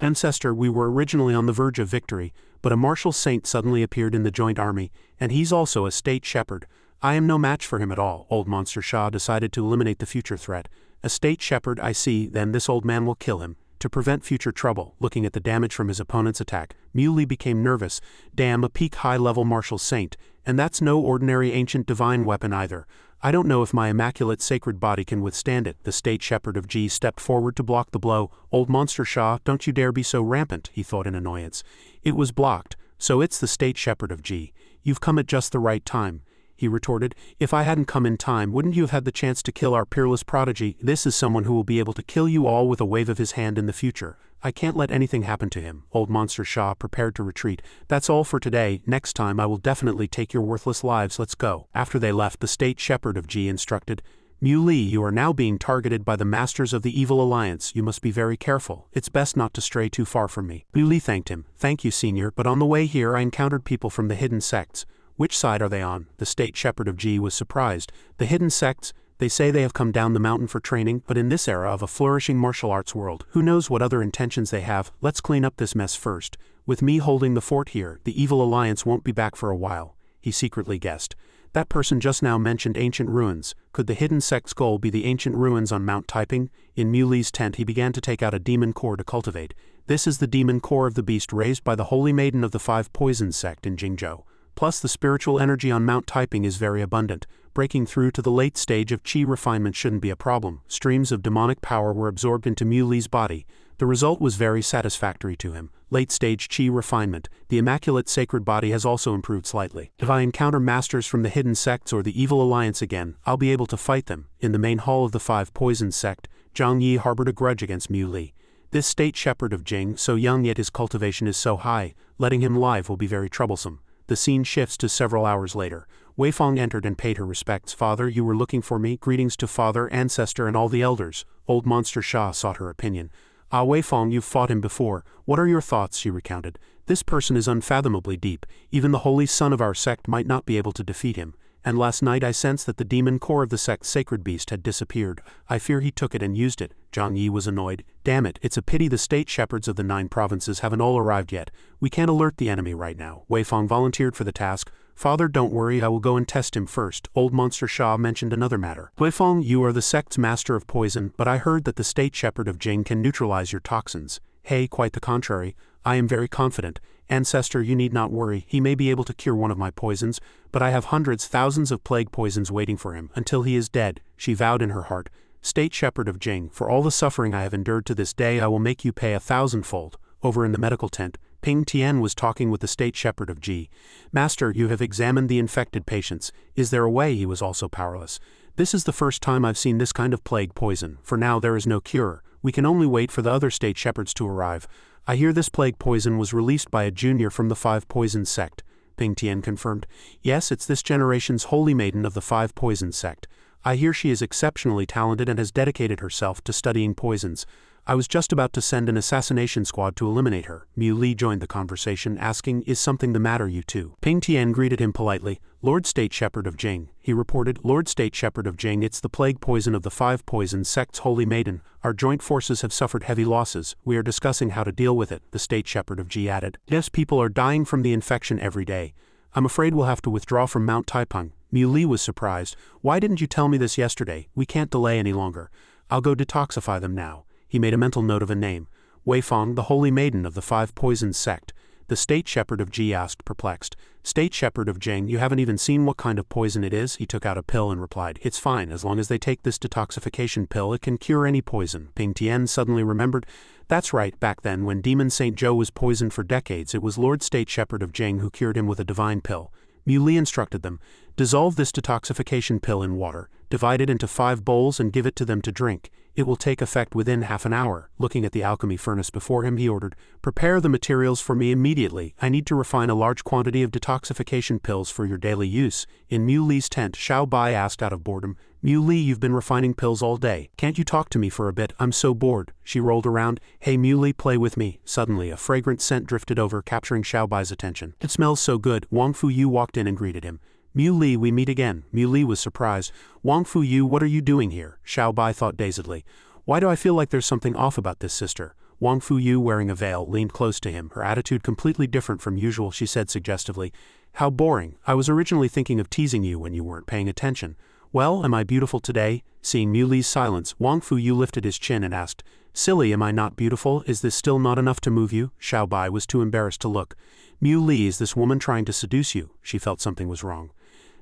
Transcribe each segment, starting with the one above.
Ancestor, we were originally on the verge of victory, but a martial saint suddenly appeared in the joint army, and he's also a state shepherd. I am no match for him at all. Old Monster Shah decided to eliminate the future threat. A state shepherd, I see, then this old man will kill him. To prevent future trouble, looking at the damage from his opponent's attack, Muley became nervous. Damn, a peak high-level martial saint, and that's no ordinary ancient divine weapon either. I don't know if my immaculate sacred body can withstand it. The state shepherd of G stepped forward to block the blow. Old Monster Shah, don't you dare be so rampant, he thought in annoyance. It was blocked, so it's the state shepherd of G. You've come at just the right time, he retorted. If I hadn't come in time, wouldn't you have had the chance to kill our peerless prodigy? This is someone who will be able to kill you all with a wave of his hand in the future. I can't let anything happen to him. Old Monster Shah prepared to retreat. That's all for today. Next time I will definitely take your worthless lives. Let's go. After they left, the state shepherd of G instructed, Muley, you are now being targeted by the masters of the evil alliance. You must be very careful. It's best not to stray too far from me. Muley thanked him. Thank you, senior, but on the way here I encountered people from the hidden sects. Which side are they on? The state shepherd of G was surprised. The hidden sects, they say they have come down the mountain for training, but in this era of a flourishing martial arts world, who knows what other intentions they have? Let's clean up this mess first. With me holding the fort here, the evil alliance won't be back for a while, he secretly guessed. That person just now mentioned ancient ruins. Could the hidden sect's goal be the ancient ruins on Mount Taiping? In Muley's tent he began to take out a demon core to cultivate. This is the demon core of the beast raised by the holy maiden of the Five Poison Sect in Jingzhou. Plus the spiritual energy on Mount Taiping is very abundant. Breaking through to the late stage of chi refinement shouldn't be a problem. Streams of demonic power were absorbed into Muley's body. The result was very satisfactory to him. Late stage chi refinement. The immaculate sacred body has also improved slightly. If I encounter masters from the hidden sects or the evil alliance again, I'll be able to fight them. In the main hall of the Five Poison Sect, Zhang Yi harbored a grudge against Muley. This state shepherd of Jing, so young yet his cultivation is so high, letting him live will be very troublesome. The scene shifts to several hours later. Weifong entered and paid her respects. Father, you were looking for me? Greetings to father, ancestor, and all the elders. Old Monster Shah sought her opinion. Ah, Weifong, you've fought him before. What are your thoughts? She recounted. This person is unfathomably deep. Even the holy son of our sect might not be able to defeat him. And last night I sensed that the demon core of the sect's sacred beast had disappeared. I fear he took it and used it. Zhang Yi was annoyed. Damn it, it's a pity the state shepherds of the 9 provinces haven't all arrived yet. We can't alert the enemy right now. Weifong volunteered for the task. Father, don't worry, I will go and test him first. Old Monster Shah mentioned another matter. Weifong, you are the sect's master of poison, but I heard that the state shepherd of Jing can neutralize your toxins. Hey, quite the contrary. I am very confident. Ancestor, you need not worry, he may be able to cure one of my poisons, but I have hundreds, thousands of plague poisons waiting for him, until he is dead, she vowed in her heart. State shepherd of Jing, for all the suffering I have endured to this day I will make you pay 1,000-fold. Over in the medical tent, Ping Tian was talking with the state shepherd of Ji. Master, you have examined the infected patients. Is there a way? He was also powerless. This is the first time I've seen this kind of plague poison. For now there is no cure. We can only wait for the other state shepherds to arrive. I hear this plague poison was released by a junior from the Five Poison Sect. Ping Tian confirmed. Yes, it's this generation's holy maiden of the Five Poison Sect. I hear she is exceptionally talented and has dedicated herself to studying poisons. I was just about to send an assassination squad to eliminate her. Mu Li joined the conversation, asking, is something the matter, you two? Ping Tian greeted him politely. Lord State Shepherd of Jing, he reported. Lord State Shepherd of Jing, it's the plague poison of the Five Poison Sect's holy maiden. Our joint forces have suffered heavy losses. We are discussing how to deal with it, the State Shepherd of Ji added. Yes, people are dying from the infection every day. I'm afraid we'll have to withdraw from Mount Taiping. Mu Li was surprised. Why didn't you tell me this yesterday? We can't delay any longer. I'll go detoxify them now. He made a mental note of a name. Weifong, the holy maiden of the Five Poison Sect. The State Shepherd of Ji asked, perplexed. State Shepherd of Jing, you haven't even seen what kind of poison it is? He took out a pill and replied, it's fine, as long as they take this detoxification pill, it can cure any poison. Ping Tian suddenly remembered. That's right, back then when Demon Saint Zhou was poisoned for decades, it was Lord State Shepherd of Jing who cured him with a divine pill. Mu Li instructed them, dissolve this detoxification pill in water, divide it into 5 bowls and give it to them to drink. It will take effect within half an hour. Looking at the alchemy furnace before him, he ordered, prepare the materials for me immediately. I need to refine a large quantity of detoxification pills for your daily use. In Mu Li's tent, Xiao Bai asked out of boredom, Mu Li, you've been refining pills all day. Can't you talk to me for a bit? I'm so bored. She rolled around. Hey Mu Li, play with me. Suddenly, a fragrant scent drifted over, capturing Xiao Bai's attention. It smells so good. Wongfu walked in and greeted him. Mu Li, we meet again. Mu Li was surprised. Wongfu, what are you doing here? Xiao Bai thought dazedly. Why do I feel like there's something off about this sister? Wong Fuyu, wearing a veil, leaned close to him, her attitude completely different from usual. She said suggestively, "How boring. I was originally thinking of teasing you when you weren't paying attention." "Well, am I beautiful today?" Seeing Mu Li's silence, Wong Fuyu lifted his chin and asked, "Silly, am I not beautiful? Is this still not enough to move you?" Xiao Bai was too embarrassed to look. "Mu Li, is this woman trying to seduce you?" She felt something was wrong.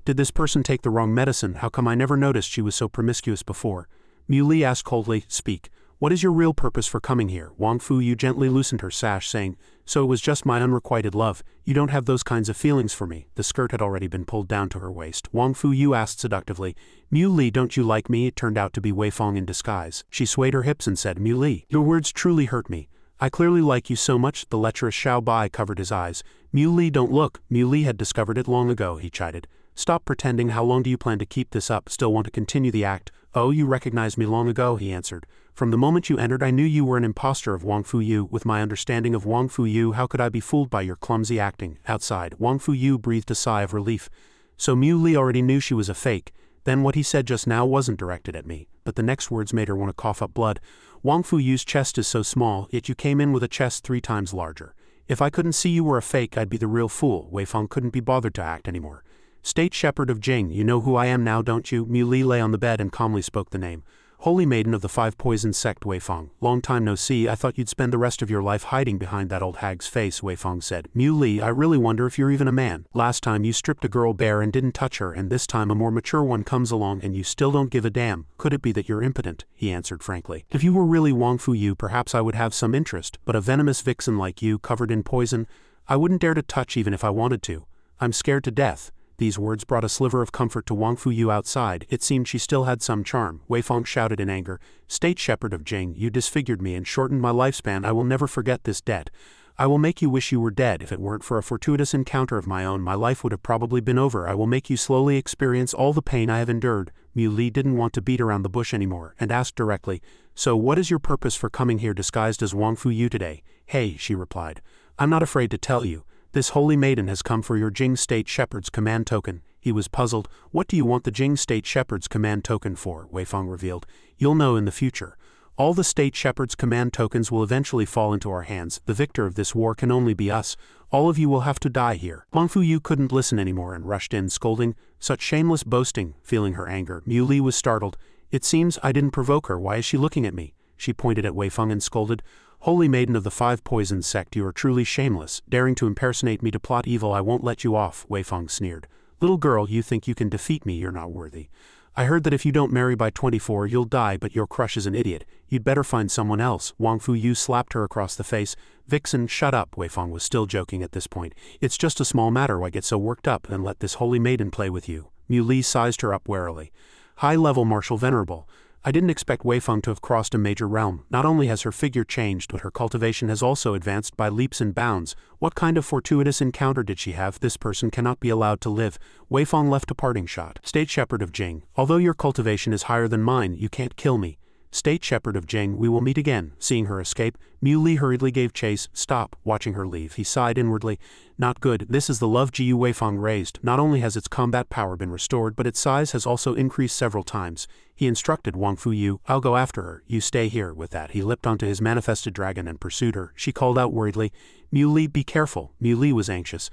"Did this person take the wrong medicine? How come I never noticed she was so promiscuous before?" Mu Li asked coldly, "Speak. What is your real purpose for coming here?" Wong Fuyu gently loosened her sash, saying, "So it was just my unrequited love. You don't have those kinds of feelings for me." The skirt had already been pulled down to her waist. Wong Fuyu asked seductively, "Mu Li, don't you like me?" It turned out to be Wei Fong in disguise. She swayed her hips and said, "Mu Li, your words truly hurt me. I clearly like you so much." The lecherous Xiao Bai covered his eyes. "Mu Li, don't look." Mu Li had discovered it long ago, he chided. "Stop pretending. How long do you plan to keep this up? Still want to continue the act?" "Oh, you recognized me long ago," he answered. "From the moment you entered I knew you were an impostor of Wong Fuyu. With my understanding of Wong Fuyu, how could I be fooled by your clumsy acting?" Outside, Wong Fuyu breathed a sigh of relief. So Mu Li already knew she was a fake. Then what he said just now wasn't directed at me, but the next words made her want to cough up blood. "Wong Fuyu's chest is so small, yet you came in with a chest 3 times larger. If I couldn't see you were a fake, I'd be the real fool." Wei Fong couldn't be bothered to act anymore. "State Shepherd of Jing, you know who I am now, don't you?" Mu Li lay on the bed and calmly spoke the name. "Holy Maiden of the Five Poison Sect, Wei Fong. Long time no see. I thought you'd spend the rest of your life hiding behind that old hag's face," Wei Fong said. "Mu Li, I really wonder if you're even a man. Last time you stripped a girl bare and didn't touch her, and this time a more mature one comes along and you still don't give a damn. Could it be that you're impotent?" He answered frankly. "If you were really Wong Fuyu, perhaps I would have some interest, but a venomous vixen like you, covered in poison, I wouldn't dare to touch even if I wanted to. I'm scared to death." These words brought a sliver of comfort to Wong Fuyu outside. It seemed she still had some charm. Wei Fong shouted in anger, "State Shepherd of Jing, you disfigured me and shortened my lifespan. I will never forget this debt. I will make you wish you were dead. If it weren't for a fortuitous encounter of my own, my life would have probably been over. I will make you slowly experience all the pain I have endured." Mu Li didn't want to beat around the bush anymore, and asked directly, "So what is your purpose for coming here disguised as Wong Fuyu today?" "Hey," she replied, "I'm not afraid to tell you. This holy maiden has come for your Jing State Shepherd's command token." He was puzzled. "What do you want the Jing State Shepherd's command token for?" Wei Fong revealed. "You'll know in the future. All the State Shepherd's command tokens will eventually fall into our hands. The victor of this war can only be us. All of you will have to die here." Wong Fuyu couldn't listen anymore and rushed in, scolding, "Such shameless boasting." Feeling her anger, Mu Li was startled. "It seems I didn't provoke her. Why is she looking at me?" She pointed at Wei Fong and scolded, "Holy Maiden of the Five Poison Sect, you are truly shameless. Daring to impersonate me to plot evil, I won't let you off." Wei Fong sneered. "Little girl, you think you can defeat me? You're not worthy. I heard that if you don't marry by 24 you'll die, but your crush is an idiot. You'd better find someone else." Wong Fuyu slapped her across the face. "Vixen, shut up." Wei Fong was still joking at this point. "It's just a small matter. Why get so worked up? And let this holy maiden play with you." Mu Li sized her up warily. "High-level martial venerable. I didn't expect Wei Fong to have crossed a major realm. Not only has her figure changed, but her cultivation has also advanced by leaps and bounds. What kind of fortuitous encounter did she have? This person cannot be allowed to live." Wei Fong left a parting shot. "State Shepherd of Jing, although your cultivation is higher than mine, you can't kill me. State Shepherd of Jing, we will meet again." Seeing her escape, Mu Li hurriedly gave chase. "Stop." Watching her leave, he sighed inwardly. "Not good. This is the love Jiu Wei Fong raised. Not only has its combat power been restored, but its size has also increased several times." He instructed Wong Fuyu, "I'll go after her. You stay here." With that, he leapt onto his manifested dragon and pursued her. She called out worriedly, "Mu Li, be careful." Mu Li was anxious.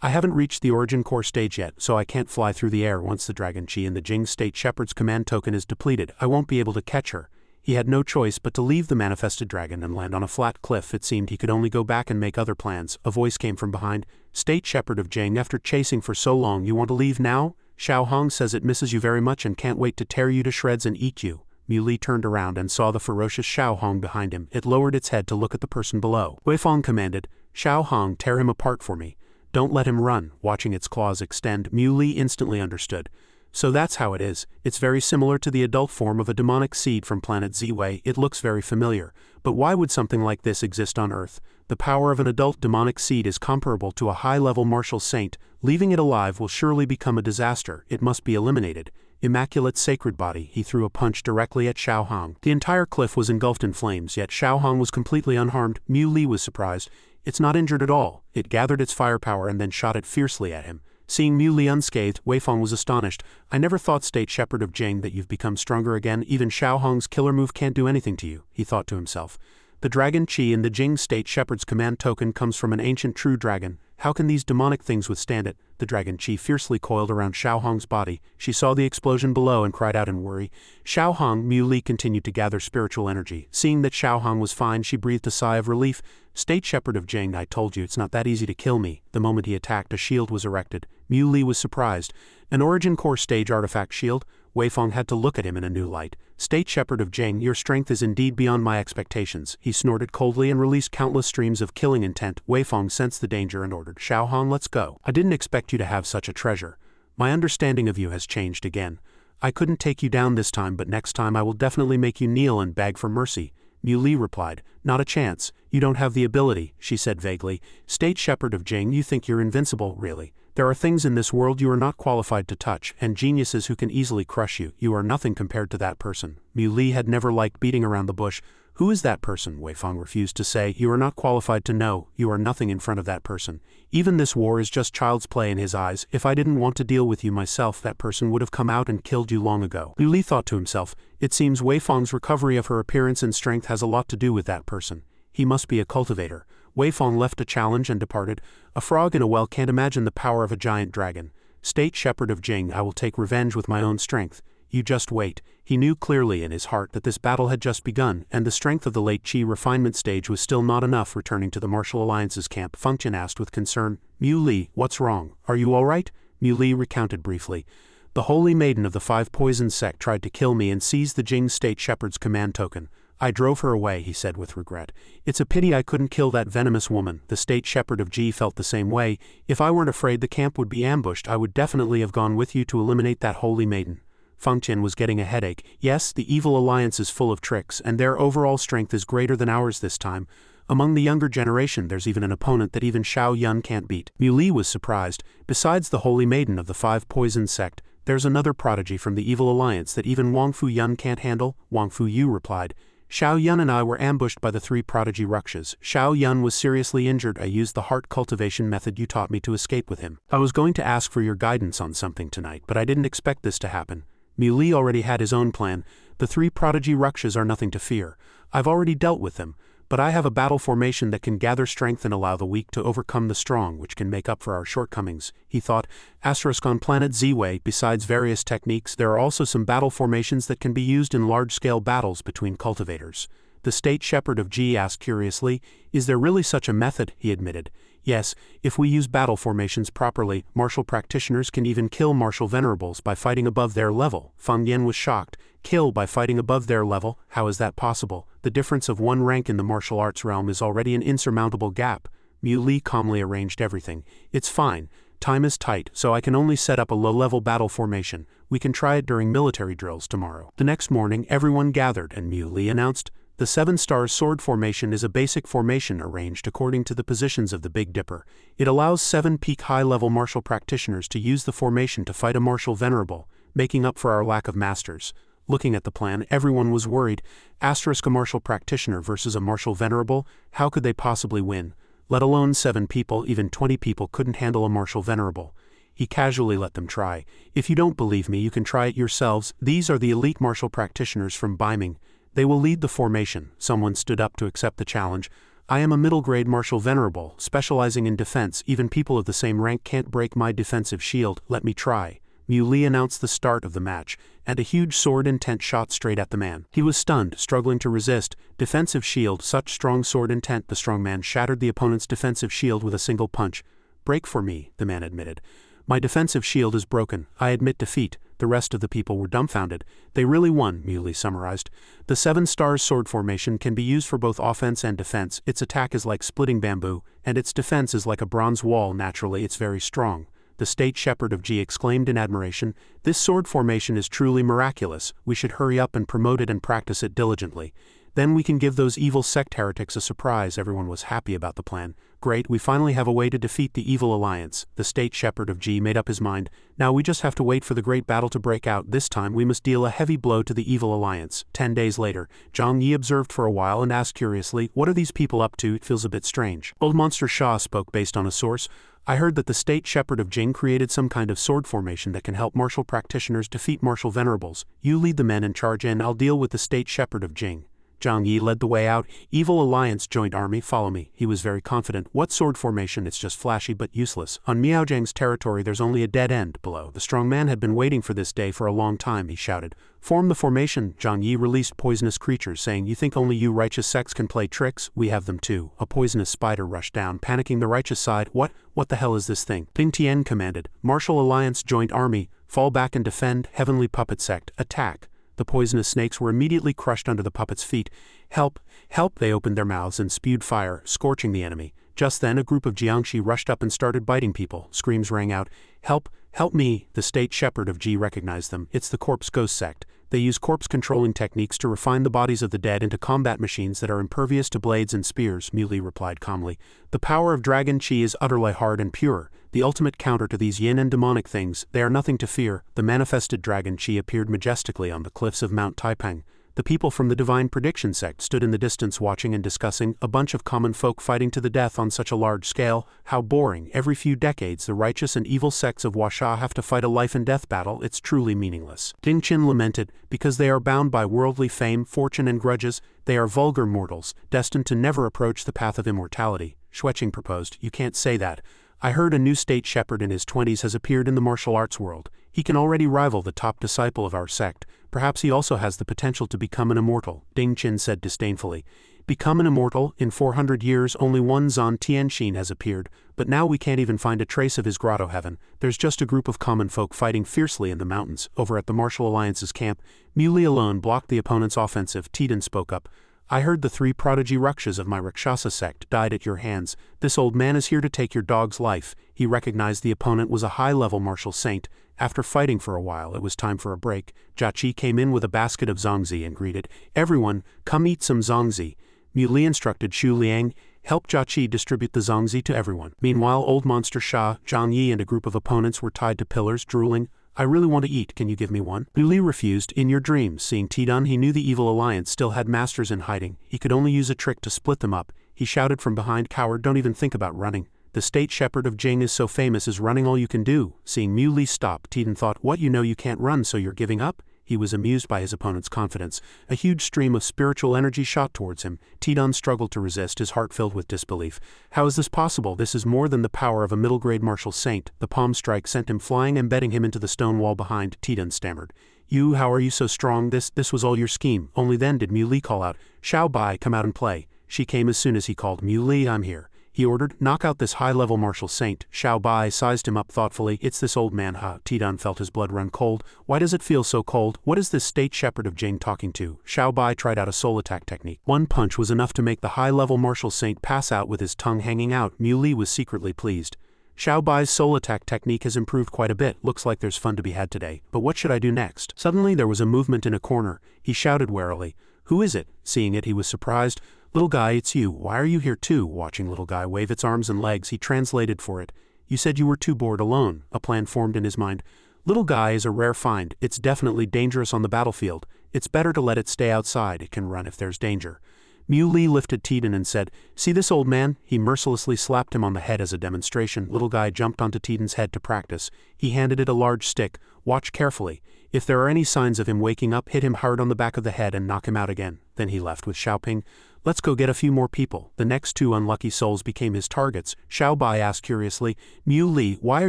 "I haven't reached the origin core stage yet, so I can't fly through the air. Once the dragon chi in the Jing State Shepherd's command token is depleted, I won't be able to catch her." He had no choice but to leave the manifested dragon and land on a flat cliff. It seemed he could only go back and make other plans. A voice came from behind. "State Shepherd of Jing, after chasing for so long, you want to leave now? Xiao Hong says it misses you very much and can't wait to tear you to shreds and eat you." Mu Li turned around and saw the ferocious Xiao Hong behind him. It lowered its head to look at the person below. Wei Fong commanded, "Xiao Hong, tear him apart for me. Don't let him run." Watching its claws extend, Mu Li instantly understood. "So that's how it is. It's very similar to the adult form of a demonic seed from planet Ziwei. It looks very familiar. But why would something like this exist on Earth? The power of an adult demonic seed is comparable to a high-level martial saint. Leaving it alive will surely become a disaster. It must be eliminated. Immaculate sacred body." He threw a punch directly at Xiao Hong. The entire cliff was engulfed in flames, yet Xiao Hong was completely unharmed. Mu Li was surprised. "It's not injured at all." It gathered its firepower and then shot it fiercely at him. Seeing Mu Li unscathed, Wei Fong was astonished. "I never thought, State Shepherd of Jing, that you've become stronger again. Even Xiao Hong's killer move can't do anything to you," he thought to himself. The dragon Qi in the Jing state shepherd's command token comes from an ancient true dragon. How can these demonic things withstand it? The dragon Qi fiercely coiled around Xiao Hong's body. She saw the explosion below and cried out in worry. Xiao Hong, Mu Li continued to gather spiritual energy. Seeing that Xiao Hong was fine, she breathed a sigh of relief. State Shepherd of Jing, I told you it's not that easy to kill me. The moment he attacked, a shield was erected. Mu Li was surprised. An Origin Core stage artifact shield? Weifeng had to look at him in a new light. State Shepherd of Jing, your strength is indeed beyond my expectations. He snorted coldly and released countless streams of killing intent. Weifeng sensed the danger and ordered, Xiao Hong, let's go. I didn't expect you to have such a treasure. My understanding of you has changed again. I couldn't take you down this time, but next time I will definitely make you kneel and beg for mercy. Mu Li replied, not a chance. You don't have the ability, she said vaguely. State Shepherd of Jing, you think you're invincible, really? There are things in this world you are not qualified to touch, and geniuses who can easily crush you. You are nothing compared to that person. Mu Li had never liked beating around the bush. Who is that person? Weifeng refused to say. You are not qualified to know. You are nothing in front of that person. Even this war is just child's play in his eyes. If I didn't want to deal with you myself, that person would have come out and killed you long ago. Mu Li thought to himself, it seems Weifeng's recovery of her appearance and strength has a lot to do with that person. He must be a cultivator. Weifeng left a challenge and departed. A frog in a well can't imagine the power of a giant dragon. State Shepherd of Jing, I will take revenge with my own strength. You just wait. He knew clearly in his heart that this battle had just begun, and the strength of the late Qi refinement stage was still not enough. Returning to the Martial Alliance's camp, Feng Tian asked with concern, Mu Li, what's wrong? Are you all right? Mu Li recounted briefly. The holy maiden of the Five Poison Sect tried to kill me and seized the Jing State Shepherd's command token. I drove her away, he said with regret. It's a pity I couldn't kill that venomous woman. The State Shepherd of Ji felt the same way. If I weren't afraid the camp would be ambushed, I would definitely have gone with you to eliminate that holy maiden. Feng Tian was getting a headache. Yes, the evil alliance is full of tricks, and their overall strength is greater than ours this time. Among the younger generation, there's even an opponent that even Xiao Yun can't beat. Mu Li was surprised. Besides the holy maiden of the Five Poison Sect, there's another prodigy from the evil alliance that even Wongfu Yun can't handle. Wongfu Yu replied. Xiao Yun and I were ambushed by the three prodigy Rakshas. Xiao Yun was seriously injured. I used the heart cultivation method you taught me to escape with him. I was going to ask for your guidance on something tonight, but I didn't expect this to happen. Mu Li already had his own plan. The three prodigy Rakshas are nothing to fear. I've already dealt with them, but I have a battle formation that can gather strength and allow the weak to overcome the strong, which can make up for our shortcomings. He thought, on planet Z-Way, besides various techniques, there are also some battle formations that can be used in large-scale battles between cultivators. The State Shepherd of Ji asked curiously, is there really such a method? He admitted. Yes, if we use battle formations properly, martial practitioners can even kill martial venerables by fighting above their level. Feng Yan was shocked. Kill by fighting above their level? How is that possible? The difference of one rank in the martial arts realm is already an insurmountable gap. Mu Li calmly arranged everything. It's fine. Time is tight, so I can only set up a low-level battle formation. We can try it during military drills tomorrow. The next morning, everyone gathered, and Mu Li announced, the 7 Stars Sword Formation is a basic formation arranged according to the positions of the Big Dipper. It allows 7 peak high-level martial practitioners to use the formation to fight a martial venerable, making up for our lack of masters. Looking at the plan, everyone was worried. A martial practitioner versus a martial venerable? How could they possibly win? Let alone 7 people, even 20 people couldn't handle a martial venerable. He casually let them try. If you don't believe me, you can try it yourselves. These are the elite martial practitioners from Beiming. They will lead the formation. Someone stood up to accept the challenge. I am a middle-grade martial venerable, specializing in defense. Even people of the same rank can't break my defensive shield. Let me try. Mu Li announced the start of the match, and a huge sword intent shot straight at the man. He was stunned, struggling to resist. Defensive shield, such strong sword intent. The strong man shattered the opponent's defensive shield with a single punch. Break for me, the man admitted. My defensive shield is broken. I admit defeat. The rest of the people were dumbfounded. They really won, Mu Li summarized. The 7 Stars Sword Formation can be used for both offense and defense. Its attack is like splitting bamboo, and its defense is like a bronze wall. Naturally, it's very strong. The State Shepherd of Ji exclaimed in admiration, this sword formation is truly miraculous. We should hurry up and promote it and practice it diligently. Then we can give those evil sect heretics a surprise. Everyone was happy about the plan. Great, we finally have a way to defeat the evil alliance. The State Shepherd of Ji made up his mind. Now we just have to wait for the great battle to break out. This time we must deal a heavy blow to the evil alliance. 10 days later, Zhang Yi observed for a while and asked curiously, what are these people up to? It feels a bit strange. Old Monster Shah spoke based on a source. I heard that the State Shepherd of Jing created some kind of sword formation that can help martial practitioners defeat martial venerables. You lead the men in charge and I'll deal with the State Shepherd of Jing. Zhang Yi led the way out. Evil Alliance joint army, follow me. He was very confident. What sword formation? It's just flashy but useless. On Miaozhang's territory there's only a dead end below. The strong man had been waiting for this day for a long time, he shouted. Form the formation. Zhang Yi released poisonous creatures, saying, you think only you righteous sects can play tricks? We have them too. A poisonous spider rushed down, panicking the righteous side. What the hell is this thing? Ping Tian commanded. Martial Alliance joint army, fall back and defend. Heavenly Puppet Sect, attack. The poisonous snakes were immediately crushed under the puppets' feet. Help! Help! They opened their mouths and spewed fire, scorching the enemy. Just then a group of Jiangshi rushed up and started biting people. Screams rang out. Help! Help me! The state shepherd of Ji recognized them. It's the corpse ghost sect. They use corpse-controlling techniques to refine the bodies of the dead into combat machines that are impervious to blades and spears, Muli replied calmly. The power of Dragon Qi is utterly hard and pure, the ultimate counter to these yin and demonic things. They are nothing to fear. The manifested Dragon Qi appeared majestically on the cliffs of Mount Taipang. The people from the Divine Prediction sect stood in the distance watching and discussing, a bunch of common folk fighting to the death on such a large scale. How boring. Every few decades the righteous and evil sects of Huasha have to fight a life and death battle. It's truly meaningless. Dingqin lamented, because they are bound by worldly fame, fortune and grudges. They are vulgar mortals, destined to never approach the path of immortality. Xueqing proposed, you can't say that. I heard a new state shepherd in his 20s has appeared in the martial arts world. He can already rival the top disciple of our sect. Perhaps he also has the potential to become an immortal, Ding Qin said disdainfully. Become an immortal? In 400 years only one Zant Tienshin has appeared, but now we can't even find a trace of his grotto heaven. There's just a group of common folk fighting fiercely in the mountains, over at the Martial Alliance's camp. Muli alone blocked the opponent's offensive. Tiden spoke up. I heard the 3 prodigy Rakshas of my Rakshasa sect died at your hands. This old man is here to take your dog's life. He recognized the opponent was a high-level martial saint. After fighting for a while, it was time for a break. Jiaqi came in with a basket of zongzi and greeted, everyone, come eat some zongzi. Muli instructed Xu Liang, help Jiaqi distribute the zongzi to everyone. Meanwhile, old monster Sha, Zhang Yi and a group of opponents were tied to pillars, drooling. I really want to eat, can you give me one? Muli refused. In your dreams, seeing Tidun, he knew the evil alliance still had masters in hiding. He could only use a trick to split them up. He shouted from behind, coward, don't even think about running. The state shepherd of Jing is so famous, is running all you can do? Seeing Muli stop, Tiden thought, what, you know you can't run, so you're giving up? He was amused by his opponent's confidence. A huge stream of spiritual energy shot towards him. Tidun struggled to resist, his heart filled with disbelief. How is this possible? This is more than the power of a middle-grade martial saint. The palm strike sent him flying, embedding him into the stone wall behind. Tidun stammered. You, how are you so strong? This was all your scheme. Only then did Muli call out, Xiao Bai, come out and play. She came as soon as he called, Muli, I'm here. He ordered, knock out this high-level martial saint. Xiao Bai sized him up thoughtfully. It's this old man, huh? Tidun felt his blood run cold. Why does it feel so cold? What is this state shepherd of Jing talking to? Xiao Bai tried out a soul attack technique. One punch was enough to make the high-level martial saint pass out with his tongue hanging out. Muli was secretly pleased. Xiao Bai's soul attack technique has improved quite a bit. Looks like there's fun to be had today. But what should I do next? Suddenly there was a movement in a corner. He shouted warily. Who is it? Seeing it, he was surprised. Little guy, it's you. Why are you here too? Watching little guy wave its arms and legs, he translated for it. You said you were too bored alone. A plan formed in his mind. Little guy is a rare find. It's definitely dangerous on the battlefield. It's better to let it stay outside. It can run if there's danger. Muli lifted Tiden and said, see this old man? He mercilessly slapped him on the head as a demonstration. Little guy jumped onto Tiden's head to practice. He handed it a large stick. Watch carefully. If there are any signs of him waking up, hit him hard on the back of the head and knock him out again. Then he left with Xiaoping. Let's go get a few more people. The next 2 unlucky souls became his targets. Xiao Bai asked curiously, Muli, why are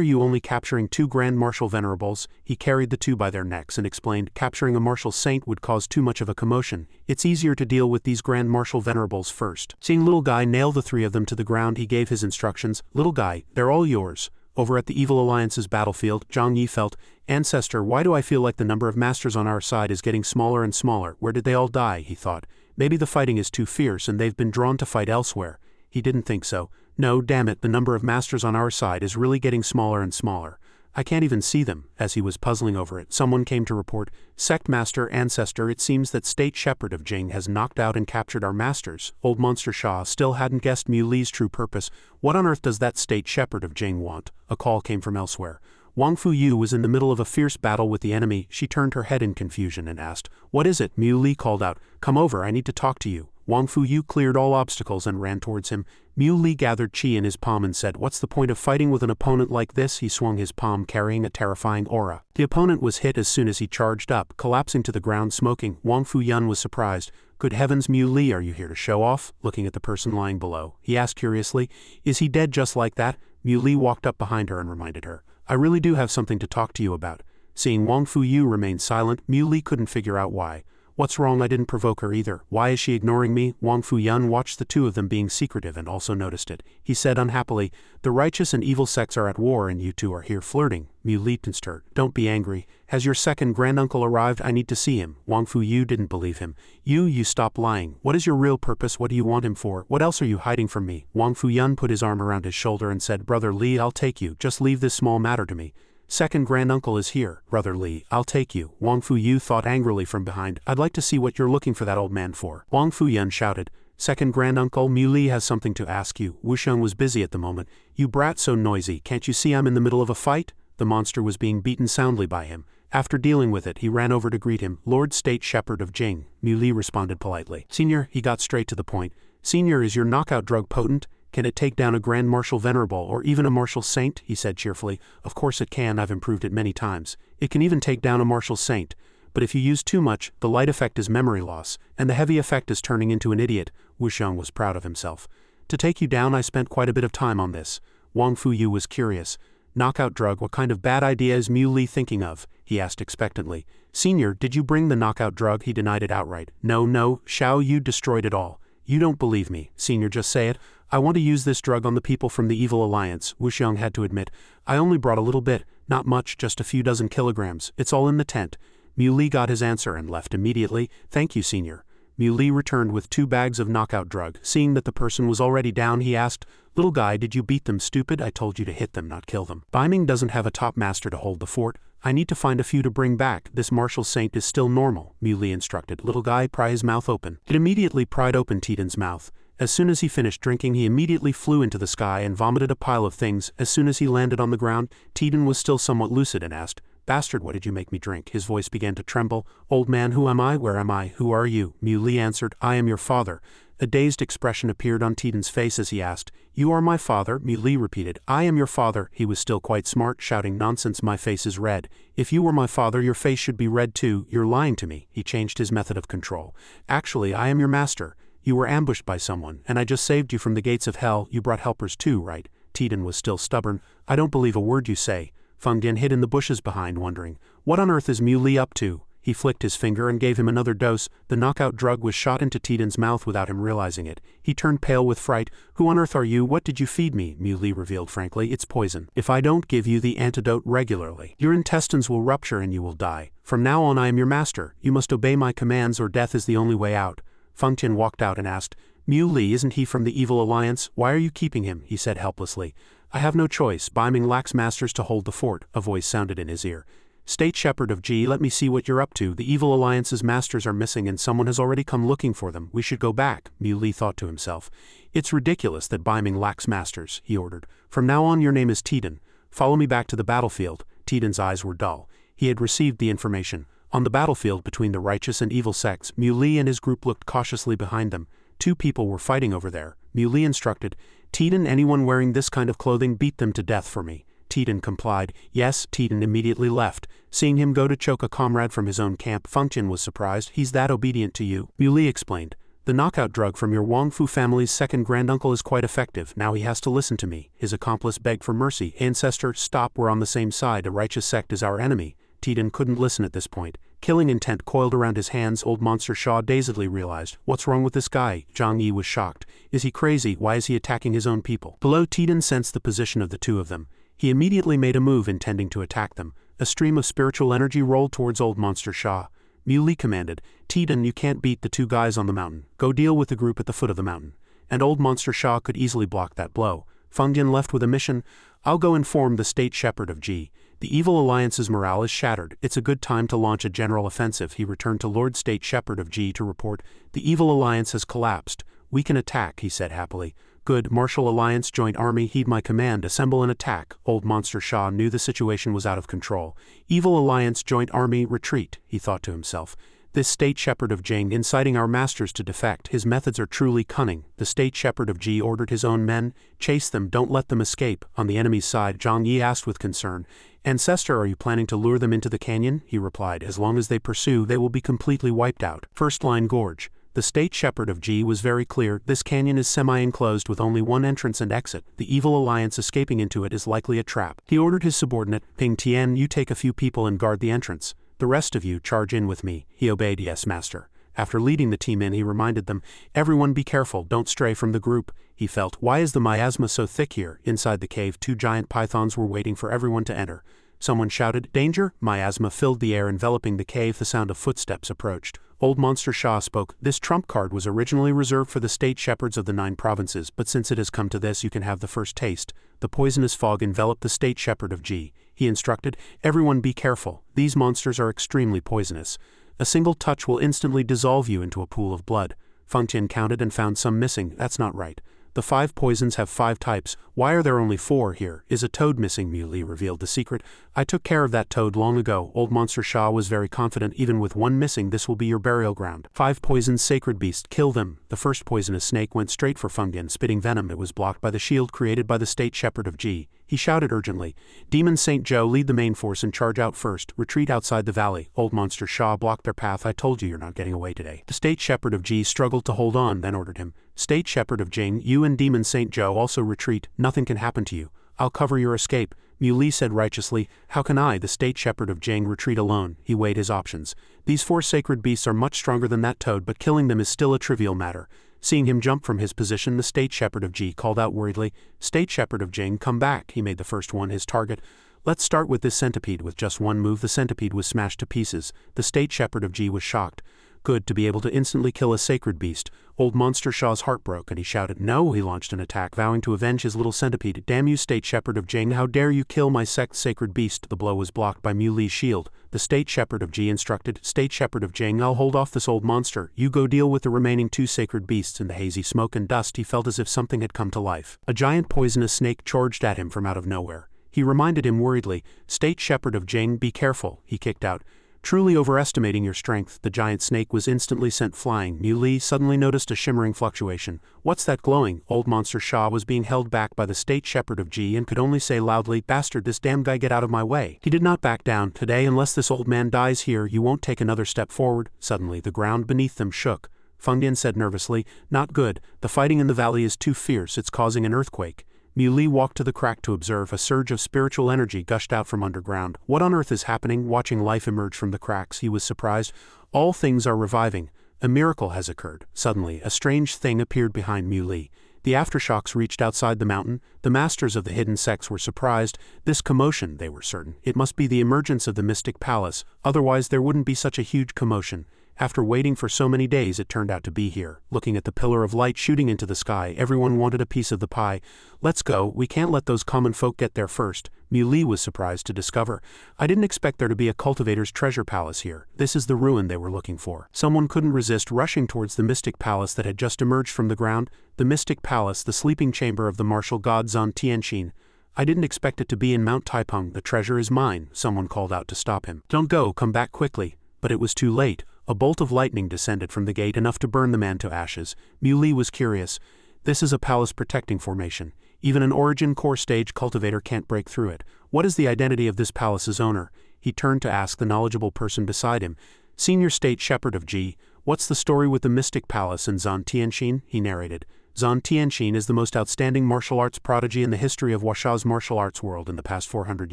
you only capturing 2 Grand Martial Venerables? He carried the 2 by their necks and explained, capturing a martial saint would cause too much of a commotion. It's easier to deal with these Grand Martial Venerables first. Seeing little guy nail the 3 of them to the ground, he gave his instructions. Little guy, they're all yours. Over at the Evil Alliance's battlefield, Zhang Yi felt, Ancestor, why do I feel like the number of masters on our side is getting smaller and smaller? Where did they all die? He thought. Maybe the fighting is too fierce and they've been drawn to fight elsewhere. He didn't think so. No, damn it, the number of masters on our side is really getting smaller and smaller. I can't even see them. As he was puzzling over it, someone came to report, Sect Master, Ancestor, it seems that State Shepherd of Jing has knocked out and captured our masters. Old Monster Shah still hadn't guessed Muli's true purpose. What on earth does that State Shepherd of Jing want? A call came from elsewhere. Wongfu was in the middle of a fierce battle with the enemy. She turned her head in confusion and asked, what is it? Muli called out, come over, I need to talk to you. Fuyu cleared all obstacles and ran towards him. Mui gathered chi in his palm and said, "What's the point of fighting with an opponent like this?" He swung his palm, carrying a terrifying aura. The opponent was hit as soon as he charged up, collapsing to the ground smoking. Wongfu was surprised. "Good heavens, Mui, are you here to show off?" Looking at the person lying below, he asked curiously. "Is he dead just like that?" Mui walked up behind her and reminded her, "I really do have something to talk to you about." Seeing Wongfu remain silent, Mui couldn't figure out why. "What's wrong? I didn't provoke her either. Why is she ignoring me?" Wongfu watched the two of them being secretive and also noticed it. He said unhappily, "The righteous and evil sects are at war and you two are here flirting." Mui tensed her. "Don't be angry. Has your second granduncle arrived? I need to see him." Wongfu didn't believe him. You stop lying. What is your real purpose? What do you want him for? What else are you hiding from me?" Wongfu put his arm around his shoulder and said, "Brother Li, I'll take you. Just leave this small matter to me." "Second granduncle is here, Brother Li, I'll take you." Wongfu thought angrily from behind, "I'd like to see what you're looking for that old man for." Wongfu shouted, "Second granduncle, Mui has something to ask you." Wusheng was busy at the moment. "You brat, so noisy, can't you see I'm in the middle of a fight?" The monster was being beaten soundly by him. After dealing with it, he ran over to greet him. "Lord State Shepherd of Jing." Mui responded politely. "Senior," he got straight to the point. "Senior, is your knockout drug potent? Can it take down a Grand Marshal Venerable or even a Marshal Saint?" he said cheerfully. "Of course it can, I've improved it many times. It can even take down a Marshal Saint. But if you use too much, the light effect is memory loss, and the heavy effect is turning into an idiot." Wusheng was proud of himself. "To take you down, I spent quite a bit of time on this." Wongfu was curious. "Knockout drug, what kind of bad idea is Mui thinking of?" he asked expectantly. "Senior, did you bring the knockout drug?" He denied it outright. No, Xiao Yu destroyed it all." "You don't believe me. Senior, just say it." "I want to use this drug on the people from the Evil Alliance," Wusheng had to admit. "I only brought a little bit, not much, just a few dozen kilograms. It's all in the tent." Mui got his answer and left immediately. "Thank you, Senior." Mui returned with 2 bags of knockout drug. Seeing that the person was already down, he asked, "Little guy, did you beat them, stupid? I told you to hit them, not kill them. Beiming doesn't have a top master to hold the fort. I need to find a few to bring back. This Marshal Saint is still normal," Mui instructed. "Little guy, pry his mouth open." It immediately pried open Tiden's mouth. As soon as he finished drinking, he immediately flew into the sky and vomited a pile of things. As soon as he landed on the ground, Tiden was still somewhat lucid and asked, "Bastard, what did you make me drink?" His voice began to tremble. "Old man, who am I? Where am I? Who are you?" Mui answered, "I am your father." A dazed expression appeared on Tiden's face as he asked, "You are my father?" Mui repeated, "I am your father." He was still quite smart, shouting, "Nonsense, my face is red. If you were my father, your face should be red too. You're lying to me." He changed his method of control. "Actually, I am your master. You were ambushed by someone, and I just saved you from the gates of hell. You brought helpers too, right?" Tiden was still stubborn. "I don't believe a word you say." Fengdian hid in the bushes behind, wondering, "What on earth is Mui up to?" He flicked his finger and gave him another dose. The knockout drug was shot into Tiden's mouth without him realizing it. He turned pale with fright. "Who on earth are you? What did you feed me?" Mui revealed frankly, "It's poison. If I don't give you the antidote regularly, your intestines will rupture and you will die. From now on I am your master. You must obey my commands or death is the only way out." Fengdian walked out and asked, "Mui, isn't he from the Evil Alliance? Why are you keeping him?" He said helplessly. "I have no choice. Beiming lacks masters to hold the fort," a voice sounded in his ear. "State Shepherd of G, let me see what you're up to. The Evil Alliance's masters are missing and someone has already come looking for them. We should go back," Mui thought to himself. "It's ridiculous that Beiming lacks masters," he ordered. "From now on your name is Tiden. Follow me back to the battlefield." Tiden's eyes were dull. He had received the information. On the battlefield between the righteous and evil sects, Mui and his group looked cautiously behind them. 2 people were fighting over there. Mui instructed, "Tiden, anyone wearing this kind of clothing, beat them to death for me." Tiden complied. "Yes." Tiden immediately left. Seeing him go to choke a comrade from his own camp, Fengdian was surprised. "He's that obedient to you?" Mui explained. "The knockout drug from your Wongfu family's second granduncle is quite effective. Now he has to listen to me." His accomplice begged for mercy. "Ancestor, stop, we're on the same side. A righteous sect is our enemy." Tiden couldn't listen at this point. Killing intent coiled around his hands. Old Monster Shaw dazedly realized, "What's wrong with this guy?" Zhang Yi was shocked. "Is he crazy? Why is he attacking his own people?" Below, Tiden sensed the position of the 2 of them. He immediately made a move intending to attack them. A stream of spiritual energy rolled towards Old Monster Shaw. Mui commanded, "Tiden, you can't beat the 2 guys on the mountain. Go deal with the group at the foot of the mountain." And Old Monster Shaw could easily block that blow. Fengdian left with a mission. "I'll go inform the State Shepherd of G. The Evil Alliance's morale is shattered. It's a good time to launch a general offensive." He returned to Lord State Shepherd of G to report, "The Evil Alliance has collapsed. We can attack," he said happily. "Good. Martial Alliance Joint Army, heed my command. Assemble and attack." Old Monster Shaw knew the situation was out of control. "Evil Alliance Joint Army, retreat," he thought to himself. This state shepherd of Jing inciting our masters to defect. His methods are truly cunning. The state shepherd of Ji ordered his own men, chase them, don't let them escape. On the enemy's side, Zhang Yi asked with concern, Ancestor, are you planning to lure them into the canyon? He replied, as long as they pursue, they will be completely wiped out. First line gorge. The state shepherd of Ji was very clear, this canyon is semi-enclosed with only one entrance and exit. The evil alliance escaping into it is likely a trap. He ordered his subordinate, Ping Tian, you take a few people and guard the entrance. The rest of you charge in with me. He obeyed, yes, master. After leading the team in, he reminded them, everyone be careful, don't stray from the group. He felt, why is the miasma so thick here? Inside the cave, 2 giant pythons were waiting for everyone to enter. Someone shouted, danger! Miasma filled the air enveloping the cave. The sound of footsteps approached. Old Monster Shah spoke, this trump card was originally reserved for the state shepherds of the 9 provinces, but since it has come to this, you can have the first taste. The poisonous fog enveloped the state shepherd of Ji. He instructed, everyone be careful, these monsters are extremely poisonous. A single touch will instantly dissolve you into a pool of blood. Feng Tian counted and found some missing. That's not right. The 5 poisons have 5 types. Why are there only 4 here? Is a toad missing? Muli revealed the secret. I took care of that toad long ago. Old Monster Shah was very confident. Even with 1 missing, this will be your burial ground. 5 poisons, sacred beast. Kill them. The first poisonous snake went straight for Feng Tian, spitting venom. It was blocked by the shield created by the state shepherd of Ji. He shouted urgently, Demon Saint Zhou, lead the main force and charge out first. Retreat outside the valley. Old Monster Shah blocked their path. I told you you're not getting away today. The state shepherd of Ji struggled to hold on, then ordered him, State shepherd of Jing, you and Demon Saint Zhou also retreat. Nothing can happen to you. I'll cover your escape. Muli said righteously, how can I, the state shepherd of Jing, retreat alone? He weighed his options. These 4 sacred beasts are much stronger than that toad, but killing them is still a trivial matter. Seeing him jump from his position, the state shepherd of Ji called out worriedly, State shepherd of Jing, come back. He made the first one his target. Let's start with this centipede. With just 1 move, the centipede was smashed to pieces. The state shepherd of Ji was shocked. Good to be able to instantly kill a sacred beast. Old Monster Shah's heart broke and he shouted, no! He launched an attack, vowing to avenge his little centipede. Damn you, state shepherd of Jing, how dare you kill my sect's sacred beast? The blow was blocked by Muli's shield. The state shepherd of Ji instructed, State shepherd of Jing, I'll hold off this old monster. You go deal with the remaining 2 sacred beasts. In the hazy smoke and dust, he felt as if something had come to life. A giant poisonous snake charged at him from out of nowhere. He reminded him worriedly, State shepherd of Jing, be careful. He kicked out, truly overestimating your strength. The giant snake was instantly sent flying. Muli suddenly noticed a shimmering fluctuation. What's that glowing? Old Monster Shah was being held back by the state shepherd of Ji and could only say loudly, bastard, this damn guy, get out of my way. He did not back down. Today, unless this old man dies here, you won't take another step forward. Suddenly, the ground beneath them shook. Feng Tian said nervously, not good. The fighting in the valley is too fierce. It's causing an earthquake. Muli walked to the crack to observe. A surge of spiritual energy gushed out from underground. What on earth is happening? Watching life emerge from the cracks, he was surprised. All things are reviving. A miracle has occurred. Suddenly, a strange thing appeared behind Muli. The aftershocks reached outside the mountain. The masters of the hidden sects were surprised. This commotion, they were certain. It must be the emergence of the mystic palace, otherwise there wouldn't be such a huge commotion. After waiting for so many days, it turned out to be here. Looking at the pillar of light shooting into the sky, everyone wanted a piece of the pie. Let's go, we can't let those common folk get there first. Muli was surprised to discover. I didn't expect there to be a cultivator's treasure palace here. This is the ruin they were looking for. Someone couldn't resist rushing towards the mystic palace that had just emerged from the ground. The mystic palace, the sleeping chamber of the martial god Zant Tienshin. I didn't expect it to be in Mount Taipeng. The treasure is mine. Someone called out to stop him. Don't go, come back quickly. But it was too late. A bolt of lightning descended from the gate, enough to burn the man to ashes. Muli was curious. This is a palace protecting formation. Even an origin core stage cultivator can't break through it. What is the identity of this palace's owner? He turned to ask the knowledgeable person beside him. Senior State Shepherd of Ji, what's the story with the Mystic Palace and Zant Tienshin? He narrated. Zant Tienshin is the most outstanding martial arts prodigy in the history of Huasha's martial arts world in the past 400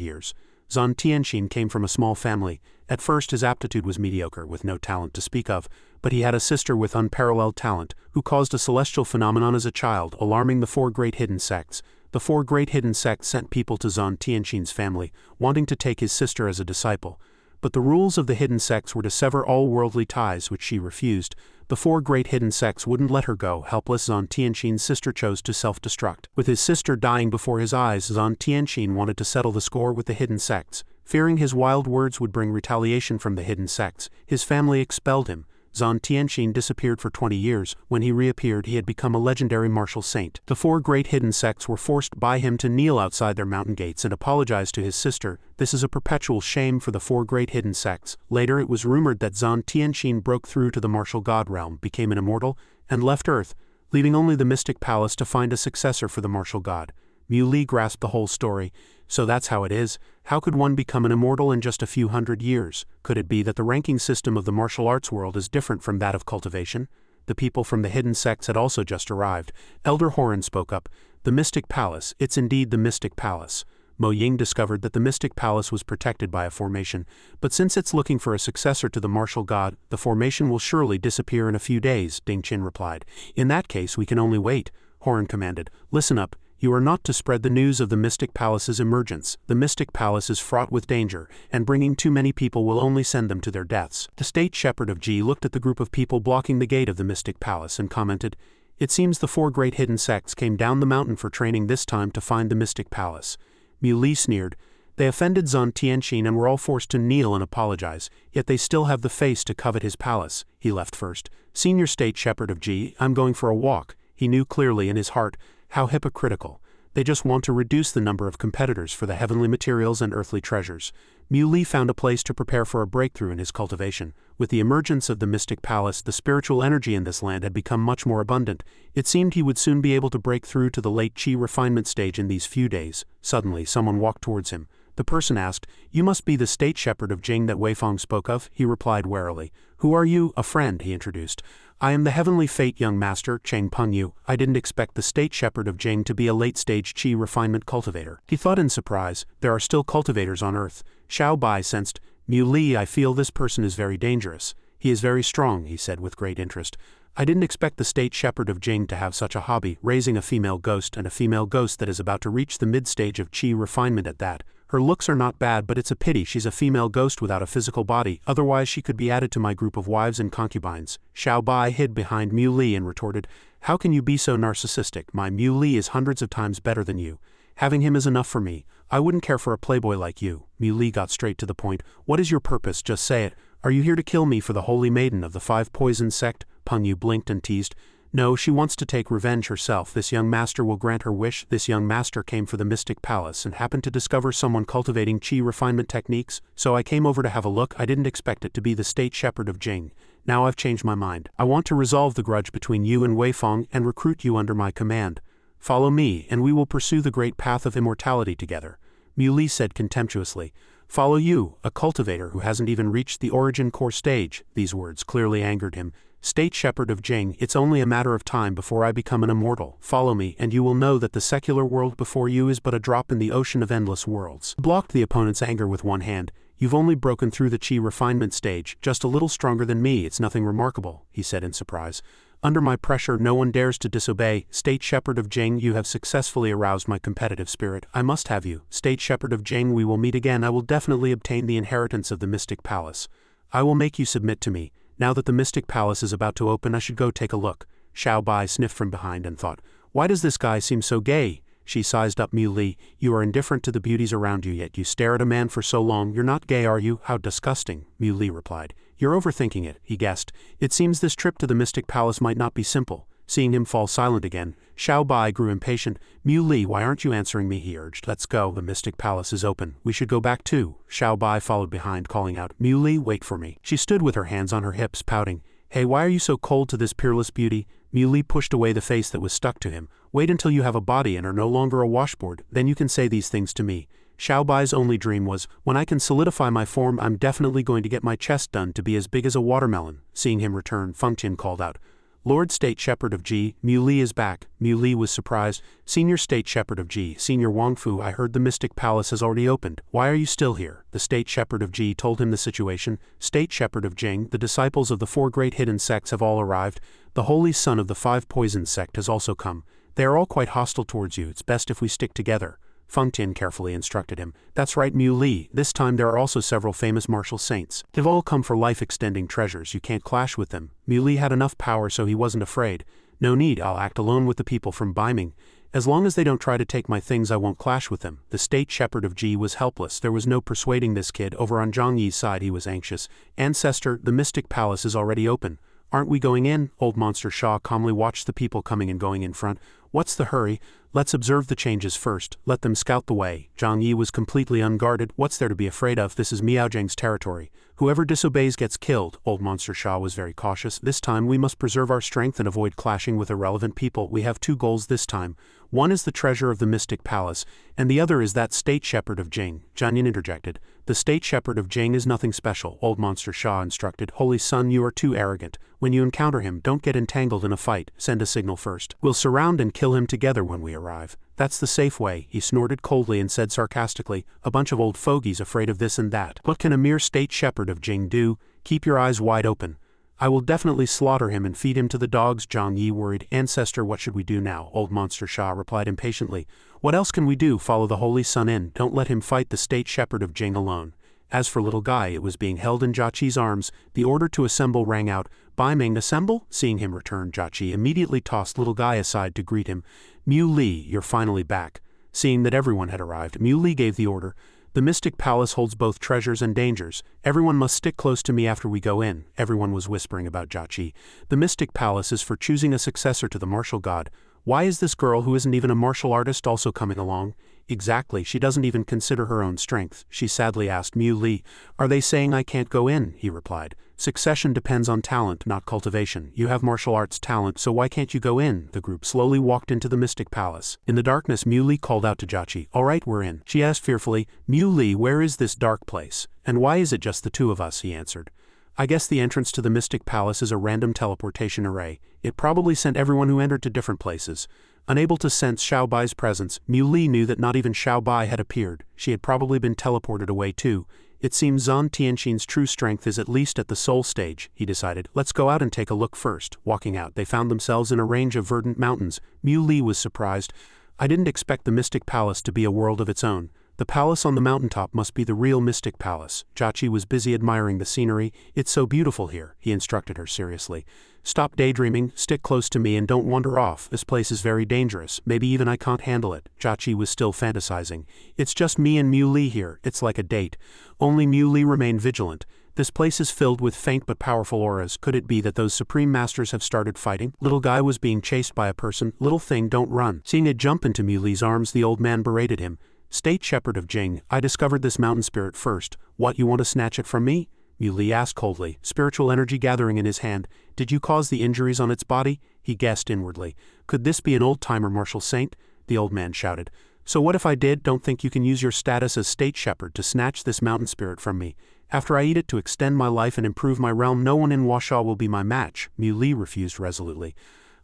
years. Zant Tienshin came from a small family. At first his aptitude was mediocre, with no talent to speak of, but he had a sister with unparalleled talent, who caused a celestial phenomenon as a child, alarming the 4 great hidden sects. The 4 great hidden sects sent people to Zant Tienshin's family, wanting to take his sister as a disciple. But the rules of the hidden sects were to sever all worldly ties, which she refused. The 4 great hidden sects wouldn't let her go. Helpless, Zant Tienshin's sister chose to self-destruct. With his sister dying before his eyes, Zant Tienshin wanted to settle the score with the hidden sects. Fearing his wild words would bring retaliation from the hidden sects, his family expelled him. Zant Tienshin disappeared for 20 years. When he reappeared, he had become a legendary martial saint. The 4 great hidden sects were forced by him to kneel outside their mountain gates and apologize to his sister. This is a perpetual shame for the 4 great hidden sects. Later it was rumored that Zant Tienshin broke through to the martial god realm, became an immortal, and left Earth, leaving only the mystic palace to find a successor for the martial god. Mui grasped the whole story. So that's how it is. How could one become an immortal in just a few hundred years? Could it be that the ranking system of the martial arts world is different from that of cultivation? The people from the hidden sects had also just arrived. Elder Horan spoke up. The Mystic Palace, it's indeed the Mystic Palace. Mo Ying discovered that the Mystic Palace was protected by a formation, but since it's looking for a successor to the martial god, the formation will surely disappear in a few days, Ding Qin replied. In that case we can only wait, Horan commanded. Listen up. You are not to spread the news of the Mystic Palace's emergence. The Mystic Palace is fraught with danger, and bringing too many people will only send them to their deaths. The state shepherd of Ji looked at the group of people blocking the gate of the Mystic Palace and commented, It seems the 4 great hidden sects came down the mountain for training this time to find the Mystic Palace. Mui sneered. They offended Zant Tienshin and were all forced to kneel and apologize, yet they still have the face to covet his palace. He left first. Senior state shepherd of Ji, I'm going for a walk. He knew clearly in his heart, how hypocritical. They just want to reduce the number of competitors for the heavenly materials and earthly treasures. Mui found a place to prepare for a breakthrough in his cultivation. With the emergence of the Mystic Palace, the spiritual energy in this land had become much more abundant. It seemed he would soon be able to break through to the late Qi refinement stage in these few days. Suddenly, someone walked towards him. The person asked, You must be the state shepherd of Jing that Weifeng spoke of? He replied warily. Who are you? A friend, he introduced. I am the heavenly fate young master, Cheng Pengyu. I didn't expect the state shepherd of Jing to be a late-stage Qi refinement cultivator. He thought in surprise, there are still cultivators on Earth. Xiao Bai sensed, Mui, I feel this person is very dangerous. He is very strong, he said with great interest. I didn't expect the state shepherd of Jing to have such a hobby, raising a female ghost and a female ghost that is about to reach the mid-stage of Qi refinement at that. Her looks are not bad, but it's a pity she's a female ghost without a physical body, otherwise she could be added to my group of wives and concubines. Xiao Bai hid behind Mui and retorted, How can you be so narcissistic? My Mui is hundreds of times better than you. Having him is enough for me. I wouldn't care for a playboy like you. Mui got straight to the point. What is your purpose? Just say it. Are you here to kill me for the holy maiden of the Five Poison Sect? Pengyu blinked and teased. No, she wants to take revenge herself. This young master will grant her wish. This young master came for the Mystic Palace and happened to discover someone cultivating Qi refinement techniques, so I came over to have a look. I didn't expect it to be the state shepherd of Jing. Now I've changed my mind. I want to resolve the grudge between you and Weifeng and recruit you under my command. Follow me, and we will pursue the great path of immortality together. Mui said contemptuously. Follow you, a cultivator who hasn't even reached the origin core stage. These words clearly angered him. State shepherd of Jing, it's only a matter of time before I become an immortal. Follow me, and you will know that the secular world before you is but a drop in the ocean of endless worlds. He blocked the opponent's anger with one hand. You've only broken through the Qi refinement stage, just a little stronger than me. It's nothing remarkable, he said in surprise. Under my pressure no one dares to disobey. State shepherd of Jing, you have successfully aroused my competitive spirit. I must have you. State shepherd of Jing, we will meet again. I will definitely obtain the inheritance of the Mystic Palace. I will make you submit to me. Now that the Mystic Palace is about to open, I should go take a look. Xiao Bai sniffed from behind and thought, Why does this guy seem so gay? She sized up Mui. You are indifferent to the beauties around you, yet you stare at a man for so long. You're not gay, are you? How disgusting, Mui replied. You're overthinking it, he guessed. It seems this trip to the Mystic Palace might not be simple. Seeing him fall silent again, Xiao Bai grew impatient. Mui, why aren't you answering me? He urged. Let's go, the Mystic Palace is open. We should go back too. Xiao Bai followed behind, calling out, Mui, wait for me. She stood with her hands on her hips, pouting. Hey, why are you so cold to this peerless beauty? Mui pushed away the face that was stuck to him. Wait until you have a body and are no longer a washboard, then you can say these things to me. Xiao Bai's only dream was, when I can solidify my form, I'm definitely going to get my chest done to be as big as a watermelon. Seeing him return, Feng Tian called out, Lord State Shepherd of Ji, Mui is back. Mui was surprised. Senior State Shepherd of Ji, Senior Wongfu, I heard the Mystic Palace has already opened. Why are you still here? The State Shepherd of Ji told him the situation. State Shepherd of Jing, the disciples of the 4 great hidden sects have all arrived. The holy son of the 5 Poison Sect has also come. They are all quite hostile towards you. It's best if we stick together. Feng Tian carefully instructed him. That's right, Mui. This time there are also several famous martial saints. They've all come for life-extending treasures. You can't clash with them. Mui had enough power so he wasn't afraid. No need, I'll act alone with the people from Beiming. As long as they don't try to take my things I won't clash with them. The state shepherd of Ji was helpless. There was no persuading this kid. Over on Zhang Yi's side he was anxious. Ancestor, the mystic palace is already open. Aren't we going in? Old Monster Shaw calmly watched the people coming and going in front. What's the hurry? Let's observe the changes first. Let them scout the way. Zhang Yi was completely unguarded. What's there to be afraid of? This is Miao Zheng's territory. Whoever disobeys gets killed. Old Monster Shaw was very cautious. This time we must preserve our strength and avoid clashing with irrelevant people. We have two goals this time. One is the treasure of the mystic palace, and the other is that state shepherd of Jing. Jianyin interjected. The state shepherd of Jing is nothing special, Old Monster Shaw instructed. Holy Son, you are too arrogant. When you encounter him, don't get entangled in a fight. Send a signal first. We'll surround and kill him together when we arrive. That's the safe way. He snorted coldly and said sarcastically, a bunch of old fogies afraid of this and that. What can a mere state shepherd of Jing do? Keep your eyes wide open. I will definitely slaughter him and feed him to the dogs. Zhang Yi worried. Ancestor, what should we do now? Old Monster Shaw replied impatiently. What else can we do? Follow the Holy Sun in. Don't let him fight the state shepherd of Jing alone. As for little Guy, it was being held in Jiaqi's arms. The order to assemble rang out. Bai Ming, assemble? Seeing him return, Jiaqi immediately tossed little Guy aside to greet him. Mu Li, you're finally back. Seeing that everyone had arrived, Mu Li gave the order. The mystic palace holds both treasures and dangers. Everyone must stick close to me after we go in. Everyone was whispering about Jiaqi. The mystic palace is for choosing a successor to the martial god. Why is this girl who isn't even a martial artist also coming along? Exactly, she doesn't even consider her own strength. She sadly asked Mu Li. Are they saying I can't go in? He replied. Succession depends on talent, not cultivation. You have martial arts talent, so why can't you go in? The group slowly walked into the mystic palace. In the darkness, Mu Li called out to Jiaqi. All right, we're in. She asked fearfully, Mu Li, where is this dark place? And why is it just the two of us? He answered. I guess the entrance to the mystic palace is a random teleportation array. It probably sent everyone who entered to different places. Unable to sense Xiao Bai's presence, Mu Li knew that not even Xiao Bai had appeared. She had probably been teleported away too. It seems Zant Tienshin's true strength is at least at the soul stage, he decided. Let's go out and take a look first. Walking out, they found themselves in a range of verdant mountains. Mu Li was surprised. I didn't expect the mystic palace to be a world of its own. The palace on the mountaintop must be the real mystic palace. Jiaqi was busy admiring the scenery. It's so beautiful here, he instructed her seriously. Stop daydreaming, stick close to me and don't wander off. This place is very dangerous. Maybe even I can't handle it. Jiaqi was still fantasizing. It's just me and Mu Li here. It's like a date. Only Mu Li remained vigilant. This place is filled with faint but powerful auras. Could it be that those supreme masters have started fighting? Little Guy was being chased by a person. Little thing, don't run. Seeing it jump into Mu Li's arms, the old man berated him. State shepherd of Jing, I discovered this mountain spirit first. What, you want to snatch it from me? Mu Li asked coldly, spiritual energy gathering in his hand. Did you cause the injuries on its body? He guessed inwardly. Could this be an old-timer martial saint? The old man shouted. So what if I did? Don't think you can use your status as state shepherd to snatch this mountain spirit from me. After I eat it to extend my life and improve my realm, no one in Washaw will be my match. Mu Li refused resolutely.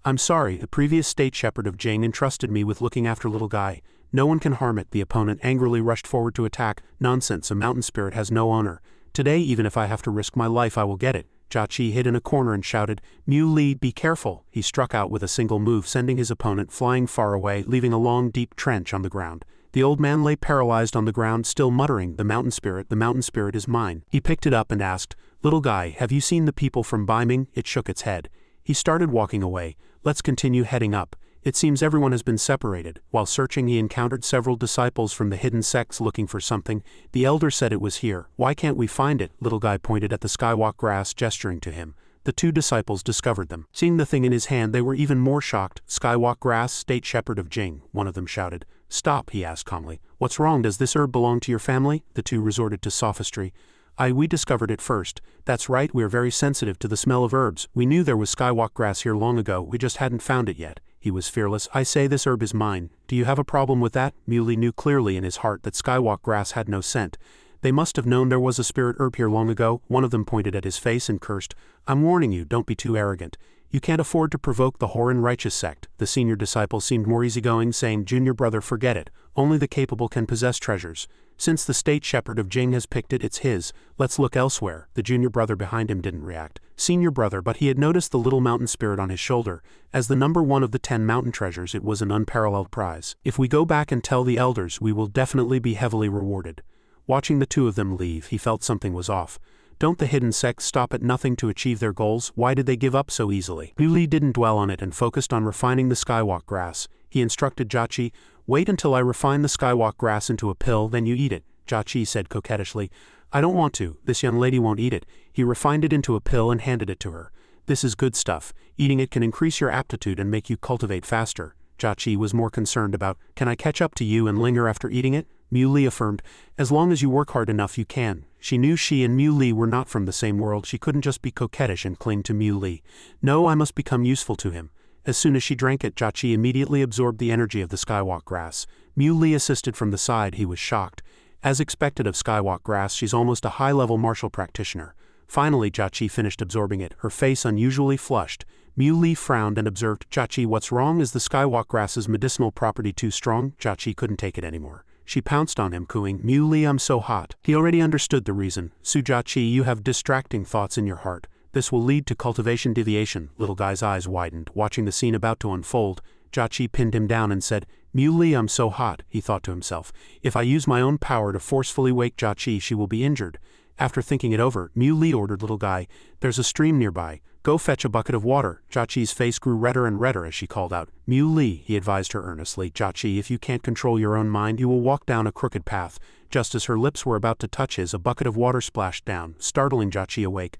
I'm sorry, the previous state shepherd of Jing entrusted me with looking after little Guy. No one can harm it. The opponent angrily rushed forward to attack. Nonsense, a mountain spirit has no owner. Today, even if I have to risk my life, I will get it. Jiaqi hid in a corner and shouted, Mu Li, be careful. He struck out with a single move, sending his opponent flying far away, leaving a long, deep trench on the ground. The old man lay paralyzed on the ground, still muttering, the mountain spirit is mine. He picked it up and asked, Little Guy, have you seen the people from Bai Ming? It shook its head. He started walking away. Let's continue heading up. It seems everyone has been separated. While searching, he encountered several disciples from the hidden sects looking for something. The elder said it was here. Why can't we find it? Little Guy pointed at the skywalk grass, gesturing to him. The two disciples discovered them. Seeing the thing in his hand, they were even more shocked. Skywalk grass, state shepherd of Jing, one of them shouted. Stop, he asked calmly. What's wrong? Does this herb belong to your family? The two resorted to sophistry. We discovered it first. That's right, we're very sensitive to the smell of herbs. We knew there was skywalk grass here long ago, we just hadn't found it yet. He was fearless. I say this herb is mine. Do you have a problem with that? Mu Li knew clearly in his heart that skywalk grass had no scent. They must have known there was a spirit herb here long ago. One of them pointed at his face and cursed. I'm warning you, don't be too arrogant. You can't afford to provoke the Horan righteous sect. The senior disciple seemed more easygoing, saying, Junior brother, forget it. Only the capable can possess treasures. Since the state shepherd of Jing has picked it, it's his. Let's look elsewhere. The junior brother behind him didn't react. Senior brother, but he had noticed the little mountain spirit on his shoulder. As the number one of the 10 mountain treasures, it was an unparalleled prize. If we go back and tell the elders, we will definitely be heavily rewarded. Watching the two of them leave, he felt something was off. Don't the hidden sects stop at nothing to achieve their goals? Why did they give up so easily? Liu didn't dwell on it and focused on refining the skywalk grass. He instructed Jiaqi, "Wait until I refine the skywalk grass into a pill, then you eat it," Jiaqi said coquettishly. "I don't want to, this young lady won't eat it." He refined it into a pill and handed it to her. "This is good stuff. Eating it can increase your aptitude and make you cultivate faster." Jiaqi was more concerned about, "Can I catch up to you and Linger after eating it?" Mui affirmed, "As long as you work hard enough you can." She knew she and Mui were not from the same world. She couldn't just be coquettish and cling to Mui. "No, I must become useful to him." As soon as she drank it, Jiaqi immediately absorbed the energy of the skywalk grass. Mui assisted from the side. He was shocked. As expected of skywalk grass, she's almost a high-level martial practitioner. Finally, Jiaqi finished absorbing it, her face unusually flushed. Mui frowned and observed, "Jiaqi, what's wrong? Is the skywalk grass's medicinal property too strong?" Jiaqi couldn't take it anymore. She pounced on him, cooing, "Mui, I'm so hot." He already understood the reason. "Jiaqi, you have distracting thoughts in your heart. This will lead to cultivation deviation." Little guy's eyes widened, watching the scene about to unfold. Jiaqi pinned him down and said, "Mui, I'm so hot," he thought to himself. "If I use my own power to forcefully wake Jiaqi, she will be injured." After thinking it over, Mui ordered little guy, "There's a stream nearby. Go fetch a bucket of water." Jiaqi's face grew redder and redder as she called out. "Mui," he advised her earnestly, "Jiaqi, if you can't control your own mind, you will walk down a crooked path." Just as her lips were about to touch his, a bucket of water splashed down, startling Jiaqi awake.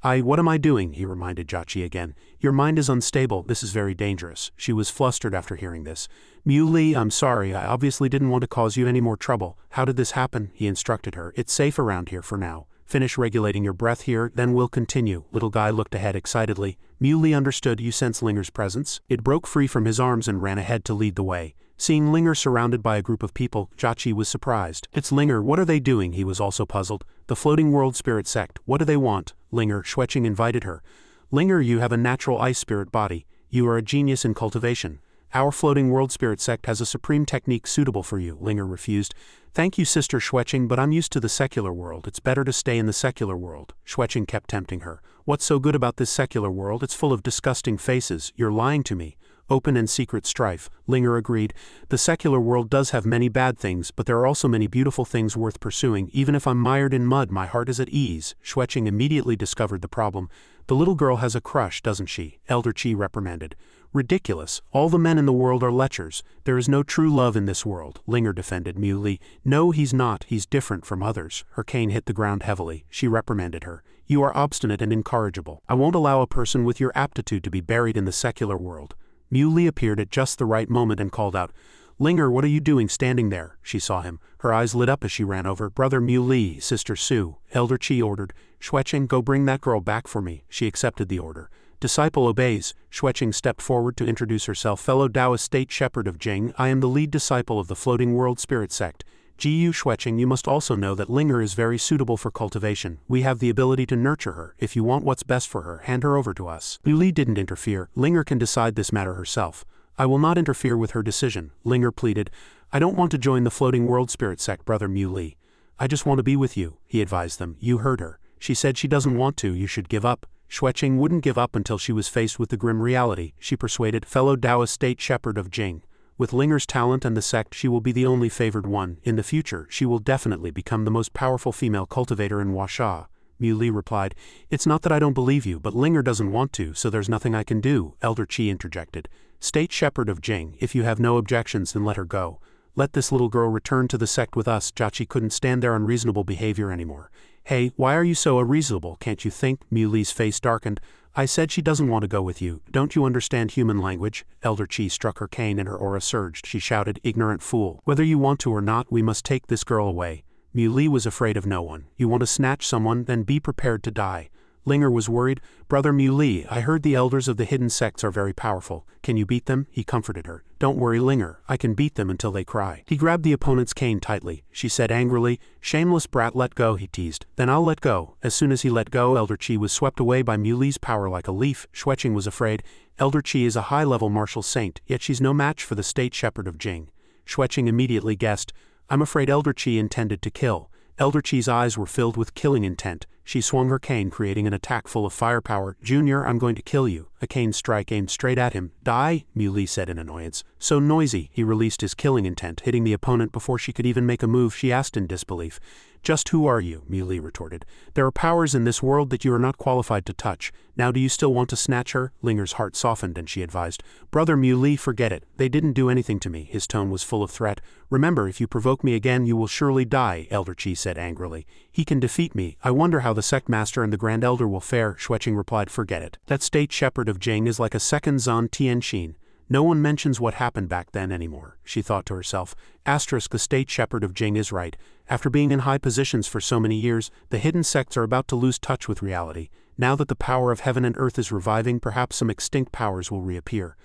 What am I doing?" he reminded Jiaqi again. "Your mind is unstable. This is very dangerous." She was flustered after hearing this. "Mui, I'm sorry. I obviously didn't want to cause you any more trouble. How did this happen?" he instructed her. "It's safe around here for now. Finish regulating your breath here, then we'll continue." Little guy looked ahead excitedly. Mui understood. "You sense Linger's presence?" It broke free from his arms and ran ahead to lead the way. Seeing Linger surrounded by a group of people, Jiaqi was surprised. "It's Linger. What are they doing?" He was also puzzled. "The floating world spirit sect. What do they want?" Linger, Schweching invited her. "Linger, you have a natural ice spirit body. You are a genius in cultivation. Our floating world spirit sect has a supreme technique suitable for you." Linger refused. "Thank you, Sister Schweching, but I'm used to the secular world. It's better to stay in the secular world." Schweching kept tempting her. "What's so good about this secular world? It's full of disgusting faces. You're lying to me." "Open and secret strife," Linger agreed. "The secular world does have many bad things, but there are also many beautiful things worth pursuing. Even if I'm mired in mud, my heart is at ease." Schweching immediately discovered the problem. "The little girl has a crush, doesn't she?" Elder Chi reprimanded. "Ridiculous. All the men in the world are lechers. There is no true love in this world," Linger defended Mui. "No, he's not. He's different from others." Her cane hit the ground heavily. She reprimanded her. "You are obstinate and incorrigible. I won't allow a person with your aptitude to be buried in the secular world." Mui appeared at just the right moment and called out, "Linger, what are you doing standing there?" She saw him. Her eyes lit up as she ran over. "Brother Mui, Sister Su," Elder Chi ordered. "Schweching, go bring that girl back for me." She accepted the order. Disciple obeys. Schweching stepped forward to introduce herself. "Fellow Taoist State Shepherd of Jing, I am the lead disciple of the Floating World Spirit Sect. Gu Schweching, you must also know that Linger is very suitable for cultivation. We have the ability to nurture her. If you want what's best for her, hand her over to us." Mui didn't interfere. "Linger can decide this matter herself." "I will not interfere with her decision," Linger pleaded. "I don't want to join the Floating World Spirit Sect, Brother Mui. I just want to be with you," he advised them. "You heard her. She said she doesn't want to. You should give up." Schweching wouldn't give up until she was faced with the grim reality. She persuaded, "Fellow Taoist State Shepherd of Jing. With Linger's talent and the sect, she will be the only favored one. In the future, she will definitely become the most powerful female cultivator in Huasha." Mui replied, "It's not that I don't believe you, but Linger doesn't want to, so there's nothing I can do." Elder Chi interjected. "State Shepherd of Jing, if you have no objections, then let her go. Let this little girl return to the sect with us." Jiaqi couldn't stand their unreasonable behavior anymore. "Hey, why are you so unreasonable? Can't you think?" Muli's face darkened. "I said she doesn't want to go with you. Don't you understand human language?" Elder Chi struck her cane and her aura surged. She shouted, "Ignorant fool. Whether you want to or not, we must take this girl away." Mui was afraid of no one. "You want to snatch someone, then be prepared to die." Linger was worried. "Brother Mui, I heard the elders of the hidden sects are very powerful. Can you beat them?" He comforted her. "Don't worry, Linger. I can beat them until they cry." He grabbed the opponent's cane tightly. She said angrily, "Shameless brat, let go," he teased. "Then I'll let go." As soon as he let go, Elder Chi was swept away by Muli's power like a leaf. Schweching was afraid. Elder Chi is a high-level martial saint, yet she's no match for the State Shepherd of Jing. Schweching immediately guessed, "I'm afraid Elder Chi intended to kill." Elder Chi's eyes were filled with killing intent. She swung her cane, creating an attack full of firepower. "Junior, I'm going to kill you." A cane strike aimed straight at him. "Die," Mui said in annoyance. "So noisy." He released his killing intent, hitting the opponent before she could even make a move. She asked in disbelief. "Just who are you?" Mui retorted. "There are powers in this world that you are not qualified to touch. Now do you still want to snatch her?" Linger's heart softened and she advised. "Brother Mui, forget it. They didn't do anything to me." His tone was full of threat. "Remember, if you provoke me again you will surely die," Elder Qi said angrily. "He can defeat me. I wonder how the sect master and the Grand Elder will fare." Xueqing replied, "Forget it. That state shepherd of Jing is like a second Zant Tienshin. No one mentions what happened back then anymore," she thought to herself. Asterisk, the state shepherd of Jing is right. After being in high positions for so many years, the hidden sects are about to lose touch with reality. Now that the power of heaven and earth is reviving, perhaps some extinct powers will reappear.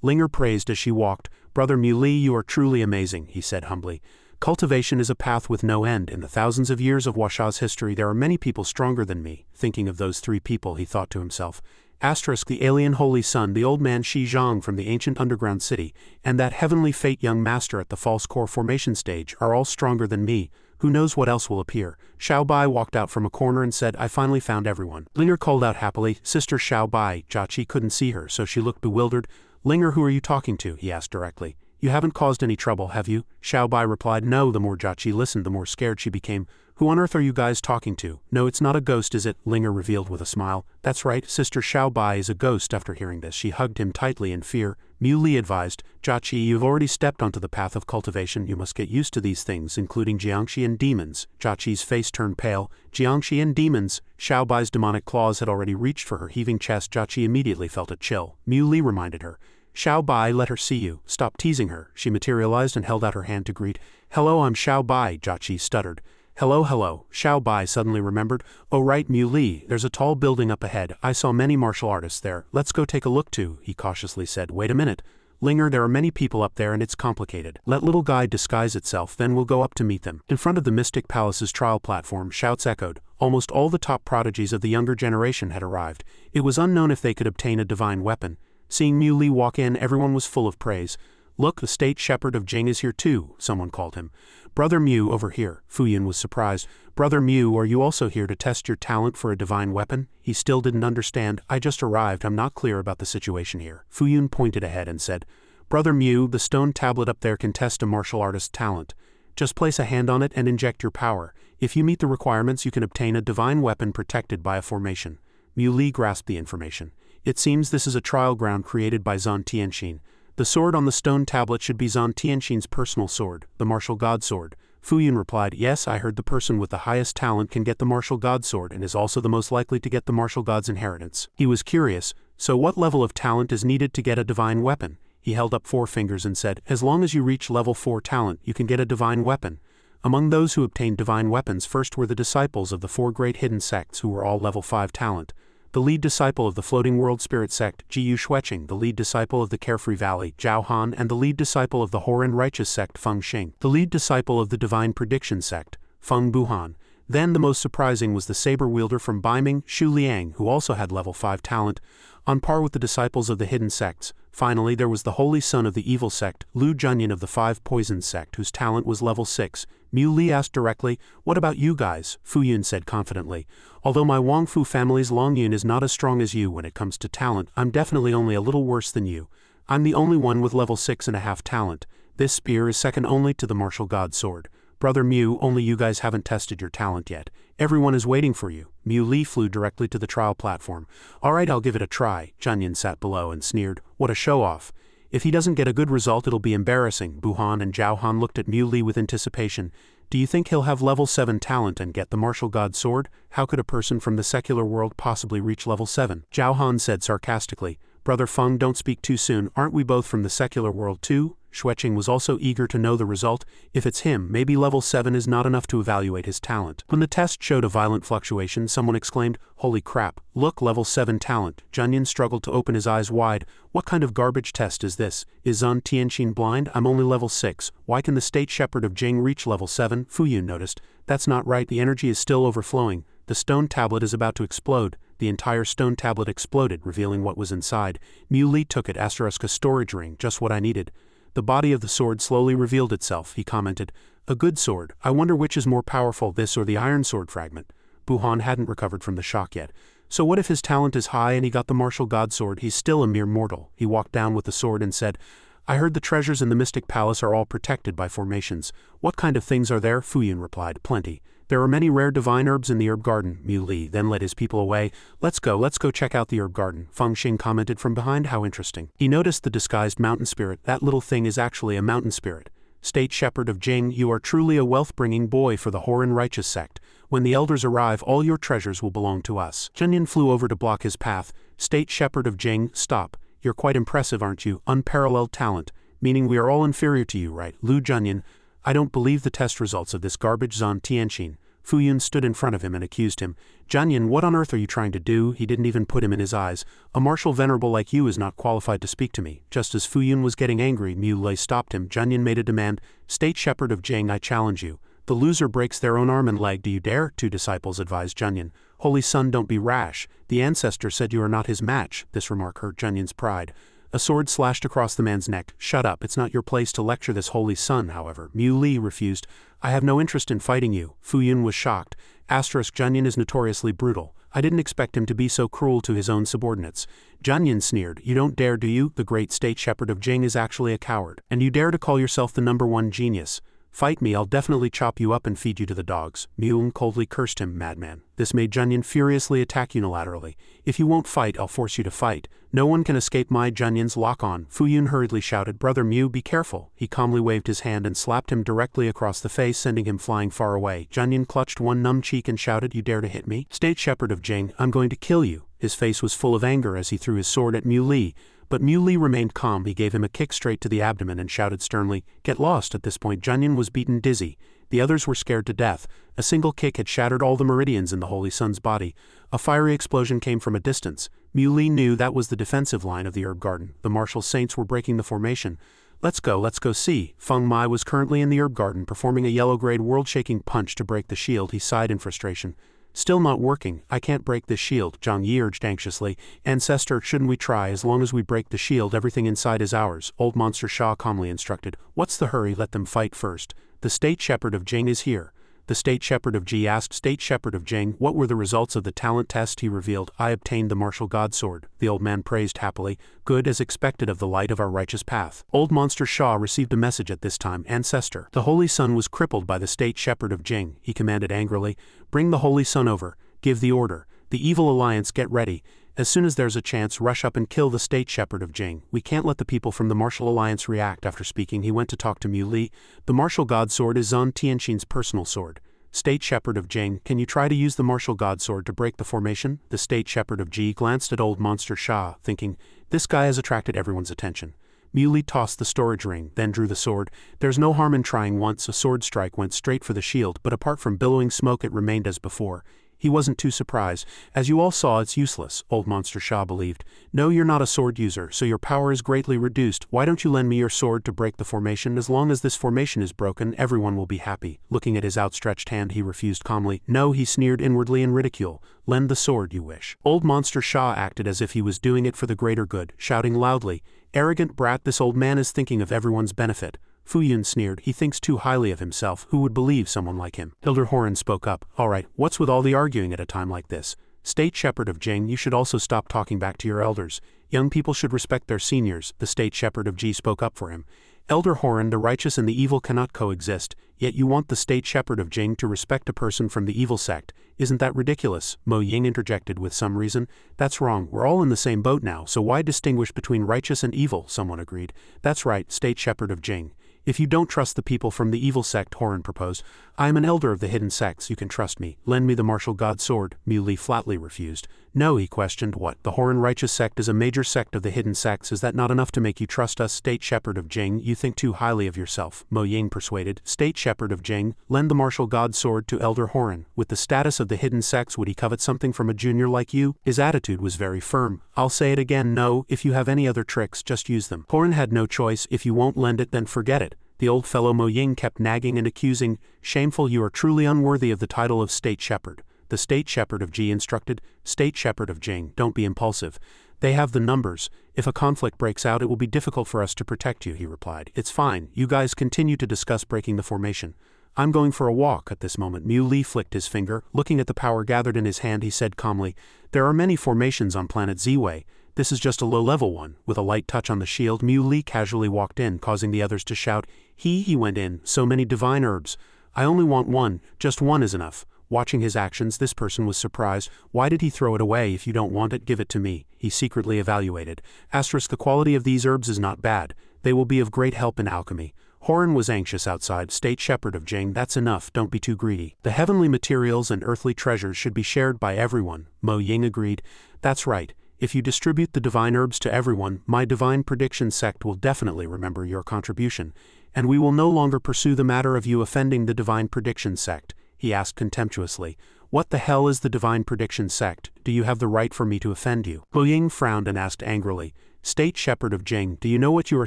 Linger praised as she walked. "Brother Mui, you are truly amazing," he said humbly. "Cultivation is a path with no end. In the thousands of years of Washa's history, there are many people stronger than me." Thinking of those 3 people, he thought to himself. Asterisk, the alien holy son, the old man Shi Zhang from the ancient underground city, and that heavenly fate young master at the false core formation stage are all stronger than me. Who knows what else will appear? Xiao Bai walked out from a corner and said, "I finally found everyone." Linger called out happily, "Sister Xiao Bai." Jiaqi couldn't see her, so she looked bewildered. "Linger, who are you talking to?" he asked directly. "You haven't caused any trouble, have you?" Xiao Bai replied, "No." The more Jiaqi listened, the more scared she became. "Who on earth are you guys talking to?" "No, it's not a ghost, is it?" Linger revealed with a smile. "That's right, Sister Xiao Bai is a ghost." After hearing this, she hugged him tightly in fear. Mui advised, "Jiaqi, you've already stepped onto the path of cultivation. You must get used to these things, including Jiangxi and demons." Jiaqi's face turned pale. Jiangxi and demons? Xiao Bai's demonic claws had already reached for her heaving chest. Jiaqi immediately felt a chill. Mui reminded her. "Xiao Bai, let her see you. Stop teasing her." She materialized and held out her hand to greet. "Hello, I'm Xiao Bai," Jiaqi stuttered. Hello. Xiao Bai suddenly remembered. "Oh right, Mui, there's a tall building up ahead. I saw many martial artists there. Let's go take a look too," he cautiously said. "Wait a minute. Linger, there are many people up there and it's complicated. Let little guy disguise itself, then we'll go up to meet them." In front of the Mystic Palace's trial platform, shouts echoed. Almost all the top prodigies of the younger generation had arrived. It was unknown if they could obtain a divine weapon. Seeing Mui walk in, everyone was full of praise. "Look, the state shepherd of Jing is here too," someone called him. "Brother Mui, over here." Fuyu was surprised. "Brother Mui, are you also here to test your talent for a divine weapon?" He still didn't understand. "I just arrived, I'm not clear about the situation here." Fuyu pointed ahead and said, "Brother Mui, the stone tablet up there can test a martial artist's talent. Just place a hand on it and inject your power. If you meet the requirements, you can obtain a divine weapon protected by a formation." Mui grasped the information. "It seems this is a trial ground created by Zant Tienshin. The sword on the stone tablet should be Zant Tienshin's personal sword, the martial god sword." Fuyu replied, "Yes, I heard the person with the highest talent can get the martial god sword and is also the most likely to get the martial god's inheritance." He was curious, so what level of talent is needed to get a divine weapon? He held up 4 fingers and said, "As long as you reach level 4 talent, you can get a divine weapon." Among those who obtained divine weapons first were the disciples of the 4 great hidden sects who were all level 5 talent. The lead disciple of the Floating World Spirit Sect, Jiyu Xueqing, the lead disciple of the Carefree Valley, Zhao Han, and the lead disciple of the Hoar and Righteous Sect, Feng Xing, the lead disciple of the Divine Prediction Sect, Feng Buhan. Then the most surprising was the saber wielder from Baiming, Xu Liang, who also had level 5 talent, on par with the disciples of the hidden sects. Finally, there was the holy son of the evil sect, Lu Junyan of the Five Poison Sect, whose talent was level 6. Mui asked directly, "What about you guys?" Fuyu said confidently, "Although my Wongfu family's Longyun is not as strong as you when it comes to talent, I'm definitely only a little worse than you. I'm the only one with level 6.5 talent. This spear is second only to the martial god sword. Brother Mui, only you guys haven't tested your talent yet. Everyone is waiting for you." Mui flew directly to the trial platform. "Alright, I'll give it a try." Junyan sat below and sneered, "What a show-off. If he doesn't get a good result, it'll be embarrassing." Buhan and Zhao Han looked at Mui with anticipation. "Do you think he'll have level 7 talent and get the martial god sword? How could a person from the secular world possibly reach level 7? Zhao Han said sarcastically, "Brother Feng, don't speak too soon. Aren't we both from the secular world too?" Xueqing was also eager to know the result. If it's him, maybe level 7 is not enough to evaluate his talent. When the test showed a violent fluctuation, someone exclaimed, "Holy crap, look, level 7 talent." Junyan struggled to open his eyes wide. "What kind of garbage test is this? Is Zant Tienshin blind? I'm only level 6. Why can the state shepherd of Jing reach level 7? Fuyu noticed. "That's not right, the energy is still overflowing. The stone tablet is about to explode." The entire stone tablet exploded, revealing what was inside. Mui took it, asterisk, a storage ring, just what I needed. The body of the sword slowly revealed itself. He commented, "A good sword. I wonder which is more powerful, this or the iron sword fragment." Buhan hadn't recovered from the shock yet. So what if his talent is high and he got the martial god sword? He's still a mere mortal. He walked down with the sword and said, I heard the treasures in the Mystic Palace are all protected by formations. What kind of things are there? Fuyu replied, plenty. There are many rare divine herbs in the herb garden. Mui then led his people away. Let's go check out the herb garden. Feng Xing commented from behind. How interesting. He noticed the disguised mountain spirit. That little thing is actually a mountain spirit. State Shepherd of Jing, you are truly a wealth-bringing boy for the Horan righteous sect. When the elders arrive, all your treasures will belong to us. Junyan flew over to block his path. State Shepherd of Jing, stop. You're quite impressive, aren't you? Unparalleled talent. Meaning we are all inferior to you, right? Lu Junyan, I don't believe the test results of this garbage. Zant Tienshin. Fuyun stood in front of him and accused him. Junyan, what on earth are you trying to do? He didn't even put him in his eyes. A martial venerable like you is not qualified to speak to me. Just as Fuyun was getting angry, Mui stopped him. Junyan made a demand. State Shepherd of Jing, I challenge you. The loser breaks their own arm and leg. Do you dare? Two disciples advised Junyan. Holy son, don't be rash. The ancestor said you are not his match. This remark hurt Junyan's pride. A sword slashed across the man's neck. Shut up, it's not your place to lecture this holy son, however. Mui refused. I have no interest in fighting you. Fuyun was shocked. Junyan is notoriously brutal. I didn't expect him to be so cruel to his own subordinates. Junyan sneered. You don't dare, do you? The great state shepherd of Jing is actually a coward. And you dare to call yourself the #1 genius. Fight me, I'll definitely chop you up and feed you to the dogs. Weong coldly cursed him, madman. This made Junyan furiously attack unilaterally. If you won't fight, I'll force you to fight. No one can escape my Junyan's lock-on. Fuyun hurriedly shouted, Brother Mu, be careful. He calmly waved his hand and slapped him directly across the face, sending him flying far away. Junyan clutched one numb cheek and shouted, You dare to hit me? State Shepherd of Jing, I'm going to kill you. His face was full of anger as he threw his sword at Mui. But Mui remained calm. He gave him a kick straight to the abdomen and shouted sternly, Get lost. At this point, Junyan was beaten dizzy. The others were scared to death. A single kick had shattered all the meridians in the Holy Son's body. A fiery explosion came from a distance. Mui knew that was the defensive line of the herb garden. The martial saints were breaking the formation. Let's go see. Feng Mai was currently in the herb garden, performing a yellow-grade world-shaking punch to break the shield. He sighed in frustration. Still not working. I can't break this shield, Zhang Yi urged anxiously. Ancestor, shouldn't we try? As long as we break the shield, everything inside is ours. Old Monster Sha calmly instructed. What's the hurry? Let them fight first. The State Shepherd of Jing is here. The State Shepherd of Ji asked. State Shepherd of Jing, what were the results of the talent test? He revealed. I obtained the martial god sword. The old man praised happily. Good as expected of the light of our righteous path. Old Monster Sha received a message at this time. Ancestor. The Holy Sun was crippled by the State Shepherd of Jing. He commanded angrily. Bring the Holy Sun over. Give the order. The evil alliance, get ready. As soon as there's a chance, rush up and kill the State Shepherd of Jing. We can't let the people from the martial alliance react. After speaking, he went to talk to Mui. The martial god sword is Zant Tienshin's personal sword. State Shepherd of Jing, can you try to use the martial god sword to break the formation? The State Shepherd of Ji glanced at Old Monster Sha, thinking, this guy has attracted everyone's attention. Mui tossed the storage ring, then drew the sword. There's no harm in trying once. A sword strike went straight for the shield, but apart from billowing smoke it remained as before. He wasn't too surprised. As you all saw, it's useless, Old Monster Sha believed. No, you're not a sword user, so your power is greatly reduced. Why don't you lend me your sword to break the formation? As long as this formation is broken, everyone will be happy. Looking at his outstretched hand, he refused calmly. No, he sneered inwardly in ridicule. Lend the sword, you wish. Old Monster Sha acted as if he was doing it for the greater good, shouting loudly, Arrogant brat, this old man is thinking of everyone's benefit. Fuyun sneered. He thinks too highly of himself. Who would believe someone like him? Elder Horan spoke up. All right, what's with all the arguing at a time like this? State Shepherd of Jing, you should also stop talking back to your elders. Young people should respect their seniors. The State Shepherd of Ji spoke up for him. Elder Horan, the righteous and the evil cannot coexist, yet you want the State Shepherd of Jing to respect a person from the evil sect. Isn't that ridiculous? Mo Ying interjected with some reason. That's wrong. We're all in the same boat now, so why distinguish between righteous and evil? Someone agreed. That's right, State Shepherd of Jing. If you don't trust the people from the evil sect, Horan proposed, I am an elder of the hidden sects, you can trust me. Lend me the martial god sword. Mui flatly refused. No, he questioned. What? The Horan righteous sect is a major sect of the hidden sects. Is that not enough to make you trust us? State Shepherd of Jing, you think too highly of yourself. Mo Ying persuaded. State Shepherd of Jing, lend the martial god sword to Elder Horan. With the status of the hidden sects, would he covet something from a junior like you? His attitude was very firm. I'll say it again, no, if you have any other tricks, just use them. Horan had no choice. If you won't lend it, then forget it. The old fellow Mo Ying kept nagging and accusing. Shameful, you are truly unworthy of the title of State Shepherd. The State Shepherd of Ji instructed. State Shepherd of Jing, don't be impulsive. They have the numbers. If a conflict breaks out, it will be difficult for us to protect you, he replied. It's fine. You guys continue to discuss breaking the formation. I'm going for a walk at this moment. Mui flicked his finger. Looking at the power gathered in his hand, he said calmly, there are many formations on planet Z-Way. This is just a low-level one. With a light touch on the shield, Mui casually walked in, causing the others to shout. He went in. So many divine herbs. I only want one. Just one is enough. Watching his actions, this person was surprised. Why did he throw it away? If you don't want it, give it to me. He secretly evaluated. Asterisk, the quality of these herbs is not bad. They will be of great help in alchemy. Horan was anxious outside. State Shepherd of Jing, that's enough, don't be too greedy. The heavenly materials and earthly treasures should be shared by everyone. Mo Ying agreed. That's right. If you distribute the divine herbs to everyone, my divine prediction sect will definitely remember your contribution. And we will no longer pursue the matter of you offending the divine prediction sect. He asked contemptuously. What the hell is the divine prediction sect? Do you have the right for me to offend you? Mo Ying frowned and asked angrily. State Shepherd of Jing, do you know what you are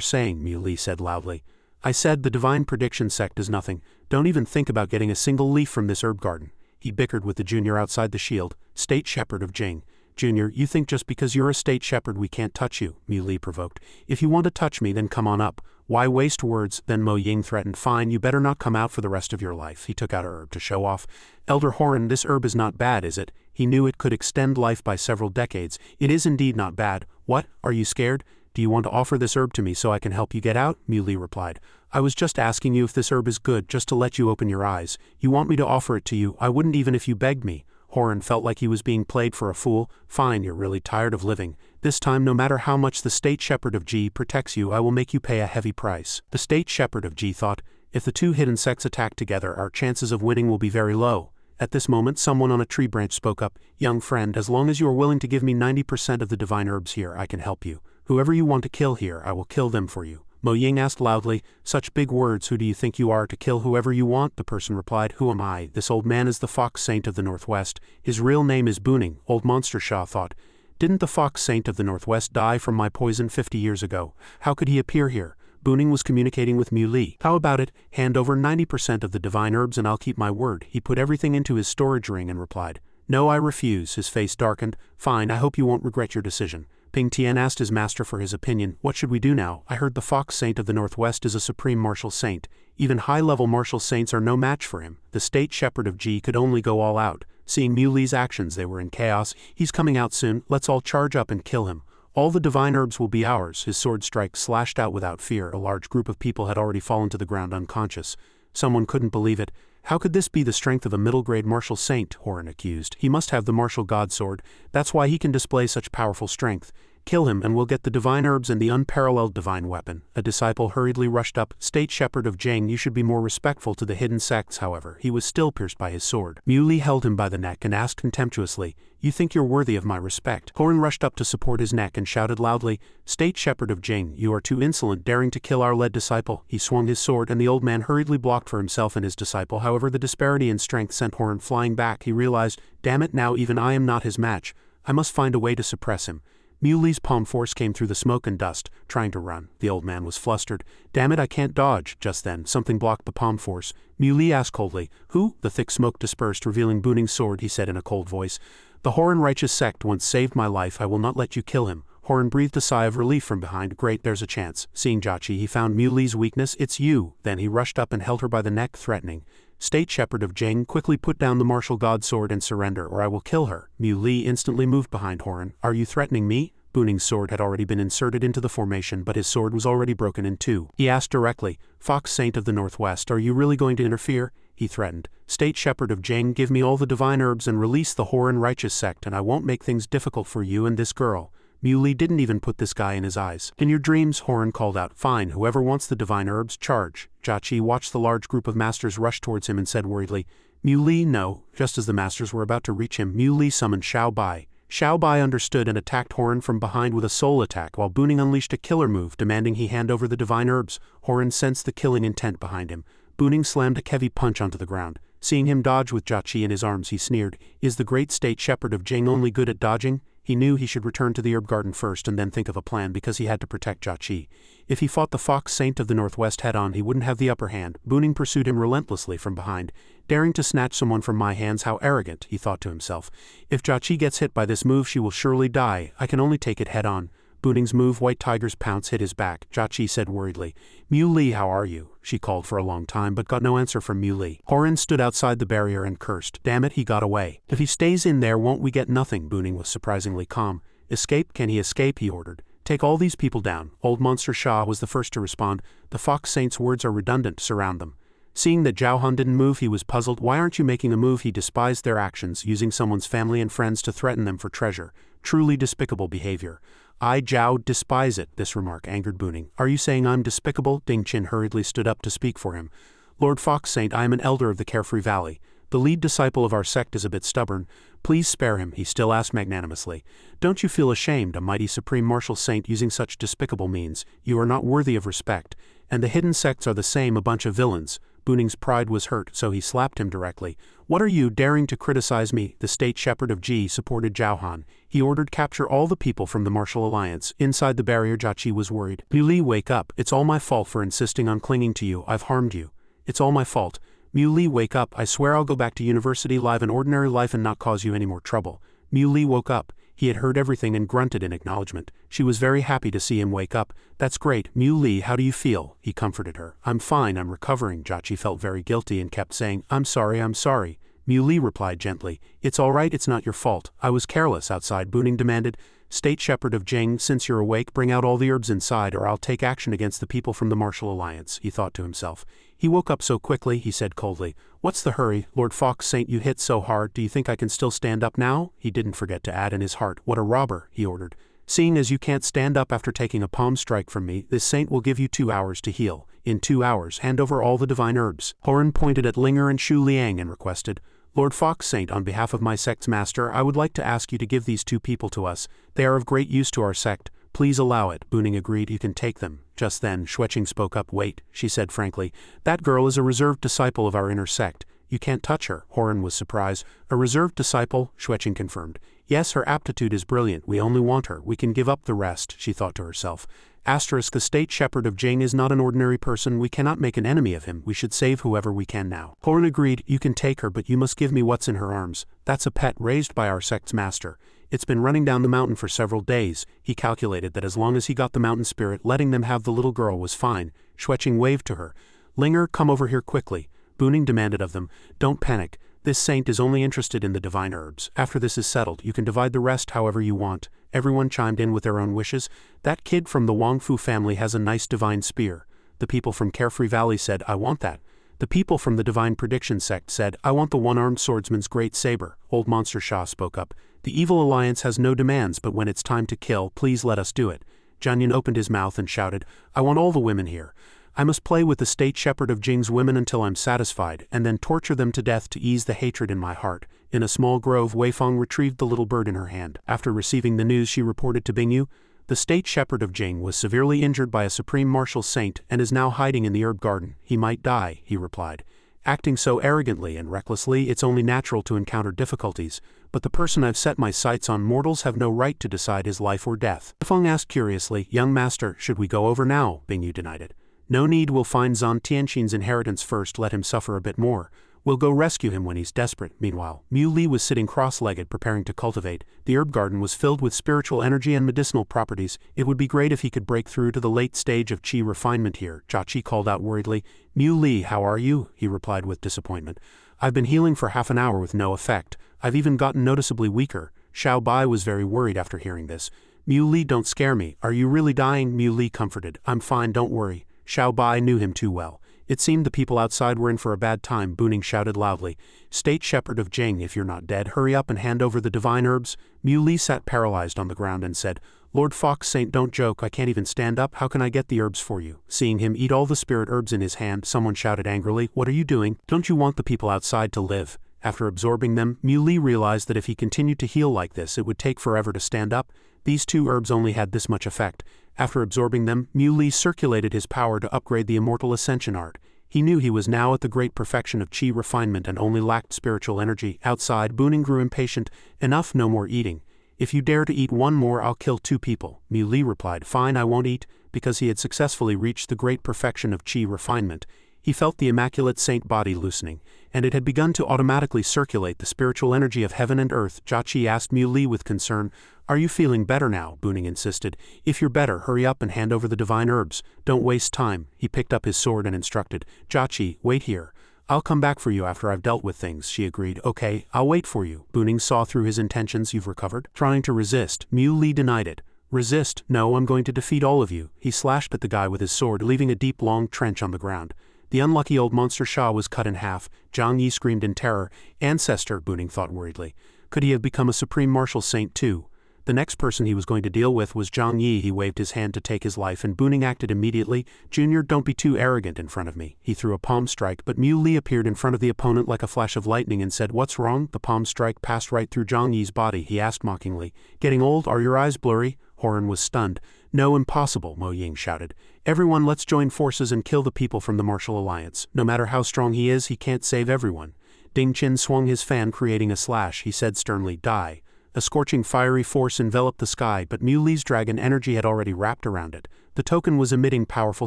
saying? Mui said loudly. I said the divine prediction sect is nothing. Don't even think about getting a single leaf from this herb garden. He bickered with the junior outside the shield. State Shepherd of Jing. Junior, you think just because you're a state shepherd we can't touch you, Mui provoked. If you want to touch me, then come on up. Why waste words? Then Mo Ying threatened. Fine, you better not come out for the rest of your life. He took out a herb to show off. Elder Horan, this herb is not bad, is it? He knew it could extend life by several decades. It is indeed not bad. What? Are you scared? Do you want to offer this herb to me so I can help you get out? Mui replied. I was just asking you if this herb is good, just to let you open your eyes. You want me to offer it to you? I wouldn't even if you begged me. Horan felt like he was being played for a fool. Fine, you're really tired of living. This time, no matter how much the State Shepherd of G protects you, I will make you pay a heavy price. The State Shepherd of G thought, if the two hidden sects attack together, our chances of winning will be very low. At this moment, someone on a tree branch spoke up. Young friend, as long as you are willing to give me 90% of the divine herbs here, I can help you. Whoever you want to kill here, I will kill them for you. Mo Ying asked loudly, such big words, who do you think you are to kill whoever you want? The person replied, who am I? This old man is the Fox Saint of the Northwest. His real name is Booning. Old Monster Shaw thought. Didn't the Fox Saint of the Northwest die from my poison 50 years ago? How could he appear here? Booning was communicating with Mui. How about it? Hand over 90% of the divine herbs and I'll keep my word. He put everything into his storage ring and replied, no, I refuse. His face darkened. Fine, I hope you won't regret your decision. Ping Tian asked his master for his opinion. What should we do now? I heard the Fox Saint of the Northwest is a supreme martial saint. Even high-level martial saints are no match for him. The State Shepherd of G could only go all out. Seeing Muli's actions, they were in chaos. He's coming out soon. Let's all charge up and kill him. All the divine herbs will be ours. His sword strike slashed out without fear. A large group of people had already fallen to the ground unconscious. Someone couldn't believe it. How could this be the strength of a middle-grade martial saint? Horan accused. He must have the martial god sword. That's why he can display such powerful strength. Kill him and we'll get the divine herbs and the unparalleled divine weapon. A disciple hurriedly rushed up. State Shepherd of Jing, you should be more respectful to the hidden sects, however. He was still pierced by his sword. Mui held him by the neck and asked contemptuously, you think you're worthy of my respect? Horan rushed up to support his neck and shouted loudly, State Shepherd of Jing, you are too insolent, daring to kill our led disciple. He swung his sword and the old man hurriedly blocked for himself and his disciple. However, the disparity in strength sent Horan flying back. He realized, damn it, now even I am not his match. I must find a way to suppress him. Muli's palm force came through the smoke and dust, trying to run. The old man was flustered. Damn it, I can't dodge. Just then, something blocked the palm force. Mui asked coldly, who? The thick smoke dispersed, revealing Booning's sword, he said in a cold voice. The Horan righteous sect once saved my life. I will not let you kill him. Horan breathed a sigh of relief from behind. Great, there's a chance. Seeing Jachi, he found Muli's weakness. It's you. Then he rushed up and held her by the neck, threatening. State Shepherd of Jing, quickly put down the martial god sword and surrender, or I will kill her. Mui instantly moved behind Horan. Are you threatening me? Booning's sword had already been inserted into the formation, but his sword was already broken in two. He asked directly, Fox Saint of the Northwest, are you really going to interfere? He threatened. State Shepherd of Jing, give me all the divine herbs and release the Horan righteous sect, and I won't make things difficult for you and this girl. Mui didn't even put this guy in his eyes. In your dreams, Horan called out, fine, whoever wants the divine herbs, charge. Jachi watched the large group of masters rush towards him and said worriedly, Mui, no. Just as the masters were about to reach him, Mui summoned Xiao Bai. Xiao Bai understood and attacked Horan from behind with a soul attack, while Booning unleashed a killer move, demanding he hand over the divine herbs. Horan sensed the killing intent behind him. Booning slammed a heavy punch onto the ground. Seeing him dodge with Jachi in his arms, he sneered, is the great State Shepherd of Jing only good at dodging? He knew he should return to the herb garden first and then think of a plan because he had to protect Jachi. If he fought the Fox Saint of the Northwest head-on, he wouldn't have the upper hand. Booning pursued him relentlessly from behind. Daring to snatch someone from my hands, how arrogant, he thought to himself. If Jachi gets hit by this move, she will surely die. I can only take it head-on. Buning's move White Tiger's pounce hit his back. Jia said worriedly. Mu Li, how are you? She called for a long time but got no answer from Mu Li. Horan stood outside the barrier and cursed. Damn it, he got away. If he stays in there, won't we get nothing? Buning was surprisingly calm. Escape? Can he escape? He ordered. Take all these people down. Old Monster Sha was the first to respond. The Fox Saint's words are redundant. Surround them. Seeing that Zhao Han didn't move, he was puzzled. Why aren't you making a move? He despised their actions, using someone's family and friends to threaten them for treasure. Truly despicable behavior. I, Zhao, despise it. This remark angered Buning. Are you saying I'm despicable? Ding Chin hurriedly stood up to speak for him. Lord Fox Saint, I am an elder of the Carefree Valley. The lead disciple of our sect is a bit stubborn. Please spare him, he still asked magnanimously. Don't you feel ashamed, a mighty supreme martial saint using such despicable means? You are not worthy of respect. And the hidden sects are the same, a bunch of villains. Buning's pride was hurt, so he slapped him directly. What are you daring to criticize me? The state shepherd of Ji supported Zhao Han. He ordered capture all the people from the Martial Alliance. Inside the barrier, Jia was worried. Mu Li, wake up. It's all my fault for insisting on clinging to you. I've harmed you. It's all my fault. Mu Li, wake up. I swear I'll go back to university, live an ordinary life and not cause you any more trouble. Mu Li woke up. He had heard everything and grunted in acknowledgement. She was very happy to see him wake up. That's great. Mu Li, how do you feel? He comforted her. I'm fine, I'm recovering. Jia felt very guilty and kept saying, I'm sorry, I'm sorry. Mu Li replied gently. It's all right, it's not your fault. I was careless outside. Buning demanded. State Shepherd of Jing, since you're awake, bring out all the herbs inside or I'll take action against the people from the Martial Alliance, he thought to himself. He woke up so quickly, he said coldly. What's the hurry? Lord Fox Saint, you hit so hard, do you think I can still stand up now? He didn't forget to add in his heart, what a robber, he ordered. Seeing as you can't stand up after taking a palm strike from me, this saint will give you 2 hours to heal. In 2 hours, hand over all the divine herbs. Horan pointed at Linger and Shu Liang and requested, Lord Fox Saint, on behalf of my sect's master, I would like to ask you to give these 2 people to us. They are of great use to our sect. Please allow it. Buning agreed. You can take them. Just then, Xueqing spoke up. Wait, she said frankly. That girl is a reserved disciple of our inner sect. You can't touch her. Horan was surprised. A reserved disciple? Xueqing confirmed. Yes, her aptitude is brilliant. We only want her. We can give up the rest, she thought to herself. Asterisk, the state shepherd of Jing is not an ordinary person. We cannot make an enemy of him. We should save whoever we can now. Horan agreed. You can take her, but you must give me what's in her arms. That's a pet raised by our sect's master. It's been running down the mountain for several days. He calculated that as long as he got the mountain spirit, letting them have the little girl was fine. Xueqing waved to her. Linger, come over here quickly. Buning demanded of them. Don't panic. This saint is only interested in the divine herbs. After this is settled, you can divide the rest however you want. Everyone chimed in with their own wishes. That kid from the Wongfu family has a nice divine spear. The people from Carefree Valley said, I want that. The people from the Divine Prediction sect said, I want the one-armed swordsman's great saber. Old Monster Sha spoke up. The Evil Alliance has no demands, but when it's time to kill, please let us do it. Jianyan opened his mouth and shouted, I want all the women here. I must play with the state shepherd of Jing's women until I'm satisfied, and then torture them to death to ease the hatred in my heart. In a small grove, Weifeng retrieved the little bird in her hand. After receiving the news, she reported to Bingyu, the state shepherd of Jing was severely injured by a supreme martial saint and is now hiding in the herb garden. He might die, he replied. Acting so arrogantly and recklessly, it's only natural to encounter difficulties, but the person I've set my sights on, mortals have no right to decide his life or death. Weifeng asked curiously, Young master, should we go over now? Bingyu denied it. No need, we'll find Zant Tienshin's inheritance first, let him suffer a bit more. We'll go rescue him when he's desperate. Meanwhile, Mu Li was sitting cross-legged preparing to cultivate. The herb garden was filled with spiritual energy and medicinal properties. It would be great if he could break through to the late stage of qi refinement here. Jia called out worriedly. Mu Li, how are you? He replied with disappointment. I've been healing for half an hour with no effect. I've even gotten noticeably weaker. Xiao Bai was very worried after hearing this. Mu Li, don't scare me. Are you really dying? Mu Li comforted. I'm fine, don't worry. Xiao Bai knew him too well. It seemed the people outside were in for a bad time. Buning shouted loudly, State Shepherd of Jing, if you're not dead, hurry up and hand over the divine herbs. Mu Li sat paralyzed on the ground and said, Lord Fox Saint, don't joke, I can't even stand up, how can I get the herbs for you? Seeing him eat all the spirit herbs in his hand, someone shouted angrily, What are you doing? Don't you want the people outside to live? After absorbing them, Mu Li realized that if he continued to heal like this, it would take forever to stand up. These 2 herbs only had this much effect. After absorbing them, Mu Li circulated his power to upgrade the immortal ascension art. He knew he was now at the great perfection of qi refinement and only lacked spiritual energy. Outside, Buning grew impatient. Enough, no more eating. If you dare to eat one more, I'll kill 2 people. Mu Li replied, Fine, I won't eat, because he had successfully reached the great perfection of qi refinement. He felt the immaculate saint body loosening, and it had begun to automatically circulate the spiritual energy of heaven and earth. Jiaqi asked Muli with concern. Are you feeling better now? Buning insisted. If you're better, hurry up and hand over the divine herbs. Don't waste time. He picked up his sword and instructed. Jiaqi, wait here. I'll come back for you after I've dealt with things, she agreed. Okay, I'll wait for you. Buning saw through his intentions. You've recovered? Trying to resist, Muli denied it. Resist? No, I'm going to defeat all of you. He slashed at the guy with his sword, leaving a deep long trench on the ground. The unlucky old monster Sha was cut in half. Zhang Yi screamed in terror. Ancestor, Buning thought worriedly. Could he have become a supreme martial saint too? The next person he was going to deal with was Zhang Yi. He waved his hand to take his life and Buning acted immediately. Junior, don't be too arrogant in front of me. He threw a palm strike, but Muli appeared in front of the opponent like a flash of lightning and said, what's wrong? The palm strike passed right through Zhang Yi's body. He asked mockingly, getting old? Are your eyes blurry? Horan was stunned. No, impossible, Mo Ying shouted. Everyone, let's join forces and kill the people from the Martial Alliance. No matter how strong he is, he can't save everyone. Ding Chin swung his fan, creating a slash. He said sternly, die. A scorching fiery force enveloped the sky, but Muli's dragon energy had already wrapped around it. The token was emitting powerful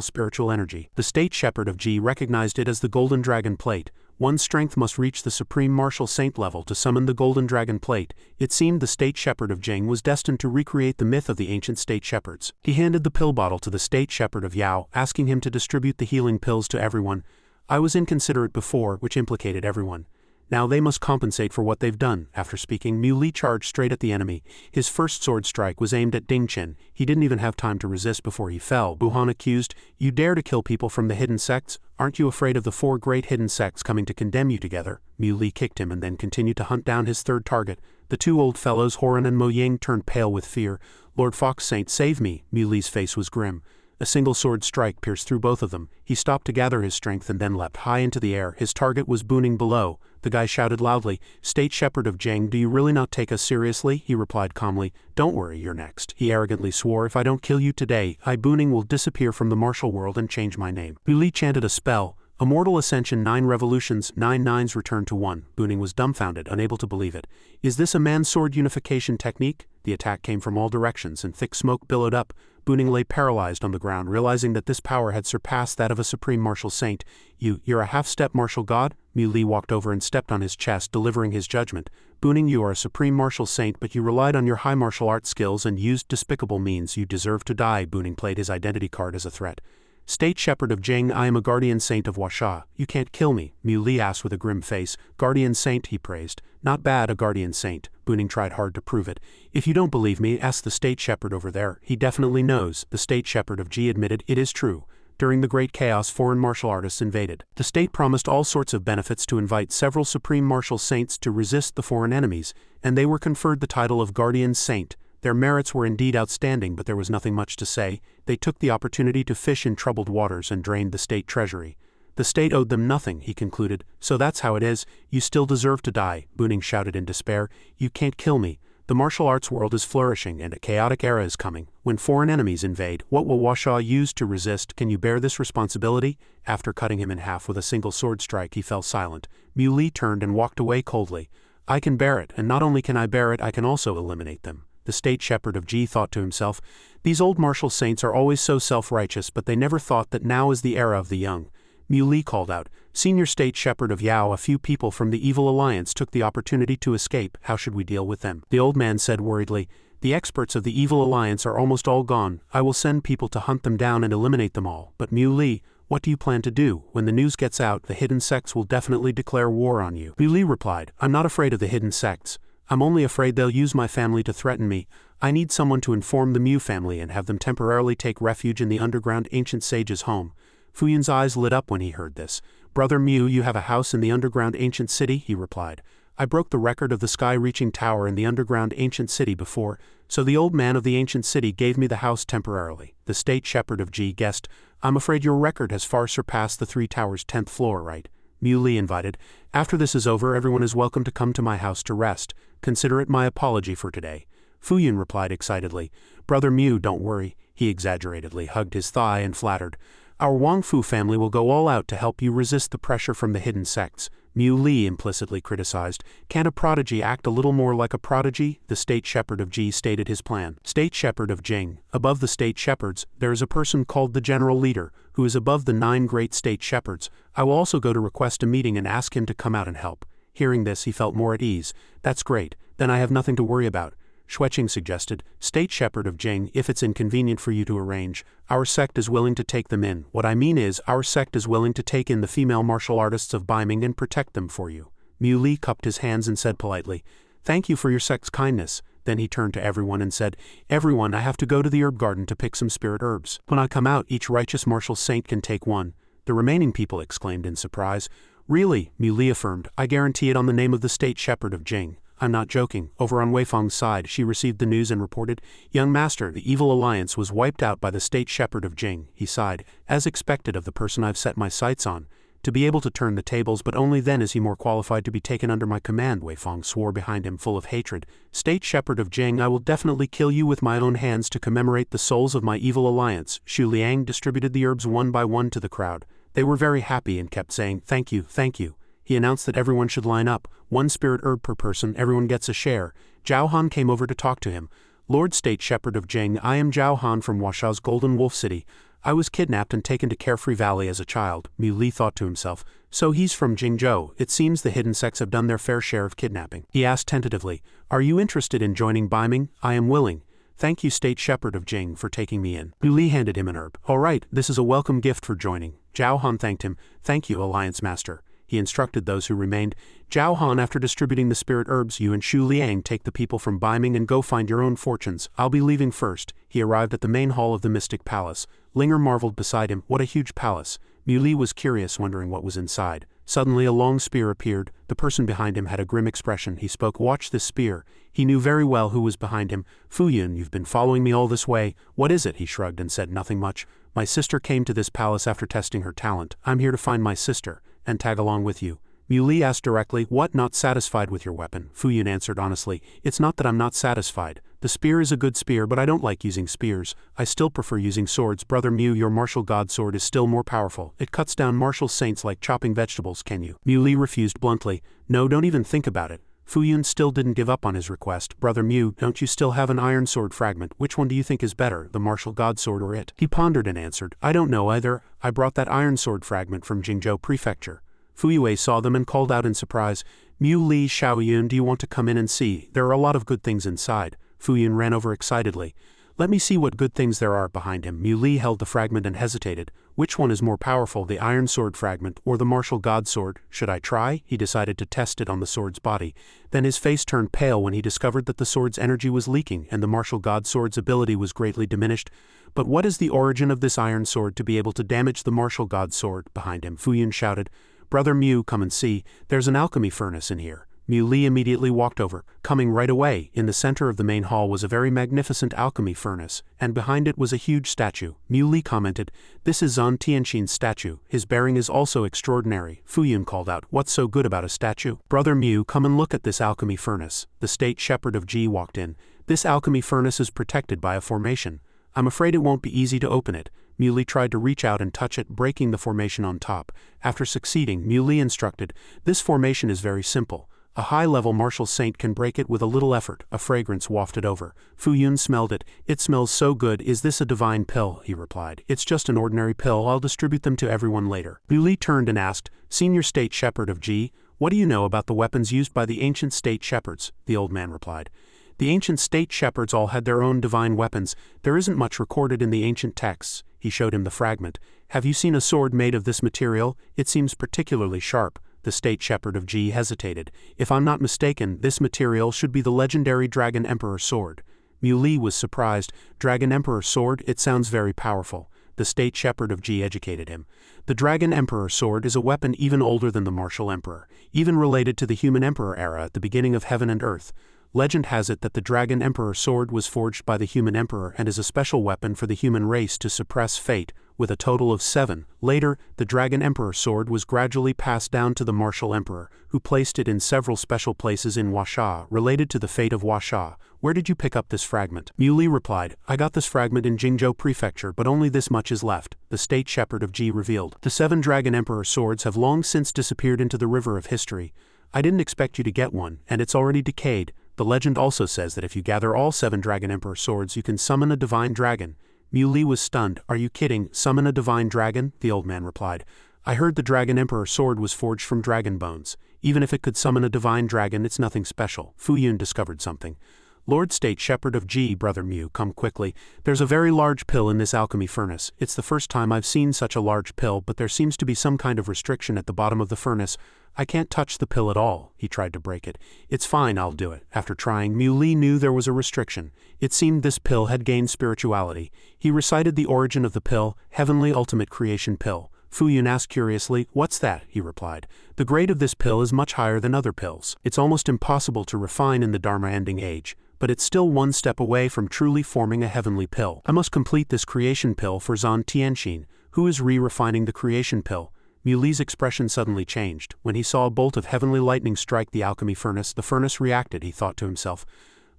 spiritual energy. The state shepherd of Ji recognized it as the Golden Dragon Plate. One's strength must reach the Supreme Martial Saint level to summon the Golden Dragon Plate. It seemed the state shepherd of Jing was destined to recreate the myth of the ancient state shepherds. He handed the pill bottle to the state shepherd of Yao, asking him to distribute the healing pills to everyone. I was inconsiderate before, which implicated everyone. Now they must compensate for what they've done. After speaking, Muli charged straight at the enemy. His first sword strike was aimed at Ding Chin. He didn't even have time to resist before he fell. Buhan accused, you dare to kill people from the hidden sects? Aren't you afraid of the 4 great hidden sects coming to condemn you together? Muli kicked him and then continued to hunt down his third target. The 2 old fellows, Horan and Mo Ying, turned pale with fear. Lord Fox Saint, save me. Muli's face was grim. A single sword strike pierced through both of them. He stopped to gather his strength and then leapt high into the air. His target was Buning below. The guy shouted loudly, State Shepherd of Jing, do you really not take us seriously? He replied calmly, don't worry, you're next. He arrogantly swore, if I don't kill you today, I Buning will disappear from the martial world and change my name. Muli chanted a spell. Immortal Ascension, 9 revolutions, 9 nines returned to 1. Buning was dumbfounded, unable to believe it. Is this a man-sword unification technique? The attack came from all directions and thick smoke billowed up. Buning lay paralyzed on the ground, realizing that this power had surpassed that of a supreme martial saint. You're a half-step martial god? Muli walked over and stepped on his chest, delivering his judgment. Buning, you are a supreme martial saint, but you relied on your high martial arts skills and used despicable means. You deserve to die. Buning played his identity card as a threat. State Shepherd of Jing, I am a guardian saint of Huasha. You can't kill me, Muli asked with a grim face. Guardian saint, he praised. Not bad, a guardian saint. Buning tried hard to prove it. If you don't believe me, ask the state shepherd over there. He definitely knows. The state shepherd of Ji admitted, it is true. During the Great Chaos, foreign martial artists invaded. The state promised all sorts of benefits to invite several supreme martial saints to resist the foreign enemies, and they were conferred the title of guardian saint. Their merits were indeed outstanding, but there was nothing much to say. They took the opportunity to fish in troubled waters and drained the state treasury. The state owed them nothing, he concluded. So that's how it is. You still deserve to die, Buning shouted in despair. You can't kill me. The martial arts world is flourishing and a chaotic era is coming. When foreign enemies invade, what will Huasha use to resist? Can you bear this responsibility? After cutting him in half with a single sword strike, he fell silent. Muli turned and walked away coldly. I can bear it, and not only can I bear it, I can also eliminate them. The state shepherd of Ji thought to himself, these old martial saints are always so self-righteous, but they never thought that now is the era of the young. Muli called out, Senior State Shepherd of Yao, a few people from the Evil Alliance took the opportunity to escape. How should we deal with them? The old man said worriedly, the experts of the Evil Alliance are almost all gone. I will send people to hunt them down and eliminate them all. But Muli, what do you plan to do? When the news gets out, the hidden sects will definitely declare war on you. Muli replied, I'm not afraid of the hidden sects. I'm only afraid they'll use my family to threaten me. I need someone to inform the Mu family and have them temporarily take refuge in the underground ancient sage's home. Fuyun's eyes lit up when he heard this. Brother Mu, you have a house in the underground ancient city? He replied. I broke the record of the sky-reaching tower in the underground ancient city before, so the old man of the ancient city gave me the house temporarily. The state shepherd of Ji guessed, I'm afraid your record has far surpassed the 3 towers' 10th floor, right? Muli invited, after this is over, everyone is welcome to come to my house to rest. Consider it my apology for today. Fuyun replied excitedly, Brother Mu, don't worry. He exaggeratedly hugged his thigh and flattered. Our Wongfu family will go all out to help you resist the pressure from the hidden sects. Mu implicitly criticized. Can't a prodigy act a little more like a prodigy? The state shepherd of Ji stated his plan. State shepherd of Jing. Above the state shepherds, there is a person called the general leader, who is above the 9 great state shepherds. I will also go to request a meeting and ask him to come out and help. Hearing this, he felt more at ease. That's great, then I have nothing to worry about. Shuiqing suggested, State Shepherd of Jing, if it's inconvenient for you to arrange, our sect is willing to take them in. What I mean is, our sect is willing to take in the female martial artists of Biming and protect them for you. Mu cupped his hands and said politely, Thank you for your sect's kindness. Then he turned to everyone and said, Everyone, I have to go to the herb garden to pick some spirit herbs. When I come out, each righteous martial saint can take one. The remaining people exclaimed in surprise. Really, Mu affirmed, I guarantee it on the name of the State Shepherd of Jing. I'm not joking. Over on Weifang's side, she received the news and reported, Young Master, the evil alliance was wiped out by the State Shepherd of Jing. He sighed, as expected of the person I've set my sights on. To be able to turn the tables, but only then is he more qualified to be taken under my command, Weifang swore behind him full of hatred. State Shepherd of Jing, I will definitely kill you with my own hands to commemorate the souls of my evil alliance. Xu Liang distributed the herbs one by one to the crowd. They were very happy and kept saying, Thank you, thank you. He announced that everyone should line up, 1 spirit herb per person, everyone gets a share. Zhao Han came over to talk to him. Lord State Shepherd of Jing, I am Zhao Han from Washao's Golden Wolf City. I was kidnapped and taken to Carefree Valley as a child. Mu thought to himself, so he's from Jingzhou. It seems the hidden sects have done their fair share of kidnapping. He asked tentatively, Are you interested in joining Biming? I am willing. Thank you State Shepherd of Jing for taking me in. Mu handed him an herb. All right, this is a welcome gift for joining. Zhao Han thanked him. Thank you, Alliance Master. He instructed those who remained. Zhao Han, after distributing the spirit herbs, you and Xu Liang take the people from Biming and go find your own fortunes. I'll be leaving first. He arrived at the main hall of the Mystic Palace. Linger marveled beside him. What a huge palace. Mu was curious, wondering what was inside. Suddenly a long spear appeared. The person behind him had a grim expression. He spoke, Watch this spear. He knew very well who was behind him. Fuyu, you've been following me all this way. What is it? He shrugged and said nothing much. My sister came to this palace after testing her talent. I'm here to find my sister and tag along with you. Mu asked directly, What, not satisfied with your weapon? Fuyu answered honestly, It's not that I'm not satisfied. The spear is a good spear, but I don't like using spears. I still prefer using swords. Brother Mu, your martial god sword is still more powerful. It cuts down martial saints like chopping vegetables, can you? Mu refused bluntly. No, don't even think about it. Fuyu still didn't give up on his request. Brother Mu, don't you still have an iron sword fragment? Which one do you think is better, the martial god sword or it? He pondered and answered, I don't know either. I brought that iron sword fragment from Jingzhou Prefecture. Fuyu saw them and called out in surprise, Mu Li Xiaoyun, do you want to come in and see? There are a lot of good things inside. Fuyu ran over excitedly. Let me see what good things there are behind him. Mu held the fragment and hesitated. Which one is more powerful, the iron sword fragment or the martial god sword? Should I try? He decided to test it on the sword's body. Then his face turned pale when he discovered that the sword's energy was leaking and the martial god sword's ability was greatly diminished. But what is the origin of this iron sword to be able to damage the martial god sword? Behind him, Fuyu shouted, Brother Mu, come and see. There's an alchemy furnace in here. Mu immediately walked over, coming right away. In the center of the main hall was a very magnificent alchemy furnace, and behind it was a huge statue. Mu commented, This is Zant Tienshin's statue. His bearing is also extraordinary. Fuyu called out, What's so good about a statue? Brother Mu, come and look at this alchemy furnace. The State Shepherd of Ji walked in. This alchemy furnace is protected by a formation. I'm afraid it won't be easy to open it. Mu tried to reach out and touch it, breaking the formation on top. After succeeding, Mu instructed, This formation is very simple. A high-level martial saint can break it with a little effort. A fragrance wafted over. Fuyu smelled it. It smells so good. Is this a divine pill? He replied. It's just an ordinary pill. I'll distribute them to everyone later. Mu turned and asked, Senior State Shepherd of Ji, what do you know about the weapons used by the ancient state shepherds? The old man replied. The ancient state shepherds all had their own divine weapons. There isn't much recorded in the ancient texts. He showed him the fragment. Have you seen a sword made of this material? It seems particularly sharp. The State Shepherd of Ji hesitated. If I'm not mistaken, this material should be the legendary Dragon Emperor sword. Mu was surprised. Dragon Emperor sword? It sounds very powerful. The State Shepherd of Ji educated him. The Dragon Emperor sword is a weapon even older than the martial emperor, even related to the human emperor era at the beginning of heaven and earth. Legend has it that the Dragon Emperor sword was forged by the human emperor and is a special weapon for the human race to suppress fate, with a total of 7. Later, the Dragon Emperor sword was gradually passed down to the Martial Emperor, who placed it in several special places in Huasha related to the fate of Huasha. Where did you pick up this fragment? Muli replied, I got this fragment in Jingzhou Prefecture, but only this much is left, the state shepherd of Ji revealed. The 7 Dragon Emperor swords have long since disappeared into the river of history. I didn't expect you to get one, and it's already decayed. The legend also says that if you gather all 7 Dragon Emperor swords you can summon a divine dragon. Muli was stunned. Are you kidding? Summon a divine dragon? The old man replied. I heard the Dragon Emperor sword was forged from dragon bones. Even if it could summon a divine dragon, it's nothing special. Fuyu discovered something. Lord State Shepherd of Ji, Brother Mu, come quickly. There's a very large pill in this alchemy furnace. It's the first time I've seen such a large pill, but there seems to be some kind of restriction at the bottom of the furnace. I can't touch the pill at all. He tried to break it. It's fine, I'll do it. After trying, Muli knew there was a restriction. It seemed this pill had gained spirituality. He recited the origin of the pill, Heavenly Ultimate Creation Pill. Fuyu asked curiously, what's that? He replied. The grade of this pill is much higher than other pills. It's almost impossible to refine in the Dharma ending age, but it's still one step away from truly forming a heavenly pill. I must complete this creation pill for Zant Tienshin, who is re-refining the creation pill. Muli's expression suddenly changed. When he saw a bolt of heavenly lightning strike the alchemy furnace, the furnace reacted, he thought to himself.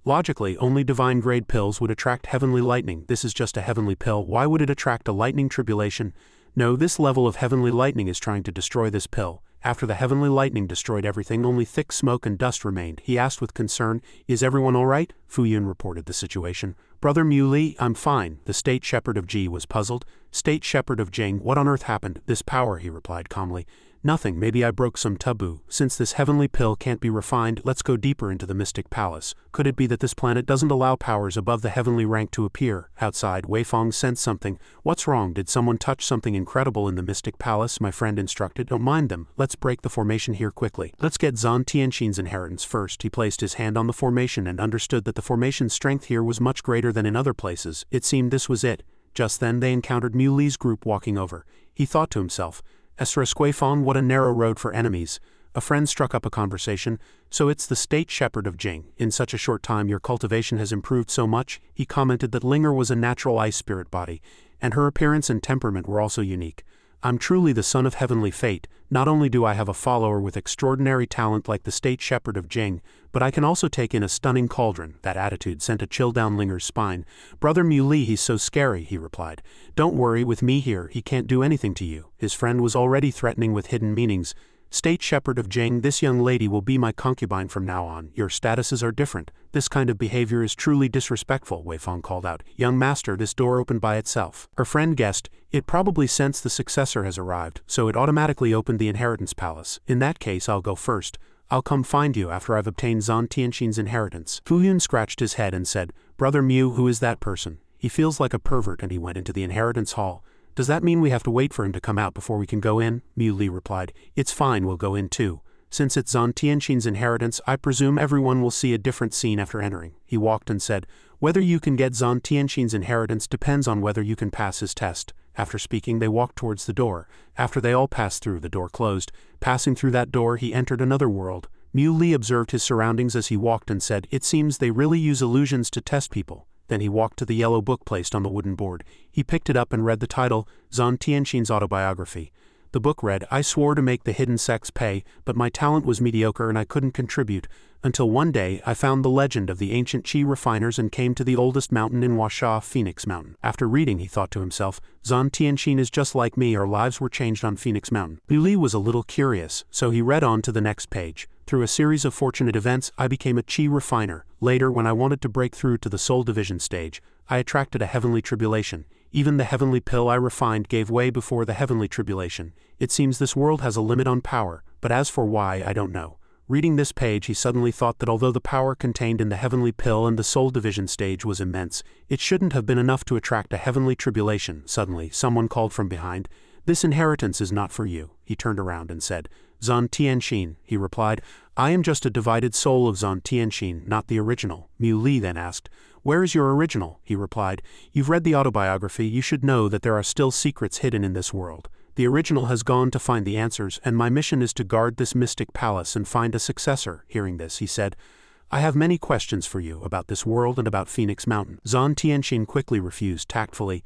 Logically, only divine-grade pills would attract heavenly lightning. This is just a heavenly pill. Why would it attract a lightning tribulation? No, this level of heavenly lightning is trying to destroy this pill. After the heavenly lightning destroyed everything, only thick smoke and dust remained. He asked with concern, is everyone all right? Fuyu reported the situation. Brother Muli, I'm fine. The state shepherd of Ji was puzzled. State shepherd of Jing, what on earth happened? This power, he replied calmly. Nothing, maybe I broke some taboo. Since this heavenly pill can't be refined, let's go deeper into the mystic palace. Could it be that this planet doesn't allow powers above the heavenly rank to appear? Outside, Weifong sensed something. What's wrong? Did someone touch something incredible in the mystic palace? My friend instructed. Don't mind them. Let's break the formation here quickly. Let's get Zant Tienshin's inheritance first. He placed his hand on the formation and understood that the formation's strength here was much greater than in other places. It seemed this was it. Just then they encountered Muli's group walking over. He thought to himself, Escalates, what a narrow road for enemies. A friend struck up a conversation. So it's the state shepherd of Jing. In such a short time your cultivation has improved so much. He commented that Linger was a natural ice spirit body, and her appearance and temperament were also unique. I'm truly the son of heavenly fate. Not only do I have a follower with extraordinary talent like the state shepherd of Jing, but I can also take in a stunning cauldron. That attitude sent a chill down Linger's spine. Brother Muli, he's so scary, he replied. Don't worry, with me here, he can't do anything to you. His friend was already threatening with hidden meanings. State shepherd of Jing, this young lady will be my concubine from now on. Your statuses are different. This kind of behavior is truly disrespectful, Weifong called out. Young master, this door opened by itself. Her friend guessed, it probably sensed the successor has arrived, so it automatically opened the inheritance palace. In that case, I'll go first. I'll come find you after I've obtained Zant Tienshin's inheritance. Fuyu scratched his head and said, Brother Mu, who is that person? He feels like a pervert, and he went into the inheritance hall. Does that mean we have to wait for him to come out before we can go in? Muli replied, it's fine, we'll go in too. Since it's Zant Tienshin's inheritance, I presume everyone will see a different scene after entering. He walked and said, whether you can get Zant Tienshin's inheritance depends on whether you can pass his test. After speaking, they walked towards the door. After they all passed through, the door closed. Passing through that door, he entered another world. Muli observed his surroundings as he walked and said, it seems they really use illusions to test people. Then he walked to the yellow book placed on the wooden board. He picked it up and read the title, Zant Tienshin's autobiography. The book read, I swore to make the hidden sects pay, but my talent was mediocre and I couldn't contribute, until one day I found the legend of the ancient Qi refiners and came to the oldest mountain in Huasha, Phoenix Mountain. After reading, he thought to himself, Zant Tienshin is just like me, our lives were changed on Phoenix Mountain. Li was a little curious, so he read on to the next page. Through a series of fortunate events, I became a Qi refiner. Later, when I wanted to break through to the soul division stage, I attracted a heavenly tribulation. Even the heavenly pill I refined gave way before the heavenly tribulation. It seems this world has a limit on power, but as for why, I don't know. Reading this page, he suddenly thought that although the power contained in the heavenly pill and the soul division stage was immense, it shouldn't have been enough to attract a heavenly tribulation. Suddenly, someone called from behind, this inheritance is not for you. He turned around and said, Zant Tienshin, he replied, I am just a divided soul of Zant Tienshin, not the original. Muli then asked, where is your original? He replied, you've read the autobiography, you should know that there are still secrets hidden in this world. The original has gone to find the answers, and my mission is to guard this mystic palace and find a successor. Hearing this, he said, I have many questions for you about this world and about Phoenix Mountain. Zant Tienshin quickly refused tactfully,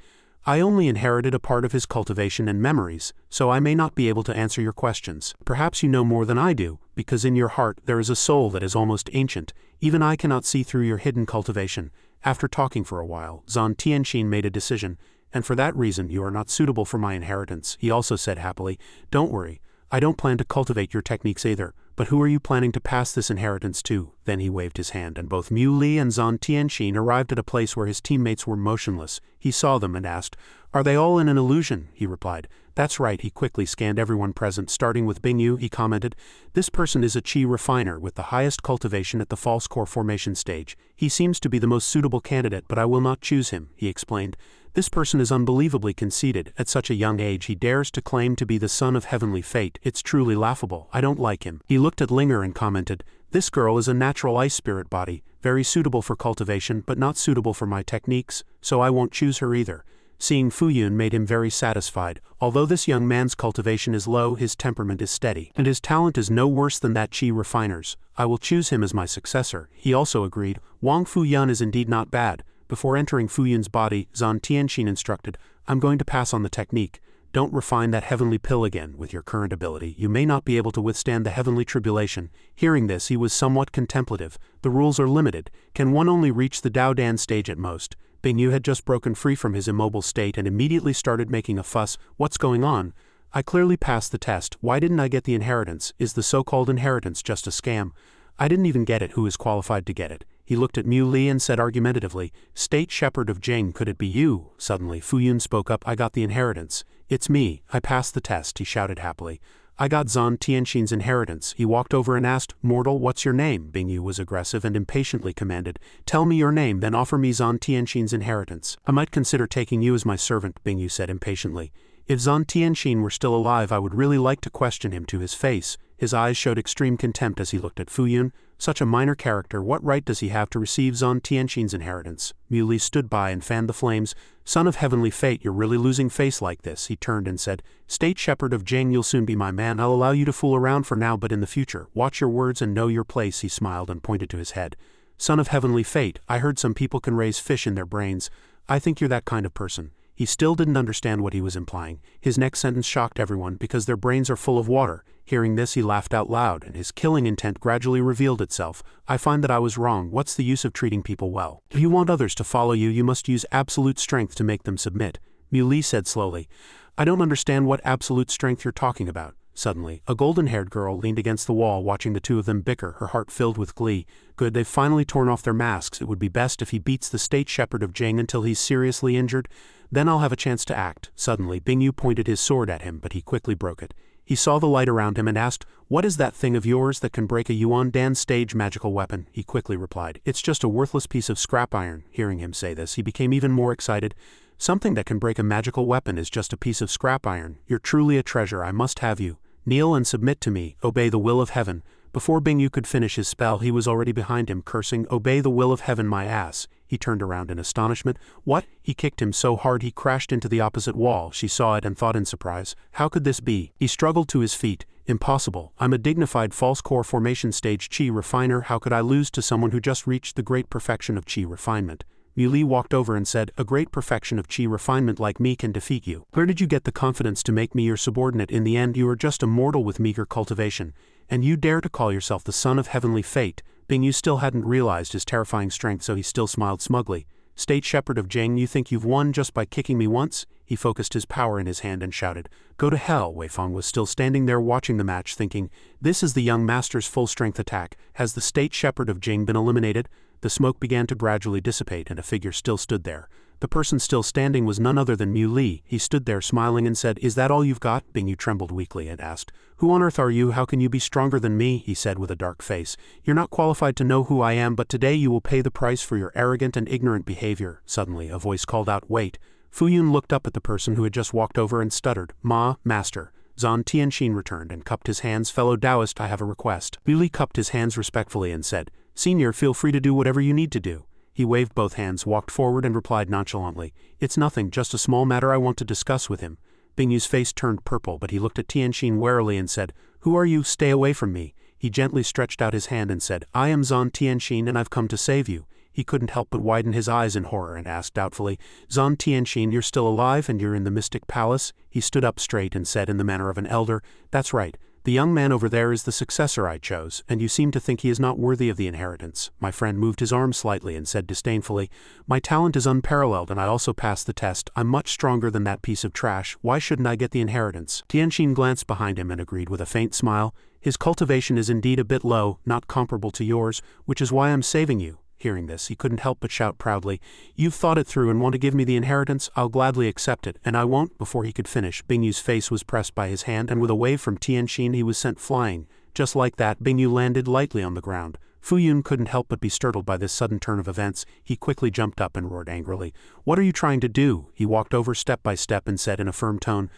I only inherited a part of his cultivation and memories, so I may not be able to answer your questions. Perhaps you know more than I do, because in your heart there is a soul that is almost ancient. Even I cannot see through your hidden cultivation. After talking for a while, Zant Tienshin made a decision, and for that reason you are not suitable for my inheritance. He also said happily, don't worry, I don't plan to cultivate your techniques either, but who are you planning to pass this inheritance to? Then he waved his hand, and both Mui and Zant Tienshin arrived at a place where his teammates were motionless. He saw them and asked, are they all in an illusion? He replied, that's right. He quickly scanned everyone present, starting with Bingyu. He commented, this person is a chi refiner with the highest cultivation at the false core formation stage. He seems to be the most suitable candidate, but I will not choose him, he explained. This person is unbelievably conceited. At such a young age he dares to claim to be the son of heavenly fate. It's truly laughable. I don't like him. He looked at Linger and commented, this girl is a natural ice spirit body, very suitable for cultivation but not suitable for my techniques, so I won't choose her either. Seeing Fuyu made him very satisfied. Although this young man's cultivation is low, his temperament is steady, and his talent is no worse than that chi refiner's. I will choose him as my successor. He also agreed, Wongfu is indeed not bad. Before entering Fuyun's body, Zant Tienshin instructed, I'm going to pass on the technique. Don't refine that heavenly pill again. With your current ability, you may not be able to withstand the heavenly tribulation. Hearing this, he was somewhat contemplative. The rules are limited. Can one only reach the Dao Dan stage at most? Bingyu had just broken free from his immobile state and immediately started making a fuss. What's going on? I clearly passed the test. Why didn't I get the inheritance? Is the so-called inheritance just a scam? I didn't even get it. Who is qualified to get it? He looked at Mui and said argumentatively, State Shepherd of Jing, could it be you? Suddenly, Fuyun spoke up, I got the inheritance. It's me. I passed the test, he shouted happily. I got Zant Tienshin's inheritance. He walked over and asked, Mortal, what's your name? Bingyu was aggressive and impatiently commanded, tell me your name, then offer me Zant Tienshin's inheritance. I might consider taking you as my servant, Bingyu said impatiently. If Zant Tienshin were still alive, I would really like to question him to his face. His eyes showed extreme contempt as he looked at Fuyun. Such a minor character, what right does he have to receive Zant Tienshin's inheritance? Muli stood by and fanned the flames. Son of heavenly fate, you're really losing face like this. He turned and said, State Shepherd of Jing, you'll soon be my man. I'll allow you to fool around for now, but in the future, watch your words and know your place. He smiled and pointed to his head. Son of heavenly fate, I heard some people can raise fish in their brains. I think you're that kind of person. He still didn't understand what he was implying. His next sentence shocked everyone because their brains are full of water. Hearing this, he laughed out loud, and his killing intent gradually revealed itself. I find that I was wrong. What's the use of treating people well? If you want others to follow you, you must use absolute strength to make them submit. Muli said slowly, I don't understand what absolute strength you're talking about. Suddenly, a golden-haired girl leaned against the wall watching the two of them bicker, her heart filled with glee. Good, they've finally torn off their masks. It would be best if he beats the State Shepherd of Jing until he's seriously injured. Then I'll have a chance to act. Suddenly, Bingyu pointed his sword at him, but he quickly broke it. He saw the light around him and asked, What is that thing of yours that can break a Yuan Dan stage magical weapon? He quickly replied, It's just a worthless piece of scrap iron. Hearing him say this, he became even more excited. Something that can break a magical weapon is just a piece of scrap iron. You're truly a treasure. I must have you. Kneel and submit to me. Obey the will of heaven. Before Bingyu could finish his spell, he was already behind him, cursing, Obey the will of heaven, my ass. He turned around in astonishment. What? He kicked him so hard he crashed into the opposite wall. She saw it and thought in surprise, How could this be? He struggled to his feet. Impossible. I'm a dignified false core formation stage chi refiner. How could I lose to someone who just reached the great perfection of chi refinement? Muli walked over and said, A great perfection of chi refinement like me can defeat you. Where did you get the confidence to make me your subordinate? In the end, you are just a mortal with meager cultivation. And you dare to call yourself the son of heavenly fate. Bingyu still hadn't realized his terrifying strength, so he still smiled smugly. State Shepherd of Jing, you think you've won just by kicking me once? He focused his power in his hand and shouted, Go to hell. Weifeng was still standing there watching the match, thinking, This is the young master's full-strength attack. Has the State Shepherd of Jing been eliminated? The smoke began to gradually dissipate and a figure still stood there. The person still standing was none other than Muli. He stood there smiling and said, Is that all you've got? Bingyu trembled weakly and asked, Who on earth are you? How can you be stronger than me? He said with a dark face. You're not qualified to know who I am, but today you will pay the price for your arrogant and ignorant behavior. Suddenly, a voice called out, Wait. Fuyun looked up at the person who had just walked over and stuttered, Master. Zant Tienshin returned and cupped his hands. Fellow Taoist, I have a request. Muli cupped his hands respectfully and said, Senior, feel free to do whatever you need to do. He waved both hands, walked forward and replied nonchalantly, It's nothing, just a small matter I want to discuss with him. Bingyu's face turned purple, but he looked at Tienshin warily and said, Who are you? Stay away from me. He gently stretched out his hand and said, I am Zant Tienshin and I've come to save you. he couldn't help but widen his eyes in horror and asked doubtfully, Zant Tienshin, you're still alive and you're in the Mystic Palace? He stood up straight and said in the manner of an elder, that's right. The young man over there is the successor I chose, and you seem to think he is not worthy of the inheritance. My friend moved his arm slightly and said disdainfully, my talent is unparalleled and I also passed the test. I'm much stronger than that piece of trash. Why shouldn't I get the inheritance? Tienshin glanced behind him and agreed with a faint smile. His cultivation is indeed a bit low, not comparable to yours, which is why I'm saving you. Hearing this, he couldn't help but shout proudly, you've thought it through and want to give me the inheritance? I'll gladly accept it, and I won't. Before he could finish, Bingyu's face was pressed by his hand, and with a wave from Tienshin he was sent flying. Just like that, Bingyu landed lightly on the ground. Fuyu couldn't help but be startled by this sudden turn of events. He quickly jumped up and roared angrily, what are you trying to do? He walked over step by step and said in a firm tone,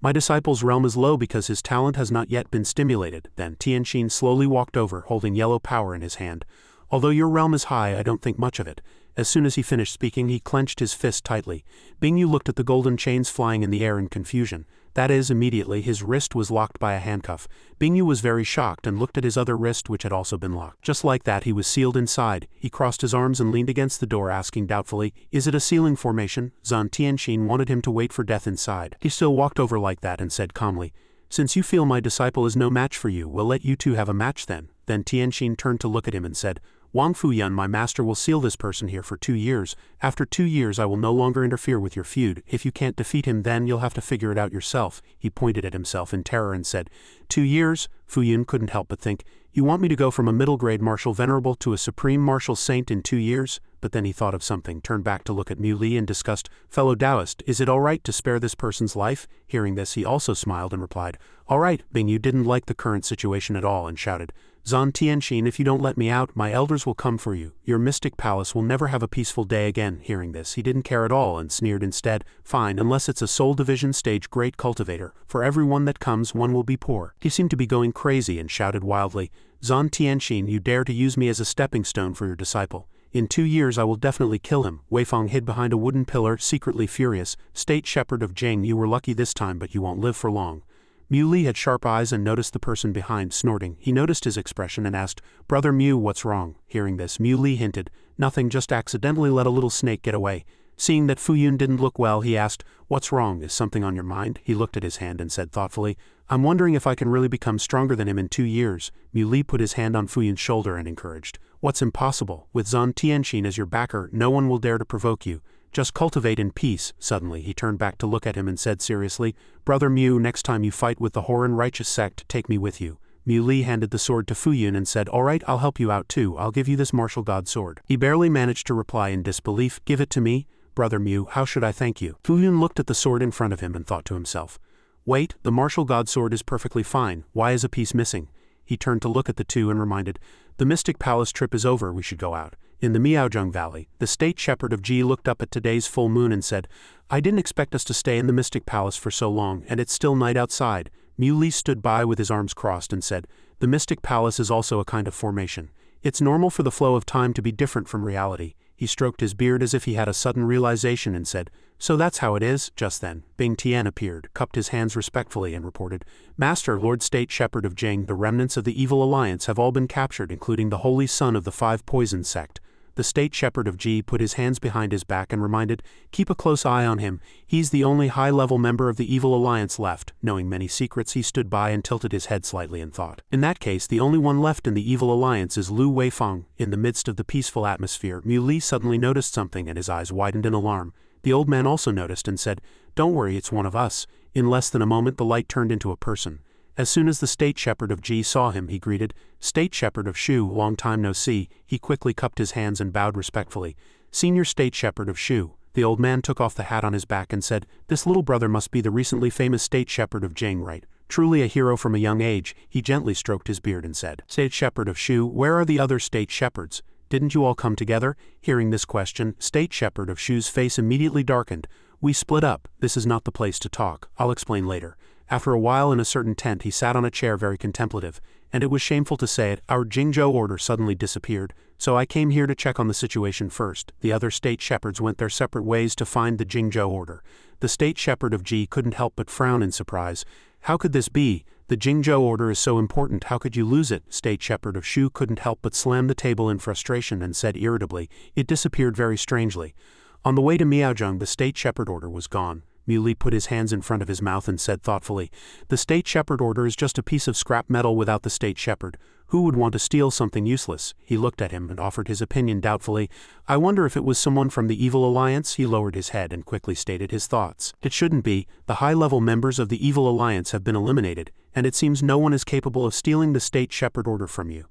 my disciple's realm is low because his talent has not yet been stimulated. Then Tienshin slowly walked over, holding yellow power in his hand. Although your realm is high, I don't think much of it. As soon as he finished speaking, he clenched his fist tightly. Bingyu looked at the golden chains flying in the air in confusion. That is, immediately, his wrist was locked by a handcuff. Bingyu was very shocked and looked at his other wrist, which had also been locked. Just like that, he was sealed inside. He crossed his arms and leaned against the door, asking doubtfully, is it a sealing formation? Zant Tienshin wanted him to wait for death inside. He still walked over like that and said calmly, since you feel my disciple is no match for you, we'll let you two have a match then. Then Tienshin turned to look at him and said, Wongfu, my master will seal this person here for 2 years. After 2 years I will no longer interfere with your feud. If you can't defeat him, then you'll have to figure it out yourself. He pointed at himself in terror and said, 2 years? Fuyu couldn't help but think, you want me to go from a middle-grade martial venerable to a supreme martial saint in 2 years? But then he thought of something, turned back to look at Mui in disgust. Fellow Taoist, is it all right to spare this person's life? Hearing this, he also smiled and replied, all right. Bingyu didn't like the current situation at all and shouted, Zant Tienshin, if you don't let me out, my elders will come for you. Your mystic palace will never have a peaceful day again. Hearing this, he didn't care at all and sneered instead, fine, unless it's a soul division stage great cultivator. For every one that comes, one will be poor. He seemed to be going crazy and shouted wildly, Zant Tienshin, you dare to use me as a stepping stone for your disciple. In 2 years I will definitely kill him. Weifang hid behind a wooden pillar, secretly furious. State Shepherd of Jing, you were lucky this time, but you won't live for long. Mui had sharp eyes and noticed the person behind, snorting. He noticed his expression and asked, Brother Mu, what's wrong? Hearing this, Mui hinted, nothing, just accidentally let a little snake get away. Seeing that Fuyu didn't look well, he asked, what's wrong? Is something on your mind? He looked at his hand and said thoughtfully, I'm wondering if I can really become stronger than him in 2 years. Mui put his hand on Fuyu's shoulder and encouraged, what's impossible? With Zant Tienshin as your backer, no one will dare to provoke you. Just cultivate in peace. Suddenly he turned back to look at him and said seriously, Brother Mu, next time you fight with the Horan righteous sect, take me with you. Mui handed the sword to Fuyu and said, all right, I'll help you out too. I'll give you this martial god sword. He barely managed to reply in disbelief, give it to me? Brother Mu, how should I thank you? Fuyu looked at the sword in front of him and thought to himself, wait, the martial god sword is perfectly fine. Why is a piece missing? He turned to look at the two and reminded, the Mystic Palace trip is over, we should go out. In the Miaozheng Valley, the State Shepherd of Ji looked up at today's full moon and said, I didn't expect us to stay in the Mystic Palace for so long, and it's still night outside. Mui stood by with his arms crossed and said, the Mystic Palace is also a kind of formation. It's normal for the flow of time to be different from reality. He stroked his beard as if he had a sudden realization and said, so that's how it is. Just then, Bing Tian appeared, cupped his hands respectfully and reported, Master, Lord State Shepherd of Jing, the remnants of the evil alliance have all been captured, including the holy son of the Five Poison Sect. The State Shepherd of Ji put his hands behind his back and reminded, keep a close eye on him. He's the only high-level member of the evil alliance left. Knowing many secrets, he stood by and tilted his head slightly and thought, in that case, the only one left in the evil alliance is Lu Weifang. In the midst of the peaceful atmosphere, Mui suddenly noticed something and his eyes widened in alarm. The old man also noticed and said, don't worry, it's one of us. In less than a moment, the light turned into a person. As soon as the State Shepherd of Ji saw him, he greeted, State Shepherd of Shu, long time no see. He quickly cupped his hands and bowed respectfully. Senior State Shepherd of Shu. The old man took off the hat on his back and said, this little brother must be the recently famous State Shepherd of Jing, right? Truly a hero from a young age. He gently stroked his beard and said, State Shepherd of Shu, where are the other State Shepherds? Didn't you all come together? Hearing this question, State Shepherd of Shu's face immediately darkened. We split up. This is not the place to talk. I'll explain later. After a while in a certain tent he sat on a chair very contemplative, and it was shameful to say it, our Jingzhou order suddenly disappeared, so I came here to check on the situation first. The other state shepherds went their separate ways to find the Jingzhou order. The State Shepherd of Ji couldn't help but frown in surprise. How could this be? The Jingzhou order is so important, how could you lose it? State Shepherd of Shu couldn't help but slam the table in frustration and said irritably, it disappeared very strangely. On the way to Miaozheng, the State Shepherd order was gone. Muley put his hands in front of his mouth and said thoughtfully, the State Shepherd order is just a piece of scrap metal without the State Shepherd. Who would want to steal something useless? He looked at him and offered his opinion doubtfully. I wonder if it was someone from the Evil Alliance. He lowered his head and quickly stated his thoughts. It shouldn't be. The high-level members of the Evil Alliance have been eliminated, and it seems no one is capable of stealing the State Shepherd order from you.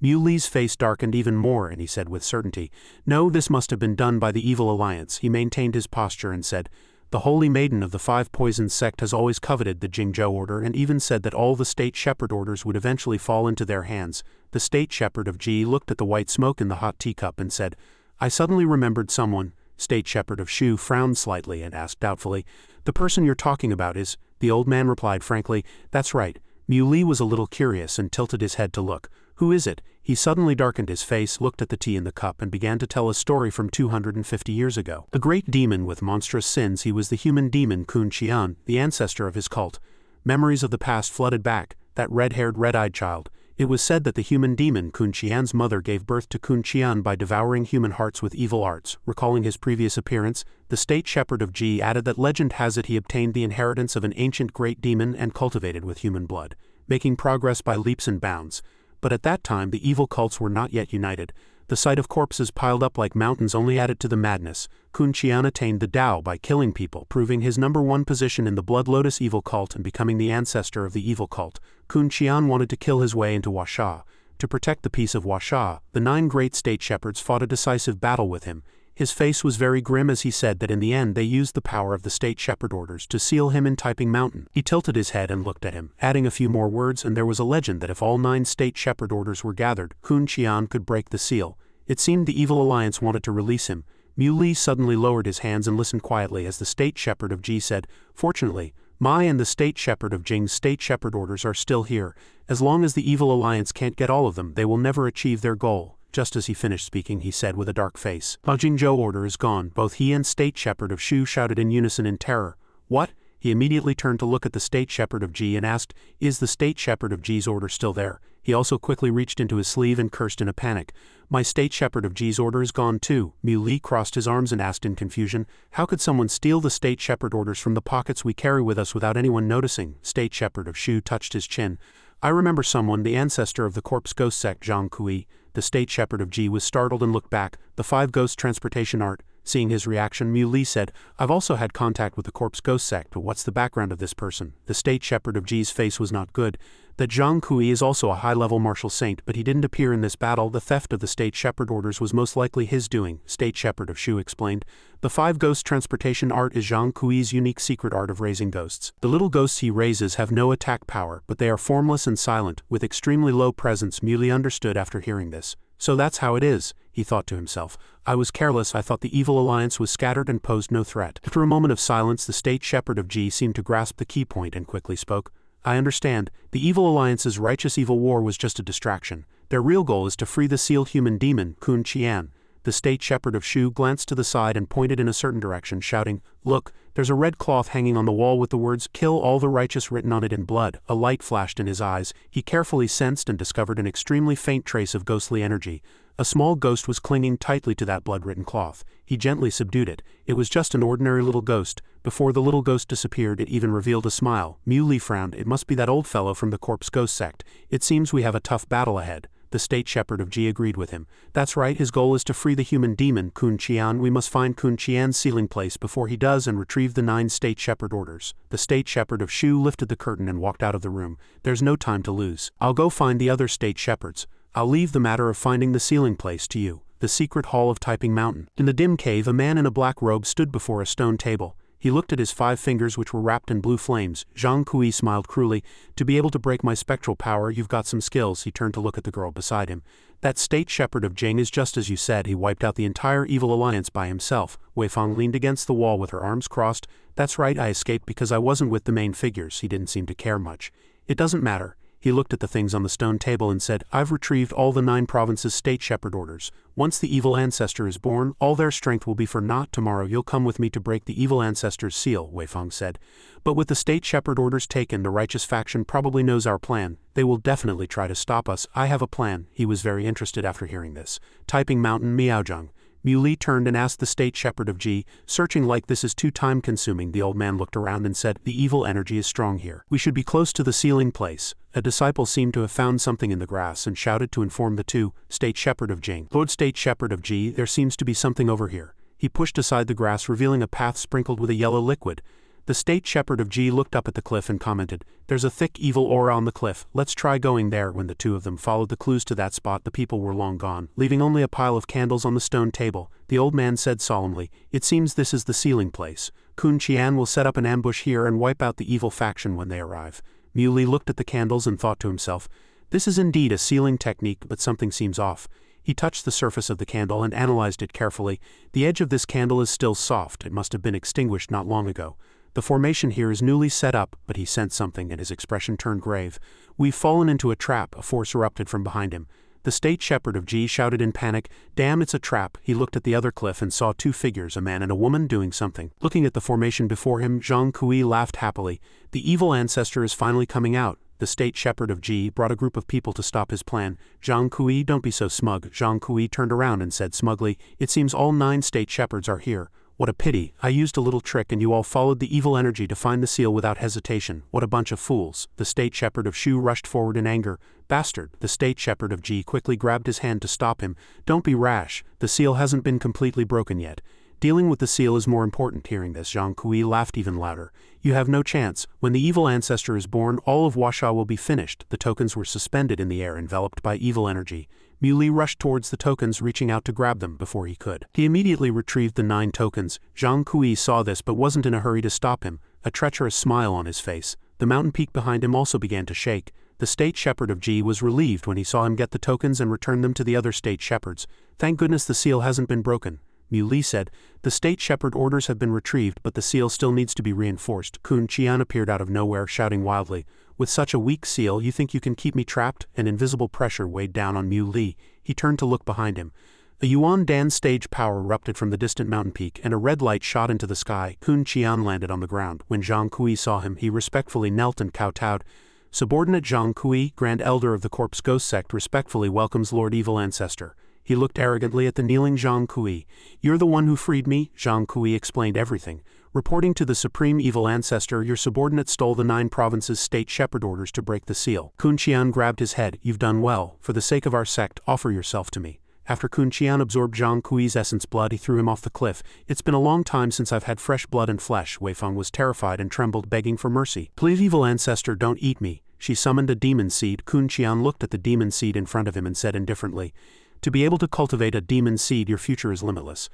Muley's face darkened even more, and he said with certainty, no, this must have been done by the Evil Alliance. He maintained his posture and said, the holy maiden of the Five Poison Sect has always coveted the Jingzhou order and even said that all the State Shepherd orders would eventually fall into their hands. The State Shepherd of Ji looked at the white smoke in the hot teacup and said, I suddenly remembered someone. State Shepherd of Shu frowned slightly and asked doubtfully, the person you're talking about is? The old man replied frankly, that's right. Muley was a little curious and tilted his head to look. Who is it? He suddenly darkened his face, looked at the tea in the cup, and began to tell a story from 250 years ago. A great demon with monstrous sins, he was the human demon Kun Qian, the ancestor of his cult. Memories of the past flooded back, that red-haired, red-eyed child. It was said that the human demon Kun Qian's mother gave birth to Kun Qian by devouring human hearts with evil arts. Recalling his previous appearance, the State Shepherd of Ji added that legend has it he obtained the inheritance of an ancient great demon and cultivated with human blood, making progress by leaps and bounds. But at that time the evil cults were not yet united. The sight of corpses piled up like mountains only added to the madness. Kun Qian attained the Tao by killing people, proving his #1 position in the Blood Lotus evil cult and becoming the ancestor of the evil cult. Kun Qian wanted to kill his way into Huasha. To protect the peace of Huasha, the 9 great state shepherds fought a decisive battle with him. His face was very grim as he said that in the end they used the power of the State Shepherd orders to seal him in Taiping Mountain. He tilted his head and looked at him, adding a few more words, and there was a legend that if all 9 State Shepherd orders were gathered, Kun Qian could break the seal. It seemed the Evil Alliance wanted to release him. Muley suddenly lowered his hands and listened quietly as the State Shepherd of Ji said, fortunately, Mai and the State Shepherd of Jing's State Shepherd orders are still here. As long as the Evil Alliance can't get all of them, they will never achieve their goal. Just as he finished speaking, he said with a dark face, the Jingzhou order is gone. Both he and State Shepherd of Shu shouted in unison in terror. What? He immediately turned to look at the State Shepherd of Ji and asked, is the State Shepherd of Ji's order still there? He also quickly reached into his sleeve and cursed in a panic. My State Shepherd of Ji's order is gone too. Muley crossed his arms and asked in confusion, how could someone steal the State Shepherd orders from the pockets we carry with us without anyone noticing? State Shepherd of Shu touched his chin. I remember someone, the ancestor of the Corpse Ghost Sect, Zhang Kui. The State Shepherd of Ji was startled and looked back. The 5 Ghost Transportation Art. Seeing his reaction, Muley said, I've also had contact with the Corpse Ghost Sect, but what's the background of this person? The State Shepherd of Ji's face was not good. That Zhang Kui is also a high-level martial saint, but he didn't appear in this battle. The theft of the State Shepherd orders was most likely his doing, State Shepherd of Shu explained. The 5 Ghost Transportation Art is Zhang Kui's unique secret art of raising ghosts. The little ghosts he raises have no attack power, but they are formless and silent, with extremely low presence. Muley understood after hearing this. So that's how it is, he thought to himself. I was careless. I thought the Evil Alliance was scattered and posed no threat. After a moment of silence, the State Shepherd of Ji seemed to grasp the key point and quickly spoke. I understand. The Evil Alliance's righteous evil war was just a distraction. Their real goal is to free the sealed human demon, Kun Qian. The State Shepherd of Shu glanced to the side and pointed in a certain direction, shouting, Look, there's a red cloth hanging on the wall with the words, Kill all the righteous written on it in blood. A light flashed in his eyes. He carefully sensed and discovered an extremely faint trace of ghostly energy. A small ghost was clinging tightly to that blood-written cloth. He gently subdued it. It was just an ordinary little ghost. Before the little ghost disappeared, it even revealed a smile. Muley frowned. It must be that old fellow from the Corpse Ghost Sect. It seems we have a tough battle ahead. The State Shepherd of Ji agreed with him. That's right, his goal is to free the human demon, Kun Qian. We must find Kun Qian's sealing place before he does and retrieve the 9 State Shepherd orders. The State Shepherd of Shu lifted the curtain and walked out of the room. There's no time to lose. I'll go find the other State Shepherds. I'll leave the matter of finding the sealing place to you. The secret hall of Taiping Mountain. In the dim cave, a man in a black robe stood before a stone table. He looked at his 5 fingers which were wrapped in blue flames. Zhang Kui smiled cruelly. To be able to break my spectral power, you've got some skills. He turned to look at the girl beside him. That State Shepherd of Jing is just as you said. He wiped out the entire Evil Alliance by himself. Wei Fang leaned against the wall with her arms crossed. That's right, I escaped because I wasn't with the main figures. He didn't seem to care much. It doesn't matter. He looked at the things on the stone table and said, I've retrieved all the 9 provinces' state shepherd orders. Once the evil ancestor is born, all their strength will be for naught. Tomorrow you'll come with me to break the evil ancestor's seal, Weifeng said. But with the state shepherd orders taken, the righteous faction probably knows our plan. They will definitely try to stop us. I have a plan. He was very interested after hearing this. Typing mountain Miaozheng. Muli turned and asked the state shepherd of Ji, searching like this is too time-consuming. The old man looked around and said, the evil energy is strong here. We should be close to the sealing place. A disciple seemed to have found something in the grass and shouted to inform the two, state shepherd of Jing. Lord state shepherd of Ji, there seems to be something over here. He pushed aside the grass, revealing a path sprinkled with a yellow liquid. The state shepherd of Ji looked up at the cliff and commented, there's a thick evil aura on the cliff, let's try going there. When the two of them followed the clues to that spot, the people were long gone, leaving only a pile of candles on the stone table. The old man said solemnly, it seems this is the sealing place. Kun Qian will set up an ambush here and wipe out the evil faction when they arrive. Muley looked at the candles and thought to himself, this is indeed a sealing technique, but something seems off. He touched the surface of the candle and analyzed it carefully. The edge of this candle is still soft, it must have been extinguished not long ago. The formation here is newly set up, but he sensed something and his expression turned grave. We've fallen into a trap, a force erupted from behind him. The state shepherd of Ji shouted in panic, damn, it's a trap. He looked at the other cliff and saw 2 figures, a man and a woman, doing something. Looking at the formation before him, Zhang Kui laughed happily. The evil ancestor is finally coming out. The state shepherd of Ji brought a group of people to stop his plan. Zhang Kui, don't be so smug. Zhang Kui turned around and said smugly, it seems all 9 state shepherds are here. What a pity, I used a little trick and you all followed the evil energy to find the seal without hesitation. What a bunch of fools. The state shepherd of Shu rushed forward in anger. Bastard. The state shepherd of Ji quickly grabbed his hand to stop him. Don't be rash, the seal hasn't been completely broken yet. Dealing with the seal is more important. Hearing this, Zhang Kui laughed even louder. You have no chance. When the evil ancestor is born, all of Huasha will be finished. The tokens were suspended in the air, enveloped by evil energy. Muley rushed towards the tokens, reaching out to grab them before he could. He immediately retrieved the 9 tokens. Zhang Kui saw this but wasn't in a hurry to stop him, a treacherous smile on his face. The mountain peak behind him also began to shake. The state shepherd of Ji was relieved when he saw him get the tokens and return them to the other state shepherds. Thank goodness the seal hasn't been broken. Muley said, the state shepherd orders have been retrieved but the seal still needs to be reinforced. Kun Qian appeared out of nowhere, shouting wildly, with such a weak seal, you think you can keep me trapped? An invisible pressure weighed down on Muley. He turned to look behind him. A Yuan Dan stage power erupted from the distant mountain peak and a red light shot into the sky. Kun Qian landed on the ground. When Zhang Kui saw him, he respectfully knelt and kowtowed. Subordinate Zhang Kui, Grand Elder of the Corpse Ghost Sect, respectfully welcomes Lord Evil Ancestor. He looked arrogantly at the kneeling Zhang Kui. You're the one who freed me? Zhang Kui explained everything. Reporting to the Supreme Evil Ancestor, your subordinate stole the 9 provinces' state shepherd orders to break the seal. Kun Qian grabbed his head. You've done well. For the sake of our sect, offer yourself to me. After Kun Qian absorbed Zhang Kui's essence blood, he threw him off the cliff. It's been a long time since I've had fresh blood and flesh. Weifeng was terrified and trembled, begging for mercy. Please, Evil Ancestor, don't eat me. She summoned a demon seed. Kun Qian looked at the demon seed in front of him and said indifferently, to be able to cultivate a demon seed, your future is limitless.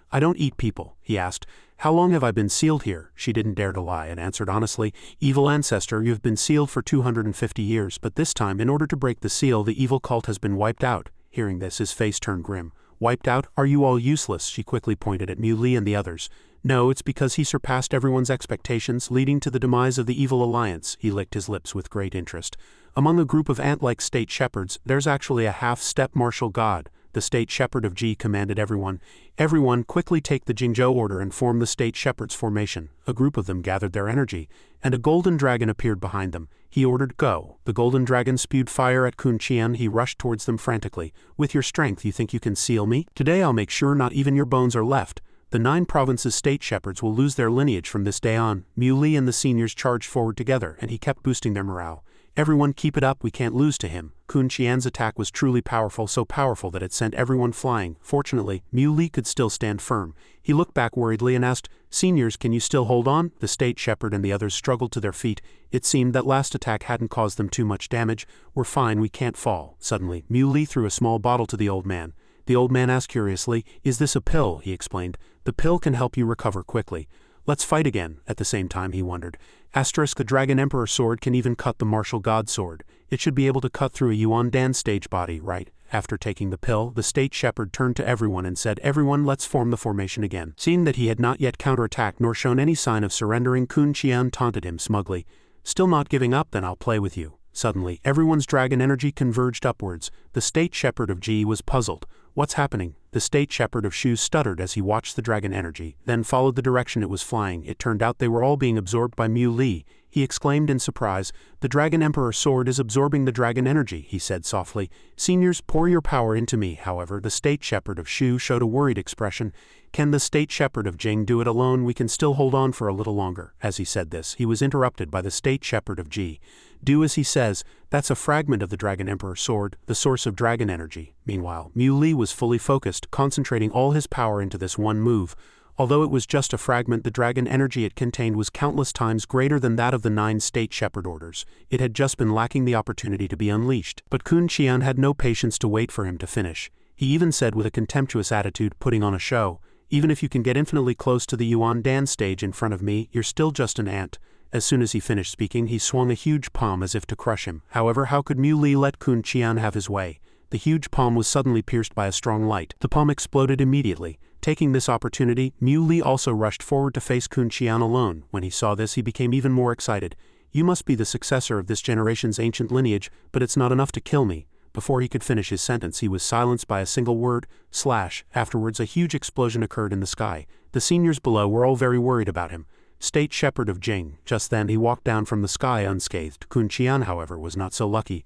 I don't eat people, he asked. How long have I been sealed here? She didn't dare to lie and answered honestly, Evil Ancestor, you have been sealed for 250 years, but this time, in order to break the seal, the evil cult has been wiped out. Hearing this, his face turned grim. Wiped out? Are you all useless? She quickly pointed at Muley and the others. No, it's because he surpassed everyone's expectations, leading to the demise of the evil alliance. He licked his lips with great interest. Among a group of ant-like state shepherds, there's actually a half-step martial god. The state shepherd of Ji commanded everyone. Everyone, quickly take the Jingzhou order and form the state shepherd's formation. A group of them gathered their energy, and a golden dragon appeared behind them. He ordered, go. The golden dragon spewed fire at Kun Qian. He rushed towards them frantically. With your strength, you think you can seal me? Today I'll make sure not even your bones are left. The 9 provinces' state shepherds will lose their lineage from this day on. Muley and the seniors charged forward together, and he kept boosting their morale. Everyone keep it up, we can't lose to him. Kun Qian's attack was truly powerful, so powerful that it sent everyone flying. Fortunately, Muley could still stand firm. He looked back worriedly and asked, seniors, can you still hold on? The state shepherd and the others struggled to their feet. It seemed that last attack hadn't caused them too much damage. We're fine, we can't fall. Suddenly, Muley threw a small bottle to the old man. The old man asked curiously, is this a pill? He explained. The pill can help you recover quickly. Let's fight again. At the same time, he wondered. The Dragon Emperor sword can even cut the martial god sword. It should be able to cut through a Yuan Dan stage body, right? After taking the pill, the state shepherd turned to everyone and said, everyone, let's form the formation again. Seeing that he had not yet counterattacked nor shown any sign of surrendering, Kun Qian taunted him smugly. Still not giving up? Then I'll play with you. Suddenly, everyone's dragon energy converged upwards. The state shepherd of Ji was puzzled. What's happening? The state shepherd of Shu stuttered as he watched the dragon energy, then followed the direction it was flying. It turned out they were all being absorbed by Mu Li. He exclaimed in surprise, "The Dragon Emperor sword is absorbing the dragon energy," he said softly. "Seniors, pour your power into me." However, the state shepherd of Shu showed a worried expression. "Can the state shepherd of Jing do it alone? We can still hold on for a little longer." As he said this, he was interrupted by the state shepherd of Ji. "Do as he says. That's a fragment of the Dragon Emperor sword, the source of dragon energy." Meanwhile, Mu Li was fully focused, concentrating all his power into this one move. Although it was just a fragment, the dragon energy it contained was countless times greater than that of the 9 state shepherd orders. It had just been lacking the opportunity to be unleashed. But Kun Qian had no patience to wait for him to finish. He even said with a contemptuous attitude, putting on a show, "Even if you can get infinitely close to the Yuan Dan stage in front of me, you're still just an ant." As soon as he finished speaking, he swung a huge palm as if to crush him. However, how could Mu Li let Kun Qian have his way? The huge palm was suddenly pierced by a strong light. The palm exploded immediately. Taking this opportunity, Mu Li also rushed forward to face Kun Qian alone. When he saw this, he became even more excited. "You must be the successor of this generation's ancient lineage, but it's not enough to kill me." Before he could finish his sentence, he was silenced by a single word, slash. Afterwards, a huge explosion occurred in the sky. The seniors below were all very worried about him. State shepherd of Jing. Just then, he walked down from the sky unscathed. Kun Qian, however, was not so lucky.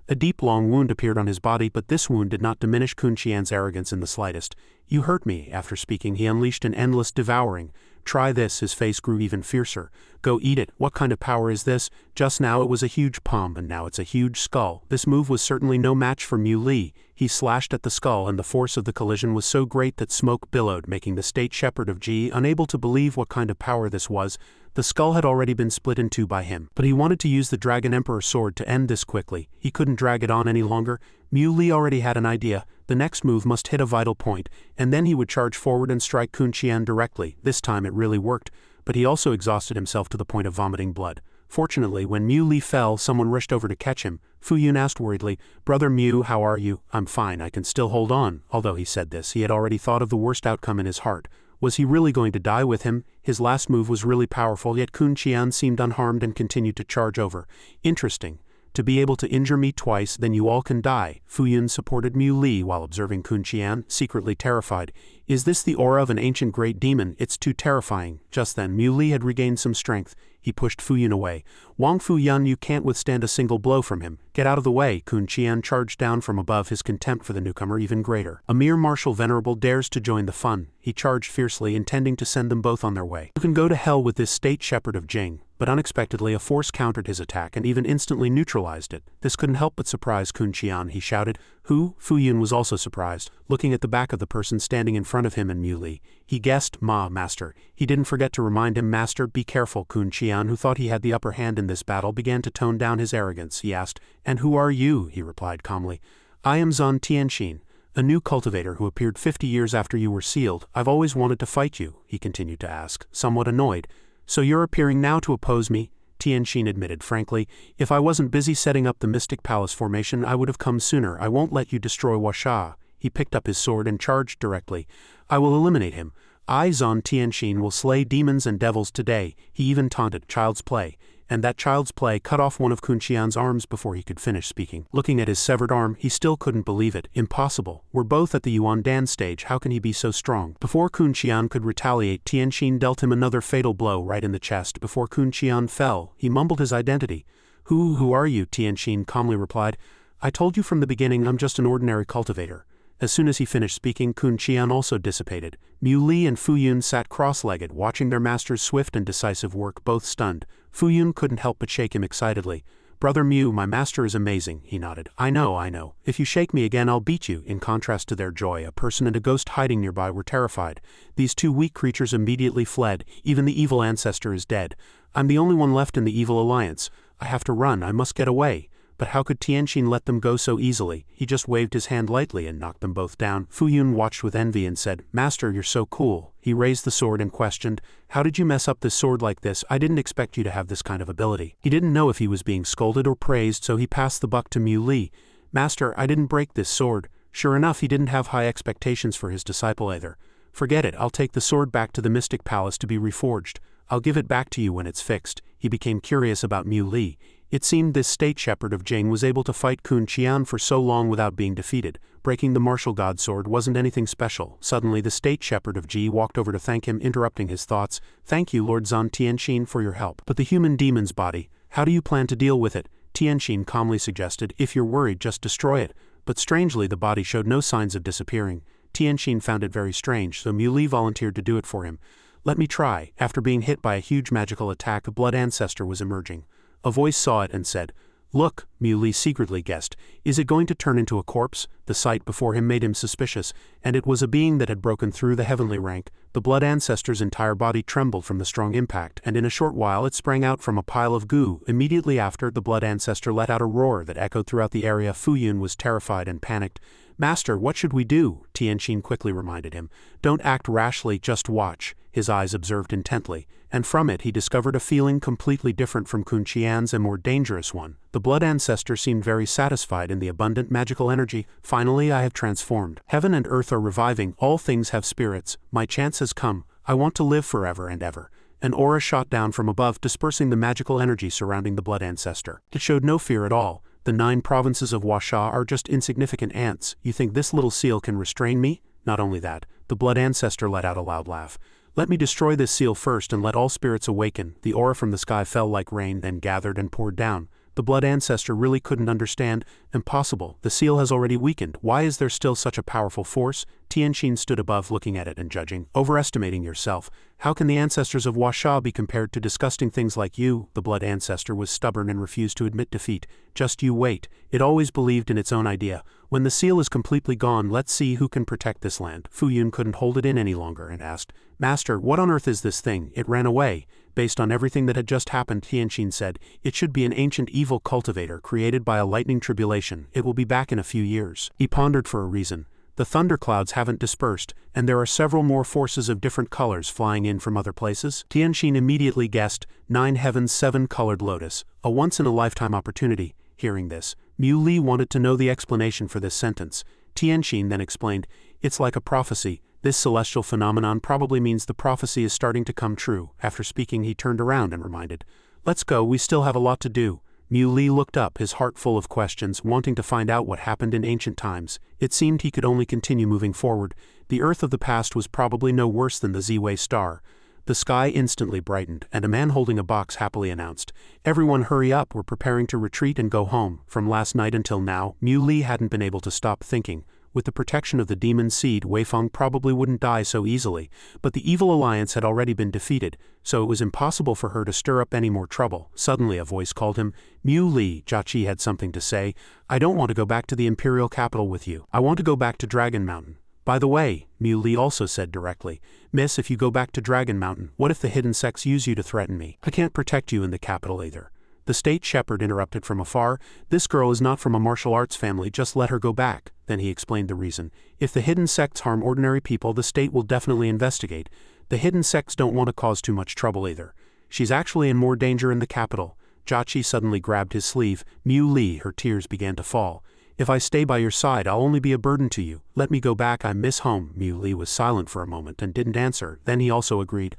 A deep, long wound appeared on his body, but this wound did not diminish Kun Qian's arrogance in the slightest. "You hurt me." After speaking, he unleashed an endless devouring. "Try this." His face grew even fiercer. "Go eat it." "What kind of power is this? Just now it was a huge palm, and now it's a huge skull." This move was certainly no match for Mu Li. He slashed at the skull, and the force of the collision was so great that smoke billowed, making the state shepherd of Ji unable to believe what kind of power this was. The skull had already been split in two by him, but he wanted to use the Dragon Emperor sword to end this quickly. He couldn't drag it on any longer. Mu Li already had an idea. The next move must hit a vital point, and then he would charge forward and strike Kun Qian directly. This time it really worked, but he also exhausted himself to the point of vomiting blood. Fortunately, when Mu Li fell, someone rushed over to catch him. Fuyu asked worriedly, "Brother Mu, how are you?" "I'm fine, I can still hold on." Although he said this, he had already thought of the worst outcome in his heart. Was he really going to die with him? His last move was really powerful, yet Kun Qian seemed unharmed and continued to charge over. "Interesting. To be able to injure me twice, then you all can die." Fuyu supported Mu Li while observing Kun Qian, secretly terrified. "Is this the aura of an ancient great demon? It's too terrifying." Just then, Mu Li had regained some strength. He pushed Fuyu away. "Wongfu, you can't withstand a single blow from him. Get out of the way." Kun Qian charged down from above, his contempt for the newcomer even greater. "A mere martial venerable dares to join the fun." He charged fiercely, intending to send them both on their way. "You can go to hell with this state shepherd of Jing." But unexpectedly, a force countered his attack and even instantly neutralized it. This couldn't help but surprise Kun Qian. He shouted, "Who?" Fuyu was also surprised, looking at the back of the person standing in front of him and Mu Li. He guessed, Master. He didn't forget to remind him, "Master, be careful." Kun Qian, who thought he had the upper hand in this battle, began to tone down his arrogance. He asked, "And who are you?" He replied calmly, "I am Zant Tienshin, a new cultivator who appeared 50 years after you were sealed. I've always wanted to fight you," he continued to ask, somewhat annoyed. "So you're appearing now to oppose me?" Tienshin admitted frankly, "If I wasn't busy setting up the Mystic Palace formation, I would have come sooner. I won't let you destroy Washa." He picked up his sword and charged directly. "I will eliminate him. I, Zant Tienshin, will slay demons and devils today." He even taunted, "Child's play." And that child's play cut off one of Kun Qian's arms before he could finish speaking. Looking at his severed arm, he still couldn't believe it. Impossible. We're both at the Yuan Dan stage. How can he be so strong? Before Kun Qian could retaliate, Tienshin dealt him another fatal blow right in the chest. Before Kun Qian fell, he mumbled his identity. Who are you?" Tienshin calmly replied. "I told you from the beginning, I'm just an ordinary cultivator." As soon as he finished speaking, Kun Qian also dissipated. Mu Li and Fuyu sat cross-legged, watching their master's swift and decisive work, both stunned. Fuyu couldn't help but shake him excitedly. "Brother Mu, my master is amazing," he nodded. I know. If you shake me again, I'll beat you." In contrast to their joy, a person and a ghost hiding nearby were terrified. These two weak creatures immediately fled. "Even the evil ancestor is dead. I'm the only one left in the evil alliance. I have to run. I must get away." But how could Tienshin let them go so easily? He just waved his hand lightly and knocked them both down. Fuyu watched with envy and said, "Master, you're so cool." He raised the sword and questioned, "How did you mess up this sword like this? I didn't expect you to have this kind of ability." He didn't know if he was being scolded or praised, so he passed the buck to Mu Li. "Master, I didn't break this sword." Sure enough, he didn't have high expectations for his disciple either. "Forget it, I'll take the sword back to the Mystic Palace to be reforged. I'll give it back to you when it's fixed." He became curious about Mu Li. It seemed this state shepherd of Jing was able to fight Kun Qian for so long without being defeated. Breaking the martial god sword wasn't anything special. Suddenly the state shepherd of Ji walked over to thank him, interrupting his thoughts. "Thank you, Lord Zant Tienshin, for your help. But the human demon's body, how do you plan to deal with it?" Tienshin calmly suggested. "If you're worried, just destroy it." But strangely the body showed no signs of disappearing. Tienshin found it very strange, so Mui volunteered to do it for him. "Let me try." After being hit by a huge magical attack, a blood ancestor was emerging. A voice saw it and said, "Look," Mui secretly guessed. "Is it going to turn into a corpse?" The sight before him made him suspicious, and it was a being that had broken through the heavenly rank. The blood ancestor's entire body trembled from the strong impact, and in a short while it sprang out from a pile of goo. Immediately after, the blood ancestor let out a roar that echoed throughout the area. Fuyu was terrified and panicked. "Master, what should we do?" Tienshin quickly reminded him. "Don't act rashly, just watch." His eyes observed intently, and from it he discovered a feeling completely different from Kun Qian's, a more dangerous one. The blood ancestor seemed very satisfied in the abundant magical energy. "Finally I have transformed. Heaven and earth are reviving, all things have spirits. My chance has come. I want to live forever and ever." An aura shot down from above, dispersing the magical energy surrounding the blood ancestor. It showed no fear at all. "The 9 provinces of Huasha are just insignificant ants. You think this little seal can restrain me? Not only that." The blood ancestor let out a loud laugh. "Let me destroy this seal first and let all spirits awaken." The aura from the sky fell like rain, then gathered and poured down. The blood ancestor really couldn't understand. "Impossible. The seal has already weakened. Why is there still such a powerful force?" Tienshin stood above, looking at it and judging. "Overestimating yourself. How can the ancestors of Huasha be compared to disgusting things like you?" The blood ancestor was stubborn and refused to admit defeat. "Just you wait. It always believed in its own idea. When the seal is completely gone, let's see who can protect this land." Fuyu couldn't hold it in any longer and asked, "Master, what on earth is this thing? It ran away." Based on everything that had just happened, Tienshin said, "It should be an ancient evil cultivator created by a lightning tribulation. It will be back in a few years." He pondered for a reason. "The thunderclouds haven't dispersed, and there are several more forces of different colors flying in from other places." Tienshin immediately guessed, 9 heavens 7-colored lotus, a once-in-a-lifetime opportunity. Hearing this, Mui wanted to know the explanation for this sentence. Tienshin then explained, "It's like a prophecy. This celestial phenomenon probably means the prophecy is starting to come true." After speaking, he turned around and reminded, "Let's go, we still have a lot to do." Mui looked up, his heart full of questions, wanting to find out what happened in ancient times. It seemed he could only continue moving forward. The Earth of the past was probably no worse than the Z-Way star. The sky instantly brightened, and a man holding a box happily announced, "Everyone hurry up, we're preparing to retreat and go home." From last night until now, Mui hadn't been able to stop thinking. With the protection of the demon seed, Weifeng probably wouldn't die so easily, but the evil alliance had already been defeated, so it was impossible for her to stir up any more trouble. Suddenly a voice called him. "Mui," Jiaqi had something to say. "I don't want to go back to the imperial capital with you. I want to go back to Dragon Mountain." "By the way," Mui also said directly, "Miss, if you go back to Dragon Mountain, what if the hidden sects use you to threaten me? I can't protect you in the capital either." The state shepherd interrupted from afar, "This girl is not from a martial arts family, just let her go back." Then he explained the reason. "If the hidden sects harm ordinary people, the state will definitely investigate. The hidden sects don't want to cause too much trouble either. She's actually in more danger in the capital." Jiaqi suddenly grabbed his sleeve. Mui, her tears began to fall. "If I stay by your side, I'll only be a burden to you. Let me go back, I miss home." Mui was silent for a moment and didn't answer. Then he also agreed.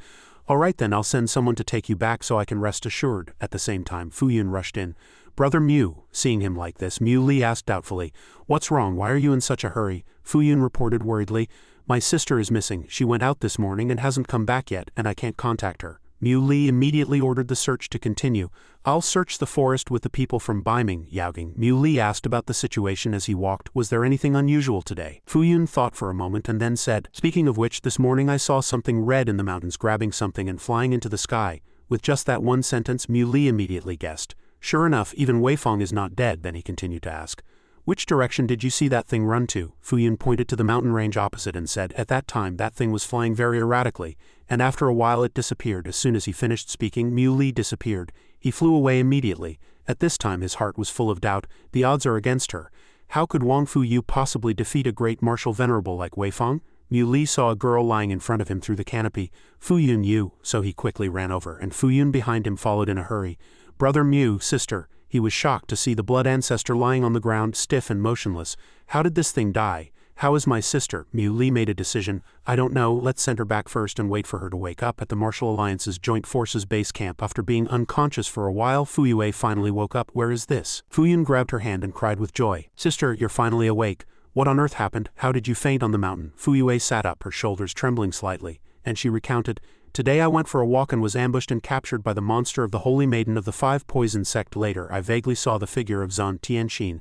"All right then, I'll send someone to take you back so I can rest assured." At the same time, Fuyu rushed in. "Brother Mu." Seeing him like this, Mui asked doubtfully, "What's wrong? Why are you in such a hurry?" Fuyu reported worriedly, "My sister is missing. She went out this morning and hasn't come back yet, and I can't contact her." Mui immediately ordered the search to continue. "I'll search the forest with the people from Beiming, Yaoging." Mui asked about the situation as he walked. "Was there anything unusual today?" Fuyu thought for a moment and then said, "Speaking of which, this morning I saw something red in the mountains grabbing something and flying into the sky." With just that one sentence, Mui immediately guessed. "Sure enough, even Weifeng is not dead." Then he continued to ask, "Which direction did you see that thing run to?" Fuyu pointed to the mountain range opposite and said, "At that time that thing was flying very erratically, and after a while it disappeared." As soon as he finished speaking, Mui disappeared. He flew away immediately. At this time his heart was full of doubt. The odds are against her. How could Wongfu possibly defeat a great martial venerable like Weifeng? Mui saw a girl lying in front of him through the canopy. Fuyu knew, so he quickly ran over, and Fuyu behind him followed in a hurry. "Brother Mu, sister." He was shocked to see the blood ancestor lying on the ground, stiff and motionless. How did this thing die? How is my sister? Mu Li made a decision. I don't know, let's send her back first and wait for her to wake up at the Martial Alliance's Joint Forces base camp. After being unconscious for a while, Fuyu finally woke up. Where is this? Fuyun grabbed her hand and cried with joy. Sister, you're finally awake. What on earth happened? How did you faint on the mountain? Fuyu sat up, her shoulders trembling slightly, and she recounted, Today I went for a walk and was ambushed and captured by the monster of the Holy Maiden of the Five Poison Sect. Later, I vaguely saw the figure of Zant Tienshin.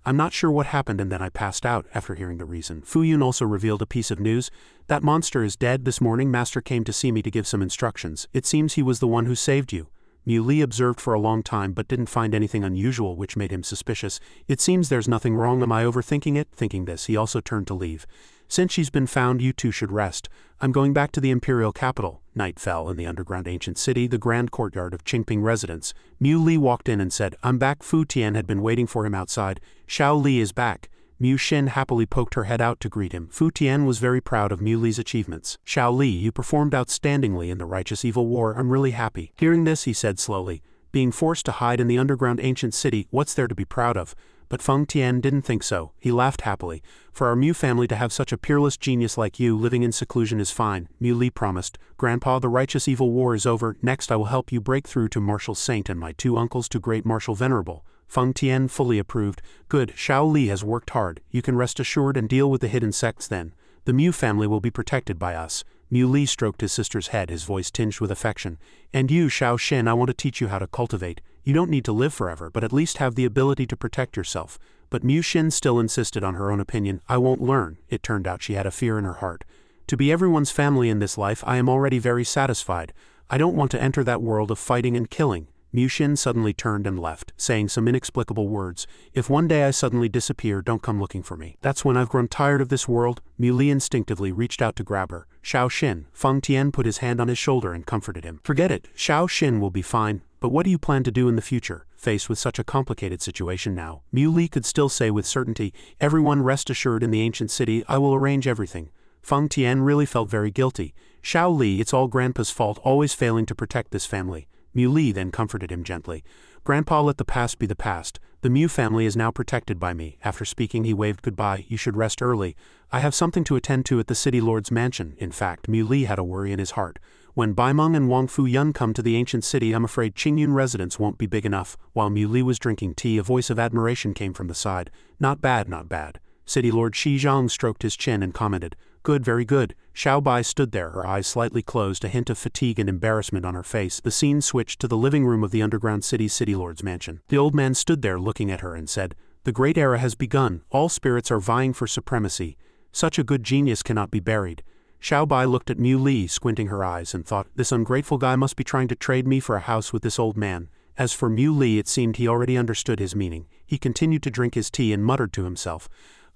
I'm not sure what happened and then I passed out. After hearing the reason, Fuyun also revealed a piece of news. That monster is dead. This morning Master came to see me to give some instructions. It seems he was the one who saved you. Mu Li observed for a long time but didn't find anything unusual which made him suspicious. It seems there's nothing wrong. Am I overthinking it? Thinking this, he also turned to leave. Since she's been found, you two should rest. I'm going back to the imperial capital. Night fell in the underground ancient city, the grand courtyard of Qingping residence. Mu Li walked in and said, I'm back. Fu Tian had been waiting for him outside. Xiao Li is back. Mu Xin happily poked her head out to greet him. Fu Tian was very proud of Mu Li's achievements. Xiao Li, you performed outstandingly in the righteous evil war. I'm really happy. Hearing this, he said slowly, being forced to hide in the underground ancient city, what's there to be proud of? But Feng Tian didn't think so. He laughed happily. For our Mu family to have such a peerless genius like you living in seclusion is fine, Mu Li promised. Grandpa, the righteous evil war is over. Next I will help you break through to Martial Saint and my two uncles to Great Martial Venerable. Feng Tian fully approved. Good, Xiao Li has worked hard. You can rest assured and deal with the hidden sects then. The Mu family will be protected by us. Mu Li stroked his sister's head, his voice tinged with affection. And you, Xiao Xin, I want to teach you how to cultivate. You don't need to live forever, but at least have the ability to protect yourself. But Mu Xin still insisted on her own opinion. I won't learn. It turned out she had a fear in her heart. To be everyone's family in this life, I am already very satisfied. I don't want to enter that world of fighting and killing. Mu Xin suddenly turned and left, saying some inexplicable words. If one day I suddenly disappear, don't come looking for me. That's when I've grown tired of this world. Mu Li instinctively reached out to grab her. Xiao Xin. Feng Tian put his hand on his shoulder and comforted him. Forget it. Xiao Xin will be fine. But what do you plan to do in the future? Faced with such a complicated situation now, Mu Li could still say with certainty, everyone rest assured in the ancient city, I will arrange everything. Feng Tian really felt very guilty. Xiao Li, it's all Grandpa's fault, always failing to protect this family. Mu Li then comforted him gently. Grandpa, let the past be the past. The Mu family is now protected by me. After speaking, he waved goodbye. You should rest early. I have something to attend to at the city lord's mansion. In fact, Mu Li had a worry in his heart. When Baimeng and Wongfu Yun come to the ancient city, I'm afraid Qingyun residence won't be big enough. While Mu Li was drinking tea, a voice of admiration came from the side. Not bad, not bad. City Lord Shi Zhang stroked his chin and commented, Good, very good. Xiao Bai stood there, her eyes slightly closed, a hint of fatigue and embarrassment on her face. The scene switched to the living room of the underground city's city lord's mansion. The old man stood there looking at her and said, The great era has begun. All spirits are vying for supremacy. Such a good genius cannot be buried. Xiao Bai looked at Mu Li, squinting her eyes, and thought, This ungrateful guy must be trying to trade me for a house with this old man. As for Mu Li, it seemed he already understood his meaning. He continued to drink his tea and muttered to himself,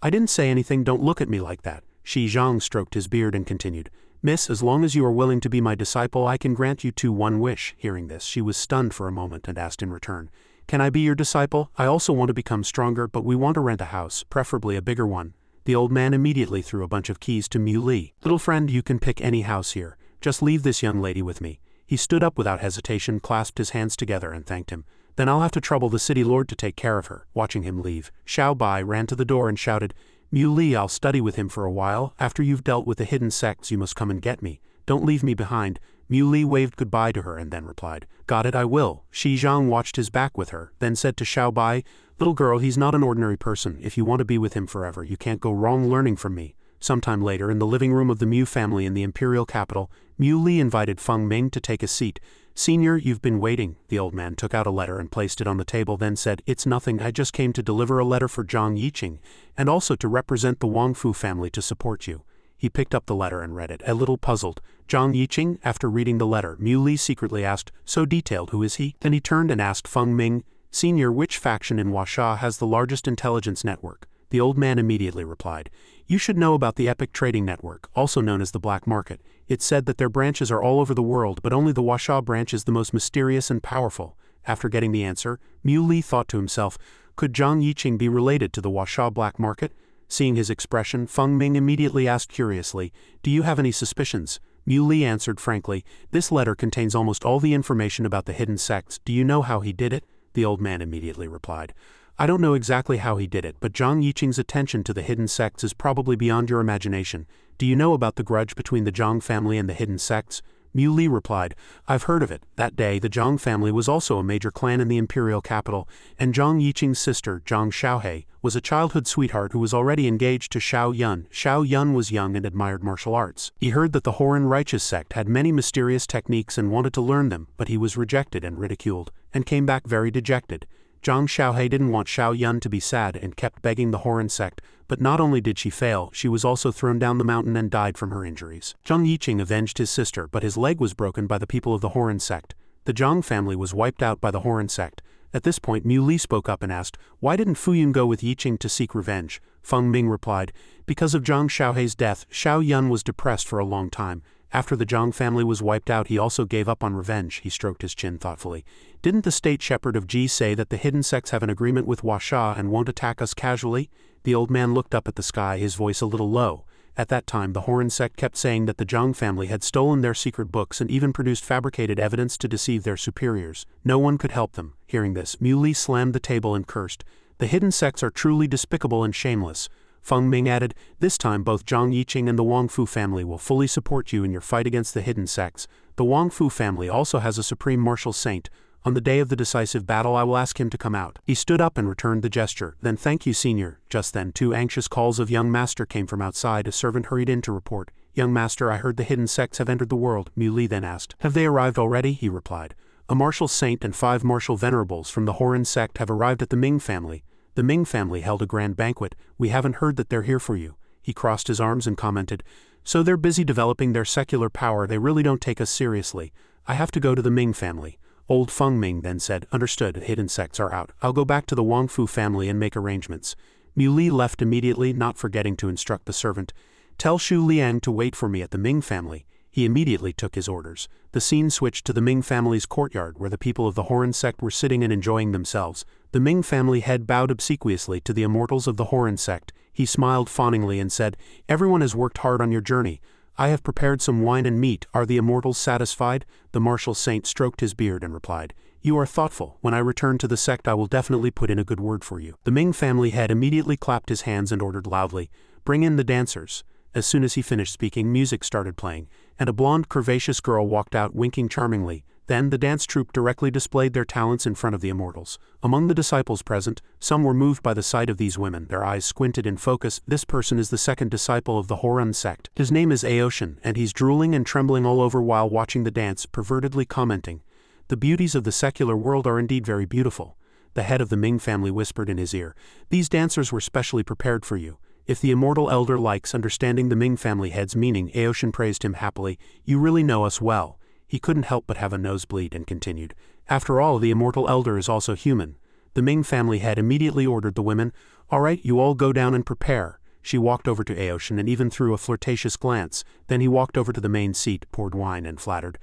I didn't say anything, don't look at me like that. Shi Zhang stroked his beard and continued, Miss, as long as you are willing to be my disciple, I can grant you one wish. Hearing this, she was stunned for a moment and asked in return, Can I be your disciple? I also want to become stronger, but we want to rent a house, preferably a bigger one. The old man immediately threw a bunch of keys to Mu Li. Little friend, you can pick any house here. Just leave this young lady with me. He stood up without hesitation, clasped his hands together and thanked him. Then I'll have to trouble the city lord to take care of her. Watching him leave, Xiao Bai ran to the door and shouted, Mu Li, I'll study with him for a while. After you've dealt with the hidden sects, you must come and get me. Don't leave me behind. Mu Li waved goodbye to her and then replied, Got it, I will. Shi Zhang watched his back with her, then said to Xiao Bai, Little girl, he's not an ordinary person. If you want to be with him forever, you can't go wrong learning from me. Sometime later, in the living room of the Mu family in the imperial capital, Mu Li invited Feng Ming to take a seat. Senior, you've been waiting. The old man took out a letter and placed it on the table, then said, It's nothing, I just came to deliver a letter for Zhang Yiqing, and also to represent the Wongfu family to support you. He picked up the letter and read it, a little puzzled. Zhang Yiqing? After reading the letter, Mu Li secretly asked, So detailed, who is he? Then he turned and asked Feng Ming, Senior, which faction in Huasha has the largest intelligence network? The old man immediately replied, You should know about the Epic Trading Network, also known as the Black Market. It's said that their branches are all over the world, but only the Huasha branch is the most mysterious and powerful. After getting the answer, Mu Li thought to himself, Could Zhang Yiqing be related to the Huasha Black Market? Seeing his expression, Feng Ming immediately asked curiously, Do you have any suspicions? Mu Li answered frankly, This letter contains almost all the information about the hidden sects. Do you know how he did it? The old man immediately replied, I don't know exactly how he did it, but Zhang Yiqing's attention to the hidden sects is probably beyond your imagination. Do you know about the grudge between the Zhang family and the hidden sects? Mui replied, I've heard of it. That day, the Zhang family was also a major clan in the imperial capital, and Zhang Yiqing's sister, Zhang Xiaohe, was a childhood sweetheart who was already engaged to Xiao Yun. Xiao Yun was young and admired martial arts. He heard that the Horan Righteous sect had many mysterious techniques and wanted to learn them, but he was rejected and ridiculed, and came back very dejected. Zhang Xiaohe didn't want Xiao Yun to be sad and kept begging the Horan sect, but not only did she fail, she was also thrown down the mountain and died from her injuries. Zhang Yiqing avenged his sister, but his leg was broken by the people of the Horan sect. The Zhang family was wiped out by the Horan sect. At this point, Mui spoke up and asked, why didn't Fuyu go with Yiqing to seek revenge? Feng Ming replied, because of Zhang Xiaohe's death, Xiao Yun was depressed for a long time. After the Zhang family was wiped out, he also gave up on revenge. He stroked his chin thoughtfully. Didn't the state shepherd of Ji say that the hidden sects have an agreement with Huasha and won't attack us casually? The old man looked up at the sky, his voice a little low. At that time, the Horan sect kept saying that the Zhang family had stolen their secret books and even produced fabricated evidence to deceive their superiors. No one could help them. Hearing this, Mui slammed the table and cursed. The hidden sects are truly despicable and shameless. Feng Ming added, this time both Zhang Yiqing and the Wongfu family will fully support you in your fight against the hidden sects. The Wongfu family also has a supreme martial saint. On the day of the decisive battle, I will ask him to come out. He stood up and returned the gesture. Then thank you, senior. Just then, 2 anxious calls of young master came from outside. A servant hurried in to report. Young master, I heard the hidden sects have entered the world. Mui then asked, have they arrived already? He replied. A martial saint and 5 martial venerables from the Horan sect have arrived at the Ming family. The Ming family held a grand banquet. We haven't heard that they're here for you. He crossed his arms and commented, so they're busy developing their secular power. They really don't take us seriously. I have to go to the Ming family. Old Feng Ming then said, understood, hidden sects are out. I'll go back to the Wongfu family and make arrangements. Mui left immediately, not forgetting to instruct the servant, tell Xu Liang to wait for me at the Ming family. He immediately took his orders. The scene switched to the Ming family's courtyard, where the people of the Horan sect were sitting and enjoying themselves. The Ming family head bowed obsequiously to the immortals of the Horan sect. He smiled fawningly and said, everyone has worked hard on your journey. I have prepared some wine and meat. Are the immortals satisfied? The martial saint stroked his beard and replied, you are thoughtful. When I return to the sect, I will definitely put in a good word for you. The Ming family head immediately clapped his hands and ordered loudly, bring in the dancers. As soon as he finished speaking, music started playing, and a blonde, curvaceous girl walked out winking charmingly. Then the dance troupe directly displayed their talents in front of the immortals. Among the disciples present, some were moved by the sight of these women. Their eyes squinted in focus. This person is the second disciple of the Horan sect. His name is Aoshin, and he's drooling and trembling all over while watching the dance, pervertedly commenting, the beauties of the secular world are indeed very beautiful. The head of the Ming family whispered in his ear, these dancers were specially prepared for you. If the immortal elder likes understanding the Ming family head's meaning, Aoshin praised him happily, you really know us well. He couldn't help but have a nosebleed and continued, after all, the immortal elder is also human. The Ming family head immediately ordered the women, all right, you all go down and prepare. She walked over to Aoshin and even threw a flirtatious glance. Then he walked over to the main seat, poured wine and flattered,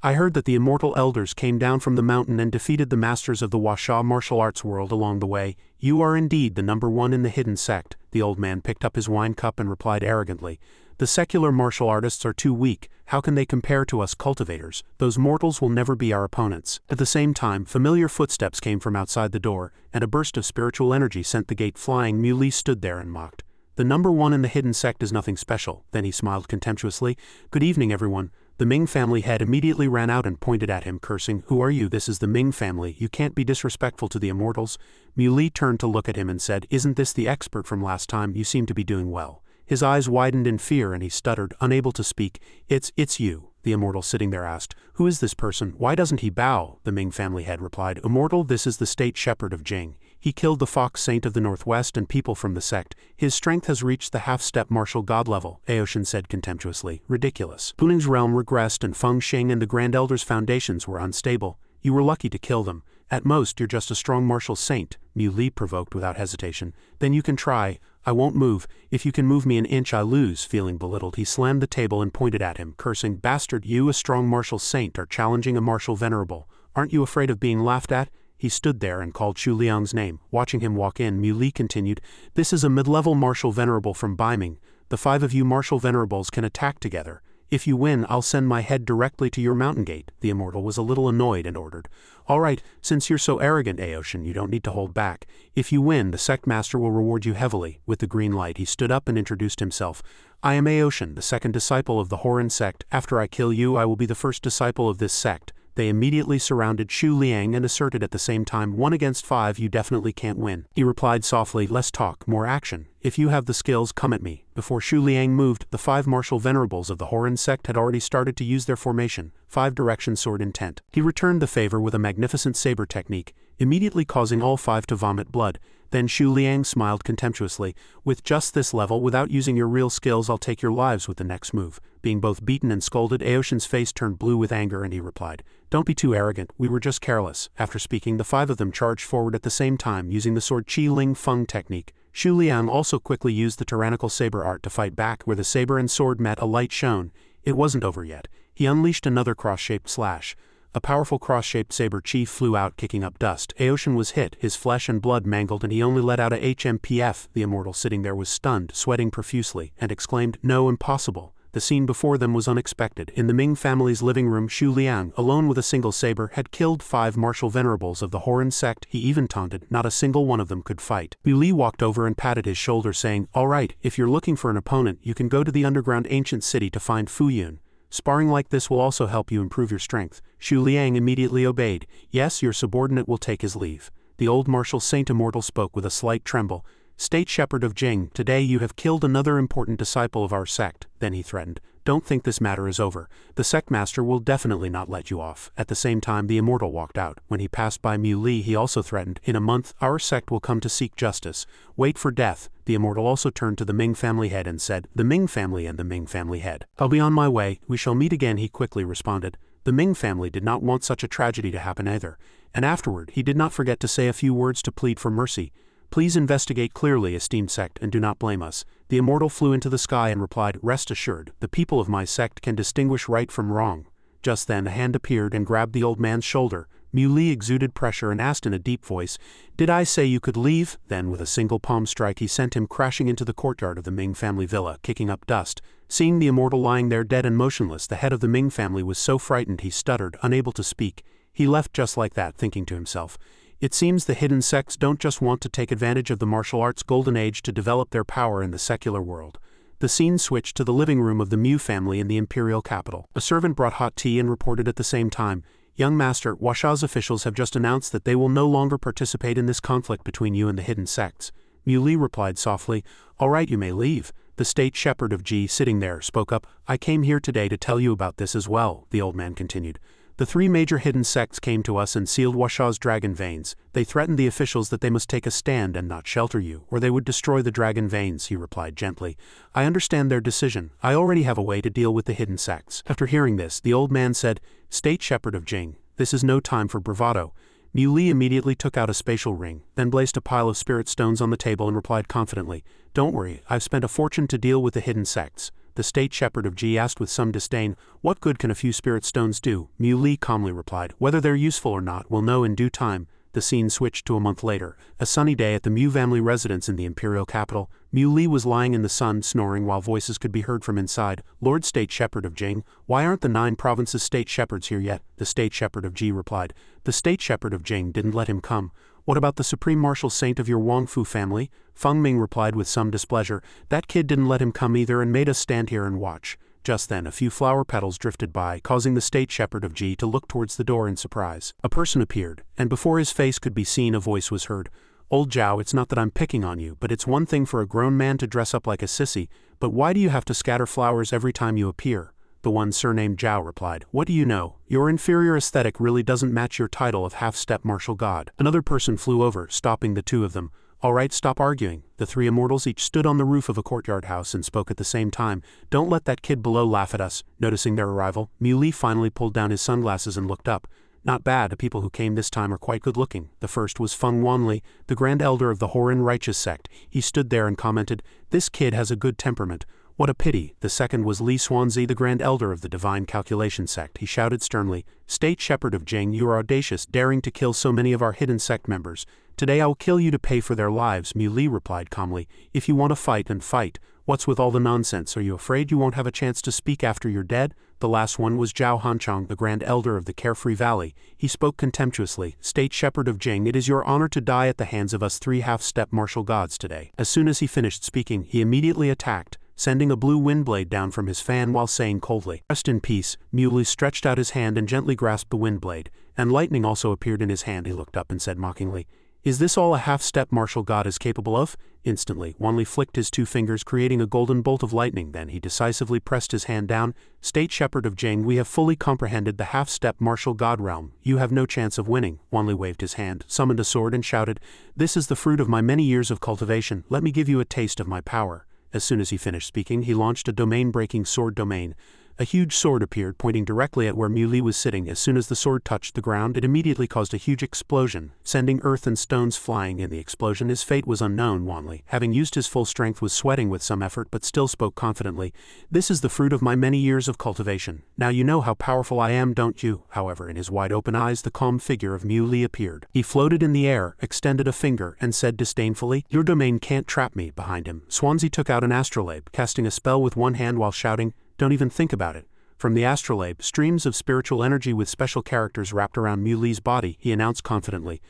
I heard that the immortal elders came down from the mountain and defeated the masters of the Huasha martial arts world along the way. You are indeed the number 1 in the hidden sect. The old man picked up his wine cup and replied arrogantly, the secular martial artists are too weak. How can they compare to us cultivators? Those mortals will never be our opponents. At the same time, familiar footsteps came from outside the door, and a burst of spiritual energy sent the gate flying. Mui stood there and mocked. The number 1 in the hidden sect is nothing special. Then he smiled contemptuously. Good evening, everyone. The Ming family head immediately ran out and pointed at him, cursing, who are you? This is the Ming family. You can't be disrespectful to the immortals. Mui turned to look at him and said, isn't this the expert from last time? You seem to be doing well. His eyes widened in fear and he stuttered, unable to speak. It's you. The immortal sitting there asked, who is this person? Why doesn't he bow? The Ming family head replied, immortal, this is the state shepherd of Jing. He killed the fox saint of the northwest and people from the sect. His strength has reached the half-step martial god level, Aoshin said contemptuously. Ridiculous. Puning's realm regressed and Feng Xing and the Grand Elder's foundations were unstable. You were lucky to kill them. At most, you're just a strong martial saint, Mui provoked without hesitation. Then you can try. I won't move. If you can move me an inch, I lose. Feeling belittled, he slammed the table and pointed at him, cursing, bastard, you, a strong martial saint, are challenging a martial venerable. Aren't you afraid of being laughed at? He stood there and called Xu Liang's name. Watching him walk in, Mui continued, this is a mid-level martial venerable from Beiming. The 5 of you martial venerables can attack together. If you win, I'll send my head directly to your mountain gate. The immortal was a little annoyed and ordered. All right, since you're so arrogant, Aoshin, you don't need to hold back. If you win, the sect master will reward you heavily. With the green light, he stood up and introduced himself. I am Aoshin, the second disciple of the Horan sect. After I kill you, I will be the first disciple of this sect. They immediately surrounded Xu Liang and asserted at the same time, 1 against 5, you definitely can't win. He replied softly, less talk, more action. If you have the skills, come at me. Before Xu Liang moved, the 5 martial venerables of the Horan sect had already started to use their formation, 5 direction sword intent. He returned the favor with a magnificent saber technique, immediately causing all 5 to vomit blood. Then Xu Liang smiled contemptuously. With just this level, without using your real skills, I'll take your lives with the next move. Being both beaten and scolded, Aoshin's face turned blue with anger and he replied, don't be too arrogant, we were just careless. After speaking, the 5 of them charged forward at the same time, using the sword Qi Ling Feng technique. Xu Liang also quickly used the tyrannical saber art to fight back. Where the saber and sword met, a light shone. It wasn't over yet. He unleashed another cross-shaped slash. A powerful cross-shaped saber chi flew out, kicking up dust. Aoshin was hit, his flesh and blood mangled, and he only let out a HMPF. The immortal sitting there was stunned, sweating profusely, and exclaimed, no, impossible. The scene before them was unexpected. In the Ming family's living room, Xu Liang, alone with a single saber, had killed 5 martial venerables of the Horan sect. He even taunted, not a single one of them could fight. Li walked over and patted his shoulder, saying, all right, if you're looking for an opponent, you can go to the underground ancient city to find Fuyu. Sparring like this will also help you improve your strength. Xu Liang immediately obeyed. Yes, your subordinate will take his leave. The old martial saint immortal spoke with a slight tremble. State Shepherd of Jing, today you have killed another important disciple of our sect. Then he threatened, don't think this matter is over. The sect master will definitely not let you off. At the same time, the immortal walked out. When he passed by Mui, he also threatened, in a month, our sect will come to seek justice. Wait for death. The immortal also turned to the Ming family head and said, the Ming family and the Ming family head. I'll be on my way, we shall meet again, he quickly responded. The Ming family did not want such a tragedy to happen either. And afterward, he did not forget to say a few words to plead for mercy. Please investigate clearly, esteemed sect, and do not blame us. The immortal flew into the sky and replied, rest assured, the people of my sect can distinguish right from wrong. Just then a hand appeared and grabbed the old man's shoulder. Mui exuded pressure and asked in a deep voice, did I say you could leave? Then with a single palm strike he sent him crashing into the courtyard of the Ming family villa, kicking up dust. Seeing the immortal lying there dead and motionless, the head of the Ming family was so frightened he stuttered, unable to speak. He left just like that, thinking to himself, it seems the hidden sects don't just want to take advantage of the martial arts golden age to develop their power in the secular world. The scene switched to the living room of the Mui family in the imperial capital. A servant brought hot tea and reported at the same time, young master, Washa's officials have just announced that they will no longer participate in this conflict between you and the hidden sects. Mui replied softly, all right, you may leave. The state shepherd of Ji, sitting there, spoke up, I came here today to tell you about this as well, the old man continued. The 3 major hidden sects came to us and sealed Washa's dragon veins. They threatened the officials that they must take a stand and not shelter you, or they would destroy the dragon veins, he replied gently. I understand their decision. I already have a way to deal with the hidden sects. After hearing this, the old man said, State Shepherd of Jing, this is no time for bravado. Mui immediately took out a spatial ring, then placed a pile of spirit stones on the table and replied confidently, don't worry, I've spent a fortune to deal with the hidden sects. The state shepherd of Ji asked with some disdain, what good can a few spirit stones do? Mui calmly replied, whether they're useful or not, we'll know in due time. The scene switched to a month later, a sunny day at the Mui family residence in the imperial capital. Mui was lying in the sun, snoring while voices could be heard from inside. Lord State Shepherd of Jing, why aren't the 9 provinces state shepherds here yet? The state shepherd of Ji replied, the state shepherd of Jing didn't let him come. What about the supreme martial saint of your Wongfu family? Feng Ming replied with some displeasure, that kid didn't let him come either and made us stand here and watch. Just then a few flower petals drifted by, causing the state shepherd of Ji to look towards the door in surprise. A person appeared, and before his face could be seen a voice was heard. Old Zhao, it's not that I'm picking on you, but it's one thing for a grown man to dress up like a sissy, but why do you have to scatter flowers every time you appear? The one surnamed Zhao replied, what do you know? Your inferior aesthetic really doesn't match your title of half-step martial god. Another person flew over, stopping the 2 of them. All right, stop arguing. The 3 immortals each stood on the roof of a courtyard house and spoke at the same time. Don't let that kid below laugh at us. Noticing their arrival, Mui finally pulled down his sunglasses and looked up. Not bad, the people who came this time are quite good looking. The first was Feng Wanli, the grand elder of the Horan righteous sect. He stood there and commented, this kid has a good temperament. What a pity. The second was Li Xuanzi, the grand elder of the divine calculation sect. He shouted sternly, State Shepherd of Jing, you are audacious, daring to kill so many of our hidden sect members. Today I will kill you to pay for their lives, Mui replied calmly. If you want to fight, then fight. What's with all the nonsense? Are you afraid you won't have a chance to speak after you're dead? The last one was Zhao Hanchang, the Grand Elder of the Carefree Valley. He spoke contemptuously. State Shepherd of Jing, it is your honor to die at the hands of us three half-step martial gods today. As soon as he finished speaking, he immediately attacked, sending a blue windblade down from his fan while saying coldly, "Rest in peace." Muley stretched out his hand and gently grasped the windblade, and lightning also appeared in his hand. He looked up and said mockingly, "Is this all a half-step martial god is capable of?" Instantly, Wanli flicked his two fingers, creating a golden bolt of lightning. Then he decisively pressed his hand down. "State Shepherd of Jing, we have fully comprehended the half-step martial god realm. You have no chance of winning." Wanli waved his hand, summoned a sword and shouted, "This is the fruit of my many years of cultivation. Let me give you a taste of my power." As soon as he finished speaking, he launched a domain-breaking sword domain. A huge sword appeared, pointing directly at where Muley was sitting. As soon as the sword touched the ground, it immediately caused a huge explosion, sending earth and stones flying. In the explosion, his fate was unknown. Wanli, having used his full strength, was sweating with some effort but still spoke confidently, "This is the fruit of my many years of cultivation. Now you know how powerful I am, don't you?" However, in his wide-open eyes, the calm figure of Muley appeared. He floated in the air, extended a finger, and said disdainfully, "Your domain can't trap me." Behind him, Swansea took out an astrolabe, casting a spell with one hand while shouting, "Don't even think about it." From the astrolabe, streams of spiritual energy with special characters wrapped around Muley's body. He announced confidently,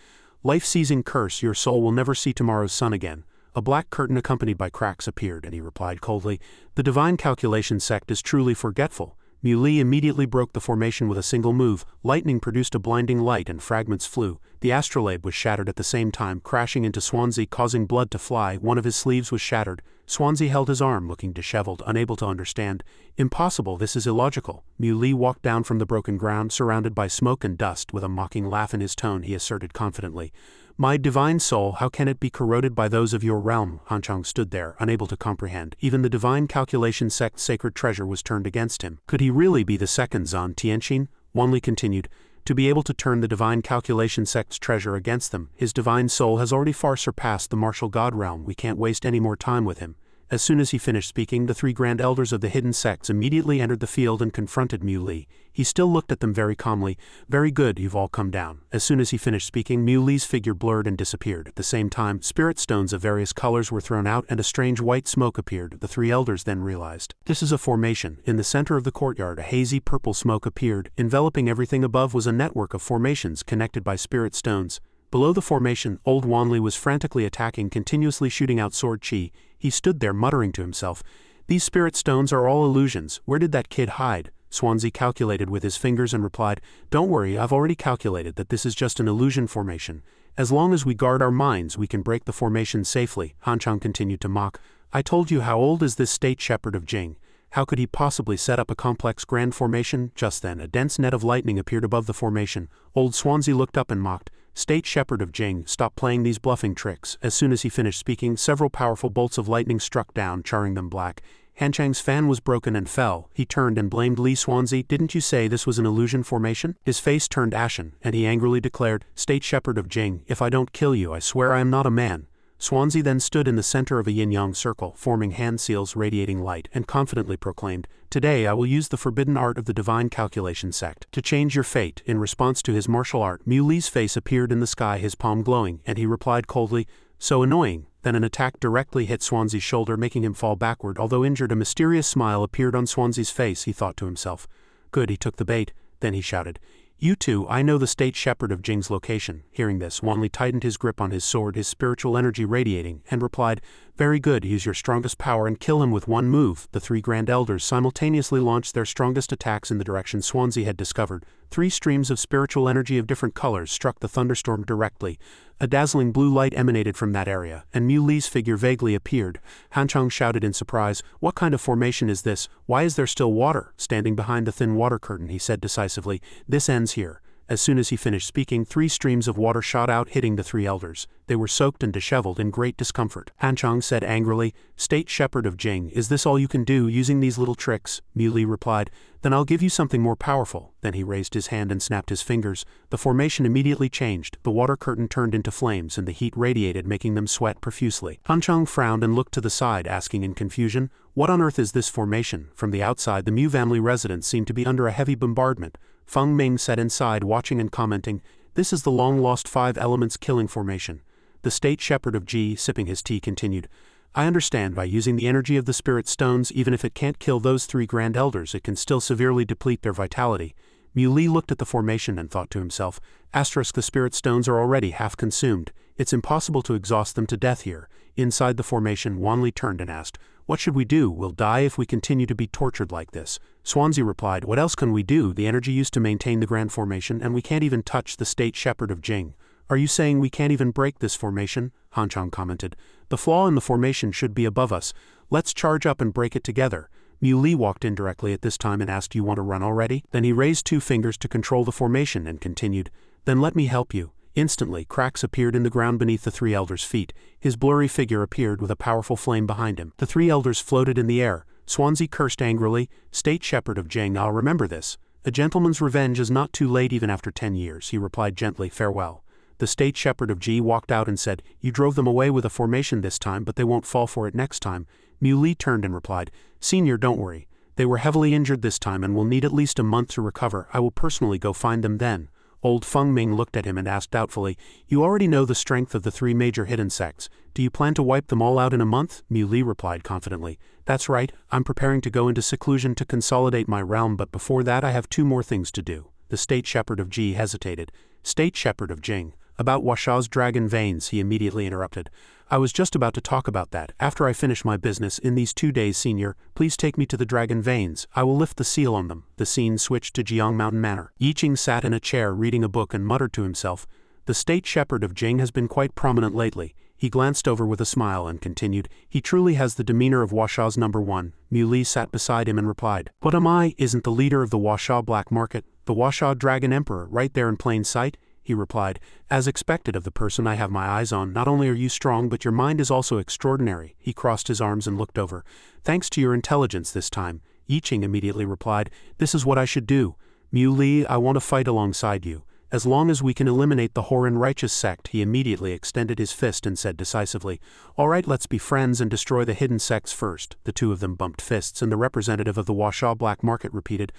"Life-seizing curse, your soul will never see tomorrow's sun again." A black curtain accompanied by cracks appeared, and he replied coldly, "The divine calculation sect is truly forgetful." Muley immediately broke the formation with a single move. Lightning produced a blinding light and fragments flew. The astrolabe was shattered at the same time, crashing into Swansea, causing blood to fly. One of his sleeves was shattered. Swansea held his arm, looking disheveled, unable to understand. "Impossible, this is illogical." Muley walked down from the broken ground, surrounded by smoke and dust. With a mocking laugh in his tone, he asserted confidently, "My divine soul, how can it be corroded by those of your realm?" Hanchang stood there, unable to comprehend. Even the divine calculation sect's sacred treasure was turned against him. Could he really be the second Zant Tienshin? Wanli continued, "To be able to turn the divine calculation sect's treasure against them, his divine soul has already far surpassed the martial god realm. We can't waste any more time with him." As soon as he finished speaking, the three grand elders of the hidden sects immediately entered the field and confronted Muley. He still looked at them very calmly. "Very good, you've all come down." As soon as he finished speaking, Muley's figure blurred and disappeared. At the same time, spirit stones of various colors were thrown out and a strange white smoke appeared. The three elders then realized, "This is a formation." In the center of the courtyard, a hazy purple smoke appeared. Enveloping everything above was a network of formations connected by spirit stones. Below the formation, old Wanli was frantically attacking, continuously shooting out sword chi. He stood there muttering to himself, "These spirit stones are all illusions. Where did that kid hide?" Swansea calculated with his fingers and replied, "Don't worry, I've already calculated that this is just an illusion formation. As long as we guard our minds, we can break the formation safely." Hanchang continued to mock, "I told you, how old is this State Shepherd of Jing? How could he possibly set up a complex grand formation?" Just then, a dense net of lightning appeared above the formation. Old Swansea looked up and mocked, "State Shepherd of Jing, stop playing these bluffing tricks." As soon as he finished speaking, several powerful bolts of lightning struck down, charring them black. Hanchang's fan was broken and fell. He turned and blamed Li Swansea. "Didn't you say this was an illusion formation?" His face turned ashen, and he angrily declared, "State Shepherd of Jing, if I don't kill you, I swear I am not a man." Swansea then stood in the center of a yin-yang circle, forming hand seals radiating light, and confidently proclaimed, "Today I will use the forbidden art of the divine calculation sect to change your fate." In response to his martial art, Muley's face appeared in the sky, his palm glowing, and he replied coldly, "So annoying." Then an attack directly hit Swansea's shoulder, making him fall backward. Although injured, a mysterious smile appeared on Swansea's face. He thought to himself, "Good, he took the bait." Then he shouted, "You two, I know the State Shepherd of Jing's location." Hearing this, Wanli tightened his grip on his sword, his spiritual energy radiating, and replied, "Very good, use your strongest power and kill him with one move." The three grand elders simultaneously launched their strongest attacks in the direction Swansea had discovered. Three streams of spiritual energy of different colors struck the thunderstorm directly. A dazzling blue light emanated from that area, and Muley's figure vaguely appeared. Hanchang shouted in surprise, "What kind of formation is this? Why is there still water?" Standing behind the thin water curtain, he said decisively, "This ends here." As soon as he finished speaking, three streams of water shot out, hitting the three elders. They were soaked and disheveled in great discomfort. Hanchang said angrily, "State Shepherd of Jing, is this all you can do, using these little tricks?" Muley replied, "Then I'll give you something more powerful." Then he raised his hand and snapped his fingers. The formation immediately changed. The water curtain turned into flames and the heat radiated, making them sweat profusely. Hanchang frowned and looked to the side, asking in confusion, "What on earth is this formation?" From the outside, the Mu family residence seemed to be under a heavy bombardment. Feng Ming sat inside, watching and commenting, "This is the long-lost 5 elements killing formation." The State Shepherd of Ji, sipping his tea, continued, I understand by using the energy of the spirit stones, even if it can't kill those 3 grand elders, it can still severely deplete their vitality. Mui looked at the formation and thought to himself, *, the spirit stones are already half consumed. It's impossible to exhaust them to death here. Inside the formation, Wanli turned and asked, what should we do? We'll die if we continue to be tortured like this. Swansea replied, what else can we do? The energy used to maintain the grand formation, and we can't even touch the state shepherd of Jing. Are you saying we can't even break this formation? Hanchang commented. The flaw in the formation should be above us. Let's charge up and break it together. Mui walked in directly at this time and asked, you want to run already? Then he raised 2 fingers to control the formation and continued, then let me help you. Instantly, cracks appeared in the ground beneath the 3 elders' feet. His blurry figure appeared with a powerful flame behind him. The 3 elders floated in the air. Swansea cursed angrily, state shepherd of Jing, I'll remember this. A gentleman's revenge is not too late even after 10 years, he replied gently, farewell. The state shepherd of Ji walked out and said, you drove them away with a formation this time, but they won't fall for it next time. Mui turned and replied, Senior, don't worry. They were heavily injured this time and will need at least a month to recover. I will personally go find them then. Old Feng Ming looked at him and asked doubtfully, you already know the strength of the 3 major hidden sects. Do you plan to wipe them all out in a month? Mui replied confidently, that's right, I'm preparing to go into seclusion to consolidate my realm, but before that I have 2 more things to do. The state shepherd of Ji hesitated. State shepherd of Jing. About Washa's dragon veins, he immediately interrupted. I was just about to talk about that. After I finish my business in these 2 days, Senior, please take me to the dragon veins. I will lift the seal on them. The scene switched to Jiang Mountain Manor. Yiqing sat in a chair reading a book and muttered to himself, the state shepherd of Jing has been quite prominent lately. He glanced over with a smile and continued, he truly has the demeanor of Washa's number 1. Mui sat beside him and replied, what am I? Isn't the leader of the Washa black market, the Washa dragon emperor, right there in plain sight? He replied, as expected of the person I have my eyes on. Not only are you strong, but your mind is also extraordinary. He crossed his arms and looked over. Thanks to your intelligence this time. Yiqing immediately replied, this is what I should do. Mui, I want to fight alongside you. As long as we can eliminate the Horan righteous sect. He immediately extended his fist and said decisively, all right, let's be friends and destroy the hidden sects first. The 2 of them bumped fists and the representative of the Washa black market repeated,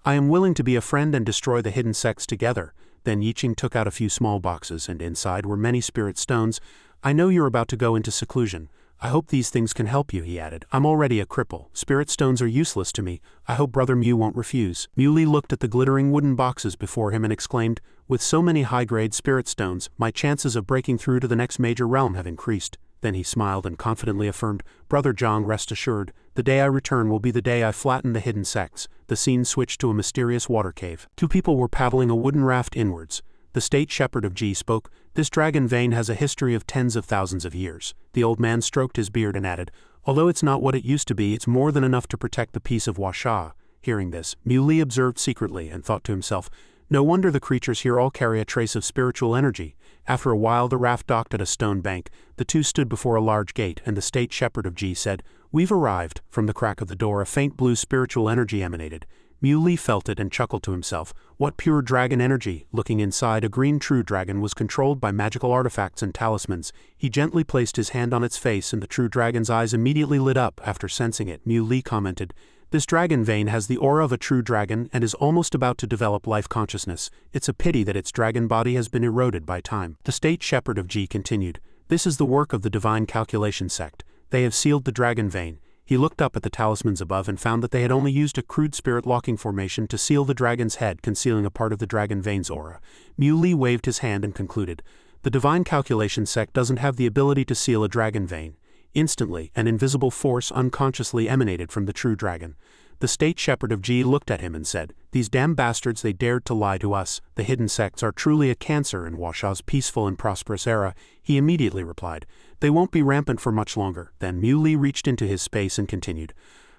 I am willing to be a friend and destroy the hidden sects together. Then Yiqing took out a few small boxes, and inside were many spirit stones. I know you're about to go into seclusion. I hope these things can help you, he added. I'm already a cripple. Spirit stones are useless to me. I hope Brother Mu won't refuse. Mui looked at the glittering wooden boxes before him and exclaimed, with so many high-grade spirit stones, my chances of breaking through to the next major realm have increased. Then he smiled and confidently affirmed, Brother Zhang, rest assured, the day I return will be the day I flatten the hidden sects. The scene switched to a mysterious water cave. 2 people were paddling a wooden raft inwards. The state shepherd of Ji spoke, this dragon vein has a history of tens of thousands of years. The old man stroked his beard and added, although it's not what it used to be, it's more than enough to protect the peace of Washa. Hearing this, Mui observed secretly and thought to himself, no wonder the creatures here all carry a trace of spiritual energy. After a while the raft docked at a stone bank. The 2 stood before a large gate, and the state shepherd of Ji said, we've arrived. From the crack of the door a faint blue spiritual energy emanated. Mui felt it and chuckled to himself, what pure dragon energy. Looking inside, a green true dragon was controlled by magical artifacts and talismans. He gently placed his hand on its face and the true dragon's eyes immediately lit up. After sensing it, Mui commented, this dragon vein has the aura of a true dragon and is almost about to develop life consciousness. It's a pity that its dragon body has been eroded by time. The state shepherd of Ji continued, this is the work of the divine cultivation sect. They have sealed the dragon vein. He looked up at the talismans above and found that they had only used a crude spirit locking formation to seal the dragon's head, concealing a part of the dragon vein's aura. Mui waved his hand and concluded, the divine cultivation sect doesn't have the ability to seal a dragon vein. Instantly, an invisible force unconsciously emanated from the true dragon. The state shepherd of Ji looked at him and said, these damn bastards, they dared to lie to us. The hidden sects are truly a cancer in Washa's peaceful and prosperous era. He immediately replied, they won't be rampant for much longer. Then Mui reached into his space and continued,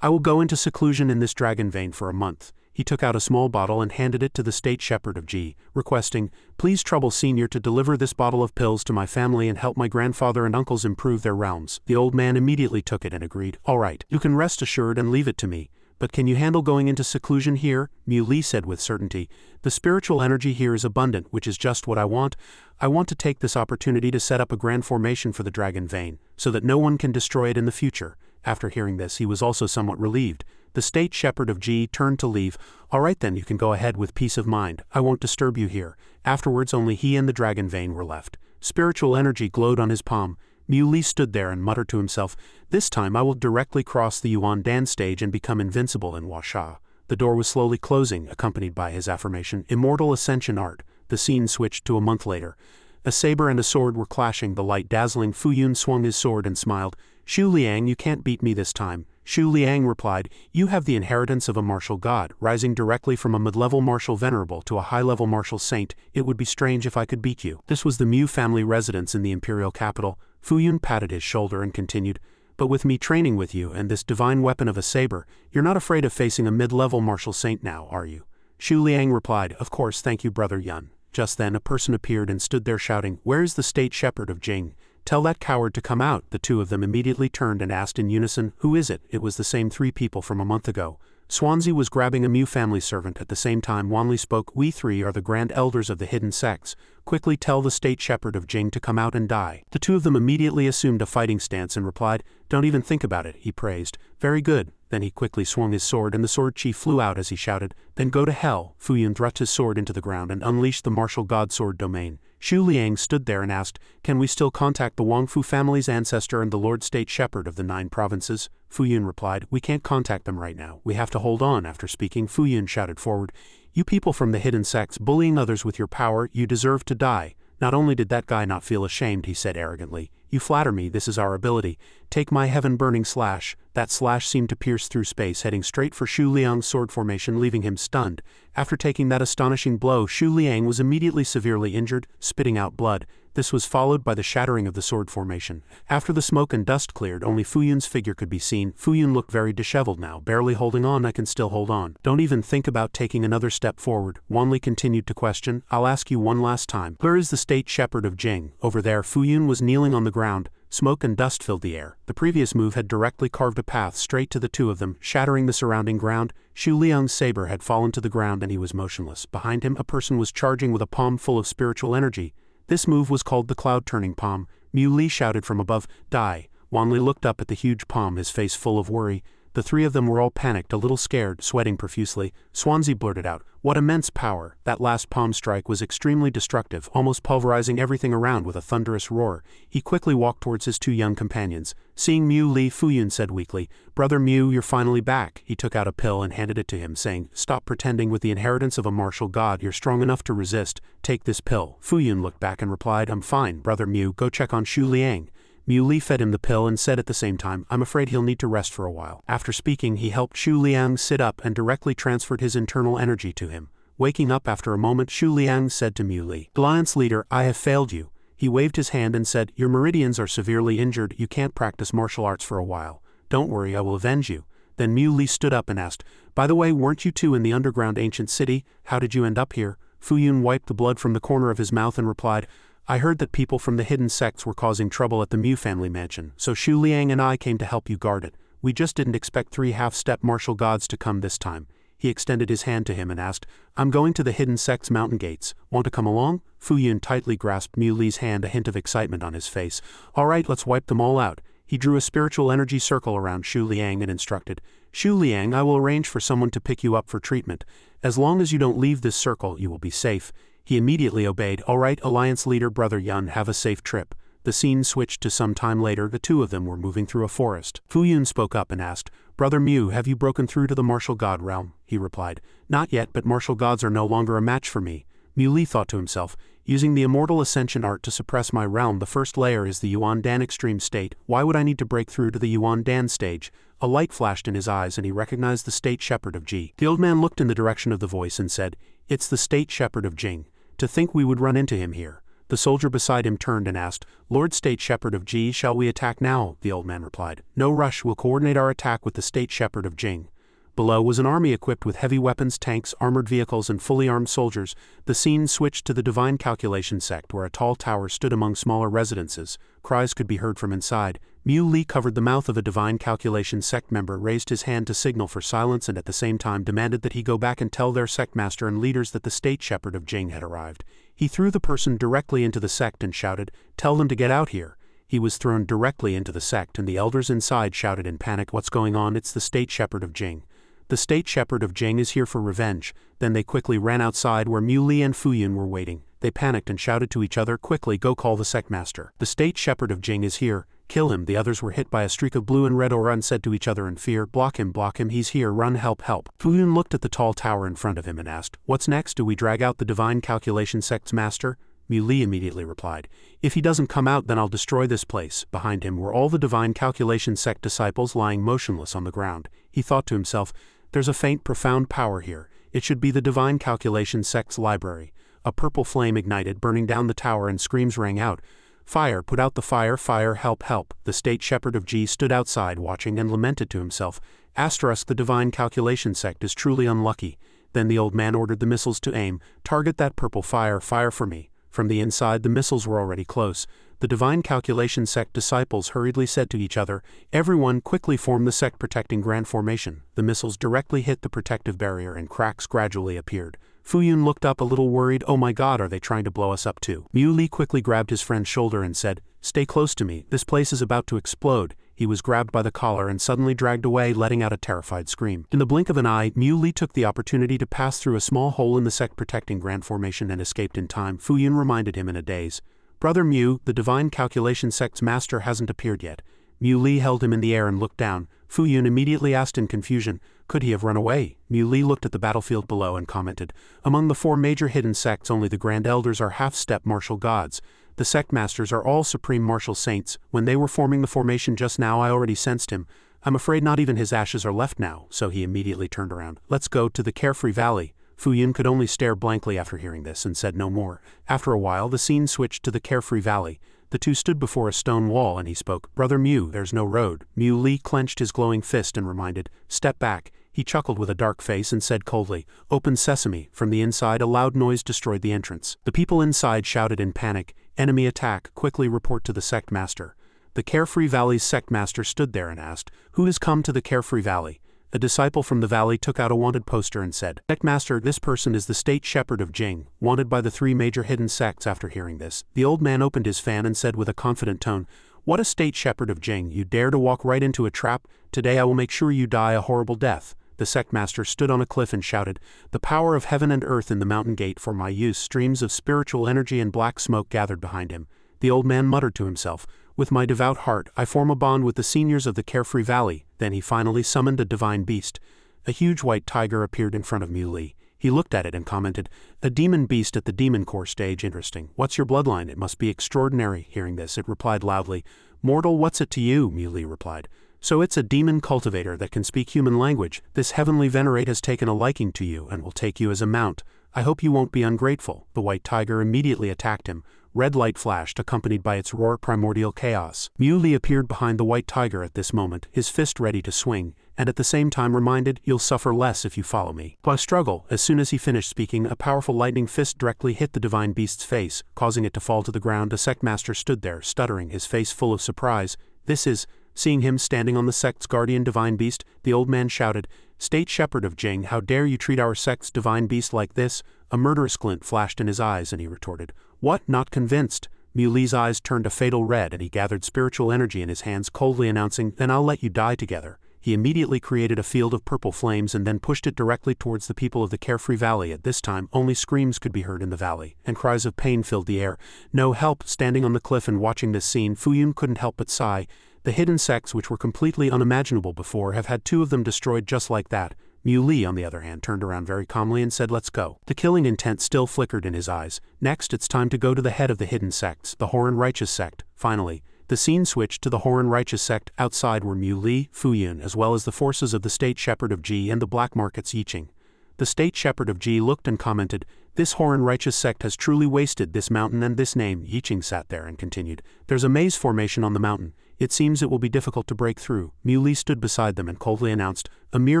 I will go into seclusion in this dragon vein for a month. He took out a small bottle and handed it to the state shepherd of Ji, requesting, please trouble Senior to deliver this bottle of pills to my family and help my grandfather and uncles improve their realms. The old man immediately took it and agreed, all right, you can rest assured and leave it to me. But can you handle going into seclusion here? Mui said with certainty, the spiritual energy here is abundant, which is just what I want. I want to take this opportunity to set up a grand formation for the dragon vein, so that no one can destroy it in the future. After hearing this, he was also somewhat relieved. The state shepherd of Ji turned to leave. All right then, you can go ahead with peace of mind. I won't disturb you here. Afterwards only he and the dragon vein were left. Spiritual energy glowed on his palm. Mui stood there and muttered to himself, "This time I will directly cross the Yuan Dan stage and become invincible in Huasha." The door was slowly closing, accompanied by his affirmation, "Immortal Ascension Art." The scene switched to a month later. A saber and a sword were clashing, the light dazzling. Fuyu swung his sword and smiled. "Xu Liang, you can't beat me this time." Xu Liang replied, "You have the inheritance of a martial god, rising directly from a mid-level martial venerable to a high-level martial saint. It would be strange if I could beat you." This was the Mu family residence in the imperial capital. Fuyu patted his shoulder and continued, "But with me training with you and this divine weapon of a saber, you're not afraid of facing a mid-level martial saint now, are you?" Xu Liang replied, "Of course, thank you, Brother Yun." Just then a person appeared and stood there shouting, "Where is the state shepherd of Jing? Tell that coward to come out." The two of them immediately turned and asked in unison, "Who is it?" It was the same three people from a month ago. Swansea was grabbing a Mu family servant. At the same time Wanli spoke, "We three are the grand elders of the hidden sects. Quickly tell the state shepherd of Jing to come out and die." The two of them immediately assumed a fighting stance and replied, "Don't even think about it," he praised. "Very good." Then he quickly swung his sword and the sword chief flew out as he shouted, "Then go to hell." Fuyu thrust his sword into the ground and unleashed the martial god sword domain. Xu Liang stood there and asked, "Can we still contact the Wongfu family's ancestor and the Lord State Shepherd of the 9 provinces? Fuyu replied, "We can't contact them right now. We have to hold on." After speaking, Fuyu shouted forward, "You people from the hidden sects bullying others with your power, you deserve to die." Not only did that guy not feel ashamed, he said arrogantly, "You flatter me, this is our ability. Take my heaven-burning slash." That slash seemed to pierce through space, heading straight for Xu Liang's sword formation, leaving him stunned. After taking that astonishing blow, Xu Liang was immediately severely injured, spitting out blood. This was followed by the shattering of the sword formation. After the smoke and dust cleared, only Fuyun's figure could be seen. Fuyun looked very disheveled now, barely holding on. "I can still hold on. Don't even think about taking another step forward." Wanli continued to question, "I'll ask you one last time. Where is the state shepherd of Jing?" Over there. Fuyun was kneeling on the ground. Smoke and dust filled the air. The previous move had directly carved a path straight to the two of them, shattering the surrounding ground. Xu Liang's saber had fallen to the ground and he was motionless. Behind him, a person was charging with a palm full of spiritual energy. This move was called the cloud-turning palm. Mu Li shouted from above, "Die." Wanli looked up at the huge palm, his face full of worry. The three of them were all panicked, a little scared, sweating profusely. Swansea blurted out, "What immense power!" That last palm strike was extremely destructive, almost pulverizing everything around with a thunderous roar. He quickly walked towards his two young companions. Seeing Mu Li, Fuyun said weakly, "Brother Mu, you're finally back." He took out a pill and handed it to him, saying, "Stop pretending. With the inheritance of a martial god, you're strong enough to resist. Take this pill." Fuyun looked back and replied, "I'm fine, Brother Mu, go check on Xu Liang." Mu Li fed him the pill and said at the same time, "I'm afraid he'll need to rest for a while." After speaking, he helped Xu Liang sit up and directly transferred his internal energy to him. Waking up after a moment, Xu Liang said to Mu Li, "Alliance leader, I have failed you." He waved his hand and said, "Your meridians are severely injured. You can't practice martial arts for a while. Don't worry, I will avenge you." Then Mu Li stood up and asked, "By the way, weren't you two in the underground ancient city? How did you end up here?" Fuyun wiped the blood from the corner of his mouth and replied, "I heard that people from the hidden sects were causing trouble at the Mu family mansion, so Xu Liang and I came to help you guard it. We just didn't expect 3 half-step martial gods to come this time." He extended his hand to him and asked, "I'm going to the hidden sects mountain gates. Want to come along?" Fuyun tightly grasped Mu Li's hand, a hint of excitement on his face. "All right, let's wipe them all out." He drew a spiritual energy circle around Xu Liang and instructed, "Xu Liang, I will arrange for someone to pick you up for treatment. As long as you don't leave this circle, you will be safe." He immediately obeyed. "All right, Alliance leader Brother Yun, have a safe trip." The scene switched to some time later. The two of them were moving through a forest. Fuyun spoke up and asked, "Brother Mu, have you broken through to the martial god realm?" He replied, "Not yet, but martial gods are no longer a match for me." Mu Li thought to himself, "Using the immortal ascension art to suppress my realm, the first layer is the Yuan Dan extreme state. Why would I need to break through to the Yuan Dan stage?" A light flashed in his eyes and he recognized the state shepherd of Ji. The old man looked in the direction of the voice and said, "It's the state shepherd of Jing. To think we would run into him here." The soldier beside him turned and asked, "Lord State Shepherd of Ji, shall we attack now?" The old man replied, "No rush, we'll coordinate our attack with the State Shepherd of Jing." Below was an army equipped with heavy weapons, tanks, armored vehicles, and fully armed soldiers. The scene switched to the Divine Calculation Sect, where a tall tower stood among smaller residences. Cries could be heard from inside. Mu Li covered the mouth of a Divine Calculation Sect member, raised his hand to signal for silence, and at the same time demanded that he go back and tell their sect master and leaders that the State Shepherd of Jing had arrived. He threw the person directly into the sect and shouted, "Tell them to get out here." He was thrown directly into the sect, and the elders inside shouted in panic, "What's going on? It's the State Shepherd of Jing. The State Shepherd of Jing is here for revenge." Then they quickly ran outside where Mu Li and Fuyun were waiting. They panicked and shouted to each other, quickly, go call the sect master. The state shepherd of Jing is here. Kill him. The others were hit by a streak of blue and red aura and said to each other in fear, block him, he's here, run, help, help. Fuyu looked at the tall tower in front of him and asked, what's next? Do we drag out the divine calculation sect's master? Mui immediately replied, if he doesn't come out, then I'll destroy this place. Behind him were all the divine calculation sect disciples lying motionless on the ground. He thought to himself, there's a faint, profound power here. It should be the divine calculation sect's library. A purple flame ignited, burning down the tower, and screams rang out. Fire, put out the fire, fire, help, help. The state shepherd of G stood outside watching and lamented to himself, asterisk, the divine calculation sect is truly unlucky. Then the old man ordered the missiles to aim. Target that purple fire, fire for me. From the inside the missiles were already close. The divine calculation sect disciples hurriedly said to each other, everyone quickly form the sect protecting grand formation. The missiles directly hit the protective barrier and cracks gradually appeared. Fuyu looked up a little worried, oh my god, are they trying to blow us up too? Mui quickly grabbed his friend's shoulder and said, stay close to me, this place is about to explode. He was grabbed by the collar and suddenly dragged away, letting out a terrified scream. In the blink of an eye, Mui took the opportunity to pass through a small hole in the sect protecting grand formation and escaped in time. Fuyu reminded him in a daze, brother Mu, the divine calculation sect's master hasn't appeared yet. Mui held him in the air and looked down. Fuyu immediately asked in confusion, could he have run away? Mui looked at the battlefield below and commented, among the 4 major hidden sects only the Grand Elders are half-step martial gods. The sect masters are all supreme martial saints. When they were forming the formation just now I already sensed him. I'm afraid not even his ashes are left now, so he immediately turned around. Let's go to the Carefree Valley. Fuyu could only stare blankly after hearing this and said no more. After a while the scene switched to the Carefree Valley. The two stood before a stone wall and he spoke, brother Mu, there's no road. Mui clenched his glowing fist and reminded, step back. He chuckled with a dark face and said coldly, open sesame. From the inside a loud noise destroyed the entrance. The people inside shouted in panic, enemy attack, quickly report to the sect master. The Carefree Valley's sect master stood there and asked, who has come to the Carefree Valley? A disciple from the valley took out a wanted poster and said, sect master, this person is the state shepherd of Jing, wanted by the 3 major hidden sects. After hearing this, the old man opened his fan and said with a confident tone, what a state shepherd of Jing, you dare to walk right into a trap? Today I will make sure you die a horrible death. The sect master stood on a cliff and shouted, the power of heaven and earth in the mountain gate for my use. Streams of spiritual energy and black smoke gathered behind him. The old man muttered to himself, with my devout heart I form a bond with the seniors of the Carefree Valley. Then he finally summoned a divine beast. A huge white tiger appeared in front of Mui. He looked at it and commented, a demon beast at the demon core stage, interesting. What's your bloodline? It must be extraordinary. Hearing this it replied loudly, mortal, what's it to you? Mui replied, so it's a demon cultivator that can speak human language. This heavenly venerate has taken a liking to you and will take you as a mount. I hope you won't be ungrateful. The white tiger immediately attacked him. Red light flashed, accompanied by its roar, primordial chaos. Mui appeared behind the white tiger at this moment, his fist ready to swing, and at the same time reminded, you'll suffer less if you follow me. By struggle, as soon as he finished speaking, a powerful lightning fist directly hit the divine beast's face, causing it to fall to the ground. A sect master stood there, stuttering, his face full of surprise. This is... Seeing him standing on the sect's guardian divine beast, the old man shouted, state shepherd of Jing, how dare you treat our sect's divine beast like this? A murderous glint flashed in his eyes and he retorted, what, not convinced? Mui's eyes turned a fatal red and he gathered spiritual energy in his hands, coldly announcing, then I'll let you die together. He immediately created a field of purple flames and then pushed it directly towards the people of the Carefree Valley. At this time, only screams could be heard in the valley, and cries of pain filled the air. No help. Standing on the cliff and watching this scene, Fuyu couldn't help but sigh. The hidden sects, which were completely unimaginable before, have had 2 of them destroyed just like that. Mui, on the other hand, turned around very calmly and said, let's go. The killing intent still flickered in his eyes. Next, it's time to go to the head of the hidden sects, the Horan Righteous sect. Finally, the scene switched to the Horan Righteous sect. Outside were Mui, Fuyu, as well as the forces of the state shepherd of Ji and the black market's Yiching. The state shepherd of Ji looked and commented, this Horan Righteous sect has truly wasted this mountain and this name. Yiching sat there and continued, there's a maze formation on the mountain. It seems it will be difficult to break through. Mui stood beside them and coldly announced, a mere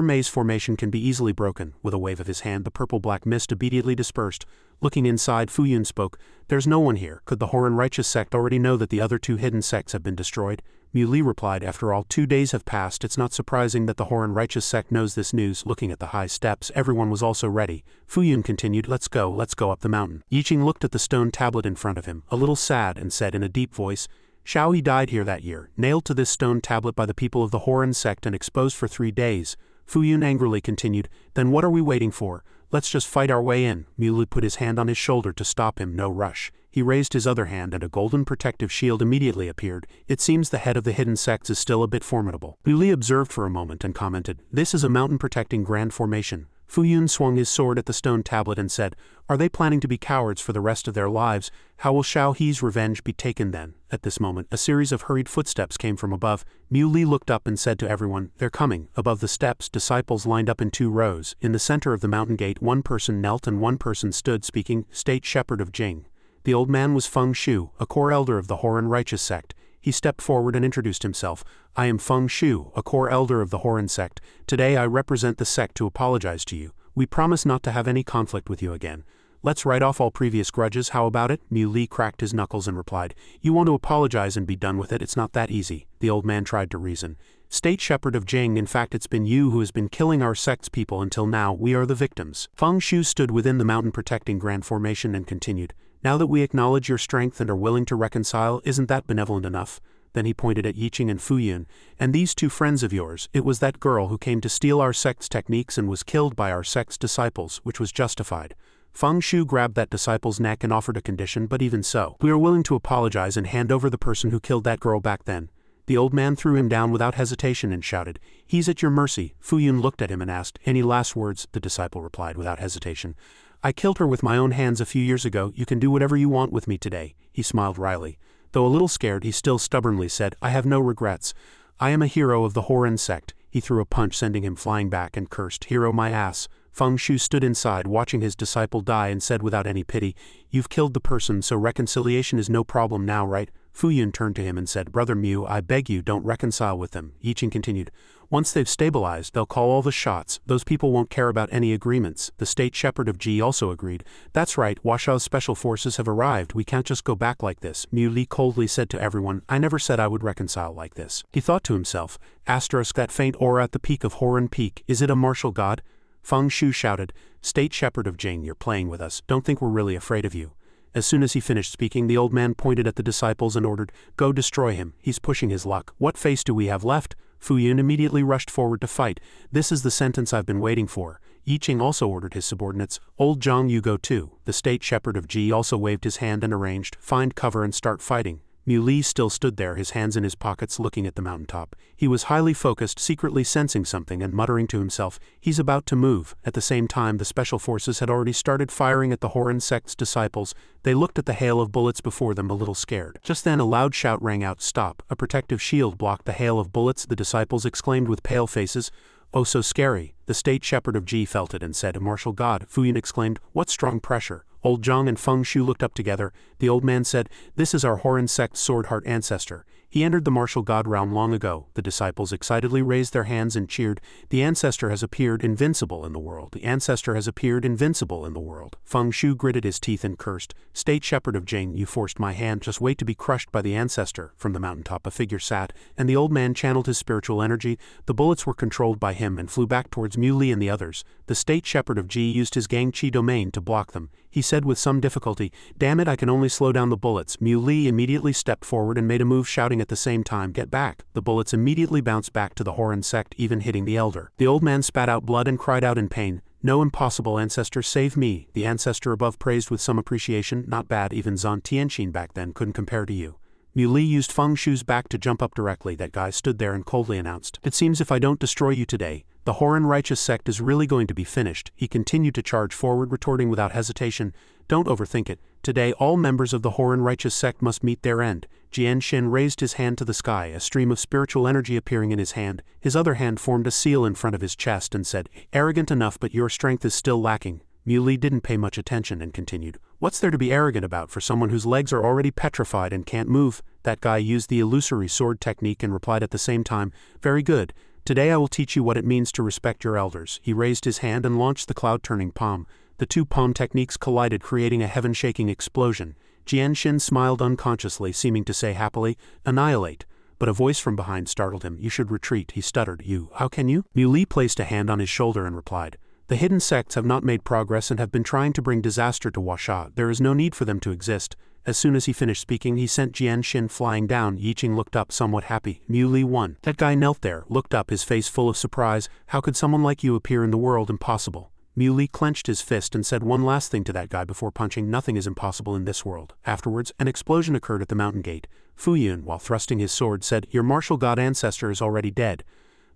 maze formation can be easily broken. With a wave of his hand the purple-black mist immediately dispersed. Looking inside, Fuyu spoke, there's no one here. Could the Horan Righteous sect already know that the other 2 hidden sects have been destroyed? Mui replied, after all, 2 days have passed. It's not surprising that the Horan Righteous sect knows this news. Looking at the high steps, everyone was also ready. Fuyu continued, let's go up the mountain. Yiching looked at the stone tablet in front of him, a little sad, and said in a deep voice, Shao He died here that year, nailed to this stone tablet by the people of the Horan sect and exposed for 3 days. Fuyu angrily continued, then what are we waiting for? Let's just fight our way in. Mui put his hand on his shoulder to stop him. No rush. He raised his other hand and a golden protective shield immediately appeared. It seems the head of the hidden sects is still a bit formidable. Mui observed for a moment and commented, "This is a mountain-protecting grand formation." Fuyu swung his sword at the stone tablet and said, "Are they planning to be cowards for the rest of their lives? How will Xiao He's revenge be taken then?" At this moment, a series of hurried footsteps came from above. Mui looked up and said to everyone, "They're coming." Above the steps, disciples lined up in 2 rows. In the center of the mountain gate, 1 person knelt and 1 person stood speaking, State Shepherd of Jing. The old man was Feng Shu, a core elder of the Horan righteous sect. He stepped forward and introduced himself. "I am Feng Shu, a core elder of the Horan sect. Today I represent the sect to apologize to you. We promise not to have any conflict with you again. Let's write off all previous grudges, how about it?" Mui cracked his knuckles and replied, "You want to apologize and be done with it? It's not that easy." The old man tried to reason. "State Shepherd of Jing, in fact it's been you who has been killing our sect's people until now. We are the victims." Feng Shu stood within the mountain protecting grand formation and continued, "Now that we acknowledge your strength and are willing to reconcile, isn't that benevolent enough?" Then he pointed at Yiqing and Fuyu. "And these 2 friends of yours, it was that girl who came to steal our sect's techniques and was killed by our sect's disciples, which was justified." Feng Shu grabbed that disciple's neck and offered a condition, "But even so, we are willing to apologize and hand over the person who killed that girl back then." The old man threw him down without hesitation and shouted, "He's at your mercy." Fuyu looked at him and asked, "Any last words?" The disciple replied without hesitation, "I killed her with my own hands a few years ago. You can do whatever you want with me today." He smiled wryly. Though a little scared, he still stubbornly said, "I have no regrets. I am a hero of the Horan sect." He threw a punch sending him flying back and cursed, "Hero my ass." Feng Shu stood inside watching his disciple die and said without any pity, "You've killed the person, so reconciliation is no problem now, right?" Fuyu turned to him and said, "Brother Mui, I beg you don't reconcile with them." Yiqing continued, "Once they've stabilized, they'll call all the shots. Those people won't care about any agreements." The State Shepherd of Ji also agreed. "That's right, Washao's special forces have arrived. We can't just go back like this." Mui coldly said to everyone, "I never said I would reconcile like this." He thought to himself, "That faint aura at the peak of Horan Peak, is it a martial god?" Feng Shu shouted, "State Shepherd of Jing, you're playing with us. Don't think we're really afraid of you." As soon as he finished speaking, the old man pointed at the disciples and ordered, "Go destroy him. He's pushing his luck. What face do we have left?" Fuyu immediately rushed forward to fight. "This is the sentence I've been waiting for." Yiqing also ordered his subordinates, "Old Zhang, you go too." The State Shepherd of Ji also waved his hand and arranged, "Find cover and start fighting." Mui still stood there, his hands in his pockets looking at the mountaintop. He was highly focused, secretly sensing something and muttering to himself, "He's about to move." At the same time, the special forces had already started firing at the Horan sect's disciples. They looked at the hail of bullets before them a little scared. Just then a loud shout rang out, "Stop!" A protective shield blocked the hail of bullets. The disciples exclaimed with pale faces, "Oh, so scary." The State Shepherd of Ji felt it and said, "A martial god." Fuyu exclaimed, "What strong pressure." Old Zhang and Feng Shu looked up together. The old man said, "This is our Horan sect sword heart ancestor. He entered the martial god realm long ago." The disciples excitedly raised their hands and cheered, "The ancestor has appeared invincible in the world. The ancestor has appeared invincible in the world." Feng Shu gritted his teeth and cursed, "State Shepherd of Jing, you forced my hand. Just wait to be crushed by the ancestor." From the mountaintop a figure sat, and the old man channeled his spiritual energy. The bullets were controlled by him and flew back towards Mui and the others. The State Shepherd of Ji used his Gang Chi domain to block them. He said with some difficulty, "Damn it, I can only slow down the bullets." Mui immediately stepped forward and made a move, shouting at the same time, "Get back!" The bullets immediately bounced back to the Horan sect, even hitting the elder. The old man spat out blood and cried out in pain, "No, impossible, ancestor, save me." The ancestor above praised with some appreciation, "Not bad, even Zant Tienshin back then couldn't compare to you." Mui used Feng Shu's back to jump up directly. That guy stood there and coldly announced, "It seems if I don't destroy you today, the Horan righteous sect is really going to be finished." He continued to charge forward, retorting without hesitation, "Don't overthink it. Today all members of the Horan righteous sect must meet their end." Tienshin raised his hand to the sky, a stream of spiritual energy appearing in his hand. His other hand formed a seal in front of his chest and said, "Arrogant enough, but your strength is still lacking." Mui didn't pay much attention and continued, "What's there to be arrogant about for someone whose legs are already petrified and can't move?" That guy used the illusory sword technique and replied at the same time, "Very good. Today I will teach you what it means to respect your elders." He raised his hand and launched the cloud-turning palm. The 2 palm techniques collided, creating a heaven-shaking explosion. Tienshin smiled unconsciously, seeming to say happily, "Annihilate." But a voice from behind startled him. "You should retreat," he stuttered. "You, how can you?" Mui placed a hand on his shoulder and replied, "The hidden sects have not made progress and have been trying to bring disaster to Washa. There is no need for them to exist." As soon as he finished speaking, he sent Tienshin flying down. Yiqing looked up somewhat happy. Mui won. That guy knelt there, looked up, his face full of surprise. "How could someone like you appear in the world? Impossible." Muley clenched his fist and said one last thing to that guy before punching. Nothing is impossible in this world. Afterwards, an explosion occurred at the mountain gate. Fuyu, while thrusting his sword, said, "Your martial god ancestor is already dead.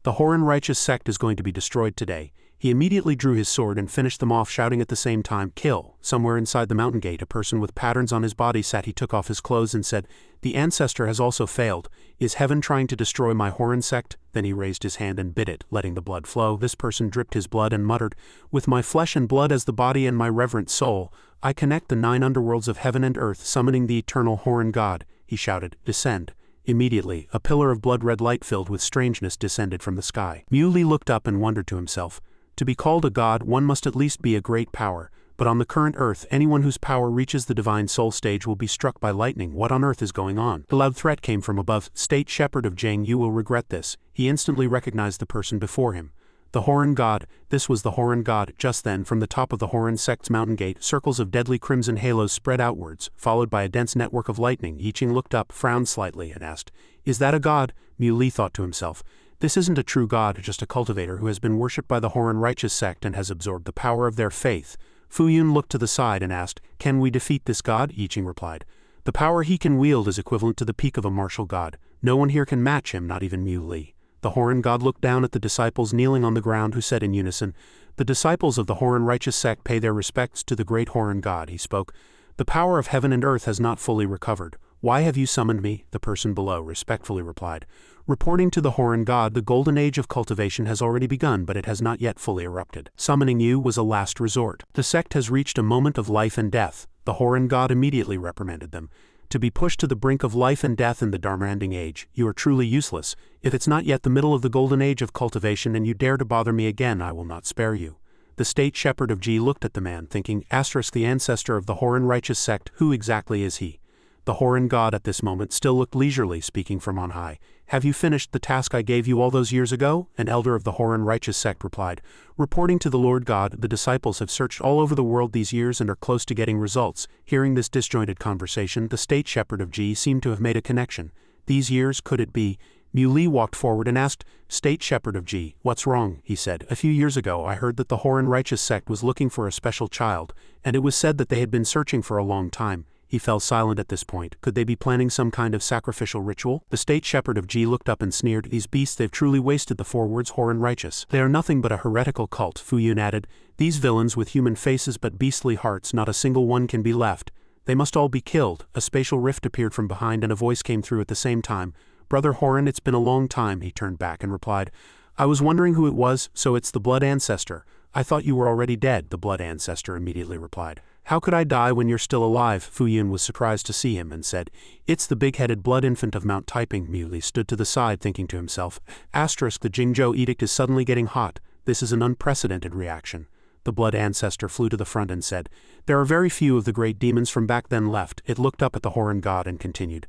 The Horan righteous sect is going to be destroyed today." He immediately drew his sword and finished them off, shouting at the same time, "Kill!" Somewhere inside the mountain gate, a person with patterns on his body sat. He took off his clothes and said, "The ancestor has also failed. Is heaven trying to destroy my Horan sect?" Then he raised his hand and bit it, letting the blood flow. This person dripped his blood and muttered, "With my flesh and blood as the body and my reverent soul, I connect the 9 underworlds of heaven and earth, summoning the eternal Horan god." He shouted, "Descend." Immediately, a pillar of blood-red light filled with strangeness descended from the sky. Muley looked up and wondered to himself, to be called a god, one must at least be a great power, but on the current earth, anyone whose power reaches the divine soul stage will be struck by lightning. What on earth is going on? The loud threat came from above. "State Shepherd of Jang, you will regret this." He instantly recognized the person before him. The Horan god. This was the Horan god. Just then, from the top of the Horan sect's mountain gate, circles of deadly crimson halos spread outwards, followed by a dense network of lightning. Yiching looked up, frowned slightly, and asked, "Is that a god?" Muley thought to himself, "This isn't a true god, just a cultivator who has been worshipped by the Horan righteous sect and has absorbed the power of their faith." Fuyu looked to the side and asked, "Can we defeat this god?" Yiching replied, "The power he can wield is equivalent to the peak of a martial god. No one here can match him, not even Muley." The Horan god looked down at the disciples kneeling on the ground, who said in unison, "The disciples of the Horan righteous sect pay their respects to the great Horan god." He spoke, "The power of heaven and earth has not fully recovered. Why have you summoned me?" The person below respectfully replied, "Reporting to the Horan god, the golden age of cultivation has already begun, but it has not yet fully erupted. Summoning you was a last resort. The sect has reached a moment of life and death." The Horan god immediately reprimanded them. "To be pushed to the brink of life and death in the Dharma-ending age, you are truly useless. If it's not yet the middle of the golden age of cultivation and you dare to bother me again, I will not spare you." The state shepherd of G looked at the man, thinking, the ancestor of the Horan righteous sect, who exactly is he? The Horan god at this moment still looked leisurely, speaking from on high. "Have you finished the task I gave you all those years ago?" An elder of the Horan righteous sect replied, "Reporting to the Lord God, the disciples have searched all over the world these years and are close to getting results." Hearing this disjointed conversation, the state shepherd of G seemed to have made a connection. "These years, could it be?" Muley walked forward and asked, "State shepherd of G, what's wrong?" He said, "A few years ago I heard that the Horan righteous sect was looking for a special child, and it was said that they had been searching for a long time." He fell silent at this point. Could they be planning some kind of sacrificial ritual? The state shepherd of G looked up and sneered, "These beasts, they've truly wasted the 4 words Horan righteous. They are nothing but a heretical cult." Fuyu added, "These villains with human faces but beastly hearts, not a single one can be left. They must all be killed." A spatial rift appeared from behind and a voice came through at the same time. "Brother Horan, it's been a long time." He turned back and replied, "I was wondering who it was, so it's the blood ancestor." "I thought you were already dead," the blood ancestor immediately replied. "How could I die when you're still alive?" Fuyu was surprised to see him and said, "It's the big-headed blood infant of Mount Taiping." Muley stood to the the thinking to himself, "The Jingzhou edict is suddenly getting hot. This is an unprecedented reaction." The blood ancestor flew to the front and said, "There are very few of the great demons from back then left." It looked up at the Horan god and continued,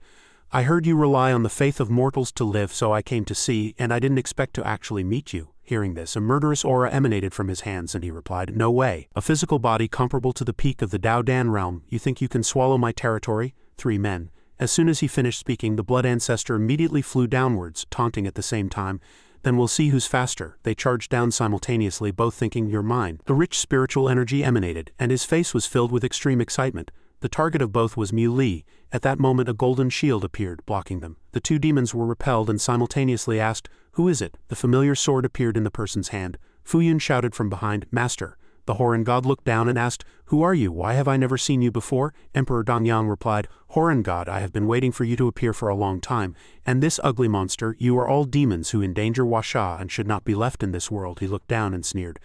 "I heard you rely on the faith of mortals to live, so I came to see, and I didn't expect to actually meet you." Hearing this, a murderous aura emanated from his hands and he replied, "No way. A physical body comparable to the peak of the Dao Dan realm. You think you can swallow my territory?" 3 men. As soon as he finished speaking, the blood ancestor immediately flew downwards, taunting at the same time, "Then we'll see who's faster." They charged down simultaneously, both thinking, "You're mine." The rich spiritual energy emanated, and his face was filled with extreme excitement. The target of both was Muley. At that moment a golden shield appeared, blocking them. The 2 demons were repelled and simultaneously asked, "Who is it?" The familiar sword appeared in the person's hand. Fuyu shouted from behind, "Master." The Horan god looked down and asked, "Who are you? Why have I never seen you before?" Emperor Danyang replied, "Horan god, I have been waiting for you to appear for a long time, and this ugly monster, you are all demons who endanger Washa and should not be left in this world." He looked down and sneered,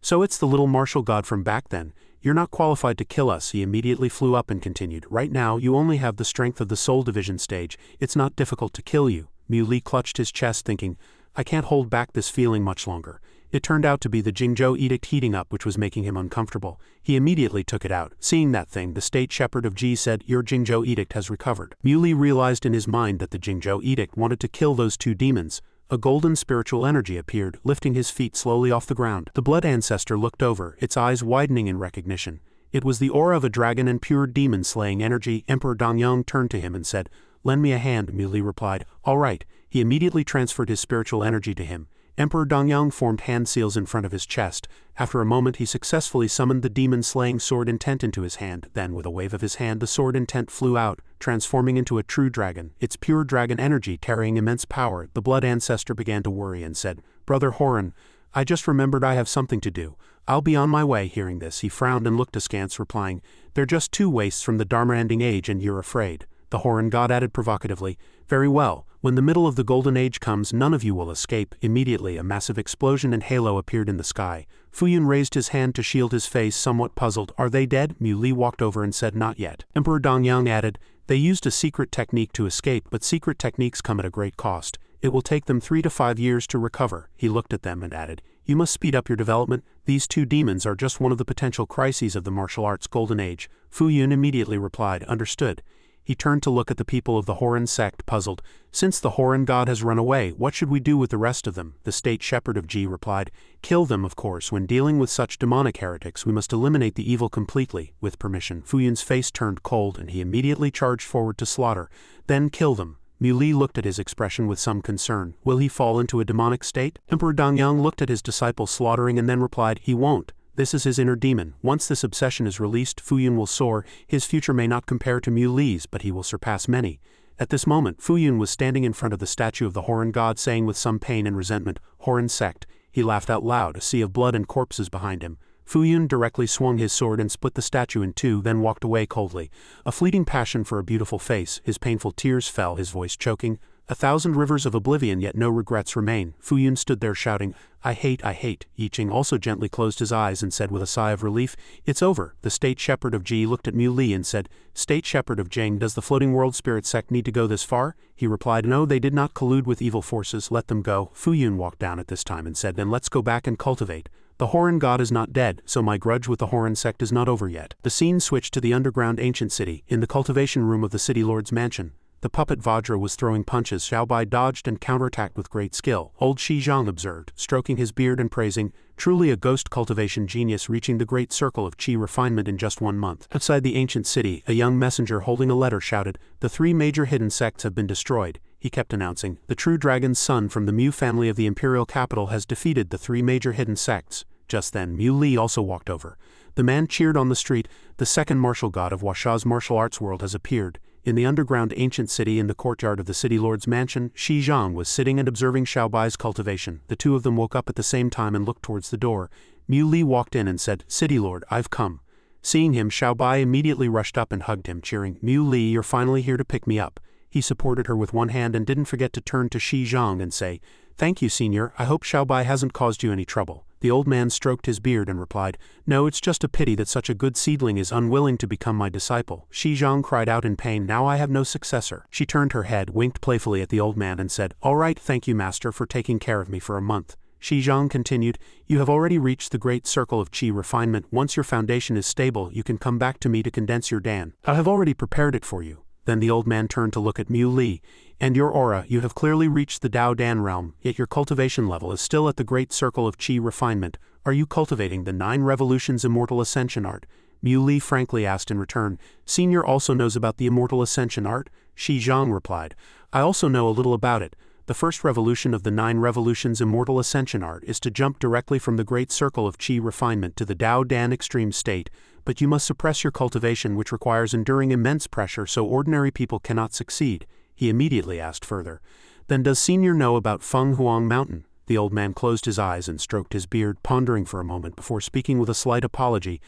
"So it's the little martial god from back then. You're not qualified to kill us." He immediately flew up and continued, "Right now you only have the strength of the soul division stage. It's not difficult to kill you." Muley clutched his chest thinking, "I can't hold back this feeling much longer." It turned out to be the Jingzhou edict heating up, which was making him uncomfortable. He immediately took it out. Seeing that thing, the state shepherd of G said, "Your Jingzhou edict has recovered." Muley realized in his mind that the Jingzhou edict wanted to kill those 2 demons. A golden spiritual energy appeared, lifting his feet slowly off the ground. The blood ancestor looked over, its eyes widening in recognition. It was the aura of a dragon and pure demon-slaying energy. Emperor Danyang turned to him and said, "Lend me a hand." Muley replied, "All right." He immediately transferred his spiritual energy to him. Emperor Dongyang formed hand seals in front of his chest. After a moment he successfully summoned the demon-slaying sword intent into his hand. Then with a wave of his hand the sword intent flew out, transforming into a true dragon, its pure dragon energy carrying immense power. The blood ancestor began to worry and said, "Brother Horan, I just remembered I have something to do. I'll be on my way." Hearing this he frowned and looked askance, replying, "They're just 2 wastes from the Dharma-ending age and you're afraid." The Horan god added provocatively, "Very well, when the middle of the golden age comes none of you will escape." Immediately a massive explosion and halo appeared in the sky. Fuyu raised his hand to shield his face, somewhat puzzled. "Are they dead?" Mui walked over and said, "Not yet." Emperor Dongyang added, "They used a secret technique to escape, but secret techniques come at a great cost. It will take them 3 to 5 years to recover." He looked at them and added, "You must speed up your development. These 2 demons are just one of the potential crises of the martial arts golden age." Fuyu immediately replied, "Understood." He turned to look at the people of the Horan sect, puzzled. "Since the Horan god has run away, what should we do with the rest of them?" The state shepherd of Ji replied, "Kill them, of course. When dealing with such demonic heretics we must eliminate the evil completely, with permission." Fuyun's face turned cold and he immediately charged forward to slaughter. "Then kill them." Mui looked at his expression with some concern. "Will he fall into a demonic state?" Emperor Dongyang looked at his disciple slaughtering and then replied, "He won't. This is his inner demon. Once this obsession is released, Fuyun will soar. His future may not compare to Muli's, but he will surpass many." At this moment, Fuyun was standing in front of the statue of the Horan god, saying with some pain and resentment, "Horan sect." He laughed out loud, a sea of blood and corpses behind him. Fuyun directly swung his sword and split the statue in 2, then walked away coldly. A fleeting passion for a beautiful face, his painful tears fell, his voice choking. 1,000 rivers of oblivion, yet no regrets remain. Fuyun stood there shouting, I hate, I hate." Yiching also gently closed his eyes and said with a sigh of relief, "It's over." The state shepherd of Ji looked at Mui and said, "State shepherd of Jing, does the floating world spirit sect need to go this far?" He replied, "No, they did not collude with evil forces, let them go." Fuyun walked down at this time and said, "Then let's go back and cultivate. The Horan god is not dead, so my grudge with the Horan sect is not over yet." The scene switched to the underground ancient city, in the cultivation room of the city lord's mansion. The puppet Vajra was throwing punches. Xiaobai dodged and counterattacked with great skill. Old Shi Zhang observed, stroking his beard and praising, "Truly a ghost cultivation genius, reaching the great circle of qi refinement in just 1 month." Outside the ancient city, a young messenger holding a letter shouted, "The 3 major hidden sects have been destroyed." He kept announcing, "The true dragon's son from the Mu family of the imperial capital has defeated the 3 major hidden sects." Just then, Mui also walked over. The man cheered on the street, "The second martial god of Washa's martial arts world has appeared." In the underground ancient city in the courtyard of the city lord's mansion, Shi Zhang was sitting and observing Xiaobai's cultivation. The 2 of them woke up at the same time and looked towards the door. Mui walked in and said, "City lord, I've come." Seeing him, Xiaobai immediately rushed up and hugged him, cheering, "Mui, you're finally here to pick me up." He supported her with one hand and didn't forget to turn to Shi Zhang and say, "Thank you, senior. I hope Xiaobai hasn't caused you any trouble." The old man stroked his beard and replied, "No, it's just a pity that such a good seedling is unwilling to become my disciple." Shi Zhang cried out in pain, "Now I have no successor." She turned her head, winked playfully at the old man and said, "All right, thank you, master, for taking care of me for a month." Shi Zhang continued, "You have already reached the great circle of qi refinement. Once your foundation is stable, you can come back to me to condense your dan. I have already prepared it for you." Then the old man turned to look at Mui. "And your aura, you have clearly reached the Dao Dan realm, yet your cultivation level is still at the great circle of qi refinement. Are you cultivating the 9 revolutions immortal ascension art?" Mui frankly asked in return. "Senior also knows about the immortal ascension art?" Shi Zhang replied, "I also know a little about it. The first revolution of the 9 revolutions immortal ascension art is to jump directly from the great circle of qi refinement to the Dao Dan extreme state, but you must suppress your cultivation, which requires enduring immense pressure so ordinary people cannot succeed." He immediately asked further, "Then does senior know about Feng Huang Mountain?" The old man closed his eyes and stroked his beard, pondering for a moment before speaking with a slight apology.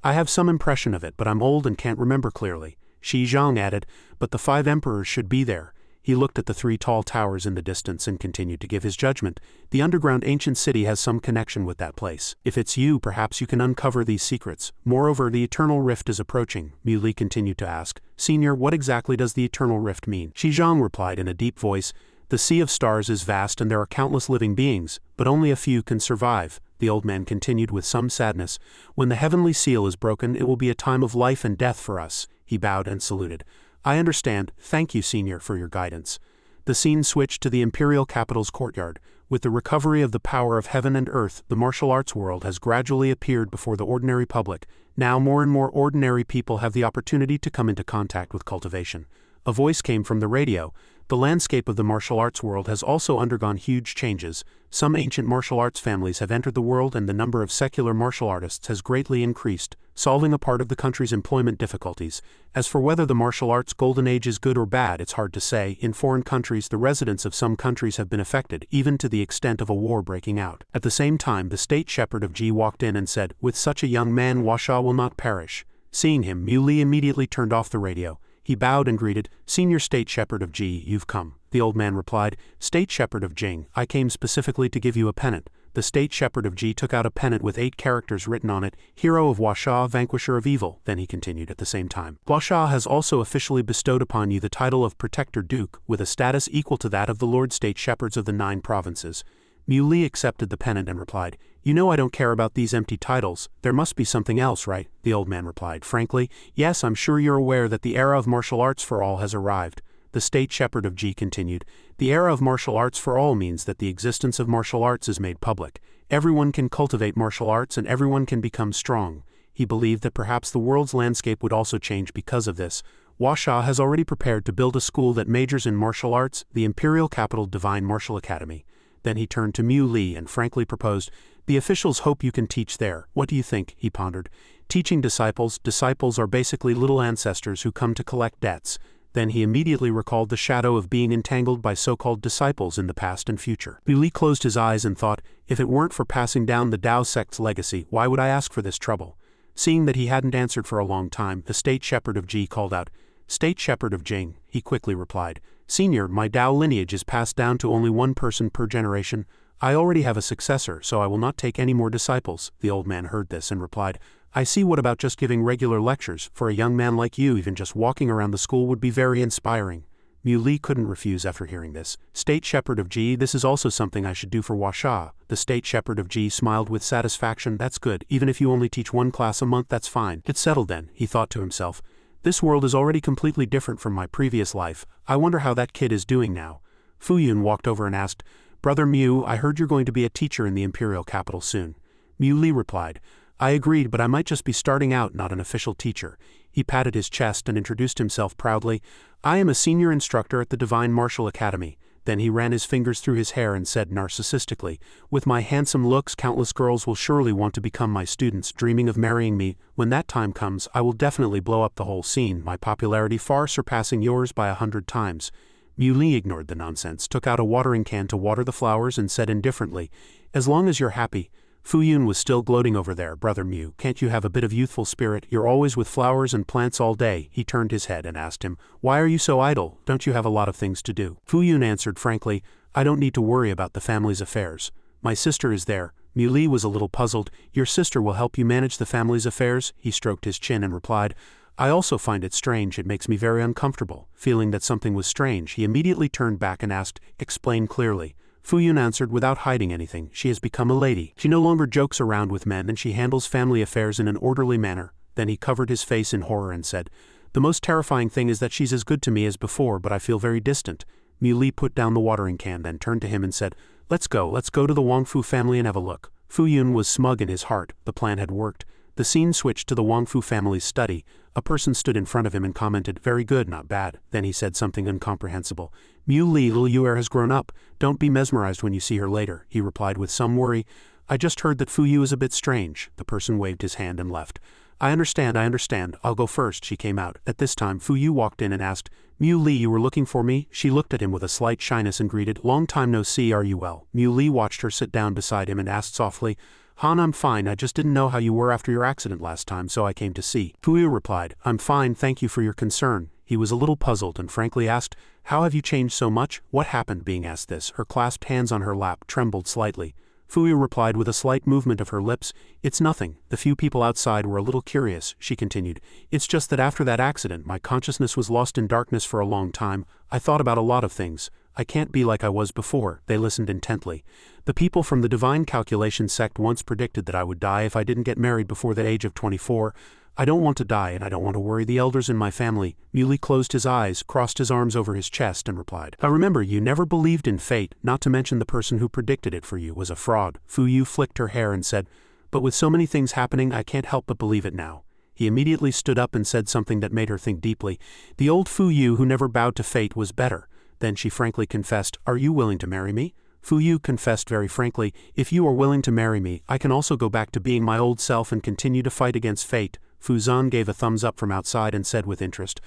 "I have some impression of it, but I'm old and can't remember clearly." Shi Zhang added, "But the 5 emperors should be there." He looked at the 3 tall towers in the distance and continued to give his judgment. "The underground ancient city has some connection with that place. If it's you, perhaps you can uncover these secrets. Moreover, the eternal rift is approaching." Mui continued to ask, "Senior, what exactly does the eternal rift mean?" Shi Zhang replied in a deep voice, "The sea of stars is vast and there are countless living beings, but only a few can survive." The old man continued with some sadness, "When the heavenly seal is broken, it will be a time of life and death for us." He bowed and saluted. "I understand. Thank you, senior, for your guidance." The scene switched to the imperial capital's courtyard. With the recovery of the power of heaven and earth, the martial arts world has gradually appeared before the ordinary public. Now more and more ordinary people have the opportunity to come into contact with cultivation. A voice came from the radio. The landscape of the martial arts world has also undergone huge changes. Some ancient martial arts families have entered the world and the number of secular martial artists has greatly increased, solving a part of the country's employment difficulties. As for whether the martial arts golden age is good or bad, it's hard to say. In foreign countries, the residents of some countries have been affected, even to the extent of a war breaking out. At the same time, the state shepherd of Ji walked in and said, "With such a young man, Washa will not perish." Seeing him, Muli immediately turned off the radio. He bowed and greeted, "Senior State Shepherd of Ji, you've come." The old man replied, "State Shepherd of Jing, I came specifically to give you a pennant." The State Shepherd of Ji took out a pennant with 8 characters written on it, "Hero of Washa, Vanquisher of Evil." Then he continued at the same time, "Washa has also officially bestowed upon you the title of Protector Duke, with a status equal to that of the Lord State Shepherds of the 9 provinces." Muli accepted the pennant and replied, "You know I don't care about these empty titles. There must be something else, right?" The old man replied, "Frankly, yes, I'm sure you're aware that the era of martial arts for all has arrived." The State Shepherd of Ji continued, "The era of martial arts for all means that the existence of martial arts is made public. Everyone can cultivate martial arts and everyone can become strong." He believed that perhaps the world's landscape would also change because of this. Washa has already prepared to build a school that majors in martial arts, the imperial capital Divine Martial Academy. Then he turned to Mu Li and frankly proposed, "The officials hope you can teach there. What do you think?" He pondered. "Teaching disciples. Disciples are basically little ancestors who come to collect debts." Then he immediately recalled the shadow of being entangled by so-called disciples in the past and future. Mu Li closed his eyes and thought, if it weren't for passing down the Tao sect's legacy, why would I ask for this trouble? Seeing that he hadn't answered for a long time, the State Shepherd of Ji called out, "State Shepherd of Jing," he quickly replied. "Senior, my Tao lineage is passed down to only 1 person per generation. I already have a successor, so I will not take any more disciples." The old man heard this and replied, "I see. What about just giving regular lectures? For a young man like you, even just walking around the school would be very inspiring." Mu Li couldn't refuse after hearing this. "State Shepherd of Ji, this is also something I should do for Washa." The State Shepherd of Ji smiled with satisfaction. "That's good. Even if you only teach 1 class a month, that's fine." It's settled then, he thought to himself. "This world is already completely different from my previous life. I wonder how that kid is doing now." Fuyu walked over and asked, "Brother Mu, I heard you're going to be a teacher in the imperial capital soon." Mu Li replied, "I agreed, but I might just be starting out, not an official teacher." He patted his chest and introduced himself proudly. "I am a senior instructor at the Divine Martial Academy." Then he ran his fingers through his hair and said narcissistically, "With my handsome looks, countless girls will surely want to become my students, dreaming of marrying me. When that time comes, I will definitely blow up the whole scene, my popularity far surpassing yours by 100 times. Mu Li ignored the nonsense, took out a watering can to water the flowers and said indifferently, "As long as you're happy." Fuyu was still gloating over there. "Brother Mu, can't you have a bit of youthful spirit? You're always with flowers and plants all day." He turned his head and asked him, "Why are you so idle? Don't you have a lot of things to do?" Fuyu answered frankly, "I don't need to worry about the family's affairs. My sister is there." Mu Li was a little puzzled. "Your sister will help you manage the family's affairs?" He stroked his chin and replied, "I also find it strange. It makes me very uncomfortable." Feeling that something was strange, he immediately turned back and asked, "Explain clearly." Fuyu answered without hiding anything, "She has become a lady. She no longer jokes around with men and she handles family affairs in an orderly manner." Then he covered his face in horror and said, "The most terrifying thing is that she's as good to me as before, but I feel very distant." Mu Li put down the watering can, then turned to him and said, Let's go to the Wongfu family and have a look." Fuyu was smug in his heart. The plan had worked. The scene switched to the Wongfu family's study. A person stood in front of him and commented, "Very good, not bad." Then he said something incomprehensible. "Mu Li, little Yuer has grown up. Don't be mesmerized when you see her later," he replied with some worry. "I just heard that Fuyu is a bit strange." The person waved his hand and left. I understand. I'll go first." She came out. At this time Fuyu walked in and asked, "Mu Li, you were looking for me?" She looked at him with a slight shyness and greeted, "Long time no see, are you well?" Mu Li watched her sit down beside him and asked softly, "Han, I'm fine. I just didn't know how you were after your accident last time, so I came to see." Fuyu replied, "I'm fine, thank you for your concern." He was a little puzzled and frankly asked, "How have you changed so much? What happened?" Being asked this, her clasped hands on her lap trembled slightly. Fuyu replied with a slight movement of her lips, "It's nothing. The few people outside were a little curious." She continued, "It's just that after that accident my consciousness was lost in darkness for a long time. I thought about a lot of things. I can't be like I was before." They listened intently. "The people from the Divine Cultivation sect once predicted that I would die if I didn't get married before the age of 24. I don't want to die and I don't want to worry the elders in my family." Mu Li closed his eyes, crossed his arms over his chest and replied, "I remember you never believed in fate, not to mention the person who predicted it for you was a fraud." Fuyu flicked her hair and said, "But with so many things happening I can't help but believe it now." He immediately stood up and said something that made her think deeply. The old Fuyu who never bowed to fate was better. Then she frankly confessed, "Are you willing to marry me?" Fuyu confessed very frankly, "If you are willing to marry me, I can also go back to being my old self and continue to fight against fate." Fu Zan gave a thumbs up from outside and said with interest,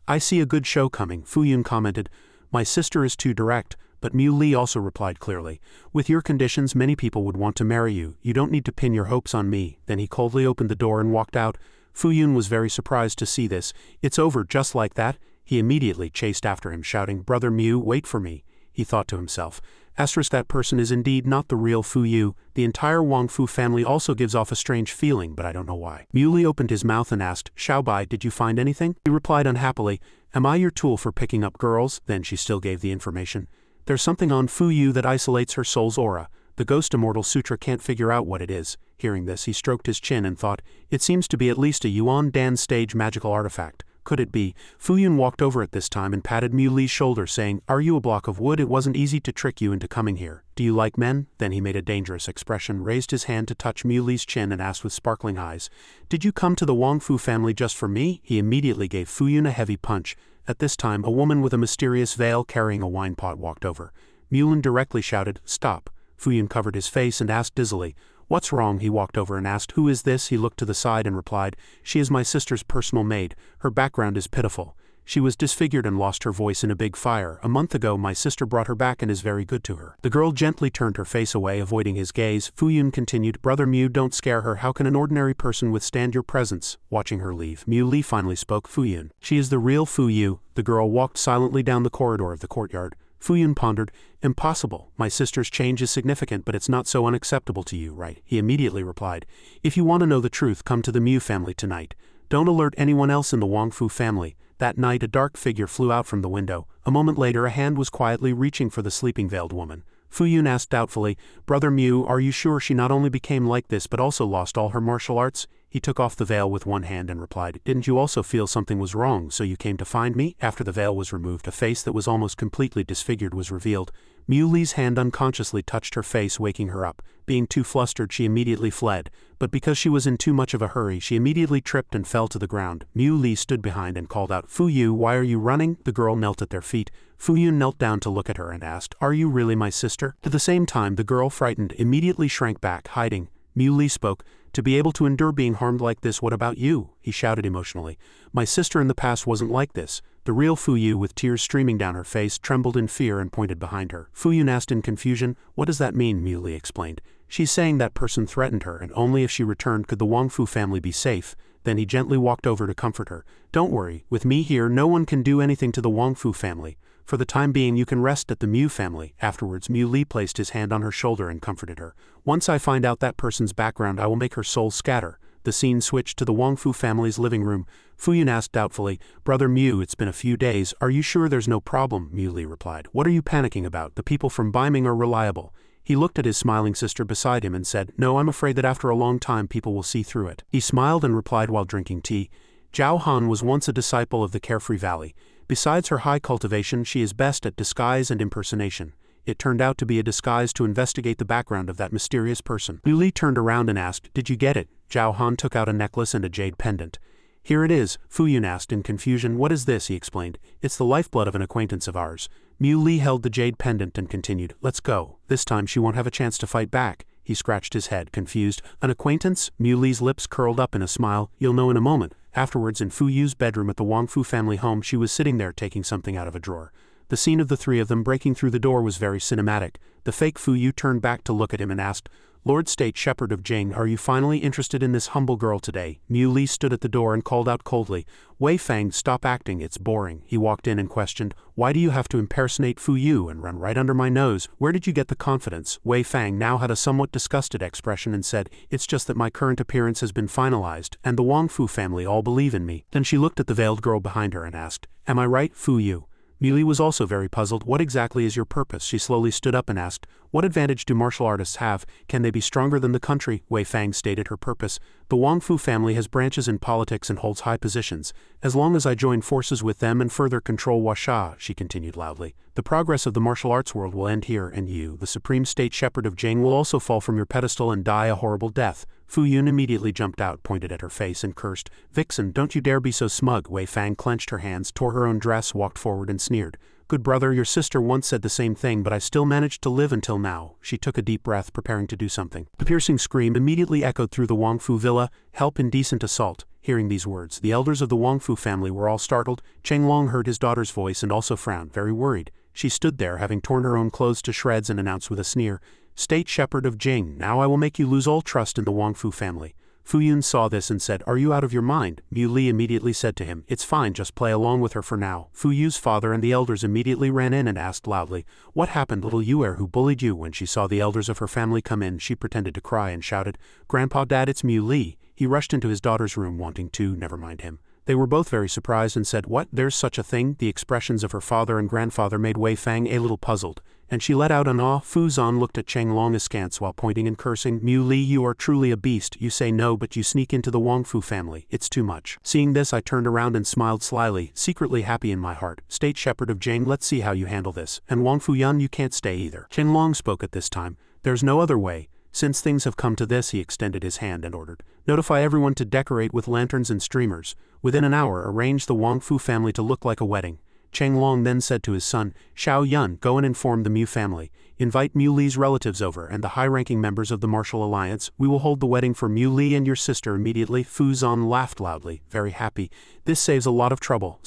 "I see a good show coming." Fuyun commented, "My sister is too direct," but Mu Li also replied clearly, "With your conditions many people would want to marry you, you don't need to pin your hopes on me." Then he coldly opened the door and walked out. Fuyun was very surprised to see this. "It's over just like that?" He immediately chased after him, shouting, "Brother Mu, wait for me." He thought to himself, that person is indeed not the real Fuyu. The entire Wongfu family also gives off a strange feeling, but I don't know why. Muley opened his mouth and asked, "Xiaobai, did you find anything?" He replied unhappily, "Am I your tool for picking up girls?" Then she still gave the information. "There's something on Fuyu that isolates her soul's aura. The Ghost Immortal Sutra can't figure out what it is." Hearing this, he stroked his chin and thought, "It seems to be at least a Yuan Dan stage magical artifact. Could it be?" Fuyun walked over at this time and patted Mu Li's shoulder, saying, "Are you a block of wood? It wasn't easy to trick you into coming here. Do you like men?" Then he made a dangerous expression, raised his hand to touch Mu Li's chin and asked with sparkling eyes, "Did you come to the Wongfu family just for me?" He immediately gave Fuyun a heavy punch. At this time, a woman with a mysterious veil carrying a wine pot walked over. Mulin directly shouted, "Stop." Fuyun covered his face and asked dizzily, "What's wrong?" He walked over and asked, "Who is this?" He looked to the side and replied, "She is my sister's personal maid. Her background is pitiful. She was disfigured and lost her voice in a big fire. A month ago my sister brought her back and is very good to her." The girl gently turned her face away, avoiding his gaze. Fuyun continued, "Brother Mu, don't scare her. How can an ordinary person withstand your presence?" Watching her leave, Mu Li finally spoke, "Fuyun. She is the real Fuyu." The girl walked silently down the corridor of the courtyard. Fuyun pondered, "Impossible. My sister's change is significant, but it's not so unacceptable to you, right?" He immediately replied, "If you want to know the truth, come to the Mu family tonight. Don't alert anyone else in the Wongfu family." That night a dark figure flew out from the window. A moment later a hand was quietly reaching for the sleeping veiled woman. Fuyun asked doubtfully, "Brother Mu, are you sure she not only became like this but also lost all her martial arts?" He took off the veil with one hand and replied, "Didn't you also feel something was wrong, so you came to find me?" After the veil was removed, a face that was almost completely disfigured was revealed. Mu Li's hand unconsciously touched her face, waking her up. Being too flustered, she immediately fled, but because she was in too much of a hurry, she immediately tripped and fell to the ground. Mu Li stood behind and called out, "Fuyu, why are you running?" The girl knelt at their feet. Fuyun knelt down to look at her and asked, "Are you really my sister?" At the same time, the girl, frightened, immediately shrank back, hiding. Mu Li spoke, "To be able to endure being harmed like this, what about you?" He shouted emotionally, "My sister in the past wasn't like this." The real Fuyu, with tears streaming down her face, trembled in fear and pointed behind her. Fuyun asked in confusion, "What does that mean?" Mu Li explained, "She's saying that person threatened her, and only if she returned could the Wongfu family be safe." Then he gently walked over to comfort her. "Don't worry, with me here no one can do anything to the Wongfu family. For the time being you can rest at the Mu family." Afterwards Mu Li placed his hand on her shoulder and comforted her. "Once I find out that person's background I will make her soul scatter." The scene switched to the Wongfu family's living room. Fuyun asked doubtfully, "Brother Mu, it's been a few days, are you sure there's no problem?" Mu Li replied, "What are you panicking about? The people from Beiming are reliable." He looked at his smiling sister beside him and said, "No, I'm afraid that after a long time people will see through it." He smiled and replied while drinking tea, "Zhao Han was once a disciple of the Carefree Valley. Besides her high cultivation, she is best at disguise and impersonation. It turned out to be a disguise to investigate the background of that mysterious person." Liu Li turned around and asked, "Did you get it?" Zhao Han took out a necklace and a jade pendant. "Here it is." Fuyun asked in confusion, "What is this?" He explained, "It's the lifeblood of an acquaintance of ours." Mu Li held the jade pendant and continued, "Let's go. This time she won't have a chance to fight back." He scratched his head, confused. "An acquaintance?" Mu Li's lips curled up in a smile. "You'll know in a moment." Afterwards, in Fuyu's bedroom at the Wongfu family home, she was sitting there taking something out of a drawer. The scene of the three of them breaking through the door was very cinematic. The fake Fuyu turned back to look at him and asked, "Lord State Shepherd of Jing, are you finally interested in this humble girl today?" Mu Li stood at the door and called out coldly, "Wei Fang, stop acting, it's boring." He walked in and questioned, "Why do you have to impersonate Fuyu and run right under my nose? Where did you get the confidence?" Wei Fang now had a somewhat disgusted expression and said, "It's just that my current appearance has been finalized, and the Wongfu family all believe in me." Then she looked at the veiled girl behind her and asked, "Am I right, Fuyu?" Mu Li was also very puzzled. "What exactly is your purpose?" She slowly stood up and asked, "What advantage do martial artists have? Can they be stronger than the country?" Wei Fang stated her purpose. "The Wongfu family has branches in politics and holds high positions. As long as I join forces with them and further control Huasha," she continued loudly, "the progress of the martial arts world will end here, and you, the Supreme State Shepherd of Jing, will also fall from your pedestal and die a horrible death." Fuyun immediately jumped out, pointed at her face and cursed, "Vixen, don't you dare be so smug." Wei Fang clenched her hands, tore her own dress, walked forward and sneered, Good brother, your sister once said the same thing, but I still managed to live until now. She took a deep breath, preparing to do something. The piercing scream immediately echoed through the Wongfu villa. Help, indecent assault. Hearing these words, the elders of the Wongfu family were all startled. Chenglong heard his daughter's voice and also frowned, very worried. She stood there, having torn her own clothes to shreds, and announced with a sneer, State Shepherd of Jing, now I will make you lose all trust in the Wongfu family. Fuyu saw this and said, Are you out of your mind? Mui immediately said to him, It's fine, just play along with her for now. Fuyu's father and the elders immediately ran in and asked loudly, What happened, little Yuer who bullied you? When she saw the elders of her family come in, she pretended to cry and shouted, Grandpa, Dad, it's Mui. He rushed into his daughter's room wanting to, never mind him. They were both very surprised and said, What, there's such a thing? The expressions of her father and grandfather made Wei Fang a little puzzled, and she let out an awe. Fu Zan looked at Chenglong askance while pointing and cursing, Mui, you are truly a beast. You say no, but you sneak into the Wongfu family. It's too much. Seeing this, I turned around and smiled slyly, secretly happy in my heart. State Shepherd of Jing, let's see how you handle this. And Wongfu Yun, you can't stay either. Chenglong spoke at this time. There's no other way. Since things have come to this, he extended his hand and ordered, Notify everyone to decorate with lanterns and streamers. Within an hour, arrange the Wongfu family to look like a wedding. Chenglong then said to his son, Xiao Yun, go and inform the Mu family. Invite Mu Li's relatives over and the high-ranking members of the martial alliance. We will hold the wedding for Mu Li and your sister immediately. Fu Zan laughed loudly, very happy. This saves a lot of trouble.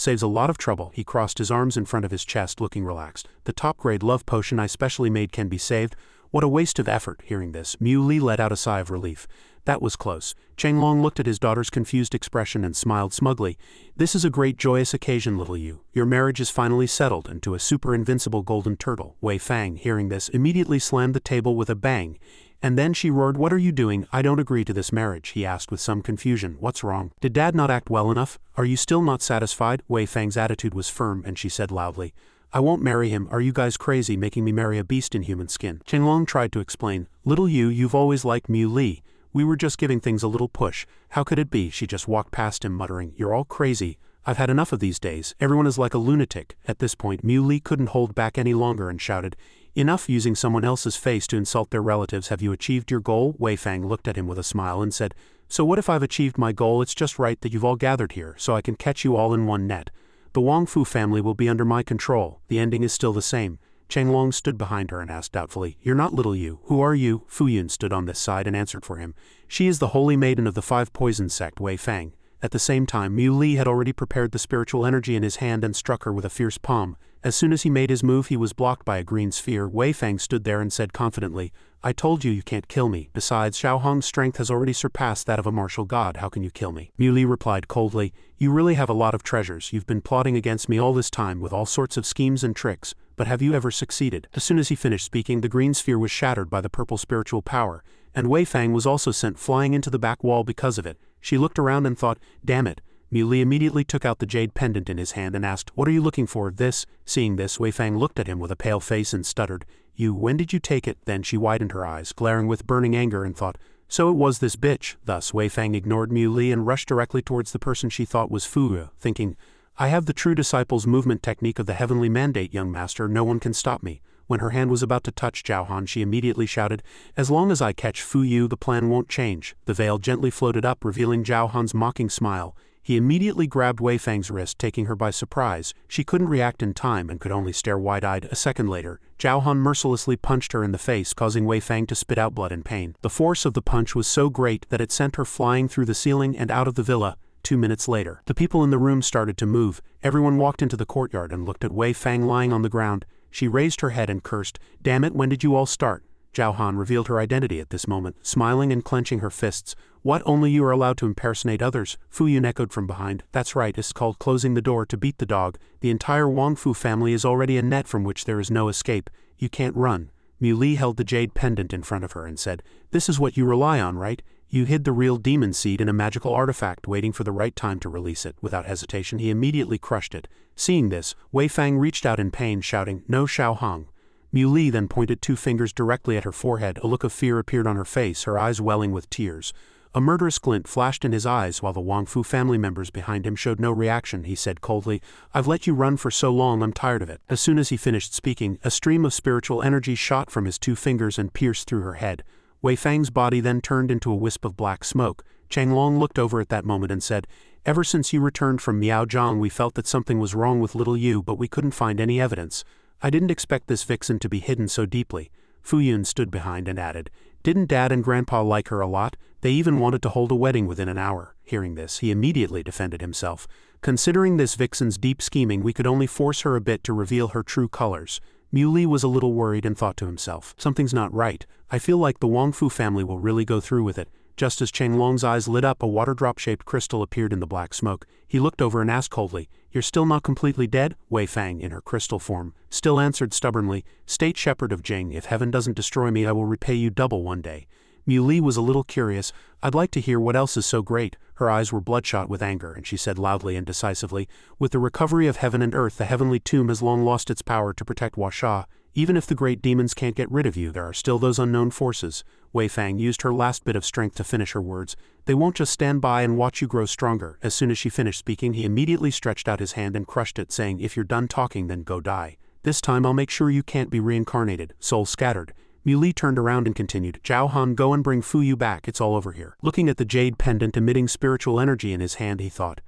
He crossed his arms in front of his chest, looking relaxed. The top-grade love potion I specially made can be saved. What a waste of effort. Hearing this, Mu Li let out a sigh of relief. That was close. Chenglong looked at his daughter's confused expression and smiled smugly. This is a great joyous occasion, little you. Your marriage is finally settled into a super invincible golden turtle. Wei Fang, hearing this, immediately slammed the table with a bang. And then she roared, What are you doing? I don't agree to this marriage, he asked with some confusion. What's wrong? Did Dad not act well enough? Are you still not satisfied? Wei Fang's attitude was firm and she said loudly, I won't marry him. Are you guys crazy, making me marry a beast in human skin? Chenglong tried to explain. Little you, you've always liked Mu Li. We were just giving things a little push. How could it be? She just walked past him muttering, You're all crazy. I've had enough of these days. Everyone is like a lunatic. At this point, Mu Li couldn't hold back any longer and shouted, Enough using someone else's face to insult their relatives. Have you achieved your goal? Wei Fang looked at him with a smile and said, So what if I've achieved my goal? It's just right that you've all gathered here, so I can catch you all in one net. The Wongfu family will be under my control. The ending is still the same. Chenglong stood behind her and asked doubtfully, You're not little you. Who are you? Fuyu stood on this side and answered for him. She is the holy maiden of the Five Poison Sect, Wei Fang. At the same time, Mu Li had already prepared the spiritual energy in his hand and struck her with a fierce palm. As soon as he made his move, he was blocked by a green sphere. Wei Fang stood there and said confidently, I told you can't kill me. Besides, Xiao Hong's strength has already surpassed that of a martial god. How can you kill me? Mu Li replied coldly, You really have a lot of treasures. You've been plotting against me all this time with all sorts of schemes and tricks, but have you ever succeeded? As soon as he finished speaking, the green sphere was shattered by the purple spiritual power, and Wei Fang was also sent flying into the back wall because of it. She looked around and thought, Damn it. Mu Li immediately took out the jade pendant in his hand and asked, What are you looking for? This? Seeing this, Wei Fang looked at him with a pale face and stuttered, When did you take it? Then she widened her eyes, glaring with burning anger, and thought, So it was this bitch. Thus Wei Fang ignored Mu Li and rushed directly towards the person she thought was Fuyu, thinking, I have the true disciple's movement technique of the heavenly mandate, young master. No one can stop me. When her hand was about to touch Zhao Han, she immediately shouted, As long as I catch Fuyu, the plan won't change. The veil gently floated up, revealing Zhao Han's mocking smile. He immediately grabbed Wei Fang's wrist, taking her by surprise. She couldn't react in time and could only stare wide-eyed. A second later, Zhao Han mercilessly punched her in the face, causing Wei Fang to spit out blood in pain. The force of the punch was so great that it sent her flying through the ceiling and out of the villa. 2 minutes later, the people in the room started to move. Everyone walked into the courtyard and looked at Wei Fang lying on the ground. She raised her head and cursed, Damn it, when did you all start? Zhao Han revealed her identity at this moment, smiling and clenching her fists. What, only you are allowed to impersonate others? Fuyu echoed from behind. That's right, it's called closing the door to beat the dog. The entire Wongfu family is already a net from which there is no escape. You can't run. Mu Li held the jade pendant in front of her and said, This is what you rely on, right? You hid the real demon seed in a magical artifact, waiting for the right time to release it. Without hesitation, he immediately crushed it. Seeing this, Wei Fang reached out in pain, shouting, No, Xiao Hong. Mu Li then pointed 2 fingers directly at her forehead. A look of fear appeared on her face, her eyes welling with tears. A murderous glint flashed in his eyes while the Wongfu family members behind him showed no reaction. He said coldly, I've let you run for so long, I'm tired of it. As soon as he finished speaking, a stream of spiritual energy shot from his 2 fingers and pierced through her head. Wei Fang's body then turned into a wisp of black smoke. Chenglong looked over at that moment and said, Ever since you returned from Miaozhong we felt that something was wrong with little you, but we couldn't find any evidence. I didn't expect this vixen to be hidden so deeply." Fuyu stood behind and added, "Didn't Dad and Grandpa like her a lot? They even wanted to hold a wedding within an hour." Hearing this, he immediately defended himself. "Considering this vixen's deep scheming, we could only force her a bit to reveal her true colors." Muli was a little worried and thought to himself, "Something's not right. I feel like the Wongfu family will really go through with it." Just as Chenglong's eyes lit up, a water-drop-shaped crystal appeared in the black smoke. He looked over and asked coldly, "You're still not completely dead?" Wei Fang, in her crystal form, still answered stubbornly, "State Shepherd of Jing, if heaven doesn't destroy me I will repay you double one day." Muli was a little curious. "I'd like to hear what else is so great." Her eyes were bloodshot with anger, and she said loudly and decisively, "With the recovery of heaven and earth, the heavenly tomb has long lost its power to protect Huasha. Even if the great demons can't get rid of you, there are still those unknown forces." Wei Fang used her last bit of strength to finish her words. "They won't just stand by and watch you grow stronger." As soon as she finished speaking, he immediately stretched out his hand and crushed it, saying, "If you're done talking, then go die. This time I'll make sure you can't be reincarnated." Soul scattered. Muli turned around and continued, "Zhao Han, go and bring Fuyu back, it's all over here." Looking at the jade pendant emitting spiritual energy in his hand, he thought,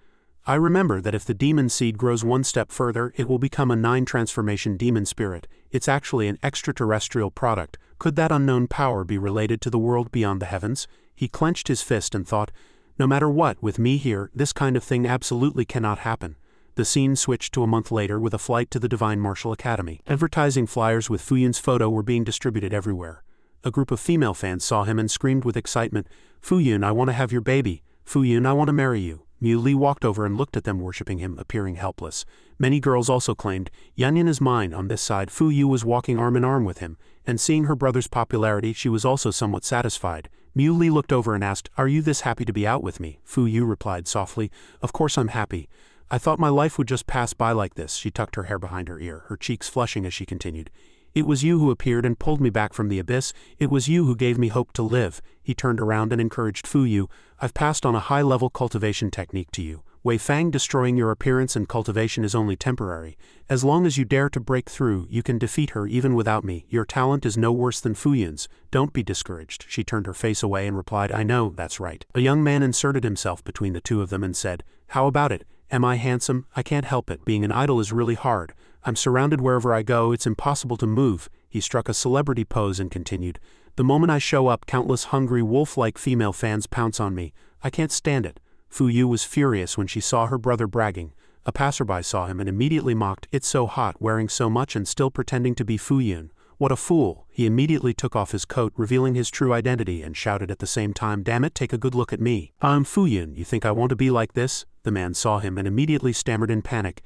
"I remember that if the demon seed grows one step further, it will become a 9-transformation demon spirit. It's actually an extraterrestrial product. Could that unknown power be related to the world beyond the heavens?" He clenched his fist and thought, "No matter what, with me here, this kind of thing absolutely cannot happen." The scene switched to a month later with a flight to the Divine Martial Academy. Advertising flyers with Fuyun's photo were being distributed everywhere. A group of female fans saw him and screamed with excitement, "Fuyun, I want to have your baby. Fuyun, I want to marry you." Muli walked over and looked at them, worshipping him, appearing helpless. Many girls also claimed, "Yanyan is mine." On this side, Fuyu was walking arm in arm with him, and seeing her brother's popularity, she was also somewhat satisfied. Muli looked over and asked, "Are you this happy to be out with me?" Fuyu replied softly, "Of course I'm happy. I thought my life would just pass by like this." She tucked her hair behind her ear, her cheeks flushing as she continued, "It was you who appeared and pulled me back from the abyss. It was you who gave me hope to live." He turned around and encouraged Fuyu, "I've passed on a high-level cultivation technique to you. Wei Fang, destroying your appearance and cultivation is only temporary. As long as you dare to break through, you can defeat her even without me. Your talent is no worse than Fuyun's. Don't be discouraged." She turned her face away and replied, "I know, that's right." A young man inserted himself between the two of them and said, "How about it? Am I handsome? I can't help it. Being an idol is really hard. I'm surrounded wherever I go, it's impossible to move." He struck a celebrity pose and continued, "The moment I show up, countless hungry wolf-like female fans pounce on me. I can't stand it." Fuyu was furious when she saw her brother bragging. A passerby saw him and immediately mocked, "It's so hot, wearing so much and still pretending to be Fuyun. What a fool." He immediately took off his coat, revealing his true identity, and shouted at the same time, "Damn it, take a good look at me. I'm Fuyun. You think I want to be like this?" The man saw him and immediately stammered in panic,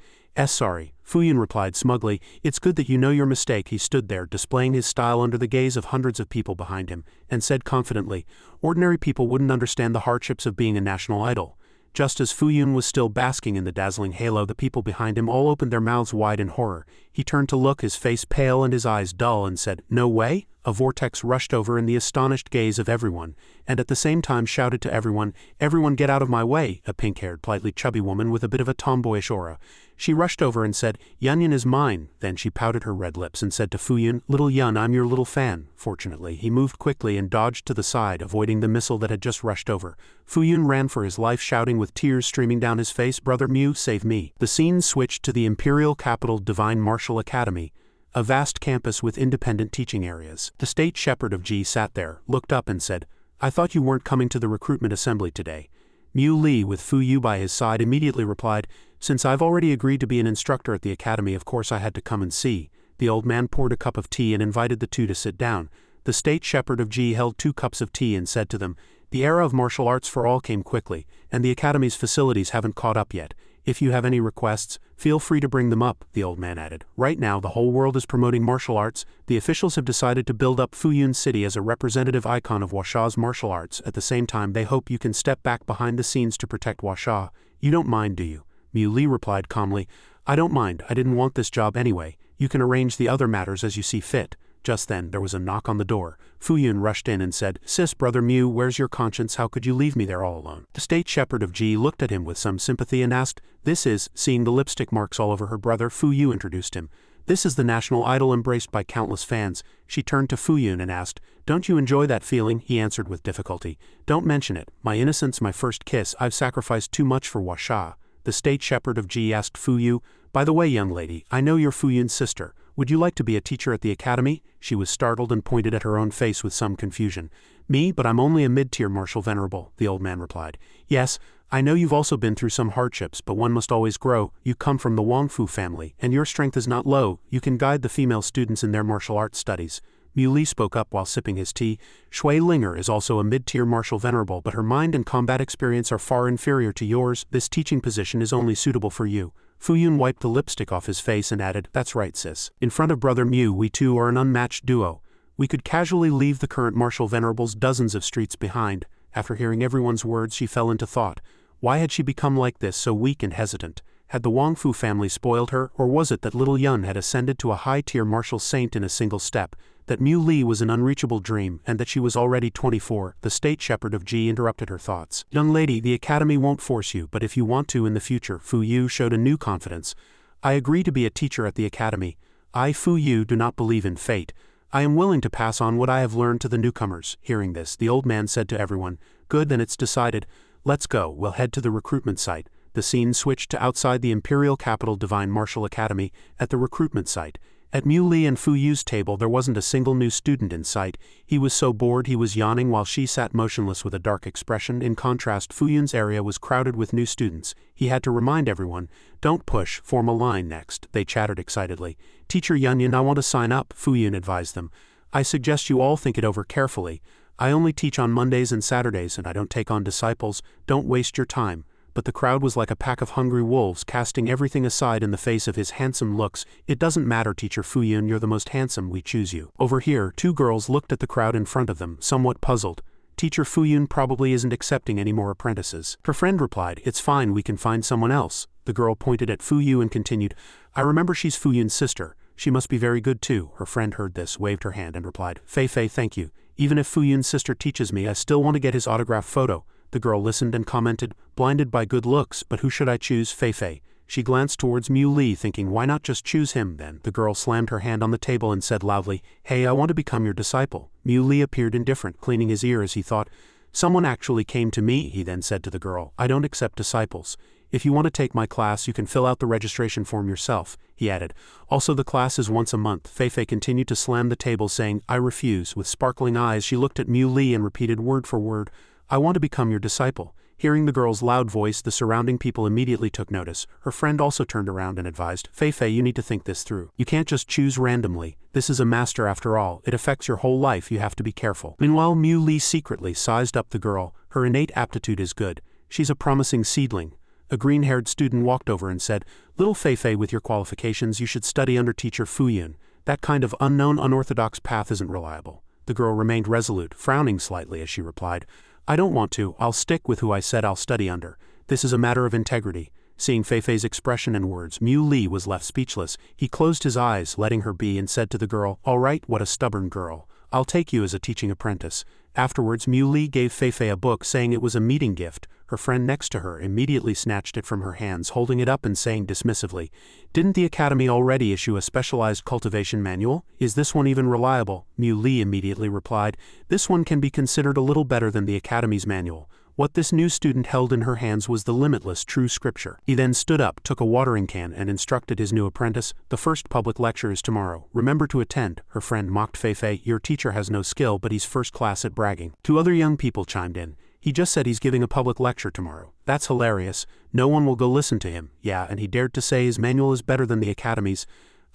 Sorry." Fuyun replied smugly, "It's good that you know your mistake." He stood there, displaying his style under the gaze of hundreds of people behind him, and said confidently, "Ordinary people wouldn't understand the hardships of being a national idol." Just as Fuyun was still basking in the dazzling halo, the people behind him all opened their mouths wide in horror. He turned to look, his face pale and his eyes dull, and said, "No way?" A vortex rushed over in the astonished gaze of everyone, and at the same time shouted to everyone, "Everyone get out of my way!" A pink-haired, politely chubby woman with a bit of a tomboyish aura. She rushed over and said, "Yanyan is mine." Then she pouted her red lips and said to Fuyun, "Little Yun, I'm your little fan." Fortunately, he moved quickly and dodged to the side, avoiding the missile that had just rushed over. Fuyun ran for his life, shouting with tears streaming down his face, "Brother Mu, save me." The scene switched to the imperial capital Divine Martial Academy, a vast campus with independent teaching areas. The state shepherd of Ji sat there, looked up and said, "I thought you weren't coming to the recruitment assembly today." Mu Li, with Fuyu by his side, immediately replied, "Since I've already agreed to be an instructor at the academy, of course I had to come and see." The old man poured a cup of tea and invited the two to sit down. The state shepherd of Ji held 2 cups of tea and said to them, "The era of martial arts for all came quickly, and the academy's facilities haven't caught up yet. If you have any requests, feel free to bring them up," the old man added. "Right now, the whole world is promoting martial arts. The officials have decided to build up Fuyun City as a representative icon of Huasha's martial arts. At the same time, they hope you can step back behind the scenes to protect Huasha. You don't mind, do you?" Mu Li replied calmly, "I don't mind. I didn't want this job anyway. You can arrange the other matters as you see fit." Just then, there was a knock on the door. Fuyun rushed in and said, "Sis, Brother Mu, where's your conscience? How could you leave me there all alone?" The state shepherd of Ji looked at him with some sympathy and asked, "This is," seeing the lipstick marks all over her brother, Fuyu introduced him. "This is the national idol embraced by countless fans." She turned to Fuyun and asked, Don't you enjoy that feeling? He answered with difficulty. Don't mention it. My innocence, my first kiss. I've sacrificed too much for Washa. The state shepherd of Ji asked Fuyu. By the way, young lady, I know you're Fuyun's sister. Would you like to be a teacher at the academy? She was startled and pointed at her own face with some confusion. Me, but I'm only a mid-tier martial venerable, the old man replied. Yes, I know you've also been through some hardships, but one must always grow. You come from the Wongfu family, and your strength is not low. You can guide the female students in their martial arts studies. Mui spoke up while sipping his tea. Shui Linger is also a mid-tier martial venerable, but her mind and combat experience are far inferior to yours. This teaching position is only suitable for you. Fuyun wiped the lipstick off his face and added, That's right, sis. In front of Brother Mu, we two are an unmatched duo. We could casually leave the current martial venerables dozens of streets behind. After hearing everyone's words, she fell into thought. Why had she become like this, so weak and hesitant? Had the Wongfu family spoiled her, or was it that little Yun had ascended to a high-tier martial saint in a single step? That Mu Li was an unreachable dream, and that she was already 24, the state shepherd of Ji interrupted her thoughts. Young lady, the academy won't force you, but if you want to in the future, Fuyu showed a new confidence. I agree to be a teacher at the academy. I, Fuyu, do not believe in fate. I am willing to pass on what I have learned to the newcomers. Hearing this, the old man said to everyone, Good, then it's decided. Let's go, we'll head to the recruitment site. The scene switched to outside the Imperial Capital Divine Martial Academy, at the recruitment site. At Mu Li and Fuyu's table there wasn't a single new student in sight. He was so bored he was yawning while she sat motionless with a dark expression. In contrast, Fuyun's area was crowded with new students. He had to remind everyone, Don't push, form a line next. They chattered excitedly. Teacher Yunyun, I want to sign up, Fuyun advised them. I suggest you all think it over carefully. I only teach on Mondays and Saturdays and I don't take on disciples. Don't waste your time. But the crowd was like a pack of hungry wolves, casting everything aside in the face of his handsome looks. It doesn't matter, Teacher Fuyun, you're the most handsome, we choose you. Over here, two girls looked at the crowd in front of them, somewhat puzzled. Teacher Fuyun probably isn't accepting any more apprentices. Her friend replied, It's fine, we can find someone else. The girl pointed at Fuyu and continued, I remember she's Fuyun's sister. She must be very good too. Her friend heard this, waved her hand and replied, Fei, thank you. Even if Fuyun's sister teaches me, I still want to get his autograph photo. The girl listened and commented, Blinded by good looks, but who should I choose? Fei. She glanced towards Mu Li, thinking, Why not just choose him then? The girl slammed her hand on the table and said loudly, Hey, I want to become your disciple. Mu Li appeared indifferent, cleaning his ear as he thought. Someone actually came to me, he then said to the girl. I don't accept disciples. If you want to take my class, you can fill out the registration form yourself, he added. Also, the class is once a month. Fei continued to slam the table, saying, I refuse. With sparkling eyes, she looked at Mu Li and repeated word for word, I want to become your disciple. Hearing the girl's loud voice, the surrounding people immediately took notice. Her friend also turned around and advised, Fei, you need to think this through. You can't just choose randomly. This is a master after all. It affects your whole life. You have to be careful. Meanwhile, Mu Li secretly sized up the girl. Her innate aptitude is good. She's a promising seedling. A green-haired student walked over and said, Little Fei, with your qualifications, you should study under Teacher Fuyun. That kind of unknown, unorthodox path isn't reliable. The girl remained resolute, frowning slightly as she replied, I don't want to. I'll stick with who I said I'll study under. This is a matter of integrity. Seeing Fei's expression and words, Mu Li was left speechless. He closed his eyes, letting her be, and said to the girl, All right, what a stubborn girl. I'll take you as a teaching apprentice. Afterwards, Mu Li gave Fei a book, saying it was a meeting gift. Her friend next to her immediately snatched it from her hands, holding it up and saying dismissively, Didn't the academy already issue a specialized cultivation manual? Is this one even reliable? Mu Li immediately replied, This one can be considered a little better than the academy's manual. What this new student held in her hands was the limitless true scripture. He then stood up, took a watering can, and instructed his new apprentice, The first public lecture is tomorrow. Remember to attend. Her friend mocked Fei, Your teacher has no skill, but he's first class at bragging. Two other young people chimed in. He just said he's giving a public lecture tomorrow. That's hilarious. No one will go listen to him. Yeah, and he dared to say his manual is better than the academy's.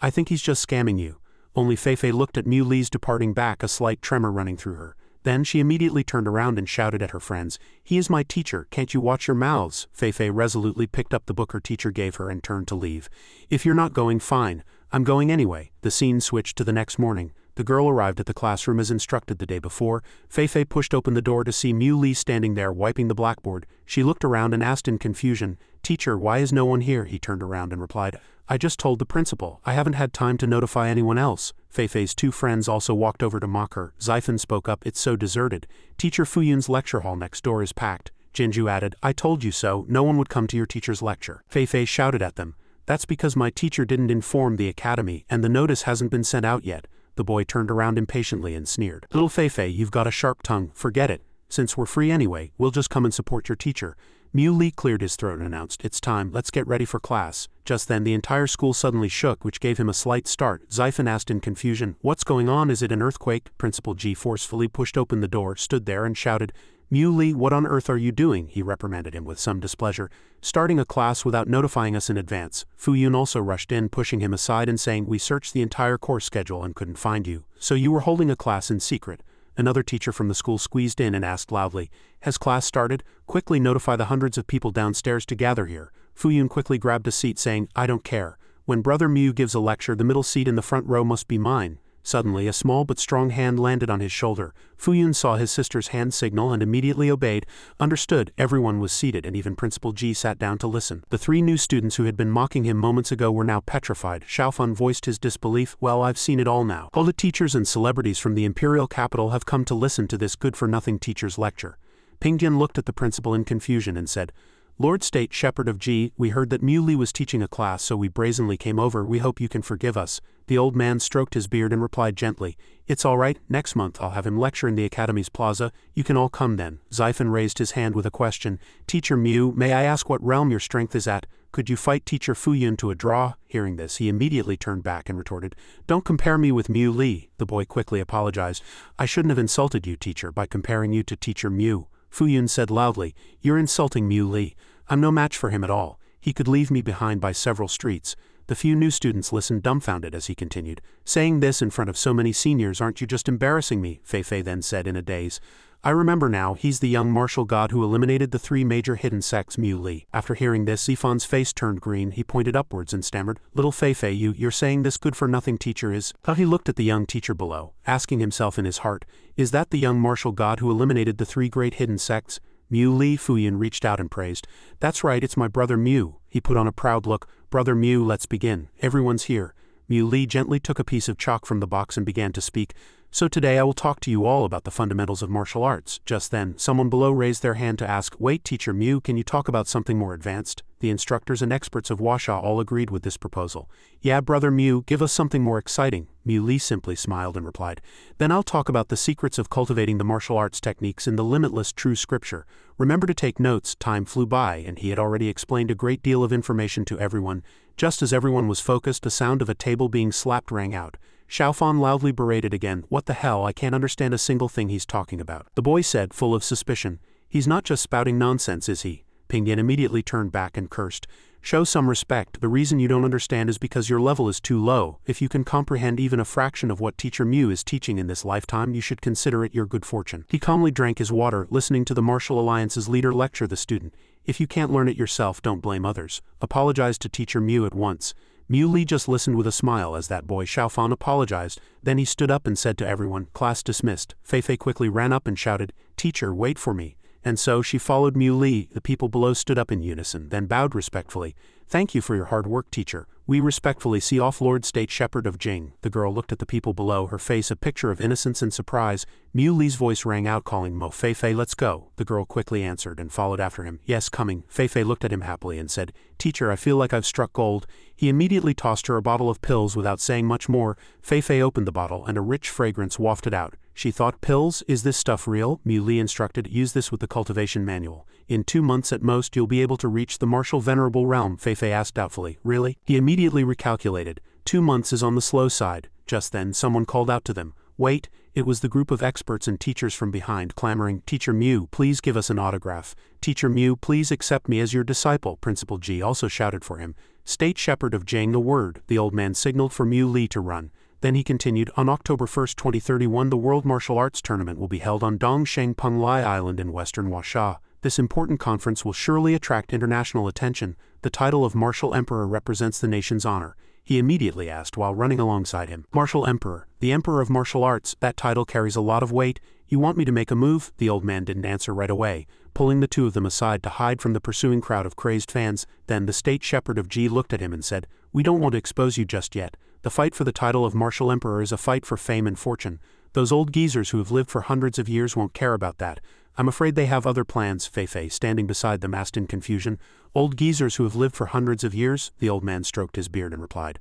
I think he's just scamming you. Only Fei looked at Mu Li's departing back, a slight tremor running through her. Then she immediately turned around and shouted at her friends, He is my teacher, can't you watch your mouths? Fei resolutely picked up the book her teacher gave her and turned to leave. If you're not going, fine. I'm going anyway. The scene switched to the next morning. The girl arrived at the classroom as instructed the day before. Fei pushed open the door to see Mu Li standing there wiping the blackboard. She looked around and asked in confusion, Teacher, why is no one here? He turned around and replied, I just told the principal. I haven't had time to notify anyone else. Fei's two friends also walked over to mock her. Xifen spoke up, It's so deserted. Teacher Fuyun's lecture hall next door is packed. Jinju added, I told you so. No one would come to your teacher's lecture. Fei shouted at them, That's because my teacher didn't inform the academy, and the notice hasn't been sent out yet. The boy turned around impatiently and sneered. Little Fei, you've got a sharp tongue, forget it. Since we're free anyway, we'll just come and support your teacher. Mui cleared his throat and announced, it's time, let's get ready for class. Just then the entire school suddenly shook, which gave him a slight start. Xifen asked in confusion, what's going on, is it an earthquake? Principal G forcefully pushed open the door, stood there and shouted, Mui, what on earth are you doing? He reprimanded him with some displeasure. Starting a class without notifying us in advance. Fuyu also rushed in, pushing him aside and saying, we searched the entire course schedule and couldn't find you. So you were holding a class in secret. Another teacher from the school squeezed in and asked loudly, has class started? Quickly notify the hundreds of people downstairs to gather here. Fuyun quickly grabbed a seat saying, I don't care. When Brother Mu gives a lecture, the middle seat in the front row must be mine. Suddenly, a small but strong hand landed on his shoulder. Fuyun saw his sister's hand signal and immediately obeyed. Understood, everyone was seated and even Principal G sat down to listen. The three new students who had been mocking him moments ago were now petrified. Xiaofan voiced his disbelief, well, I've seen it all now. All the teachers and celebrities from the imperial capital have come to listen to this good-for-nothing teacher's lecture. Pingdian looked at the principal in confusion and said, Lord State Shepherd of G, we heard that Mui was teaching a class, so we brazenly came over. We hope you can forgive us. The old man stroked his beard and replied gently, it's all right, next month I'll have him lecture in the Academy's plaza. You can all come then. Xifen raised his hand with a question. Teacher Mu, may I ask what realm your strength is at? Could you fight Teacher Fuyun to a draw? Hearing this, he immediately turned back and retorted, don't compare me with Mui. The boy quickly apologized. I shouldn't have insulted you, teacher, by comparing you to Teacher Mu. Fuyun said loudly, you're insulting Mui. I'm no match for him at all. He could leave me behind by several streets. The few new students listened dumbfounded as he continued. Saying this in front of so many seniors, aren't you just embarrassing me? Fei then said in a daze. I remember now, he's the young martial god who eliminated the three major hidden sects Mui. After hearing this, Zifan's face turned green. He pointed upwards and stammered, Little Fei, you're saying this good-for-nothing teacher is... He looked at the young teacher below, asking himself in his heart, is that the young martial god who eliminated the three great hidden sects? Mui. Fuyun reached out and praised. That's right, it's my brother Mu. He put on a proud look. Brother Mu, let's begin. Everyone's here. Mui gently took a piece of chalk from the box and began to speak. So today I will talk to you all about the fundamentals of martial arts. Just then, someone below raised their hand to ask, wait, Teacher Mu, can you talk about something more advanced? The instructors and experts of Huasha all agreed with this proposal. Yeah, Brother Mu, give us something more exciting. Mui simply smiled and replied, then I'll talk about the secrets of cultivating the martial arts techniques in the limitless true scripture. Remember to take notes. Time flew by, and he had already explained a great deal of information to everyone. Just as everyone was focused, the sound of a table being slapped rang out. Xiaofan loudly berated again, what the hell, I can't understand a single thing he's talking about. The boy said, full of suspicion, he's not just spouting nonsense, is he? Pingdian immediately turned back and cursed. Show some respect, the reason you don't understand is because your level is too low. If you can comprehend even a fraction of what Teacher Mu is teaching in this lifetime, you should consider it your good fortune. He calmly drank his water, listening to the Martial Alliance's leader lecture the student. If you can't learn it yourself, don't blame others. Apologize to Teacher Mu at once. Mui just listened with a smile as that boy Xiaofan apologized. Then he stood up and said to everyone, class dismissed. Fei quickly ran up and shouted, teacher, wait for me. And so she followed Mui. The people below stood up in unison, then bowed respectfully. Thank you for your hard work, teacher. We respectfully see off Lord State Shepherd of Jing. The girl looked at the people below, her face a picture of innocence and surprise. Mui's voice rang out calling Mo Fei, let's go. The girl quickly answered and followed after him. Yes, coming. Fei looked at him happily and said, teacher, I feel like I've struck gold. He immediately tossed her a bottle of pills without saying much more. Fei opened the bottle and a rich fragrance wafted out. She thought, pills? Is this stuff real? Mui instructed, use this with the cultivation manual. In 2 months at most you'll be able to reach the martial venerable realm, Fei asked doubtfully. Really? He immediately recalculated. 2 months is on the slow side. Just then someone called out to them. Wait, it was the group of experts and teachers from behind clamoring, Teacher Mu, please give us an autograph. Teacher Mu, please accept me as your disciple. Principal G also shouted for him. State Shepherd of Jing, a word. The old man signaled for Mui to run. Then he continued, on October 1, 2031 the World Martial Arts Tournament will be held on Dongsheng Penglai Island in western Huasha. This important conference will surely attract international attention. The title of Martial Emperor represents the nation's honor. He immediately asked while running alongside him. Martial Emperor, the Emperor of Martial Arts, that title carries a lot of weight. You want me to make a move? The old man didn't answer right away, pulling the two of them aside to hide from the pursuing crowd of crazed fans. Then the State Shepherd of G looked at him and said, we don't want to expose you just yet. The fight for the title of Martial Emperor is a fight for fame and fortune. Those old geezers who have lived for hundreds of years won't care about that. I'm afraid they have other plans, Fei standing beside them asked in confusion. Old geezers who have lived for hundreds of years? The old man stroked his beard and replied.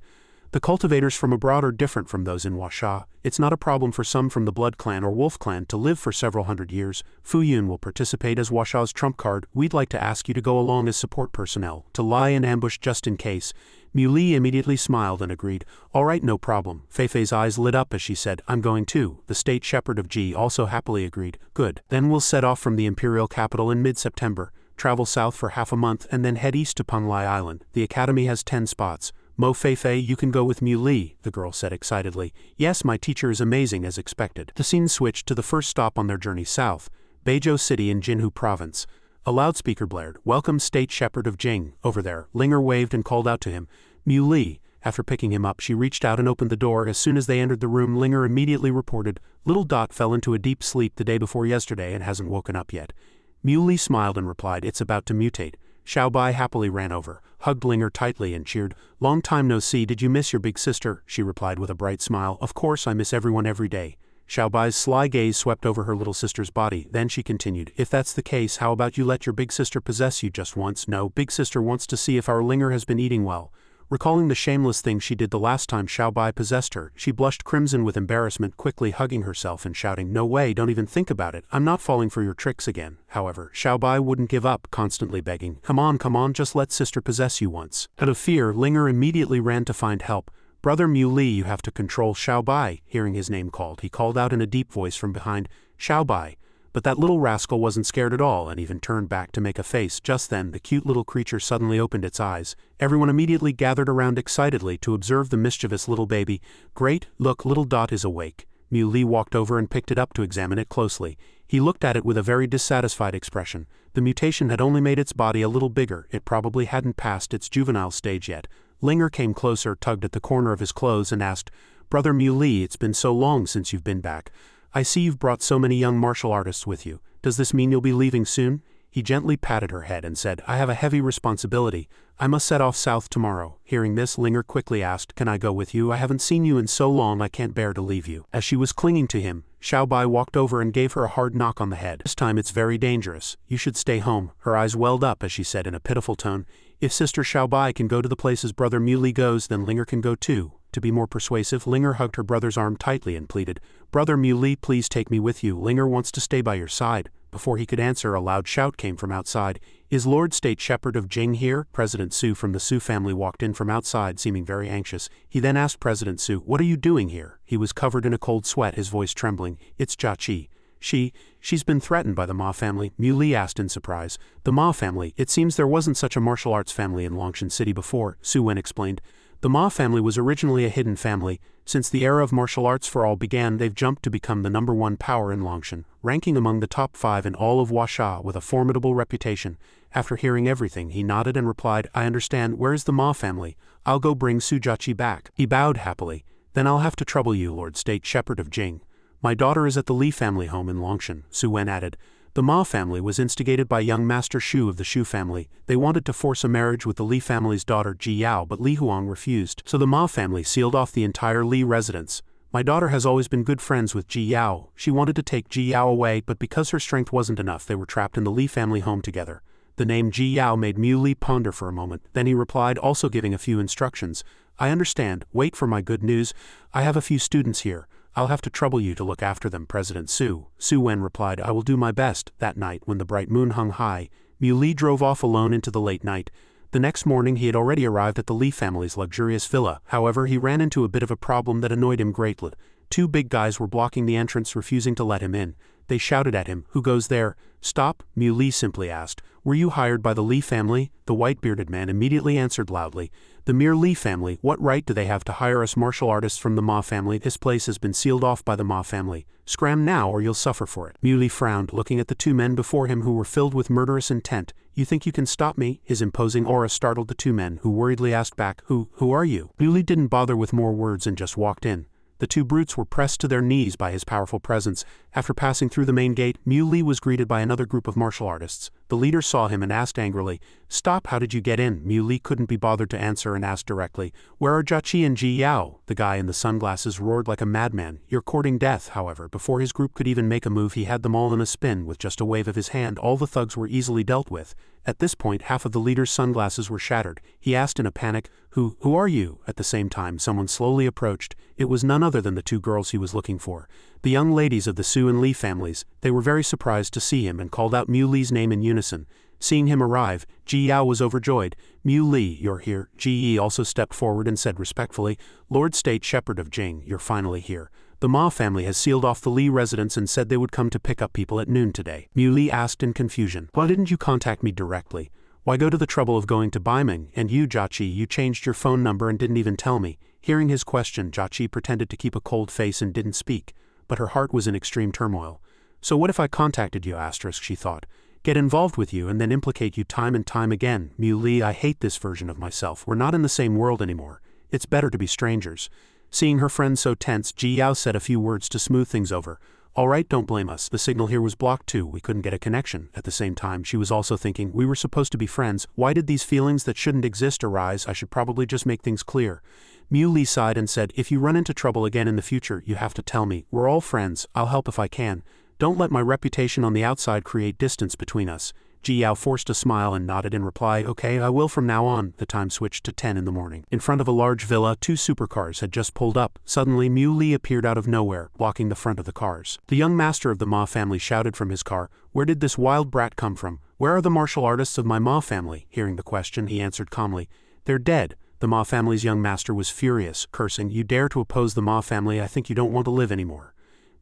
The cultivators from abroad are different from those in Huasha. It's not a problem for some from the Blood Clan or Wolf Clan to live for several hundred years. Fuyu will participate as Huasha's trump card. We'd like to ask you to go along as support personnel, to lie in ambush just in case. Muli immediately smiled and agreed. All right, no problem. Feifei's eyes lit up as she said, I'm going too. The state shepherd of Ji also happily agreed. Good. Then we'll set off from the imperial capital in mid-September, travel south for half a month and then head east to Panglai Island. The academy has 10 spots. Mo Feifei, you can go with Muli, the girl said excitedly. Yes, my teacher is amazing as expected. The scene switched to the first stop on their journey south, Beizhou City in Jinhu Province. A loudspeaker blared, Welcome State Shepherd of Jing, over there. Linger waved and called out to him. Muli. After picking him up, she reached out and opened the door. As soon as they entered the room, Linger immediately reported, Little Dot fell into a deep sleep the day before yesterday and hasn't woken up yet. Muli smiled and replied, It's about to mutate. Xiaobai happily ran over, hugged Linger tightly and cheered. Long time no see, did you miss your big sister? She replied with a bright smile. Of course I miss everyone every day. Xiaobai's sly gaze swept over her little sister's body. Then she continued, If that's the case, how about you let your big sister possess you just once? No, big sister wants to see if our Linger has been eating well. Recalling the shameless thing she did the last time Xiaobai possessed her, she blushed crimson with embarrassment, quickly hugging herself and shouting, No way, don't even think about it, I'm not falling for your tricks again. However, Xiaobai wouldn't give up, constantly begging, Come on, just let sister possess you once. Out of fear, Linger immediately ran to find help. Brother Muli, you have to control Xiaobai. Hearing his name called, he called out in a deep voice from behind, Xiaobai. But that little rascal wasn't scared at all and even turned back to make a face. Just then, the cute little creature suddenly opened its eyes. Everyone immediately gathered around excitedly to observe the mischievous little baby. Great, look, Little Dot is awake. Muli walked over and picked it up to examine it closely. He looked at it with a very dissatisfied expression. The mutation had only made its body a little bigger. It probably hadn't passed its juvenile stage yet. Linger came closer, tugged at the corner of his clothes and asked, Brother Muli, it's been so long since you've been back. I see you've brought so many young martial artists with you. Does this mean you'll be leaving soon? He gently patted her head and said, I have a heavy responsibility. I must set off south tomorrow. Hearing this, Linger quickly asked, Can I go with you? I haven't seen you in so long I can't bear to leave you. As she was clinging to him, Xiaobai walked over and gave her a hard knock on the head. This time it's very dangerous. You should stay home. Her eyes welled up as she said in a pitiful tone, If Sister Xiaobai can go to the places Brother Muli goes, then Linger can go too. To be more persuasive, Linger hugged her brother's arm tightly and pleaded, Brother Muli, please take me with you. Linger wants to stay by your side. Before he could answer, a loud shout came from outside. Is Lord State Shepherd of Jing here? President Su from the Su family walked in from outside, seeming very anxious. He then asked President Su, What are you doing here? He was covered in a cold sweat, his voice trembling. It's Jia Qi. She's been threatened by the Ma family, Muli asked in surprise. The Ma family? It seems there wasn't such a martial arts family in Longshan City before, Su Wen explained. The Ma family was originally a hidden family. Since the era of martial arts for all began, they've jumped to become the #1 power in Longshan, ranking among the top 5 in all of Huasha with a formidable reputation. After hearing everything, he nodded and replied, I understand. Where is the Ma family? I'll go bring Su Jiaqi back. He bowed happily. Then I'll have to trouble you, Lord State Shepherd of Jing. My daughter is at the Li family home in Longshan, Su Wen added. The Ma family was instigated by young Master Shu of the Shu family. They wanted to force a marriage with the Li family's daughter Ji Yao, but Li Huang refused, so the Ma family sealed off the entire Li residence. My daughter has always been good friends with Ji Yao. She wanted to take Ji Yao away, but because her strength wasn't enough, they were trapped in the Li family home together. The name Ji Yao made Muli ponder for a moment. Then he replied, also giving a few instructions. I understand. Wait for my good news. I have a few students here. I'll have to trouble you to look after them, President Su. Su Wen replied, I will do my best. That night, when the bright moon hung high, Muli drove off alone into the late night. The next morning he had already arrived at the Li family's luxurious villa. However, he ran into a bit of a problem that annoyed him greatly. 2 big guys were blocking the entrance, refusing to let him in. They shouted at him, Who goes there? Stop, Muli simply asked. Were you hired by the Li family? The white-bearded man immediately answered loudly. The mere Li family, what right do they have to hire us martial artists from the Ma family? This place has been sealed off by the Ma family. Scram now or you'll suffer for it. Muli frowned, looking at the 2 men before him who were filled with murderous intent. You think you can stop me? His imposing aura startled the 2 men, who worriedly asked back, Who are you? Muli didn't bother with more words and just walked in. The 2 brutes were pressed to their knees by his powerful presence. After passing through the main gate, Muli was greeted by another group of martial artists. The leader saw him and asked angrily, Stop, how did you get in? Muli couldn't be bothered to answer and asked directly, Where are Jiaqi and Ji Yao? The guy in the sunglasses roared like a madman. You're courting death. However, before his group could even make a move, he had them all in a spin. With just a wave of his hand, all the thugs were easily dealt with. At this point, half of the leader's sunglasses were shattered. He asked in a panic, Who are you? At the same time, someone slowly approached. It was none other than the two girls he was looking for. The young ladies of the Su and Li families. They were very surprised to see him and called out Mu Li's name in unison. Seeing him arrive, Ji Yao was overjoyed. Mu Li, you're here. Ji Yi also stepped forward and said respectfully, Lord State Shepherd of Jing, you're finally here. The Ma family has sealed off the Li residence and said they would come to pick up people at noon today. Mu Li asked in confusion, Why didn't you contact me directly? Why go to the trouble of going to Baiming? And you, Jiaqi, you changed your phone number and didn't even tell me. Hearing his question, Jiaqi pretended to keep a cold face and didn't speak, but her heart was in extreme turmoil. So what if I contacted you, she thought. Get involved with you and then implicate you time and time again. Mu Li, I hate this version of myself. We're not in the same world anymore. It's better to be strangers. Seeing her friend so tense, Ji Yao said a few words to smooth things over. All right, don't blame us. The signal here was blocked too. We couldn't get a connection. At the same time, she was also thinking, we were supposed to be friends. Why did these feelings that shouldn't exist arise? I should probably just make things clear. Mu Li sighed and said, If you run into trouble again in the future, you have to tell me. We're all friends. I'll help if I can. Don't let my reputation on the outside create distance between us. Ji Yao forced a smile and nodded in reply, Okay, I will from now on. The time switched to 10 in the morning. In front of a large villa, two supercars had just pulled up. Suddenly, Mu Li appeared out of nowhere, blocking the front of the cars. The young master of the Ma family shouted from his car, Where did this wild brat come from? Where are the martial artists of my Ma family? Hearing the question, he answered calmly, They're dead. The Ma family's young master was furious, cursing, You dare to oppose the Ma family? I think you don't want to live anymore.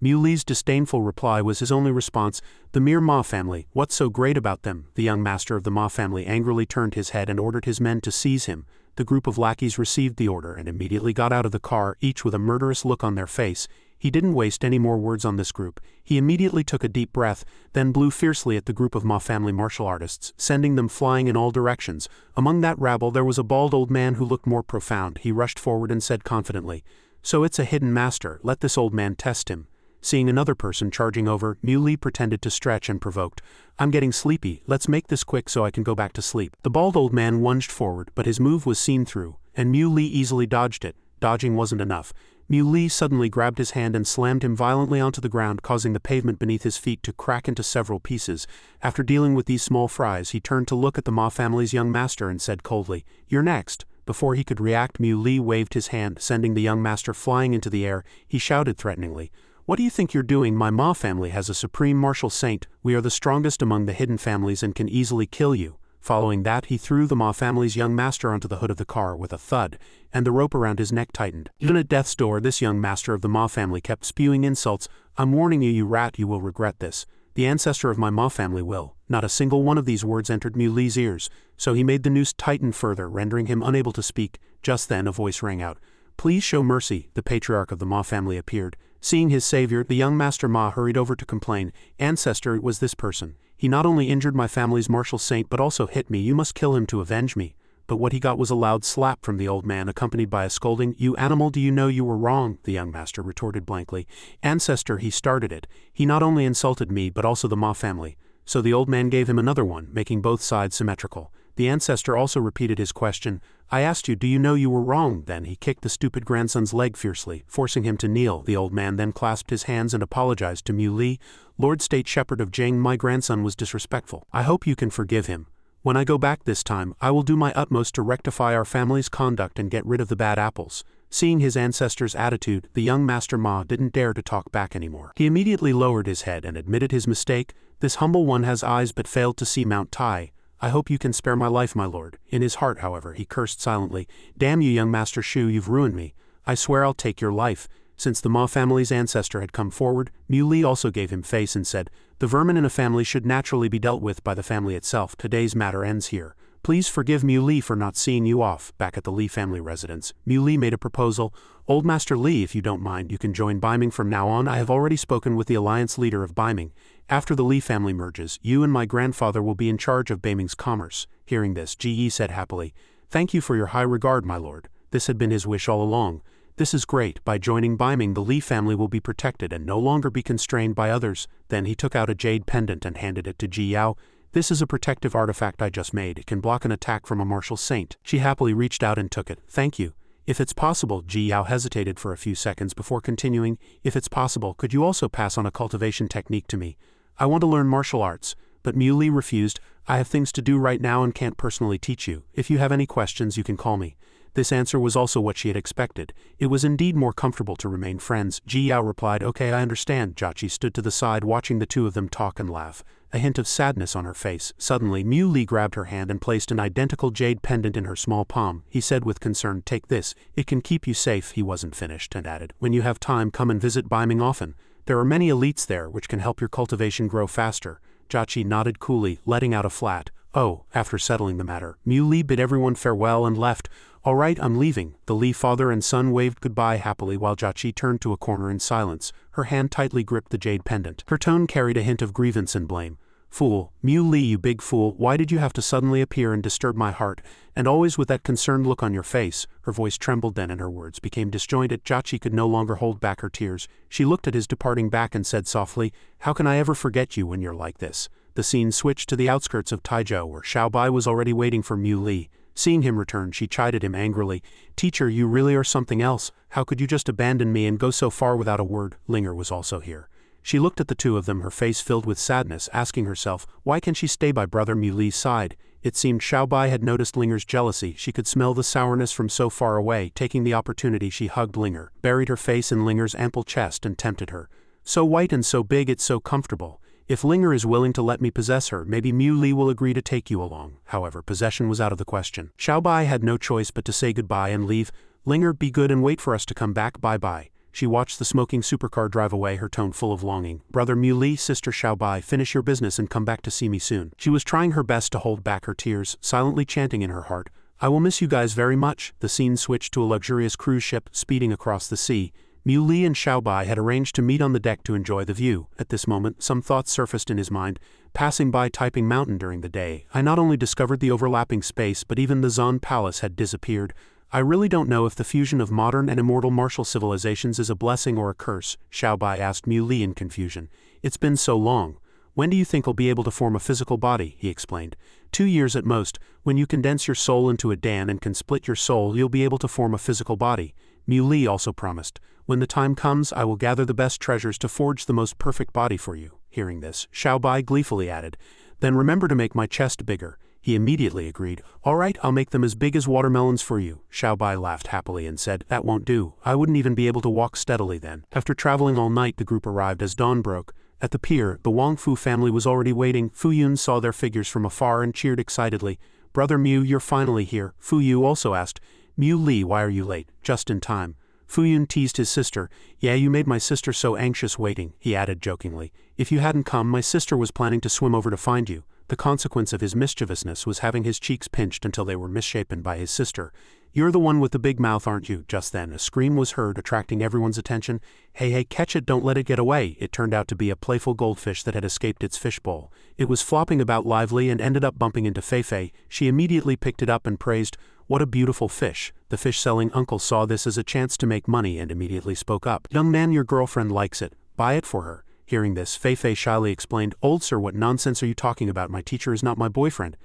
Mu Li's disdainful reply was his only response, The mere Ma family, what's so great about them? The young master of the Ma family angrily turned his head and ordered his men to seize him. The group of lackeys received the order and immediately got out of the car, each with a murderous look on their face. He didn't waste any more words on this group. He immediately took a deep breath, then blew fiercely at the group of Ma family martial artists, sending them flying in all directions. Among that rabble there was a bald old man who looked more profound. He rushed forward and said confidently, So it's a hidden master, let this old man test him. Seeing another person charging over, Mu Li pretended to stretch and provoked, I'm getting sleepy, let's make this quick so I can go back to sleep. The bald old man lunged forward, but his move was seen through, and Mu Li easily dodged it. Dodging wasn't enough. Mu Li suddenly grabbed his hand and slammed him violently onto the ground, causing the pavement beneath his feet to crack into several pieces. After dealing with these small fries, he turned to look at the Ma family's young master and said coldly, You're next. Before he could react, Mu Li waved his hand, sending the young master flying into the air. He shouted threateningly, What do you think you're doing? My Ma family has a supreme martial saint. We are the strongest among the hidden families and can easily kill you. Following that, he threw the Ma family's young master onto the hood of the car with a thud, and the rope around his neck tightened. Even at death's door, this young master of the Ma family kept spewing insults. I'm warning you, you rat, you will regret this. The ancestor of my Ma family will. Not a single one of these words entered Mu Li's ears, so he made the noose tighten further, rendering him unable to speak. Just then a voice rang out. Please show mercy. The patriarch of the Ma family appeared. Seeing his savior, the young master Ma hurried over to complain. Ancestor, it was this person. He not only injured my family's martial saint but also hit me. You must kill him to avenge me. But what he got was a loud slap from the old man, accompanied by a scolding. You animal, do you know you were wrong? The young master retorted blankly. Ancestor, he started it. He not only insulted me but also the Ma family. So the old man gave him another one, making both sides symmetrical. The ancestor also repeated his question. I asked you, do you know you were wrong? Then he kicked the stupid grandson's leg fiercely, forcing him to kneel. The old man then clasped his hands and apologized to Mu Li. Lord State Shepherd of Jing, my grandson was disrespectful. I hope you can forgive him. When I go back this time, I will do my utmost to rectify our family's conduct and get rid of the bad apples. Seeing his ancestor's attitude, the young master Ma didn't dare to talk back anymore. He immediately lowered his head and admitted his mistake. This humble one has eyes but failed to see Mount Tai. I hope you can spare my life, my lord. In his heart, however, he cursed silently. Damn you, young Master Shu, you've ruined me. I swear I'll take your life. Since the Ma family's ancestor had come forward, Mu Li also gave him face and said, The vermin in a family should naturally be dealt with by the family itself. Today's matter ends here. Please forgive Mu Li for not seeing you off. Back at the Li family residence, Mu Li made a proposal. Old Master Li, if you don't mind, you can join Baiming from now on. I have already spoken with the alliance leader of Baiming. After the Li family merges, you and my grandfather will be in charge of Baiming's commerce. Hearing this, Ji Yi said happily, Thank you for your high regard, my lord. This had been his wish all along. This is great. By joining Baiming, the Li family will be protected and no longer be constrained by others. Then he took out a jade pendant and handed it to Ji Yao. This is a protective artifact I just made. It can block an attack from a martial saint. She happily reached out and took it. Thank you. If it's possible, Ji Yao hesitated for a few seconds before continuing. If it's possible, could you also pass on a cultivation technique to me? I want to learn martial arts. but Muley refused. I have things to do right now and can't personally teach you. If you have any questions, you can call me. This answer was also what she had expected. It was indeed more comfortable to remain friends. Ji Yao replied, okay, I understand. Jiaqi stood to the side watching the two of them talk and laugh, a hint of sadness on her face. Suddenly, Muley grabbed her hand and placed an identical jade pendant in her small palm. He said with concern, take this, it can keep you safe. He wasn't finished and added, when you have time, come and visit Beiming often. There are many elites there which can help your cultivation grow faster. Jiaqi nodded coolly, letting out a flat, oh. After settling the matter, Muley bid everyone farewell and left. All right, I'm leaving. The Li father and son waved goodbye happily while Jiaqi turned to a corner in silence. Her hand tightly gripped the jade pendant. Her tone carried a hint of grievance and blame. Fool, Muley, you big fool, why did you have to suddenly appear and disturb my heart, and always with that concerned look on your face? Her voice trembled then and her words became disjointed. Jiaqi could no longer hold back her tears. She looked at his departing back and said softly, how can I ever forget you when you're like this? The scene switched to the outskirts of Taizhou where Xiaobai was already waiting for Muley. Seeing him return, she chided him angrily. Teacher, you really are something else. How could you just abandon me and go so far without a word? Linger was also here. She looked at the two of them, her face filled with sadness, asking herself, why can't she stay by brother Muley's side? It seemed Xiaobai had noticed Linger's jealousy. She could smell the sourness from so far away. Taking the opportunity, she hugged Linger, buried her face in Linger's ample chest and tempted her. So white and so big, it's so comfortable. If Linger is willing to let me possess her, maybe Muley will agree to take you along. However, possession was out of the question. Xiaobai had no choice but to say goodbye and leave. Linger, be good and wait for us to come back. Bye-bye. She watched the smoking supercar drive away, her tone full of longing. Brother Muley, sister Xiaobai, finish your business and come back to see me soon. She was trying her best to hold back her tears, silently chanting in her heart, I will miss you guys very much. The scene switched to a luxurious cruise ship speeding across the sea. Muley and Xiaobai had arranged to meet on the deck to enjoy the view. At this moment, some thoughts surfaced in his mind. Passing by Taiping Mountain during the day, I not only discovered the overlapping space but even the Zan Palace had disappeared. I really don't know if the fusion of modern and immortal martial civilizations is a blessing or a curse, Xiaobai asked Muley in confusion. It's been so long. When do you think I'll be able to form a physical body? He explained. 2 years at most. When you condense your soul into a Dan and can split your soul, you'll be able to form a physical body. Muley also promised. When the time comes, I will gather the best treasures to forge the most perfect body for you. Hearing this, Xiaobai gleefully added, then remember to make my chest bigger. He immediately agreed. All right, I'll make them as big as watermelons for you. Xiaobai laughed happily and said, that won't do. I wouldn't even be able to walk steadily then. After traveling all night, the group arrived as dawn broke. At the pier, the Wongfu family was already waiting. Fuyu saw their figures from afar and cheered excitedly. Brother Mu, you're finally here. Fuyu also asked, Muley, why are you late? Just in time. Fuyu teased his sister. Yeah, you made my sister so anxious waiting, he added jokingly. If you hadn't come, my sister was planning to swim over to find you. The consequence of his mischievousness was having his cheeks pinched until they were misshapen by his sister. You're the one with the big mouth, aren't you? Just then, a scream was heard, attracting everyone's attention. Hey, catch it, don't let it get away. It turned out to be a playful goldfish that had escaped its fishbowl. It was flopping about lively and ended up bumping into Feifei. She immediately picked it up and praised, what a beautiful fish. The fish-selling uncle saw this as a chance to make money and immediately spoke up. Young man, your girlfriend likes it. Buy it for her. Hearing this, Feifei shyly explained, old sir, what nonsense are you talking about? My teacher is not my boyfriend.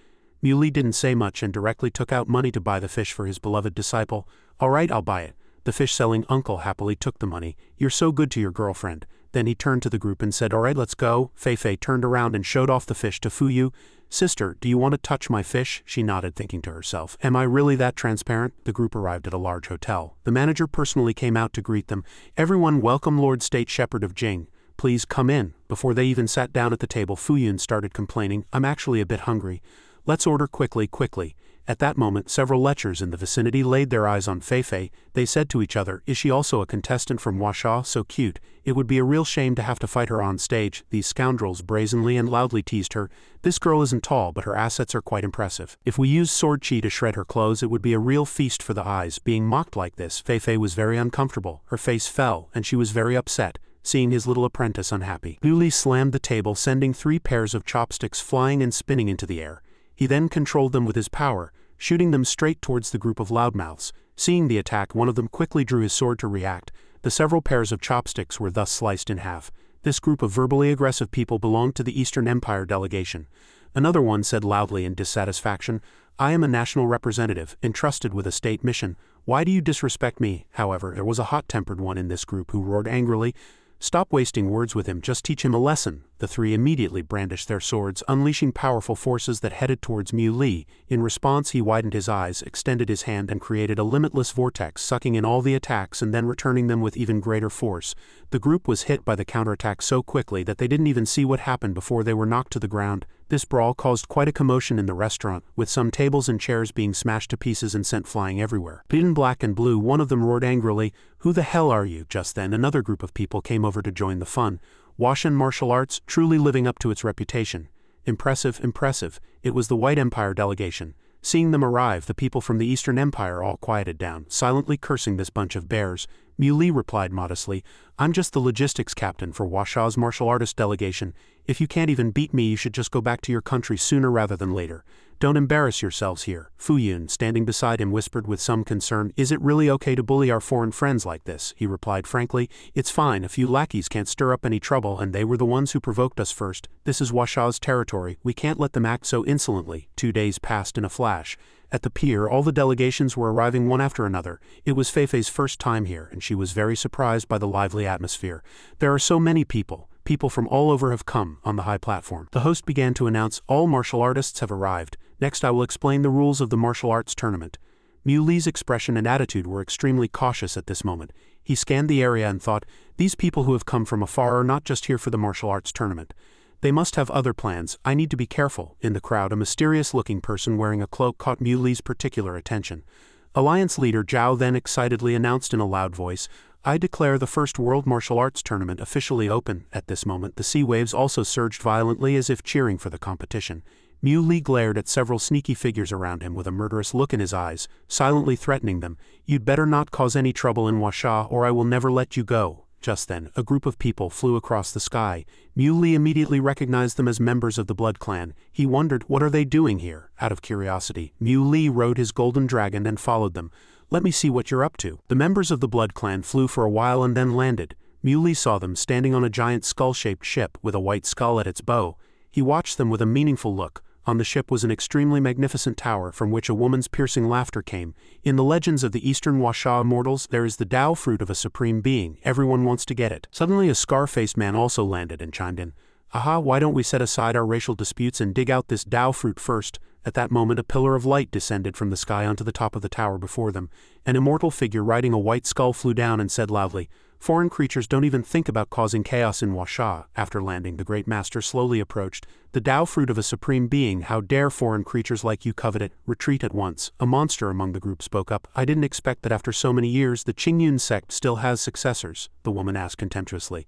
Muley didn't say much and directly took out money to buy the fish for his beloved disciple. All right, I'll buy it. The fish-selling uncle happily took the money. You're so good to your girlfriend. Then he turned to the group and said, all right, let's go. Feifei turned around and showed off the fish to Fuyu. Sister, do you want to touch my fish? She nodded, thinking to herself, am I really that transparent? The group arrived at a large hotel. The manager personally came out to greet them. Everyone, welcome Lord State Shepherd of Jing. Please come in. Before they even sat down at the table, Fuyu started complaining, I'm actually a bit hungry. Let's order quickly. At that moment, several lechers in the vicinity laid their eyes on Feifei. They said to each other, is she also a contestant from Huasha? So cute. It would be a real shame to have to fight her on stage. These scoundrels brazenly and loudly teased her. This girl isn't tall, but her assets are quite impressive. If we used sword chi to shred her clothes, it would be a real feast for the eyes. Being mocked like this, Feifei was very uncomfortable. Her face fell, and she was very upset, seeing his little apprentice unhappy. Liu slammed the table, sending 3 pairs of chopsticks flying and spinning into the air. He then controlled them with his power, shooting them straight towards the group of loudmouths. Seeing the attack, one of them quickly drew his sword to react. The several pairs of chopsticks were thus sliced in half. This group of verbally aggressive people belonged to the Eastern Empire delegation. Another one said loudly in dissatisfaction, I am a national representative, entrusted with a state mission. Why do you disrespect me? However, there was a hot-tempered one in this group who roared angrily, Stop wasting words with him, just teach him a lesson. The three immediately brandished their swords, unleashing powerful forces that headed towards Mui. In response, he widened his eyes, extended his hand and created a limitless vortex, sucking in all the attacks and then returning them with even greater force. The group was hit by the counterattack so quickly that they didn't even see what happened before they were knocked to the ground. This brawl caused quite a commotion in the restaurant, with some tables and chairs being smashed to pieces and sent flying everywhere. In black and blue, one of them roared angrily, "Who the hell are you?" Just then, another group of people came over to join the fun. Washan martial arts, truly living up to its reputation. Impressive, impressive. It was the White Empire delegation. Seeing them arrive, the people from the Eastern Empire all quieted down, silently cursing this bunch of bears. Mui replied modestly, "I'm just the logistics captain for Washa's martial artist delegation. If you can't even beat me, you should just go back to your country sooner rather than later. Don't embarrass yourselves here." Fuyu, standing beside him, whispered with some concern, "Is it really okay to bully our foreign friends like this?" He replied frankly, "It's fine if you lackeys can't stir up any trouble, and they were the ones who provoked us first. This is Washa's territory, we can't let them act so insolently." 2 days passed in a flash. At the pier, all the delegations were arriving one after another. It was Feifei's first time here, and she was very surprised by the lively atmosphere. There are so many people. People from all over have come. On the high platform, the host began to announce, "All martial artists have arrived. Next I will explain the rules of the martial arts tournament." Muli's expression and attitude were extremely cautious at this moment. He scanned the area and thought, "These people who have come from afar are not just here for the martial arts tournament. They must have other plans. I need to be careful." In the crowd, a mysterious-looking person wearing a cloak caught Muli's particular attention. Alliance leader Zhao then excitedly announced in a loud voice, "I declare the first World Martial Arts Tournament officially open." At this moment, the sea waves also surged violently as if cheering for the competition. Mui glared at several sneaky figures around him with a murderous look in his eyes, silently threatening them, "You'd better not cause any trouble in Washa or I will never let you go." Just then, a group of people flew across the sky. Mui immediately recognized them as members of the Blood Clan. He wondered, what are they doing here? Out of curiosity, Mui rode his golden dragon and followed them. "Let me see what you're up to." The members of the Blood Clan flew for a while and then landed. Mui saw them standing on a giant skull-shaped ship with a white skull at its bow. He watched them with a meaningful look. On the ship was an extremely magnificent tower from which a woman's piercing laughter came. In the legends of the Eastern Washa immortals, there is the Tao fruit of a supreme being. Everyone wants to get it. Suddenly a scar-faced man also landed and chimed in, "Aha, why don't we set aside our racial disputes and dig out this Tao fruit first?" At that moment, a pillar of light descended from the sky onto the top of the tower before them. An immortal figure riding a white skull flew down and said loudly, "Foreign creatures don't even think about causing chaos in Washa." After landing, the Great Master slowly approached. "The Tao fruit of a supreme being, how dare foreign creatures like you covet it? Retreat at once." A monster among the group spoke up. "I didn't expect that after so many years the Qingyun sect still has successors," the woman asked contemptuously.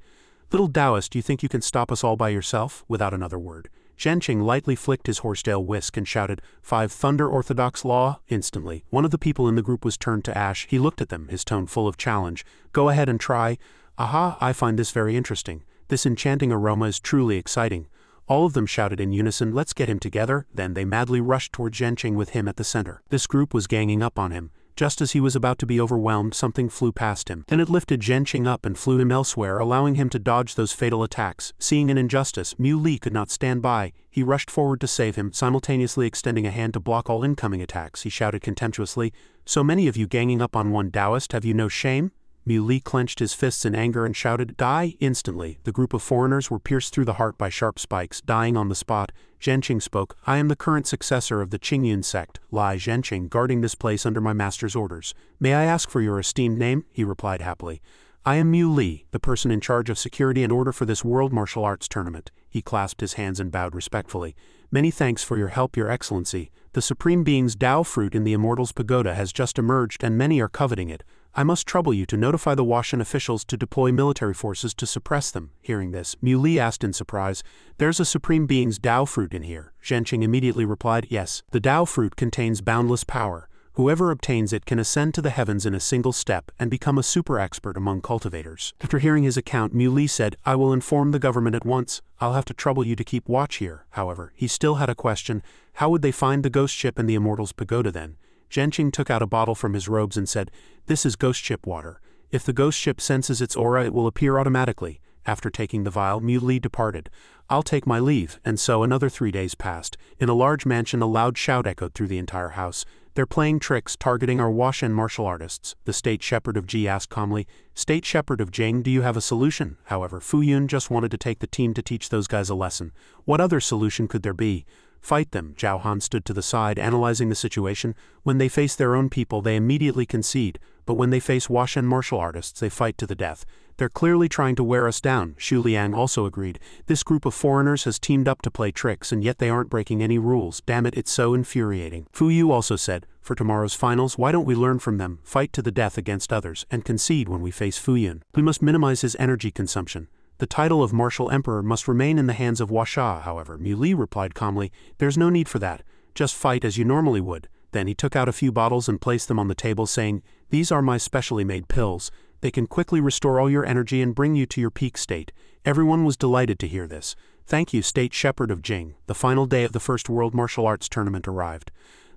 "Little Taoist, you think you can stop us all by yourself?" Without another word, Zhenqing lightly flicked his horsetail whisk and shouted, "Five Thunder Orthodox Law!" Instantly, one of the people in the group was turned to ash. He looked at them, his tone full of challenge. "Go ahead and try." "Aha, I find this very interesting. This enchanting aroma is truly exciting." All of them shouted in unison, "Let's get him together." Then they madly rushed toward Zhenqing with him at the center. This group was ganging up on him. Just as he was about to be overwhelmed, something flew past him. Then it lifted Zhenqing up and flew him elsewhere, allowing him to dodge those fatal attacks. Seeing an injustice, Mui could not stand by. He rushed forward to save him, simultaneously extending a hand to block all incoming attacks. He shouted contemptuously, "So many of you ganging up on one Taoist, have you no shame?" Mui clenched his fists in anger and shouted, "Die!" Instantly, the group of foreigners were pierced through the heart by sharp spikes, dying on the spot. Zhenqing spoke, "I am the current successor of the Qingyun sect, Lai Zhenqing, guarding this place under my master's orders. May I ask for your esteemed name?" He replied happily. "I am Mui, the person in charge of security and order for this World Martial Arts Tournament." He clasped his hands and bowed respectfully. "Many thanks for your help, Your Excellency. The Supreme Being's Tao fruit in the Immortals Pagoda has just emerged and many are coveting it. I must trouble you to notify the Washan officials to deploy military forces to suppress them." Hearing this, Mui asked in surprise, "There's a Supreme Being's Tao fruit in here?" Zhenqing immediately replied, "Yes. The Tao fruit contains boundless power. Whoever obtains it can ascend to the heavens in a single step and become a super expert among cultivators." After hearing his account, Mui said, "I will inform the government at once. I'll have to trouble you to keep watch here." However, he still had a question. How would they find the ghost ship and the Immortals Pagoda then? Zhenqing took out a bottle from his robes and said, "This is ghost ship water. If the ghost ship senses its aura, it will appear automatically." After taking the vial, Mui departed. "I'll take my leave." And so another 3 days passed. In a large mansion, a loud shout echoed through the entire house. "They're playing tricks, targeting our Washen martial artists," the state shepherd of Ji asked calmly. "State shepherd of Jing, do you have a solution?" However, Fuyu just wanted to take the team to teach those guys a lesson. What other solution could there be? Fight them. Zhao Han stood to the side, analyzing the situation. When they face their own people, they immediately concede, but when they face Washen martial artists, they fight to the death. "They're clearly trying to wear us down," Xu Liang also agreed. "This group of foreigners has teamed up to play tricks, and yet they aren't breaking any rules. Damn it, it's so infuriating." Fuyu also said, "For tomorrow's finals, why don't we learn from them, fight to the death against others, and concede when we face Fuyun? We must minimize his energy consumption. The title of martial emperor must remain in the hands of Washa." However, Muli replied calmly, "There's no need for that. Just fight as you normally would." Then he took out a few bottles and placed them on the table, saying, "These are my specially made pills. They can quickly restore all your energy and bring you to your peak state." Everyone was delighted to hear this. "Thank you, State Shepherd of Jing." The final day of the first World Martial Arts Tournament arrived.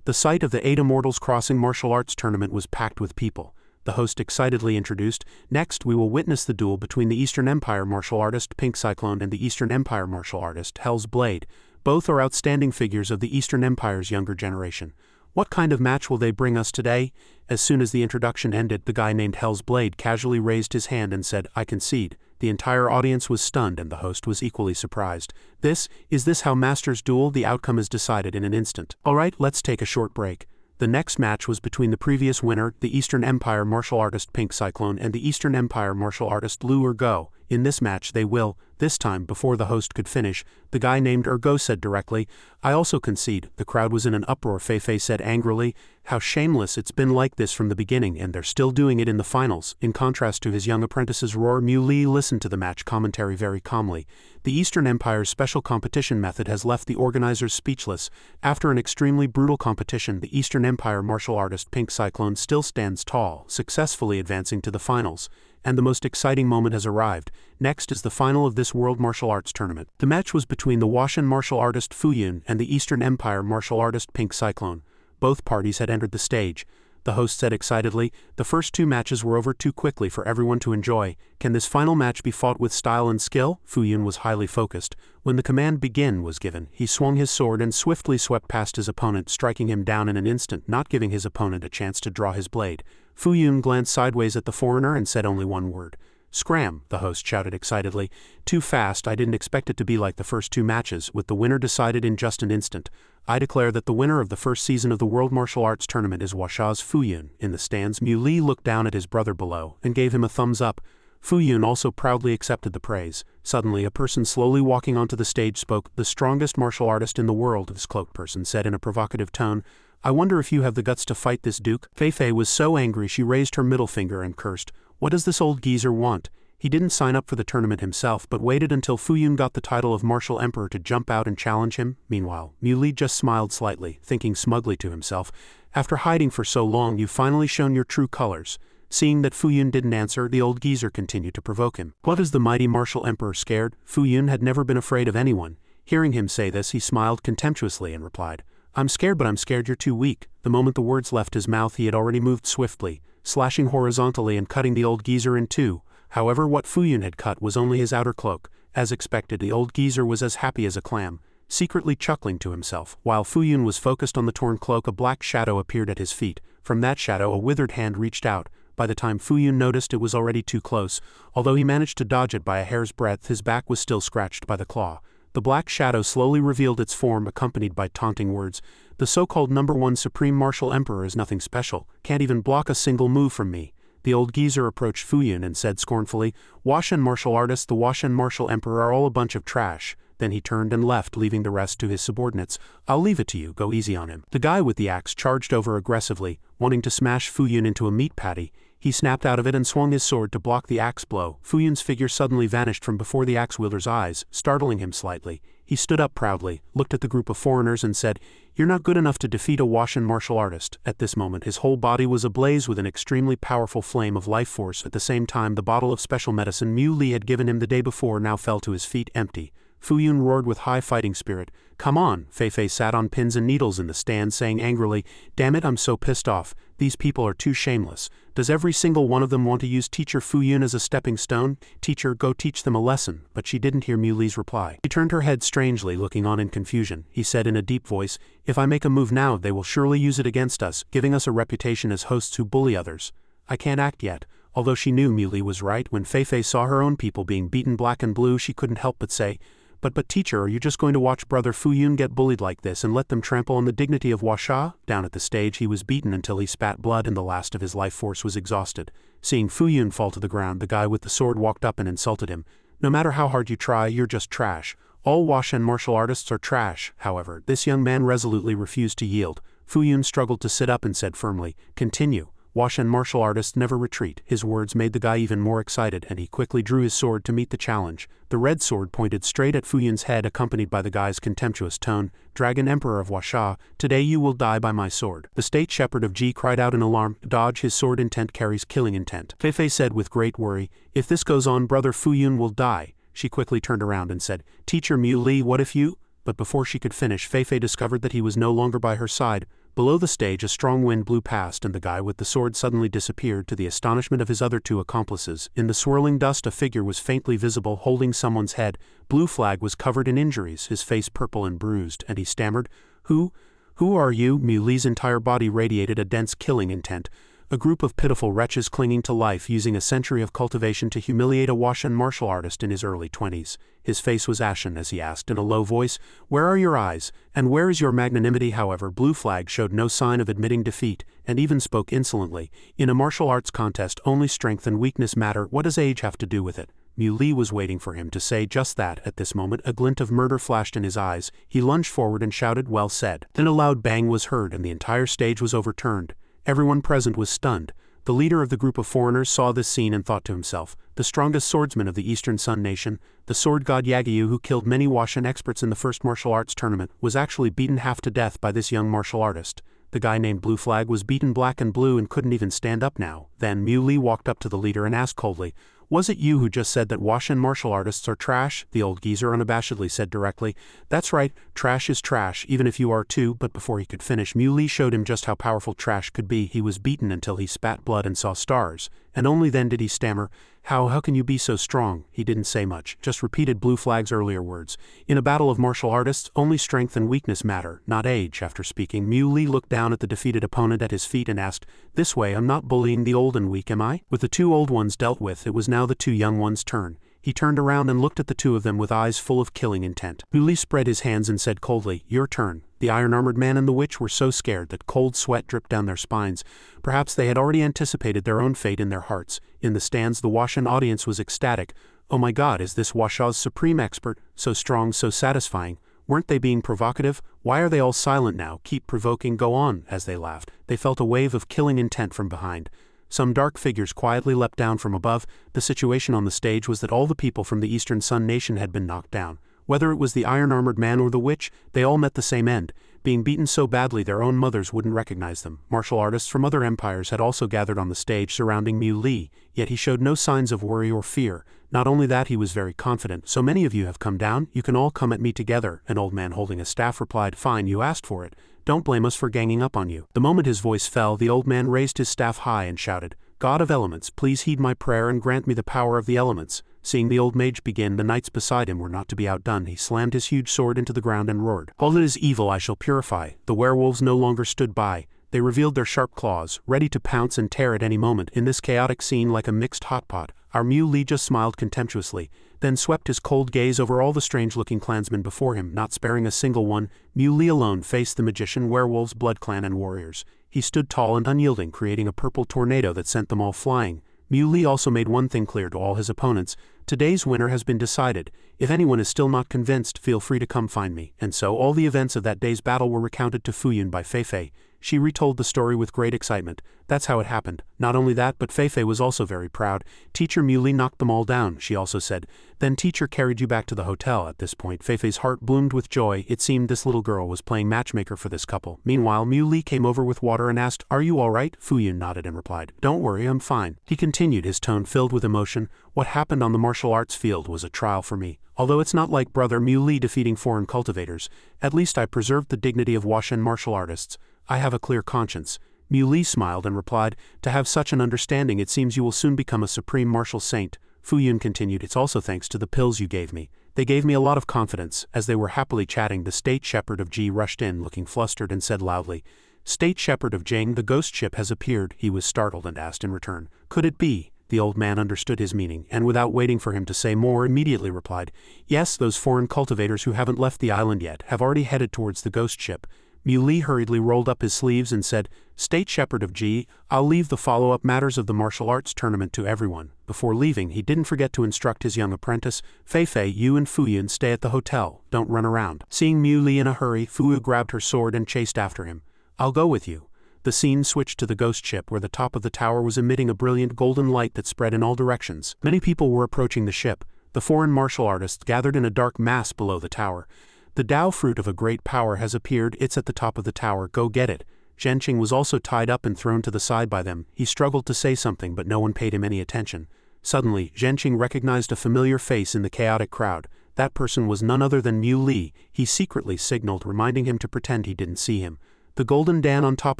The site of the 8 Immortals Crossing Martial Arts Tournament was packed with people. The host excitedly introduced, "Next, we will witness the duel between the Eastern Empire martial artist Pink Cyclone and the Eastern Empire martial artist Hell's Blade. Both are outstanding figures of the Eastern Empire's younger generation. What kind of match will they bring us today?" As soon as the introduction ended, the guy named Hell's Blade casually raised his hand and said, "I concede." The entire audience was stunned and the host was equally surprised. Is this how masters duel? The outcome is decided in an instant. Alright, let's take a short break. The next match was between the previous winner, the Eastern Empire martial artist Pink Cyclone, and the Eastern Empire martial artist Lu Ergo. In this match they will, this time before the host could finish, the guy named Ergo said directly, "I also concede." The crowd was in an uproar. Fei said angrily, "How shameless, it's been like this from the beginning and they're still doing it in the finals." In contrast to his young apprentice's roar, Mu Li listened to the match commentary very calmly. The Eastern Empire's special competition method has left the organizers speechless. After an extremely brutal competition, the Eastern Empire martial artist Pink Cyclone still stands tall, successfully advancing to the finals. And the most exciting moment has arrived. Next is the final of this World Martial Arts Tournament. The match was between the Washen martial artist Fuyun and the Eastern Empire martial artist Pink Cyclone. Both parties had entered the stage. The host said excitedly, "The first 2 matches were over too quickly for everyone to enjoy. Can this final match be fought with style and skill?" Fuyun was highly focused. When the command "begin" was given, he swung his sword and swiftly swept past his opponent, striking him down in an instant, not giving his opponent a chance to draw his blade. Fuyun glanced sideways at the foreigner and said only one word. "Scram," the host shouted excitedly. "Too fast, I didn't expect it to be like the first 2 matches, with the winner decided in just an instant. I declare that the winner of the first season of the World Martial Arts Tournament is Washa's Fuyun." In the stands, Mu Li looked down at his brother below, and gave him a thumbs up. Fuyun also proudly accepted the praise. Suddenly, a person slowly walking onto the stage spoke. "The strongest martial artist in the world," this cloaked person said in a provocative tone. "I wonder if you have the guts to fight this duke?" Fei was so angry she raised her middle finger and cursed. "What does this old geezer want? He didn't sign up for the tournament himself but waited until Fuyun got the title of martial emperor to jump out and challenge him." Meanwhile, Mu Li just smiled slightly, thinking smugly to himself, "After hiding for so long you've finally shown your true colors." Seeing that Fuyun didn't answer, the old geezer continued to provoke him. "What is the mighty martial emperor scared?" Fuyun had never been afraid of anyone. Hearing him say this, he smiled contemptuously and replied, "I'm scared, but I'm scared you're too weak." The moment the words left his mouth, he had already moved swiftly, slashing horizontally and cutting the old geezer in 2. However, what Fuyun had cut was only his outer cloak. As expected, the old geezer was as happy as a clam, secretly chuckling to himself. While Fuyun was focused on the torn cloak, a black shadow appeared at his feet. From that shadow, a withered hand reached out. By the time Fuyun noticed, it was already too close. Although he managed to dodge it by a hair's breadth, his back was still scratched by the claw. The black shadow slowly revealed its form, accompanied by taunting words. "The so-called #1 Supreme Martial Emperor is nothing special, can't even block a single move from me." The old geezer approached Fuyun and said scornfully, "Washen martial artists, the Washen martial emperor are all a bunch of trash." Then he turned and left, leaving the rest to his subordinates. "I'll leave it to you, go easy on him." The guy with the axe charged over aggressively, wanting to smash Fuyun into a meat patty. He snapped out of it and swung his sword to block the axe blow. Fuyun's figure suddenly vanished from before the axe wielder's eyes, startling him slightly. He stood up proudly, looked at the group of foreigners and said, "You're not good enough to defeat a Washen martial artist." At this moment, his whole body was ablaze with an extremely powerful flame of life force. At the same time, the bottle of special medicine Mu Li had given him the day before now fell to his feet empty. Fuyu roared with high fighting spirit. Come on, Fei sat on pins and needles in the stand saying angrily, damn it, I'm so pissed off. These people are too shameless. Does every single one of them want to use teacher Fuyu as a stepping stone? Teacher, go teach them a lesson. But she didn't hear Muli's reply. She turned her head strangely, looking on in confusion. He said in a deep voice, if I make a move now, they will surely use it against us, giving us a reputation as hosts who bully others. I can't act yet. Although she knew Muli was right, when Fei saw her own people being beaten black and blue, she couldn't help but say, But teacher, are you just going to watch brother Fuyu get bullied like this and let them trample on the dignity of Huasha? Down at the stage he was beaten until he spat blood and the last of his life force was exhausted. Seeing Fuyu fall to the ground, the guy with the sword walked up and insulted him. No matter how hard you try, you're just trash. All Huashan martial artists are trash. However, this young man resolutely refused to yield. Fuyu struggled to sit up and said firmly, Continue. Huashan martial artists never retreat. His words made the guy even more excited and he quickly drew his sword to meet the challenge. The red sword pointed straight at Fuyun's head, accompanied by the guy's contemptuous tone, Dragon Emperor of Huasha, today you will die by my sword. The state shepherd of Ji cried out in alarm, Dodge, his sword intent carries killing intent. Fei said with great worry, if this goes on, brother Fuyun will die. She quickly turned around and said, Teacher Muli, what if you? But before she could finish, Fei discovered that he was no longer by her side. Below the stage a strong wind blew past and the guy with the sword suddenly disappeared to the astonishment of his other two accomplices. In the swirling dust a figure was faintly visible holding someone's head. Blue Flag was covered in injuries, his face purple and bruised, and he stammered, Who are you? Muli's entire body radiated a dense killing intent. A group of pitiful wretches clinging to life using a century of cultivation to humiliate a Huashan martial artist in his early 20s. His face was ashen as he asked in a low voice, Where are your eyes? And where is your magnanimity? However, Blue Flag showed no sign of admitting defeat, and even spoke insolently. In a martial arts contest, only strength and weakness matter. What does age have to do with it? Muli was waiting for him to say just that. At this moment, a glint of murder flashed in his eyes. He lunged forward and shouted, Well said. Then a loud bang was heard and the entire stage was overturned. Everyone present was stunned. The leader of the group of foreigners saw this scene and thought to himself, the strongest swordsman of the Eastern Sun Nation, the sword god Yagyu who killed many Huashan experts in the first martial arts tournament, was actually beaten half to death by this young martial artist. The guy named Blue Flag was beaten black and blue and couldn't even stand up now. Then Muli walked up to the leader and asked coldly, Was it you who just said that Huashan martial artists are trash? The old geezer unabashedly said directly, That's right, trash is trash, even if you are too. But before he could finish, Muli showed him just how powerful trash could be. He was beaten until he spat blood and saw stars, and only then did he stammer, How can you be so strong? He didn't say much, just repeated Blue Flag's earlier words. In a battle of martial artists, only strength and weakness matter, not age. After speaking, Muli looked down at the defeated opponent at his feet and asked, This way, I'm not bullying the old and weak, am I? With the two old ones dealt with, it was now the two young ones' turn. He turned around and looked at the two of them with eyes full of killing intent. Muli spread his hands and said coldly, Your turn. The iron-armored man and the witch were so scared that cold sweat dripped down their spines. Perhaps they had already anticipated their own fate in their hearts. In the stands the Huashan audience was ecstatic. Oh my God, is this Huasha's supreme expert? So strong, so satisfying. Weren't they being provocative? Why are they all silent now? Keep provoking, go on. As they laughed, they felt a wave of killing intent from behind. Some dark figures quietly leapt down from above. The situation on the stage was that all the people from the Eastern Sun Nation had been knocked down. Whether it was the iron-armored man or the witch, they all met the same end, being beaten so badly their own mothers wouldn't recognize them. Martial artists from other empires had also gathered on the stage surrounding Muli, yet he showed no signs of worry or fear. Not only that, he was very confident. So many of you have come down, you can all come at me together. An old man holding a staff replied, Fine, you asked for it. Don't blame us for ganging up on you. The moment his voice fell, the old man raised his staff high and shouted, God of elements, please heed my prayer and grant me the power of the elements. Seeing the old mage begin, the knights beside him were not to be outdone. He slammed his huge sword into the ground and roared, All that is evil I shall purify. The werewolves no longer stood by. They revealed their sharp claws, ready to pounce and tear at any moment. In this chaotic scene like a mixed hot pot, our Muli just smiled contemptuously, then swept his cold gaze over all the strange-looking clansmen before him, not sparing a single one. Muli alone faced the magician, werewolves, blood clan and warriors. He stood tall and unyielding, creating a purple tornado that sent them all flying. Muli also made one thing clear to all his opponents. Today's winner has been decided. If anyone is still not convinced, feel free to come find me. And so all the events of that day's battle were recounted to Fuyu by Fei. She retold the story with great excitement. That's how it happened. Not only that, but Feifei was also very proud. Teacher Muli knocked them all down, she also said. Then teacher carried you back to the hotel. At this point, Feifei's heart bloomed with joy. It seemed this little girl was playing matchmaker for this couple. Meanwhile, Muli came over with water and asked, "Are you all right?" Fuyu nodded and replied, "Don't worry, I'm fine." He continued, his tone filled with emotion. "What happened on the martial arts field was a trial for me. Although it's not like brother Muli defeating foreign cultivators, at least I preserved the dignity of Washen martial artists. I have a clear conscience." Muli smiled and replied, "To have such an understanding, it seems you will soon become a supreme martial saint." Fuyun continued, "It's also thanks to the pills you gave me. They gave me a lot of confidence." As they were happily chatting, the state shepherd of Ji rushed in, looking flustered, and said loudly, "State shepherd of Jing, the ghost ship has appeared." He was startled and asked in return, "Could it be?" The old man understood his meaning, and without waiting for him to say more, immediately replied, "Yes, those foreign cultivators who haven't left the island yet have already headed towards the ghost ship." Muli hurriedly rolled up his sleeves and said, "State shepherd of Ji, I'll leave the follow-up matters of the martial arts tournament to everyone." Before leaving, he didn't forget to instruct his young apprentice, "Feifei, you and Fuyun stay at the hotel, don't run around." Seeing Muli in a hurry, Fuyu grabbed her sword and chased after him. "I'll go with you." The scene switched to the ghost ship, where the top of the tower was emitting a brilliant golden light that spread in all directions. Many people were approaching the ship. The foreign martial artists gathered in a dark mass below the tower. "The Tao fruit of a great power has appeared. It's at the top of the tower. Go get it." Zhenqing was also tied up and thrown to the side by them. He struggled to say something, but no one paid him any attention. Suddenly, Zhenqing recognized a familiar face in the chaotic crowd. That person was none other than Muli. He secretly signaled, reminding him to pretend he didn't see him. The golden Dan on top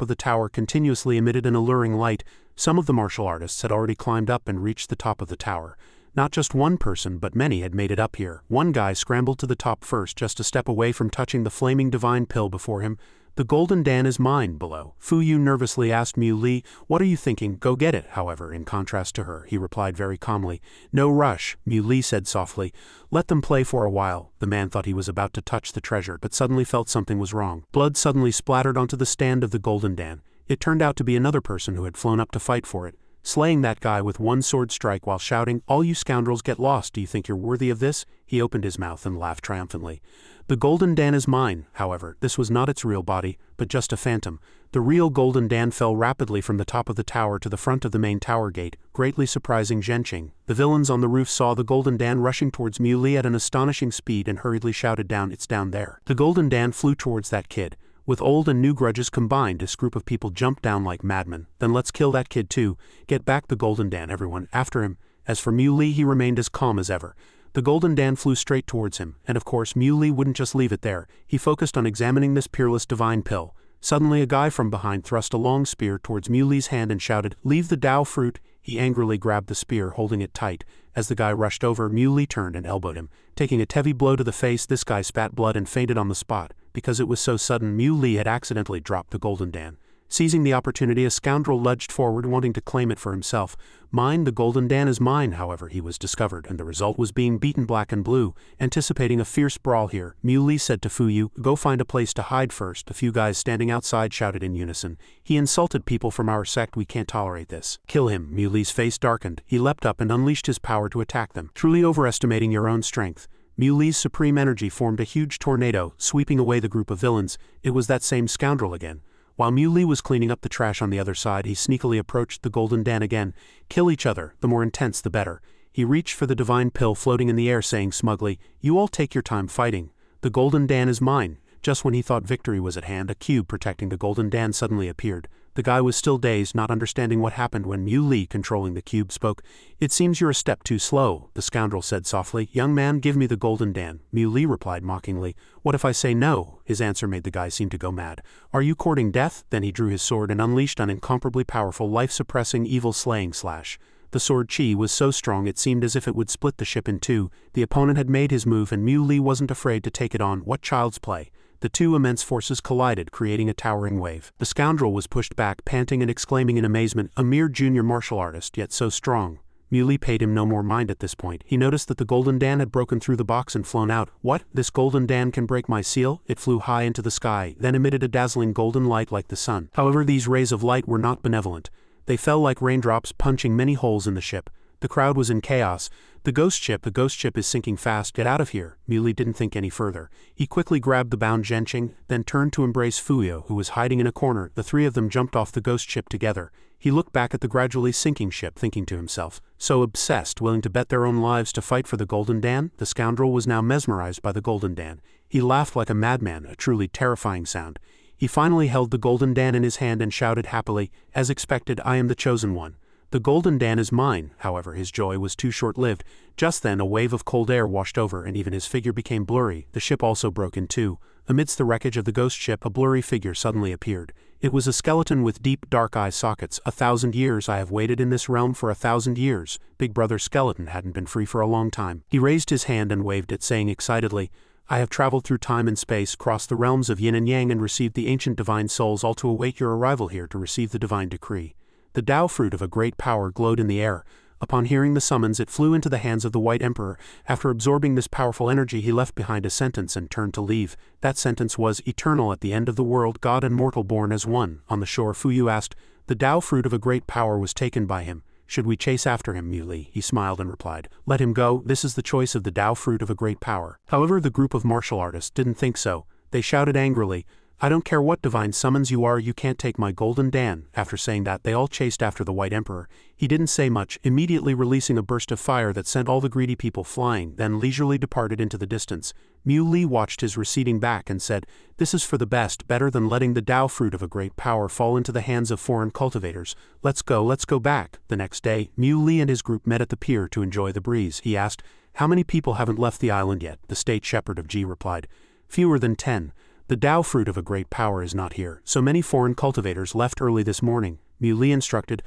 of the tower continuously emitted an alluring light. Some of the martial artists had already climbed up and reached the top of the tower. Not just one person, but many had made it up here. One guy scrambled to the top first, just a step away from touching the flaming divine pill before him. "The golden Dan is mine." Below, Fuyu nervously asked Muli, "What are you thinking?" "Go get it." However, in contrast to her, he replied very calmly, "No rush." Muli said softly, "Let them play for a while." The man thought he was about to touch the treasure, but suddenly felt something was wrong. Blood suddenly splattered onto the stand of the golden Dan. It turned out to be another person who had flown up to fight for it, slaying that guy with one sword strike while shouting, "All you scoundrels get lost. Do you think you're worthy of this?" He opened his mouth and laughed triumphantly. "The golden Dan is mine." However, this was not its real body, but just a phantom. The real golden Dan fell rapidly from the top of the tower to the front of the main tower gate, greatly surprising Zhenqing. The villains on the roof saw the golden Dan rushing towards Muli at an astonishing speed and hurriedly shouted down, "It's down there." The golden Dan flew towards that kid. With old and new grudges combined, this group of people jumped down like madmen. "Then let's kill that kid too. Get back the golden Dan, everyone, after him." As for Muli, he remained as calm as ever. The golden Dan flew straight towards him, and of course Muli wouldn't just leave it there. He focused on examining this peerless divine pill. Suddenly a guy from behind thrust a long spear towards Muli's hand and shouted, "Leave the Tao fruit." He angrily grabbed the spear, holding it tight. As the guy rushed over, Muli turned and elbowed him. Taking a heavy blow to the face, this guy spat blood and fainted on the spot. Because it was so sudden, Muli had accidentally dropped the golden Dan. Seizing the opportunity, a scoundrel lunged forward, wanting to claim it for himself. "Mine, the golden Dan is mine." However, he was discovered, and the result was being beaten black and blue. Anticipating a fierce brawl here, Muli said to Fuyu, "Go find a place to hide first." A few guys standing outside shouted in unison, "He insulted people from our sect. We can't tolerate this." "Kill him." Muli's face darkened. He leapt up and unleashed his power to attack them. Truly overestimating your own strength. Muli's supreme energy formed a huge tornado, sweeping away the group of villains. It was that same scoundrel again. While Muli was cleaning up the trash on the other side, he sneakily approached the golden Dan again. "Kill each other, the more intense the better." He reached for the divine pill floating in the air, saying smugly, "You all take your time fighting. The golden Dan is mine." Just when he thought victory was at hand, a cube protecting the golden Dan suddenly appeared. The guy was still dazed, not understanding what happened when Muli, controlling the cube, spoke. "It seems you're a step too slow," the scoundrel said softly. "Young man, give me the golden Dan." Muli replied mockingly, "What if I say no?" His answer made the guy seem to go mad. "Are you courting death?" Then he drew his sword and unleashed an incomparably powerful, life-suppressing, evil-slaying slash. The sword chi was so strong it seemed as if it would split the ship in two. The opponent had made his move and Muli wasn't afraid to take it on. What child's play! The two immense forces collided, creating a towering wave. The scoundrel was pushed back, panting and exclaiming in amazement, a mere junior martial artist, yet so strong. Muli paid him no more mind at this point. He noticed that the golden Dan had broken through the box and flown out. "What? This golden Dan can break my seal?" It flew high into the sky, then emitted a dazzling golden light like the sun. However, these rays of light were not benevolent. They fell like raindrops, punching many holes in the ship. The crowd was in chaos. The ghost ship is sinking fast, get out of here. Mui didn't think any further. He quickly grabbed the bound Zhenqing, then turned to embrace Fuyu, who was hiding in a corner. The three of them jumped off the ghost ship together. He looked back at the gradually sinking ship, thinking to himself, so obsessed, willing to bet their own lives to fight for the Golden Dan? The scoundrel was now mesmerized by the Golden Dan. He laughed like a madman, a truly terrifying sound. He finally held the Golden Dan in his hand and shouted happily, as expected, I am the chosen one. The Golden Dan is mine. However, his joy was too short-lived. Just then a wave of cold air washed over and even his figure became blurry. The ship also broke in two. Amidst the wreckage of the ghost ship, a blurry figure suddenly appeared. It was a skeleton with deep, dark eye sockets. 1,000 years I have waited in this realm for 1,000 years. Big Brother Skeleton hadn't been free for a long time. He raised his hand and waved it, saying excitedly, I have traveled through time and space, crossed the realms of yin and yang and received the ancient divine souls, all to await your arrival here to receive the divine decree. The Tao fruit of a great power glowed in the air. Upon hearing the summons, it flew into the hands of the White Emperor. After absorbing this powerful energy, he left behind a sentence and turned to leave. That sentence was, eternal at the end of the world, God and mortal born as one. On the shore, Fuyu asked, the Tao fruit of a great power was taken by him. Should we chase after him, Mui? He smiled and replied, let him go, this is the choice of the Tao fruit of a great power. However, the group of martial artists didn't think so. They shouted angrily, I don't care what divine summons you are, you can't take my Golden Dan. After saying that, they all chased after the White Emperor. He didn't say much, immediately releasing a burst of fire that sent all the greedy people flying, then leisurely departed into the distance. Mui watched his receding back and said, this is for the best, better than letting the Tao fruit of a great power fall into the hands of foreign cultivators. Let's go back. The next day, Mui and his group met at the pier to enjoy the breeze. He asked, how many people haven't left the island yet? The state shepherd of G replied, fewer than 10. The Tao fruit of a great power is not here. So many foreign cultivators left early this morning. Mui instructed,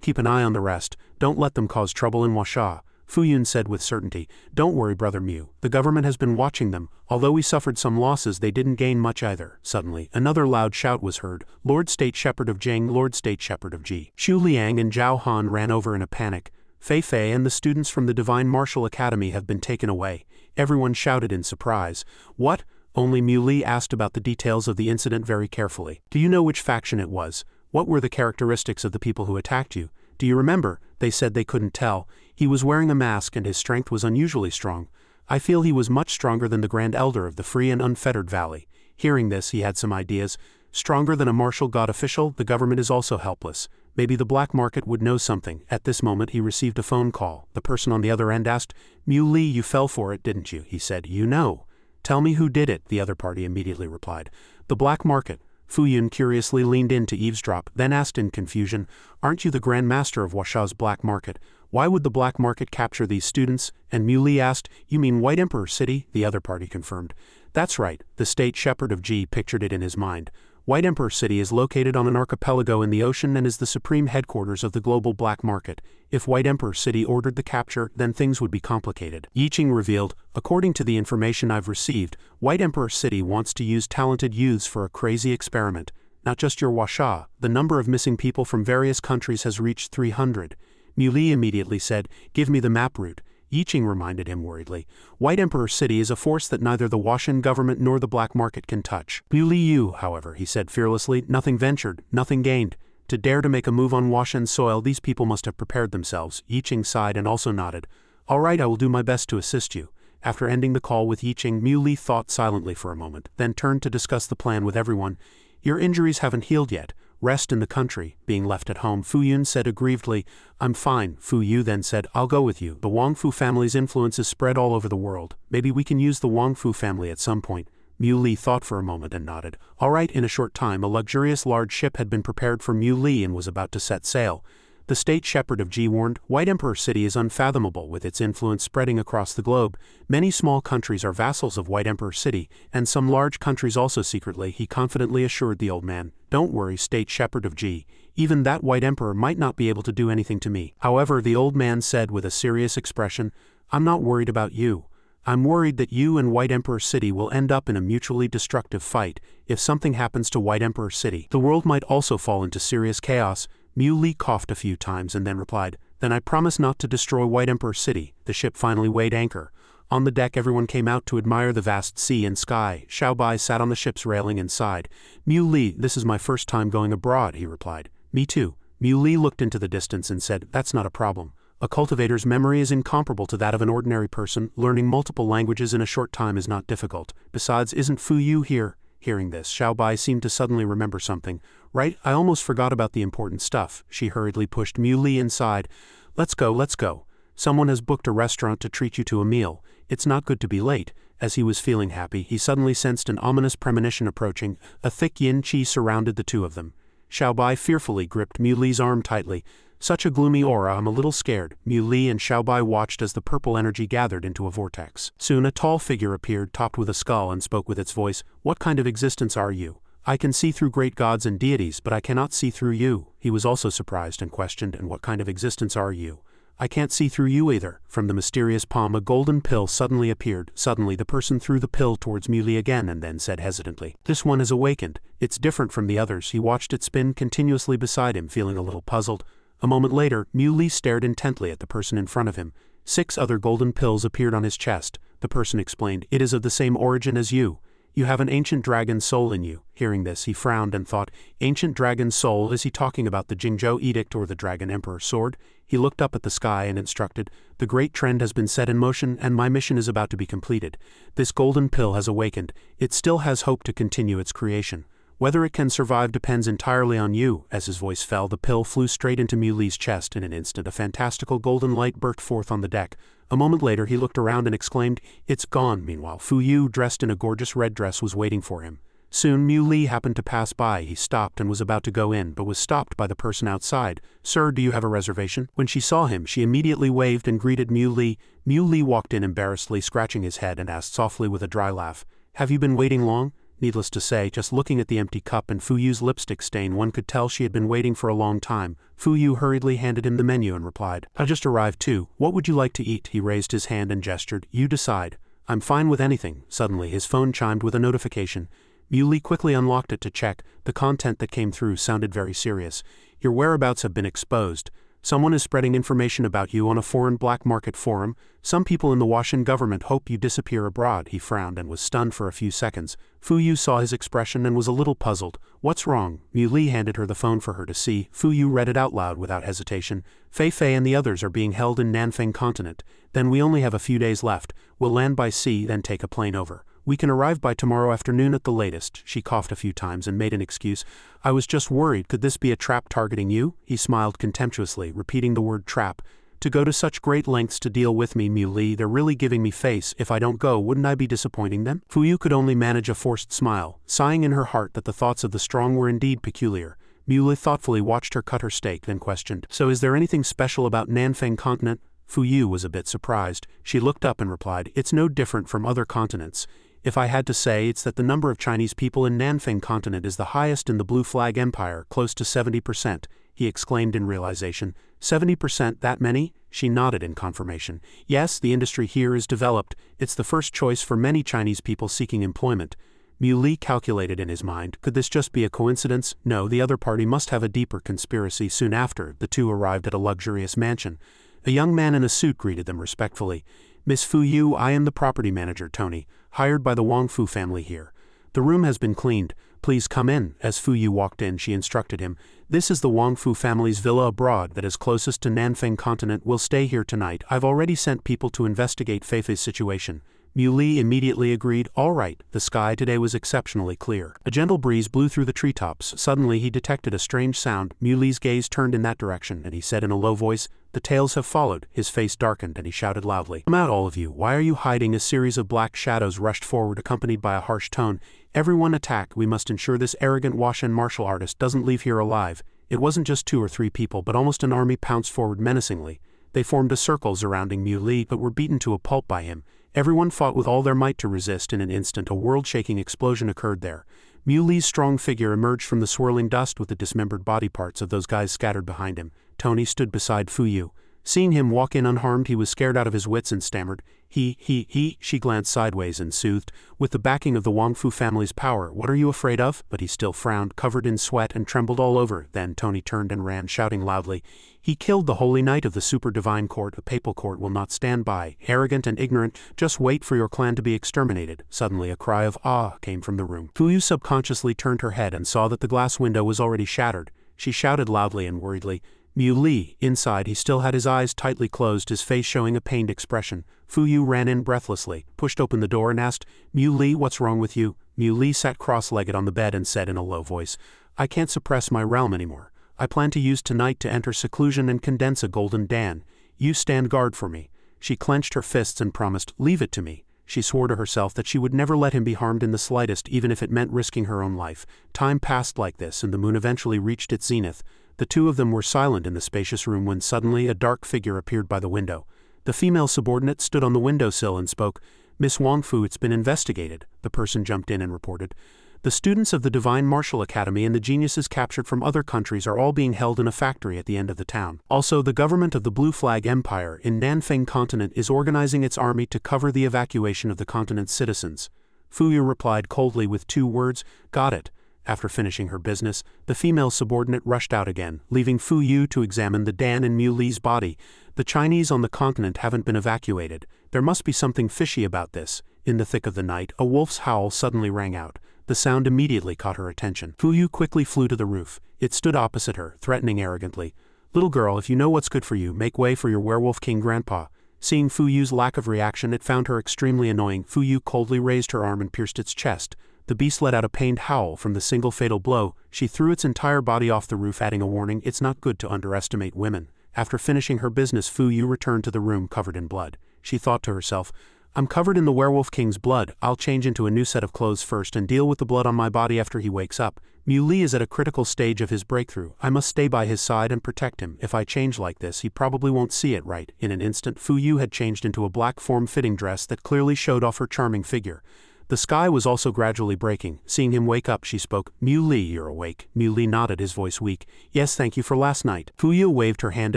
keep an eye on the rest. Don't let them cause trouble in Huasha. Fuyu said with certainty, don't worry, Brother Mu. The government has been watching them. Although we suffered some losses, they didn't gain much either. Suddenly, another loud shout was heard. Lord State Shepherd of Jing, Lord State Shepherd of Ji. Xu Liang and Zhao Han ran over in a panic. Fei Fei and the students from the Divine Martial Academy have been taken away. Everyone shouted in surprise. What? Only Mui asked about the details of the incident very carefully. Do you know which faction it was? What were the characteristics of the people who attacked you? Do you remember? They said they couldn't tell. He was wearing a mask and his strength was unusually strong. I feel he was much stronger than the Grand Elder of the Free and Unfettered Valley. Hearing this, he had some ideas. Stronger than a martial god official, the government is also helpless. Maybe the black market would know something. At this moment, he received a phone call. The person on the other end asked, Mui, you fell for it, didn't you? He said, you know. Tell me who did it, the other party immediately replied. The black market. Fuyu curiously leaned in to eavesdrop, then asked in confusion, aren't you the Grand Master of Huasha's black market? Why would the black market capture these students? And Mui asked, you mean White Emperor City? The other party confirmed. That's right, the state shepherd of G pictured it in his mind. White Emperor City is located on an archipelago in the ocean and is the supreme headquarters of the global black market. If White Emperor City ordered the capture, then things would be complicated. Yiqing revealed, according to the information I've received, White Emperor City wants to use talented youths for a crazy experiment. Not just your Huasha, the number of missing people from various countries has reached 300. Mui immediately said, give me the map route. Yiqing reminded him worriedly, White Emperor City is a force that neither the Huashan government nor the black market can touch. Mui, however, he said fearlessly, nothing ventured, nothing gained. To dare to make a move on Huashan soil, these people must have prepared themselves. Yiqing sighed and also nodded. All right, I will do my best to assist you. After ending the call with Yiqing, Mui thought silently for a moment, then turned to discuss the plan with everyone. Your injuries haven't healed yet. Rest in the country. Being left at home, Fuyu said aggrievedly, I'm fine. Fuyu then said, I'll go with you. The Wongfu family's influence is spread all over the world. Maybe we can use the Wongfu family at some point. Mui thought for a moment and nodded. All right, in a short time, a luxurious large ship had been prepared for Mui and was about to set sail. The state shepherd of G warned, White Emperor City is unfathomable with its influence spreading across the globe. Many small countries are vassals of White Emperor City, and some large countries also secretly, he confidently assured the old man. Don't worry, state shepherd of G. Even that White Emperor might not be able to do anything to me. However, the old man said with a serious expression, I'm not worried about you. I'm worried that you and White Emperor City will end up in a mutually destructive fight. If something happens to White Emperor City, the world might also fall into serious chaos. Mui coughed a few times and then replied, Then I promise not to destroy White Emperor City. The ship finally weighed anchor. On the deck everyone came out to admire the vast sea and sky. Xiaobai sat on the ship's railing and sighed. Mui, this is my first time going abroad, he replied. Me too. Mui looked into the distance and said, That's not a problem. A cultivator's memory is incomparable to that of an ordinary person. Learning multiple languages in a short time is not difficult. Besides, isn't Fuyu here? Hearing this, Xiaobai seemed to suddenly remember something. Right, I almost forgot about the important stuff. She hurriedly pushed Muli inside. Let's go, let's go. Someone has booked a restaurant to treat you to a meal. It's not good to be late. As he was feeling happy, he suddenly sensed an ominous premonition approaching. A thick yin qi surrounded the two of them. Xiaobai fearfully gripped Muli's arm tightly. Such a gloomy aura, I'm a little scared. Muli and Xiaobai watched as the purple energy gathered into a vortex. Soon a tall figure appeared, topped with a skull, and spoke with its voice. What kind of existence are you? I can see through great gods and deities, but I cannot see through you. He was also surprised and questioned, and what kind of existence are you? I can't see through you either. From the mysterious palm a golden pill suddenly appeared. Suddenly the person threw the pill towards Muli again and then said hesitantly, This one is awakened. It's different from the others. He watched it spin continuously beside him, feeling a little puzzled. A moment later, Muli stared intently at the person in front of him. 6 other golden pills appeared on his chest. The person explained, It is of the same origin as you. You have an ancient dragon soul in you. Hearing this, he frowned and thought, Ancient dragon soul, is he talking about the Jingzhou Edict or the Dragon Emperor sword? He looked up at the sky and instructed, The great trend has been set in motion and my mission is about to be completed. This golden pill has awakened. It still has hope to continue its creation. Whether it can survive depends entirely on you. As his voice fell, the pill flew straight into Muli's chest. In an instant, a fantastical golden light burst forth on the deck. A moment later, he looked around and exclaimed, It's gone. Meanwhile, Fuyu, dressed in a gorgeous red dress, was waiting for him. Soon Muli happened to pass by. He stopped and was about to go in, but was stopped by the person outside. Sir, do you have a reservation? When she saw him, she immediately waved and greeted Muli. Muli walked in embarrassedly, scratching his head, and asked softly with a dry laugh, Have you been waiting long? Needless to say, just looking at the empty cup and Fuyu's lipstick stain, one could tell she had been waiting for a long time. Fuyu hurriedly handed him the menu and replied, I just arrived too. What would you like to eat? He raised his hand and gestured, You decide. I'm fine with anything. Suddenly, his phone chimed with a notification. Muli quickly unlocked it to check. The content that came through sounded very serious. Your whereabouts have been exposed. Someone is spreading information about you on a foreign black market forum. Some people in the Washington government hope you disappear abroad. He frowned and was stunned for a few seconds. Fuyu saw his expression and was a little puzzled. What's wrong? Muli handed her the phone for her to see. Fuyu read it out loud without hesitation. Fei Fei and the others are being held in Nanfeng continent. Then we only have a few days left. We'll land by sea, then take a plane over. We can arrive by tomorrow afternoon at the latest. She coughed a few times and made an excuse. I was just worried, could this be a trap targeting you? He smiled contemptuously, repeating the word trap. To go to such great lengths to deal with me, Muli, they're really giving me face. If I don't go, wouldn't I be disappointing them? Fuyu could only manage a forced smile, sighing in her heart that the thoughts of the strong were indeed peculiar. Muli thoughtfully watched her cut her steak, then questioned, So is there anything special about Nanfeng continent? Fuyu was a bit surprised. She looked up and replied, It's no different from other continents. If I had to say, it's that the number of Chinese people in Nanfeng continent is the highest in the Blue Flag Empire, close to 70%, he exclaimed in realization. 70%, that many? She nodded in confirmation. Yes, the industry here is developed. It's the first choice for many Chinese people seeking employment. Muli calculated in his mind, could this just be a coincidence? No, the other party must have a deeper conspiracy. Soon after, the two arrived at a luxurious mansion. A young man in a suit greeted them respectfully. Miss Fuyu, I am the property manager, Tony, hired by the Wongfu family here. The room has been cleaned. Please come in. As Fuyu walked in, she instructed him. This is the Wongfu family's villa abroad that is closest to Nanfeng continent. We'll stay here tonight. I've already sent people to investigate Feifei's situation. Muli immediately agreed. All right. The sky today was exceptionally clear. A gentle breeze blew through the treetops. Suddenly he detected a strange sound. Muli's gaze turned in that direction, and he said in a low voice, The tails have followed. His face darkened, and he shouted loudly, Come out, all of you. Why are you hiding? A series of black shadows rushed forward, accompanied by a harsh tone. Everyone attack. We must ensure this arrogant Washan martial artist doesn't leave here alive. It wasn't just 2 or 3 people, but almost an army pounced forward menacingly. They formed a circle surrounding Muli, but were beaten to a pulp by him. Everyone fought with all their might to resist. In an instant, a world-shaking explosion occurred there. Muli's strong figure emerged from the swirling dust with the dismembered body parts of those guys scattered behind him. Tony stood beside Fuyu. Seeing him walk in unharmed, he was scared out of his wits and stammered, He. She glanced sideways and soothed, With the backing of the Wongfu family's power, what are you afraid of? But he still frowned, covered in sweat, and trembled all over. Then Tony turned and ran, shouting loudly, He killed the holy knight of the super divine court. A papal court will not stand by. Arrogant and ignorant, just wait for your clan to be exterminated. Suddenly a cry of ah came from the room. Fuyu subconsciously turned her head and saw that the glass window was already shattered. She shouted loudly and worriedly, Mu Li. Inside, he still had his eyes tightly closed, his face showing a pained expression. Fuyu ran in breathlessly, pushed open the door and asked, Mu Li, what's wrong with you? Mu Li sat cross-legged on the bed and said in a low voice, I can't suppress my realm anymore. I plan to use tonight to enter seclusion and condense a golden Dan. You stand guard for me. She clenched her fists and promised, leave it to me. She swore to herself that she would never let him be harmed in the slightest, even if it meant risking her own life. Time passed like this, and the moon eventually reached its zenith. The two of them were silent in the spacious room when suddenly a dark figure appeared by the window. The female subordinate stood on the windowsill and spoke, Miss Wongfu, it's been investigated. The person jumped in and reported. The students of the Divine Martial Academy and the geniuses captured from other countries are all being held in a factory at the end of the town. Also, the government of the Blue Flag Empire in Nanfeng continent is organizing its army to cover the evacuation of the continent's citizens. Fuyu replied coldly with 2 words, got it. After finishing her business, the female subordinate rushed out again, leaving Fuyu to examine the Dan in Mu Li's body. The Chinese on the continent haven't been evacuated. There must be something fishy about this. In the thick of the night, a wolf's howl suddenly rang out. The sound immediately caught her attention. Fuyu quickly flew to the roof. It stood opposite her, threatening arrogantly. Little girl, if you know what's good for you, make way for your werewolf king grandpa. Seeing Fuyu's lack of reaction, it found her extremely annoying. Fuyu coldly raised her arm and pierced its chest. The beast let out a pained howl from the single fatal blow. She threw its entire body off the roof, adding a warning, it's not good to underestimate women. After finishing her business, Fuyu returned to the room covered in blood. She thought to herself, I'm covered in the werewolf king's blood. I'll change into a new set of clothes first and deal with the blood on my body after he wakes up. Mu Li is at a critical stage of his breakthrough. I must stay by his side and protect him. If I change like this, he probably won't see it right. In an instant, Fuyu had changed into a black form-fitting dress that clearly showed off her charming figure. The sky was also gradually breaking. Seeing him wake up, she spoke, Mu Li, you're awake. Mu Li nodded, his voice weak. Yes, thank you for last night. Fuyu waved her hand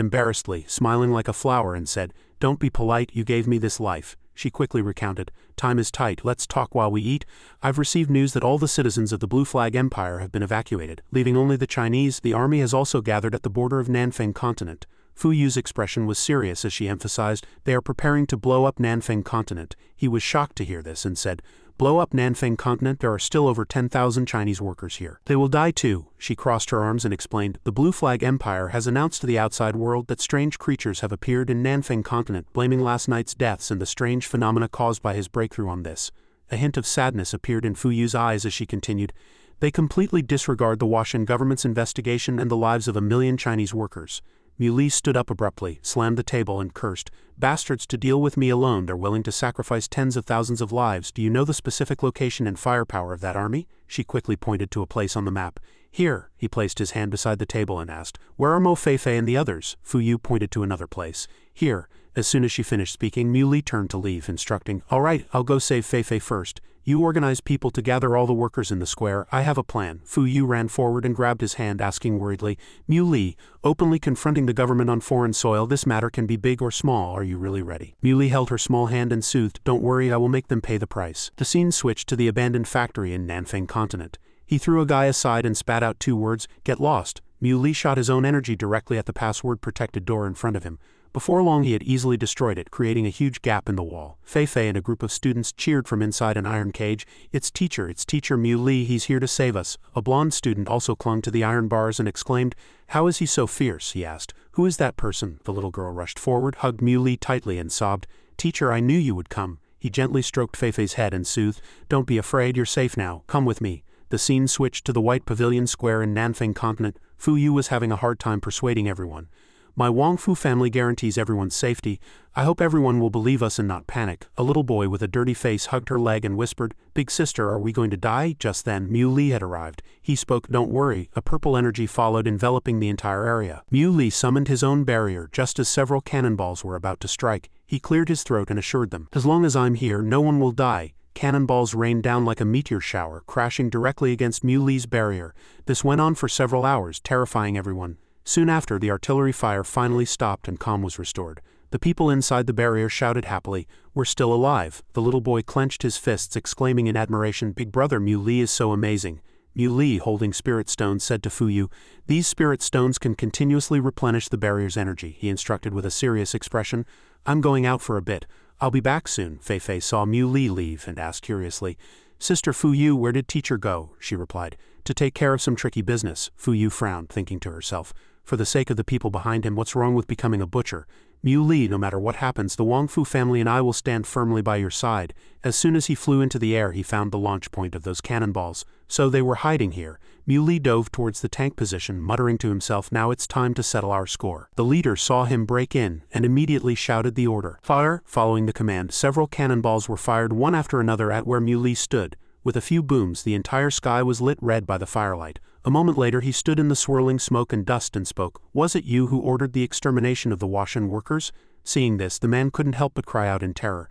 embarrassedly, smiling like a flower, and said, don't be polite, you gave me this life. She quickly recounted, time is tight, let's talk while we eat. I've received news that all the citizens of the Blue Flag Empire have been evacuated, leaving only the Chinese. The army has also gathered at the border of Nanfeng continent. Fuyu's expression was serious as she emphasized, they are preparing to blow up Nanfeng continent. He was shocked to hear this and said, blow up Nanfeng continent, there are still over 10,000 Chinese workers here. They will die too. She crossed her arms and explained, the Blue Flag Empire has announced to the outside world that strange creatures have appeared in Nanfeng continent, blaming last night's deaths and the strange phenomena caused by his breakthrough on this. A hint of sadness appeared in Fuyu's eyes as she continued, they completely disregard the Washan government's investigation and the lives of 1 million Chinese workers. Mu Li stood up abruptly, slammed the table and cursed, bastards, to deal with me alone they're willing to sacrifice tens of thousands of lives. Do you know the specific location and firepower of that army? She quickly pointed to a place on the map. Here. He placed his hand beside the table and asked, where are Mo Feifei and the others? Fuyu pointed to another place. Here. As soon as she finished speaking, Mu Li turned to leave, instructing, all right, I'll go save Feifei first. You organize people to gather all the workers in the square. I have a plan. Fuyu ran forward and grabbed his hand, asking worriedly, Mu Li, openly confronting the government on foreign soil, this matter can be big or small. Are you really ready? Mu Li held her small hand and soothed, don't worry, I will make them pay the price. The scene switched to the abandoned factory in Nanfeng continent. He threw a guy aside and spat out 2 words, get lost. Mu Li shot his own energy directly at the password-protected door in front of him. Before long he had easily destroyed it, creating a huge gap in the wall. Feifei and a group of students cheered from inside an iron cage. It's teacher Mu Li, he's here to save us. A blonde student also clung to the iron bars and exclaimed, how is he so fierce? He asked. Who is that person? The little girl rushed forward, hugged Mu Li tightly and sobbed, teacher, I knew you would come. He gently stroked Feifei's head and soothed, don't be afraid, you're safe now, come with me. The scene switched to the White Pavilion Square in Nanfeng continent. Fuyu was having a hard time persuading everyone. My Wongfu family guarantees everyone's safety. I hope everyone will believe us and not panic. A little boy with a dirty face hugged her leg and whispered, big sister, are we going to die? Just then, Mu Li had arrived. He spoke, don't worry. A purple energy followed, enveloping the entire area. Mu Li summoned his own barrier just as several cannonballs were about to strike. He cleared his throat and assured them, as long as I'm here, no one will die. Cannonballs rained down like a meteor shower, crashing directly against Mu Li's barrier. This went on for several hours, terrifying everyone. Soon after, the artillery fire finally stopped and calm was restored. The people inside the barrier shouted happily, we're still alive. The little boy clenched his fists, exclaiming in admiration, big brother, Mu Li is so amazing. Mu Li, holding spirit stones, said to Fuyu, these spirit stones can continuously replenish the barrier's energy. He instructed with a serious expression, I'm going out for a bit. I'll be back soon. Feifei saw Mu Li leave and asked curiously, Sister Fuyu, where did teacher go? She replied, to take care of some tricky business. Fuyu frowned, thinking to herself, for the sake of the people behind him. What's wrong with becoming a butcher? Mui, no matter what happens, the Wongfu family and I will stand firmly by your side. As soon as he flew into the air, he found the launch point of those cannonballs. So they were hiding here. Mui dove towards the tank position, muttering to himself, now it's time to settle our score. The leader saw him break in, and immediately shouted the order. Fire! Following the command, several cannonballs were fired one after another at where Mui stood. With a few booms, the entire sky was lit red by the firelight. A moment later he stood in the swirling smoke and dust and spoke. Was it you who ordered the extermination of the Washan workers? Seeing this, the man couldn't help but cry out in terror.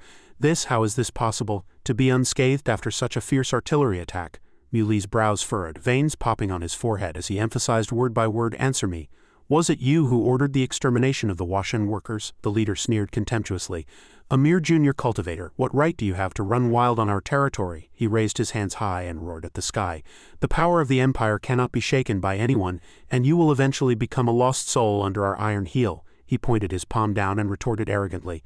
How is this possible? To be unscathed after such a fierce artillery attack? Muli's brows furrowed, veins popping on his forehead as he emphasized word by word, answer me. Was it you who ordered the extermination of the Washan workers? The leader sneered contemptuously. A mere junior cultivator, what right do you have to run wild on our territory? He raised his hands high and roared at the sky. The power of the empire cannot be shaken by anyone, and you will eventually become a lost soul under our iron heel. He pointed his palm down and retorted arrogantly.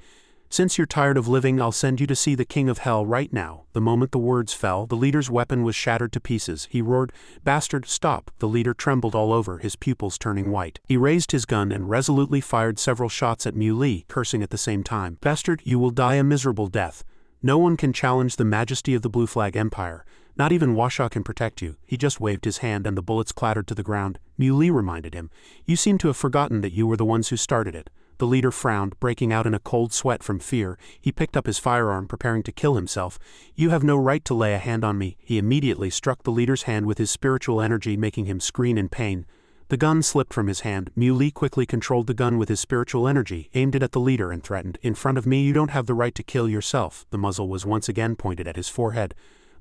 Since you're tired of living, I'll send you to see the king of hell right now. The moment the words fell, the leader's weapon was shattered to pieces. He roared, Bastard, stop! The leader trembled all over, his pupils turning white. He raised his gun and resolutely fired several shots at Mui, cursing at the same time. Bastard, you will die a miserable death. No one can challenge the majesty of the Blue Flag Empire. Not even Washa can protect you. He just waved his hand and the bullets clattered to the ground. Mui reminded him, You seem to have forgotten that you were the ones who started it. The leader frowned, breaking out in a cold sweat from fear. He picked up his firearm, preparing to kill himself. You have no right to lay a hand on me. He immediately struck the leader's hand with his spiritual energy, making him scream in pain. The gun slipped from his hand. Mui quickly controlled the gun with his spiritual energy, aimed it at the leader and threatened, In front of me you don't have the right to kill yourself. The muzzle was once again pointed at his forehead.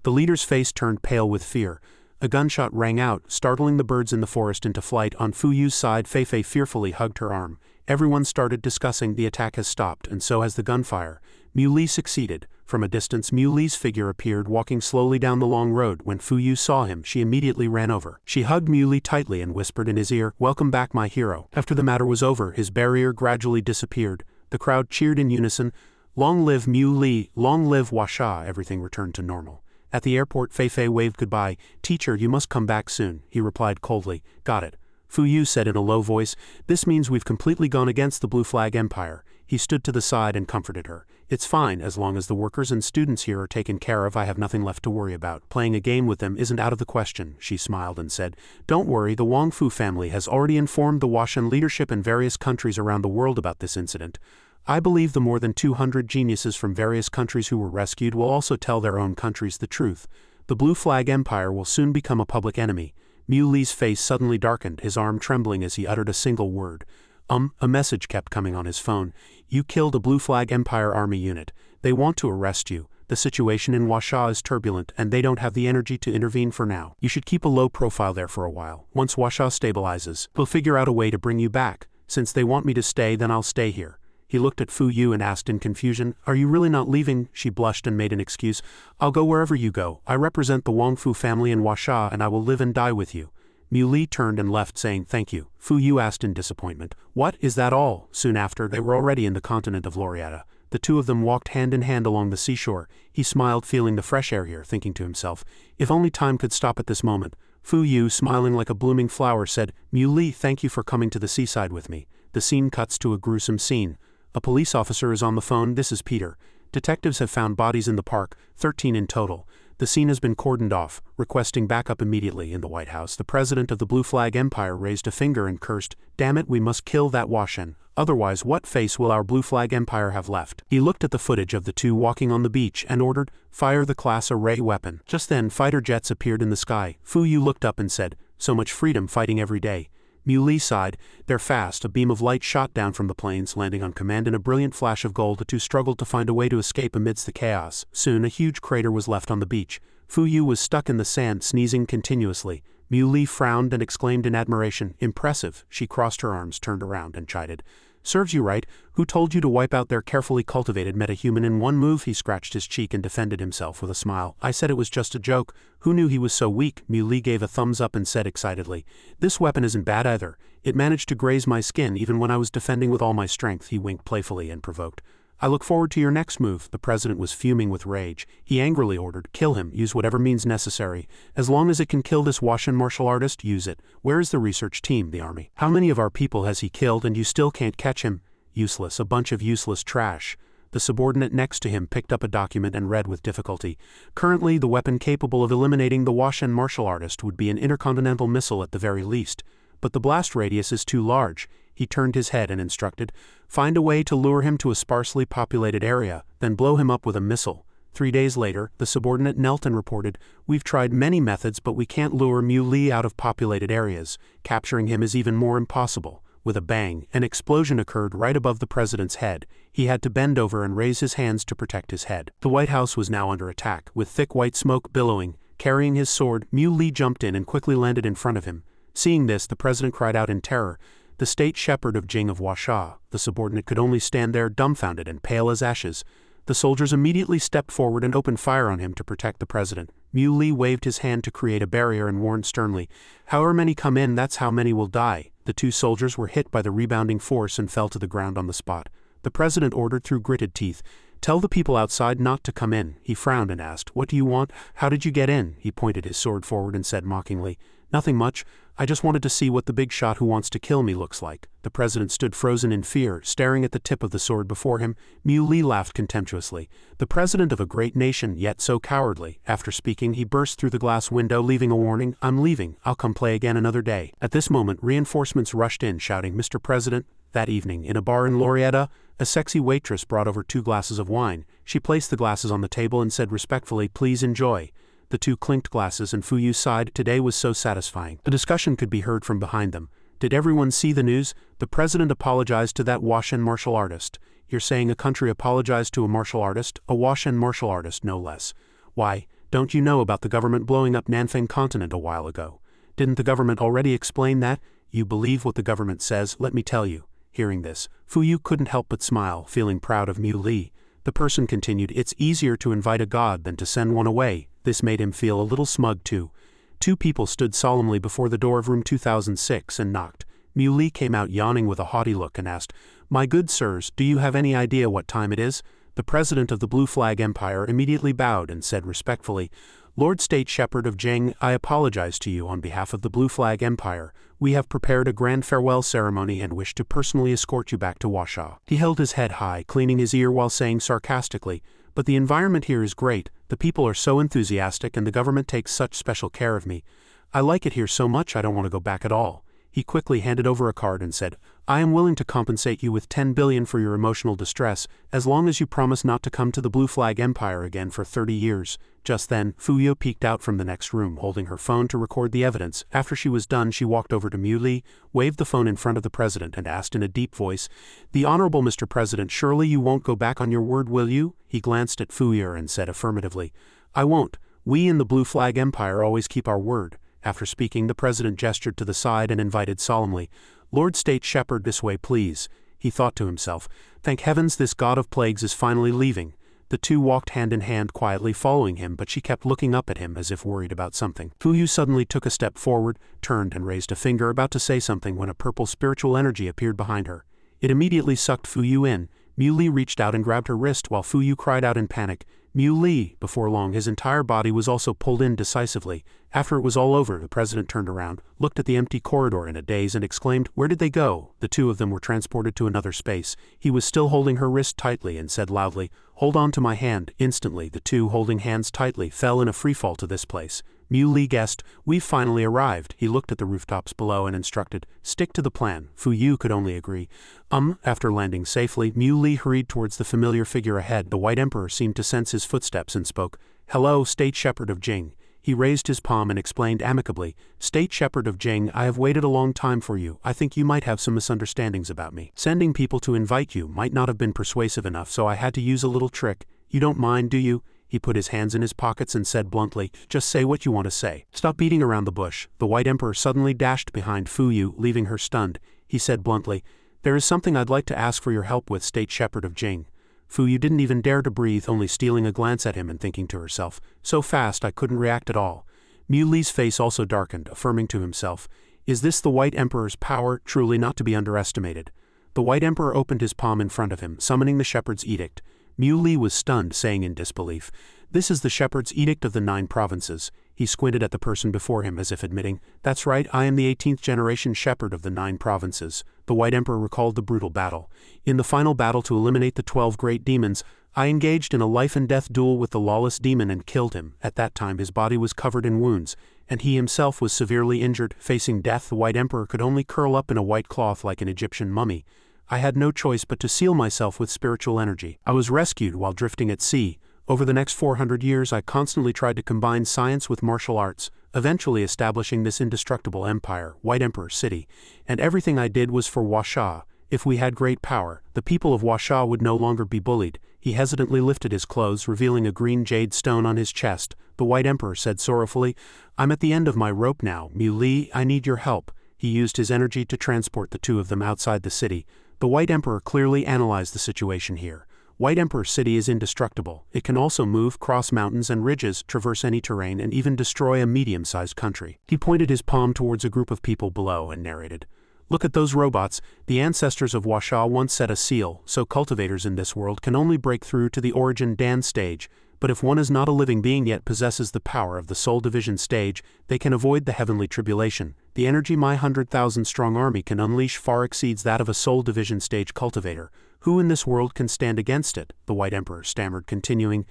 The leader's face turned pale with fear. A gunshot rang out, startling the birds in the forest into flight. On Fuyu's side, Feifei fearfully hugged her arm. Everyone started discussing. The attack has stopped, and so has the gunfire. Mui succeeded. From a distance, Muli's figure appeared walking slowly down the long road. When Fuyu saw him, she immediately ran over. She hugged Mui tightly and whispered in his ear, Welcome back, my hero. After the matter was over, his barrier gradually disappeared. The crowd cheered in unison. Long live Mui, long live Washa. Everything returned to normal. At the airport, Feifei waved goodbye. Teacher, you must come back soon. He replied coldly, Got it. Fuyu said in a low voice, This means we've completely gone against the Blue Flag Empire. He stood to the side and comforted her. It's fine, as long as the workers and students here are taken care of. I have nothing left to worry about. Playing a game with them isn't out of the question. She smiled and said, Don't worry, the Wongfu family has already informed the Washan leadership in various countries around the world about this incident. I believe the more than 200 geniuses from various countries who were rescued will also tell their own countries the truth. The Blue Flag Empire will soon become a public enemy. Muli's face suddenly darkened, his arm trembling as he uttered a single word. A message kept coming on his phone. You killed a Blue Flag Empire army unit. They want to arrest you. The situation in Washa is turbulent, and they don't have the energy to intervene for now. You should keep a low profile there for a while. Once Washa stabilizes, we'll figure out a way to bring you back. Since they want me to stay, then I'll stay here. He looked at Fuyu and asked in confusion, Are you really not leaving? She blushed and made an excuse. I'll go wherever you go. I represent the Wongfu family in Washa, and I will live and die with you. Mui turned and left, saying thank you. Fuyu asked in disappointment, What, is that all? Soon after, they were already in the continent of Loriata. The two of them walked hand in hand along the seashore. He smiled, feeling the fresh air here, thinking to himself, If only time could stop at this moment. Fuyu, smiling like a blooming flower, said, Mui, thank you for coming to the seaside with me. The scene cuts to a gruesome scene. A police officer is on the phone. This is Peter. Detectives have found bodies in the park, 13 in total. The scene has been cordoned off, requesting backup immediately. In the White House, the president of the Blue Flag Empire raised a finger and cursed, Damn it, we must kill that Washan. Otherwise, what face will our Blue Flag Empire have left? He looked at the footage of the two walking on the beach and ordered, Fire the class array weapon. Just then, fighter jets appeared in the sky. Fuyu looked up and said, So much freedom fighting every day. Mui sighed. They're fast. A beam of light shot down from the planes, landing on command in a brilliant flash of gold. The two struggled to find a way to escape amidst the chaos. Soon a huge crater was left on the beach. Fuyu was stuck in the sand, sneezing continuously. Mui frowned and exclaimed in admiration, Impressive. She crossed her arms, turned around, and chided. Serves you right. Who told you to wipe out their carefully cultivated metahuman in one move? He scratched his cheek and defended himself with a smile. I said it was just a joke. Who knew he was so weak? Mui gave a thumbs up and said excitedly, This weapon isn't bad either. It managed to graze my skin even when I was defending with all my strength. He winked playfully and provoked. I look forward to your next move. The president was fuming with rage. He angrily ordered, kill him, use whatever means necessary. As long as it can kill this Washan martial artist, use it. Where is the research team, the army? How many of our people has he killed and you still can't catch him? Useless, a bunch of useless trash. The subordinate next to him picked up a document and read with difficulty. Currently, the weapon capable of eliminating the Washan martial artist would be an intercontinental missile at the very least. But the blast radius is too large. He turned his head and instructed, find a way to lure him to a sparsely populated area, then blow him up with a missile. 3 days later, the subordinate knelt and reported, we've tried many methods but we can't lure Mui out of populated areas. Capturing him is even more impossible. With a bang, an explosion occurred right above the president's head. He had to bend over and raise his hands to protect his head. The White House was now under attack, with thick white smoke billowing. Carrying his sword, Mui jumped in and quickly landed in front of him. Seeing this, the president cried out in terror. The state shepherd of Jing of Huasha, the subordinate could only stand there dumbfounded and pale as ashes. The soldiers immediately stepped forward and opened fire on him to protect the president. Mui waved his hand to create a barrier and warned sternly, however many come in, that's how many will die. The 2 soldiers were hit by the rebounding force and fell to the ground on the spot. The president ordered through gritted teeth, tell the people outside not to come in. He frowned and asked, what do you want? How did you get in? He pointed his sword forward and said mockingly, nothing much. I just wanted to see what the big shot who wants to kill me looks like. The president stood frozen in fear, staring at the tip of the sword before him. Mui laughed contemptuously. The president of a great nation, yet so cowardly. After speaking, he burst through the glass window, leaving a warning, I'm leaving. I'll come play again another day. At this moment, reinforcements rushed in, shouting, Mr. President. That evening, in a bar in Laureata, a sexy waitress brought over 2 glasses of wine. She placed the glasses on the table and said respectfully, please enjoy. The 2 clinked glasses and Fuyu sighed, today was so satisfying. The discussion could be heard from behind them. Did everyone see the news? The president apologized to that Washan martial artist. You're saying a country apologized to a martial artist? A Washan martial artist, no less. Why, don't you know about the government blowing up Nanfeng continent a while ago? Didn't the government already explain that? You believe what the government says, let me tell you. Hearing this, Fuyu couldn't help but smile, feeling proud of Mui. The person continued, it's easier to invite a god than to send one away. This made him feel a little smug too. 2 people stood solemnly before the door of room 2006 and knocked. Mui came out yawning with a haughty look and asked, my good sirs, do you have any idea what time it is? The president of the Blue Flag Empire immediately bowed and said respectfully, Lord State Shepherd of Jing, I apologize to you on behalf of the Blue Flag Empire. We have prepared a grand farewell ceremony and wish to personally escort you back to Huasha. He held his head high, cleaning his ear while saying sarcastically, but the environment here is great, the people are so enthusiastic and the government takes such special care of me. I like it here so much I don't want to go back at all. He quickly handed over a card and said, I am willing to compensate you with 10 billion for your emotional distress, as long as you promise not to come to the Blue Flag Empire again for 30 years. Just then, Fuyu peeked out from the next room, holding her phone to record the evidence. After she was done, she walked over to Mui, waved the phone in front of the president, and asked in a deep voice, the Honorable Mr. President, surely you won't go back on your word, will you? He glanced at Fuyu and said affirmatively, I won't. We in the Blue Flag Empire always keep our word. After speaking, the president gestured to the side and invited solemnly, Lord State Shepherd, this way please. He thought to himself, thank heavens this god of plagues is finally leaving. The 2 walked hand in hand quietly following him, but she kept looking up at him as if worried about something. Fuyu suddenly took a step forward, turned and raised a finger about to say something when a purple spiritual energy appeared behind her. It immediately sucked Fuyu in. Mui reached out and grabbed her wrist while Fuyu cried out in panic, Mui. Before long his entire body was also pulled in decisively. After it was all over, the president turned around, looked at the empty corridor in a daze and exclaimed, where did they go? The 2 of them were transported to another space. He was still holding her wrist tightly and said loudly, hold on to my hand. Instantly, the 2 holding hands tightly fell in a freefall to this place. Mui guessed, we've finally arrived. He looked at the rooftops below and instructed, stick to the plan. Fuyu could only agree. After landing safely, Mui hurried towards the familiar figure ahead. The White Emperor seemed to sense his footsteps and spoke, hello, State Shepherd of Jing. He raised his palm and explained amicably, State Shepherd of Jing, I have waited a long time for you. I think you might have some misunderstandings about me. Sending people to invite you might not have been persuasive enough, so I had to use a little trick. You don't mind, do you? He put his hands in his pockets and said bluntly, just say what you want to say. Stop beating around the bush. The White Emperor suddenly dashed behind Fuyu, leaving her stunned. He said bluntly, there is something I'd like to ask for your help with, State Shepherd of Jing. Fuyu didn't even dare to breathe, only stealing a glance at him and thinking to herself, so fast I couldn't react at all. Muli's face also darkened, affirming to himself, is this the White Emperor's power, truly not to be underestimated? The White Emperor opened his palm in front of him, summoning the Shepherd's Edict. Mui was stunned, saying in disbelief, "This is the Shepherd's Edict of the 9 provinces." He squinted at the person before him as if admitting, "That's right, I am the 18th generation Shepherd of the 9 provinces." The White Emperor recalled the brutal battle. "In the final battle to eliminate the 12 great demons, I engaged in a life-and-death duel with the lawless demon and killed him. At that time his body was covered in wounds, and he himself was severely injured. Facing death, the White Emperor could only curl up in a white cloth like an Egyptian mummy. I had no choice but to seal myself with spiritual energy. I was rescued while drifting at sea. Over the next 400 years I constantly tried to combine science with martial arts, eventually establishing this indestructible empire, White Emperor City. And everything I did was for Huasha. If we had great power, the people of Huasha would no longer be bullied." He hesitantly lifted his clothes, revealing a green jade stone on his chest. The White Emperor said sorrowfully, "I'm at the end of my rope now, Mui, I need your help." He used his energy to transport the two of them outside the city. The White Emperor clearly analyzed the situation here. White Emperor City is indestructible. It can also move, cross mountains and ridges, traverse any terrain, and even destroy a medium-sized country. He pointed his palm towards a group of people below and narrated, "Look at those robots. The ancestors of Huasha once set a seal, so cultivators in this world can only break through to the origin Dan stage. But if one is not a living being yet possesses the power of the Soul Division stage, they can avoid the heavenly tribulation. The energy my 100,000-strong army can unleash far exceeds that of a Soul Division stage cultivator. Who in this world can stand against it?" The White Emperor stammered, continuing,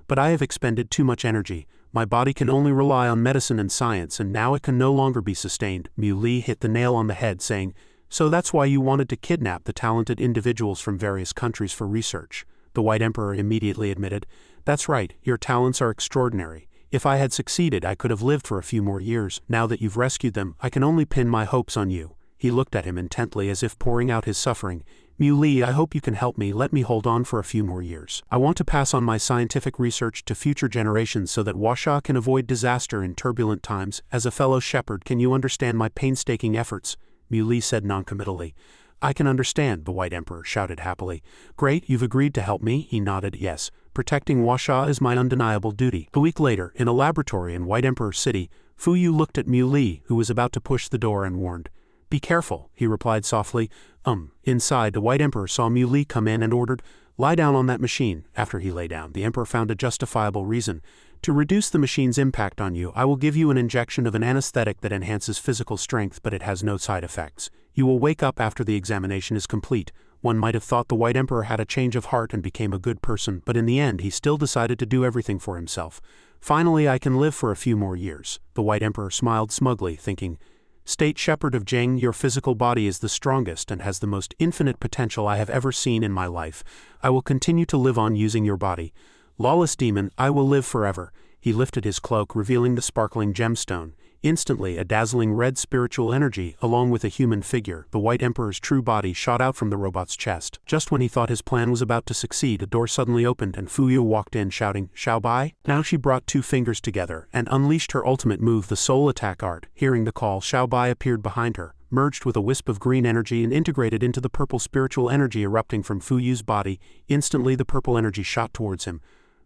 "But I have expended too much energy. My body can only rely on medicine and science, and now it can no longer be sustained." Mui hit the nail on the head, saying, "So that's why you wanted to kidnap the talented individuals from various countries for research." The White Emperor immediately admitted, "That's right, your talents are extraordinary. If I had succeeded, I could have lived for a few more years. Now that you've rescued them, I can only pin my hopes on you." He looked at him intently as if pouring out his suffering. "Mui, I hope you can help me. Let me hold on for a few more years. I want to pass on my scientific research to future generations so that Huasha can avoid disaster in turbulent times. As a fellow shepherd, can you understand my painstaking efforts?" Mui said noncommittally. "I can understand," the White Emperor shouted happily. "Great, you've agreed to help me?" He nodded, "Yes. Protecting Huasha is my undeniable duty." A week later, in a laboratory in White Emperor City, Fuyu looked at Mui, who was about to push the door, and warned, "Be careful," he replied softly. Inside, the White Emperor saw Mui come in and ordered, "Lie down on that machine." After he lay down, the Emperor found a justifiable reason. "To reduce the machine's impact on you, I will give you an injection of an anesthetic that enhances physical strength, but it has no side effects. You will wake up after the examination is complete." One might have thought the White Emperor had a change of heart and became a good person, but in the end he still decided to do everything for himself. "Finally I can live for a few more years." The White Emperor smiled smugly, thinking, "State Shepherd of Jing, your physical body is the strongest and has the most infinite potential I have ever seen in my life. I will continue to live on using your body. Lawless demon, I will live forever." He lifted his cloak, revealing the sparkling gemstone. Instantly, a dazzling red spiritual energy, along with a human figure, the White Emperor's true body, shot out from the robot's chest. Just when he thought his plan was about to succeed, a door suddenly opened and Fuyu walked in shouting, "Xiao Bai?" Now she brought 2 fingers together and unleashed her ultimate move, the Soul Attack Art. Hearing the call, Xiao Bai appeared behind her, merged with a wisp of green energy and integrated into the purple spiritual energy erupting from Fuyu's body. Instantly the purple energy shot towards him.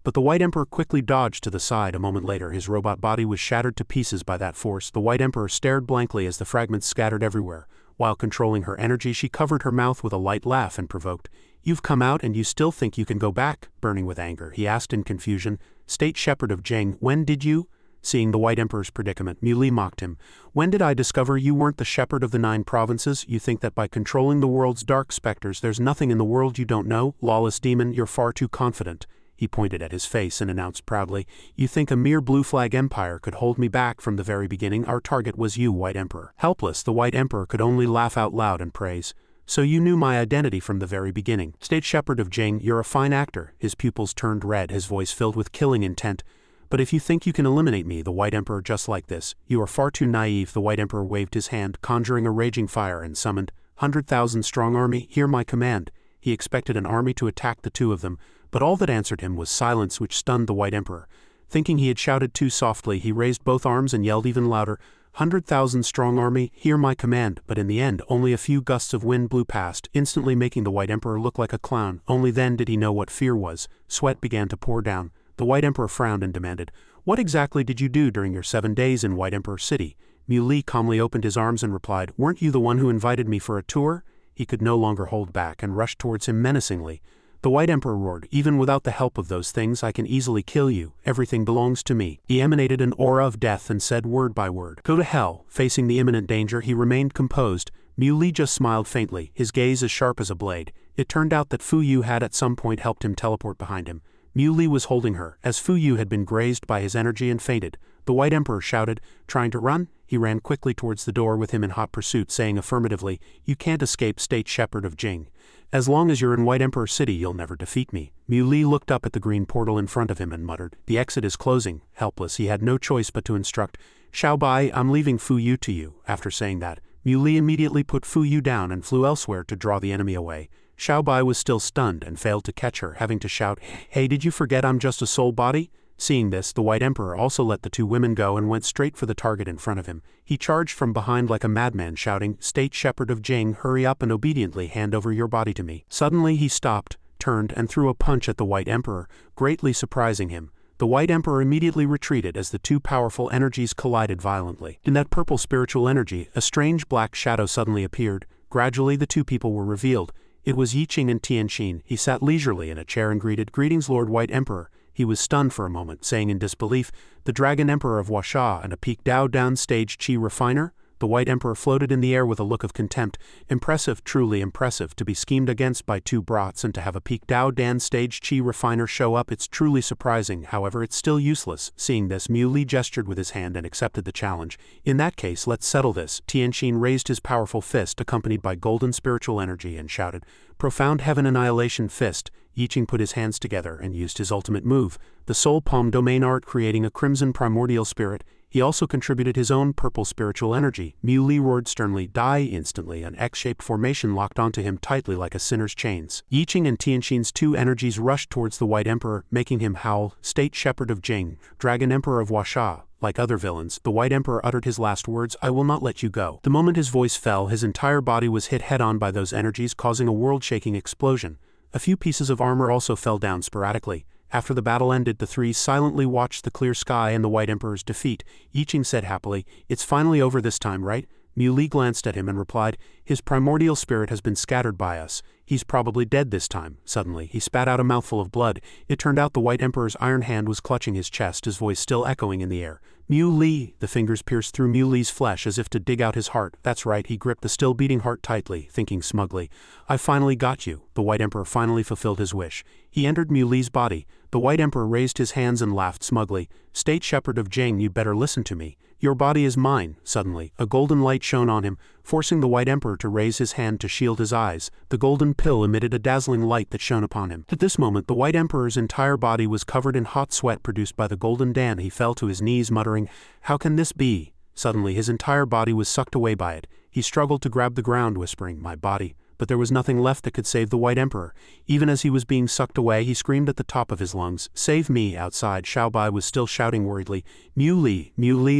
But the White Emperor quickly dodged to the side. A moment later, his robot body was shattered to pieces by that force. The White Emperor stared blankly as the fragments scattered everywhere. While controlling her energy, she covered her mouth with a light laugh and provoked, "You've come out and you still think you can go back?" Burning with anger, he asked in confusion, "State Shepherd of Jing, when did you?" Seeing the White Emperor's predicament, Mui mocked him. "When did I discover you weren't the shepherd of the 9 provinces? You think that by controlling the world's dark specters there's nothing in the world you don't know? Lawless demon, you're far too confident." He pointed at his face and announced proudly, "You think a mere blue flag empire could hold me back? From the very beginning our target was you, White Emperor." Helpless, the White Emperor could only laugh out loud and praise, "So you knew my identity from the very beginning. State Shepherd of Jing, you're a fine actor." His pupils turned red, his voice filled with killing intent. "But if you think you can eliminate me, the White Emperor, just like this, you are far too naive." The White Emperor waved his hand, conjuring a raging fire, and summoned, "100,000 strong army, hear my command." He expected an army to attack the two of them, but all that answered him was silence, which stunned the White Emperor. Thinking he had shouted too softly, he raised both arms and yelled even louder, "100,000 strong army, hear my command." But in the end, only a few gusts of wind blew past, instantly making the White Emperor look like a clown. Only then did he know what fear was. Sweat began to pour down. The White Emperor frowned and demanded, "What exactly did you do during your 7 days in White Emperor City?" Mui calmly opened his arms and replied, "Weren't you the one who invited me for a tour?" he could no longer hold back and rushed towards him menacingly. The White Emperor roared, "Even without the help of those things I can easily kill you, everything belongs to me." He emanated an aura of death and said word by word, "Go to hell." Facing the imminent danger, he remained composed. Mui just smiled faintly, his gaze as sharp as a blade. It turned out that Fuyu had at some point helped him teleport behind him. Mui was holding her, as Fuyu had been grazed by his energy and fainted. The White Emperor shouted, "Trying to run?" He ran quickly towards the door with him in hot pursuit, saying affirmatively, "You can't escape, State Shepherd of Jing. As long as you're in White Emperor City, you'll never defeat me." Mui looked up at the green portal in front of him and muttered, "The exit is closing." Helpless, he had no choice but to instruct, "Xiaobai, I'm leaving Fuyu to you." After saying that, Mui immediately put Fuyu down and flew elsewhere to draw the enemy away. Xiaobai was still stunned and failed to catch her, having to shout, "Hey, did you forget I'm just a soul body?" Seeing this, the White Emperor also let the two women go and went straight for the target in front of him. He charged from behind like a madman, shouting, "State Shepherd of Jing, hurry up and obediently hand over your body to me." Suddenly he stopped, turned, and threw a punch at the White Emperor, greatly surprising him. The White Emperor immediately retreated as the two powerful energies collided violently. In that purple spiritual energy, a strange black shadow suddenly appeared. Gradually the two people were revealed. It was Yiqing and Tienshin. He sat leisurely in a chair and greeted, "Greetings, Lord White Emperor." He was stunned for a moment, saying in disbelief, "The Dragon Emperor of Huasha and a peak Dao downstage Qi refiner?" The White Emperor floated in the air with a look of contempt. Impressive, truly impressive, to be schemed against by two brats and to have a peak Dao downstage Qi refiner show up. It's truly surprising, however it's still useless. Seeing this, Mui gestured with his hand and accepted the challenge. "In that case, let's settle this." Tienshin raised his powerful fist, accompanied by golden spiritual energy, and shouted, "Profound Heaven Annihilation Fist." Yiqing put his hands together and used his ultimate move, the Soul Palm Domain Art, creating a crimson primordial spirit. He also contributed his own purple spiritual energy. Mui roared sternly, "Die!" Instantly, an X-shaped formation locked onto him tightly like a sinner's chains. Yiqing and Tienshin's two energies rushed towards the White Emperor, making him howl, "State Shepherd of Jing, Dragon Emperor of Huasha." Like other villains, the White Emperor uttered his last words, "I will not let you go." The moment his voice fell, his entire body was hit head-on by those energies, causing a world-shaking explosion. A few pieces of armor also fell down sporadically. After the battle ended, the three silently watched the clear sky and the White Emperor's defeat. Yiqing said happily, "It's finally over this time, right?" Mui glanced at him and replied, "His primordial spirit has been scattered by us. He's probably dead this time." Suddenly, he spat out a mouthful of blood. It turned out the White Emperor's iron hand was clutching his chest, his voice still echoing in the air. Mui! The fingers pierced through Muli's flesh as if to dig out his heart. That's right, he gripped the still beating heart tightly, thinking smugly, "I finally got you." The White Emperor finally fulfilled his wish. He entered Muli's body. The White Emperor raised his hands and laughed smugly. "State Shepherd of Jing, you better listen to me. Your body is mine." Suddenly, a golden light shone on him, forcing the White Emperor to raise his hand to shield his eyes. The golden pill emitted a dazzling light that shone upon him. At this moment, the White Emperor's entire body was covered in hot sweat produced by the golden dan. He fell to his knees, muttering, "How can this be?" Suddenly, his entire body was sucked away by it. He struggled to grab the ground, whispering, "My body." But there was nothing left that could save the White Emperor. Even as he was being sucked away, he screamed at the top of his lungs, "Save me!" Outside, Xiaobai was still shouting worriedly, Mui,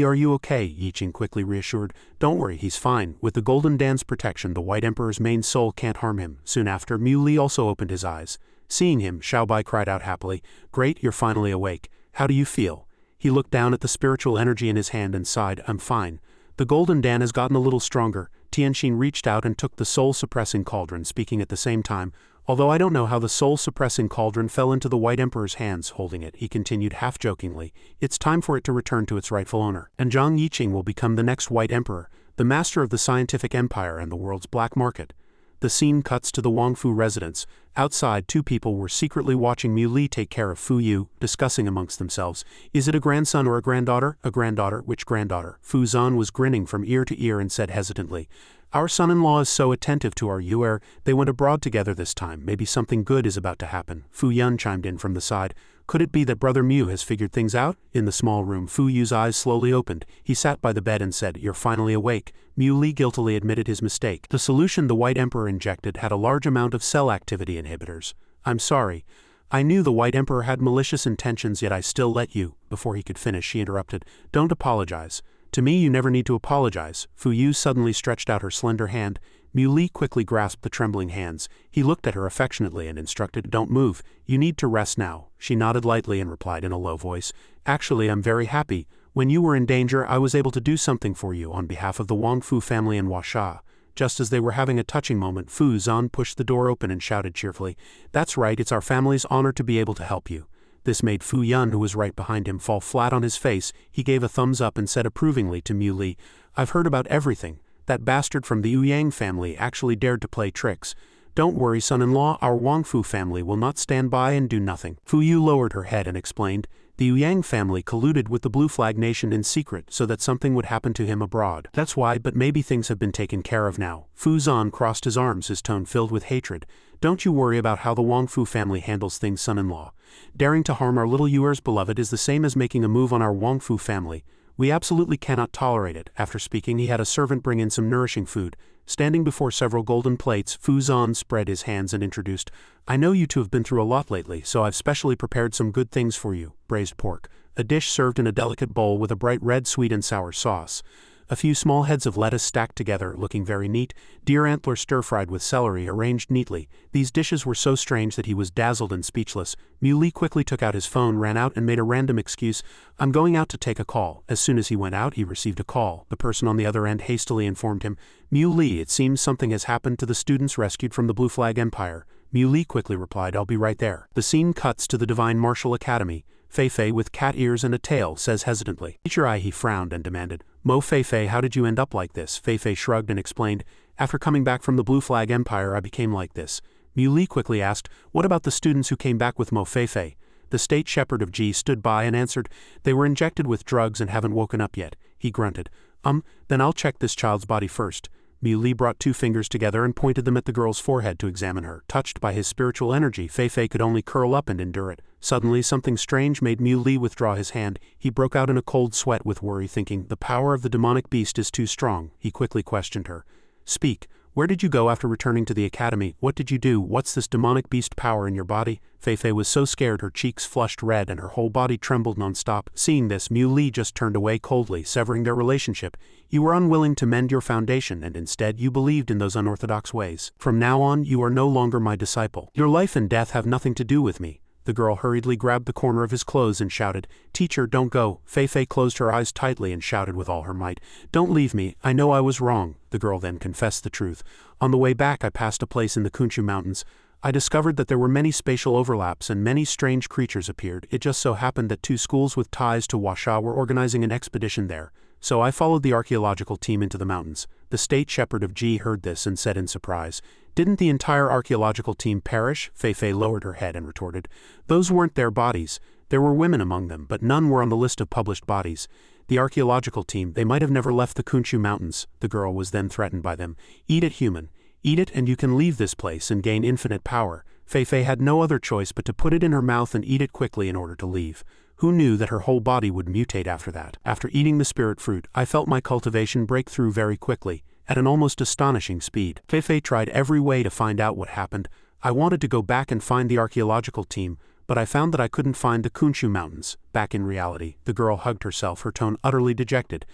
are you okay?" Yiqing quickly reassured, "Don't worry, he's fine. With the Golden Dan's protection, the White Emperor's main soul can't harm him." Soon after, Mui also opened his eyes. Seeing him, Xiaobai cried out happily, "Great, you're finally awake. How do you feel?" He looked down at the spiritual energy in his hand and sighed, "I'm fine. The Golden Dan has gotten a little stronger." Tienshin reached out and took the soul-suppressing cauldron, speaking at the same time, "Although I don't know how the soul-suppressing cauldron fell into the White Emperor's hands." Holding it, he continued half-jokingly, "It's time for it to return to its rightful owner. And Zhang Yiqing will become the next White Emperor, the master of the scientific empire and the world's black market." The scene cuts to the Wongfu residence. Outside, two people were secretly watching Mui take care of Fuyu, discussing amongst themselves, "Is it a grandson or a granddaughter?" "A granddaughter." "Which granddaughter?" Fu Zan was grinning from ear to ear and said hesitantly, "Our son-in-law is so attentive to our Yuer. They went abroad together this time. Maybe something good is about to happen." Fu Yun chimed in from the side. "Could it be that Brother Mu has figured things out?" In the small room, Fu Yu's eyes slowly opened. He sat by the bed and said, "You're finally awake." Mui guiltily admitted his mistake. The solution the White Emperor injected had a large amount of cell activity inhibitors. "I'm sorry. I knew the White Emperor had malicious intentions, yet I still let you." Before he could finish, she interrupted, "Don't apologize. To me you never need to apologize." Fuyu suddenly stretched out her slender hand. Mui quickly grasped the trembling hands. He looked at her affectionately and instructed, "Don't move. You need to rest now." She nodded lightly and replied in a low voice, "Actually, I'm very happy. When you were in danger, I was able to do something for you on behalf of the Wongfu family in Huasha." Just as they were having a touching moment, Fu Zan pushed the door open and shouted cheerfully, "That's right, it's our family's honor to be able to help you." This made Fu Yun, who was right behind him, fall flat on his face. He gave a thumbs up and said approvingly to Mu Li, "I've heard about everything. That bastard from the Yang family actually dared to play tricks. Don't worry, son-in-law, our Wongfu family will not stand by and do nothing." Fuyu lowered her head and explained, "The Yang family colluded with the Blue Flag Nation in secret so that something would happen to him abroad. That's why, but maybe things have been taken care of now." Fu Zan crossed his arms, his tone filled with hatred. "Don't you worry about how the Wongfu family handles things, son-in-law. Daring to harm our little yours beloved is the same as making a move on our Wongfu family. We absolutely cannot tolerate it." After speaking, he had a servant bring in some nourishing food. Standing before several golden plates, Fu Zan spread his hands and introduced, "I know you two have been through a lot lately, so I've specially prepared some good things for you. Braised pork, a dish served in a delicate bowl with a bright red sweet and sour sauce. A few small heads of lettuce stacked together, looking very neat, deer antler stir-fried with celery arranged neatly." These dishes were so strange that he was dazzled and speechless. Mu Li quickly took out his phone, ran out and made a random excuse, "I'm going out to take a call." As soon as he went out, he received a call. The person on the other end hastily informed him, "Mu Li, it seems something has happened to the students rescued from the Blue Flag Empire." Mu Li quickly replied, "I'll be right there." The scene cuts to the Divine Martial Academy. Fei-Fei, with cat ears and a tail, says hesitantly, "Teacher I." He frowned and demanded, "Mo Fei-Fei, how did you end up like this?" Fei-Fei shrugged and explained, "After coming back from the Blue Flag Empire I became like this." Mu Li quickly asked, "What about the students who came back with Mo Fei-Fei?" The state shepherd of Ji stood by and answered, "They were injected with drugs and haven't woken up yet." He grunted, Then I'll check this child's body first." Mu Li brought two fingers together and pointed them at the girl's forehead to examine her. Touched by his spiritual energy, Fei-Fei could only curl up and endure it. Suddenly something strange made Mu Li withdraw his hand. He broke out in a cold sweat with worry, thinking, "The power of the demonic beast is too strong." He quickly questioned her. "Speak. Where did you go after returning to the academy? What did you do? What's this demonic beast power in your body?" Fei-Fei was so scared her cheeks flushed red and her whole body trembled non-stop. Seeing this, Mu Li just turned away coldly, severing their relationship. "You were unwilling to mend your foundation and instead you believed in those unorthodox ways. From now on, you are no longer my disciple. Your life and death have nothing to do with me." The girl hurriedly grabbed the corner of his clothes and shouted, "Teacher, don't go." Fei-Fei closed her eyes tightly and shouted with all her might, "Don't leave me. I know I was wrong." The girl then confessed the truth. "On the way back I passed a place in the Kunshu Mountains. I discovered that there were many spatial overlaps and many strange creatures appeared. It just so happened that two schools with ties to Huasha were organizing an expedition there. So I followed the archaeological team into the mountains." The state shepherd of Ji heard this and said in surprise, "Didn't the entire archaeological team perish?" Fei-Fei lowered her head and retorted, "Those weren't their bodies. There were women among them, but none were on the list of published bodies. The archaeological team, they might have never left the Kunshu Mountains." The girl was then threatened by them. "Eat it, human. Eat it and you can leave this place and gain infinite power." Fei-Fei had no other choice but to put it in her mouth and eat it quickly in order to leave. Who knew that her whole body would mutate after that? After eating the spirit fruit, I felt my cultivation break through very quickly, at an almost astonishing speed. Fei-Fei tried every way to find out what happened. I wanted to go back and find the archaeological team, but I found that I couldn't find the Kunshu Mountains. Back in reality, the girl hugged herself, her tone utterly dejected.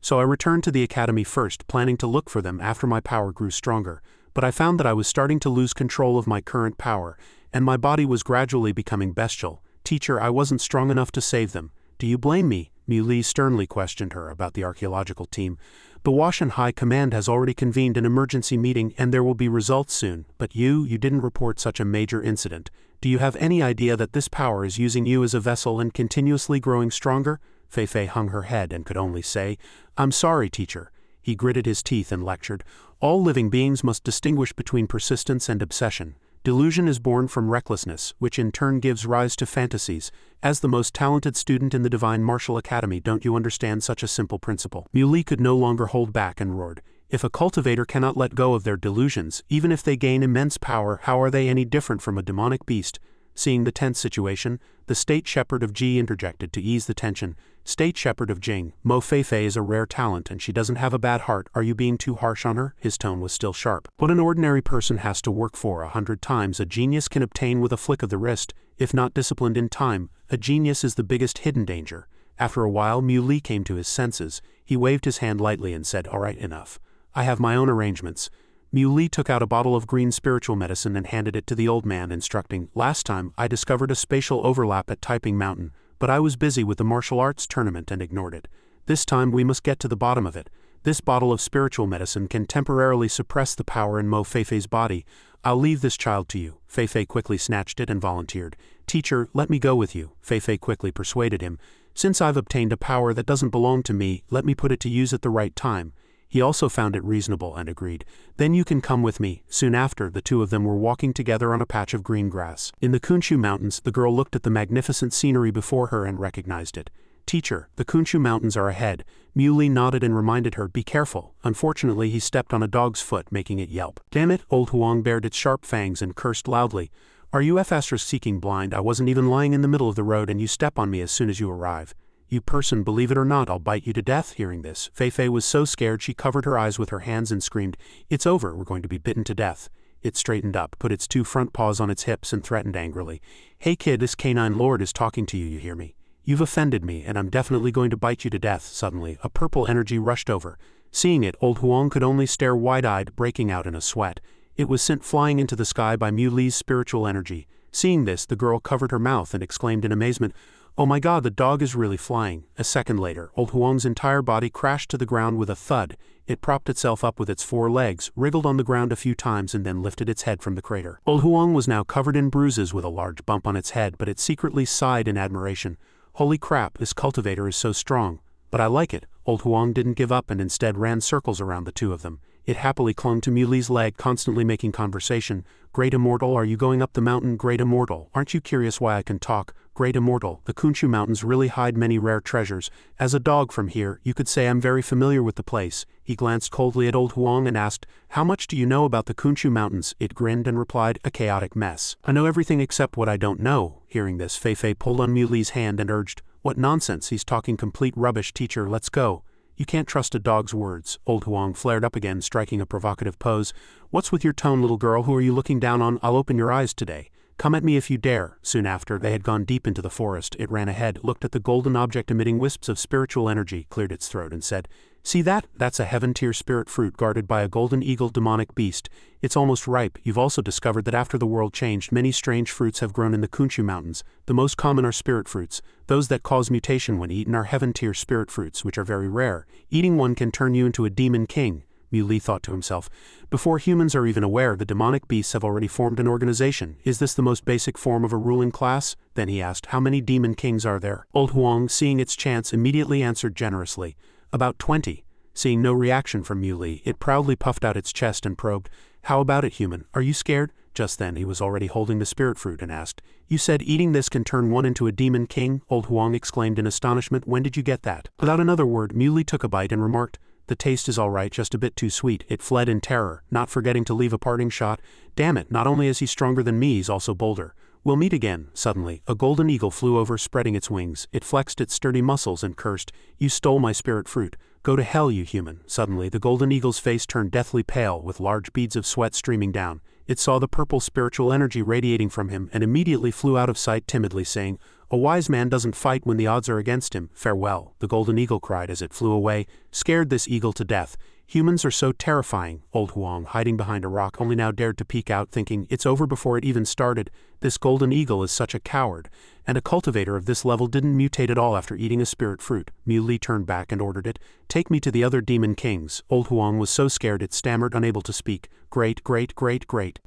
"So I returned to the academy first, planning to look for them after my power grew stronger. But I found that I was starting to lose control of my current power, and my body was gradually becoming bestial. Teacher, I wasn't strong enough to save them. Do you blame me?" Mu Li sternly questioned her about the archaeological team. "The Washan High Command has already convened an emergency meeting and there will be results soon, but you didn't report such a major incident. Do you have any idea that this power is using you as a vessel and continuously growing stronger?" Fei-Fei hung her head and could only say, "I'm sorry, teacher." He gritted his teeth and lectured, "All living beings must distinguish between persistence and obsession. Delusion is born from recklessness, which in turn gives rise to fantasies. As the most talented student in the Divine Martial Academy, don't you understand such a simple principle?" Mu Li could no longer hold back and roared, "If a cultivator cannot let go of their delusions, even if they gain immense power, how are they any different from a demonic beast?" Seeing the tense situation, the state shepherd of Ji interjected to ease the tension. "State shepherd of Jing, Mo Fei-Fei is a rare talent and she doesn't have a bad heart. Are you being too harsh on her?" His tone was still sharp. "What an ordinary person has to work for 100 times, a genius can obtain with a flick of the wrist. If not disciplined in time, a genius is the biggest hidden danger." After a while, Mu Li came to his senses. He waved his hand lightly and said, "All right, enough. I have my own arrangements." Mu Li took out a bottle of green spiritual medicine and handed it to the old man, instructing, "Last time, I discovered a spatial overlap at Taiping Mountain, but I was busy with the martial arts tournament and ignored it. This time we must get to the bottom of it. This bottle of spiritual medicine can temporarily suppress the power in Mo Feifei's body. I'll leave this child to you. Feifei quickly snatched it and volunteered. Teacher, let me go with you. Feifei quickly persuaded him. Since I've obtained a power that doesn't belong to me, let me put it to use at the right time. He also found it reasonable and agreed. Then you can come with me. Soon after, the two of them were walking together on a patch of green grass. In the Kunshu Mountains, the girl looked at the magnificent scenery before her and recognized it. Teacher, the Kunshu Mountains are ahead. Muley nodded and reminded her, be careful. Unfortunately, he stepped on a dog's foot, making it yelp. Damn it, old Huang bared its sharp fangs and cursed loudly. Are you seeking blind? I wasn't even lying in the middle of the road and you step on me as soon as you arrive. You person, believe it or not, I'll bite you to death. Hearing this, Feifei was so scared she covered her eyes with her hands and screamed, it's over, we're going to be bitten to death. It straightened up, put its two front paws on its hips and threatened angrily. Hey kid, this canine lord is talking to you, you hear me? You've offended me and I'm definitely going to bite you to death. Suddenly, a purple energy rushed over. Seeing it, old Huang could only stare wide-eyed, breaking out in a sweat. It was sent flying into the sky by Muley's spiritual energy. Seeing this, the girl covered her mouth and exclaimed in amazement, oh my god, the dog is really flying. A second later, old Huang's entire body crashed to the ground with a thud. It propped itself up with its four legs, wriggled on the ground a few times and then lifted its head from the crater. Old Huang was now covered in bruises with a large bump on its head, but it secretly sighed in admiration. Holy crap, this cultivator is so strong. But I like it. Old Huang didn't give up and instead ran circles around the two of them. It happily clung to Muley's leg, constantly making conversation. Great Immortal, are you going up the mountain? Great Immortal, aren't you curious why I can talk? Great Immortal, the Kunshu Mountains really hide many rare treasures. As a dog from here, you could say I'm very familiar with the place. He glanced coldly at old Huang and asked, how much do you know about the Kunshu Mountains? It grinned and replied, a chaotic mess. I know everything except what I don't know. Hearing this, Feifei pulled on Muley's hand and urged, what nonsense, he's talking complete rubbish. Teacher, let's go. You can't trust a dog's words. Old Huang flared up again, striking a provocative pose. What's with your tone, little girl? Who are you looking down on? I'll open your eyes today. Come at me if you dare. Soon after, they had gone deep into the forest. It ran ahead, looked at the golden object emitting wisps of spiritual energy, cleared its throat and said, see that? That's a heaven-tier spirit fruit guarded by a golden eagle demonic beast. It's almost ripe. You've also discovered that after the world changed, many strange fruits have grown in the Kunshu Mountains. The most common are spirit fruits. Those that cause mutation when eaten are heaven-tier spirit fruits, which are very rare. Eating one can turn you into a demon king. Muley thought to himself. Before humans are even aware, the demonic beasts have already formed an organization. Is this the most basic form of a ruling class? Then he asked, how many demon kings are there? Old Huang, seeing its chance, immediately answered generously. About 20. Seeing no reaction from Muley, it proudly puffed out its chest and probed, how about it, human? Are you scared? Just then he was already holding the spirit fruit and asked, you said eating this can turn one into a demon king? Old Huang exclaimed in astonishment, when did you get that? Without another word, Muley took a bite and remarked, the taste is all right, just a bit too sweet. It fled in terror, not forgetting to leave a parting shot. Damn it, not only is he stronger than me, he's also bolder. We'll meet again. Suddenly, a golden eagle flew over, spreading its wings. It flexed its sturdy muscles and cursed, you stole my spirit fruit. Go to hell, you human. Suddenly, the golden eagle's face turned deathly pale, with large beads of sweat streaming down. It saw the purple spiritual energy radiating from him and immediately flew out of sight, timidly saying, a wise man doesn't fight when the odds are against him. Farewell, the golden eagle cried as it flew away, scared this eagle to death. Humans are so terrifying. Old Huang, hiding behind a rock, only now dared to peek out, thinking, it's over before it even started. This golden eagle is such a coward. And a cultivator of this level didn't mutate at all after eating a spirit fruit. Muley turned back and ordered it, take me to the other demon kings. Old Huang was so scared it stammered, unable to speak. Great.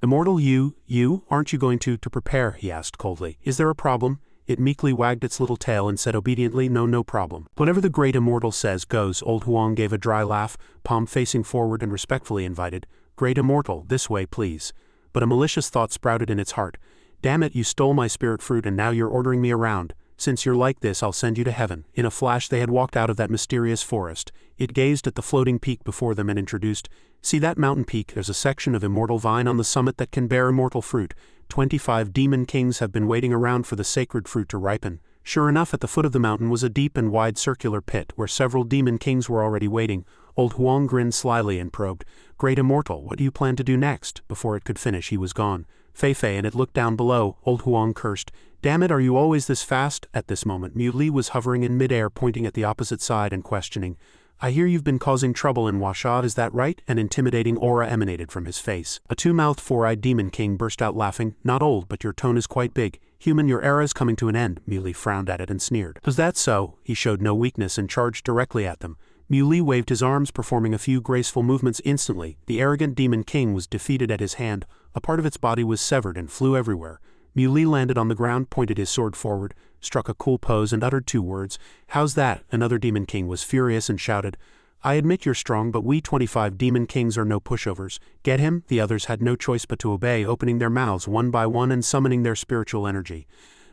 Immortal, you, aren't you going to prepare? He asked coldly. Is there a problem? It meekly wagged its little tail and said obediently, no problem. Whatever the great immortal says goes. Old Huang gave a dry laugh, palm facing forward, and respectfully invited, great immortal, this way please. But a malicious thought sprouted in its heart. Damn it, you stole my spirit fruit and now you're ordering me around. Since you're like this, I'll send you to heaven. In a flash they had walked out of that mysterious forest. It gazed at the floating peak before them and introduced, see that mountain peak? There's a section of immortal vine on the summit that can bear immortal fruit. 25 demon kings have been waiting around for the sacred fruit to ripen. Sure enough, at the foot of the mountain was a deep and wide circular pit where several demon kings were already waiting. Old Huang grinned slyly and probed, great immortal, what do you plan to do next? Before it could finish, he was gone. Feifei and it looked down below. Old Huang cursed, damn it, are you always this fast? At this moment, Muley was hovering in midair, pointing at the opposite side and questioning, I hear you've been causing trouble in Washad, is that right? An intimidating aura emanated from his face. A two-mouthed, four-eyed demon king burst out laughing, not old, but your tone is quite big. Human, your era is coming to an end. Muley frowned at it and sneered. Was that so? He showed no weakness and charged directly at them. Muli waved his arms, performing a few graceful movements. Instantly, the arrogant demon king was defeated at his hand. A part of its body was severed and flew everywhere. Muli landed on the ground, pointed his sword forward, struck a cool pose and uttered 2 words. "How's that?" Another demon king was furious and shouted, "I admit you're strong, but we 25 demon kings are no pushovers. Get him?" The others had no choice but to obey, opening their mouths one by one and summoning their spiritual energy.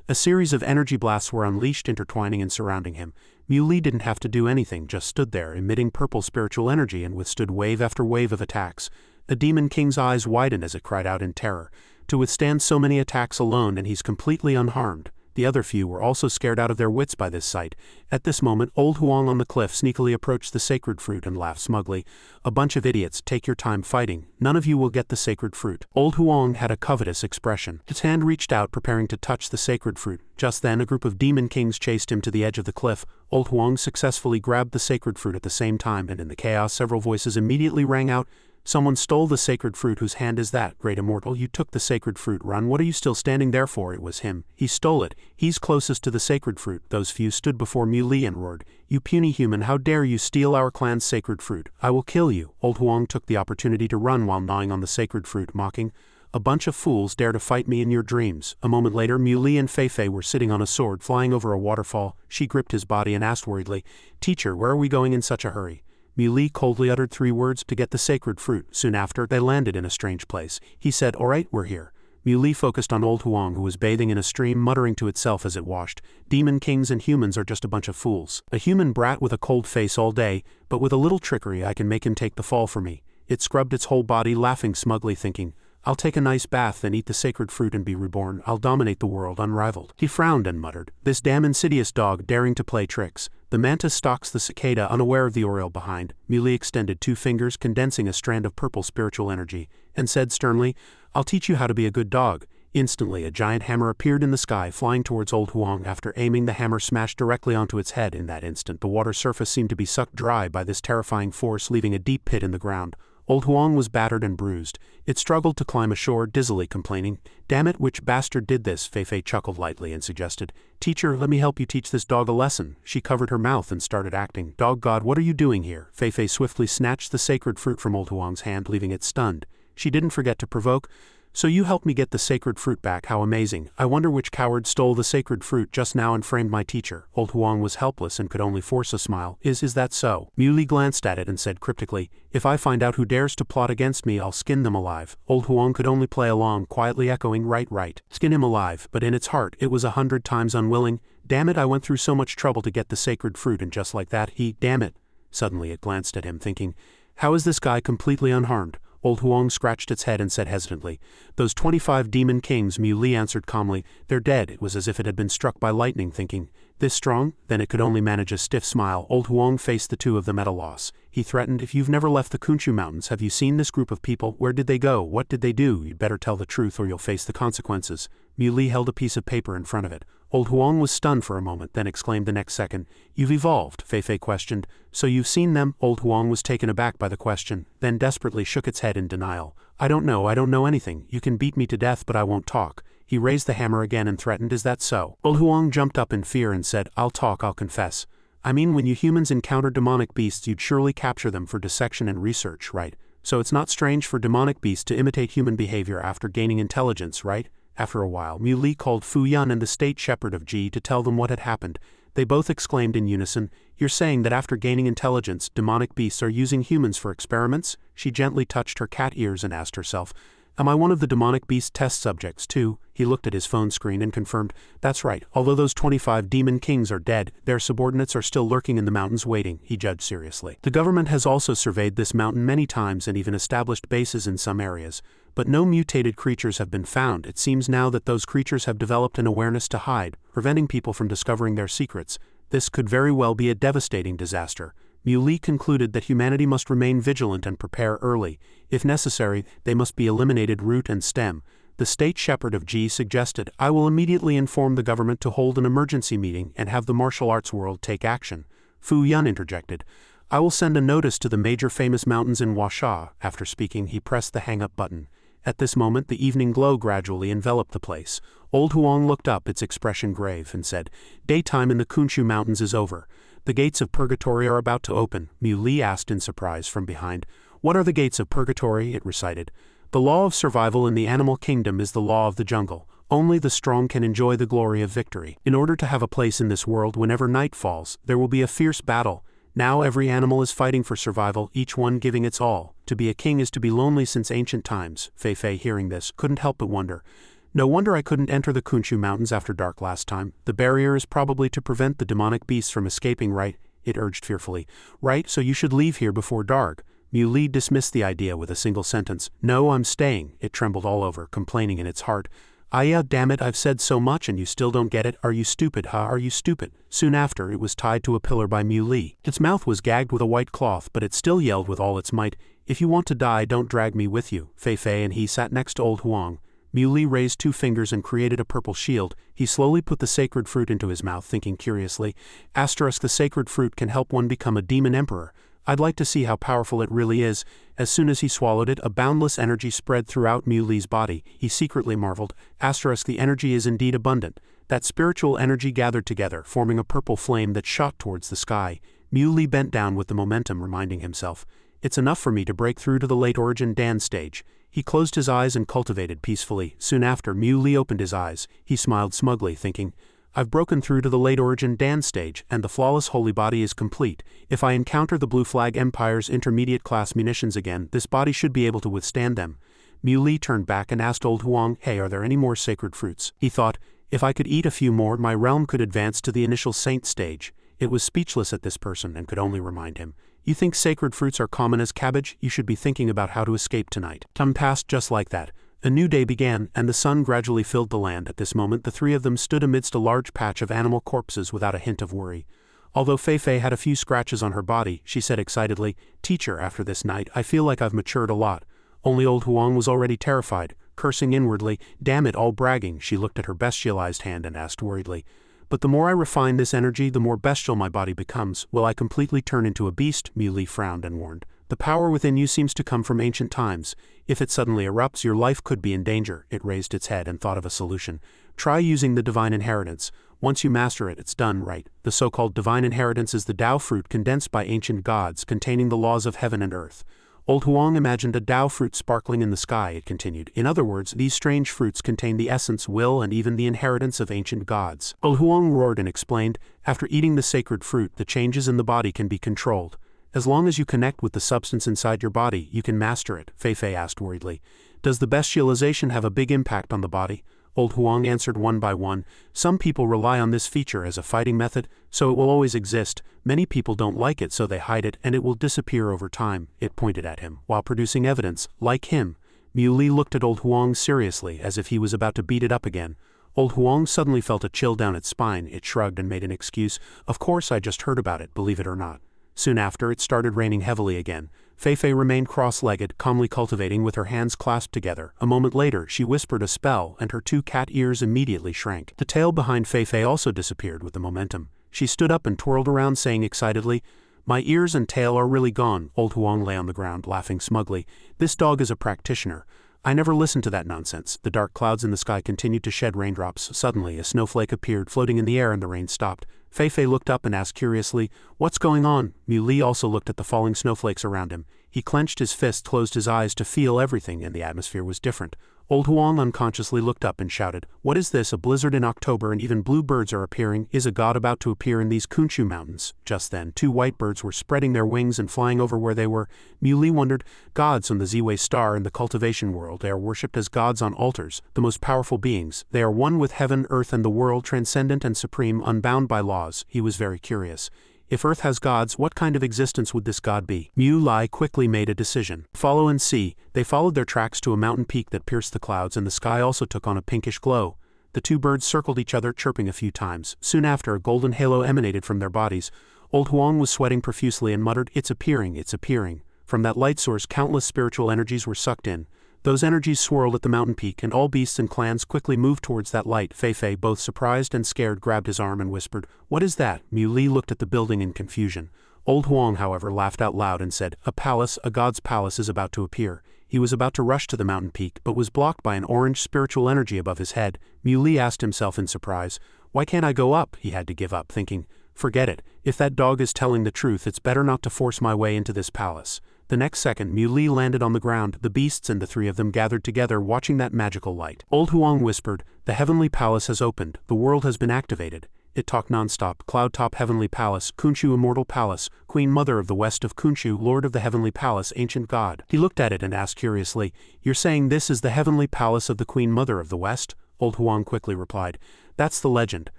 A series of energy blasts were unleashed, intertwining and surrounding him. Muli didn't have to do anything, just stood there, emitting purple spiritual energy, and withstood wave after wave of attacks. The demon king's eyes widened as it cried out in terror. To withstand so many attacks alone, and he's completely unharmed. The other few were also scared out of their wits by this sight. At this moment, old Huang on the cliff sneakily approached the sacred fruit and laughed smugly. "A bunch of idiots, take your time fighting. None of you will get the sacred fruit." Old Huang had a covetous expression. His hand reached out, preparing to touch the sacred fruit. Just then, a group of demon kings chased him to the edge of the cliff. Old Huang successfully grabbed the sacred fruit at the same time, and in the chaos, several voices immediately rang out. "Someone stole the sacred fruit. Whose hand is that, great immortal? You took the sacred fruit. Run. What are you still standing there for?" It was him. He stole it. He's closest to the sacred fruit. Those few stood before Muli and roared, "You puny human, how dare you steal our clan's sacred fruit? I will kill you." Old Huang took the opportunity to run while gnawing on the sacred fruit, mocking, "A bunch of fools dare to fight me in your dreams." A moment later, Muli and Feifei were sitting on a sword flying over a waterfall. She gripped his body and asked worriedly, "Teacher, where are we going in such a hurry?" Muli coldly uttered 3 words, "To get the sacred fruit." Soon after, they landed in a strange place. He said, "All right, we're here." Muli focused on old Huang, who was bathing in a stream, muttering to itself as it washed, "Demon kings and humans are just a bunch of fools. A human brat with a cold face all day, but with a little trickery I can make him take the fall for me." It scrubbed its whole body, laughing smugly, thinking, "I'll take a nice bath, then eat the sacred fruit and be reborn. I'll dominate the world unrivaled." He frowned and muttered, "This damn insidious dog daring to play tricks." The mantis stalks the cicada, unaware of the oriole behind. Muli extended 2 fingers, condensing a strand of purple spiritual energy, and said sternly, "I'll teach you how to be a good dog." Instantly, a giant hammer appeared in the sky, flying towards old Huang. After aiming, the hammer smashed directly onto its head. In that instant, the water surface seemed to be sucked dry by this terrifying force, leaving a deep pit in the ground. Old Huang was battered and bruised. It struggled to climb ashore, dizzily complaining. "Damn it, which bastard did this?" Feifei chuckled lightly and suggested, "Teacher, let me help you teach this dog a lesson." She covered her mouth and started acting. "Dog god, what are you doing here?" Feifei swiftly snatched the sacred fruit from old Huang's hand, leaving it stunned. She didn't forget to provoke, "So you helped me get the sacred fruit back, how amazing. I wonder which coward stole the sacred fruit just now and framed my teacher." Old Huang was helpless and could only force a smile. Is that so?" Muli glanced at it and said cryptically, "If I find out who dares to plot against me, I'll skin them alive." Old Huang could only play along, quietly echoing, right. Skin him alive, but in its heart, it was 100 times unwilling. "Damn it, I went through so much trouble to get the sacred fruit, and just like that, damn it." Suddenly it glanced at him, thinking, "How is this guy completely unharmed?" Old Huang scratched its head and said hesitantly, "Those 25 demon kings," Muli answered calmly, "they're dead." It was as if it had been struck by lightning, thinking, "This strong?" Then it could only manage a stiff smile. Old Huang faced the 2 of them at a loss. He threatened, "If you've never left the Kunshu Mountains, have you seen this group of people? Where did they go? What did they do? You'd better tell the truth or you'll face the consequences." Muli held a piece of paper in front of it. Old Huang was stunned for a moment, then exclaimed the next second, "You've evolved?" Feifei questioned. "So you've seen them?" Old Huang was taken aback by the question, then desperately shook its head in denial. I don't know anything. You can beat me to death, but I won't talk." He raised the hammer again and threatened, "Is that so?" Old Huang jumped up in fear and said, "I'll talk, I'll confess. I mean, when you humans encounter demonic beasts, you'd surely capture them for dissection and research, right? So it's not strange for demonic beasts to imitate human behavior after gaining intelligence, right?" After a while, Muli called Fuyu and the state shepherd of Ji to tell them what had happened. They both exclaimed in unison, "You're saying that after gaining intelligence, demonic beasts are using humans for experiments?" She gently touched her cat ears and asked herself, "Am I one of the demonic beast test subjects too?" He looked at his phone screen and confirmed, "That's right. Although those 25 demon kings are dead, their subordinates are still lurking in the mountains waiting." He judged seriously. "The government has also surveyed this mountain many times and even established bases in some areas. But no mutated creatures have been found. It seems now that those creatures have developed an awareness to hide, preventing people from discovering their secrets. This could very well be a devastating disaster." Muli concluded that humanity must remain vigilant and prepare early. If necessary, they must be eliminated root and stem. The state shepherd of Ji suggested, "I will immediately inform the government to hold an emergency meeting and have the martial arts world take action." Fuyu interjected, "I will send a notice to the major famous mountains in Huasha." After speaking, he pressed the hang-up button. At this moment, the evening glow gradually enveloped the place. Old Huang looked up, its expression grave, and said, "Daytime in the Kunshu Mountains is over. The gates of purgatory are about to open, Mui asked in surprise from behind. What are the gates of purgatory? It recited. The law of survival in the animal kingdom is the law of the jungle. Only the strong can enjoy the glory of victory. In order to have a place in this world whenever night falls, there will be a fierce battle. Now every animal is fighting for survival, each one giving its all. To be a king is to be lonely since ancient times. Fei, hearing this, couldn't help but wonder. No wonder I couldn't enter the Kunshu Mountains after dark last time. The barrier is probably to prevent the demonic beasts from escaping, right? It urged fearfully. Right, so you should leave here before dark. Mui dismissed the idea with a single sentence. No, I'm staying. It trembled all over, complaining in its heart. Yeah, damn it, I've said so much and you still don't get it. Are you stupid, huh? Are you stupid? Soon after, it was tied to a pillar by Mui. Its mouth was gagged with a white cloth, but it still yelled with all its might. If you want to die, don't drag me with you. Fei and he sat next to old Huang. Mui raised 2 fingers and created a purple shield. He slowly put the sacred fruit into his mouth, thinking curiously. Asterisk, the sacred fruit can help one become a demon emperor. I'd like to see how powerful it really is. As soon as he swallowed it, a boundless energy spread throughout Muli's body. He secretly marveled. Asterisk, the energy is indeed abundant. That spiritual energy gathered together, forming a purple flame that shot towards the sky. Mui bent down with the momentum, reminding himself. It's enough for me to break through to the late origin Dan stage. He closed his eyes and cultivated peacefully. Soon after, Mui opened his eyes. He smiled smugly, thinking, I've broken through to the late origin Dan stage, and the flawless holy body is complete. If I encounter the Blue Flag Empire's intermediate class munitions again, this body should be able to withstand them. Mui turned back and asked old Huang, hey, are there any more sacred fruits? He thought, if I could eat a few more, my realm could advance to the initial saint stage. It was speechless at this person and could only remind him. You think sacred fruits are common as cabbage? You should be thinking about how to escape tonight. Time passed just like that. A new day began, and the sun gradually filled the land. At this moment, the 3 of them stood amidst a large patch of animal corpses without a hint of worry. Although Fei had a few scratches on her body, she said excitedly, Teacher, after this night, I feel like I've matured a lot. Only old Huang was already terrified, cursing inwardly. Damn it, all bragging. She looked at her bestialized hand and asked worriedly, But the more I refine this energy, the more bestial my body becomes. Will I completely turn into a beast? Mui frowned and warned. The power within you seems to come from ancient times. If it suddenly erupts, your life could be in danger. It raised its head and thought of a solution. Try using the divine inheritance. Once you master it, it's done, right? The so-called divine inheritance is the Dao fruit condensed by ancient gods, containing the laws of heaven and earth. Old Huang imagined a Dao fruit sparkling in the sky, it continued. In other words, these strange fruits contain the essence, will, and even the inheritance of ancient gods. Old Huang roared and explained, after eating the sacred fruit, the changes in the body can be controlled. As long as you connect with the substance inside your body, you can master it, Fei asked worriedly. Does the bestialization have a big impact on the body? Old Huang answered one by one. Some people rely on this feature as a fighting method, so it will always exist. Many people don't like it, so they hide it, and it will disappear over time. It pointed at him, while producing evidence, like him. Mui looked at old Huang seriously, as if he was about to beat it up again. Old Huang suddenly felt a chill down its spine. It shrugged and made an excuse. Of course, I just heard about it, believe it or not. Soon after, it started raining heavily again. Fei remained cross-legged, calmly cultivating with her hands clasped together. A moment later, she whispered a spell, and her 2 cat ears immediately shrank. The tail behind Fei also disappeared with the momentum. She stood up and twirled around, saying excitedly, My ears and tail are really gone. Old Huang lay on the ground, laughing smugly. This dog is a practitioner. I never listened to that nonsense. The dark clouds in the sky continued to shed raindrops. Suddenly, a snowflake appeared, floating in the air, and the rain stopped. Fei looked up and asked curiously, What's going on? Mui also looked at the falling snowflakes around him. He clenched his fist, closed his eyes to feel everything, and the atmosphere was different. Old Huang unconsciously looked up and shouted, What is this? A blizzard in October, and even blue birds are appearing. Is a god about to appear in these Kunshu mountains? Just then, 2 white birds were spreading their wings and flying over where they were. Mui wondered, Gods on the Ziwei star in the cultivation world. They are worshipped as gods on altars, the most powerful beings. They are one with heaven, earth, and the world, transcendent and supreme, unbound by laws. He was very curious. If Earth has gods, what kind of existence would this god be? Mui quickly made a decision. Follow and see. They followed their tracks to a mountain peak that pierced the clouds, and the sky also took on a pinkish glow. The 2 birds circled each other, chirping a few times. Soon after, a golden halo emanated from their bodies. Old Huang was sweating profusely and muttered, It's appearing, it's appearing. From that light source, countless spiritual energies were sucked in. Those energies swirled at the mountain peak, and all beasts and clans quickly moved towards that light. Fei, both surprised and scared, grabbed his arm and whispered, What is that? Mui looked at the building in confusion. Old Huang, however, laughed out loud and said, A palace, a god's palace is about to appear. He was about to rush to the mountain peak, but was blocked by an orange spiritual energy above his head. Mui asked himself in surprise, Why can't I go up? He had to give up, thinking, Forget it. If that dog is telling the truth, it's better not to force my way into this palace. The next second, Mui landed on the ground, the beasts and the three of them gathered together watching that magical light. Old Huang whispered, "The heavenly palace has opened, the world has been activated." It talked nonstop. Cloud-top heavenly palace, Khonshu immortal palace, Queen Mother of the West of Khonshu, Lord of the heavenly palace, ancient god. He looked at it and asked curiously, "You're saying this is the heavenly palace of the Queen Mother of the West?" Old Huang quickly replied, "That's the legend.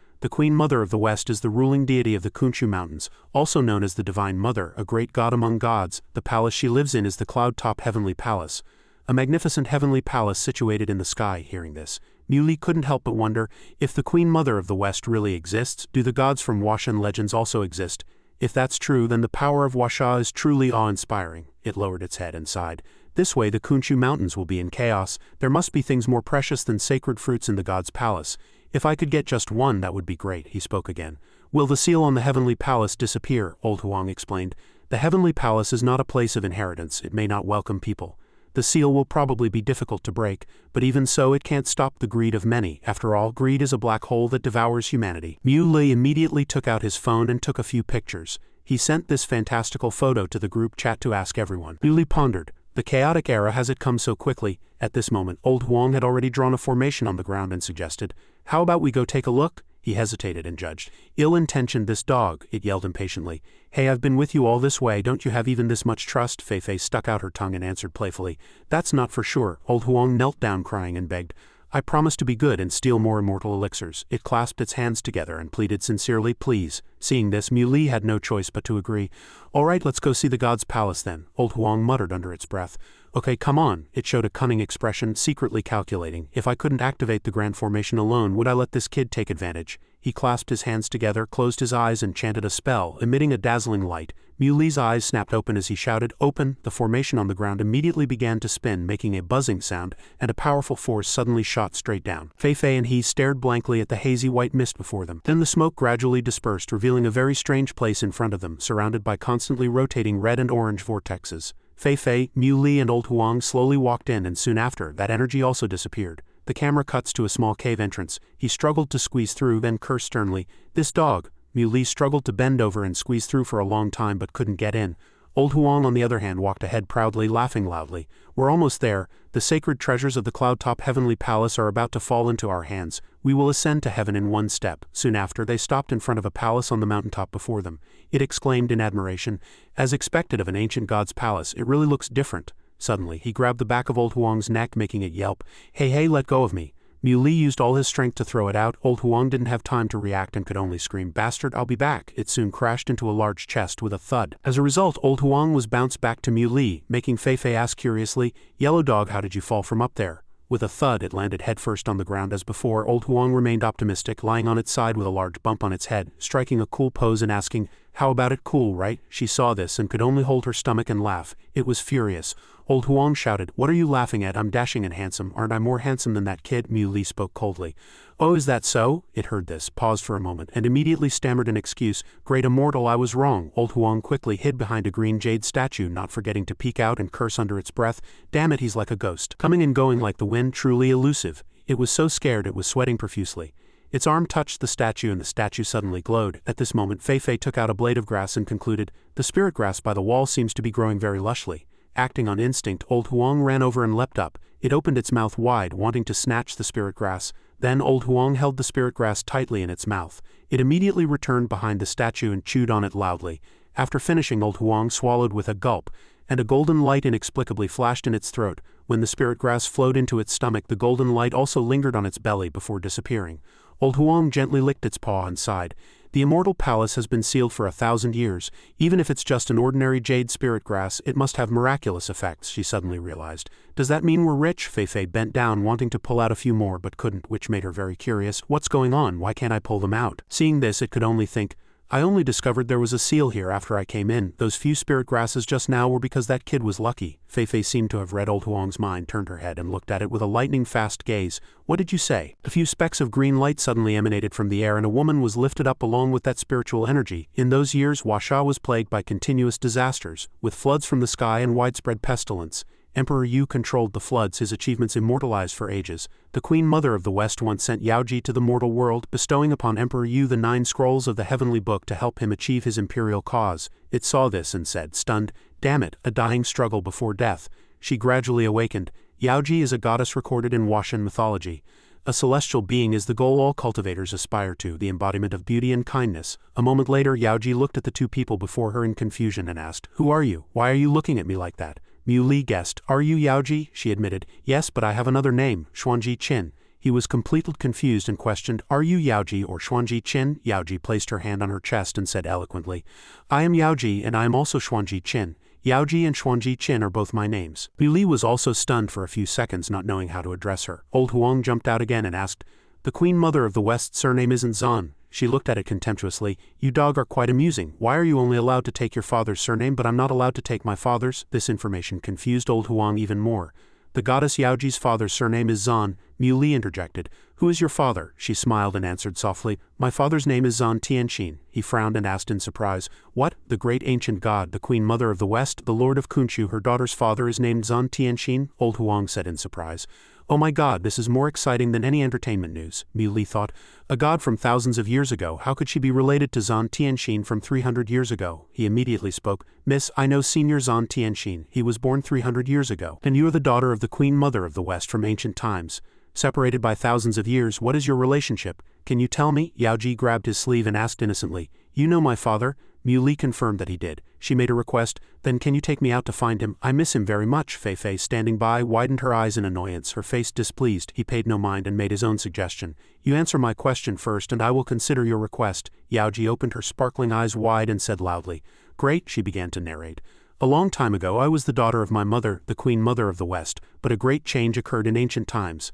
The Queen Mother of the West is the ruling deity of the Khonshu Mountains, also known as the Divine Mother, a great god among gods. The palace she lives in is the cloud-top heavenly palace, a magnificent heavenly palace situated in the sky." Hearing this, Mui couldn't help but wonder, if the Queen Mother of the West really exists, do the gods from Washan legends also exist? If that's true, then the power of Washa is truly awe-inspiring. It lowered its head and sighed. This way the Khonshu Mountains will be in chaos. There must be things more precious than sacred fruits in the god's palace. If I could get just one, that would be great. He spoke again. "Will the seal on the heavenly palace disappear?" Old Huang explained. "The heavenly palace is not a place of inheritance. It may not welcome people. The seal will probably be difficult to break, but even so it can't stop the greed of many. After all, greed is a black hole that devours humanity." Mui immediately took out his phone and took a few pictures. He sent this fantastical photo to the group chat to ask everyone. Mui pondered. The chaotic era, has it come so quickly? At this moment, Old Huang had already drawn a formation on the ground and suggested, "How about we go take a look?" He hesitated and judged. "Ill-intentioned, this dog," it yelled impatiently. "Hey, I've been with you all this way, don't you have even this much trust?" Fei stuck out her tongue and answered playfully, "That's not for sure." Old Huang knelt down crying and begged, "I promise to be good and steal more immortal elixirs." It clasped its hands together and pleaded sincerely, "Please." Seeing this, Mui had no choice but to agree. "All right, let's go see the god's palace then," Old Huang muttered under its breath. "Okay, come on." It showed a cunning expression, secretly calculating. "If I couldn't activate the grand formation alone, would I let this kid take advantage?" He clasped his hands together, closed his eyes and chanted a spell, emitting a dazzling light. Muli's eyes snapped open as he shouted, "Open!" The formation on the ground immediately began to spin, making a buzzing sound, and a powerful force suddenly shot straight down. Fei and he stared blankly at the hazy white mist before them. Then the smoke gradually dispersed, revealing a very strange place in front of them, surrounded by constantly rotating red and orange vortexes. Fei, Mui and Old Huang slowly walked in, and soon after, that energy also disappeared. The camera cuts to a small cave entrance. He struggled to squeeze through, then cursed sternly, "This dog!" Mui struggled to bend over and squeeze through for a long time but couldn't get in. Old Huang, on the other hand, walked ahead proudly, laughing loudly. "We're almost there. The sacred treasures of the cloud-top heavenly palace are about to fall into our hands. We will ascend to heaven in one step." Soon after, they stopped in front of a palace on the mountaintop before them. It exclaimed in admiration, "As expected of an ancient god's palace, it really looks different." Suddenly, he grabbed the back of Old Huang's neck, making it yelp. Hey, let go of me." Mui used all his strength to throw it out. Old Huang didn't have time to react and could only scream, "Bastard, I'll be back." It soon crashed into a large chest with a thud. As a result, Old Huang was bounced back to Mui, making Fei ask curiously, "Yellow dog, how did you fall from up there?" With a thud, it landed headfirst on the ground as before. Old Huang remained optimistic, lying on its side with a large bump on its head, striking a cool pose and asking, "How about it, cool, right?" She saw this and could only hold her stomach and laugh. It was furious. Old Huang shouted, "What are you laughing at? I'm dashing and handsome. Aren't I more handsome than that kid?" Mui spoke coldly. "Oh, is that so?" It heard this, paused for a moment, and immediately stammered an excuse. "Great immortal, I was wrong." Old Huang quickly hid behind a green jade statue, not forgetting to peek out and curse under its breath, "Damn it, he's like a ghost, coming and going like the wind, truly elusive." It was so scared it was sweating profusely. Its arm touched the statue and the statue suddenly glowed. At this moment, Fei took out a blade of grass and concluded, "The spirit grass by the wall seems to be growing very lushly." Acting on instinct, Old Huang ran over and leapt up. It opened its mouth wide, wanting to snatch the spirit grass. Then Old Huang held the spirit grass tightly in its mouth. It immediately returned behind the statue and chewed on it loudly. After finishing, Old Huang swallowed with a gulp, and a golden light inexplicably flashed in its throat. When the spirit grass flowed into its stomach, the golden light also lingered on its belly before disappearing. Old Huang gently licked its paw and sighed. "The immortal palace has been sealed for 1,000 years. Even if it's just an ordinary jade spirit grass, it must have miraculous effects," she suddenly realized. "Does that mean we're rich?" Fei bent down, wanting to pull out a few more but couldn't, which made her very curious. "What's going on? Why can't I pull them out?" Seeing this, it could only think, "I only discovered there was a seal here after I came in. Those few spirit grasses just now were because that kid was lucky." Fei seemed to have read Old Huang's mind, turned her head and looked at it with a lightning-fast gaze. "What did you say?" A few specks of green light suddenly emanated from the air and a woman was lifted up along with that spiritual energy. In those years, Washa was plagued by continuous disasters, with floods from the sky and widespread pestilence. Emperor Yu controlled the floods, his achievements immortalized for ages. The Queen Mother of the West once sent Yaoji to the mortal world, bestowing upon Emperor Yu the 9 scrolls of the heavenly book to help him achieve his imperial cause. It saw this and said, stunned, "Damn it, a dying struggle before death." She gradually awakened. Yaoji is a goddess recorded in Washan mythology. A celestial being is the goal all cultivators aspire to, the embodiment of beauty and kindness. A moment later, Yaoji looked at the 2 people before her in confusion and asked, "Who are you? Why are you looking at me like that?" Mu Li guessed. "Are you Yaoji?" She admitted. "Yes, but I have another name, Xuanji Qin." He was completely confused and questioned, "Are you Yaoji or Xuanji Qin?" Yaoji placed her hand on her chest and said eloquently, "I am Yaoji and I am also Xuanji Qin. Yaoji and Xuanji Qin are both my names." Mu Li was also stunned for a few seconds, not knowing how to address her. Old Huang jumped out again and asked, "The Queen Mother of the West's surname isn't Zan." She looked at it contemptuously. "You dog are quite amusing. Why are you only allowed to take your father's surname but I'm not allowed to take my father's?" This information confused Old Huang even more. "The goddess Yaoji's father's surname is Zan," Mu Li interjected. "Who is your father?" She smiled and answered softly, "My father's name is Zant Tienshin." He frowned and asked in surprise, "What? The great ancient god, the Queen Mother of the West, the Lord of Kunshu, her daughter's father is named Zant Tienshin?" Old Huang said in surprise. "Oh my god, this is more exciting than any entertainment news," Mu Li thought. "A god from thousands of years ago, how could she be related to Zant Tienshin from 300 years ago?" He immediately spoke, "Miss, I know Senior Zant Tienshin. He was born 300 years ago. And you are the daughter of the Queen Mother of the West from ancient times. Separated by thousands of years, what is your relationship? Can you tell me?" Yaoji grabbed his sleeve and asked innocently, "You know my father?" Mu Li confirmed that he did. She made a request, "Then can you take me out to find him? I miss him very much." Fei Fei, standing by, widened her eyes in annoyance, her face displeased. He paid no mind and made his own suggestion. "You answer my question first and I will consider your request." Yaoji opened her sparkling eyes wide and said loudly, "Great," she began to narrate. "A long time ago I was the daughter of my mother, the Queen Mother of the West, but a great change occurred in ancient times.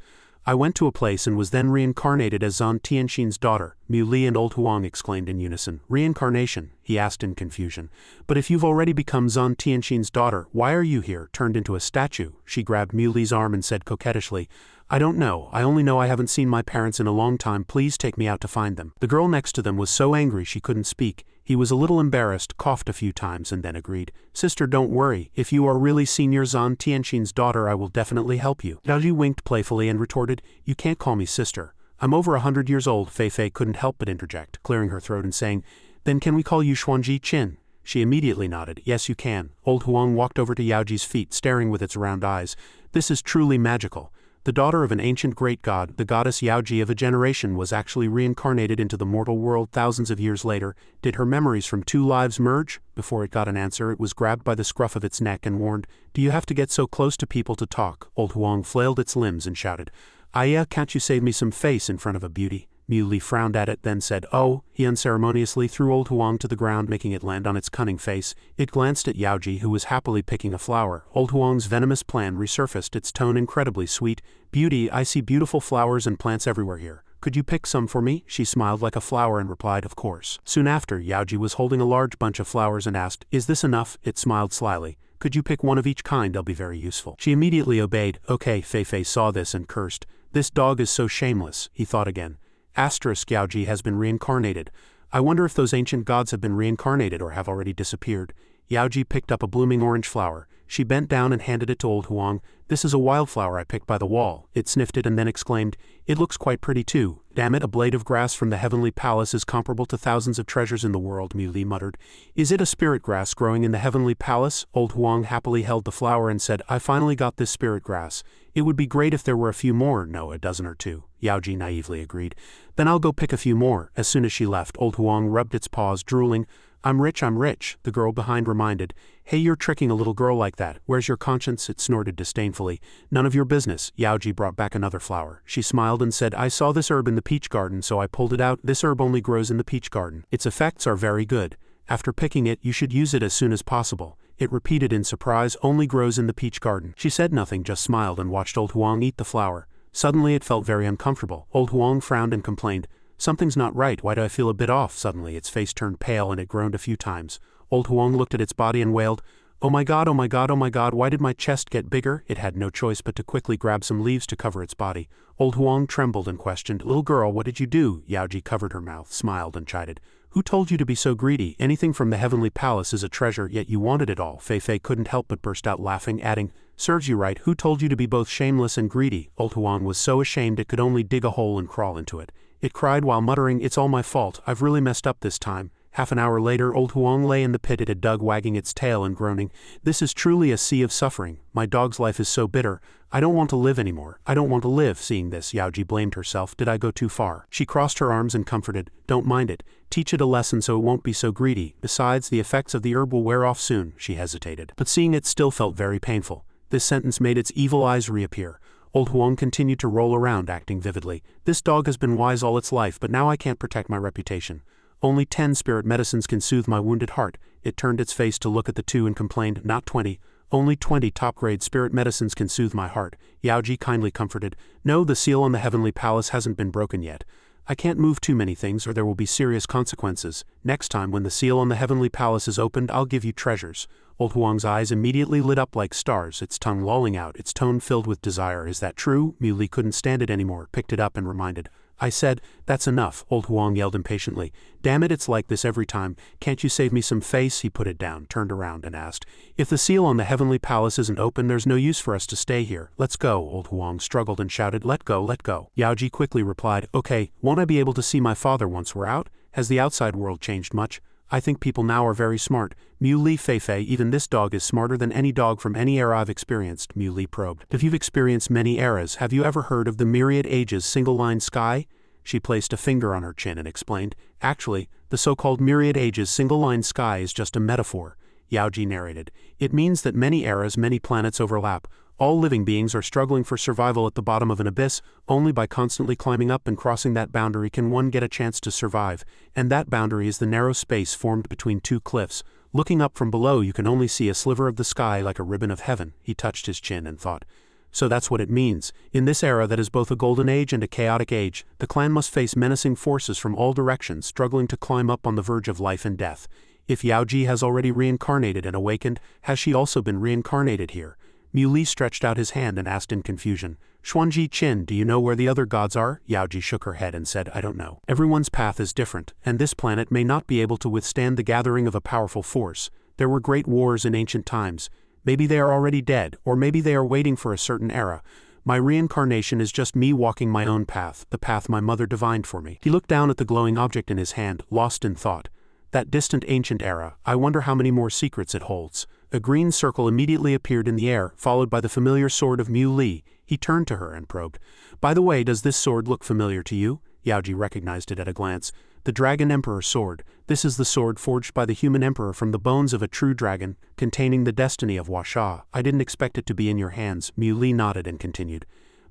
I went to a place and was then reincarnated as Zant Tienshin's daughter." Mu Li and Old Huang exclaimed in unison. "Reincarnation?" he asked in confusion. "But if you've already become Zant Tienshin's daughter, why are you here, turned into a statue?" She grabbed Mu Li's arm and said coquettishly, "I don't know. I only know I haven't seen my parents in a long time. Please take me out to find them." The girl next to them was so angry she couldn't speak. He was a little embarrassed, coughed a few times, and then agreed. "Sister, don't worry. If you are really Senior Zant Tienshin's daughter, I will definitely help you." Yaoji winked playfully and retorted, "You can't call me sister. I'm over 100 years old." Fei Fei couldn't help but interject, clearing her throat and saying, "Then can we call you Xuanji Qin?" She immediately nodded. "Yes, you can." Old Huang walked over to Yaoji's feet, staring with its round eyes. "This is truly magical. The daughter of an ancient great god, the goddess Yaoji of a generation, was actually reincarnated into the mortal world thousands of years later. Did her memories from 2 lives merge?" Before it got an answer, it was grabbed by the scruff of its neck and warned, "Do you have to get so close to people to talk?" Old Huang flailed its limbs and shouted, "Aya, can't you save me some face in front of a beauty?" Mu Li frowned at it, then said, "Oh." He unceremoniously threw Old Huang to the ground, making it land on its cunning face. It glanced at Yaoji, who was happily picking a flower. Old Huang's venomous plan resurfaced, its tone incredibly sweet. "Beauty, I see beautiful flowers and plants everywhere here. Could you pick some for me?" She smiled like a flower and replied, "Of course." Soon after, Yaoji was holding a large bunch of flowers and asked, "Is this enough?" It smiled slyly. "Could you pick one of each kind? They'll be very useful." She immediately obeyed. "Okay." Fei Fei saw this and cursed. "This dog is so shameless." He thought again. Asterisk, Yaoji has been reincarnated. I wonder if those ancient gods have been reincarnated or have already disappeared. Yaoji picked up a blooming orange flower. She bent down and handed it to Old Huang. "This is a wildflower I picked by the wall." It sniffed it and then exclaimed, "It looks quite pretty too." "Damn it, a blade of grass from the heavenly palace is comparable to thousands of treasures in the world," Mu Li muttered. "Is it a spirit grass growing in the heavenly palace?" Old Huang happily held the flower and said, "I finally got this spirit grass. It would be great if there were a few more." "No, a dozen or 2. Yaoji naively agreed. "Then I'll go pick a few more." As soon as she left, Old Huang rubbed its paws, drooling. I'm rich," the girl behind reminded. "Hey, you're tricking a little girl like that. Where's your conscience?" It snorted disdainfully. "None of your business." Yaoji brought back another flower. She smiled and said, "I saw this herb in the peach garden, so I pulled it out. This herb only grows in the peach garden. Its effects are very good. After picking it, you should use it as soon as possible." It repeated in surprise, "Only grows in the peach garden." She said nothing, just smiled and watched Old Huang eat the flower. Suddenly it felt very uncomfortable. Old Huang frowned and complained, "Something's not right. Why do I feel a bit off?" Suddenly its face turned pale and it groaned a few times. Old Huang looked at its body and wailed, "Oh my god, oh my god, oh my god, why did my chest get bigger?" It had no choice but to quickly grab some leaves to cover its body. Old Huang trembled and questioned, "Little girl, what did you do?" Yaoji covered her mouth, smiled and chided, "Who told you to be so greedy? Anything from the heavenly palace is a treasure, yet you wanted it all." Fei Fei couldn't help but burst out laughing, adding, Serves you right, who told you to be both shameless and greedy? Old Huang was so ashamed it could only dig a hole and crawl into it. It cried while muttering, it's all my fault, I've really messed up this time. Half an hour later, Old Huang lay in the pit it had dug, wagging its tail and groaning. This is truly a sea of suffering. My dog's life is so bitter. I don't want to live anymore. I don't want to live. Seeing this, Yaoji blamed herself. Did I go too far? She crossed her arms and comforted. Don't mind it. Teach it a lesson so it won't be so greedy. Besides, the effects of the herb will wear off soon. She hesitated. But seeing it still felt very painful. This sentence made its evil eyes reappear. Old Huang continued to roll around, acting vividly. This dog has been wise all its life, but now I can't protect my reputation. Only 10 spirit medicines can soothe my wounded heart. It turned its face to look at the two and complained, not 20. Only 20 top-grade spirit medicines can soothe my heart. Yaoji kindly comforted. No, the seal on the heavenly palace hasn't been broken yet. I can't move too many things or there will be serious consequences. Next time when the seal on the heavenly palace is opened, I'll give you treasures. Old Huang's eyes immediately lit up like stars, its tongue lolling out, its tone filled with desire. Is that true? Muli couldn't stand it anymore, picked it up and reminded. I said, that's enough, Old Huang yelled impatiently. Damn it, it's like this every time. Can't you save me some face? He put it down, turned around and asked. If the seal on the heavenly palace isn't open, there's no use for us to stay here. Let's go. Old Huang struggled and shouted, let go, let go. Yaoji quickly replied, okay, won't I be able to see my father once we're out? Has the outside world changed much? I think people now are very smart. Muli Feifei, even this dog is smarter than any dog from any era I've experienced, Muli probed. If you've experienced many eras, have you ever heard of the myriad ages single-line sky? She placed a finger on her chin and explained, actually, the so-called myriad ages single-line sky is just a metaphor. Yaoji narrated. It means that many eras, many planets overlap. All living beings are struggling for survival at the bottom of an abyss. Only by constantly climbing up and crossing that boundary can one get a chance to survive, and that boundary is the narrow space formed between two cliffs. Looking up from below, you can only see a sliver of the sky like a ribbon of heaven. He touched his chin and thought. So that's what it means. In this era that is both a golden age and a chaotic age, the clan must face menacing forces from all directions, struggling to climb up on the verge of life and death. If Yaoji has already reincarnated and awakened, has she also been reincarnated here? Muli stretched out his hand and asked in confusion, Xuanji Qin, do you know where the other gods are? Yaoji shook her head and said, I don't know. Everyone's path is different, and this planet may not be able to withstand the gathering of a powerful force. There were great wars in ancient times. Maybe they are already dead, or maybe they are waiting for a certain era. My reincarnation is just me walking my own path, the path my mother divined for me. He looked down at the glowing object in his hand, lost in thought. That distant ancient era, I wonder how many more secrets it holds. A green circle immediately appeared in the air, followed by the familiar sword of Muli. He turned to her and probed. By the way, does this sword look familiar to you? Yaoji recognized it at a glance. The Dragon Emperor sword. This is the sword forged by the human emperor from the bones of a true dragon, containing the destiny of Huasha. I didn't expect it to be in your hands. Muli nodded and continued.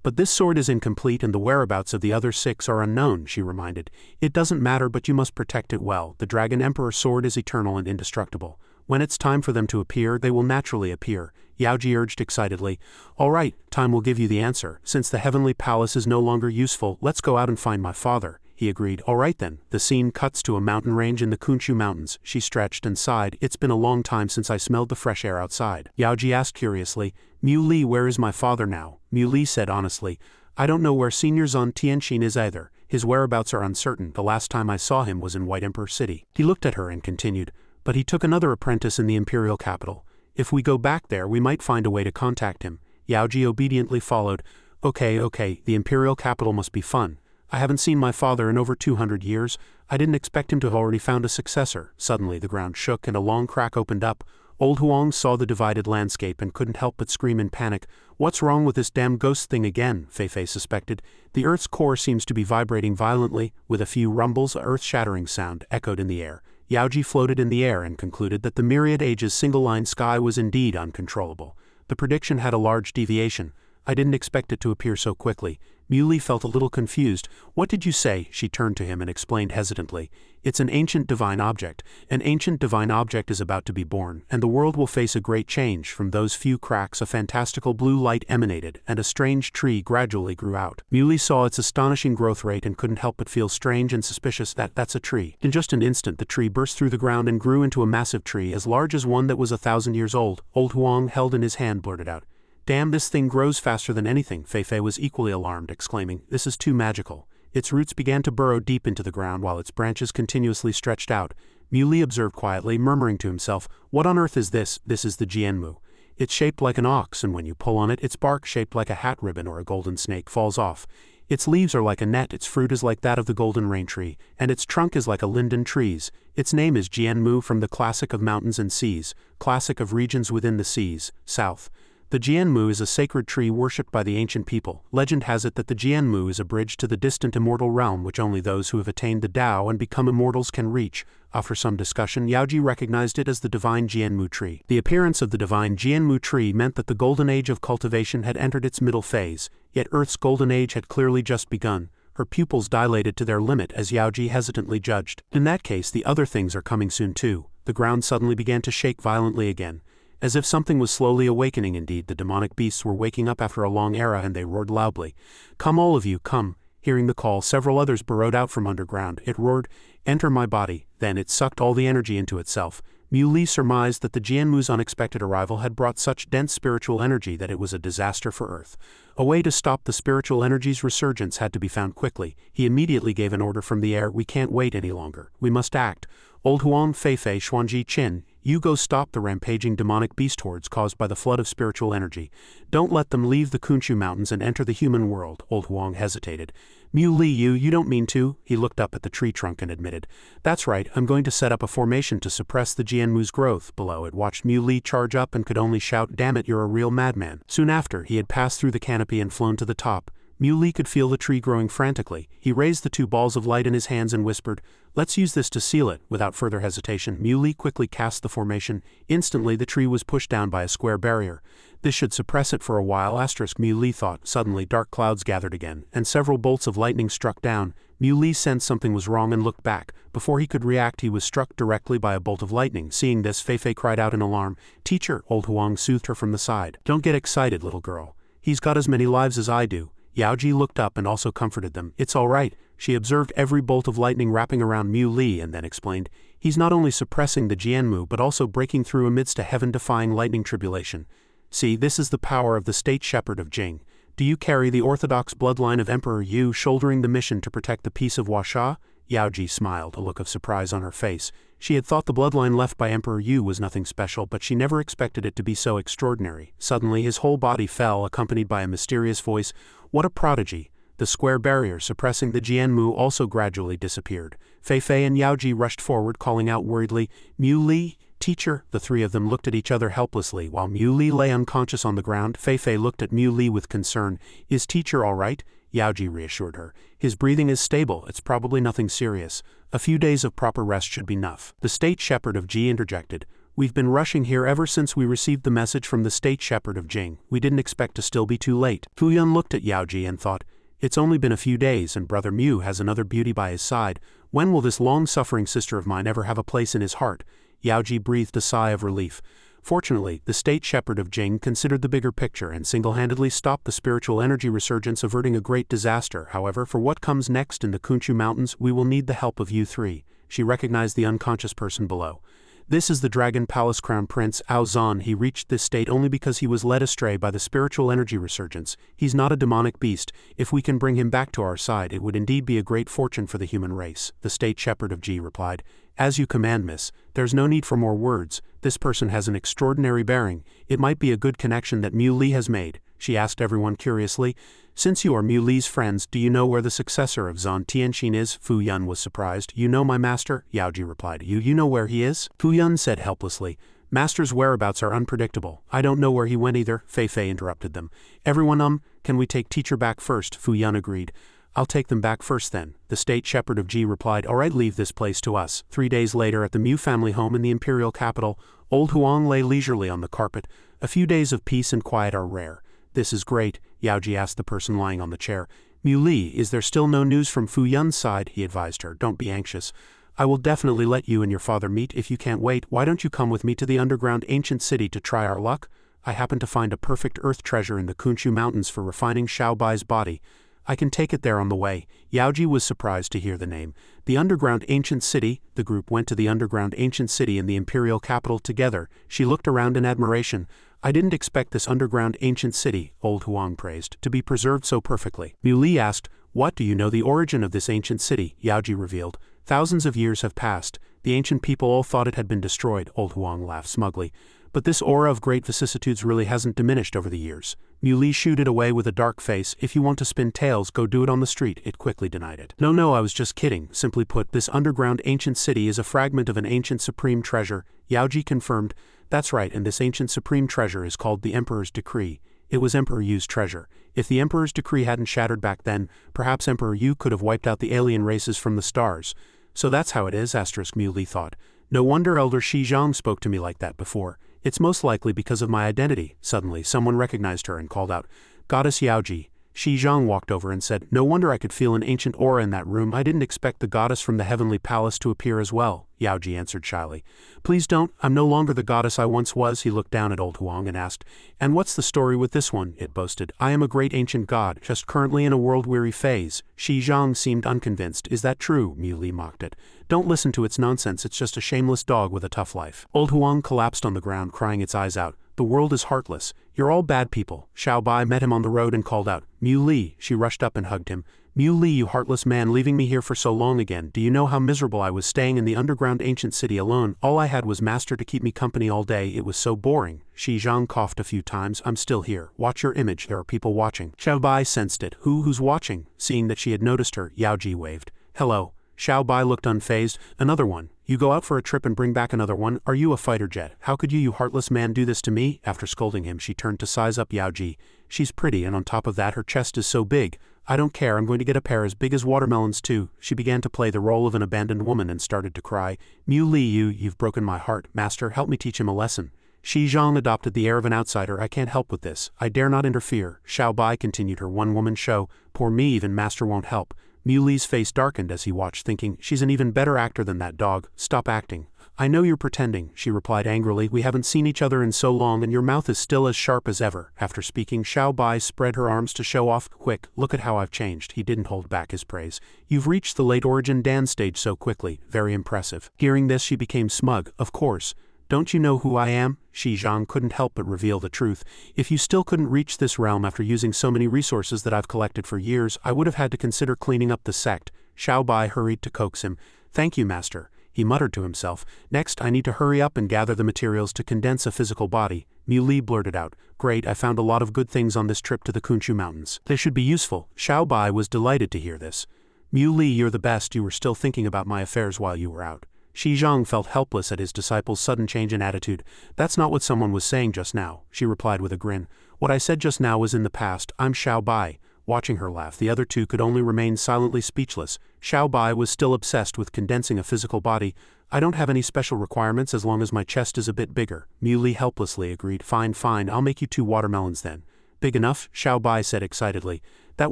But this sword is incomplete and the whereabouts of the other 6 are unknown, she reminded. It doesn't matter, but you must protect it well. The Dragon Emperor sword is eternal and indestructible. When it's time for them to appear, they will naturally appear. Yaoji urged excitedly. All right, time will give you the answer. Since the heavenly palace is no longer useful, let's go out and find my father. He agreed. All right then. The scene cuts to a mountain range in the Kunshu Mountains. She stretched and sighed. It's been a long time since I smelled the fresh air outside. Yaoji asked curiously, Muli, where is my father now? Muli said honestly, I don't know where Senior Zant Tienshin is either. His whereabouts are uncertain. The last time I saw him was in White Emperor City. He looked at her and continued, but he took another apprentice in the imperial capital. If we go back there, we might find a way to contact him. Yaoji obediently followed. Okay, the imperial capital must be fun. I haven't seen my father in over 200 years. I didn't expect him to have already found a successor. Suddenly the ground shook and a long crack opened up. Old Huang saw the divided landscape and couldn't help but scream in panic. What's wrong with this damn ghost thing again? Feifei suspected. The Earth's core seems to be vibrating violently. With a few rumbles, a earth-shattering sound echoed in the air. Yaoji floated in the air and concluded that the myriad ages single-line sky was indeed uncontrollable. The prediction had a large deviation. I didn't expect it to appear so quickly. Muli felt a little confused. What did you say? She turned to him and explained hesitantly. It's an ancient divine object. An ancient divine object is about to be born, and the world will face a great change. From those few cracks a fantastical blue light emanated, and a strange tree gradually grew out. Muli saw its astonishing growth rate and couldn't help but feel strange and suspicious. That's a tree. In just an instant the tree burst through the ground and grew into a massive tree as large as one that was 1,000 years old. Old Huang, held in his hand, blurted out, Damn, this thing grows faster than anything. Feifei was equally alarmed, exclaiming, This is too magical. Its roots began to burrow deep into the ground while its branches continuously stretched out. Muli observed quietly, murmuring to himself, What on earth is this? This is the Jianmu. It's shaped like an ox, and when you pull on it, its bark, shaped like a hat ribbon or a golden snake, falls off. Its leaves are like a net, its fruit is like that of the golden rain tree, and its trunk is like a linden tree's. Its name is Jianmu, from the classic of mountains and seas, classic of regions within the seas, south. The Jianmu is a sacred tree worshipped by the ancient people. Legend has it that the Jianmu is a bridge to the distant immortal realm which only those who have attained the Tao and become immortals can reach. After some discussion, Yaoji recognized it as the divine Jianmu tree. The appearance of the divine Jianmu tree meant that the golden age of cultivation had entered its middle phase, yet Earth's golden age had clearly just begun. Her pupils dilated to their limit as Yaoji hesitantly judged. In that case, the other things are coming soon too. The ground suddenly began to shake violently again. As if something was slowly awakening. Indeed, the demonic beasts were waking up after a long era, and they roared loudly. "Come, all of you, come." Hearing the call, several others burrowed out from underground. It roared, "Enter my body." Then it sucked all the energy into itself. Mu Li surmised that the Jianmu's unexpected arrival had brought such dense spiritual energy that it was a disaster for Earth. A way to stop the spiritual energy's resurgence had to be found quickly. He immediately gave an order from the air. "We can't wait any longer. We must act. Old Huang Feifei Xuanji Qin, you go stop the rampaging demonic beast hordes caused by the flood of spiritual energy. Don't let them leave the Kunshu Mountains and enter the human world." Old Huang hesitated. "Mu Li, you don't mean to?" He looked up at the tree trunk and admitted. "That's right, I'm going to set up a formation to suppress the Jianmu's growth." Below it watched Mu Li charge up and could only shout, "Damn it, you're a real madman." Soon after, he had passed through the canopy and flown to the top. Mu Li could feel the tree growing frantically. He raised the two balls of light in his hands and whispered, "Let's use this to seal it." Without further hesitation, Mu Li quickly cast the formation. Instantly, the tree was pushed down by a square barrier. This should suppress it for a while. Mu Li thought. Suddenly, dark clouds gathered again, and several bolts of lightning struck down. Mu Li sensed something was wrong and looked back. Before he could react, he was struck directly by a bolt of lightning. Seeing this, Feifei cried out in alarm. "Teacher," Old Huang soothed her from the side. "Don't get excited, little girl. He's got as many lives as I do." Yaoji looked up and also comforted them. "It's all right." She observed every bolt of lightning wrapping around Mu Li and then explained, "He's not only suppressing the Jianmu but also breaking through amidst a heaven-defying lightning tribulation. See, this is the power of the state shepherd of Jing. Do you carry the orthodox bloodline of Emperor Yu, shouldering the mission to protect the peace of Huasha?" Yaoji smiled, a look of surprise on her face. She had thought the bloodline left by Emperor Yu was nothing special, but she never expected it to be so extraordinary. Suddenly, his whole body fell, accompanied by a mysterious voice. "What a prodigy!" The square barrier suppressing the Jianmu also gradually disappeared. Feifei and Yaoji rushed forward, calling out worriedly, "Mu Li, teacher." The three of them looked at each other helplessly. While Mu Li lay unconscious on the ground, Feifei looked at Mu Li with concern. "Is teacher all right?" Yaoji reassured her. "His breathing is stable. It's probably nothing serious. A few days of proper rest should be enough." The state shepherd of Ji interjected. "We've been rushing here ever since we received the message from the state shepherd of Jing. We didn't expect to still be too late." Fuyu looked at Yaoji and thought, "It's only been a few days and Brother Mu has another beauty by his side. When will this long-suffering sister of mine ever have a place in his heart?" Yaoji breathed a sigh of relief. Fortunately, the state shepherd of Jing considered the bigger picture and single-handedly stopped the spiritual energy resurgence, averting a great disaster. However, for what comes next in the Kunshu Mountains, we will need the help of you three. She recognized the unconscious person below. "This is the Dragon Palace Crown Prince, Ao Zan. He reached this state only because he was led astray by the spiritual energy resurgence. He's not a demonic beast. If we can bring him back to our side, it would indeed be a great fortune for the human race." The state shepherd of Ji replied, "As you command, miss. There's no need for more words. This person has an extraordinary bearing. It might be a good connection that Mu Li has made." She asked everyone curiously, "Since you are Mu Li's friends, do you know where the successor of Zant Tienshin is?" Fuyu was surprised. "You know my master?" Yaoji replied. You know where he is?" Fuyu said helplessly. "Master's whereabouts are unpredictable. I don't know where he went either." Feifei interrupted them. "Everyone, can we take teacher back first?" Fuyu agreed. "I'll take them back first then." The state shepherd of Ji replied, "All right, leave this place to us." 3 days later, at the Mu family home in the imperial capital, Old Huang lay leisurely on the carpet. A few days of peace and quiet are rare. "This is great," Yaoji asked the person lying on the chair. "Mu Li, is there still no news from Fuyun's side?" He advised her. "Don't be anxious. I will definitely let you and your father meet if you can't wait. Why don't you come with me to the underground ancient city to try our luck? I happen to find a perfect earth treasure in the Kunshu Mountains for refining Xiaobai's body. I can take it there on the way." Yaoji was surprised to hear the name. The underground ancient city. The group went to the underground ancient city in the imperial capital together. She looked around in admiration. "I didn't expect this underground ancient city," Old Huang praised, "to be preserved so perfectly." Mu Li asked, "What, do you know the origin of this ancient city?" Yaoji revealed. "Thousands of years have passed. The ancient people all thought it had been destroyed." Old Huang laughed smugly. But this aura of great vicissitudes really hasn't diminished over the years. Mui shooed it away with a dark face. If you want to spin tales, go do it on the street, it quickly denied it. No, I was just kidding. Simply put, this underground ancient city is a fragment of an ancient supreme treasure, Yaoji confirmed. That's right, and this ancient supreme treasure is called the Emperor's Decree. It was Emperor Yu's treasure. If the Emperor's Decree hadn't shattered back then, perhaps Emperor Yu could have wiped out the alien races from the stars. So that's how it is, Mui thought. No wonder Elder Shizhong spoke to me like that before. It's most likely because of my identity. Suddenly, someone recognized her and called out, "Goddess Yaoji." Shizhong walked over and said, "No wonder I could feel an ancient aura in that room. I didn't expect the goddess from the heavenly palace to appear as well," Yaoji answered shyly. "Please don't, I'm no longer the goddess I once was." He looked down at old Huang and asked, "And what's the story with this one?" It boasted, "I am a great ancient god, just currently in a world-weary phase." Shizhong seemed unconvinced. "Is that true?" Mui mocked it. "Don't listen to its nonsense, it's just a shameless dog with a tough life." Old Huang collapsed on the ground, crying its eyes out. "The world is heartless. You're all bad people." Xiao Bai met him on the road and called out, "Mui." She rushed up and hugged him. "Mui, you heartless man, leaving me here for so long again. Do you know how miserable I was staying in the underground ancient city alone? All I had was Master to keep me company all day. It was so boring." Shizhong coughed a few times. "I'm still here. Watch your image. There are people watching." Xiao Bai sensed it. Who's watching?" Seeing that she had noticed her, Yaoji waved. "Hello." Xiao Bai looked unfazed. "Another one. You go out for a trip and bring back another one? Are you a fighter jet? How could you heartless man, do this to me?" After scolding him, she turned to size up Yaoji. "She's pretty, and on top of that her chest is so big. I don't care, I'm going to get a pair as big as watermelons too." She began to play the role of an abandoned woman and started to cry. "Mui, you've broken my heart. Master, help me teach him a lesson." Shizhong adopted the air of an outsider. "I can't help with this. I dare not interfere." Xiao Bai continued her one-woman show. "Poor me, even Master won't help." Muli's face darkened as he watched, thinking, "She's an even better actor than that dog. Stop acting." "I know you're pretending," she replied angrily. "We haven't seen each other in so long and your mouth is still as sharp as ever." After speaking, Xiao Bai spread her arms to show off. "Quick, look at how I've changed." He didn't hold back his praise. "You've reached the late origin Dan stage so quickly. Very impressive." Hearing this, she became smug. "Of course. Don't you know who I am?" Shizhong couldn't help but reveal the truth. "If you still couldn't reach this realm after using so many resources that I've collected for years, I would have had to consider cleaning up the sect." Xiao Bai hurried to coax him. "Thank you, Master," he muttered to himself. "Next, I need to hurry up and gather the materials to condense a physical body." Mui blurted out, "Great, I found a lot of good things on this trip to the Kunshu Mountains. They should be useful." Xiao Bai was delighted to hear this. "Mui, you're the best. You were still thinking about my affairs while you were out." Shizhong felt helpless at his disciple's sudden change in attitude. "That's not what someone was saying just now," she replied with a grin. "What I said just now was in the past. I'm Xiao Bai." Watching her laugh, the other two could only remain silently speechless. Xiao Bai was still obsessed with condensing a physical body. "I don't have any special requirements as long as my chest is a bit bigger." Mui helplessly agreed. Fine, I'll make you 2 watermelons then." "Big enough?" Xiao Bai said excitedly. "That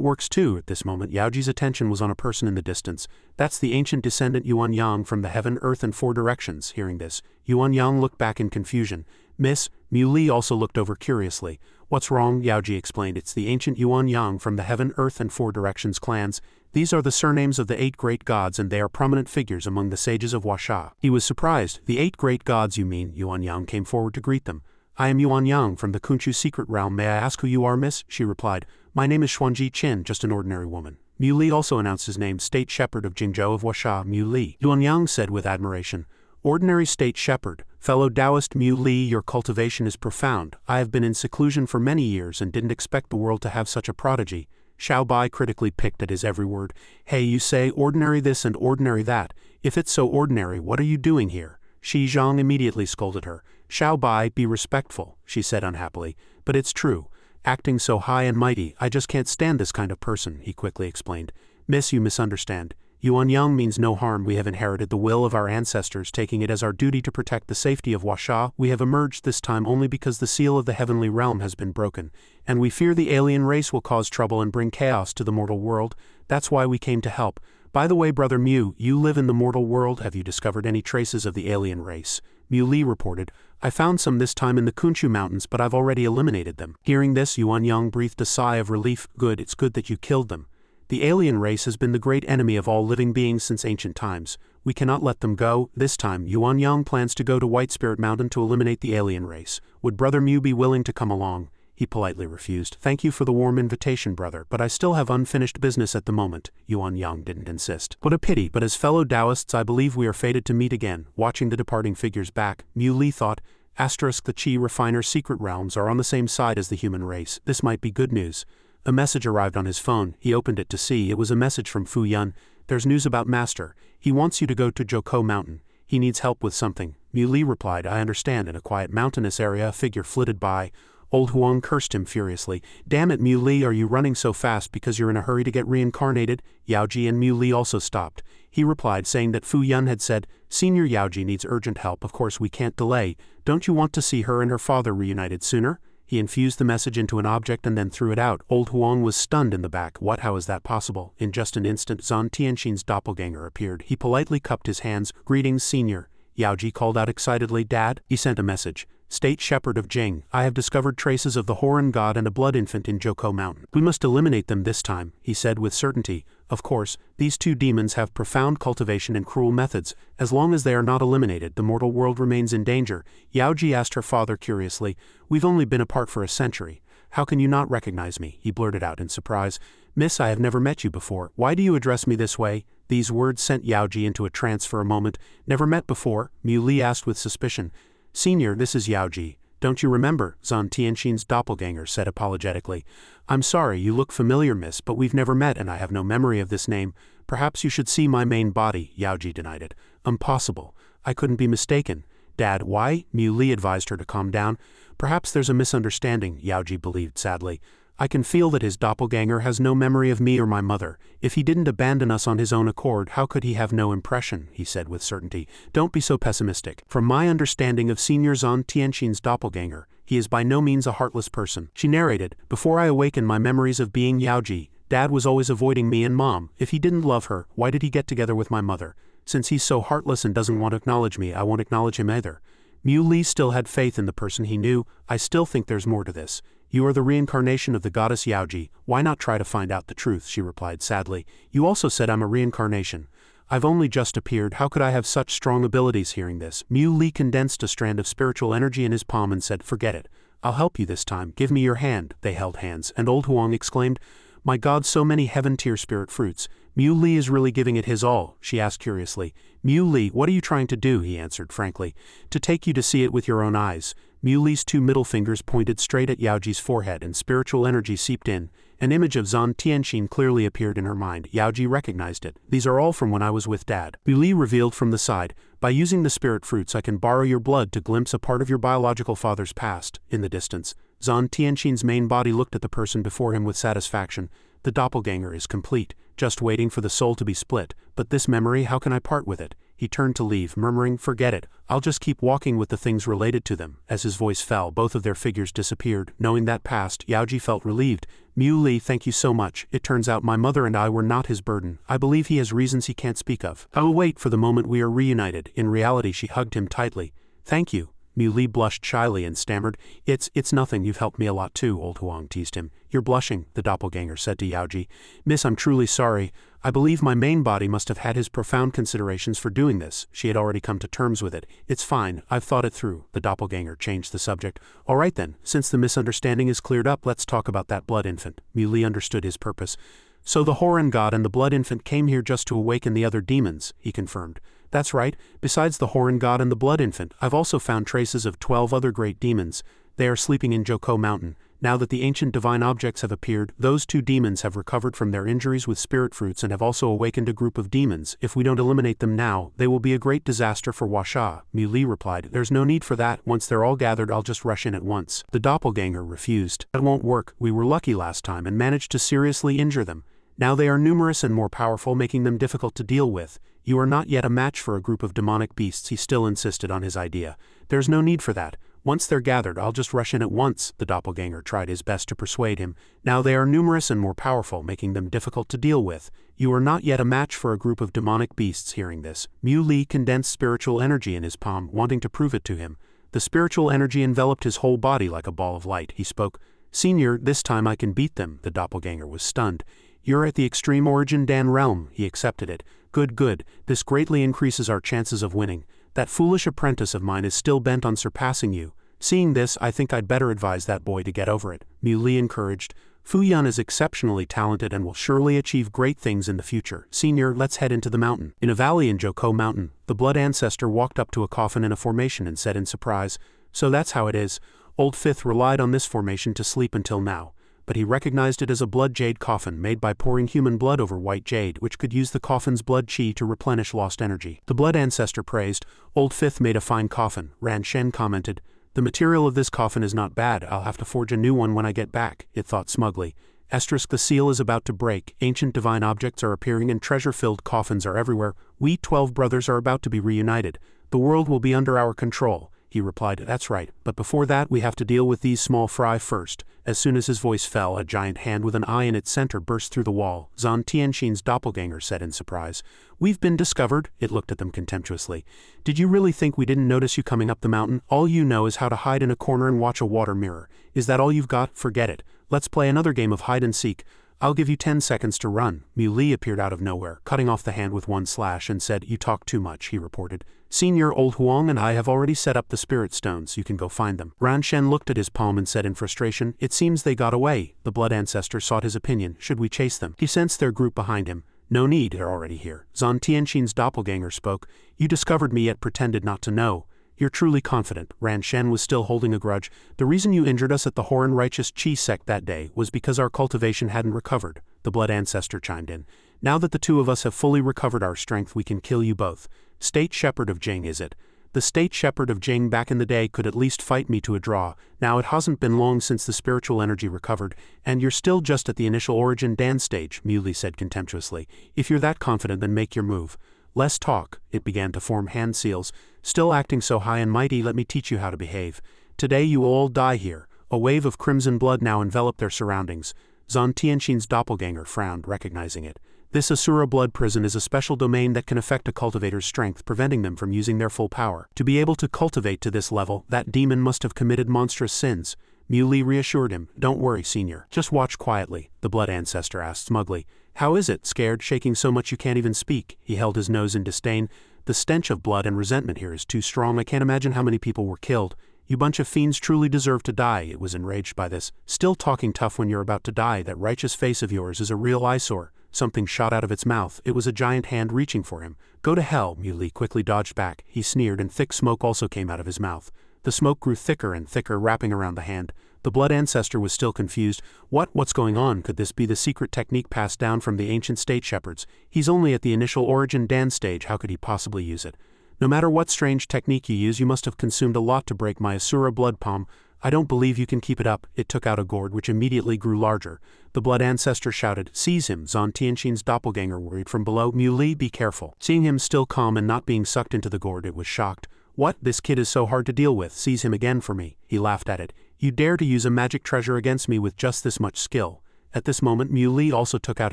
works too." At this moment, Yaoji's attention was on a person in the distance. "That's the ancient descendant Yuanyang from the heaven, earth and 4 directions." Hearing this, Yuanyang looked back in confusion. "Miss?" Mui also looked over curiously. "What's wrong?" Yaoji explained. "It's the ancient Yuanyang from the heaven, earth and 4 directions clans. These are the surnames of the 8 great gods and they are prominent figures among the sages of Huasha." He was surprised. "The 8 great gods, you mean?" Yuanyang came forward to greet them. "I am Yuanyang from the Kunshu secret realm. May I ask who you are, miss?" She replied. "My name is Xuanji Qin, just an ordinary woman." Mui also announced his name, State Shepherd of Jingzhou of Huasha, Mui. Yuanyang said with admiration, "Ordinary State Shepherd, fellow Taoist Mui, your cultivation is profound. I have been in seclusion for many years and didn't expect the world to have such a prodigy." Xiao Bai critically picked at his every word. "Hey, you say ordinary this and ordinary that. If it's so ordinary, what are you doing here?" Shizhong immediately scolded her. "Xiao Bai, be respectful," she said unhappily. "But it's true. Acting so high and mighty, I just can't stand this kind of person," he quickly explained. "Miss, you misunderstand. Yuanyang means no harm. We have inherited the will of our ancestors, taking it as our duty to protect the safety of Huasha. We have emerged this time only because the seal of the heavenly realm has been broken, and we fear the alien race will cause trouble and bring chaos to the mortal world. That's why we came to help. By the way, Brother Mu, you live in the mortal world. Have you discovered any traces of the alien race?" Mui reported, "I found some this time in the Kunshu Mountains, but I've already eliminated them." Hearing this, Yuanyang breathed a sigh of relief. "Good, it's good that you killed them. The alien race has been the great enemy of all living beings since ancient times. We cannot let them go. This time, Yuanyang plans to go to White Spirit Mountain to eliminate the alien race. Would Brother Mu be willing to come along?" He politely refused. "Thank you for the warm invitation, brother, but I still have unfinished business at the moment." Yuanyang didn't insist. "What a pity, but as fellow Taoists I believe we are fated to meet again." Watching the departing figures back, Mui thought, Asterisk, the Qi refiner secret realms are on the same side as the human race. This might be good news. A message arrived on his phone. He opened it to see it was a message from Fuyu. There's news about Master. He wants you to go to Joko Mountain. He needs help with something. Mui replied, I understand. In a quiet mountainous area, a figure flitted by. Old Huang cursed him furiously. Damn it, Mui, are you running so fast because you're in a hurry to get reincarnated? Yaoji and Mui also stopped. He replied, saying that Fuyu had said, Senior Yaoji needs urgent help. Of course we can't delay. Don't you want to see her and her father reunited sooner? He infused the message into an object and then threw it out. Old Huang was stunned in the back. What? How is that possible? In just an instant, Zant Tienshin's doppelganger appeared. He politely cupped his hands. Greetings, Senior. Yaoji called out excitedly. Dad? He sent a message. State Shepherd of Jing, I have discovered traces of the Horan god and a blood infant in Joko Mountain. We must eliminate them this time, he said with certainty. Of course, these two demons have profound cultivation and cruel methods. As long as they are not eliminated, the mortal world remains in danger. Yaoji asked her father curiously, We've only been apart for a century. How can you not recognize me? He blurted out in surprise. Miss, I have never met you before. Why do you address me this way? These words sent Yaoji into a trance for a moment. Never met before? Mui asked with suspicion. Senior, this is Yaoji. Don't you remember? Zant Tienshin's doppelganger said apologetically. I'm sorry, you look familiar, miss, but we've never met and I have no memory of this name. Perhaps you should see my main body, Yaoji denied it. Impossible. I couldn't be mistaken. Dad, why? Mui advised her to calm down. Perhaps there's a misunderstanding, Yaoji believed sadly. I can feel that his doppelganger has no memory of me or my mother. If he didn't abandon us on his own accord, how could he have no impression? He said with certainty. Don't be so pessimistic. From my understanding of Senior Zant Tienshin's doppelganger, he is by no means a heartless person. She narrated, Before I awakened my memories of being Yaoji, Dad was always avoiding me and Mom. If he didn't love her, why did he get together with my mother? Since he's so heartless and doesn't want to acknowledge me, I won't acknowledge him either. Mui still had faith in the person he knew. I still think there's more to this. You are the reincarnation of the goddess Yaoji. Why not try to find out the truth? She replied sadly. You also said I'm a reincarnation. I've only just appeared. How could I have such strong abilities? Hearing this, Mui condensed a strand of spiritual energy in his palm and said, Forget it. I'll help you this time. Give me your hand. They held hands, and old Huang exclaimed, My God, so many heaven-tier spirit fruits. Mui is really giving it his all, she asked curiously. Mui, what are you trying to do? He answered frankly. To take you to see it with your own eyes. Muli's two middle fingers pointed straight at Yaoji's forehead and spiritual energy seeped in. An image of Zant Tienshin clearly appeared in her mind. Yaoji recognized it. These are all from when I was with Dad. Mui revealed from the side, By using the spirit fruits I can borrow your blood to glimpse a part of your biological father's past. In the distance, Zant Tienshin's main body looked at the person before him with satisfaction. The doppelganger is complete, just waiting for the soul to be split. But this memory, how can I part with it? He turned to leave, murmuring, Forget it. I'll just keep walking with the things related to them. As his voice fell, both of their figures disappeared. Knowing that passed, Yaoji felt relieved. Mui, thank you so much. It turns out my mother and I were not his burden. I believe he has reasons he can't speak of. I will wait for the moment we are reunited. In reality, she hugged him tightly. Thank you. Mui blushed shyly and stammered, It's nothing, you've helped me a lot too, old Huang teased him. You're blushing, the doppelganger said to Yaoji. Miss, I'm truly sorry. I believe my main body must have had his profound considerations for doing this. She had already come to terms with it. It's fine, I've thought it through. The doppelganger changed the subject. All right then, since the misunderstanding is cleared up, let's talk about that blood infant. Mui understood his purpose. So the Horan god and the blood infant came here just to awaken the other demons, he confirmed. That's right. Besides the Horan god and the blood infant, I've also found traces of 12 other great demons. They are sleeping in Joko Mountain. Now that the ancient divine objects have appeared, those two demons have recovered from their injuries with spirit fruits and have also awakened a group of demons. If we don't eliminate them now, they will be a great disaster for Huasha. Mui replied, There's no need for that. Once they're all gathered, I'll just rush in at once. The doppelganger refused. That won't work. We were lucky last time and managed to seriously injure them. Now they are numerous and more powerful, making them difficult to deal with. You are not yet a match for a group of demonic beasts. He still insisted on his idea. There's no need for that. Once they're gathered, I'll just rush in at once. The doppelganger tried his best to persuade him. Now they are numerous and more powerful, making them difficult to deal with. You are not yet a match for a group of demonic beasts. Hearing this, Mui condensed spiritual energy in his palm, wanting to prove it to him. The spiritual energy enveloped his whole body like a ball of light. He spoke. Senior, this time I can beat them. The doppelganger was stunned. You're at the extreme origin Dan realm. He accepted it. Good. This greatly increases our chances of winning. That foolish apprentice of mine is still bent on surpassing you. Seeing this, I think I'd better advise that boy to get over it. Mui encouraged. Fuyu is exceptionally talented and will surely achieve great things in the future. Senior, let's head into the mountain. In a valley in Joko Mountain, the blood ancestor walked up to a coffin in a formation and said in surprise, So that's how it is. Old Fifth relied on this formation to sleep until now, but he recognized it as a blood jade coffin made by pouring human blood over white jade, which could use the coffin's blood chi to replenish lost energy. The blood ancestor praised. Old Fifth made a fine coffin, Ran Shen commented. The material of this coffin is not bad. I'll have to forge a new one when I get back, it thought smugly. Asterisk, the seal is about to break. Ancient divine objects are appearing and treasure-filled coffins are everywhere. We 12 brothers are about to be reunited. The world will be under our control. He replied, that's right, but before that we have to deal with these small fry first. As soon as his voice fell, a giant hand with an eye in its center burst through the wall. Zant Tienshin's doppelganger said in surprise. We've been discovered, it looked at them contemptuously. Did you really think we didn't notice you coming up the mountain? All you know is how to hide in a corner and watch a water mirror. Is that all you've got? Forget it. Let's play another game of hide and seek. I'll give you 10 seconds to run. Mui appeared out of nowhere, cutting off the hand with one slash and said, you talk too much, he reported. Senior, Old Huang and I have already set up the spirit stones, you can go find them. Ran Shen looked at his palm and said in frustration, it seems they got away. The blood ancestor sought his opinion. Should we chase them? He sensed their group behind him. No need, they're already here. Zant Tienshin's doppelganger spoke. You discovered me yet pretended not to know. You're truly confident. Ran Shen was still holding a grudge. The reason you injured us at the Horan Righteous Chi sect that day was because our cultivation hadn't recovered, the blood ancestor chimed in. Now that the two of us have fully recovered our strength, we can kill you both. State Shepherd of Jing, is it? The State Shepherd of Jing back in the day could at least fight me to a draw. Now it hasn't been long since the spiritual energy recovered, and you're still just at the initial origin dance stage, Mui said contemptuously. If you're that confident, then make your move. Less talk. It began to form hand seals. Still acting so high and mighty, let me teach you how to behave. Today you will all die here. A wave of crimson blood now enveloped their surroundings. Zant Tienshin's doppelganger frowned, recognizing it. This Asura blood prison is a special domain that can affect a cultivator's strength, preventing them from using their full power. To be able to cultivate to this level, that demon must have committed monstrous sins. Mui reassured him. Don't worry, Senior. Just watch quietly, the blood ancestor asked smugly. How is it, scared, shaking so much you can't even speak? He held his nose in disdain. The stench of blood and resentment here is too strong. I can't imagine how many people were killed. You bunch of fiends truly deserve to die. It was enraged by this. Still talking tough when you're about to die. That righteous face of yours is a real eyesore. Something shot out of its mouth. It was a giant hand reaching for him. Go to hell, Mui quickly dodged back. He sneered and thick smoke also came out of his mouth. The smoke grew thicker and thicker, wrapping around the hand. The blood ancestor was still confused. What's going on? Could this be the secret technique passed down from the ancient state shepherds? He's only at the initial origin dance stage. How could he possibly use it? No matter what strange technique you use, you must have consumed a lot to break my Asura blood palm. I don't believe you can keep it up. It took out a gourd which immediately grew larger. The blood ancestor shouted, seize him. Zant Tienshin's doppelganger worried from below. Mui, be careful. Seeing him still calm and not being sucked into the gourd, it was shocked. What? This kid is so hard to deal with. Seize him again for me. He laughed at it. You dare to use a magic treasure against me with just this much skill. At this moment, Mui also took out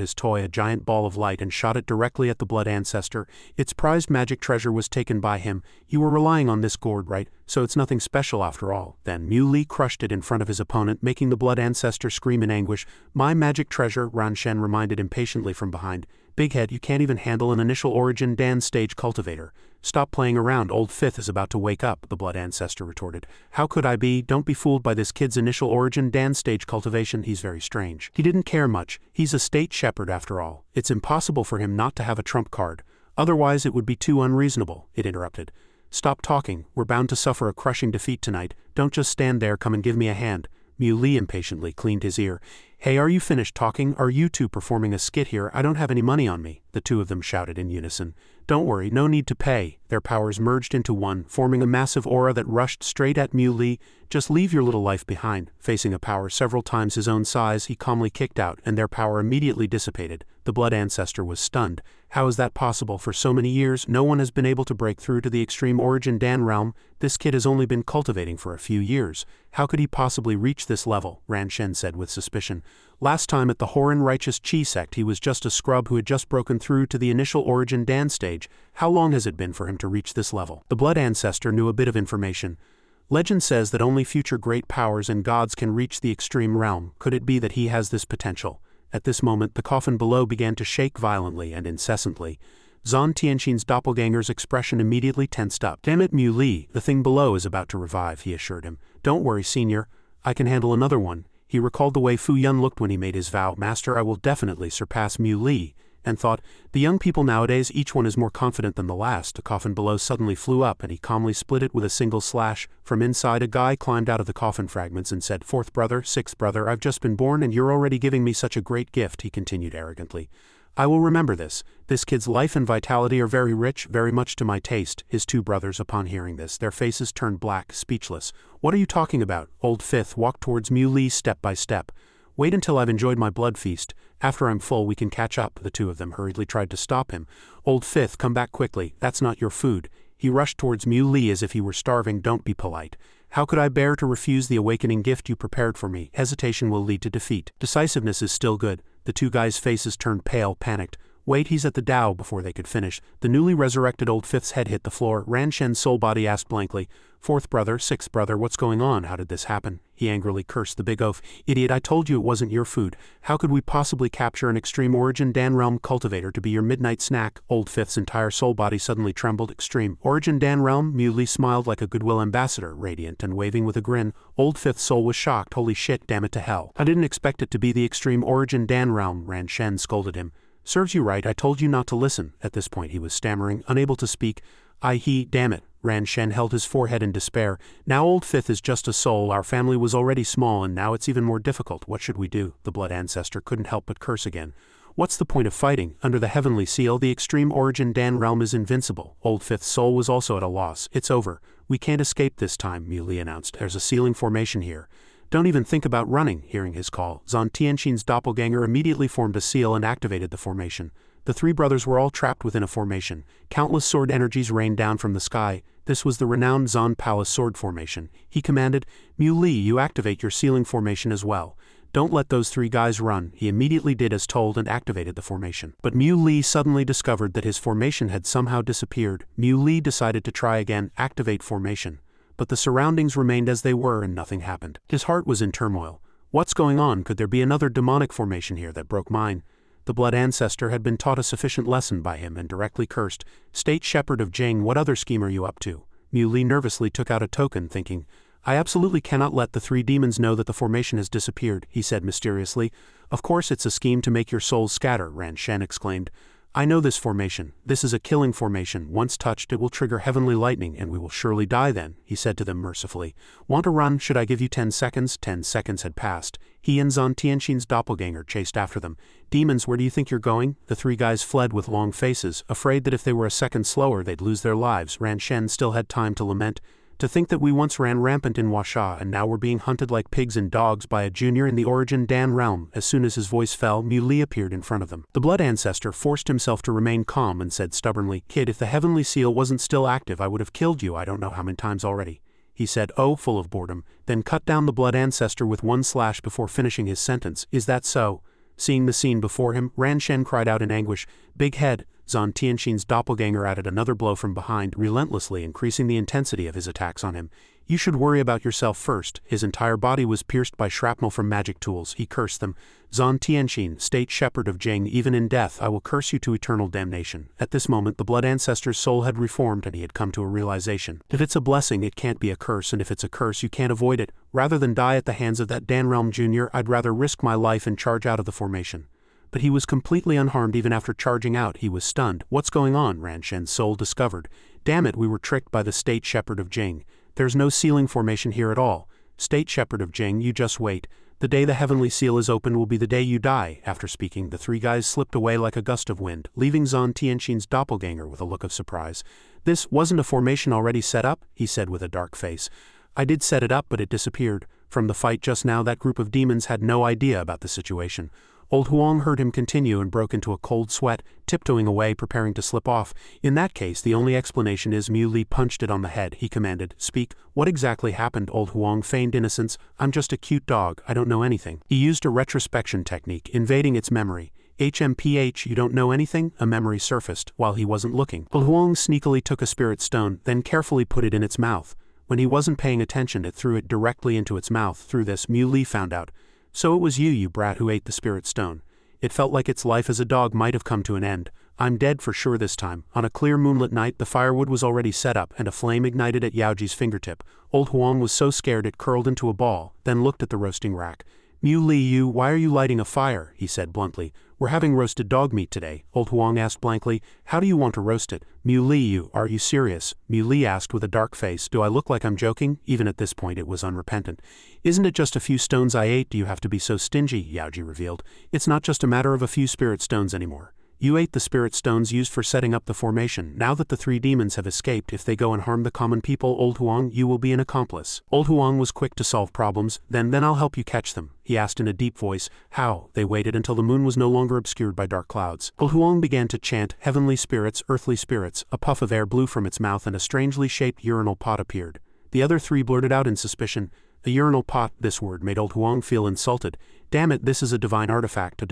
his toy, a giant ball of light, and shot it directly at the blood ancestor. Its prized magic treasure was taken by him. You were relying on this gourd, right? So it's nothing special after all. Then Mui crushed it in front of his opponent, making the blood ancestor scream in anguish. My magic treasure, Ran Shen reminded impatiently from behind. Big head, you can't even handle an initial origin dance stage cultivator. Stop playing around, Old Fifth is about to wake up, the blood ancestor retorted. How could I be? Don't be fooled by this kid's initial origin dance stage cultivation. He's very strange. He didn't care much. He's a state shepherd after all. It's impossible for him not to have a trump card. Otherwise it would be too unreasonable, it interrupted. Stop talking. We're bound to suffer a crushing defeat tonight. Don't just stand there, come and give me a hand. Mui impatiently cleaned his ear. Hey, are you finished talking? Are you two performing a skit here? I don't have any money on me, the two of them shouted in unison. Don't worry, no need to pay. Their powers merged into one, forming a massive aura that rushed straight at Mui. Just leave your little life behind. Facing a power several times his own size, he calmly kicked out, and their power immediately dissipated. The blood ancestor was stunned. How is that possible? For so many years, no one has been able to break through to the extreme origin Dan realm. This kid has only been cultivating for a few years. How could he possibly reach this level? Ran Shen said with suspicion. Last time at the Horan Righteous Chi sect, he was just a scrub who had just broken through to the initial origin Dan stage. How long has it been for him to reach this level? The blood ancestor knew a bit of information. Legend says that only future great powers and gods can reach the extreme realm. Could it be that he has this potential? At this moment, the coffin below began to shake violently and incessantly. Zant Tienshin's doppelganger's expression immediately tensed up. Damn it, Mui, the thing below is about to revive, he assured him. Don't worry, Senior. I can handle another one. He recalled the way Fuyu looked when he made his vow. Master, I will definitely surpass Mui. and thought, the young people nowadays, each one is more confident than the last. A coffin below suddenly flew up and he calmly split it with a single slash. From inside, a guy climbed out of the coffin fragments and said, "Fourth brother, sixth brother, I've just been born and you're already giving me such a great gift," he continued arrogantly. "I will remember this. This kid's life and vitality are very rich, very much to my taste." His two brothers, upon hearing this, their faces turned black, speechless. "What are you talking about?" Old Fifth walked towards Mui step by step. "Wait until I've enjoyed my blood feast. After I'm full we can catch up." The two of them hurriedly tried to stop him. "Old Fifth, come back quickly. That's not your food." He rushed towards Mui as if he were starving. "Don't be polite. How could I bear to refuse the awakening gift you prepared for me? Hesitation will lead to defeat. Decisiveness is still good." The two guys' faces turned pale, panicked. "Wait, he's at the Tao." Before they could finish, the newly resurrected Old Fifth's head hit the floor. Ran Shen's soul body asked blankly, "Fourth brother, sixth brother, what's going on? How did this happen?" He angrily cursed the big oaf. "Idiot, I told you it wasn't your food. How could we possibly capture an extreme origin Dan realm cultivator to be your midnight snack?" Old Fifth's entire soul body suddenly trembled. "Extreme origin Dan realm?" Mui smiled like a goodwill ambassador, radiant and waving with a grin. Old Fifth's soul was shocked. "Holy shit, damn it to hell. I didn't expect it to be the extreme origin Dan realm." Ran Shen scolded him. "Serves you right, I told you not to listen." At this point he was stammering, unable to speak. Damn it." Ran Shen held his forehead in despair. "Now Old Fifth is just a soul. Our family was already small and now it's even more difficult. What should we do?" The blood ancestor couldn't help but curse again. "What's the point of fighting? Under the heavenly seal, the extreme origin Dan realm is invincible." Old Fifth's soul was also at a loss. "It's over. We can't escape this time," Mui announced. "There's a sealing formation here. Don't even think about running." Hearing his call, Zant Tienshin's doppelganger immediately formed a seal and activated the formation. The three brothers were all trapped within a formation. Countless sword energies rained down from the sky. This was the renowned Zan Palace sword formation. He commanded, "Mui, you activate your sealing formation as well. Don't let those three guys run." He immediately did as told and activated the formation. But Mui suddenly discovered that his formation had somehow disappeared. Mui decided to try again, activate formation. But the surroundings remained as they were and nothing happened. His heart was in turmoil. What's going on? Could there be another demonic formation here that broke mine? The blood ancestor had been taught a sufficient lesson by him and directly cursed, "State Shepherd of Jing, what other scheme are you up to?" Mui nervously took out a token, thinking, "I absolutely cannot let the three demons know that the formation has disappeared," he said mysteriously. "Of course it's a scheme to make your souls scatter," Ran Shen exclaimed. "I know this formation. This is a killing formation. Once touched, it will trigger heavenly lightning, and we will surely die then," he said to them mercifully. "Want to run? Should I give you 10 seconds? 10 seconds had passed. He and Zant Tienshin's doppelganger chased after them. "Demons, where do you think you're going?" The three guys fled with long faces, afraid that if they were a second slower they'd lose their lives. Ran Shen still had time to lament. "To think that we once ran rampant in Huasha and now we're being hunted like pigs and dogs by a junior in the origin Dan realm." As soon as his voice fell, Mui appeared in front of them. The blood ancestor forced himself to remain calm and said stubbornly, "Kid, if the heavenly seal wasn't still active I would have killed you I don't know how many times already." He said, full of boredom, then cut down the blood ancestor with one slash before finishing his sentence. "Is that so?" Seeing the scene before him, Ran Shen cried out in anguish, "Big head." Zant Tienshin's doppelganger added another blow from behind, relentlessly increasing the intensity of his attacks on him. "You should worry about yourself first." His entire body was pierced by shrapnel from magic tools. He cursed them. "Zant Tienshin, State Shepherd of Jing, even in death I will curse you to eternal damnation." At this moment the blood ancestor's soul had reformed and he had come to a realization. If it's a blessing it can't be a curse, and if it's a curse you can't avoid it. Rather than die at the hands of that Dan Realm Jr., I'd rather risk my life and charge out of the formation. But he was completely unharmed even after charging out. He was stunned. "What's going on?" Ran Shen's soul discovered. "Damn it, we were tricked by the State Shepherd of Jing. There's no sealing formation here at all. State Shepherd of Jing, you just wait. The day the heavenly seal is open will be the day you die." After speaking, the three guys slipped away like a gust of wind, leaving Zant Tienshin's doppelganger with a look of surprise. "This wasn't a formation already set up?" he said with a dark face. "I did set it up, but it disappeared. From the fight just now that group of demons had no idea about the situation." Old Huang heard him continue and broke into a cold sweat, tiptoeing away, preparing to slip off. "In that case, the only explanation is Mui punched it on the head." He commanded, "Speak. What exactly happened?" Old Huang feigned innocence. "I'm just a cute dog. I don't know anything." He used a retrospection technique, invading its memory. "HMPH, you don't know anything?" A memory surfaced, while he wasn't looking. Old Huang sneakily took a spirit stone, then carefully put it in its mouth. When he wasn't paying attention, it threw it directly into its mouth. Through this, Mui found out. "So it was you, you brat, who ate the spirit stone." It felt like its life as a dog might have come to an end. "I'm dead for sure this time." On a clear moonlit night, the firewood was already set up and a flame ignited at Yaoji's fingertip. Old Huang was so scared it curled into a ball, then looked at the roasting rack. Liu, why are you lighting a fire? He said bluntly. We're having roasted dog meat today. Old Huang asked blankly. How do you want to roast it? Liu, are you serious? Li asked with a dark face. Do I look like I'm joking? Even at this point it was unrepentant. Isn't it just a few stones I ate? Do you have to be so stingy? Yaoji revealed. It's not just a matter of a few spirit stones anymore. You ate the spirit stones used for setting up the formation. Now that the 3 demons have escaped, if they go and harm the common people, Old Huang, you will be an accomplice. Old Huang was quick to solve problems. Then I'll help you catch them, he asked in a deep voice. How? They waited until the moon was no longer obscured by dark clouds. Old Huang began to chant, heavenly spirits, earthly spirits. A puff of air blew from its mouth and a strangely shaped urinal pot appeared. The other 3 blurted out in suspicion. A urinal pot, this word made Old Huang feel insulted. Damn it, this is a divine artifact,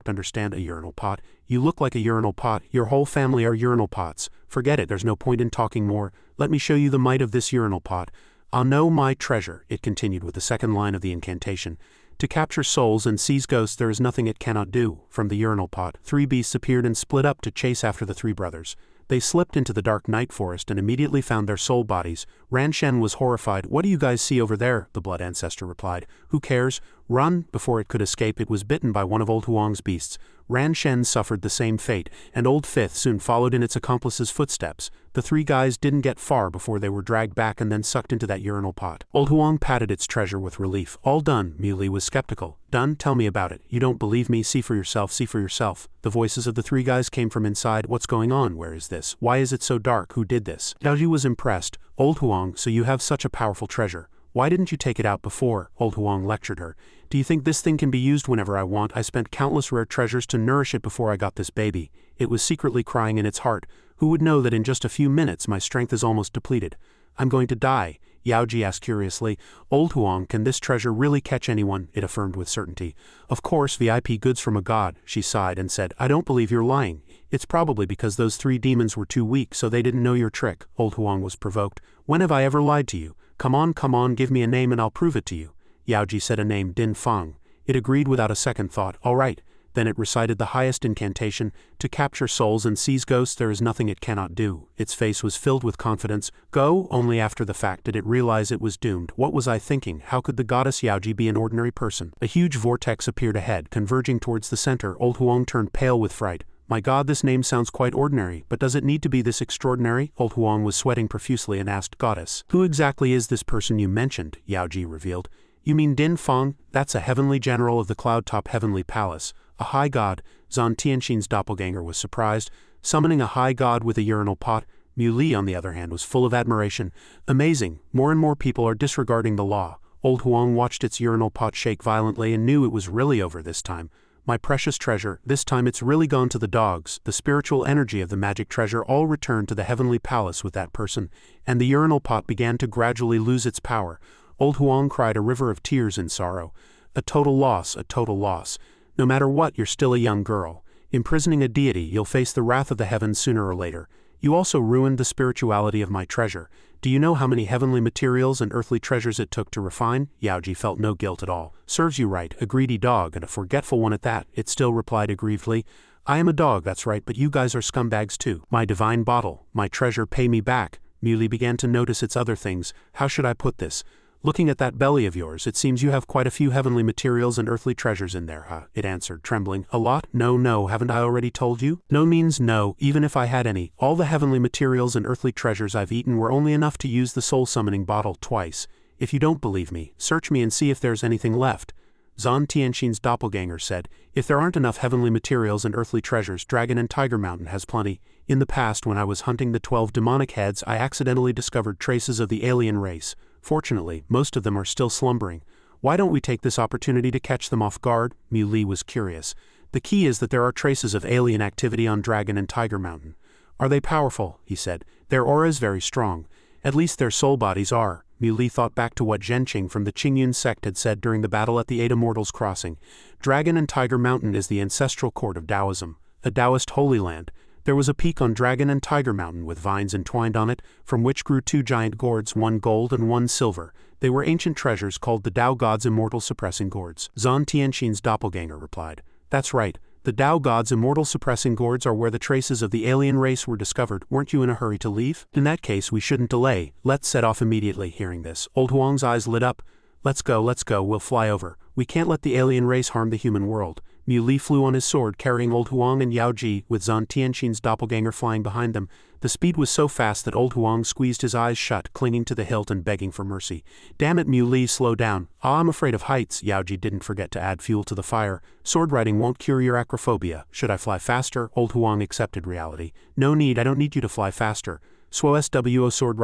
understand, a urinal pot. You look like a urinal pot, your whole family are urinal pots. Forget it, there's no point in talking more. Let me show you the might of this urinal pot. I'll know my treasure, it continued with the second line of the incantation. To capture souls and seize ghosts there is nothing it cannot do. From the urinal pot, 3 beasts appeared and split up to chase after the 3 brothers. They slipped into the dark night forest and immediately found their soul bodies. Ran Shen was horrified. What do you guys see over there? The blood ancestor replied. Who cares? Run! Before it could escape, it was bitten by one of Old Huang's beasts. Ran Shen suffered the same fate, and Old Fifth soon followed in its accomplice's footsteps. The 3 guys didn't get far before they were dragged back and then sucked into that urinal pot. Old Huang patted its treasure with relief. All done, Muley was skeptical. Done? Tell me about it. You don't believe me? See for yourself, see for yourself. The voices of the 3 guys came from inside. What's going on? Where is this? Why is it so dark? Who did this? Yaoji was impressed. Old Huang, so you have such a powerful treasure. Why didn't you take it out before? Old Huang lectured her. Do you think this thing can be used whenever I want? I spent countless rare treasures to nourish it before I got this baby. It was secretly crying in its heart. Who would know that in just a few minutes my strength is almost depleted? I'm going to die. Yaoji asked curiously. Old Huang, can this treasure really catch anyone? It affirmed with certainty. Of course, VIP goods from a god, she sighed and said. I don't believe you're lying. It's probably because those 3 demons were too weak so they didn't know your trick. Old Huang was provoked. When have I ever lied to you? Come on, give me a name and I'll prove it to you. Yaoji said a name, Din Fang. It agreed without a second thought. All right. Then it recited the highest incantation. To capture souls and seize ghosts there is nothing it cannot do. Its face was filled with confidence. Go? Only after the fact did it realize it was doomed. What was I thinking? How could the goddess Yaoji be an ordinary person? A huge vortex appeared ahead, converging towards the center. Old Huang turned pale with fright. My god, this name sounds quite ordinary, but does it need to be this extraordinary? Old Huang was sweating profusely and asked, Goddess, who exactly is this person you mentioned? Yaoji revealed. You mean Din Fang? That's a heavenly general of the cloud-top heavenly palace. A high god. Zant Tienshin's doppelganger was surprised. Summoning a high god with a urinal pot. Muley, on the other hand, was full of admiration. Amazing. More and more people are disregarding the law. Old Huang watched its urinal pot shake violently and knew it was really over this time. My precious treasure, this time it's really gone to the dogs. The spiritual energy of the magic treasure all returned to the heavenly palace with that person, and the urinal pot began to gradually lose its power. Old Huang cried a river of tears in sorrow. A total loss, a total loss. No matter what, you're still a young girl. Imprisoning a deity, you'll face the wrath of the heavens sooner or later. You also ruined the spirituality of my treasure. Do you know how many heavenly materials and earthly treasures it took to refine? Yaoji felt no guilt at all. Serves you right, a greedy dog, and a forgetful one at that, it still replied aggrievedly. I am a dog, that's right, but you guys are scumbags too. My divine bottle, my treasure, pay me back. Muley began to notice its other things. How should I put this? Looking at that belly of yours, it seems you have quite a few heavenly materials and earthly treasures in there, huh? It answered, trembling. A lot? No, haven't I already told you? No means no, even if I had any. All the heavenly materials and earthly treasures I've eaten were only enough to use the soul-summoning bottle twice. If you don't believe me, search me and see if there's anything left. Zant Tienshin's doppelganger said, if there aren't enough heavenly materials and earthly treasures, Dragon and Tiger Mountain has plenty. In the past, when I was hunting the 12 demonic heads, I accidentally discovered traces of the alien race. Fortunately, most of them are still slumbering. Why don't we take this opportunity to catch them off guard? Muley was curious. The key is that there are traces of alien activity on Dragon and Tiger Mountain. Are they powerful? He said. Their aura is very strong. At least their soul bodies are. Muley thought back to what Zhenqing from the Qingyun sect had said during the battle at the Eight Immortals Crossing. Dragon and Tiger Mountain is the ancestral court of Taoism, a Taoist holy land. There was a peak on Dragon and Tiger Mountain with vines entwined on it, from which grew 2 giant gourds, one gold and one silver. They were ancient treasures called the Tao God's immortal suppressing gourds. Zant Tienshin's doppelganger replied. That's right. The Tao God's immortal suppressing gourds are where the traces of the alien race were discovered. Weren't you in a hurry to leave? In that case, we shouldn't delay. Let's set off immediately. Hearing this, Old Huang's eyes lit up. Let's go, we'll fly over. We can't let the alien race harm the human world. Mui flew on his sword, carrying old Huang and Yao Ji, with Zant Tienshin's doppelganger flying behind them. The speed was so fast that old Huang squeezed his eyes shut, clinging to the hilt and begging for mercy. Damn it, Mui, slow down. Ah, I'm afraid of heights. Yao Ji didn't forget to add fuel to the fire. Sword riding won't cure your acrophobia. Should I fly faster? Old Huang accepted reality. No need, I don't need you to fly faster. SWO sword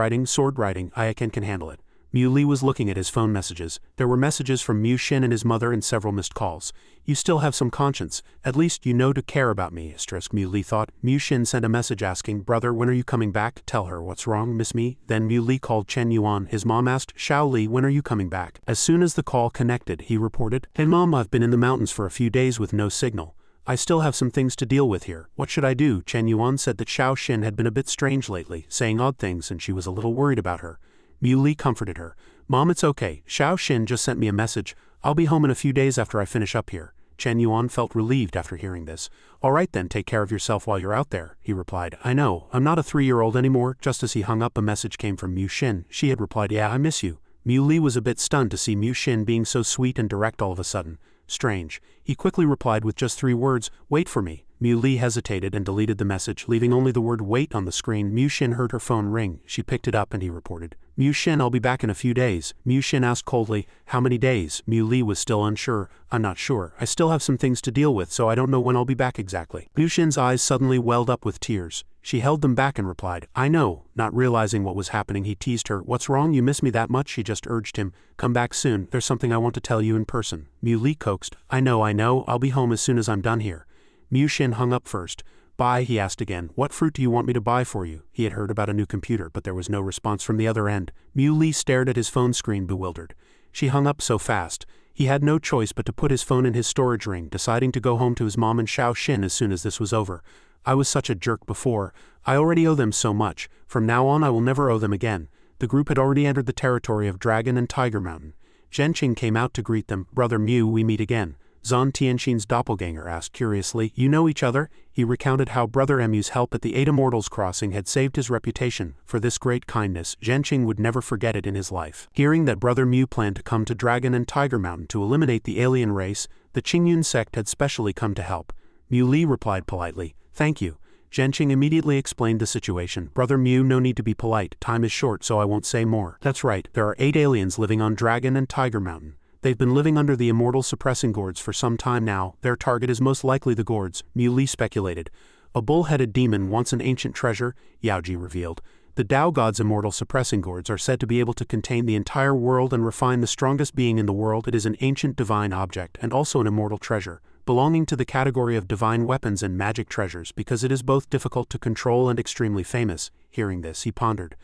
riding, I can handle it. Mui was looking at his phone messages. There were messages from Mu Xin and his mother and several missed calls. You still have some conscience. At least you know to care about me, Mui thought. Mu Xin sent a message asking, brother, when are you coming back? Tell her, what's wrong, miss me? Then Mui called Chen Yuan. His mom asked, Xiao Li, when are you coming back? As soon as the call connected, he reported, hey mom, I've been in the mountains for a few days with no signal. I still have some things to deal with here. What should I do? Chen Yuan said that Xiao Xin had been a bit strange lately, saying odd things, and she was a little worried about her. Mui comforted her. Mom, it's okay. Xiao Xin just sent me a message. I'll be home in a few days after I finish up here. Chen Yuan felt relieved after hearing this. All right then, take care of yourself while you're out there, he replied. I know, I'm not a 3-year-old anymore. Just as he hung up, a message came from Mu Xin. She had replied, yeah, I miss you. Mui was a bit stunned to see Mu Xin being so sweet and direct all of a sudden. Strange. He quickly replied with just 3 words, wait for me. Mui hesitated and deleted the message, leaving only the word wait on the screen. Mu Xin heard her phone ring. She picked it up and he reported, Mu Xin, I'll be back in a few days. Mu Xin asked coldly, how many days? Mui was still unsure. I'm not sure. I still have some things to deal with, so I don't know when I'll be back exactly. Mu Xin's eyes suddenly welled up with tears. She held them back and replied, I know. Not realizing what was happening, he teased her. What's wrong? You miss me that much? She just urged him. Come back soon. There's something I want to tell you in person. Mui coaxed. I know. I'll be home as soon as I'm done here. Mu Xin hung up first. Buy, he asked again. What fruit do you want me to buy for you? He had heard about a new computer, but there was no response from the other end. Mui stared at his phone screen bewildered. She hung up so fast. He had no choice but to put his phone in his storage ring, deciding to go home to his mom and Xiao Xin as soon as this was over. I was such a jerk before. I already owe them so much. From now on I will never owe them again. The group had already entered the territory of Dragon and Tiger Mountain. Zhenqing came out to greet them. Brother Mu, we meet again. Zant Tienshin's doppelganger asked curiously, you know each other? He recounted how Brother Mu's help at the 8 Immortals Crossing had saved his reputation. For this great kindness, Zhenqing would never forget it in his life. Hearing that Brother Mu planned to come to Dragon and Tiger Mountain to eliminate the alien race, the Qingyun sect had specially come to help. Mui replied politely, thank you. Zhenqing immediately explained the situation. Brother Mu, no need to be polite. Time is short, so I won't say more. That's right, there are 8 aliens living on Dragon and Tiger Mountain. They've been living under the immortal suppressing gorge for some time now. Their target is most likely the gorge, Mui speculated. A bull-headed demon wants an ancient treasure, Yao Ji revealed. The Tao God's immortal suppressing gorge are said to be able to contain the entire world and refine the strongest being in the world. It is an ancient divine object and also an immortal treasure, belonging to the category of divine weapons and magic treasures because it is both difficult to control and extremely famous. Hearing this, he pondered.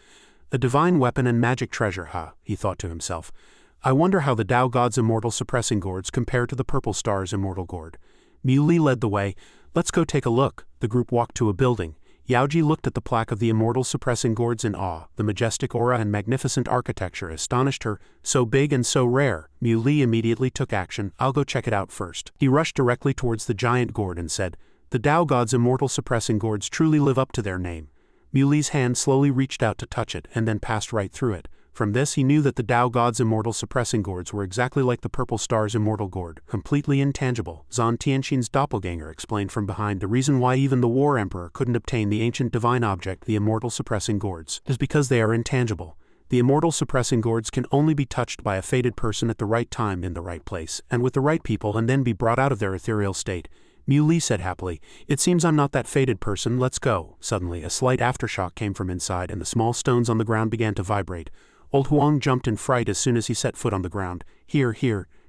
A divine weapon and magic treasure, he thought to himself. I wonder how the Tao God's immortal suppressing gorge compare to the Purple Star's immortal gorge. Mui led the way. Let's go take a look. The group walked to a building. Yao Ji looked at the plaque of the immortal suppressing gorge in awe. The majestic aura and magnificent architecture astonished her, so big and so rare. Mui immediately took action. I'll go check it out first. He rushed directly towards the giant gorge and said, the Tao God's immortal suppressing gorge truly live up to their name. Muli's hand slowly reached out to touch it and then passed right through it. From this he knew that the Tao God's immortal suppressing gorge were exactly like the Purple Star's immortal gorge, completely intangible. Zant Tienshin's doppelganger explained from behind the reason why even the War Emperor couldn't obtain the ancient divine object, the immortal suppressing gorge, is because they are intangible. The immortal suppressing gorge can only be touched by a fated person at the right time in the right place, and with the right people, and then be brought out of their ethereal state. Mui said happily, it seems I'm not that fated person, let's go. Suddenly a slight aftershock came from inside and the small stones on the ground began to vibrate. Old Huang jumped in fright as soon as he set foot on the ground. Here.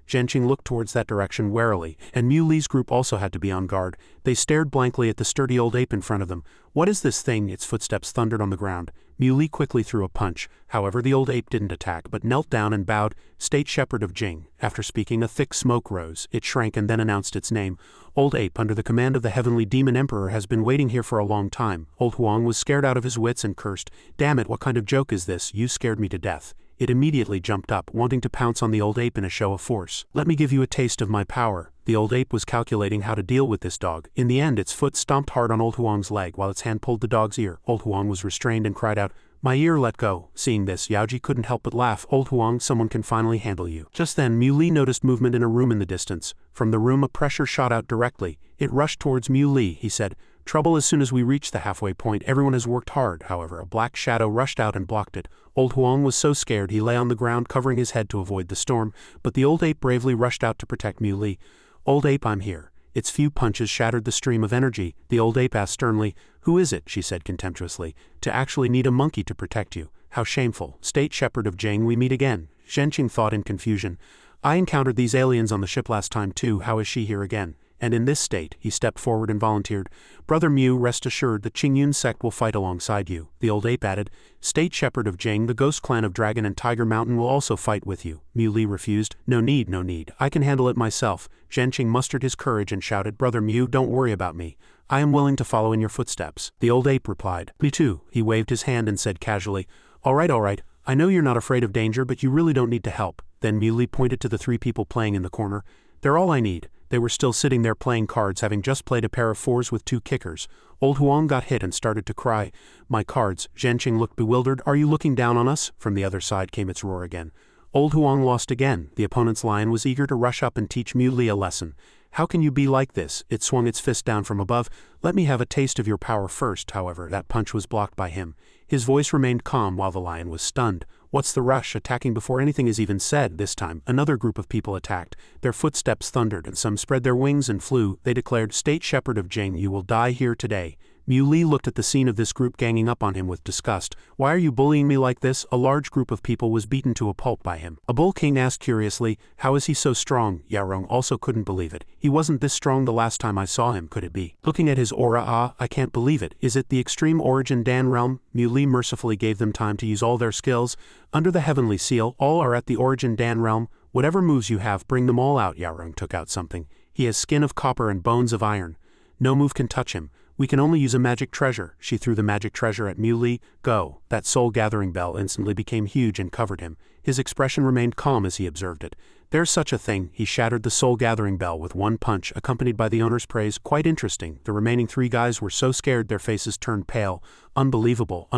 Zhenqing looked towards that direction warily, and Muli's group also had to be on guard. They stared blankly at the sturdy old ape in front of them. What is this thing? Its footsteps thundered on the ground. Mui quickly threw a punch. However, the old ape didn't attack, but knelt down and bowed. State Shepherd of Jing. After speaking, a thick smoke rose. It shrank and then announced its name. Old ape, under the command of the heavenly demon emperor, has been waiting here for a long time. Old Huang was scared out of his wits and cursed. Damn it, what kind of joke is this? You scared me to death. It immediately jumped up, wanting to pounce on the old ape in a show of force. Let me give you a taste of my power. The old ape was calculating how to deal with this dog. In the end, its foot stomped hard on old Huang's leg while its hand pulled the dog's ear. Old Huang was restrained and cried out, My ear let go. Seeing this, Yaoji couldn't help but laugh. Old Huang, someone can finally handle you. Just then, Mu Li noticed movement in a room in the distance. From the room a pressure shot out directly. It rushed towards Mu Li, he said. Trouble as soon as we reach the halfway point. Everyone has worked hard. However, a black shadow rushed out and blocked it. Old Huang was so scared he lay on the ground covering his head to avoid the storm, but the old ape bravely rushed out to protect Mu Li. Old ape, I'm here. Its few punches shattered the stream of energy. The old ape asked sternly, Who is it, she said contemptuously, to actually need a monkey to protect you? How shameful. State Shepherd of Jing, we meet again. Zhenqing thought in confusion. I encountered these aliens on the ship last time too. How is she here again? And in this state, he stepped forward and volunteered. Brother Mu, rest assured the Qingyun sect will fight alongside you. The old ape added. State Shepherd of Jing, the ghost clan of Dragon and Tiger Mountain will also fight with you. Mu Li refused. No need, no need. I can handle it myself. Zhenqing mustered his courage and shouted, Brother Mu, don't worry about me. I am willing to follow in your footsteps. The old ape replied. Me too. He waved his hand and said casually, All right. I know you're not afraid of danger, but you really don't need to help. Then Mu Li pointed to the three people playing in the corner. They're all I need. They were still sitting there playing cards, having just played a pair of fours with two kickers. Old Huang got hit and started to cry. My cards. Zhenqing looked bewildered. Are you looking down on us? From the other side came its roar again. Old Huang lost again. The opponent's lion was eager to rush up and teach Mu Li a lesson. How can you be like this? It swung its fist down from above. Let me have a taste of your power first. However, that punch was blocked by him. His voice remained calm while the lion was stunned. What's the rush? Attacking before anything is even said. This time, another group of people attacked. Their footsteps thundered, and some spread their wings and flew. They declared, State Shepherd of Jing, you will die here today. Mu Li looked at the scene of this group ganging up on him with disgust. Why are you bullying me like this? A large group of people was beaten to a pulp by him. A bull king asked curiously, How is he so strong? Yarong also couldn't believe it. He wasn't this strong the last time I saw him, could it be? Looking at his aura, I can't believe it. Is it the extreme origin Dan realm? Mu Li mercifully gave them time to use all their skills. Under the heavenly seal, all are at the origin Dan realm. Whatever moves you have, bring them all out. Yarong took out something. He has skin of copper and bones of iron. No move can touch him. We can only use a magic treasure. She threw the magic treasure at Mu Li. Go. That soul-gathering bell instantly became huge and covered him. His expression remained calm as he observed it. There's such a thing. He shattered the soul-gathering bell with one punch, accompanied by the owner's praise. Quite interesting. The remaining three guys were so scared their faces turned pale. Unbelievable.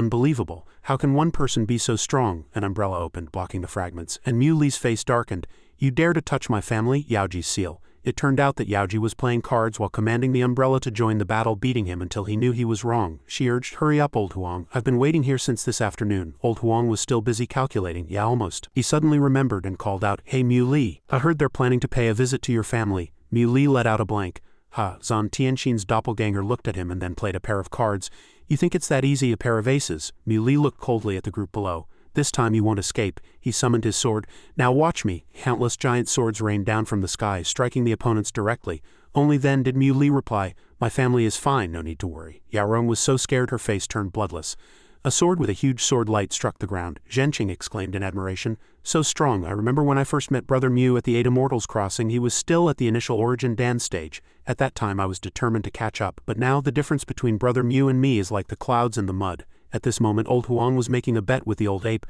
How can one person be so strong? An umbrella opened, blocking the fragments, and Mu Li's face darkened. You dare to touch my family? Yaoji's seal. It turned out that Yaoji was playing cards while commanding the umbrella to join the battle, beating him until he knew he was wrong. She urged, Hurry up, Old Huang. I've been waiting here since this afternoon. Old Huang was still busy calculating. Yeah, almost. He suddenly remembered and called out, Hey Mu Li, I heard they're planning to pay a visit to your family. Mu Li let out a blank. Zant Tienshin's doppelganger looked at him and then played a pair of cards. You think it's that easy, a pair of aces? Mu Li looked coldly at the group below. This time you won't escape. He summoned his sword. Now watch me. Countless giant swords rained down from the sky, striking the opponents directly. Only then did Mu Li reply, My family is fine, no need to worry. Yarong was so scared her face turned bloodless. A sword with a huge sword light struck the ground. Zhenqing exclaimed in admiration. So strong. I remember when I first met Brother Mu at the Eight Immortals Crossing, he was still at the initial Origin Dan stage. At that time I was determined to catch up, but now the difference between Brother Mu and me is like the clouds and the mud. At this moment Old Huang was making a bet with the old ape.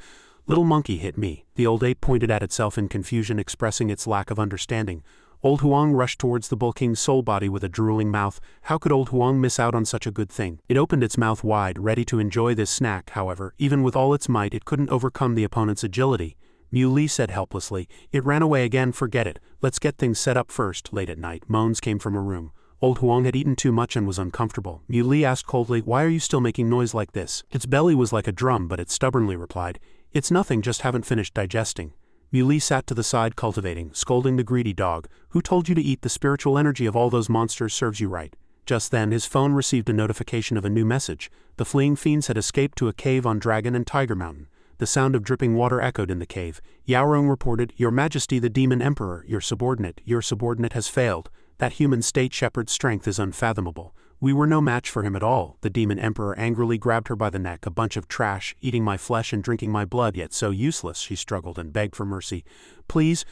Little monkey hit me. The old ape pointed at itself in confusion, expressing its lack of understanding. Old Huang rushed towards the bull king's soul body with a drooling mouth. How could Old Huang miss out on such a good thing? It opened its mouth wide, ready to enjoy this snack. However, even with all its might, it couldn't overcome the opponent's agility. Mu Li said helplessly, It ran away again, forget it. Let's get things set up first. Late at night, moans came from a room. Old Huang had eaten too much and was uncomfortable. Mu Li asked coldly, Why are you still making noise like this? Its belly was like a drum, but it stubbornly replied, It's nothing, just haven't finished digesting. Mu Li sat to the side cultivating, scolding the greedy dog. Who told you to eat? The spiritual energy of all those monsters serves you right. Just then his phone received a notification of a new message. The fleeing fiends had escaped to a cave on Dragon and Tiger Mountain. The sound of dripping water echoed in the cave. Yaorong reported, Your Majesty the Demon Emperor, your subordinate has failed. That human state shepherd's strength is unfathomable. We were no match for him at all. The demon emperor angrily grabbed her by the neck. A bunch of trash, eating my flesh and drinking my blood, yet so useless, she struggled and begged for mercy. Please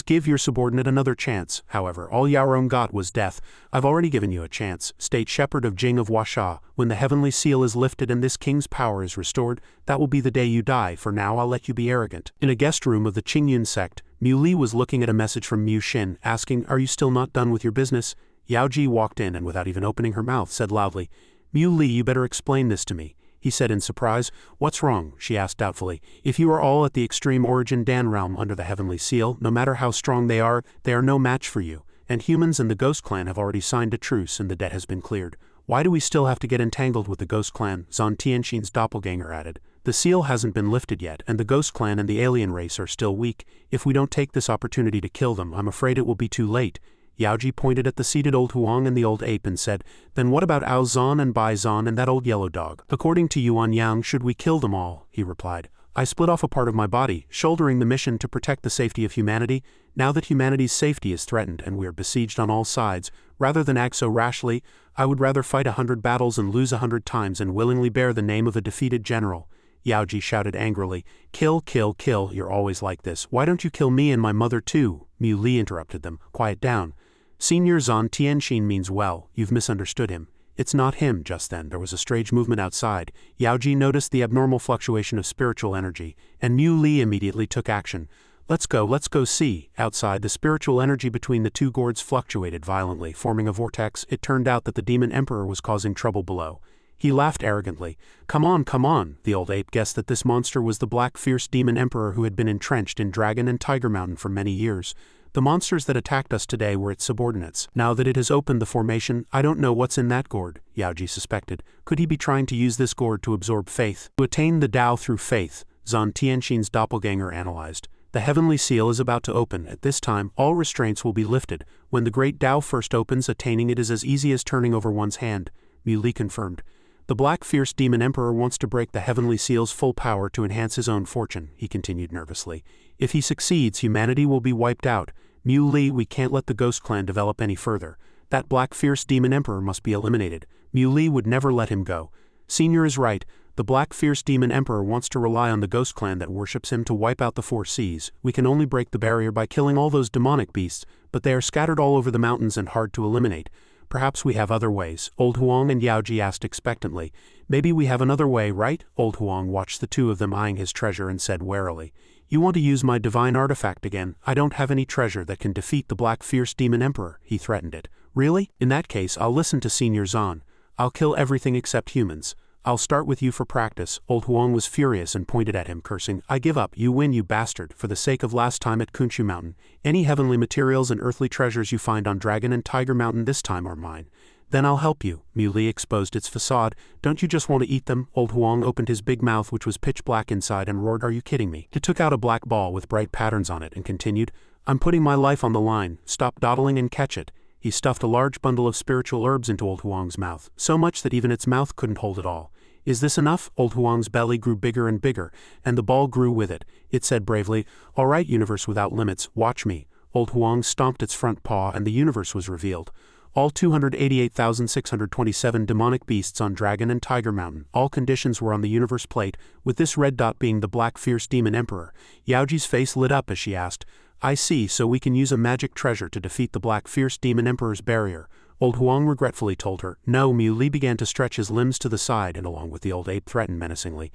give your subordinate another chance. However, all Yaorong got was death. I've already given you a chance. State Shepherd of Jing of Huasha, when the heavenly seal is lifted and this king's power is restored, that will be the day you die. For now I'll let you be arrogant. In a guest room of the Qingyun sect, Mu Li was looking at a message from Mu Xin, asking, Are you still not done with your business? Yao Ji walked in and without even opening her mouth said loudly, Mu Li, you better explain this to me. he said in surprise. What's wrong? She asked doubtfully. If you are all at the extreme origin Dan realm under the heavenly seal, no matter how strong they are no match for you, and humans and the Ghost Clan have already signed a truce and the debt has been cleared. Why do we still have to get entangled with the Ghost Clan? Zant Tienshin's doppelganger added. The seal hasn't been lifted yet, and the Ghost Clan and the alien race are still weak. If we don't take this opportunity to kill them, I'm afraid it will be too late. Yaoji pointed at the seated old Huang and the old ape and said, Then what about Ao Zan and Bai Zan and that old yellow dog? According to Yuan Yang, should we kill them all? He replied. I split off a part of my body, shouldering the mission to protect the safety of humanity. Now that humanity's safety is threatened and we are besieged on all sides, rather than act so rashly, I would rather fight 100 battles and lose 100 times and willingly bear the name of a defeated general. Yaoji shouted angrily, Kill, kill, kill, you're always like this. Why don't you kill me and my mother too? Mu Li interrupted them. Quiet down. Senior Zant Tienshin means well, you've misunderstood him. It's not him. Just then there was a strange movement outside. Yaoji noticed the abnormal fluctuation of spiritual energy, and Mu Li immediately took action. Let's go see. Outside, the spiritual energy between the two gourds fluctuated violently, forming a vortex. It turned out that the demon emperor was causing trouble below. He laughed arrogantly. Come on. The old ape guessed that this monster was the black fierce demon emperor who had been entrenched in Dragon and Tiger Mountain for many years. The monsters that attacked us today were its subordinates. Now that it has opened the formation, I don't know what's in that gourd, Yaoji suspected. Could he be trying to use this gourd to absorb faith? To attain the Tao through faith, Zant Tienshin's doppelganger analyzed. The heavenly seal is about to open. At this time, all restraints will be lifted. When the great Tao first opens, attaining it is as easy as turning over one's hand, Mu Li confirmed. The black fierce demon emperor wants to break the heavenly seal's full power to enhance his own fortune, he continued nervously. If he succeeds, humanity will be wiped out. Mu Li, we can't let the Ghost Clan develop any further. That black fierce demon emperor must be eliminated. Mu Li would never let him go. Senior is right. The black fierce demon emperor wants to rely on the Ghost Clan that worships him to wipe out the four seas. We can only break the barrier by killing all those demonic beasts, but they are scattered all over the mountains and hard to eliminate. Perhaps we have other ways, Old Huang and Yaoji asked expectantly. Maybe we have another way, right? Old Huang watched the two of them eyeing his treasure and said warily. You want to use my divine artifact again? I don't have any treasure that can defeat the black fierce demon emperor, he threatened it. Really? In that case, I'll listen to Senior Zan. I'll kill everything except humans. I'll start with you for practice. Old Huang was furious and pointed at him, cursing. I give up. You win, you bastard. For the sake of last time at Kunshu Mountain, any heavenly materials and earthly treasures you find on Dragon and Tiger Mountain this time are mine. Then I'll help you. Mu Li exposed its facade. Don't you just want to eat them? Old Huang opened his big mouth, which was pitch black inside, and roared, Are you kidding me? He took out a black ball with bright patterns on it and continued, I'm putting my life on the line. Stop dawdling and catch it. He stuffed a large bundle of spiritual herbs into Old Huang's mouth, so much that even its mouth couldn't hold it all. Is this enough? Old Huang's belly grew bigger and bigger, and the ball grew with it. It said bravely, All right, universe without limits, watch me. Old Huang stomped its front paw and the universe was revealed. All 288,627 demonic beasts on Dragon and Tiger Mountain. All conditions were on the universe plate, with this red dot being the black fierce demon emperor. Yaoji's face lit up as she asked, I see, so we can use a magic treasure to defeat the black fierce demon emperor's barrier. Old Huang regretfully told her. No. Mu Li began to stretch his limbs to the side and along with the old ape threatened menacingly.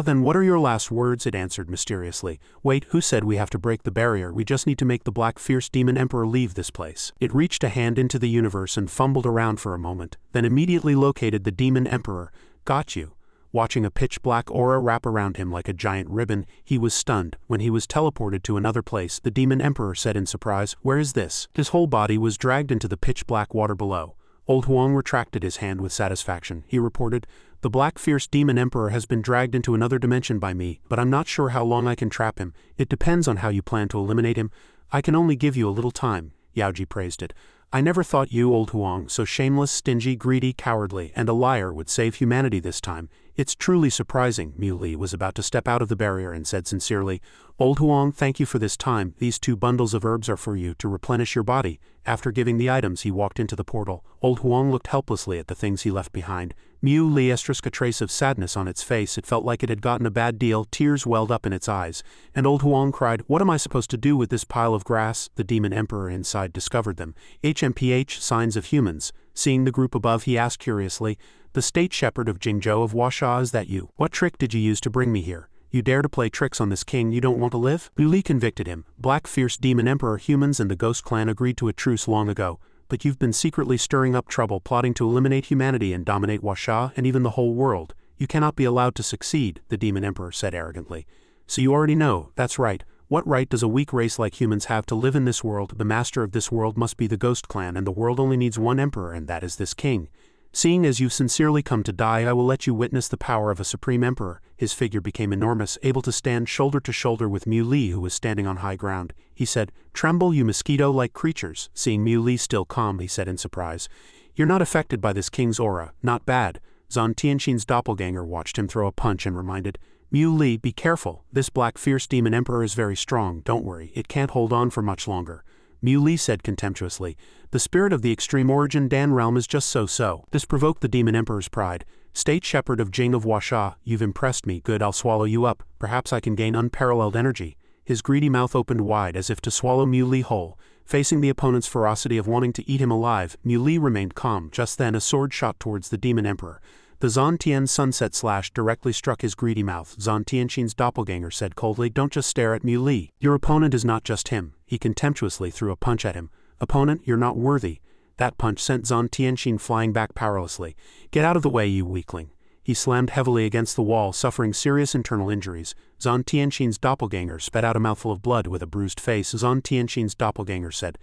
Then what are your last words? It answered mysteriously. Wait, who said we have to break the barrier? We just need to make the black fierce demon emperor leave this place. It reached a hand into the universe and fumbled around for a moment, then immediately located the demon emperor. Got you. Watching a pitch-black aura wrap around him like a giant ribbon, he was stunned. When he was teleported to another place, the demon emperor said in surprise, Where is this? His whole body was dragged into the pitch-black water below. Old Huang retracted his hand with satisfaction. He reported, The black fierce demon emperor has been dragged into another dimension by me, but I'm not sure how long I can trap him. It depends on how you plan to eliminate him. I can only give you a little time. Yaoji praised it. I never thought you, Old Huang, so shameless, stingy, greedy, cowardly, and a liar would save humanity this time. It's truly surprising. Mu Li was about to step out of the barrier and said sincerely, Old Huang, thank you for this time. These 2 bundles of herbs are for you to replenish your body. After giving the items, he walked into the portal. Old Huang looked helplessly at the things he left behind. Mu Li struck a trace of sadness on its face. It felt like it had gotten a bad deal. Tears welled up in its eyes. And Old Huang cried, What am I supposed to do with this pile of grass? The demon emperor inside discovered them. HMPH, signs of humans. Seeing the group above, he asked curiously, The state shepherd of Jingzhou of Huasha, is that you? What trick did you use to bring me here? You dare to play tricks on this king you don't want to live? Mu Li convicted him. Black fierce demon emperor, humans and the Ghost Clan agreed to a truce long ago, but you've been secretly stirring up trouble, plotting to eliminate humanity and dominate Huasha and even the whole world. You cannot be allowed to succeed, the Demon Emperor said arrogantly. So you already know, that's right. What right does a weak race like humans have to live in this world? The master of this world must be the Ghost Clan, and the world only needs one emperor, and that is this king. Seeing as you've sincerely come to die, I will let you witness the power of a supreme emperor. His figure became enormous, able to stand shoulder to shoulder with Mu Li, who was standing on high ground. He said, "Tremble, you mosquito-like creatures." Seeing Mu Li still calm, he said in surprise, "You're not affected by this king's aura. Not bad." Zant Tienshin's doppelganger watched him throw a punch and reminded, "Mu Li, be careful. This black fierce demon emperor is very strong. Don't worry, it can't hold on for much longer." Mu Li said contemptuously, "The spirit of the extreme origin Dan realm is just so-so." This provoked the demon emperor's pride. "State shepherd of Jing of Huasha, you've impressed me. Good, I'll swallow you up. Perhaps I can gain unparalleled energy." His greedy mouth opened wide as if to swallow Mu Li whole. Facing the opponent's ferocity of wanting to eat him alive, Mu Li remained calm. Just then a sword shot towards the demon emperor. The Zant Tien sunset slash directly struck his greedy mouth. Zant Tienshin's doppelganger said coldly, "Don't just stare at Mu Li. Your opponent is not just him." He contemptuously threw a punch at him. "Opponent, you're not worthy." That punch sent Zant Tienshin flying back powerlessly. "Get out of the way, you weakling." He slammed heavily against the wall, suffering serious internal injuries. Zant Tienshin's doppelganger sped out a mouthful of blood with a bruised face. Zant Tienshin's doppelganger said,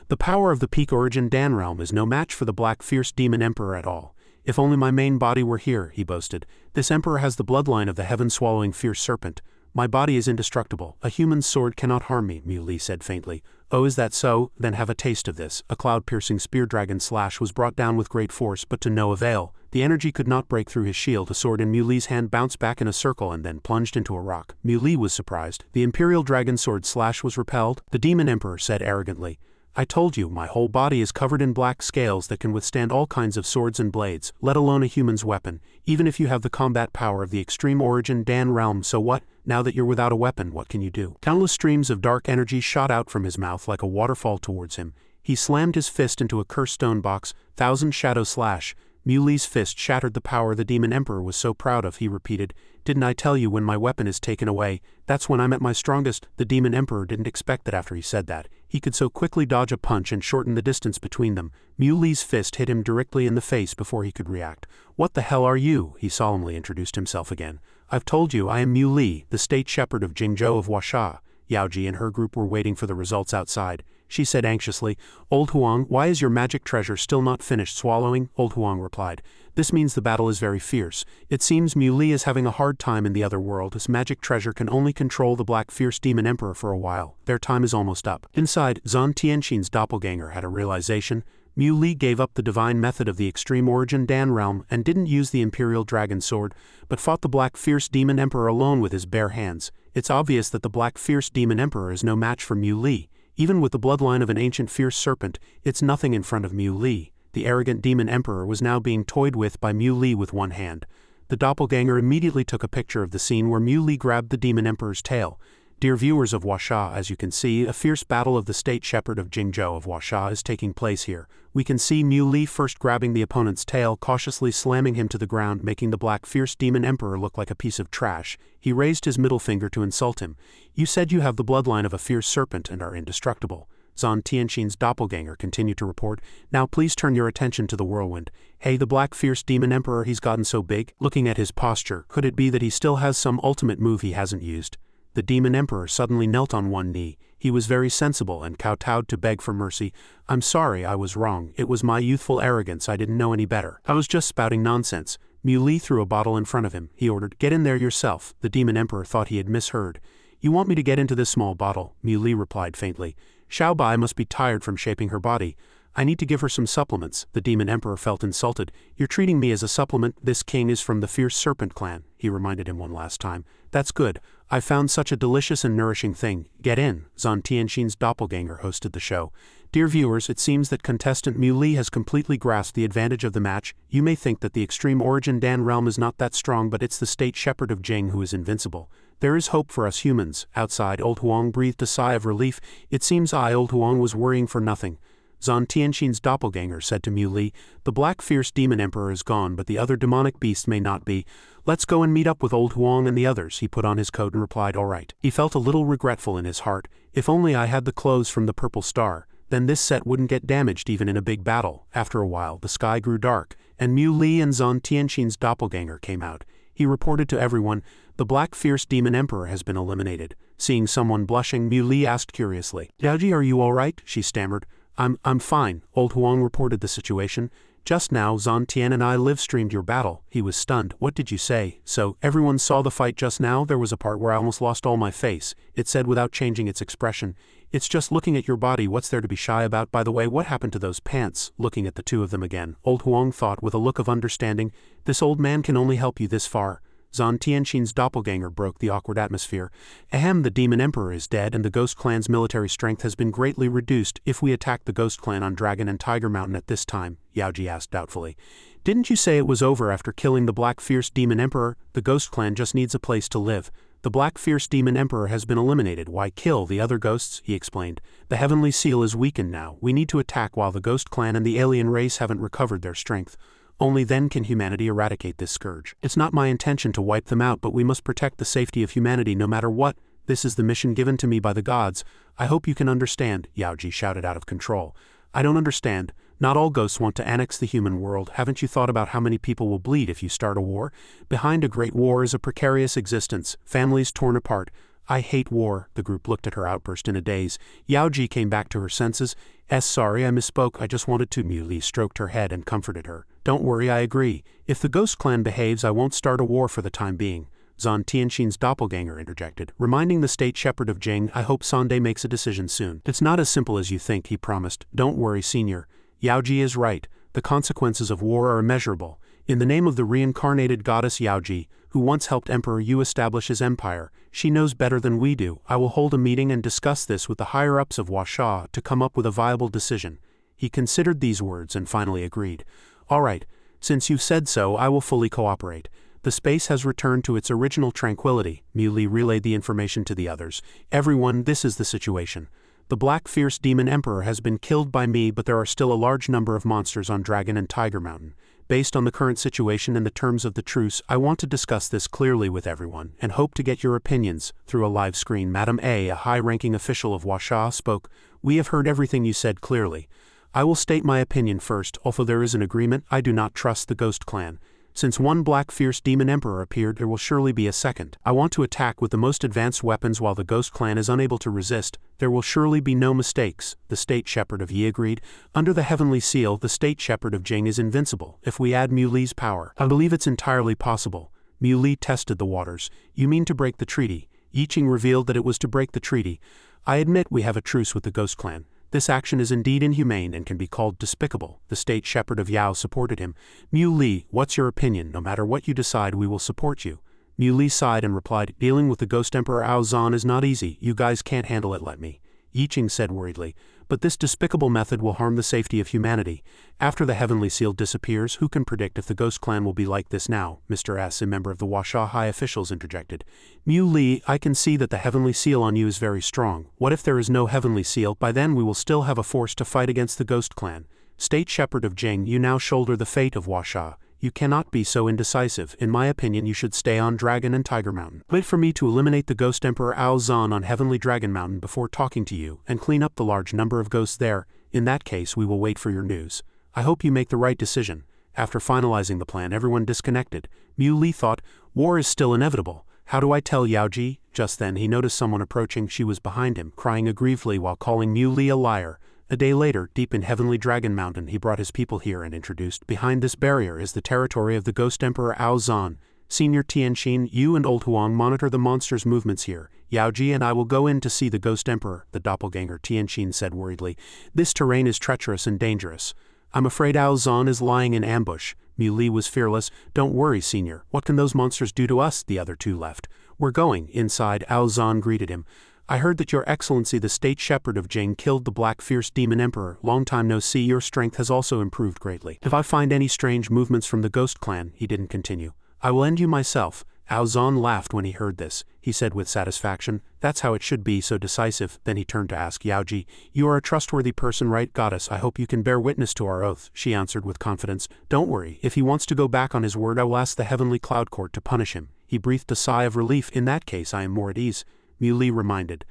"The power of the peak origin Dan realm is no match for the black fierce demon emperor at all. If only my main body were here," he boasted. "This emperor has the bloodline of the heaven-swallowing fierce serpent. My body is indestructible. A human's sword cannot harm me," Mu Li said faintly. "Oh, is that so? Then have a taste of this." A cloud-piercing spear dragon slash was brought down with great force, but to no avail. The energy could not break through his shield. A sword in Mu Li's hand bounced back in a circle and then plunged into a rock. Mu Li was surprised. The imperial dragon sword slash was repelled. The demon emperor said arrogantly, "I told you, my whole body is covered in black scales that can withstand all kinds of swords and blades, let alone a human's weapon, even if you have the combat power of the extreme origin Dan realm. So what? Now that you're without a weapon, what can you do?" Countless streams of dark energy shot out from his mouth like a waterfall towards him. He slammed his fist into a cursed stone box. Thousand shadow slash. Mu Li's fist shattered the power the demon emperor was so proud of. He repeated, "Didn't I tell you when my weapon is taken away, that's when I'm at my strongest?" The demon emperor didn't expect that after he said that. He could so quickly dodge a punch and shorten the distance between them. Mu Li's fist hit him directly in the face before he could react. "What the hell are you?" He solemnly introduced himself again. "I've told you, I am Mu Li, the state shepherd of Jingzhou of Huasha." Yaoji and her group were waiting for the results outside. She said anxiously, "Old Huang, why is your magic treasure still not finished swallowing?" Old Huang replied, "This means the battle is very fierce. It seems Mu Li is having a hard time in the other world. This magic treasure can only control the black fierce demon emperor for a while. Their time is almost up." Inside, Zant Tienshin's doppelganger had a realization. Mu Li gave up the divine method of the extreme origin Dan realm and didn't use the imperial dragon sword, but fought the black fierce demon emperor alone with his bare hands. It's obvious that the black fierce demon emperor is no match for Mu Li. Even with the bloodline of an ancient fierce serpent, it's nothing in front of Mu Li. The arrogant demon emperor was now being toyed with by Mu Li with one hand. The doppelganger immediately took a picture of the scene where Mu Li grabbed the demon emperor's tail. Dear viewers of Huasha, as you can see, a fierce battle of the state shepherd of Jingzhou of Huasha is taking place here. We can see Mu Li first grabbing the opponent's tail, cautiously slamming him to the ground, making the black fierce demon emperor look like a piece of trash. He raised his middle finger to insult him. "You said you have the bloodline of a fierce serpent and are indestructible." Zant Tienshin's doppelganger continued to report, "Now please turn your attention to the whirlwind. Hey, the black fierce demon emperor, he's gotten so big. Looking at his posture, could it be that he still has some ultimate move he hasn't used?" The demon emperor suddenly knelt on one knee. He was very sensible and kowtowed to beg for mercy. "I'm sorry, I was wrong. It was my youthful arrogance. I didn't know any better. I was just spouting nonsense." Mu Li threw a bottle in front of him. He ordered, "Get in there yourself." The demon emperor thought he had misheard. "You want me to get into this small bottle?" Mu Li replied faintly. "Xiao Bai must be tired from shaping her body. I need to give her some supplements." The demon emperor felt insulted. "You're treating me as a supplement? This king is from the fierce serpent clan," he reminded him one last time. "That's good. I found such a delicious and nourishing thing. Get in." Zant Tienshin's doppelganger hosted the show. Dear viewers, it seems that contestant Mu Li has completely grasped the advantage of the match. You may think that the extreme origin Dan realm is not that strong, but it's the state shepherd of Jing who is invincible. There is hope for us humans. Outside, Old Huang breathed a sigh of relief. It seems Old Huang was worrying for nothing. Zant Tienshin's doppelganger said to Mu Li, "The black fierce demon emperor is gone, but the other demonic beast may not be. Let's go and meet up with Old Huang and the others." He put on his coat and replied, "All right." He felt a little regretful in his heart. If only I had the clothes from the Purple Star, then this set wouldn't get damaged even in a big battle. After a while, the sky grew dark, and Mu Li and Zant Tienshin's doppelganger came out. He reported to everyone, "The Black Fierce Demon Emperor has been eliminated." Seeing someone blushing, Mui asked curiously, "Yaoji, are you all right?" She stammered. I'm fine," Old Huang reported the situation. "Just now Zant Tian and I live-streamed your battle." He was stunned. "What did you say?" "So, everyone saw the fight just now? There was a part where I almost lost all my face," it said without changing its expression. "It's just looking at your body, what's there to be shy about? By the way, what happened to those pants?" Looking at the two of them again, Old Huang thought with a look of understanding, "This old man can only help you this far." Zant Tienshin's doppelganger broke the awkward atmosphere. "Ahem, the Demon Emperor is dead and the Ghost Clan's military strength has been greatly reduced. If we attack the Ghost Clan on Dragon and Tiger Mountain at this time," Yaoji asked doubtfully. "Didn't you say it was over after killing the Black Fierce Demon Emperor? The Ghost Clan just needs a place to live. The Black Fierce Demon Emperor has been eliminated. Why kill the other ghosts?" he explained. "The Heavenly Seal is weakened now. We need to attack while the Ghost Clan and the alien race haven't recovered their strength. Only then can humanity eradicate this scourge. It's not my intention to wipe them out, but we must protect the safety of humanity no matter what. This is the mission given to me by the gods. I hope you can understand," Yaoji shouted out of control. "I don't understand. Not all ghosts want to annex the human world. Haven't you thought about how many people will bleed if you start a war? Behind a great war is a precarious existence, families torn apart. I hate war." The group looked at her outburst in a daze. Yaoji came back to her senses. Sorry, I misspoke. I just wanted to." Mui stroked her head and comforted her. "Don't worry, I agree. If the Ghost Clan behaves, I won't start a war for the time being." Zant Tienshin's doppelganger interjected, reminding the state shepherd of Jing, "I hope Sunday makes a decision soon." "It's not as simple as you think," he promised. "Don't worry, senior. Yaoji is right. The consequences of war are immeasurable. In the name of the reincarnated goddess Yaoji, who once helped Emperor Yu establish his empire, she knows better than we do. I will hold a meeting and discuss this with the higher-ups of Huasha to come up with a viable decision." He considered these words and finally agreed. "All right, since you've said so, I will fully cooperate. The space has returned to its original tranquility." Mui relayed the information to the others. "Everyone, this is the situation. The Black Fierce Demon Emperor has been killed by me, but there are still a large number of monsters on Dragon and Tiger Mountain. Based on the current situation and the terms of the truce, I want to discuss this clearly with everyone, and hope to get your opinions." Through a live screen, Madame A high-ranking official of Huasha, spoke. "We have heard everything you said clearly. I will state my opinion first. Although there is an agreement, I do not trust the Ghost Clan. Since one Black Fierce Demon Emperor appeared, there will surely be a second. I want to attack with the most advanced weapons while the Ghost Clan is unable to resist. There will surely be no mistakes." The State Shepherd of Yi agreed. "Under the Heavenly Seal, the State Shepherd of Jing is invincible. If we add Muli's power, I believe it's entirely possible." Mui tested the waters. "You mean to break the treaty?" Yiqing revealed that it was to break the treaty. "I admit we have a truce with the Ghost Clan. This action is indeed inhumane and can be called despicable." The State Shepherd of Yao supported him. "Mui, what's your opinion? No matter what you decide, we will support you." Mui sighed and replied, "Dealing with the Ghost Emperor Ao Zan is not easy. You guys can't handle it, let me." Yiqing said worriedly, "But this despicable method will harm the safety of humanity. After the Heavenly Seal disappears, who can predict if the Ghost Clan will be like this now?" Mr. S, a member of the Huasha High officials, interjected. "Mui, I can see that the Heavenly Seal on you is very strong. What if there is no Heavenly Seal? By then we will still have a force to fight against the Ghost Clan. State Shepherd of Jing, you now shoulder the fate of Huasha. You cannot be so indecisive. In my opinion, you should stay on Dragon and Tiger Mountain. Wait for me to eliminate the Ghost Emperor Ao Zan on Heavenly Dragon Mountain before talking to you, and clean up the large number of ghosts there. In that case, we will wait for your news. I hope you make the right decision." After finalizing the plan, everyone disconnected. Mui thought, war is still inevitable. How do I tell Yaoji? Just then he noticed someone approaching. She was behind him, crying aggrievedly while calling Mui a liar. A day later, deep in Heavenly Dragon Mountain, he brought his people here and introduced, "Behind this barrier is the territory of the Ghost Emperor Ao Zan. Senior Tienshin, you and Old Huang monitor the monster's movements here. Yaoji and I will go in to see the Ghost Emperor," the doppelganger Tienshin said worriedly. "This terrain is treacherous and dangerous. I'm afraid Ao Zan is lying in ambush." Mui was fearless. "Don't worry, senior. What can those monsters do to us?" The other two left. "We're going." Inside, Ao Zan greeted him. "I heard that your excellency the State Shepherd of Jing killed the Black Fierce Demon Emperor. Long time no see, your strength has also improved greatly. If I find any strange movements from the Ghost Clan," he didn't continue, "I will end you myself." Ao Zan laughed when he heard this. He said with satisfaction, "That's how it should be, so decisive." Then he turned to ask Yaoji, "You are a trustworthy person, right, goddess? I hope you can bear witness to our oath." She answered with confidence, "Don't worry. If he wants to go back on his word, I will ask the Heavenly Cloud Court to punish him." He breathed a sigh of relief. "In that case, I am more at ease." Mui reminded.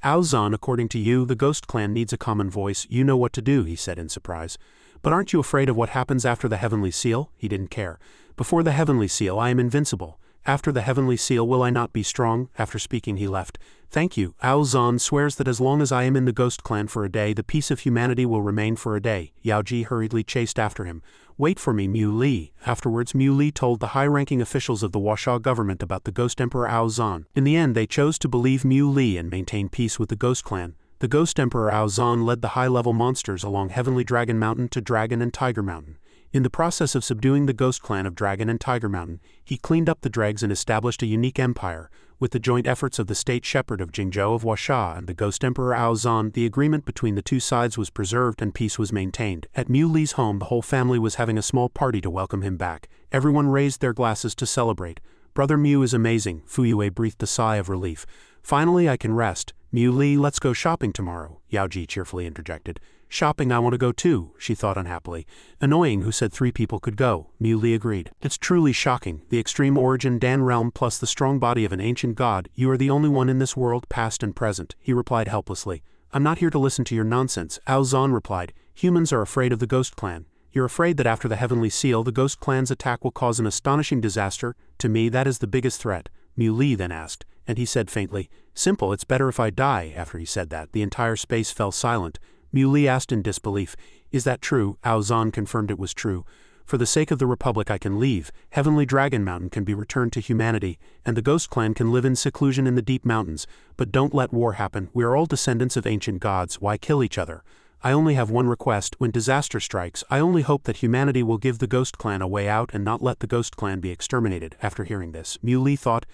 "Ao Zan, according to you, the Ghost Clan needs a common voice. You know what to do," he said in surprise. "But aren't you afraid of what happens after the Heavenly Seal?" He didn't care. "Before the Heavenly Seal, I am invincible. After the heavenly seal will I not be strong? After speaking he left. Thank you. Ao Zan swears that as long as I am in the ghost clan for a day the peace of humanity will remain for a day. Yao Ji hurriedly chased after him. Wait for me, Mu Li. Afterwards Mu Li told the high-ranking officials of the Washa government about the ghost emperor Ao Zan. In the end they chose to believe Mu Li and maintain peace with the ghost clan. The ghost emperor Ao Zan led the high-level monsters along Heavenly Dragon Mountain to Dragon and Tiger Mountain. In the process of subduing the ghost clan of Dragon and Tiger Mountain, he cleaned up the dregs and established a unique empire. With the joint efforts of the state shepherd of Jingzhou of Washa and the ghost emperor Ao Zan, the agreement between the two sides was preserved and peace was maintained. At Mu Li's home the whole family was having a small party to welcome him back. Everyone raised their glasses to celebrate. Brother Mu is amazing, Fuyu breathed a sigh of relief. Finally I can rest. Mu Li, let's go shopping tomorrow, Yao Ji cheerfully interjected. Shopping, I want to go too, she thought unhappily. Annoying, who said 3 people could go? Mu Li agreed. It's truly shocking. The extreme origin Dan realm plus the strong body of an ancient god. You are the only one in this world, past and present, he replied helplessly. I'm not here to listen to your nonsense, Ao Zan replied. Humans are afraid of the ghost clan. You're afraid that after the heavenly seal the ghost clan's attack will cause an astonishing disaster? To me that is the biggest threat. Mu Li then asked, and he said faintly, simple, it's better if I die. After he said that, the entire space fell silent. Mu Li asked in disbelief, is that true? Ao Zan confirmed it was true. For the sake of the Republic I can leave, Heavenly Dragon Mountain can be returned to humanity, and the Ghost Clan can live in seclusion in the deep mountains, but don't let war happen. We are all descendants of ancient gods, why kill each other? I only have one request, when disaster strikes, I only hope that humanity will give the Ghost Clan a way out and not let the Ghost Clan be exterminated. After hearing this, Mu Li thought,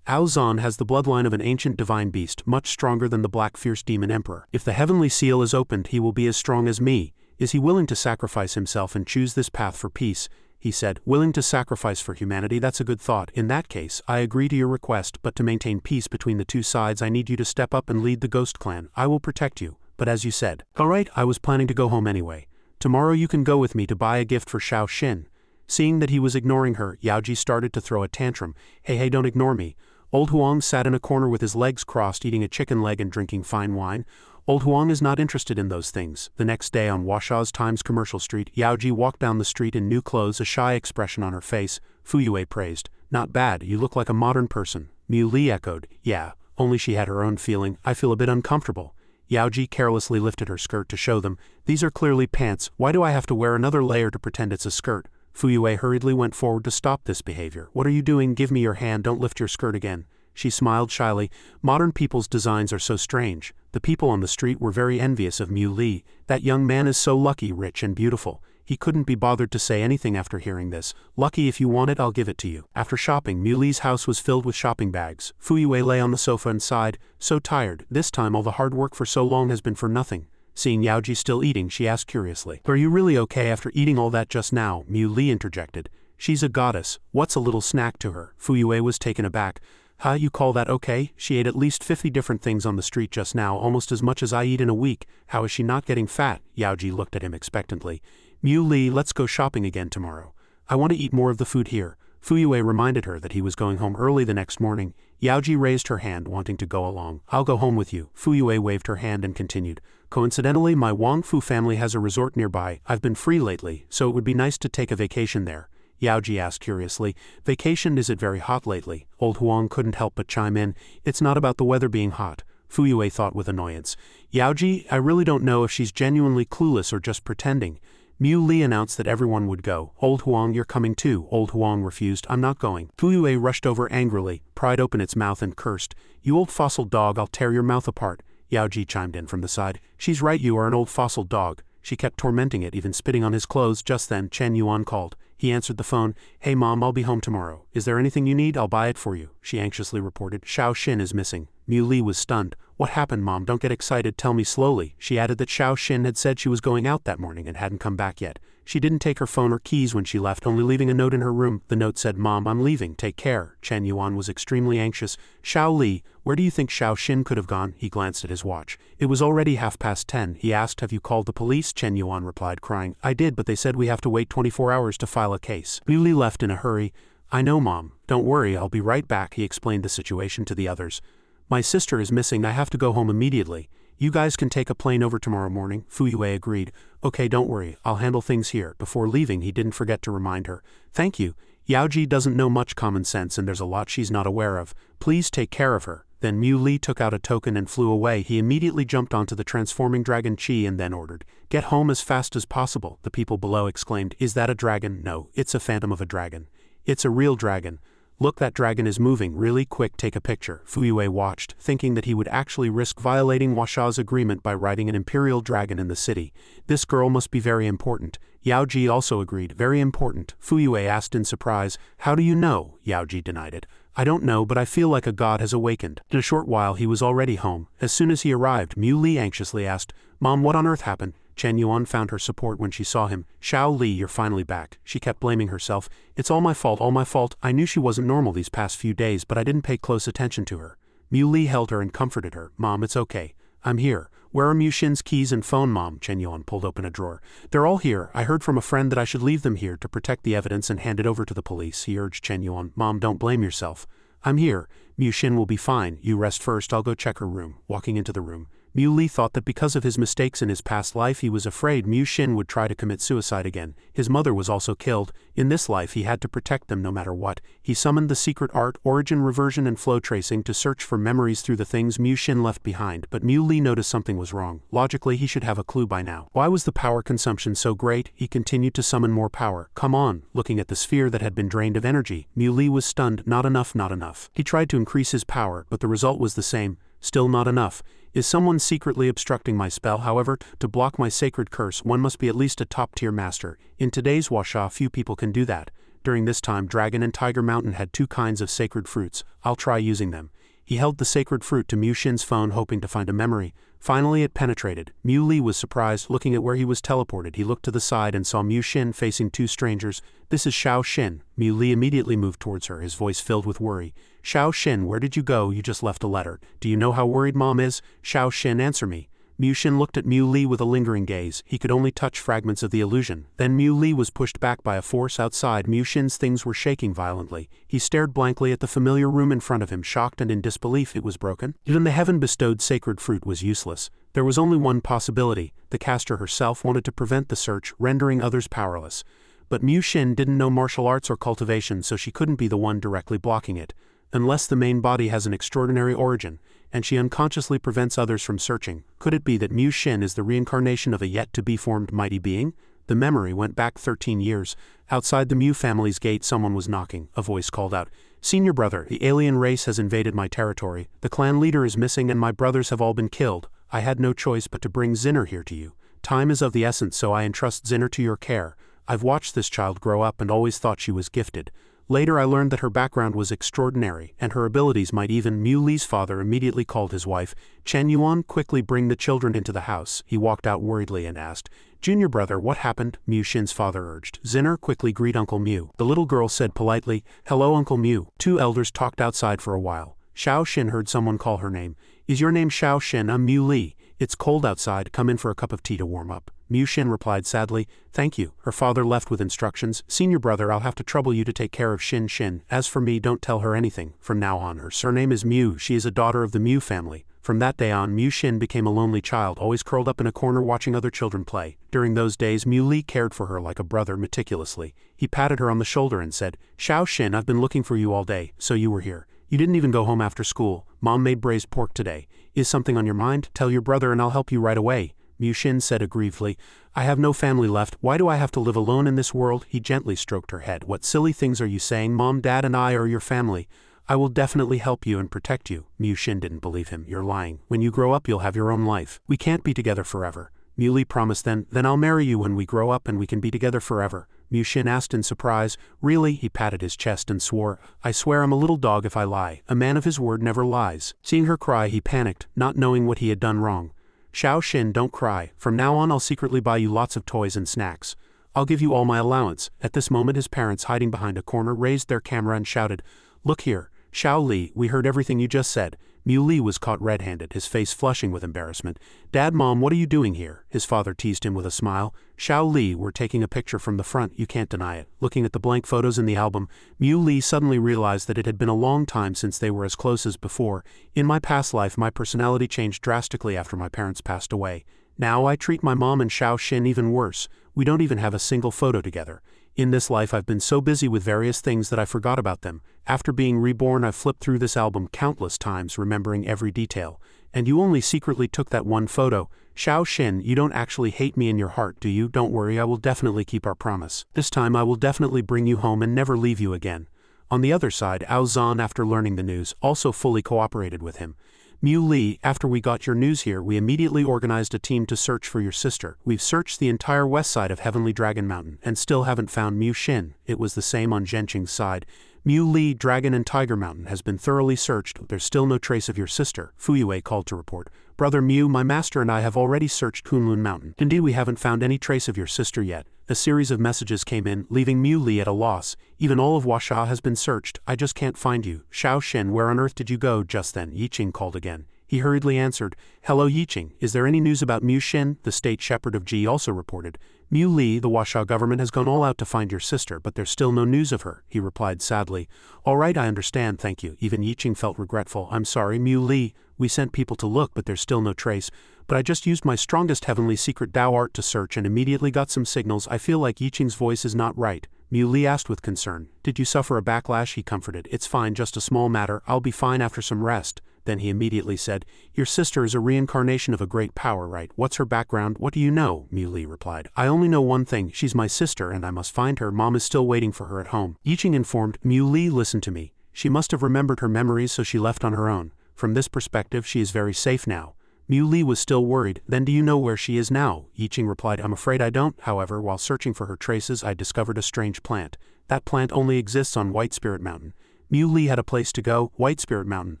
Ao Zan has the bloodline of an ancient divine beast, much stronger than the black fierce demon emperor. If the heavenly seal is opened he will be as strong as me. Is he willing to sacrifice himself and choose this path for peace? He said, willing to sacrifice for humanity, that's a good thought. In that case, I agree to your request, but to maintain peace between the two sides I need you to step up and lead the Ghost Clan. I will protect you, but as you said. Alright, I was planning to go home anyway. Tomorrow you can go with me to buy a gift for Xiao Xin. Seeing that he was ignoring her, Yao Ji started to throw a tantrum. Hey, don't ignore me. Old Huang sat in a corner with his legs crossed eating a chicken leg and drinking fine wine. Old Huang is not interested in those things. The next day on Washa's Times Commercial Street, Yao Ji walked down the street in new clothes, a shy expression on her face. Fuyu praised. Not bad, you look like a modern person. Mu Li echoed. Yeah, only she had her own feeling. I feel a bit uncomfortable. Yao Ji carelessly lifted her skirt to show them. These are clearly pants. Why do I have to wear another layer to pretend it's a skirt? Fuyu hurriedly went forward to stop this behavior. What are you doing? Give me your hand, don't lift your skirt again. She smiled shyly. Modern people's designs are so strange. The people on the street were very envious of Mu Li. That young man is so lucky, rich and beautiful. He couldn't be bothered to say anything after hearing this. Lucky, if you want it I'll give it to you. After shopping, Mu Li's house was filled with shopping bags. Fuyu lay on the sofa and sighed, so tired. This time all the hard work for so long has been for nothing. Seeing Yao Ji still eating, she asked curiously, are you really okay after eating all that just now? Mu Li interjected. She's a goddess. What's a little snack to her? Fuyu was taken aback. Huh, you call that okay? She ate at least 50 different things on the street just now, almost as much as I eat in a week. How is she not getting fat? Yao Ji looked at him expectantly. Mu Li, let's go shopping again tomorrow. I want to eat more of the food here. Fuyu reminded her that he was going home early the next morning. Yao Ji raised her hand, wanting to go along. I'll go home with you. Fuyu waved her hand and continued. Coincidentally, my Wongfu family has a resort nearby. I've been free lately, so it would be nice to take a vacation there. Yao Ji asked curiously, vacation, is it very hot lately? Old Huang couldn't help but chime in, it's not about the weather being hot. Fuyu thought with annoyance. Yao Ji, I really don't know if she's genuinely clueless or just pretending. Mu Li announced that everyone would go. Old Huang, you're coming too. Old Huang refused. I'm not going. Fuyu rushed over angrily, pried open its mouth and cursed. You old fossil dog, I'll tear your mouth apart. Yao Ji chimed in from the side. She's right, you are an old fossil dog. She kept tormenting it, even spitting on his clothes. Just then, Chen Yuan called. He answered the phone. Hey mom, I'll be home tomorrow. Is there anything you need? I'll buy it for you, she anxiously reported. Xiao Xin is missing. Mu Li was stunned. What happened, mom? Don't get excited, tell me slowly. She added that Xiao Xin had said she was going out that morning and hadn't come back yet. She didn't take her phone or keys when she left, only leaving a note in her room. The note said, Mom, I'm leaving, take care. Chen Yuan was extremely anxious. Xiao Li, where do you think Xiao Xin could have gone? He glanced at his watch. It was already 10:30. He asked, have you called the police? Chen Yuan replied, crying. I did, but they said we have to wait 24 hours to file a case. Mu Li left in a hurry. I know, Mom. Don't worry, I'll be right back. He explained the situation to the others. My sister is missing, I have to go home immediately. You guys can take a plane over tomorrow morning. Fuyu agreed. Okay, don't worry, I'll handle things here. Before leaving, he didn't forget to remind her. Thank you. Yaoji doesn't know much common sense and there's a lot she's not aware of. Please take care of her. Then Mu Li took out a token and flew away. He immediately jumped onto the transforming dragon Chi and then ordered, "Get home as fast as possible." The people below exclaimed, "Is that a dragon?" "No, it's a phantom of a dragon. It's a real dragon. Look, that dragon is moving. Really quick, take a picture." Fuyu watched, thinking that he would actually risk violating Huasha's agreement by riding an imperial dragon in the city. This girl must be very important. Yaoji also agreed, "Very important." Fuyu asked in surprise, "How do you know?" Yaoji denied it. "I don't know, but I feel like a god has awakened." In a short while he was already home. As soon as he arrived, Mu Li anxiously asked, "Mom, what on earth happened?" Chen Yuan found her support when she saw him. "Xiao Li, you're finally back." She kept blaming herself. "It's all my fault, all my fault. I knew she wasn't normal these past few days, but I didn't pay close attention to her." Mu Li held her and comforted her. "Mom, it's okay. I'm here." "Where are Mu Xin's keys and phone, Mom?" Chen Yuan pulled open a drawer. "They're all here. I heard from a friend that I should leave them here to protect the evidence and hand it over to the police," he urged Chen Yuan. "Mom, don't blame yourself. I'm here. Mu Xin will be fine. You rest first, I'll go check her room." Walking into the room, Mu Li thought that because of his mistakes in his past life he was afraid Mu Xin would try to commit suicide again. His mother was also killed. In this life he had to protect them no matter what. He summoned the secret art, origin, reversion and flow tracing to search for memories through the things Mu Xin left behind, but Mu Li noticed something was wrong. Logically he should have a clue by now. Why was the power consumption so great? He continued to summon more power. "Come on." Looking at the sphere that had been drained of energy, Mu Li was stunned. Not enough, not enough. He tried to increase his power, but the result was the same. Still not enough. Is someone secretly obstructing my spell? However, to block my sacred curse, one must be at least a top-tier master. In today's Huasha, few people can do that. During this time, Dragon and Tiger Mountain had two kinds of sacred fruits. I'll try using them. He held the sacred fruit to Mu Xin's phone, hoping to find a memory. Finally it penetrated. Mu Li was surprised. Looking at where he was teleported, he looked to the side and saw Mu Xin facing two strangers. "This is Xiao Xin." Mu Li immediately moved towards her, his voice filled with worry. "Xiao Xin, where did you go? You just left a letter. Do you know how worried Mom is?" "Xiao Xin, answer me." Mu Xin looked at Mu Li with a lingering gaze. He could only touch fragments of the illusion. Then Mu Li was pushed back by a force outside. Mu Xin's things were shaking violently. He stared blankly at the familiar room in front of him, shocked and in disbelief. It was broken. Even the heaven-bestowed sacred fruit was useless. There was only one possibility. The caster herself wanted to prevent the search, rendering others powerless. But Mu Xin didn't know martial arts or cultivation, so she couldn't be the one directly blocking it. Unless the main body has an extraordinary origin, and she unconsciously prevents others from searching. Could it be that Mu Xin is the reincarnation of a yet-to-be-formed mighty being? The memory went back 13 years. Outside the Mu family's gate someone was knocking. A voice called out, "Senior brother, the alien race has invaded my territory. The clan leader is missing and my brothers have all been killed. I had no choice but to bring Zinner here to you. Time is of the essence, so I entrust Zinner to your care. I've watched this child grow up and always thought she was gifted. Later I learned that her background was extraordinary, and her abilities might even." Mu Li's father immediately called his wife. "Chen Yuan, quickly bring the children into the house." He walked out worriedly and asked, "Junior brother, what happened?" Mu Xin's father urged. "Zinner, quickly greet Uncle Mu." The little girl said politely, "Hello Uncle Mu." Two elders talked outside for a while. Xiao Xin heard someone call her name. "Is your name Xiao Xin?" "I'm Mu Li. It's cold outside, come in for a cup of tea to warm up." Mu Xin replied sadly, "Thank you." Her father left with instructions. "Senior brother, I'll have to trouble you to take care of Xin Xin. As for me, don't tell her anything. From now on, her surname is Mu. She is a daughter of the Mu family." From that day on, Mu Xin became a lonely child, always curled up in a corner watching other children play. During those days, Mu Li cared for her like a brother meticulously. He patted her on the shoulder and said, "Xiao Xin, I've been looking for you all day, so you were here. You didn't even go home after school. Mom made braised pork today. Is something on your mind? Tell your brother and I'll help you right away." Mu Xin said aggrievedly, "I have no family left. Why do I have to live alone in this world?" He gently stroked her head. "What silly things are you saying? Mom, Dad, and I are your family. I will definitely help you and protect you." Mu Xin didn't believe him. "You're lying. When you grow up, you'll have your own life. We can't be together forever." Mu Li promised then I'll marry you when we grow up and we can be together forever." Mu Xin asked in surprise, "Really?" He patted his chest and swore, "I swear I'm a little dog if I lie. A man of his word never lies." Seeing her cry, he panicked, not knowing what he had done wrong. "Xiao Xin, don't cry. From now on I'll secretly buy you lots of toys and snacks. I'll give you all my allowance." At this moment his parents, hiding behind a corner, raised their camera and shouted, "Look here, Xiao Li, we heard everything you just said." Mu Li was caught red-handed, his face flushing with embarrassment. "Dad, Mom, what are you doing here?" His father teased him with a smile. "Xiao Li, we're taking a picture from the front, you can't deny it." Looking at the blank photos in the album, Mu Li suddenly realized that it had been a long time since they were as close as before. "In my past life my personality changed drastically after my parents passed away. Now I treat my mom and Xiao Xin even worse. We don't even have a single photo together. In this life I've been so busy with various things that I forgot about them. After being reborn I've flipped through this album countless times remembering every detail. And you only secretly took that one photo. Xiao Xin, you don't actually hate me in your heart, do you? Don't worry, I will definitely keep our promise. This time I will definitely bring you home and never leave you again. On the other side, Zan, after learning the news, also fully cooperated with him. Mu Li, after we got your news here, we immediately organized a team to search for your sister. We've searched the entire west side of Heavenly Dragon Mountain and still haven't found Mu Xin. It was the same on Zhenqing's side. Mu Li, Dragon and Tiger Mountain has been thoroughly searched. There's still no trace of your sister, Fuyu called to report. Brother Mu, my master and I have already searched Kunlun Mountain. Indeed, we haven't found any trace of your sister yet. A series of messages came in, leaving Mu Li at a loss. Even all of Huasha has been searched. I just can't find you. Xiao Xin, where on earth did you go? Just then, Yiqing called again. He hurriedly answered, Hello Yiqing, is there any news about Mu Xin? The state shepherd of Ji also reported. Mu Li, the Huasha government has gone all out to find your sister, but there's still no news of her, he replied sadly. All right, I understand, thank you. Even Yiqing felt regretful. I'm sorry, Mu Li, we sent people to look, but there's still no trace. But I just used my strongest heavenly secret Dao art to search and immediately got some signals. I feel like Yiqing's voice is not right. Mu Li asked with concern. Did you suffer a backlash? He comforted. It's fine, just a small matter. I'll be fine after some rest. Then he immediately said, Your sister is a reincarnation of a great power, right? What's her background? What do you know? Mu Li replied. I only know one thing. She's my sister and I must find her. Mom is still waiting for her at home. Yiqing informed. Mu Li, listen to me. She must have remembered her memories, so she left on her own. From this perspective, she is very safe now. Mu Li was still worried. Then do you know where she is now? Yiqing replied, I'm afraid I don't. However, while searching for her traces, I discovered a strange plant. That plant only exists on White Spirit Mountain. Mu Li had a place to go, White Spirit Mountain.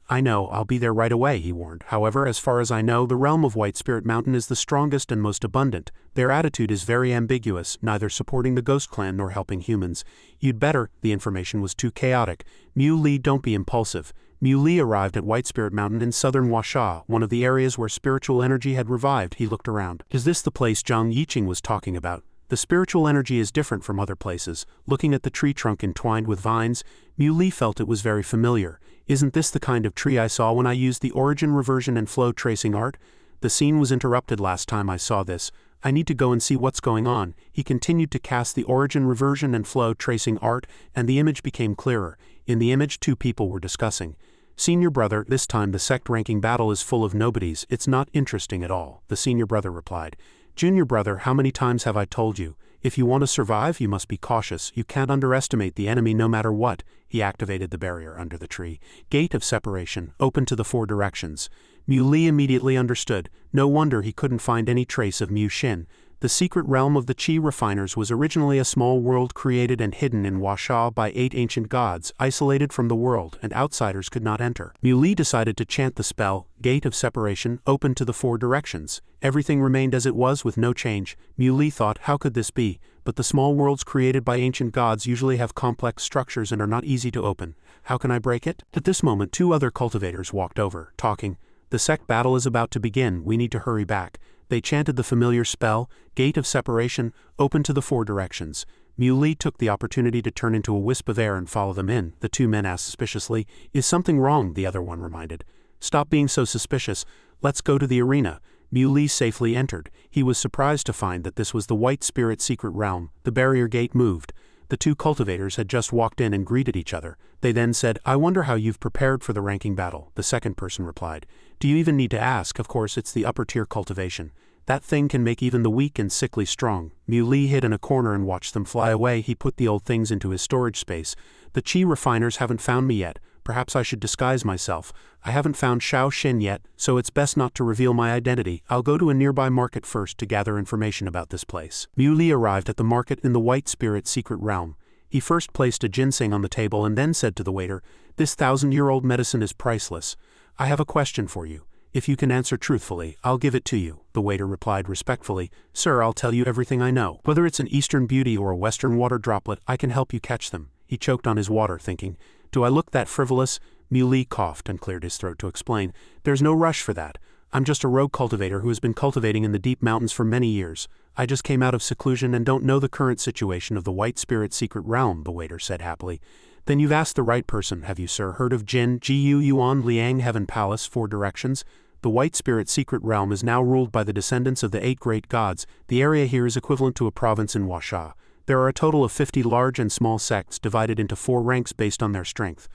I know, I'll be there right away, he warned. However, as far as I know, the realm of White Spirit Mountain is the strongest and most abundant. Their attitude is very ambiguous, neither supporting the Ghost Clan nor helping humans. You'd better, the information was too chaotic. Mu Li, don't be impulsive. Mu Li arrived at White Spirit Mountain in southern Huasha, one of the areas where spiritual energy had revived. He looked around. Is this the place Zhang Yiqing was talking about? The spiritual energy is different from other places. Looking at the tree trunk entwined with vines, Mu Li felt it was very familiar. Isn't this the kind of tree I saw when I used the origin, reversion and flow tracing art? The scene was interrupted last time I saw this. I need to go and see what's going on. He continued to cast the origin, reversion and flow tracing art, and the image became clearer. In the image, two people were discussing. Senior brother, this time the sect ranking battle is full of nobodies. It's not interesting at all, the senior brother replied. Junior brother, how many times have I told you? If you want to survive, you must be cautious. You can't underestimate the enemy no matter what. He activated the barrier under the tree. Gate of separation, open to the four directions. Mu Li immediately understood. No wonder he couldn't find any trace of Mu Xin. The secret realm of the Qi refiners was originally a small world created and hidden in Huasha by 8 ancient gods, isolated from the world, and outsiders could not enter. Mu Li decided to chant the spell, Gate of Separation, open to the four directions. Everything remained as it was with no change. Mu Li thought, how could this be? But the small worlds created by ancient gods usually have complex structures and are not easy to open. How can I break it? At this moment, two other cultivators walked over, talking. The sect battle is about to begin, we need to hurry back. They chanted the familiar spell, Gate of Separation, open to the four directions. Mu Li took the opportunity to turn into a wisp of air and follow them in. The two men asked suspiciously, Is something wrong? The other one reminded. Stop being so suspicious. Let's go to the arena. Mu Li safely entered. He was surprised to find that this was the White Spirit secret realm. The barrier gate moved. The two cultivators had just walked in and greeted each other. They then said, I wonder how you've prepared for the ranking battle. The second person replied. Do you even need to ask? Of course, it's the upper tier cultivation. That thing can make even the weak and sickly strong. Mu Li hid in a corner and watched them fly away. He put the old things into his storage space. The Qi refiners haven't found me yet. Perhaps I should disguise myself. I haven't found Xiao Xin yet, so it's best not to reveal my identity. I'll go to a nearby market first to gather information about this place. Mu Li arrived at the market in the White Spirit secret realm. He first placed a ginseng on the table and then said to the waiter, This 1,000-year-old medicine is priceless. I have a question for you. If you can answer truthfully, I'll give it to you. The waiter replied respectfully, Sir, I'll tell you everything I know. Whether it's an Eastern beauty or a Western water droplet, I can help you catch them. He choked on his water, thinking, Do I look that frivolous? Mu Li coughed and cleared his throat to explain, There's no rush for that. I'm just a rogue cultivator who has been cultivating in the deep mountains for many years. I just came out of seclusion and don't know the current situation of the White Spirit secret realm, the waiter said happily. Then you've asked the right person, have you, sir? Heard of Jin, Jiu Yuan Liang Heaven Palace, Four Directions? The White Spirit secret realm is now ruled by the descendants of the 8 great gods. The area here is equivalent to a province in Huasha. There are a total of 50 large and small sects divided into 4 ranks based on their strength.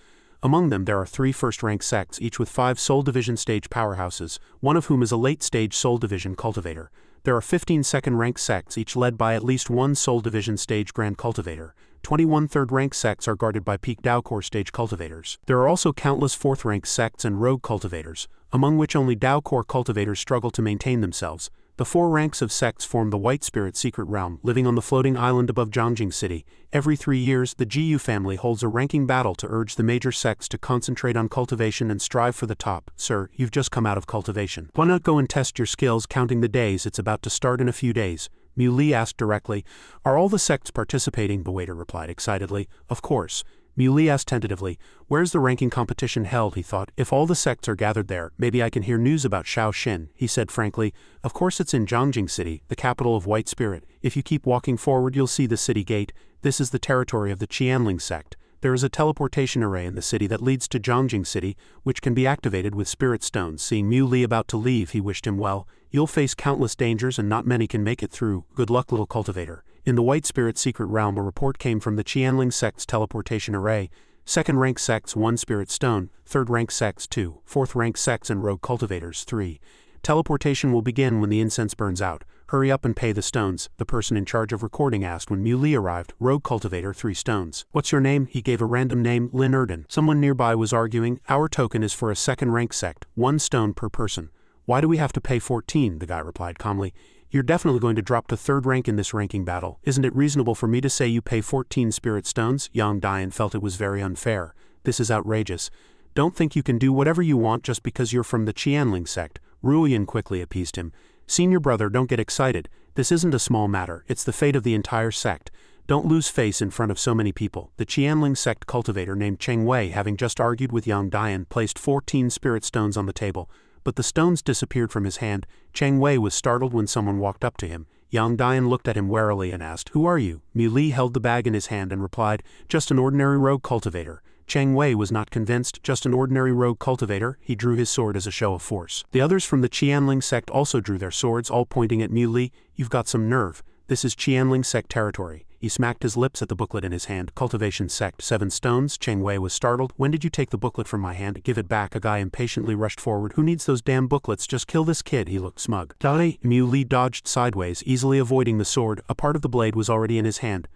Among them there are 3 first-rank sects, each with 5 Soul Division stage powerhouses, one of whom is a late-stage Soul Division cultivator. There are 15 second-rank sects, each led by at least 1 Soul Division stage Grand Cultivator. 21 third-rank sects are guarded by peak Dao Core stage cultivators. There are also countless fourth-rank sects and rogue cultivators, among which only Dao Core cultivators struggle to maintain themselves. The 4 ranks of sects form the White Spirit Secret Realm, living on the floating island above Zhangjing City. Every 3 years, the GU family holds a ranking battle to urge the major sects to concentrate on cultivation and strive for the top. Sir, you've just come out of cultivation. Why not go and test your skills counting the days? It's about to start in a few days. Mui asked directly. Are all the sects participating? The waiter replied excitedly. Of course. Mui asked tentatively. Where's the ranking competition held? He thought. If all the sects are gathered there, maybe I can hear news about Shaoxin. He said frankly. Of course it's in Zhangjing City, the capital of White Spirit. If you keep walking forward you'll see the city gate. This is the territory of the Qianling sect. There is a teleportation array in the city that leads to Zhangjing City, which can be activated with spirit stones. Seeing Mui about to leave, he wished him well. You'll face countless dangers and not many can make it through. Good luck, little cultivator. In the White Spirit Secret Realm, a report came from the Qianling sect's teleportation array. Second-rank sects 1 spirit stone, third-rank sects 2, fourth-rank sects and rogue cultivators 3. Teleportation will begin when the incense burns out. Hurry up and pay the stones, the person in charge of recording asked when Mui arrived. Rogue cultivator 3 stones. What's your name? He gave a random name, Linger. Someone nearby was arguing. Our token is for a second-rank sect, 1 stone per person. Why do we have to pay 14? The guy replied calmly. You're definitely going to drop to 3rd rank in this ranking battle. Isn't it reasonable for me to say you pay 14 spirit stones? Yang Dian felt it was very unfair. This is outrageous. Don't think you can do whatever you want just because you're from the Qianling sect. Ruoyan quickly appeased him. Senior brother, don't get excited. This isn't a small matter. It's the fate of the entire sect. Don't lose face in front of so many people. The Qianling sect cultivator named Cheng Wei, having just argued with Yang Dian, placed 14 spirit stones on the table. But the stones disappeared from his hand. Cheng Wei was startled when someone walked up to him. Yang Dian looked at him warily and asked, Who are you? Mui held the bag in his hand and replied, Just an ordinary rogue cultivator. Cheng Wei was not convinced. Just an ordinary rogue cultivator. He drew his sword as a show of force. The others from the Qianling sect also drew their swords, all pointing at Mui. You've got some nerve. This is Qianling sect territory. He smacked his lips at the booklet in his hand. Cultivation sect, 7 stones. Cheng Wei was startled. When did you take the booklet from my hand? Give it back. A guy impatiently rushed forward. Who needs those damn booklets? Just kill this kid. He looked smug. Dai. Mui dodged sideways, easily avoiding the sword. A part of the blade was already in his hand.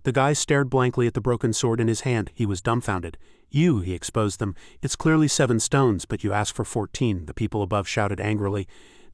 The guy stared blankly at the broken sword in his hand. He was dumbfounded. You, he exposed them. It's clearly 7 stones, but you asked for 14, the people above shouted angrily.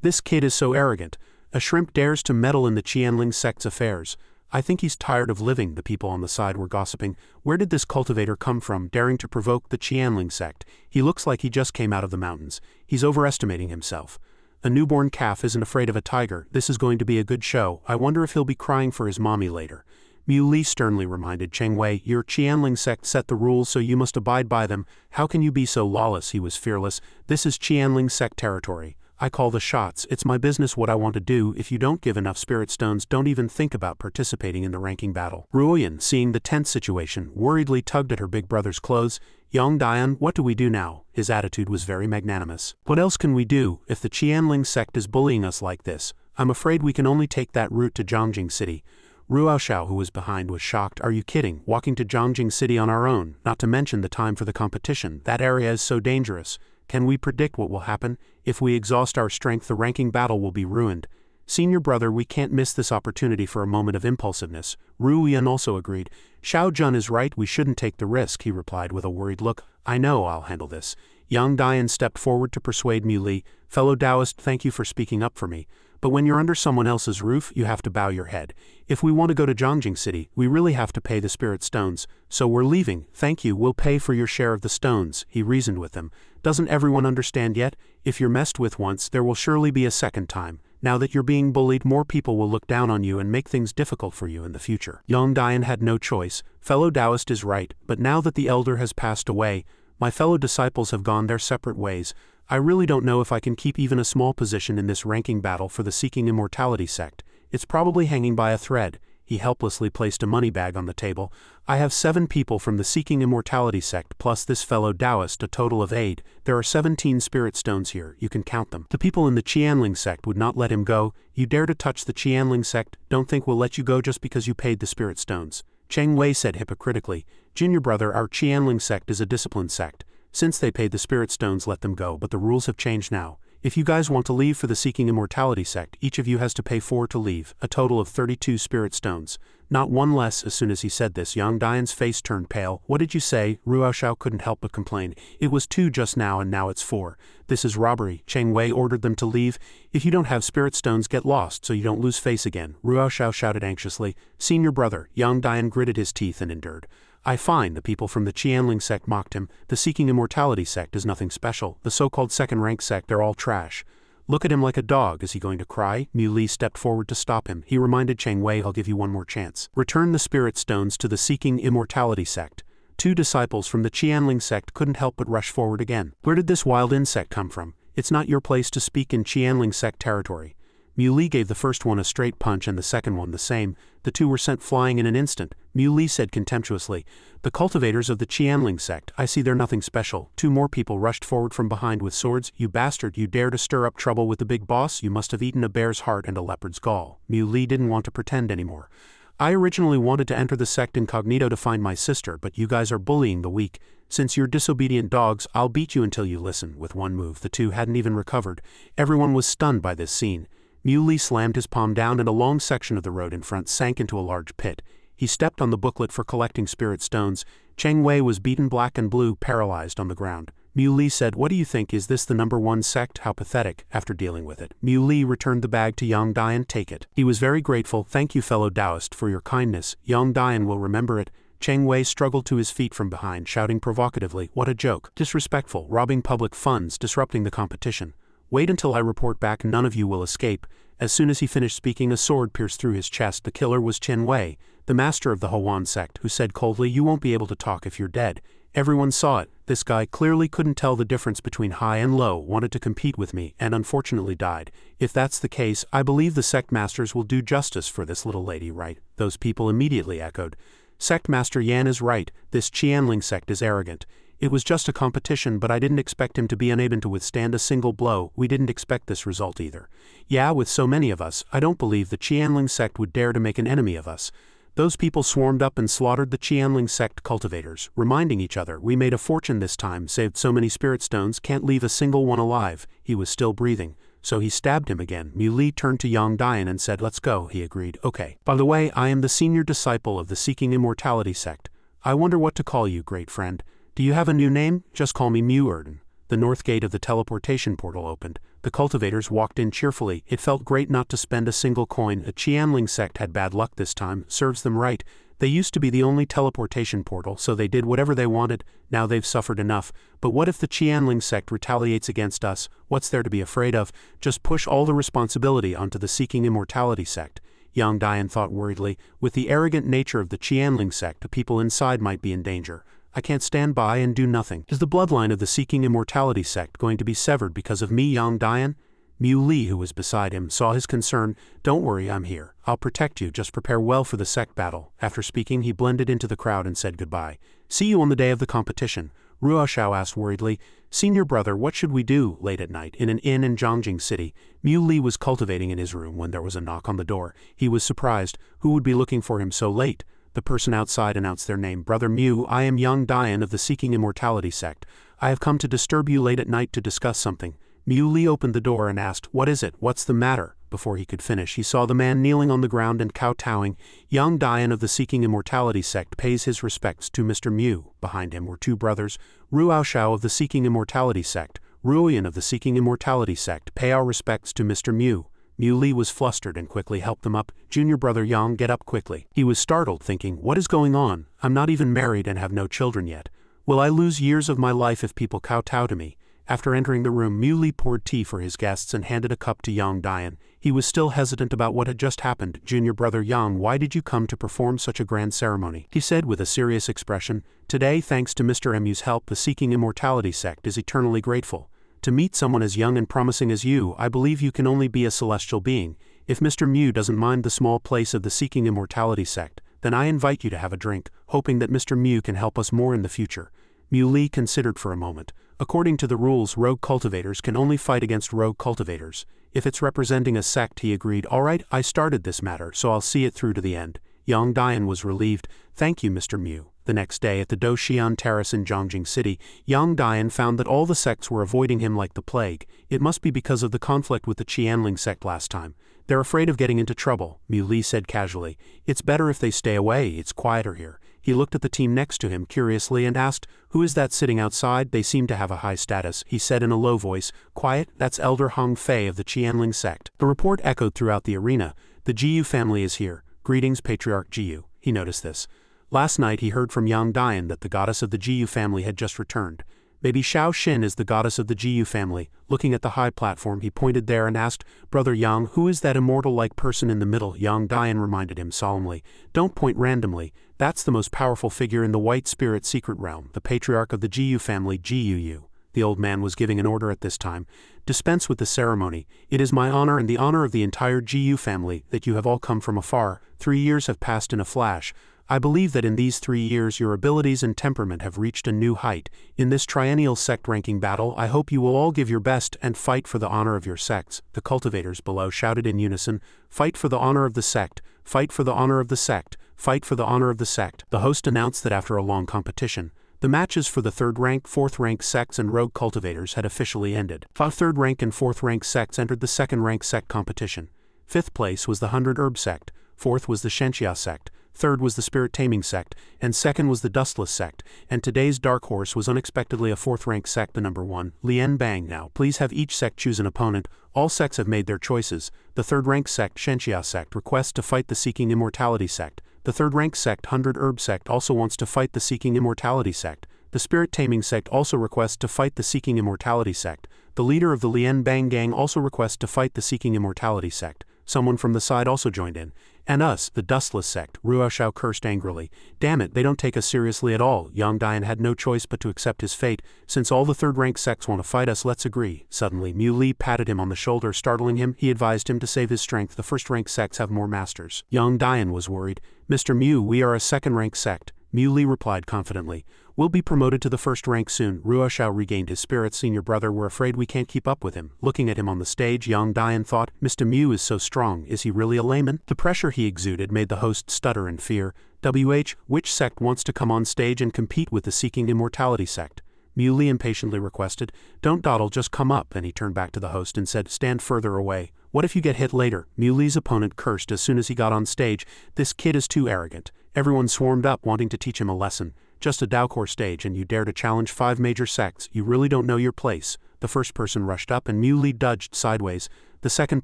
This kid is so arrogant. A shrimp dares to meddle in the Qianling sect's affairs. I think he's tired of living, the people on the side were gossiping. Where did this cultivator come from, daring to provoke the Qianling sect? He looks like he just came out of the mountains. He's overestimating himself. A newborn calf isn't afraid of a tiger. This is going to be a good show. I wonder if he'll be crying for his mommy later. Mui sternly reminded Cheng Wei, Your Qianling sect set the rules, so you must abide by them. How can you be so lawless? He was fearless. This is Qianling sect territory. I call the shots. It's my business what I want to do. If you don't give enough spirit stones, don't even think about participating in the ranking battle. Ruoyan, seeing the tense situation, worriedly tugged at her big brother's clothes. Yang Dian, what do we do now? His attitude was very magnanimous. What else can we do, if the Qianling sect is bullying us like this? I'm afraid we can only take that route to Zhangjing City. Ruoxiao, who was behind, was shocked. Are you kidding? Walking to Zhangjing City on our own, not to mention the time for the competition. That area is so dangerous. Can we predict what will happen? If we exhaust our strength, the ranking battle will be ruined. Senior brother, we can't miss this opportunity for a moment of impulsiveness. Ruoyan also agreed. Xiao Jun is right, we shouldn't take the risk, he replied with a worried look. I know, I'll handle this. Yang Dian stepped forward to persuade Mui. Fellow Taoist, thank you for speaking up for me. But when you're under someone else's roof, you have to bow your head. If we want to go to Zhangjing City, we really have to pay the spirit stones. So we're leaving. Thank you, we'll pay for your share of the stones, he reasoned with them. Doesn't everyone understand yet? If you're messed with once, there will surely be a second time. Now that you're being bullied, more people will look down on you and make things difficult for you in the future. Yang Dian had no choice. Fellow Taoist is right, but now that the elder has passed away, my fellow disciples have gone their separate ways. I really don't know if I can keep even a small position in this ranking battle for the Seeking Immortality sect. It's probably hanging by a thread. He helplessly placed a money bag on the table. I have 7 people from the Seeking Immortality sect plus this fellow Taoist, a total of 8. There are 17 spirit stones here, you can count them. The people in the Qianling sect would not let him go. You dare to touch the Qianling sect, don't think we'll let you go just because you paid the spirit stones. Cheng Wei said hypocritically, Junior brother, our Qianling sect is a disciplined sect. Since they paid the spirit stones, let them go, but the rules have changed now. If you guys want to leave for the Seeking Immortality sect, each of you has to pay 4 to leave, a total of 32 spirit stones. Not one less. As soon as he said this, Yang Dian's face turned pale. What did you say? Ruoshao couldn't help but complain. It was 2 just now and now it's 4. This is robbery. Cheng Wei ordered them to leave. If you don't have spirit stones, get lost so you don't lose face again. Ruoshao shouted anxiously. Senior brother. Yang Dian gritted his teeth and endured. I find the people from the Qianling sect mocked him. The Seeking Immortality sect is nothing special. The so-called second-rank sect, they're all trash. Look at him like a dog. Is he going to cry? Mu Li stepped forward to stop him. He reminded Cheng Wei, I'll give you one more chance. Return the spirit stones to the Seeking Immortality sect. 2 disciples from the Qianling sect couldn't help but rush forward again. Where did this wild insect come from? It's not your place to speak in Qianling sect territory. Mu Li gave the first one a straight punch and the second one the same. The 2 were sent flying in an instant. Mu Li said contemptuously, the cultivators of the Qianling sect, I see they're nothing special. 2 more people rushed forward from behind with swords. You bastard, you dare to stir up trouble with the big boss? You must have eaten a bear's heart and a leopard's gall. Mu Li didn't want to pretend anymore. I originally wanted to enter the sect incognito to find my sister, but you guys are bullying the weak. Since you're disobedient dogs, I'll beat you until you listen. With one move, the 2 hadn't even recovered. Everyone was stunned by this scene. Mu Li slammed his palm down and a long section of the road in front sank into a large pit. He stepped on the booklet for collecting spirit stones. Cheng Wei was beaten black and blue, paralyzed on the ground. Mu Li said, what do you think, is this the #1 sect? How pathetic. After dealing with it, Mu Li returned the bag to Yang Dian. Take it. He was very grateful. Thank you, fellow Taoist, for your kindness. Yang Dian will remember it. Cheng Wei struggled to his feet from behind, shouting provocatively, what a joke. Disrespectful, robbing public funds, disrupting the competition. Wait until I report back, none of you will escape. As soon as he finished speaking, a sword pierced through his chest. The killer was Cheng Wei, the master of the Huan sect, who said coldly, you won't be able to talk if you're dead. Everyone saw it. This guy clearly couldn't tell the difference between high and low, wanted to compete with me, and unfortunately died. If that's the case, I believe the sect masters will do justice for this little lady, right? Those people immediately echoed. Sect Master Yan is right. This Qianling sect is arrogant. It was just a competition, but I didn't expect him to be unable to withstand a single blow. We didn't expect this result either. Yeah, with so many of us, I don't believe the Qianling sect would dare to make an enemy of us. Those people swarmed up and slaughtered the Qianling sect cultivators, reminding each other, we made a fortune this time, saved so many spirit stones, can't leave a single one alive. He was still breathing. So he stabbed him again. Mu Li turned to Yang Dian and said, let's go. He agreed. Okay. By the way, I am the senior disciple of the Seeking Immortality sect. I wonder what to call you, great friend. Do you have a new name? Just call me Mu. The north gate of the teleportation portal opened. The cultivators walked in cheerfully. It felt great not to spend a single coin. The Qianling sect had bad luck this time. Serves them right. They used to be the only teleportation portal, so they did whatever they wanted. Now they've suffered enough. But what if the Qianling sect retaliates against us? What's there to be afraid of? Just push all the responsibility onto the Seeking Immortality sect. Yang Dian thought worriedly. With the arrogant nature of the Qianling sect, the people inside might be in danger. I can't stand by and do nothing. Is the bloodline of the Seeking Immortality sect going to be severed because of me, Yang Dian? Mu Li, who was beside him, saw his concern. Don't worry, I'm here. I'll protect you, just prepare well for the sect battle. After speaking, he blended into the crowd and said goodbye. See you on the day of the competition. Ruoshao asked worriedly, Senior brother, what should we do? Late at night, in an inn in Zhongjing City, Mu Li was cultivating in his room when there was a knock on the door. He was surprised. Who would be looking for him so late? The person outside announced their name. Brother Mu, I am Yang Dian of the Seeking Immortality sect. I have come to disturb you late at night to discuss something. Mu Li opened the door and asked, what is it? What's the matter? Before he could finish, he saw the man kneeling on the ground and kowtowing. Yang Dian of the Seeking Immortality sect pays his respects to Mr. Mu. Behind him were 2 brothers, Ruoshao of the Seeking Immortality sect, Ruoyan of the Seeking Immortality sect. Pay our respects to Mr. Mu. Mu Li was flustered and quickly helped them up. Junior brother Yang, get up quickly. He was startled, thinking, what is going on? I'm not even married and have no children yet. Will I lose years of my life if people kowtow to me? After entering the room, Mu Li poured tea for his guests and handed a cup to Yang Dian. He was still hesitant about what had just happened. Junior brother Yang, why did you come to perform such a grand ceremony? He said with a serious expression. Today, thanks to Mr. Mu's help, the Seeking Immortality sect is eternally grateful. To meet someone as young and promising as you, I believe you can only be a celestial being. If Mr. Mui doesn't mind the small place of the Seeking Immortality sect, then I invite you to have a drink, hoping that Mr. Mui can help us more in the future. Mui considered for a moment. According to the rules, rogue cultivators can only fight against rogue cultivators. If it's representing a sect, he agreed. Alright, I started this matter, so I'll see it through to the end. Yang Dian was relieved. Thank you, Mr. Mui. The next day at the Doxian Terrace in Zhongjing City, Yang Dian found that all the sects were avoiding him like the plague. It must be because of the conflict with the Qianling sect last time. They're afraid of getting into trouble, Mui said casually. It's better if they stay away, it's quieter here. He looked at the team next to him curiously and asked, who is that sitting outside? They seem to have a high status, he said in a low voice. Quiet, that's Elder Hong Fei of the Qianling sect. The report echoed throughout the arena. The Jiyu family is here. Greetings, Patriarch Jiyu. He noticed this. Last night he heard from Yang Dian that the goddess of the Jiyu family had just returned. Maybe Xiao Xin is the goddess of the Jiyu family. Looking at the high platform, he pointed there and asked, Brother Yang, who is that immortal-like person in the middle? Yang Dian reminded him solemnly. Don't point randomly. That's the most powerful figure in the White Spirit secret realm, the patriarch of the Jiyu family, Jiyu. The old man was giving an order at this time. Dispense with the ceremony. It is my honor and the honor of the entire Jiyu family that you have all come from afar. 3 years have passed in a flash. I believe that in these 3 years your abilities and temperament have reached a new height. In this triennial sect ranking battle, I hope you will all give your best and fight for the honor of your sects. The cultivators below shouted in unison, fight for the honor of the sect, fight for the honor of the sect, fight for the honor of the sect. The host announced that after a long competition, the matches for the 3rd rank, 4th rank sects and rogue cultivators had officially ended. 3rd rank and 4th rank sects entered the 2nd rank sect competition. 5th place was the 100 Herb sect, 4th was the Shenxia sect, 3rd was the Spirit Taming sect, and 2nd was the Dustless sect, and today's dark horse was unexpectedly a 4th rank sect, the number 1, Lian Bang. Now, please have each sect choose an opponent. All sects have made their choices. The 3rd rank sect, Shenxia sect, requests to fight the Seeking Immortality sect. The 3rd rank sect, 100 Herb sect, also wants to fight the Seeking Immortality sect. The Spirit Taming sect also requests to fight the Seeking Immortality sect. The leader of the Lian Bang gang also requests to fight the Seeking Immortality sect. Someone from the side also joined in. And us, the Dustless sect, Ruo Xiao cursed angrily. Damn it, they don't take us seriously at all. Yang Dian had no choice but to accept his fate. Since all the 3rd rank sects want to fight us, let's agree. Suddenly, Mui patted him on the shoulder, startling him. He advised him to save his strength. The 1st rank sects have more masters. Yang Dian was worried. Mr. Mui, we are a 2nd rank sect. Mui replied confidently. We'll be promoted to the 1st rank soon. Ruo Xiao regained his spirits. Senior brother, we're afraid we can't keep up with him. Looking at him on the stage, Yang Dian thought, Mr. Mui is so strong. Is he really a layman? The pressure he exuded made the host stutter in fear. Which sect wants to come on stage and compete with the Seeking Immortality sect? Mui impatiently requested. Don't dawdle, just come up. Then he turned back to the host and said, stand further away. What if you get hit later? Muli's opponent cursed as soon as he got on stage. This kid is too arrogant. Everyone swarmed up wanting to teach him a lesson. Just a Daocore stage and you dare to challenge 5 major sects. You really don't know your place. The first person rushed up and Mui dodged sideways. The second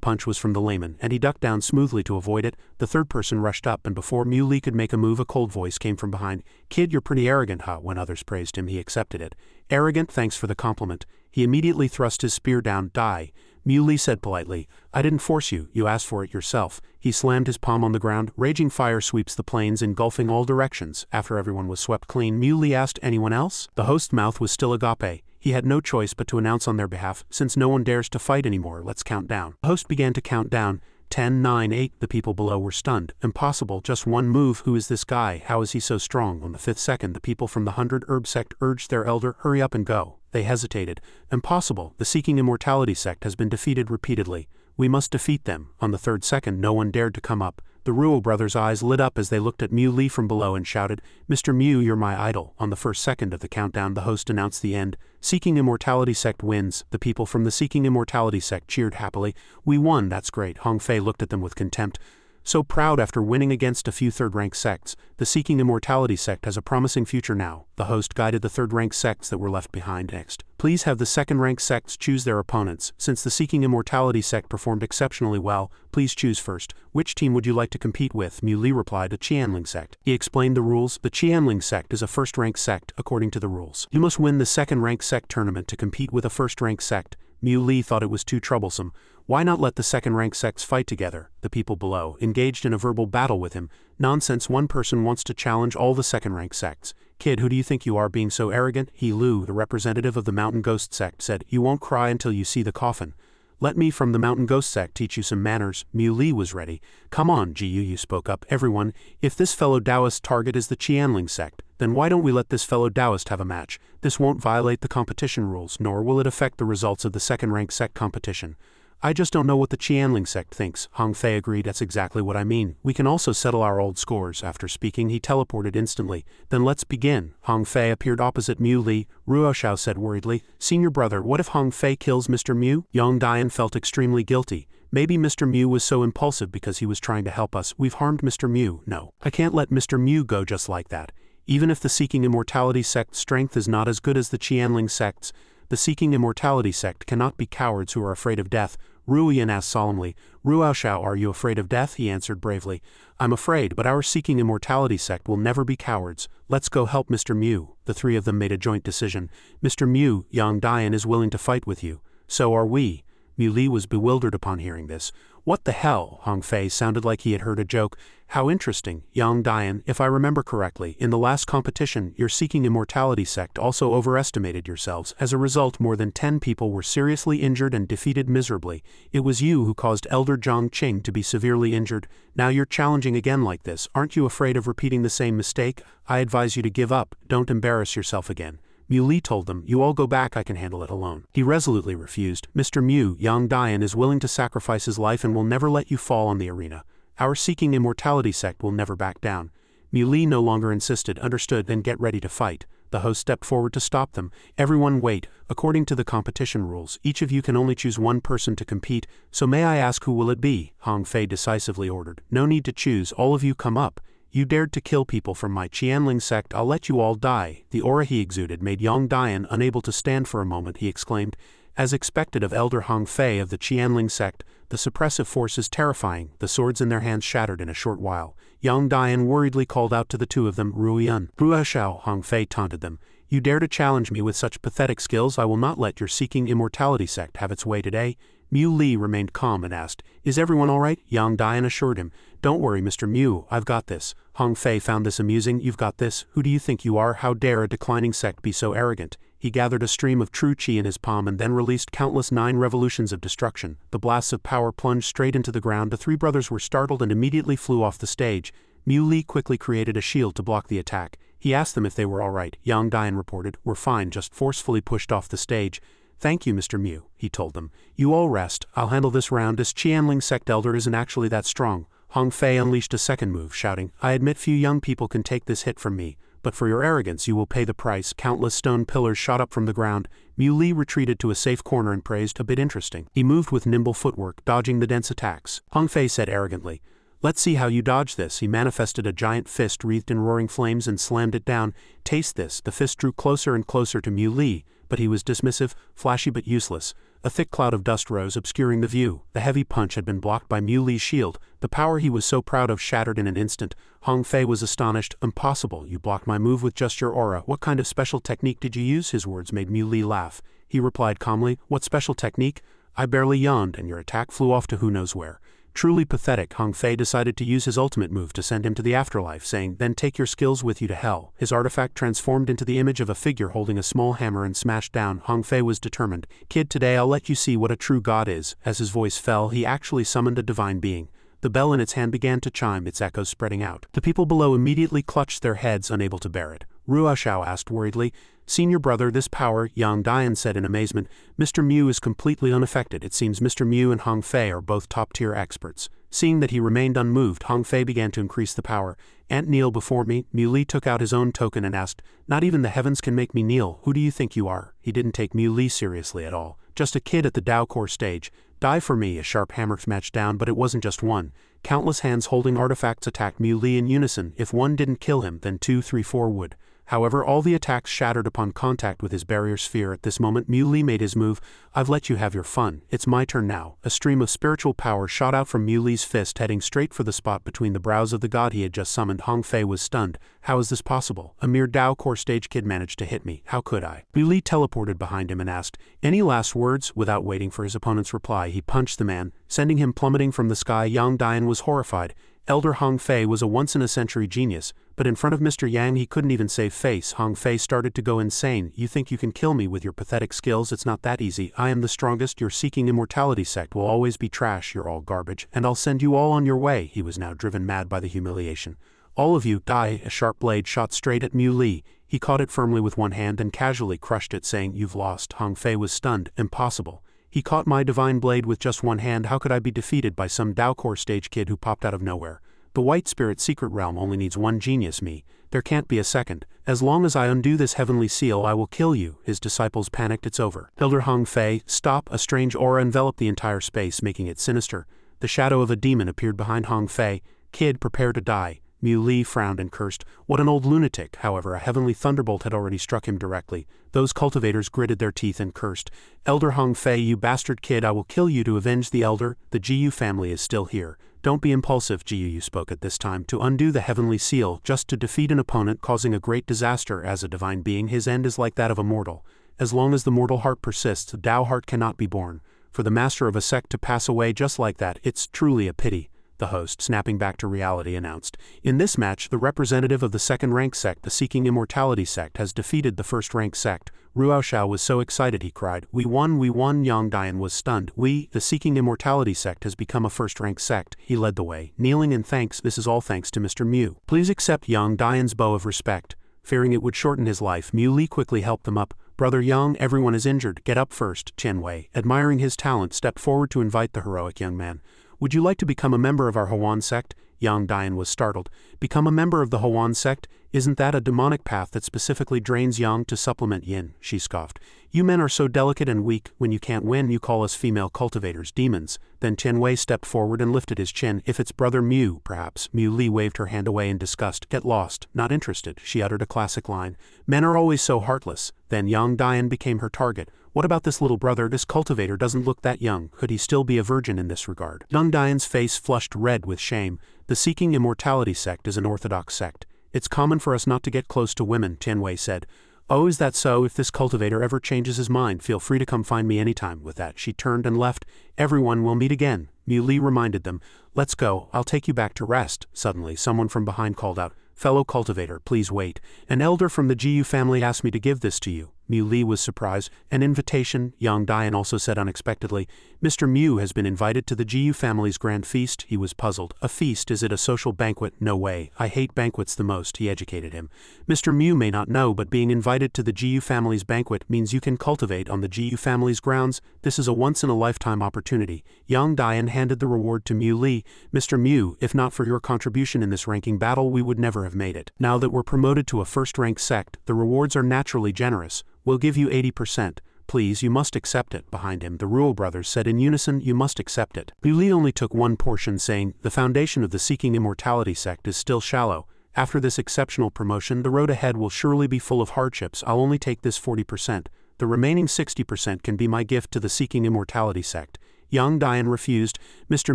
punch was from the layman, and he ducked down smoothly to avoid it. The third person rushed up, and before Mui could make a move, a cold voice came from behind. Kid, you're pretty arrogant, huh? When others praised him, he accepted it. Arrogant, thanks for the compliment. He immediately thrust his spear down. Die. Mui said politely, I didn't force you, you asked for it yourself. He slammed his palm on the ground. Raging fire sweeps the plains, engulfing all directions. After everyone was swept clean, Mui asked, anyone else? The host's mouth was still agape. He had no choice but to announce on their behalf, since no one dares to fight anymore, let's count down. The host began to count down. 10, 9, 8. The people below were stunned. Impossible, just one move. Who is this guy? How is he so strong? On the 5th second, the people from the 100 Herb sect urged their elder, hurry up and go. They hesitated. Impossible. The Seeking Immortality sect has been defeated repeatedly. We must defeat them. On the 3rd second, no one dared to come up. The Ruo brothers' eyes lit up as they looked at Mui from below and shouted, Mr. Mui, you're my idol. On the 1st second of the countdown, the host announced the end. Seeking Immortality sect wins. The people from the Seeking Immortality sect cheered happily. We won, that's great. Hong Fei looked at them with contempt. So proud after winning against a few 3rd-rank sects, the Seeking Immortality sect has a promising future now. The host guided the 3rd-rank sects that were left behind next. Please have the 2nd-rank sects choose their opponents. Since the Seeking Immortality sect performed exceptionally well, please choose first. Which team would you like to compete with? Mui replied, the Qianling sect. He explained the rules. The Qianling sect is a 1st-rank sect, according to the rules. You must win the 2nd-rank sect tournament to compete with a 1st-rank sect. Mui thought it was too troublesome. Why not let the 2nd-rank sects fight together? The people below engaged in a verbal battle with him. Nonsense, one person wants to challenge all the 2nd-rank sects. Kid, who do you think you are being so arrogant? He Lu, the representative of the Mountain Ghost sect, said, you won't cry until you see the coffin. Let me from the Mountain Ghost Sect teach you some manners. Mu Li was ready. Come on, Jiyu, spoke up. Everyone, if this fellow Taoist target is the Qianling sect, then why don't we let this fellow Taoist have a match? This won't violate the competition rules, nor will it affect the results of the second-rank sect competition. I just don't know what the Qianling sect thinks. Hong Fei agreed. That's exactly what I mean. We can also settle our old scores. After speaking, he teleported instantly. Then let's begin. Hong Fei appeared opposite Mu Li. Ruoxiao said worriedly, Senior brother, what if Hong Fei kills Mr. Mu? Yang Dian felt extremely guilty. Maybe Mr. Mu was so impulsive because he was trying to help us. We've harmed Mr. Mu. No, I can't let Mr. Mu go just like that. Even if the Seeking Immortality Sect's strength is not as good as the Qianling sect's, the Seeking Immortality Sect cannot be cowards who are afraid of death. Ruoyan asked solemnly, Ruoxiao, are you afraid of death? He answered bravely, I'm afraid, but our Seeking Immortality Sect will never be cowards. Let's go help Mr. Mu. The three of them made a joint decision. Mr. Mu, Yang Dian is willing to fight with you. So are we. Mu Li was bewildered upon hearing this. What the hell? Hong Fei sounded like he had heard a joke. How interesting. Yang Dian, if I remember correctly, in the last competition, your Seeking Immortality Sect also overestimated yourselves. As a result, more than 10 people were seriously injured and defeated miserably. It was you who caused Elder Zhang Qing to be severely injured. Now you're challenging again like this. Aren't you afraid of repeating the same mistake? I advise you to give up. Don't embarrass yourself again. Mu Li told them, you all go back, I can handle it alone. He resolutely refused. Mr. Mu, Yang Dian is willing to sacrifice his life and will never let you fall on the arena. Our Seeking Immortality Sect will never back down. Mu Li no longer insisted. Understood, then get ready to fight. The host stepped forward to stop them. Everyone wait. According to the competition rules, each of you can only choose one person to compete, so may I ask who will it be? Hong Fei decisively ordered. No need to choose, all of you come up. You dared to kill people from my Qianling sect, I'll let you all die. The aura he exuded made Yang Dian unable to stand for a moment. He exclaimed, as expected of Elder Hong Fei of the Qianling sect, the suppressive force is terrifying. The swords in their hands shattered in a short while. Yang Dian worriedly called out to the two of them, Ruoyan. Ruoxiao, Hong Fei taunted them. You dare to challenge me with such pathetic skills? I will not let your Seeking Immortality Sect have its way today. Mu Li remained calm and asked, is everyone all right? Yang Dian assured him, don't worry, Mr. Mu, I've got this. Hong Fei found this amusing. You've got this? Who do you think you are? How dare a declining sect be so arrogant? He gathered a stream of true chi in his palm and then released countless 9 revolutions of destruction. The blasts of power plunged straight into the ground. The three brothers were startled and immediately flew off the stage. Mu Li quickly created a shield to block the attack. He asked them if they were all right. Yang Dian reported, we're fine, just forcefully pushed off the stage. Thank you, Mr. Mu, he told them. You all rest. I'll handle this round. This Qianling sect elder isn't actually that strong. Hong Fei unleashed a second move, shouting, I admit few young people can take this hit from me, but for your arrogance you will pay the price. Countless stone pillars shot up from the ground. Mu Li retreated to a safe corner and praised, a bit interesting. He moved with nimble footwork, dodging the dense attacks. Hong Fei said arrogantly, let's see how you dodge this. He manifested a giant fist wreathed in roaring flames and slammed it down. Taste this. The fist drew closer and closer to Mu Li, but he was dismissive, flashy but useless. A thick cloud of dust rose, obscuring the view. The heavy punch had been blocked by Mu Li's shield. The power he was so proud of shattered in an instant. Hong Fei was astonished. Impossible, you blocked my move with just your aura. What kind of special technique did you use? His words made Mu Li laugh. He replied calmly, what special technique? I barely yawned and your attack flew off to who knows where. Truly pathetic. Hong Fei decided to use his ultimate move to send him to the afterlife, saying, then take your skills with you to hell. His artifact transformed into the image of a figure holding a small hammer and smashed down. Hong Fei was determined. Kid, today I'll let you see what a true god is. As his voice fell, he actually summoned a divine being. The bell in its hand began to chime, its echoes spreading out. The people below immediately clutched their heads, unable to bear it. Ruoxiao asked worriedly, Senior brother, this power, Yang Dian said in amazement. Mr. Mu is completely unaffected. It seems Mr. Mu and Hong Fei are both top-tier experts. Seeing that he remained unmoved, Hong Fei began to increase the power. Kneel before me. Mu Li took out his own token and asked, not even the heavens can make me kneel. Who do you think you are? He didn't take Mu Li seriously at all. Just a kid at the Dao Core stage. Die for me. A sharp hammer smashed down, but it wasn't just one. Countless hands holding artifacts attacked Mu Li in unison. If one didn't kill him, then 2, 3, 4 would. However, all the attacks shattered upon contact with his barrier sphere. At this moment, Mu Li made his move. I've let you have your fun. It's my turn now. A stream of spiritual power shot out from Mu Li's fist, heading straight for the spot between the brows of the god he had just summoned. Hong Fei was stunned. How is this possible? A mere Dao Core stage kid managed to hit me. How could I? Mu Li teleported behind him and asked, any last words? Without waiting for his opponent's reply, he punched the man, sending him plummeting from the sky. Yang Dian was horrified. Elder Hong Fei was a once-in-a-century genius, but in front of Mr. Yang he couldn't even save face. Hong Fei started to go insane. You think you can kill me with your pathetic skills? It's not that easy. I am the strongest. Your seeking immortality sect will always be trash. You're all garbage, and I'll send you all on your way. He was now driven mad by the humiliation. All of you, die. A sharp blade shot straight at Mu Li. He caught it firmly with one hand and casually crushed it, saying, "You've lost." Hong Fei was stunned. Impossible. He caught my divine blade with just one hand. How could I be defeated by some Daocore stage kid who popped out of nowhere? The White Spirit secret realm only needs one genius, me. There can't be a second. As long as I undo this heavenly seal, I will kill you. His disciples panicked. It's over. Elder Hong Fei, stop. A strange aura enveloped the entire space, making it sinister. The shadow of a demon appeared behind Hong Fei. Kid, prepare to die. Mu Li frowned and cursed. What an old lunatic. However, a heavenly thunderbolt had already struck him directly. Those cultivators gritted their teeth and cursed. Elder Hong Fei, you bastard kid, I will kill you to avenge the elder. The Jiyu family is still here. Don't be impulsive, Jiyu spoke at this time. To undo the heavenly seal, just to defeat an opponent causing a great disaster as a divine being, his end is like that of a mortal. As long as the mortal heart persists, the Tao heart cannot be born. For the master of a sect to pass away just like that, it's truly a pity. The host, snapping back to reality, announced. In this match, the representative of the second-rank sect, the Seeking Immortality sect, has defeated the first-rank sect. Ruoxiao was so excited he cried, "We won, we won!" Yang Dian was stunned. "We, the Seeking Immortality sect, has become a first-rank sect." He led the way, kneeling in thanks. "This is all thanks to Mr. Mu. Please accept Yang Dian's bow of respect." Fearing it would shorten his life, Mu Li quickly helped them up. "Brother Yang, everyone is injured. Get up first." Chen Wei, admiring his talent, stepped forward to invite the heroic young man. "Would you like to become a member of our Huan sect?" Yang Dian was startled. "Become a member of the Huan sect? Isn't that a demonic path that specifically drains yang to supplement yin?" She scoffed. "You men are so delicate and weak. When you can't win, you call us female cultivators demons." Then Chen Wei stepped forward and lifted his chin. "If it's Brother Mu, perhaps." Mu Li waved her hand away in disgust. "Get lost. Not interested." She uttered a classic line. "Men are always so heartless." Then Yang Dian became her target. "What about this little brother? This cultivator doesn't look that young. Could he still be a virgin in this regard?" Yang Dian's face flushed red with shame. "The Seeking Immortality sect is an orthodox sect. It's common for us not to get close to women," Chen Wei said. "Oh, is that so? If this cultivator ever changes his mind, feel free to come find me anytime." With that, she turned and left. "Everyone will meet again." Mu Li reminded them. "Let's go. I'll take you back to rest." Suddenly, someone from behind called out, "Fellow cultivator, please wait. An elder from the Jiyu family asked me to give this to you." Mu Li was surprised. "An invitation?" Yang Dian also said unexpectedly. "Mr. Mu has been invited to the Jiyu family's grand feast." He was puzzled. "A feast? Is it a social banquet?" "No way. I hate banquets the most," he educated him. "Mr. Mu may not know, but being invited to the Jiyu family's banquet means you can cultivate on the Jiyu family's grounds. This is a once-in-a-lifetime opportunity." Yang Dian handed the reward to Mu Li. "Mr. Mu, if not for your contribution in this ranking battle, we would never have made it. Now that we're promoted to a first-rank sect, the rewards are naturally generous. We'll give you 80%. Please, you must accept it." Behind him, the Ruo brothers said in unison, "You must accept it." Mu Li only took one portion, saying, "The foundation of the Seeking Immortality sect is still shallow. After this exceptional promotion, the road ahead will surely be full of hardships. I'll only take this 40%. The remaining 60% can be my gift to the Seeking Immortality sect." Yang Dian refused. "Mr.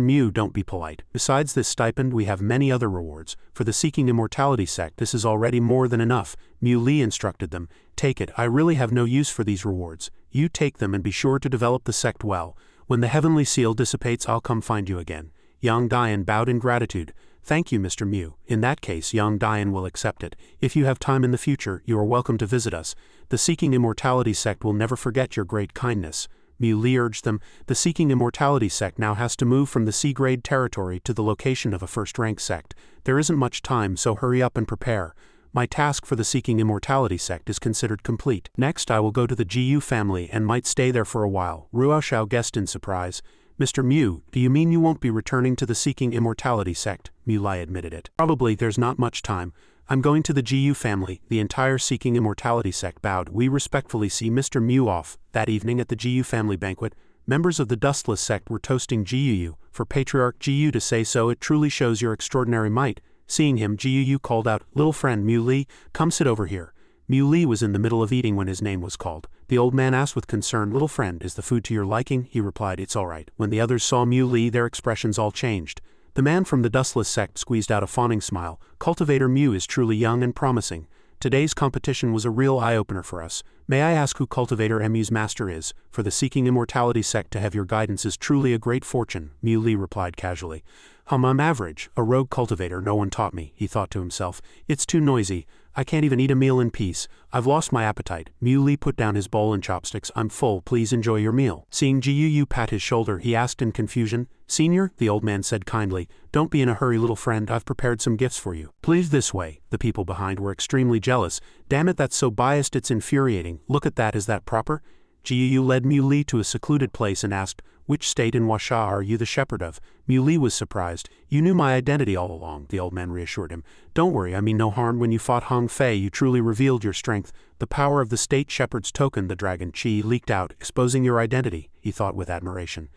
Mu, don't be polite. Besides this stipend, we have many other rewards. For the Seeking Immortality sect, this is already more than enough." Mu Li instructed them. "Take it. I really have no use for these rewards. You take them and be sure to develop the sect well. When the heavenly seal dissipates, I'll come find you again." Yang Dian bowed in gratitude. "Thank you, Mr. Mu. In that case, Yang Dian will accept it. If you have time in the future, you are welcome to visit us. The Seeking Immortality sect will never forget your great kindness." Mu Li urged them. "The Seeking Immortality sect now has to move from the C-grade territory to the location of a first-rank sect. There isn't much time, so hurry up and prepare. My task for the Seeking Immortality sect is considered complete. Next, I will go to the Jiyu family and might stay there for a while." Ruoxiao guessed in surprise. "Mr. Mu, do you mean you won't be returning to the Seeking Immortality sect?" Mu Li admitted it. "Probably. There's not much time. I'm going to the Jiyu family." The entire Seeking Immortality sect bowed. "We respectfully see Mr. Mu off." That evening at the Jiyu family banquet, members of the Dustless sect were toasting Jiyu. For Patriarch Jiyu to say so, it truly shows your extraordinary might. Seeing him, Jiyu called out, "Little friend Mu Li, come sit over here." Mu Li was in the middle of eating when his name was called. The old man asked with concern, "Little friend, is the food to your liking?" He replied, "It's all right." When the others saw Mu Li, their expressions all changed. The man from the Dustless sect squeezed out a fawning smile. "Cultivator Mu is truly young and promising." Today's competition was a real eye-opener for us. May I ask who Cultivator Mu's master is? For the Seeking Immortality sect to have your guidance is truly a great fortune, Mu Li replied casually. I'm average, a rogue cultivator, no one taught me, he thought to himself. It's too noisy. I can't even eat a meal in peace. I've lost my appetite. Mu Li put down his bowl and chopsticks. I'm full, please enjoy your meal. Seeing Yu pat his shoulder, he asked in confusion. Senior, the old man said kindly, don't be in a hurry, little friend, I've prepared some gifts for you. Please this way. The people behind were extremely jealous. Damn it, that's so biased it's infuriating. Look at that, is that proper? Yu led Mu Li to a secluded place and asked, which state in Huasha are you the shepherd of? Mu Li was surprised. You knew my identity all along, the old man reassured him. Don't worry, I mean no harm. When you fought Hong Fei, you truly revealed your strength. The power of the state shepherd's token, the dragon Qi, leaked out, exposing your identity, he thought with admiration.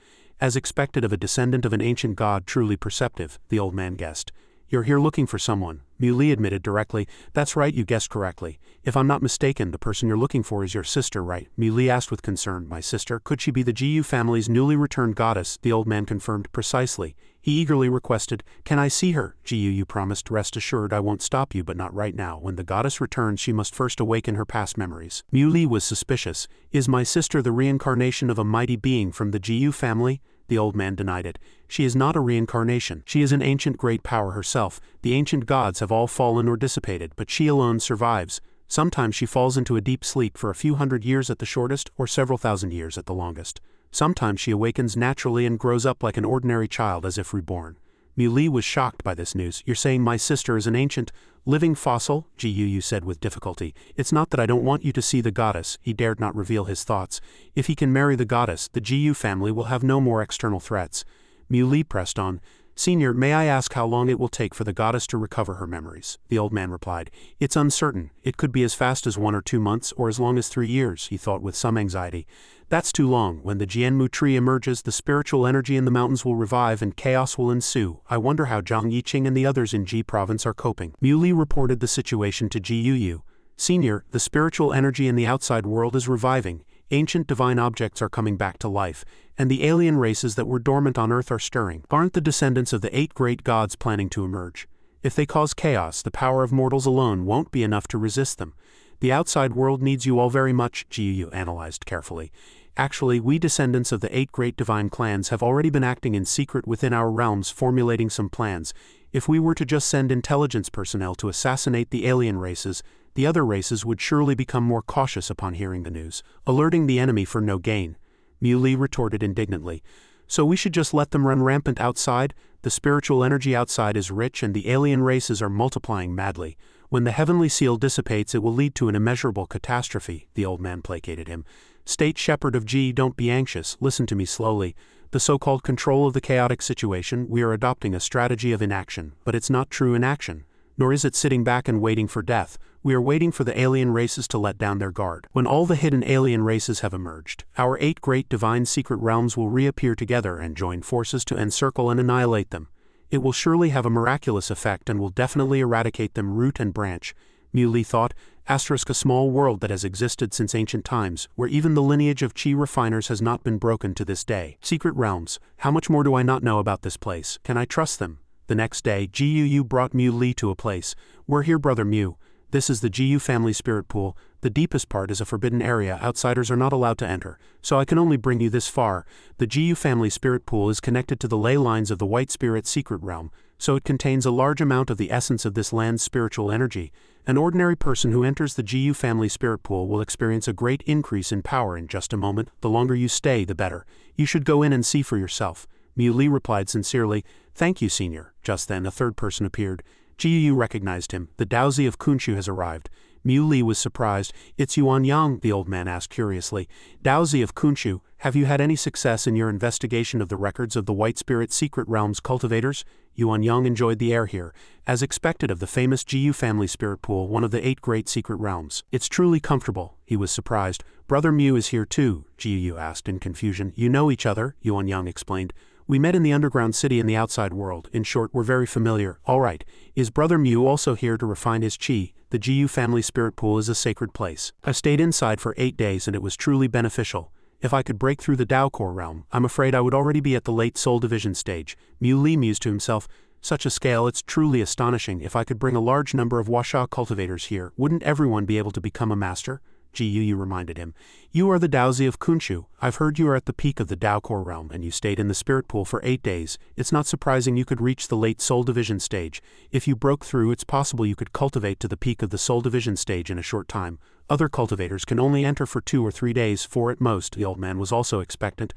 As expected of a descendant of an ancient god, truly perceptive, the old man guessed. You're here looking for someone, Mu Li admitted directly. That's right, you guessed correctly. If I'm not mistaken, the person you're looking for is your sister, right? Mu Li asked with concern. My sister? Could she be the Jiyu family's newly returned goddess? The old man confirmed. Precisely. He eagerly requested, can I see her? Jiyu promised. Rest assured I won't stop you, but not right now. When the goddess returns, she must first awaken her past memories. Mu Li was suspicious. Is my sister the reincarnation of a mighty being from the Jiyu family? The old man denied it. She is not a reincarnation. She is an ancient great power herself. The ancient gods have all fallen or dissipated, but she alone survives. Sometimes she falls into a deep sleep for a few hundred years at the shortest, or several thousand years at the longest. Sometimes she awakens naturally and grows up like an ordinary child as if reborn. Mu Li was shocked by this news. You're saying my sister is an ancient, living fossil? Yu said with difficulty. It's not that I don't want you to see the goddess. He dared not reveal his thoughts. If he can marry the goddess, the Jiyu family will have no more external threats. Mu Li pressed on. Senior, may I ask how long it will take for the goddess to recover her memories? The old man replied. It's uncertain. It could be as fast as 1 or 2 months, or as long as 3 years, he thought with some anxiety. That's too long. When the Jianmu tree emerges, the spiritual energy in the mountains will revive and chaos will ensue. I wonder how Zhang Yiqing and the others in Ji province are coping. Mu Li reported the situation to Ji Yu. Senior, the spiritual energy in the outside world is reviving. Ancient divine objects are coming back to life, and the alien races that were dormant on Earth are stirring. Aren't the descendants of the 8 great gods planning to emerge? If they cause chaos, the power of mortals alone won't be enough to resist them. The outside world needs you all very much, Ji Yu analyzed carefully. Actually, we descendants of the 8 great divine clans have already been acting in secret within our realms, formulating some plans. If we were to just send intelligence personnel to assassinate the alien races, the other races would surely become more cautious upon hearing the news, alerting the enemy for no gain. Mu Li retorted indignantly. So we should just let them run rampant outside? The spiritual energy outside is rich and the alien races are multiplying madly. When the heavenly seal dissipates, it will lead to an immeasurable catastrophe, the old man placated him. State Shepherd of Ji, don't be anxious, listen to me slowly. The so-called control of the chaotic situation, we are adopting a strategy of inaction, but it's not true inaction. Nor is it sitting back and waiting for death. We are waiting for the alien races to let down their guard. When all the hidden alien races have emerged, our 8 great divine secret realms will reappear together and join forces to encircle and annihilate them. It will surely have a miraculous effect and will definitely eradicate them root and branch. Mu Li thought, a small world that has existed since ancient times, where even the lineage of Qi refiners has not been broken to this day. Secret realms, how much more do I not know about this place? Can I trust them? The next day, Ji Yu brought Mu Li to a place. We're here, Brother Mu. This is the Jiyu family spirit pool. The deepest part is a forbidden area. Outsiders are not allowed to enter, so I can only bring you this far. The Jiyu family spirit pool is connected to the ley lines of the White Spirit secret realm, so it contains a large amount of the essence of this land's spiritual energy. An ordinary person who enters the Jiyu family spirit pool will experience a great increase in power in just a moment. The longer you stay, the better. You should go in and see for yourself. Mu Li replied sincerely, Thank you, Senior. Just then, a third person appeared. Ji Yu recognized him. The Daozi of Kunshu has arrived. Mu Li was surprised. It's Yuan Yang, the old man asked curiously. Daozi of Kunshu, have you had any success in your investigation of the records of the White Spirit Secret Realm's cultivators? Yuan Yang enjoyed the air here, as expected of the famous Jiyu family spirit pool, one of the 8 great secret realms. It's truly comfortable. He was surprised. Brother Mu is here too, Ji Yu asked in confusion. You know each other, Yuan Yang explained. We met in the underground city in the outside world. In short, we're very familiar. All right. Is Brother Mu also here to refine his qi? The Jiyu family spirit pool is a sacred place. I stayed inside for 8 days and it was truly beneficial. If I could break through the Dao core realm, I'm afraid I would already be at the late soul division stage. Mu Li mused to himself. Such a scale, it's truly astonishing. If I could bring a large number of Huasha cultivators here, wouldn't everyone be able to become a master? Yu reminded him. You are the Daozi of Kunshu. I've heard you are at the peak of the Dao core realm and you stayed in the spirit pool for 8 days. It's not surprising you could reach the late soul division stage. If you broke through, it's possible you could cultivate to the peak of the soul division stage in a short time. Other cultivators can only enter for 2 or 3 days, 4 at most. The old man was also expectant.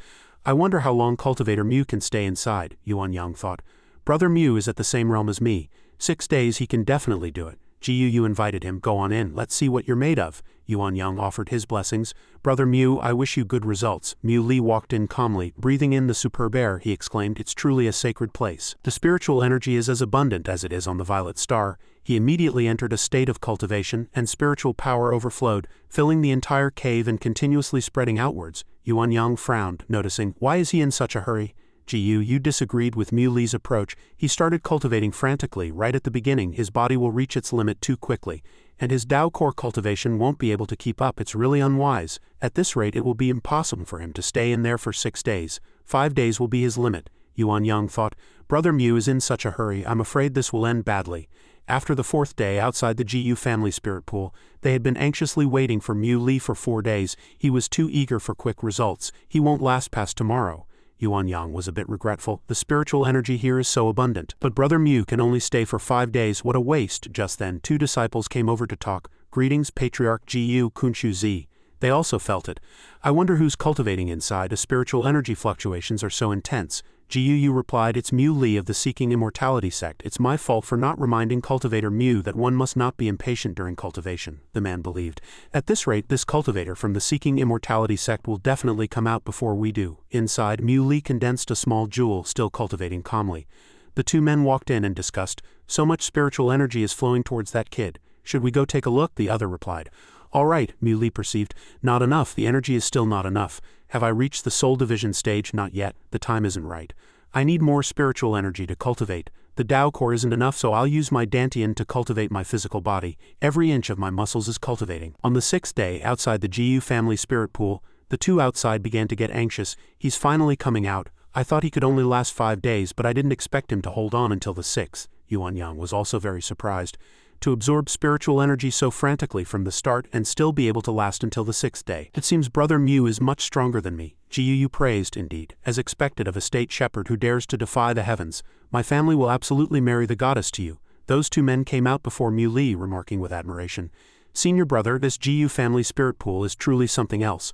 I wonder how long cultivator Mui can stay inside, Yuanyang thought. Brother Mui is at the same realm as me. 6 days he can definitely do it. Yu invited him. Go on in, let's see what you're made of. Yuanyang offered his blessings. Brother Mui, I wish you good results. Mui walked in calmly. Breathing in the superb air, he exclaimed, it's truly a sacred place. The spiritual energy is as abundant as it is on the violet star. He immediately entered a state of cultivation, and spiritual power overflowed, filling the entire cave and continuously spreading outwards. Yuanyang frowned, noticing, why is he in such a hurry? You disagreed with Muli's approach. He started cultivating frantically. Right at the beginning, his body will reach its limit too quickly, and his Dao core cultivation won't be able to keep up. It's really unwise. At this rate, it will be impossible for him to stay in there for 6 days. 5 days will be his limit. Yuanyang thought, Brother Mui is in such a hurry, I'm afraid this will end badly. After the 4th day outside the Gu family spirit pool, they had been anxiously waiting for Mui for 4 days. He was too eager for quick results. He won't last past tomorrow. Yuanyang was a bit regretful. The spiritual energy here is so abundant. But Brother Mui can only stay for 5 days. What a waste. Just then, 2 disciples came over to talk. Greetings, Patriarch Gu Kunshu Z. They also felt it. I wonder who's cultivating inside. The spiritual energy fluctuations are so intense. Gu replied, it's Mui of the Seeking Immortality sect. It's my fault for not reminding cultivator Mui that one must not be impatient during cultivation, the man believed. At this rate, this cultivator from the Seeking Immortality sect will definitely come out before we do. Inside, Mui condensed a small jewel, still cultivating calmly. The 2 men walked in and discussed, so much spiritual energy is flowing towards that kid. Should we go take a look? The other replied. All right, Mui perceived. Not enough. The energy is still not enough. Have I reached the soul division stage? Not yet. The time isn't right. I need more spiritual energy to cultivate. The Dao core isn't enough, so I'll use my Dantian to cultivate my physical body. Every inch of my muscles is cultivating. On the 6th day, outside the Gu family spirit pool, the 2 outside began to get anxious. He's finally coming out. I thought he could only last 5 days, but I didn't expect him to hold on until the 6th. Yuanyang was also very surprised. To absorb spiritual energy so frantically from the start and still be able to last until the 6th day. It seems Brother Mui is much stronger than me. Gu praised, indeed, as expected of a state shepherd who dares to defy the heavens. My family will absolutely marry the goddess to you. Those 2 men came out before Mui, remarking with admiration. Senior brother, this Gu family spirit pool is truly something else.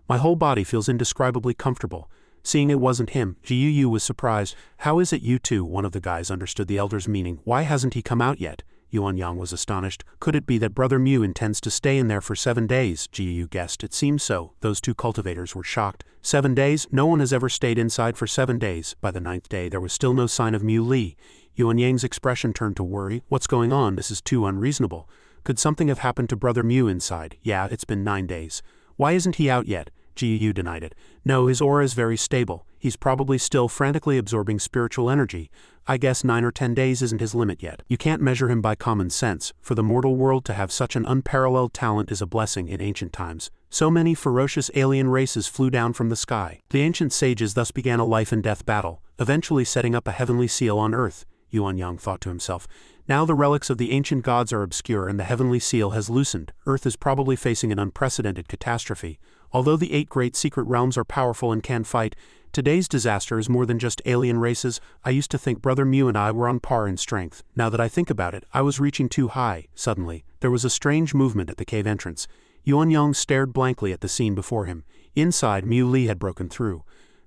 My whole body feels indescribably comfortable. Seeing it wasn't him, Gu was surprised. How is it you two? One of the guys understood the elder's meaning. Why hasn't he come out yet? Yuanyang was astonished. Could it be that Brother Mui intends to stay in there for 7 days? Gu guessed. It seems so. Those 2 cultivators were shocked. 7 days? No one has ever stayed inside for 7 days. By the 9th day, there was still no sign of Mui. Yuanyang's expression turned to worry. What's going on? This is too unreasonable. Could something have happened to Brother Mui inside? Yeah, it's been 9 days. Why isn't he out yet? Gu denied it. No, his aura is very stable. He's probably still frantically absorbing spiritual energy. I guess 9 or 10 days isn't his limit yet. You can't measure him by common sense. For the mortal world to have such an unparalleled talent is a blessing in ancient times. So many ferocious alien races flew down from the sky. The ancient sages thus began a life and death battle, eventually setting up a heavenly seal on earth. Yuanyang thought to himself. Now the relics of the ancient gods are obscure and the heavenly seal has loosened. Earth is probably facing an unprecedented catastrophe. Although the 8 great secret realms are powerful and can fight, today's disaster is more than just alien races. I used to think Brother Mui and I were on par in strength. Now that I think about it, I was reaching too high. Suddenly, there was a strange movement at the cave entrance. Yuanyang stared blankly at the scene before him. Inside, Mui had broken through.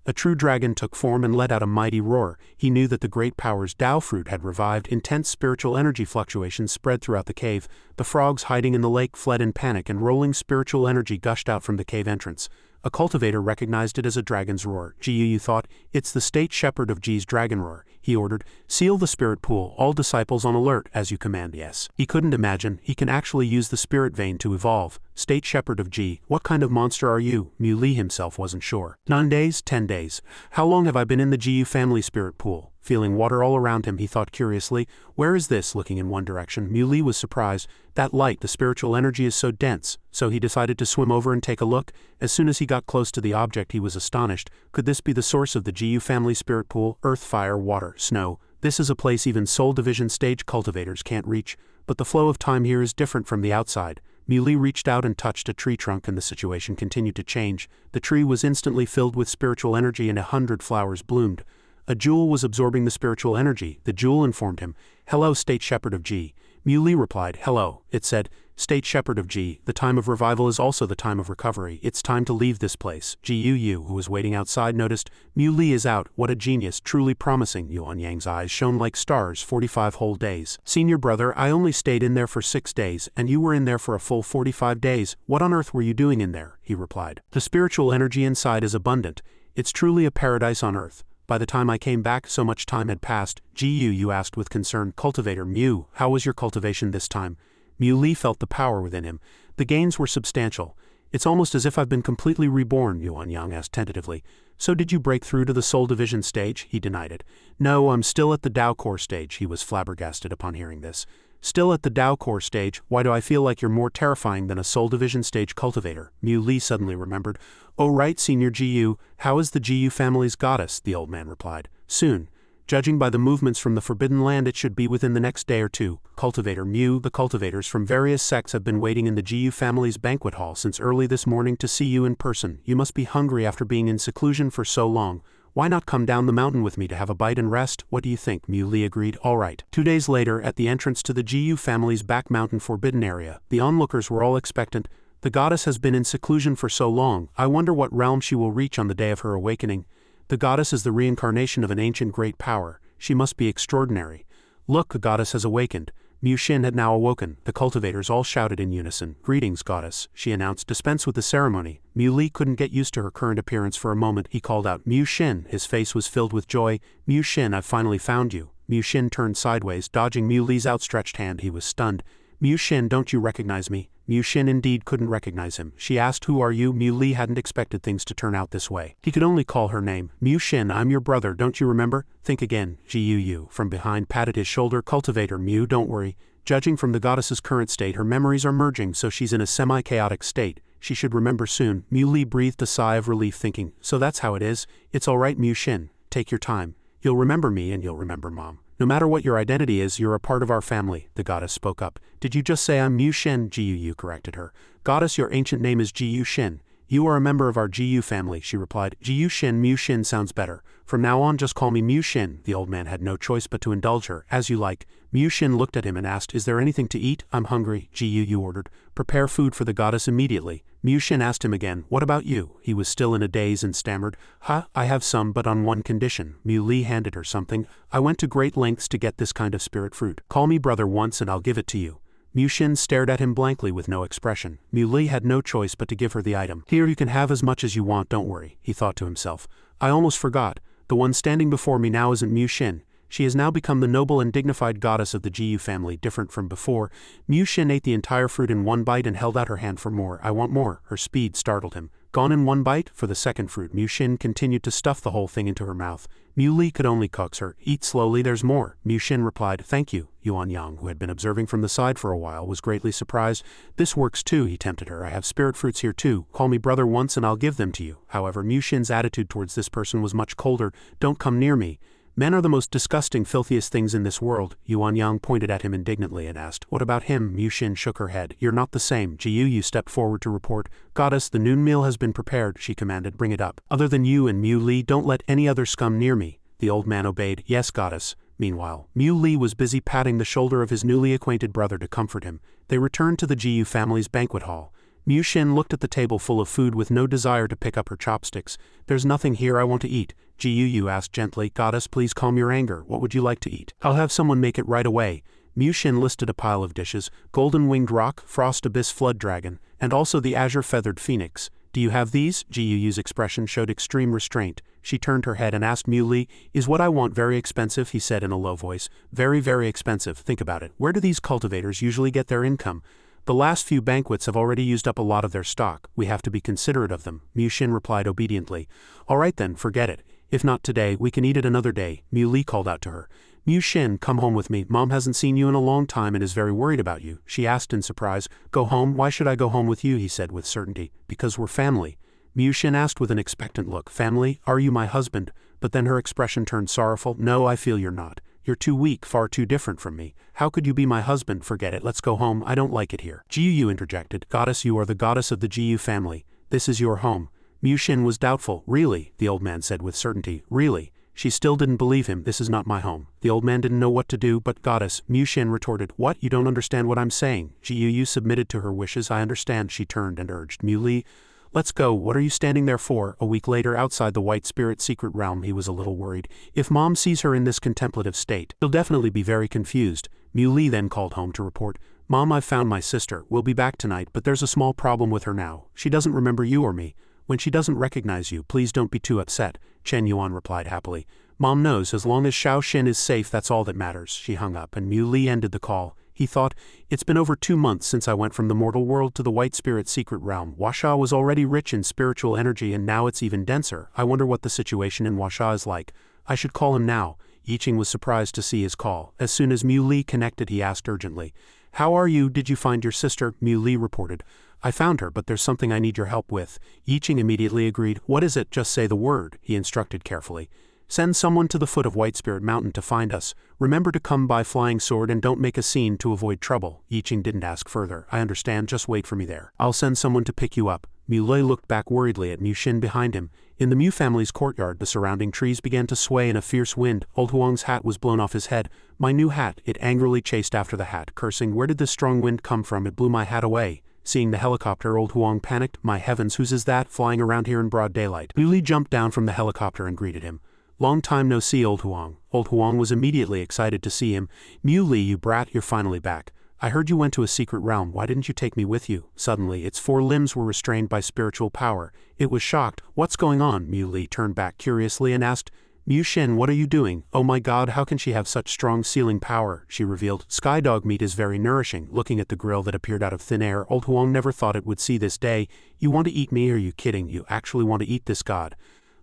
A true dragon took form and let out a mighty roar. He knew that the great power's Dao fruit had revived. Intense spiritual energy fluctuations spread throughout the cave. The frogs hiding in the lake fled in panic and rolling spiritual energy gushed out from the cave entrance. A cultivator recognized it as a dragon's roar. Gu thought, it's the state shepherd of Ji's dragon roar. He ordered, seal the spirit pool, all disciples on alert, as you command. Yes. He couldn't imagine, he can actually use the spirit vein to evolve. State shepherd of Ji, what kind of monster are you? Mui himself wasn't sure. 9 days, 10 days. How long have I been in the Gu family spirit pool? Feeling water all around him, he thought curiously, where is this? Looking in one direction, Mui was surprised. That light, the spiritual energy is so dense, so he decided to swim over and take a look. As soon as he got close to the object, he was astonished. Could this be the source of the Gu family spirit pool? Earth, fire, water, snow. This is a place even Soul Division stage cultivators can't reach, but the flow of time here is different from the outside. Mui reached out and touched a tree trunk and the situation continued to change. The tree was instantly filled with spiritual energy and 100 flowers bloomed. A jewel was absorbing the spiritual energy. The jewel informed him, "Hello, State Shepherd of G." Mui replied, "Hello." It said, "State Shepherd of G, the time of revival is also the time of recovery. It's time to leave this place." Gu, who was waiting outside, noticed, "Mui is out. What a genius, truly promising." Yuan Yang's eyes shone like stars. 45 whole days. "Senior brother, I only stayed in there for 6 days, and you were in there for a full 45 days. What on earth were you doing in there?" he replied. "The spiritual energy inside is abundant. It's truly a paradise on earth. By the time I came back, so much time had passed." Gu asked with concern, "Cultivator Mu, how was your cultivation this time?" Mui felt the power within him. The gains were substantial. "It's almost as if I've been completely reborn," Yuan Yang asked tentatively. "So did you break through to the Soul Division stage?" He denied it. "No, I'm still at the Dao Core stage." He was flabbergasted upon hearing this. "Still at the Dao Core stage? Why do I feel like you're more terrifying than a Soul Division stage cultivator?" Mui suddenly remembered. "Oh right, Senior Gu, how is the Gu family's goddess?" the old man replied. "Soon. Judging by the movements from the Forbidden Land, it should be within the next day or two." Cultivator Mu, the cultivators from various sects have been waiting in the Gu family's banquet hall since early this morning to see you in person. You must be hungry after being in seclusion for so long. Why not come down the mountain with me to have a bite and rest? What do you think?" Mui agreed. "All right." 2 days later, at the entrance to the Gu family's back mountain forbidden area, the onlookers were all expectant. "The goddess has been in seclusion for so long. I wonder what realm she will reach on the day of her awakening. The goddess is the reincarnation of an ancient great power. She must be extraordinary. Look, the goddess has awakened." Mu Xin had now awoken. The cultivators all shouted in unison. "Greetings, goddess," she announced. "Dispense with the ceremony." Mui couldn't get used to her current appearance for a moment. He called out, "Mu Xin." His face was filled with joy. "Mu Xin, I've finally found you." Mu Xin turned sideways, dodging Muli's outstretched hand. He was stunned. "Mu Xin, don't you recognize me?" Mu Xin indeed couldn't recognize him. She asked, "Who are you?" Mui hadn't expected things to turn out this way. He could only call her name. "Mu Xin, I'm your brother, don't you remember? Think again." Gu from behind patted his shoulder. "Cultivator Mu, don't worry. Judging from the goddess's current state, her memories are merging, so she's in a semi-chaotic state. She should remember soon." Mui breathed a sigh of relief, thinking, "So that's how it is. It's all right, Mu Xin. Take your time. You'll remember me and you'll remember Mom. No matter what your identity is, you're a part of our family." The goddess spoke up. "Did you just say I'm Mu Xin?" Gu corrected her. "Goddess, your ancient name is Gu Xin. You are a member of our Gu family," she replied. "Gu Xin, Mu Xin sounds better. From now on, just call me Mu Xin." The old man had no choice but to indulge her. "As you like." Mu Xin looked at him and asked, "Is there anything to eat?" "I'm hungry," Gu ordered. "Prepare food for the goddess immediately." Mu Xin asked him again, "What about you?" He was still in a daze and stammered, I have some, but on one condition." Mui handed her something. "I went to great lengths to get this kind of spirit fruit. Call me brother once and I'll give it to you." Mu Xin stared at him blankly with no expression. Mui had no choice but to give her the item. "Here, you can have as much as you want, don't worry," he thought to himself. "I almost forgot. The one standing before me now isn't Mu Xin. She has now become the noble and dignified goddess of the Gu family, different from before." Mu Xin ate the entire fruit in one bite and held out her hand for more. "I want more." Her speed startled him. "Gone in one bite?" For the second fruit, Mu Xin continued to stuff the whole thing into her mouth. Mui could only coax her. "Eat slowly, there's more." Mu Xin replied, "Thank you." Yuan Yang, who had been observing from the side for a while, was greatly surprised. "This works too," he tempted her. "I have spirit fruits here too. Call me brother once and I'll give them to you." However, Mu Xin's attitude towards this person was much colder. "Don't come near me. Men are the most disgusting, filthiest things in this world." Yuan Yang pointed at him indignantly and asked, "What about him?" Mu Xin shook her head. "You're not the same." Gu stepped forward to report. "Goddess, the noon meal has been prepared," she commanded. "Bring it up. Other than you and Mui, don't let any other scum near me." The old man obeyed. "Yes, goddess." Meanwhile, Mui was busy patting the shoulder of his newly acquainted brother to comfort him. They returned to the Gu family's banquet hall. Mu Xin looked at the table full of food with no desire to pick up her chopsticks. "There's nothing here I want to eat." Gu asked gently, "Goddess, please calm your anger. What would you like to eat?" "I'll have someone make it right away." Mu Xin listed a pile of dishes: golden winged rock, frost abyss flood dragon, and also the azure feathered phoenix. "Do you have these?" Gu's expression showed extreme restraint. She turned her head and asked Mui, "Is what I want very expensive?" He said in a low voice. "Very, very expensive. Think about it. Where do these cultivators usually get their income? The last few banquets have already used up a lot of their stock. We have to be considerate of them." Mu Xin replied obediently. "All right then, forget it. If not today, we can eat it another day." Mui called out to her. "Mu Xin, come home with me. Mom hasn't seen you in a long time and is very worried about you." She asked in surprise. "Go home? Why should I go home with you?" he said with certainty. "Because we're family." Mu Xin asked with an expectant look. "Family? Are you my husband?" But then her expression turned sorrowful. "No, I feel you're not. You're too weak, far too different from me. How could you be my husband? Forget it, let's go home, I don't like it here. Jiyu interjected. Goddess, you are the goddess of the Jiyu family. This is your home. Mushin was doubtful. Really? The old man said with certainty. Really? She still didn't believe him. This is not my home. The old man didn't know what to do, but goddess, Mushin retorted. What? You don't understand what I'm saying. Jiyu submitted to her wishes. I understand. She turned and urged. Muli, let's go. What are you standing there for? A week later, outside the White Spirit secret realm, he was a little worried. If Mom sees her in this contemplative state, she'll definitely be very confused. Muli then called home to report. Mom, I've found my sister. We'll be back tonight, but there's a small problem with her now. She doesn't remember you or me. When she doesn't recognize you, please don't be too upset, Chen Yuan replied happily. Mom knows as long as Xiao Xin is safe, that's all that matters. She hung up and Mu Li ended the call. He thought, it's been over 2 months since I went from the mortal world to the White Spirit secret realm. Washa was already rich in spiritual energy and now it's even denser. I wonder what the situation in Washa is like. I should call him now. Yiqing was surprised to see his call. As soon as Mu Li connected, he asked urgently, how are you? Did you find your sister? Mu Li reported. I found her, but there's something I need your help with. Yiqing immediately agreed. What is it? Just say the word, he instructed carefully. Send someone to the foot of White Spirit Mountain to find us. Remember to come by flying sword and don't make a scene to avoid trouble. Yiqing didn't ask further. I understand, just wait for me there. I'll send someone to pick you up. Mu Lei looked back worriedly at Mu Xin behind him. In the Mu family's courtyard, the surrounding trees began to sway in a fierce wind. Old Huang's hat was blown off his head. My new hat. It angrily chased after the hat, cursing, where did this strong wind come from? It blew my hat away. Seeing the helicopter, Old Huang panicked. My heavens, whose is that, flying around here in broad daylight? Mu Li jumped down from the helicopter and greeted him. Long time no see, Old Huang. Old Huang was immediately excited to see him. Mu Li, you brat, you're finally back. I heard you went to a secret realm. Why didn't you take me with you? Suddenly, its 4 limbs were restrained by spiritual power. It was shocked. What's going on? Mu Li turned back curiously and asked, Mu Xin, what are you doing? Oh my god, how can she have such strong sealing power? She revealed. Sky dog meat is very nourishing. Looking at the grill that appeared out of thin air, Old Huang never thought it would see this day. You want to eat me? Are you kidding? You actually want to eat this god?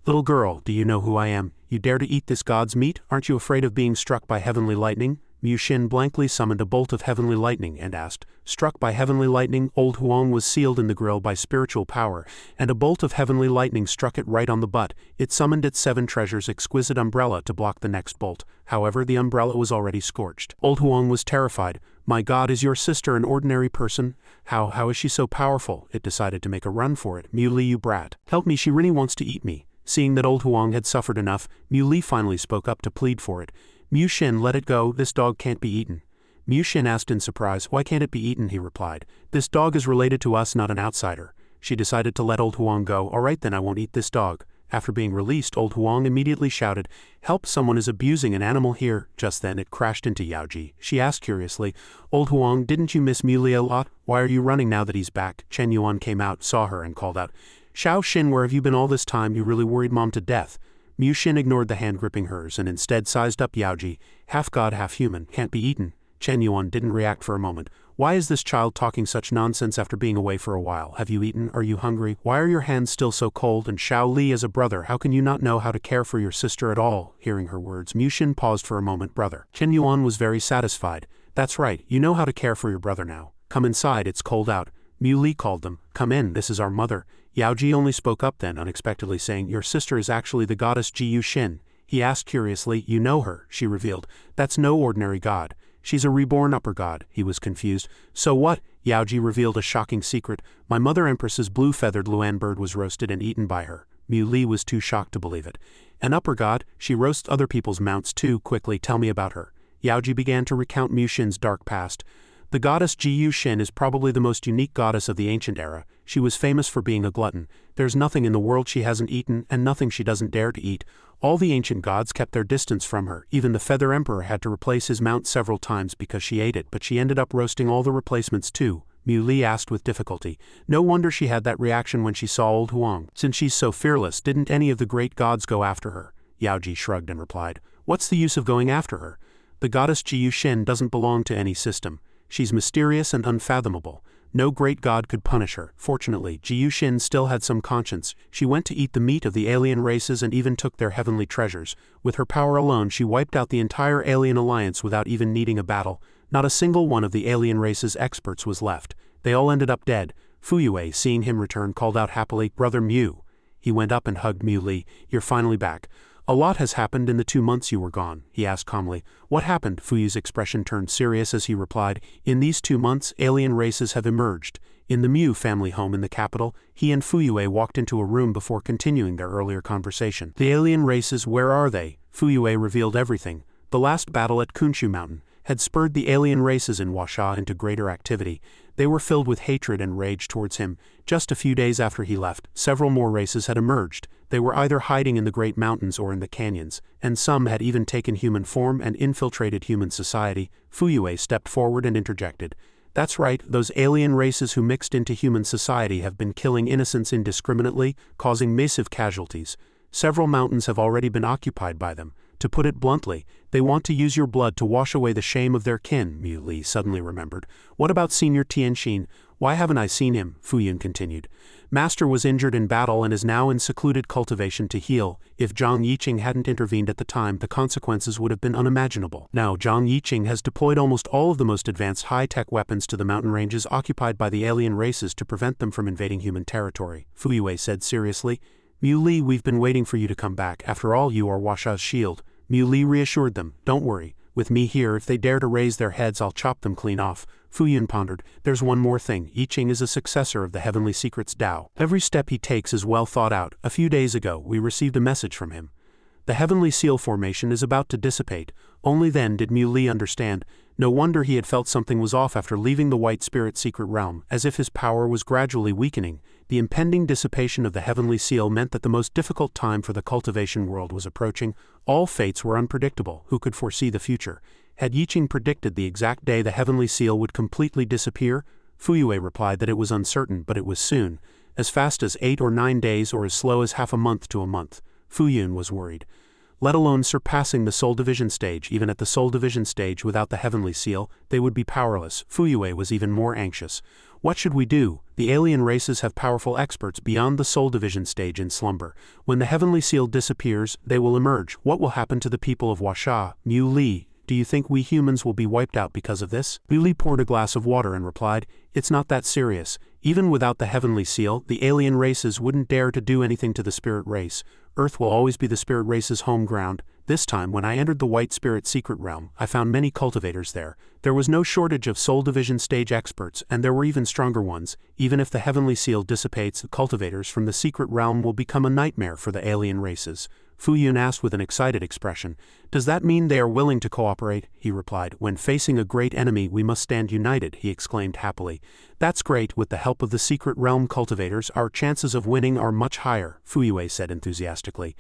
Little girl, do you know who I am? You dare to eat this god's meat? Aren't you afraid of being struck by heavenly lightning? Mu Xin blankly summoned a bolt of heavenly lightning and asked, struck by heavenly lightning? Old Huang was sealed in the grill by spiritual power, and a bolt of heavenly lightning struck it right on the butt. It summoned its 7 treasures exquisite umbrella to block the next bolt. However, the umbrella was already scorched. Old Huang was terrified. My god, is your sister an ordinary person? How is she so powerful? It decided to make a run for it. Mu Li, you brat. Help me, she really wants to eat me. Seeing that Old Huang had suffered enough, Mu Li finally spoke up to plead for it. Mu Xin, let it go, this dog can't be eaten. Mu Xin asked in surprise, why can't it be eaten? He replied, this dog is related to us, not an outsider. She decided to let Old Huang go. Alright then, I won't eat this dog. After being released, Old Huang immediately shouted, help, someone is abusing an animal here. Just then it crashed into Yaoji. She asked curiously, Old Huang, didn't you miss Mu Li a lot? Why are you running now that he's back? Chen Yuan came out, saw her and called out, Xiao Xin, where have you been all this time? You really worried Mom to death. Mu Xin ignored the hand gripping hers and instead sized up Yaoji. Half god, half human, can't be eaten. Chen Yuan didn't react for a moment. Why is this child talking such nonsense after being away for a while? Have you eaten? Are you hungry? Why are your hands still so cold? And Xiao Li is a brother. How can you not know how to care for your sister at all? Hearing her words, Mu Xin paused for a moment. Brother. Chen Yuan was very satisfied. That's right, you know how to care for your brother now. Come inside, it's cold out. Mu Li called them. Come in, this is our mother. Yaoji only spoke up then, unexpectedly saying, your sister is actually the goddess Jiyu Xin. He asked curiously, you know her? She revealed. That's no ordinary god. She's a reborn upper god. He was confused. So what? Yaoji revealed a shocking secret. My mother Empress's blue-feathered Luan bird was roasted and eaten by her. Mu Li was too shocked to believe it. An upper god? She roasts other people's mounts too. Quickly, tell me about her. Yaoji began to recount Mu Xin's dark past. The goddess Jiyu Xin is probably the most unique goddess of the ancient era. She was famous for being a glutton. There's nothing in the world she hasn't eaten, and nothing she doesn't dare to eat. All the ancient gods kept their distance from her. Even the Feather Emperor had to replace his mount several times because she ate it, but she ended up roasting all the replacements too. Mu Li asked with difficulty. No wonder she had that reaction when she saw Old Huang. Since she's so fearless, didn't any of the great gods go after her? Yaoji shrugged and replied, what's the use of going after her? The goddess Jiyu Xin doesn't belong to any system. She's mysterious and unfathomable. No great god could punish her. Fortunately, Jiyu Xin still had some conscience. She went to eat the meat of the alien races and even took their heavenly treasures. With her power alone, she wiped out the entire alien alliance without even needing a battle. Not a single one of the alien race's experts was left. They all ended up dead. Fuyu, seeing him return, called out happily, Brother Mu. He went up and hugged Mu Li. You're finally back. A lot has happened in the 2 months you were gone, he asked calmly. What happened? Fuyu's expression turned serious as he replied. In these 2 months, alien races have emerged. In the Mui family home in the capital, he and Fuyu walked into a room before continuing their earlier conversation. The alien races, where are they? Fuyu revealed everything. The last battle at Kunshu Mountain had spurred the alien races in Huaxia into greater activity. They were filled with hatred and rage towards him. Just a few days after he left, several more races had emerged. They were either hiding in the great mountains or in the canyons, and some had even taken human form and infiltrated human society. Fuyu stepped forward and interjected. That's right, those alien races who mixed into human society have been killing innocents indiscriminately, causing massive casualties. Several mountains have already been occupied by them. To put it bluntly, they want to use your blood to wash away the shame of their kin, Mui suddenly remembered. What about Senior Tienshin? Why haven't I seen him? Fuyu continued. Master was injured in battle and is now in secluded cultivation to heal. If Zhang Yiqing hadn't intervened at the time, the consequences would have been unimaginable. Now, Zhang Yiqing has deployed almost all of the most advanced high-tech weapons to the mountain ranges occupied by the alien races to prevent them from invading human territory, Fuyu said seriously. Mui, we've been waiting for you to come back. After all, you are Huaxia's shield. Mui reassured them. Don't worry. With me here, if they dare to raise their heads, I'll chop them clean off. Fuyu pondered. There's one more thing. Yiqing is a successor of the Heavenly Secrets Dao. Every step he takes is well thought out. A few days ago, we received a message from him. The Heavenly Seal formation is about to dissipate. Only then did Mui understand. No wonder he had felt something was off after leaving the White Spirit secret realm, as if his power was gradually weakening. The impending dissipation of the Heavenly Seal meant that the most difficult time for the cultivation world was approaching. All fates were unpredictable. Who could foresee the future? Had Yiqing predicted the exact day the Heavenly Seal would completely disappear? Fuyu replied that it was uncertain, but it was soon. As fast as 8 or 9 days or as slow as half a month to a month. Fuyu was worried. Let alone surpassing the Soul Division stage. Even at the Soul Division stage without the Heavenly Seal, they would be powerless. Fuyu was even more anxious. What should we do? The alien races have powerful experts beyond the Soul Division stage in slumber. When the Heavenly Seal disappears, they will emerge. What will happen to the people of Huaxia? Mui, do you think we humans will be wiped out because of this? Mui poured a glass of water and replied, it's not that serious. Even without the Heavenly Seal, the alien races wouldn't dare to do anything to the spirit race. Earth will always be the spirit race's home ground. This time, when I entered the White Spirit secret realm, I found many cultivators there. There was no shortage of Soul Division stage experts, and there were even stronger ones. Even if the Heavenly Seal dissipates, the cultivators from the secret realm will become a nightmare for the alien races. Fuyu asked with an excited expression. Does that mean they are willing to cooperate? He replied. When facing a great enemy, we must stand united, he exclaimed happily. That's great. With the help of the secret realm cultivators, our chances of winning are much higher, Fuyu said enthusiastically.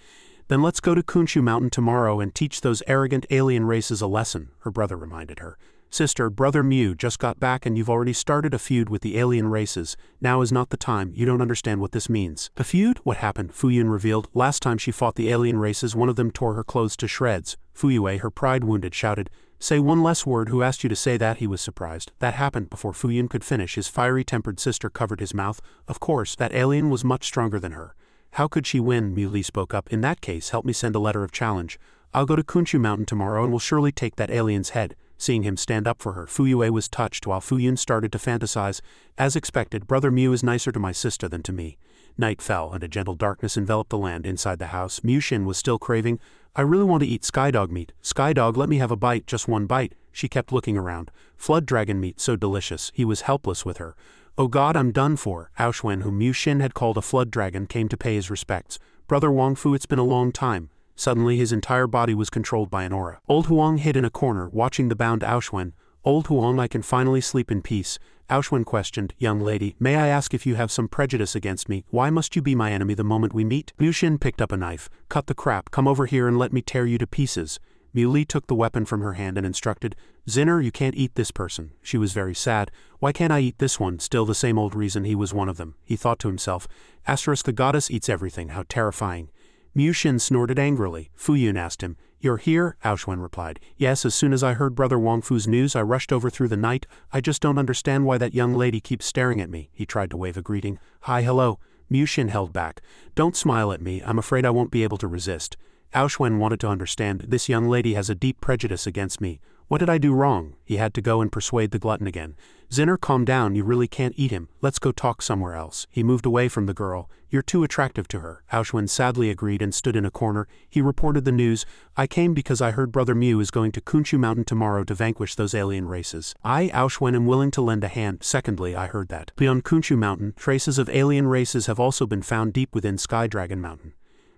Then let's go to Kunshu Mountain tomorrow and teach those arrogant alien races a lesson, her brother reminded her. Sister, Brother Mui just got back and you've already started a feud with the alien races. Now is not the time. You don't understand what this means. A feud? What happened? Fuyu revealed. Last time she fought the alien races, one of them tore her clothes to shreds. Fuyu, her pride wounded, shouted, Say one less word. Who asked you to say that? He was surprised. That happened before Fuyu could finish. His fiery-tempered sister covered his mouth. Of course, that alien was much stronger than her. How could she win? Mui spoke up. In that case, help me send a letter of challenge. I'll go to Kunshu Mountain tomorrow and will surely take that alien's head. Seeing him stand up for her, Fuyu was touched while Fuyu started to fantasize. As expected, Brother Mui is nicer to my sister than to me. Night fell and a gentle darkness enveloped the land inside the house. Mushin was still craving. I really want to eat skydog meat. Skydog, let me have a bite, just one bite. She kept looking around. Flood dragon meat, so delicious. He was helpless with her. Oh God, I'm done for. Aoxuan, whom Mushin had called a flood dragon, came to pay his respects. Brother Wongfu, it's been a long time. Suddenly his entire body was controlled by an aura. Old Huang hid in a corner, watching the bound Aoxuan. Old Huang, I can finally sleep in peace. Aoxuan questioned, Young lady, may I ask if you have some prejudice against me? Why must you be my enemy the moment we meet? Mushin picked up a knife. Cut the crap, come over here and let me tear you to pieces. Mui took the weapon from her hand and instructed, Zinner, you can't eat this person. She was very sad. Why can't I eat this one? Still the same old reason, he was one of them. He thought to himself, Asterisk, the goddess eats everything, how terrifying. Mushin snorted angrily. Fuyu asked him, You're here? Aoxuan replied, Yes, as soon as I heard Brother Wongfu's news I rushed over through the night. I just don't understand why that young lady keeps staring at me. He tried to wave a greeting. Hi, hello. Mushin held back. Don't smile at me, I'm afraid I won't be able to resist. Aoxuan wanted to understand. This young lady has a deep prejudice against me. What did I do wrong? He had to go and persuade the glutton again. Zinner, calm down, you really can't eat him. Let's go talk somewhere else. He moved away from the girl. You're too attractive to her. Aoshwen sadly agreed and stood in a corner. He reported the news. I came because I heard Brother Mui is going to Kunshu Mountain tomorrow to vanquish those alien races. I, Aoshwen, am willing to lend a hand. Secondly, I heard that beyond Kunshu Mountain, traces of alien races have also been found deep within Sky Dragon Mountain.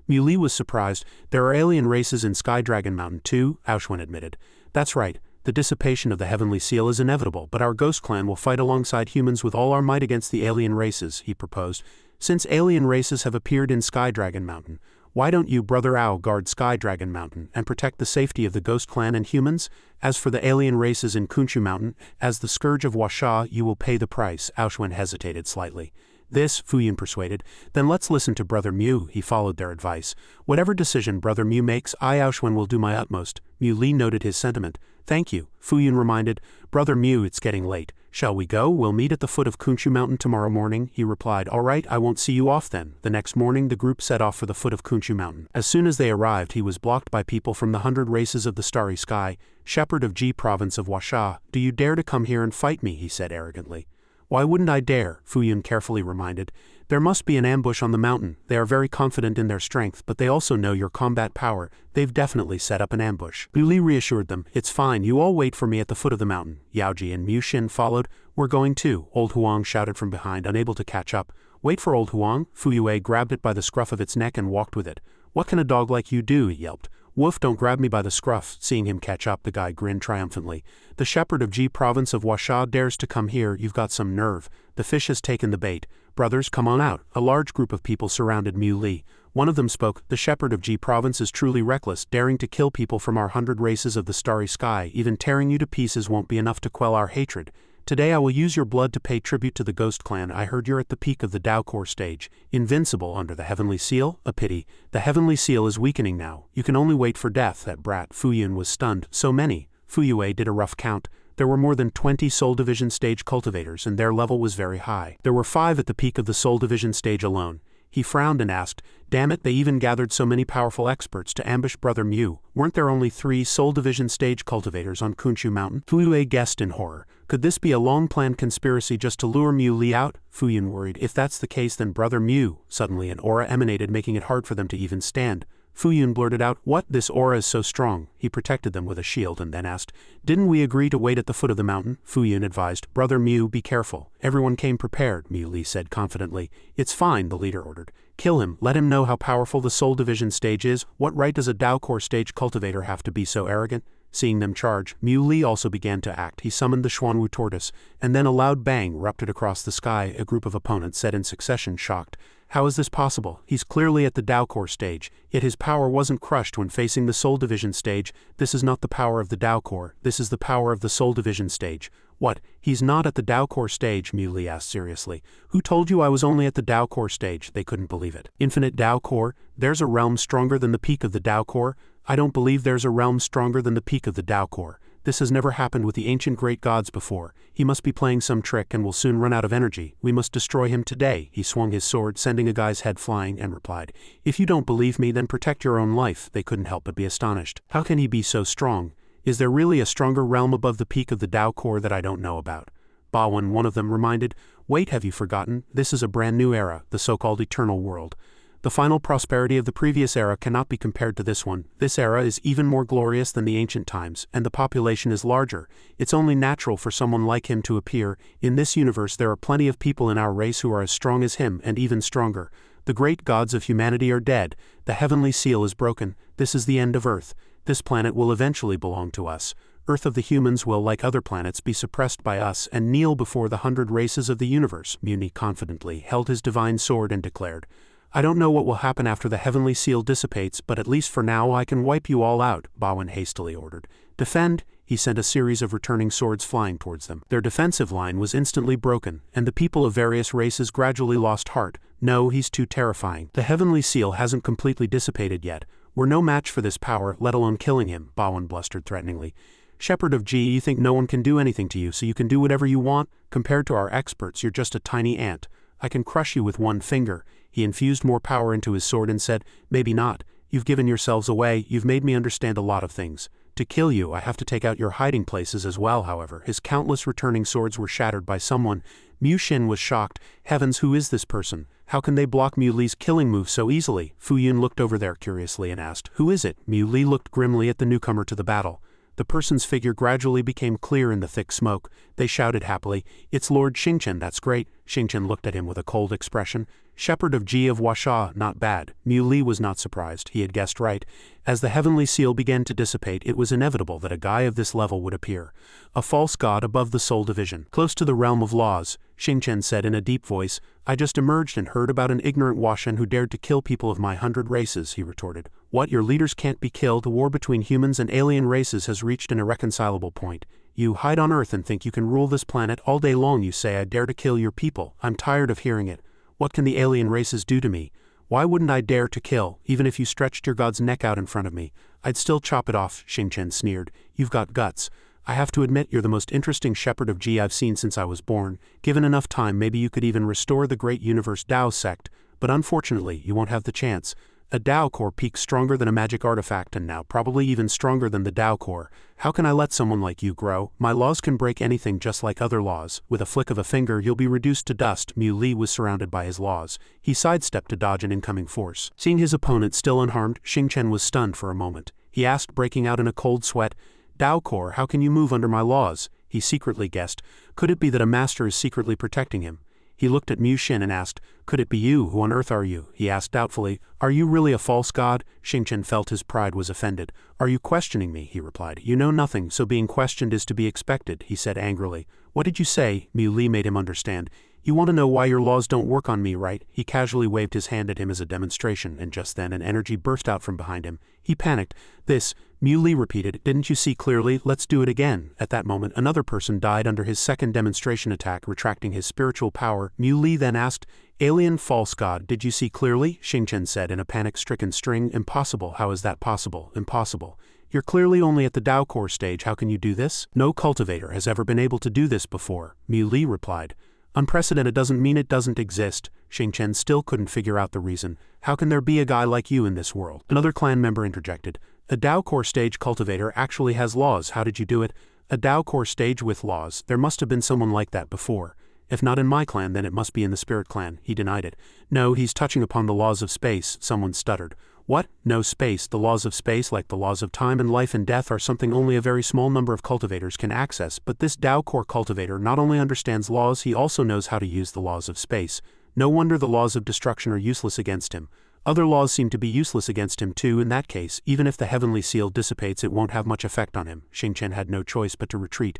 Muli was surprised. There are alien races in Sky Dragon Mountain too, Aoshwen admitted. That's right. The dissipation of the Heavenly Seal is inevitable, but our Ghost Clan will fight alongside humans with all our might against the alien races, he proposed. Since alien races have appeared in Sky Dragon Mountain, why don't you, Brother Ao, guard Sky Dragon Mountain and protect the safety of the Ghost Clan and humans? As for the alien races in Kunshu Mountain, as the Scourge of Washa, you will pay the price. Aoshwen hesitated slightly. This, Fuyu persuaded. Then let's listen to Brother Mui. He followed their advice. Whatever decision Brother Mui makes, I, Aoshwen, will do my utmost. Muli noted his sentiment. Thank you, Fuyu reminded. Brother Mui, it's getting late. Shall we go? We'll meet at the foot of Kunshu Mountain tomorrow morning, he replied. All right, I won't see you off then. The next morning the group set off for the foot of Kunshu Mountain. As soon as they arrived, he was blocked by people from the 100 races of the Starry Sky. Shepherd of Ji Province of Washa, do you dare to come here and fight me? He said arrogantly. Why wouldn't I dare? Fuyu carefully reminded. There must be an ambush on the mountain. They are very confident in their strength, but they also know your combat power. They've definitely set up an ambush. Li reassured them. It's fine, you all wait for me at the foot of the mountain. Yaoji and Mu Xin followed. We're going too, Old Huang shouted from behind, unable to catch up. Wait for Old Huang? Fuyu grabbed it by the scruff of its neck and walked with it. What can a dog like you do? He yelped. Woof, don't grab me by the scruff. Seeing him catch up, the guy grinned triumphantly. The shepherd of Ji Province of Washa dares to come here. You've got some nerve. The fish has taken the bait. Brothers, come on out. A large group of people surrounded Muli. One of them spoke. The shepherd of Ji Province is truly reckless, daring to kill people from our 100 races of the Starry Sky. Even tearing you to pieces won't be enough to quell our hatred. Today I will use your blood to pay tribute to the Ghost Clan. I heard you're at the peak of the Dao Core stage, invincible under the Heavenly Seal. A pity. The Heavenly Seal is weakening now. You can only wait for death. That brat. Fuyu was stunned. So many. Fuyu did a rough count. There were more than 20 Soul Division stage cultivators, and their level was very high. There were 5 at the peak of the Soul Division stage alone. He frowned and asked, damn it, they even gathered so many powerful experts to ambush Brother Mui. Weren't there only 3 Soul Division stage cultivators on Kunshu Mountain? Fuyu guessed in horror. Could this be a long-planned conspiracy just to lure Muli out? Fuyu worried. If that's the case, then Brother Mui. Suddenly an aura emanated, making it hard for them to even stand. Fuyu blurted out, what? This aura is so strong. He protected them with a shield and then asked, didn't we agree to wait at the foot of the mountain? Fuyu advised, Brother Mui, be careful. Everyone came prepared, Muli said confidently. It's fine, the leader ordered. Kill him, let him know how powerful the Soul Division stage is. What right does a Dao Core stage cultivator have to be so arrogant? Seeing them charge, Muli also began to act. He summoned the Xuanwu tortoise, and then a loud bang erupted across the sky. A group of opponents said in succession, shocked. How is this possible? He's clearly at the Dao Core stage, yet his power wasn't crushed when facing the Soul Division stage. This is not the power of the Dao Core, this is the power of the Soul Division stage. What, he's not at the Dao Core stage? Muli asked seriously. Who told you I was only at the Dao Core stage? They couldn't believe it. Infinite Dao Core? There's a realm stronger than the peak of the Dao Core? I don't believe there's a realm stronger than the peak of the Dao Core. This has never happened with the ancient great gods before. He must be playing some trick and will soon run out of energy. We must destroy him today. He swung his sword, sending a guy's head flying, and replied, if you don't believe me, then protect your own life. They couldn't help but be astonished. How can he be so strong? Is there really a stronger realm above the peak of the Dao Core that I don't know about? Bawen, one of them, reminded. Wait, have you forgotten? This is a brand new era, the so-called eternal world. The final prosperity of the previous era cannot be compared to this one. This era is even more glorious than the ancient times, and the population is larger. It's only natural for someone like him to appear. In this universe there are plenty of people in our race who are as strong as him, and even stronger. The great gods of humanity are dead. The Heavenly Seal is broken. This is the end of Earth. This planet will eventually belong to us. Earth of the humans will, like other planets, be suppressed by us and kneel before the 100 races of the universe. Muni confidently held his divine sword and declared, I don't know what will happen after the Heavenly Seal dissipates, but at least for now I can wipe you all out, Bawen hastily ordered. Defend! He sent a series of returning swords flying towards them. Their defensive line was instantly broken, and the people of various races gradually lost heart. No, he's too terrifying. The Heavenly Seal hasn't completely dissipated yet. We're no match for this power, let alone killing him, Bawen blustered threateningly. Shepherd of Ji, you think no one can do anything to you, so you can do whatever you want? Compared to our experts, you're just a tiny ant. I can crush you with one finger. He infused more power into his sword and said, maybe not. You've given yourselves away, you've made me understand a lot of things. To kill you, I have to take out your hiding places as well. However, his countless returning swords were shattered by someone. Mu Xin was shocked. Heavens, who is this person? How can they block Mu Li's killing move so easily? Fuyu looked over there curiously and asked, who is it? Mu Li looked grimly at the newcomer to the battle. The person's figure gradually became clear in the thick smoke. They shouted happily, it's Lord Xingchen, that's great. Xingchen looked at him with a cold expression. Shepherd of Ji of Huasha, not bad. Mu Li was not surprised, he had guessed right. As the heavenly seal began to dissipate, it was inevitable that a guy of this level would appear. A false god above the soul division. Close to the realm of laws, Xingchen said in a deep voice. I just emerged and heard about an ignorant Huashan who dared to kill people of my 100 races, he retorted. What, your leaders can't be killed? The war between humans and alien races has reached an irreconcilable point. You hide on Earth and think you can rule this planet all day long. You say I dare to kill your people. I'm tired of hearing it. What can the alien races do to me? Why wouldn't I dare to kill, even if you stretched your god's neck out in front of me? I'd still chop it off, Xingchen sneered. You've got guts. I have to admit you're the most interesting shepherd of Ji I've seen since I was born. Given enough time, maybe you could even restore the great universe Dao sect, but unfortunately, you won't have the chance. A Dao core peaks stronger than a magic artifact and now probably even stronger than the Dao core. How can I let someone like you grow? My laws can break anything just like other laws. With a flick of a finger you'll be reduced to dust. Mu Li was surrounded by his laws. He sidestepped to dodge an incoming force. Seeing his opponent still unharmed, Xingchen was stunned for a moment. He asked, breaking out in a cold sweat, Dao core, how can you move under my laws? He secretly guessed. Could it be that a master is secretly protecting him? He looked at Mu Xin and asked, could it be you? Who on earth are you? He asked doubtfully. Are you really a false god? Xingchen felt his pride was offended. Are you questioning me? He replied. You know nothing, so being questioned is to be expected, he said angrily. What did you say? Mu Li made him understand. You want to know why your laws don't work on me, right? He casually waved his hand at him as a demonstration, and just then an energy burst out from behind him. He panicked. This, Mu Li repeated, didn't you see clearly? Let's do it again. At that moment, another person died under his second demonstration attack, retracting his spiritual power. Mu Li then asked, Alien false god, did you see clearly? Xingchen said in a panic-stricken string. Impossible. How is that possible? Impossible. You're clearly only at the Dao core stage. How can you do this? No cultivator has ever been able to do this before, Mu Li replied. Unprecedented doesn't mean it doesn't exist. Xingchen still couldn't figure out the reason. How can there be a guy like you in this world? Another clan member interjected. A Dao core stage cultivator actually has laws. How did you do it? A Dao core stage with laws. There must have been someone like that before. If not in my clan, then it must be in the spirit clan. He denied it. No, he's touching upon the laws of space, someone stuttered. What? No space. The laws of space, like the laws of time and life and death, are something only a very small number of cultivators can access, but this Dao core cultivator not only understands laws, he also knows how to use the laws of space. No wonder the laws of destruction are useless against him. Other laws seem to be useless against him too. In that case, even if the heavenly seal dissipates, it won't have much effect on him. Xingchen had no choice but to retreat.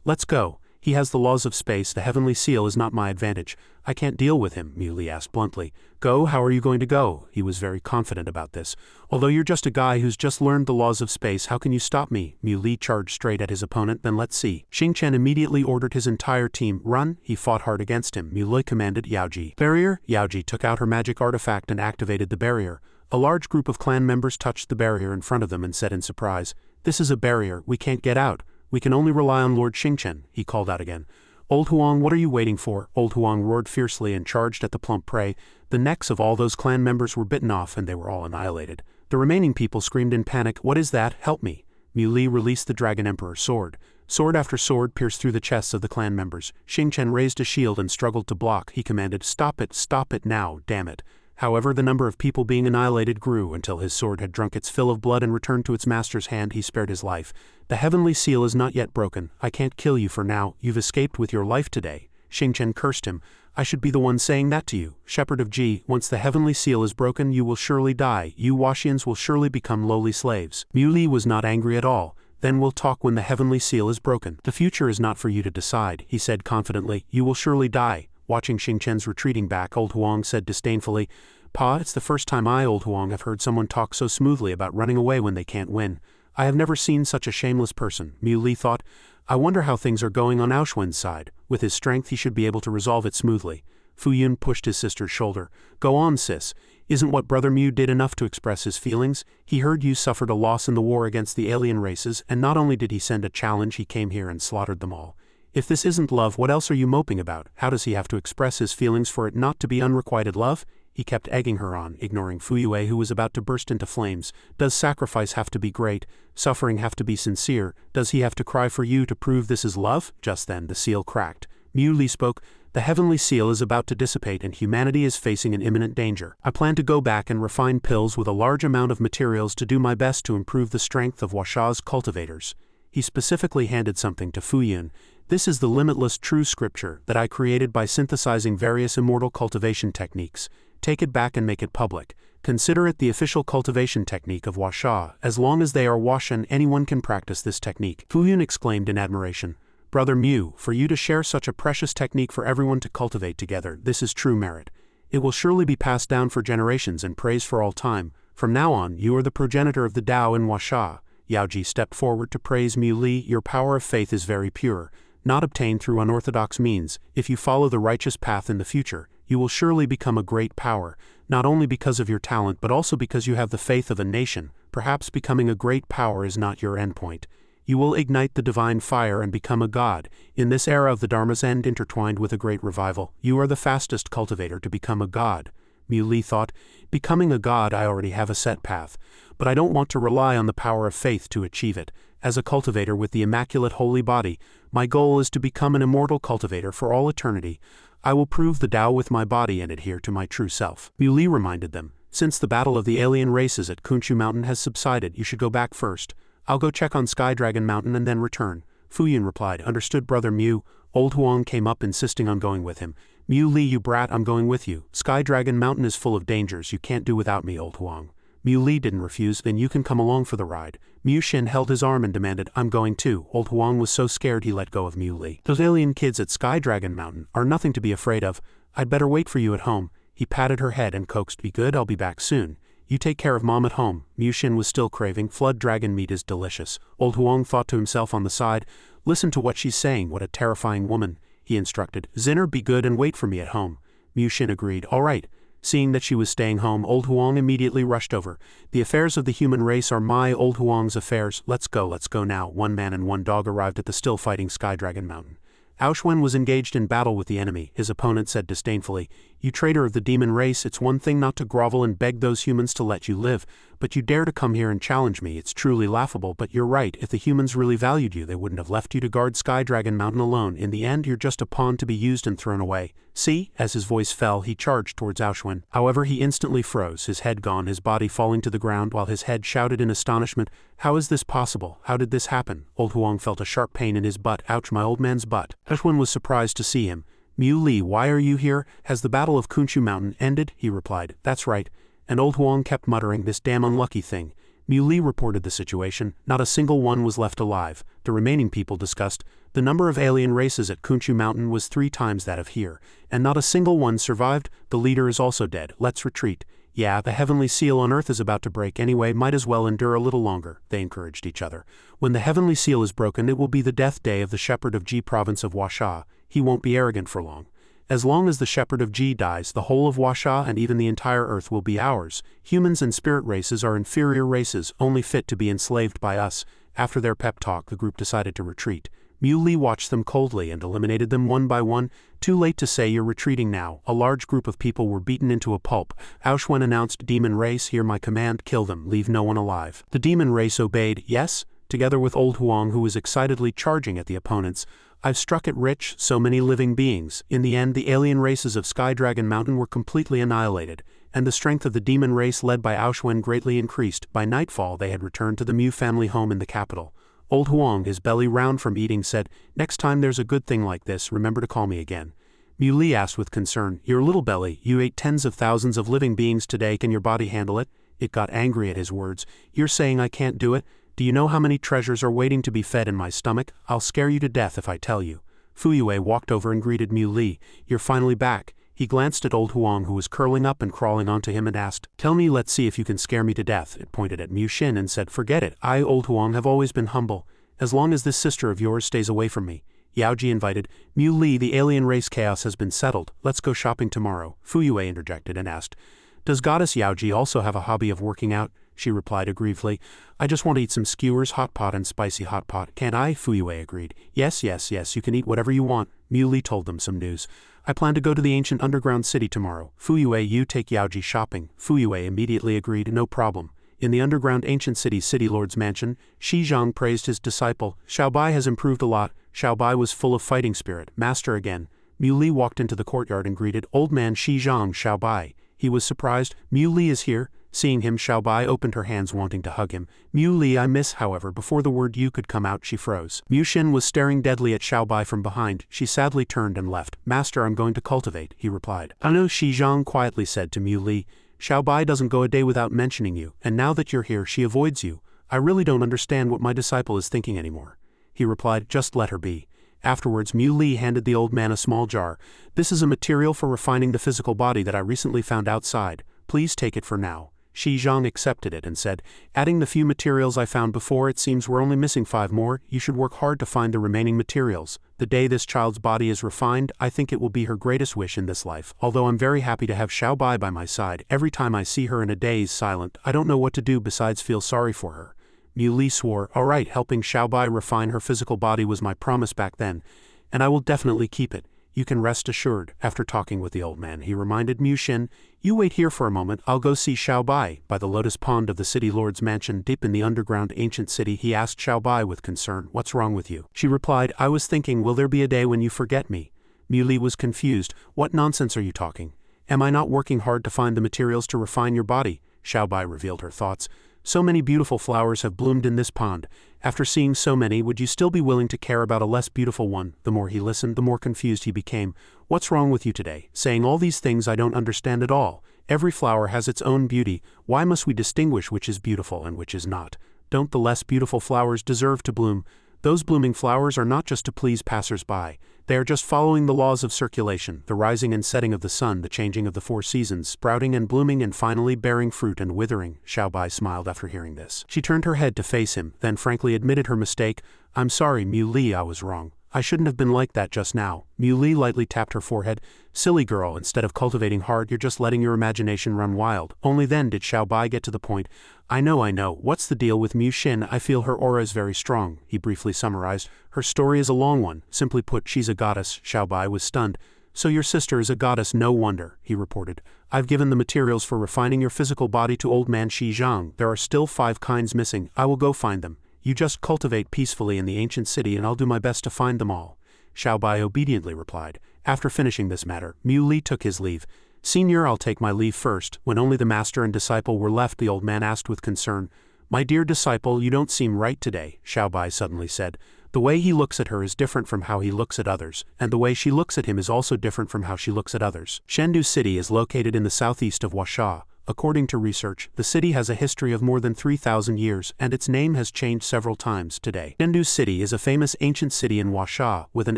Let's go. He has the laws of space. The heavenly seal is not my advantage. I can't deal with him, Mu Li asked bluntly. Go? How are you going to go? He was very confident about this. Although you're just a guy who's just learned the laws of space, how can you stop me? Mu Li charged straight at his opponent. Then let's see. Xingchen immediately ordered his entire team, run. He fought hard against him. Mu Li commanded Yaoji. Barrier? Yaoji took out her magic artifact and activated the barrier. A large group of clan members touched the barrier in front of them and said in surprise, This is a barrier. We can't get out. We can only rely on Lord Xingchen, he called out again. Old Huang, what are you waiting for? Old Huang roared fiercely and charged at the plump prey. The necks of all those clan members were bitten off and they were all annihilated. The remaining people screamed in panic, What is that? Help me. Mu Li released the Dragon Emperor's sword. Sword after sword pierced through the chests of the clan members. Xingchen raised a shield and struggled to block. He commanded, Stop it now, damn it. However, the number of people being annihilated grew until his sword had drunk its fill of blood and returned to its master's hand. He spared his life. The heavenly seal is not yet broken. I can't kill you for now. You've escaped with your life today. Xingchen cursed him. I should be the one saying that to you. Shepherd of Ji, once the heavenly seal is broken, you will surely die. You Huashians will surely become lowly slaves. Mu Li was not angry at all. Then we'll talk when the heavenly seal is broken. The future is not for you to decide, he said confidently. You will surely die. Watching Xingchen's retreating back, Old Huang said disdainfully, Pa, it's the first time I, Old Huang, have heard someone talk so smoothly about running away when they can't win. I have never seen such a shameless person, Mu Li thought. I wonder how things are going on Aoshwen's side. With his strength he should be able to resolve it smoothly. Fuyu pushed his sister's shoulder. Go on, sis. Isn't what Brother Mu did enough to express his feelings? He heard you suffered a loss in the war against the alien races, and not only did he send a challenge, he came here and slaughtered them all. If this isn't love, what else are you moping about? How does he have to express his feelings for it not to be unrequited love? He kept egging her on, ignoring Fuyu, who was about to burst into flames. Does sacrifice have to be great? Suffering have to be sincere? Does he have to cry for you to prove this is love? Just then the seal cracked. Mui spoke. The heavenly seal is about to dissipate and humanity is facing an imminent danger. I plan to go back and refine pills with a large amount of materials to do my best to improve the strength of Washa's cultivators. He specifically handed something to Fuyu. This is the limitless true scripture that I created by synthesizing various immortal cultivation techniques. Take it back and make it public. Consider it the official cultivation technique of Washa. As long as they are Washan, anyone can practice this technique. Fuyu exclaimed in admiration. Brother Mui, for you to share such a precious technique for everyone to cultivate together, this is true merit. It will surely be passed down for generations and praised for all time. From now on, you are the progenitor of the Tao in Washa. Yaoji stepped forward to praise Mui. Your power of faith is very pure, not obtained through unorthodox means. If you follow the righteous path in the future, you will surely become a great power, not only because of your talent but also because you have the faith of a nation. Perhaps becoming a great power is not your endpoint. You will ignite the divine fire and become a god. In this era of the Dharma's end intertwined with a great revival, you are the fastest cultivator to become a god. Mui thought, becoming a god I already have a set path, but I don't want to rely on the power of faith to achieve it. As a cultivator with the immaculate holy body, my goal is to become an immortal cultivator for all eternity. I will prove the Tao with my body and adhere to my true self. Mui reminded them, since the battle of the alien races at Kunshu Mountain has subsided, you should go back first. I'll go check on Sky Dragon Mountain and then return. Fuyu replied, understood brother Mui. Old Huang came up insisting on going with him. Mui, you brat, I'm going with you. Sky Dragon Mountain is full of dangers, you can't do without me, Old Huang. Mui didn't refuse, then you can come along for the ride. Shin held his arm and demanded, I'm going too. Old Huang was so scared he let go of Mui. Those alien kids at Sky Dragon Mountain are nothing to be afraid of. I'd better wait for you at home. He patted her head and coaxed, be good, I'll be back soon. You take care of mom at home. Shin was still craving. Flood dragon meat is delicious. Old Huang thought to himself on the side, listen to what she's saying, what a terrifying woman. He instructed, Zinner, be good and wait for me at home. Shin agreed, all right. Seeing that she was staying home, Old Huang immediately rushed over. The affairs of the human race are my Old Huang's affairs. Let's go now. One man and one dog arrived at the still fighting Sky Dragon Mountain. Aoshwen was engaged in battle with the enemy. His opponent said disdainfully, you traitor of the demon race, it's one thing not to grovel and beg those humans to let you live, but you dare to come here and challenge me. It's truly laughable, but you're right. If the humans really valued you, they wouldn't have left you to guard Sky Dragon Mountain alone. In the end, you're just a pawn to be used and thrown away. See? As his voice fell, he charged towards Aoshwen. However, he instantly froze, his head gone, his body falling to the ground while his head shouted in astonishment, how is this possible? How did this happen? Old Huang felt a sharp pain in his butt. Ouch, my old man's butt. Aoshwen was surprised to see him. Mui, why are you here? Has the battle of Kunshu Mountain ended? He replied, that's right. And Old Huang kept muttering, this damn unlucky thing. Mui reported the situation. Not a single one was left alive. The remaining people discussed. The number of alien races at Kunshu Mountain was 3 times that of here, and not a single one survived. The leader is also dead. Let's retreat. Yeah, the heavenly seal on Earth is about to break anyway, might as well endure a little longer, they encouraged each other. When the heavenly seal is broken, it will be the death day of the shepherd of Ji province of Washa. He won't be arrogant for long. As long as the shepherd of Ji dies, the whole of Washa and even the entire Earth will be ours. Humans and spirit races are inferior races, only fit to be enslaved by us. After their pep talk, the group decided to retreat. Mui watched them coldly and eliminated them one by one. Too late to say you're retreating now. A large group of people were beaten into a pulp. Aoshwen announced, demon race, hear my command, kill them, leave no one alive. The demon race obeyed, yes, together with Old Huang, who was excitedly charging at the opponents. I've struck it rich, so many living beings. In the end, the alien races of Sky Dragon Mountain were completely annihilated, and the strength of the demon race led by Aoshwen greatly increased. By nightfall, they had returned to the Mui family home in the capital. Old Huang, his belly round from eating, said, next time there's a good thing like this, remember to call me again. Mui asked with concern, your little belly, you ate tens of thousands of living beings today, can your body handle it? It got angry at his words. You're saying I can't do it? Do you know how many treasures are waiting to be fed in my stomach? I'll scare you to death if I tell you. Fuyu walked over and greeted Mui. You're finally back. He glanced at Old Huang, who was curling up and crawling onto him, and asked, tell me, let's see if you can scare me to death. It pointed at Shin and said, forget it. I, Old Huang, have always been humble. As long as this sister of yours stays away from me. Yaoji invited, Mui, the alien race chaos has been settled. Let's go shopping tomorrow. Fuyu interjected and asked, does Goddess Yaoji also have a hobby of working out? She replied aggrievedly, I just want to eat some skewers, hot pot, and spicy hot pot. Can't I? Fuyu agreed. Yes, you can eat whatever you want. Mui told them some news. I plan to go to the ancient underground city tomorrow. Fuyu, you take Yaoji shopping. Fuyu immediately agreed, no problem. In the underground ancient city lord's mansion, Shi Zhang praised his disciple. Xiaobai has improved a lot. Xiaobai was full of fighting spirit. Master again. Mu Li walked into the courtyard and greeted old man Shi Zhang. Xiaobai. He was surprised. Mu Li is here. Seeing him, Xiaobai opened her hands wanting to hug him. Mu Li I miss, however, before the word you could come out she froze. Mu Xin was staring deadly at Xiaobai from behind. She sadly turned and left. Master, I'm going to cultivate, he replied. I know, Shi Zhang quietly said to Mu Li. Xiaobai doesn't go a day without mentioning you, and now that you're here she avoids you. I really don't understand what my disciple is thinking anymore. He replied, just let her be. Afterwards, Mu Li handed the old man a small jar. This is a material for refining the physical body that I recently found outside. Please take it for now. Shi Zhang accepted it and said, adding the few materials I found before, it seems we're only missing 5 more. You should work hard to find the remaining materials. The day this child's body is refined, I think it will be her greatest wish in this life. Although I'm very happy to have Xiaobai by my side, every time I see her in a daze silent, I don't know what to do besides feel sorry for her. Mu Li swore, all right, helping Xiaobai refine her physical body was my promise back then, and I will definitely keep it. You can rest assured. After talking with the old man, he reminded Mu Xin, you wait here for a moment, I'll go see Xiaobai. By the lotus pond of the city lord's mansion deep in the underground ancient city, he asked Xiaobai with concern, what's wrong with you? She replied, I was thinking, will there be a day when you forget me? Mu Li was confused. What nonsense are you talking? Am I not working hard to find the materials to refine your body? Xiaobai revealed her thoughts. So many beautiful flowers have bloomed in this pond. After seeing so many, would you still be willing to care about a less beautiful one? The more he listened, the more confused he became. What's wrong with you today? Saying all these things I don't understand at all. Every flower has its own beauty. Why must we distinguish which is beautiful and which is not? Don't the less beautiful flowers deserve to bloom? Those blooming flowers are not just to please passers-by. They are just following the laws of circulation, the rising and setting of the sun, the changing of the 4 seasons, sprouting and blooming and finally bearing fruit and withering. Xiaobai smiled after hearing this. She turned her head to face him, then frankly admitted her mistake. I'm sorry, Mu Li, I was wrong. I shouldn't have been like that just now. Mu Li lightly tapped her forehead. Silly girl, instead of cultivating hard, you're just letting your imagination run wild. Only then did Xiaobai get to the point. I know. What's the deal with Mu Xin? I feel her aura is very strong, he briefly summarized. Her story is a long one. Simply put, she's a goddess. Xiaobai was stunned. So your sister is a goddess, no wonder, he reported. I've given the materials for refining your physical body to old man Shi Zhang. There are still 5 kinds missing. I will go find them. You just cultivate peacefully in the ancient city and I'll do my best to find them all. Xiaobai obediently replied. After finishing this matter, Mu Li took his leave. Senior, I'll take my leave first. When only the master and disciple were left, the old man asked with concern. My dear disciple, you don't seem right today, Xiaobai suddenly said. The way he looks at her is different from how he looks at others, and the way she looks at him is also different from how she looks at others. Chengdu City is located in the southeast of Huaxia. According to research, the city has a history of more than 3,000 years, and its name has changed several times today. Chengdu City is a famous ancient city in Huaxia, with an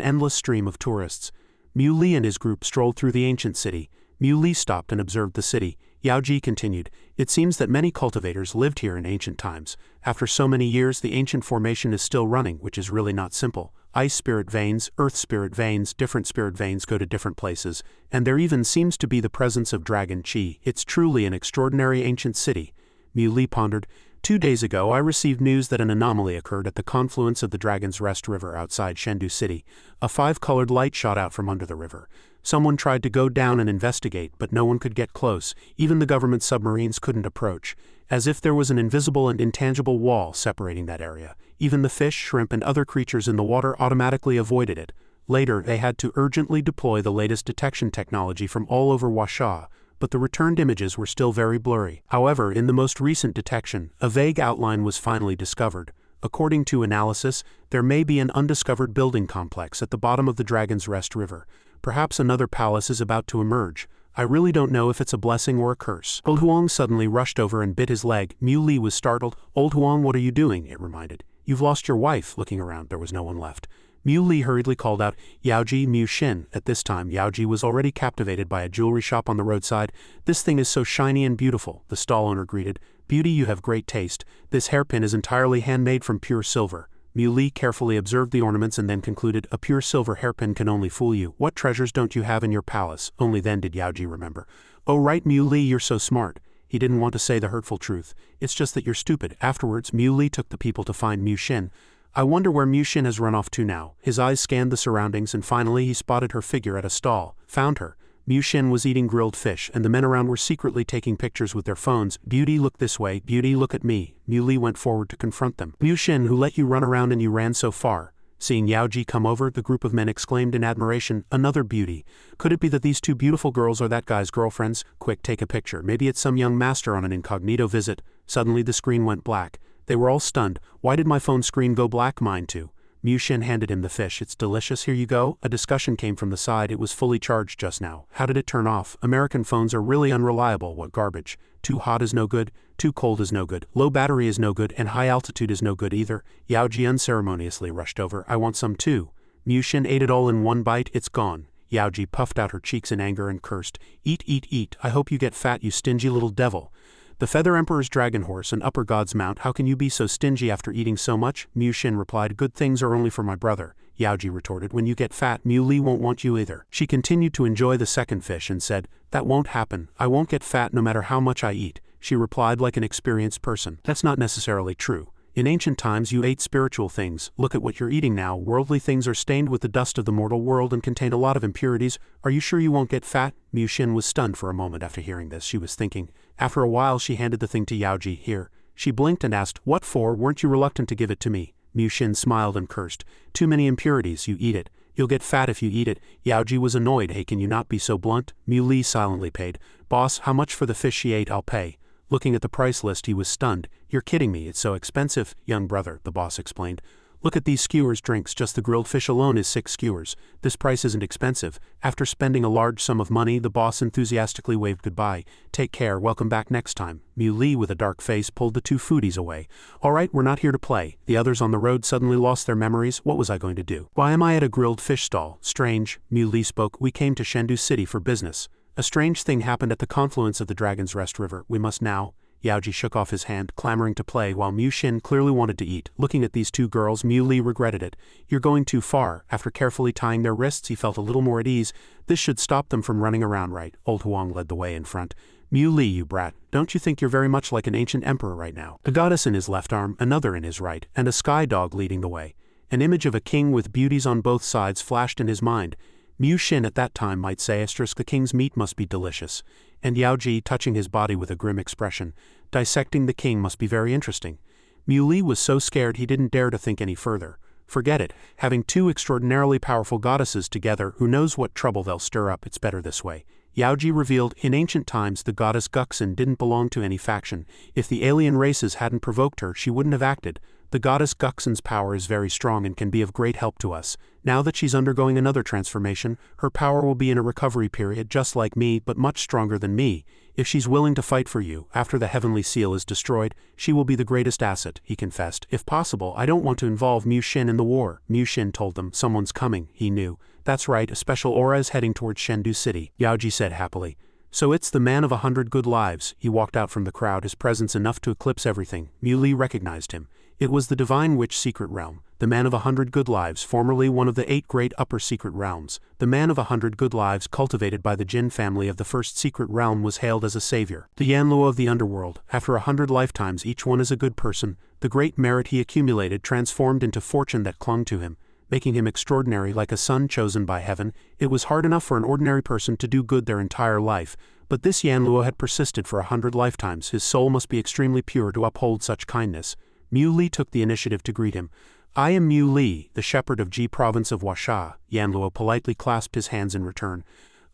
endless stream of tourists. Mu Li and his group strolled through the ancient city. Mu Li stopped and observed the city. Yaoji continued, it seems that many cultivators lived here in ancient times. After so many years, the ancient formation is still running, which is really not simple. Ice spirit veins, earth spirit veins, different spirit veins go to different places, and there even seems to be the presence of dragon qi. It's truly an extraordinary ancient city. Mu Li pondered. 2 days ago I received news that an anomaly occurred at the confluence of the Dragon's Rest River outside Chengdu City. A 5-colored light shot out from under the river. Someone tried to go down and investigate, but no one could get close. Even the government submarines couldn't approach. As if there was an invisible and intangible wall separating that area. Even the fish, shrimp, and other creatures in the water automatically avoided it. Later, they had to urgently deploy the latest detection technology from all over Huaxia, but the returned images were still very blurry. However, in the most recent detection, a vague outline was finally discovered. According to analysis, there may be an undiscovered building complex at the bottom of the Dragon's Rest River. Perhaps another palace is about to emerge. I really don't know if it's a blessing or a curse. Old Huang suddenly rushed over and bit his leg. Mu Li was startled. Old Huang, what are you doing? It reminded. You've lost your wife. Looking around, there was no one left. Mu Li hurriedly called out, Yaoji, Mu Xin. At this time, Yaoji was already captivated by a jewelry shop on the roadside. This thing is so shiny and beautiful, the stall owner greeted. Beauty, you have great taste. This hairpin is entirely handmade from pure silver. Mu Li carefully observed the ornaments and then concluded, a pure silver hairpin can only fool you. What treasures don't you have in your palace? Only then did Yaoji remember. Oh right, Mu Li, you're so smart. He didn't want to say the hurtful truth. It's just that you're stupid. Afterwards, Mu Li took the people to find Mu Xin. I wonder where Mu Xin has run off to now. His eyes scanned the surroundings and finally he spotted her figure at a stall. Found her. Mu Xin was eating grilled fish and the men around were secretly taking pictures with their phones. Beauty, look this way. Beauty, look at me. Mu Li went forward to confront them. Mu Xin, who let you run around and you ran so far? Seeing Yao Ji come over, the group of men exclaimed in admiration, another beauty. Could it be that these two beautiful girls are that guy's girlfriends? Quick, take a picture. Maybe it's some young master on an incognito visit. Suddenly the screen went black. They were all stunned. Why did my phone screen go black? Mine too. Mu Xin handed him the fish. It's delicious. Here you go. A discussion came from the side. It was fully charged just now. How did it turn off? American phones are really unreliable. What garbage. Too hot is no good. Too cold is no good. Low battery is no good. And high altitude is no good either. Yao Ji unceremoniously rushed over. I want some too. Mu Xin ate it all in one bite. It's gone. Yao Ji puffed out her cheeks in anger and cursed. Eat, eat, eat. I hope you get fat, you stingy little devil. The Feather Emperor's dragon horse and upper god's mount, how can you be so stingy after eating so much? Mu Xin replied, good things are only for my brother. Yao Ji retorted, when you get fat, Mu Li won't want you either. She continued to enjoy the second fish and said, that won't happen. I won't get fat no matter how much I eat. She replied like an experienced person. That's not necessarily true. In ancient times you ate spiritual things. Look at what you're eating now. Worldly things are stained with the dust of the mortal world and contain a lot of impurities. Are you sure you won't get fat? Mu Xin was stunned for a moment after hearing this. She was thinking. After a while she handed the thing to Yao Ji. Here. She blinked and asked, what for? Weren't you reluctant to give it to me? Mu Xin smiled and cursed. Too many impurities. You eat it. You'll get fat if you eat it. Yao Ji was annoyed. Hey, can you not be so blunt? Mu Li silently paid. Boss, how much for the fish she ate? I'll pay. Looking at the price list he was stunned. You're kidding me, it's so expensive. Young brother, the boss explained. Look at these skewers drinks, just the grilled fish alone is 6 skewers. This price isn't expensive. After spending a large sum of money, the boss enthusiastically waved goodbye. Take care, welcome back next time. Mu Li with a dark face pulled the two foodies away. Alright, we're not here to play. The others on the road suddenly lost their memories. What was I going to do? Why am I at a grilled fish stall? Strange. Mu Li spoke. We came to Chengdu City for business. A strange thing happened at the confluence of the Dragon's Rest River. We must now. Yao Ji shook off his hand, clamoring to play, while Mu Xin clearly wanted to eat. Looking at these two girls, Mu Li regretted it. You're going too far. After carefully tying their wrists, he felt a little more at ease. This should stop them from running around right. Old Huang led the way in front. Mu Li, you brat, don't you think you're very much like an ancient emperor right now? A goddess in his left arm, another in his right, and a sky dog leading the way. An image of a king with beauties on both sides flashed in his mind. Mu Xin at that time might say, the king's meat must be delicious. And Yao Ji touching his body with a grim expression. Dissecting the king must be very interesting. Mu Li was so scared he didn't dare to think any further. Forget it. Having two extraordinarily powerful goddesses together, who knows what trouble they'll stir up, it's better this way. Yao Ji revealed, in ancient times the goddess Guxin didn't belong to any faction. If the alien races hadn't provoked her, she wouldn't have acted. The goddess Guxin's power is very strong and can be of great help to us. Now that she's undergoing another transformation, her power will be in a recovery period just like me, but much stronger than me. If she's willing to fight for you, after the heavenly seal is destroyed, she will be the greatest asset, he confessed. If possible, I don't want to involve Mu Xin in the war. Mu Xin told them, someone's coming, he knew. That's right, a special aura is heading towards Chengdu City, Yao Ji said happily. So it's the man of 100 good lives. He walked out from the crowd, his presence enough to eclipse everything. Mu Li recognized him. It was the divine witch secret realm, the man of 100 good lives, formerly one of the 8 great upper secret realms. The man of 100 good lives cultivated by the Jin family of the first secret realm was hailed as a savior. The Yanluo of the underworld, after 100 lifetimes each one as a good person, the great merit he accumulated transformed into fortune that clung to him, making him extraordinary like a son chosen by heaven. It was hard enough for an ordinary person to do good their entire life, but this Yanluo had persisted for 100 lifetimes. His soul must be extremely pure to uphold such kindness. Mu Li took the initiative to greet him. I am Mu Li, the shepherd of Ji province of Huasha. Yanluo politely clasped his hands in return.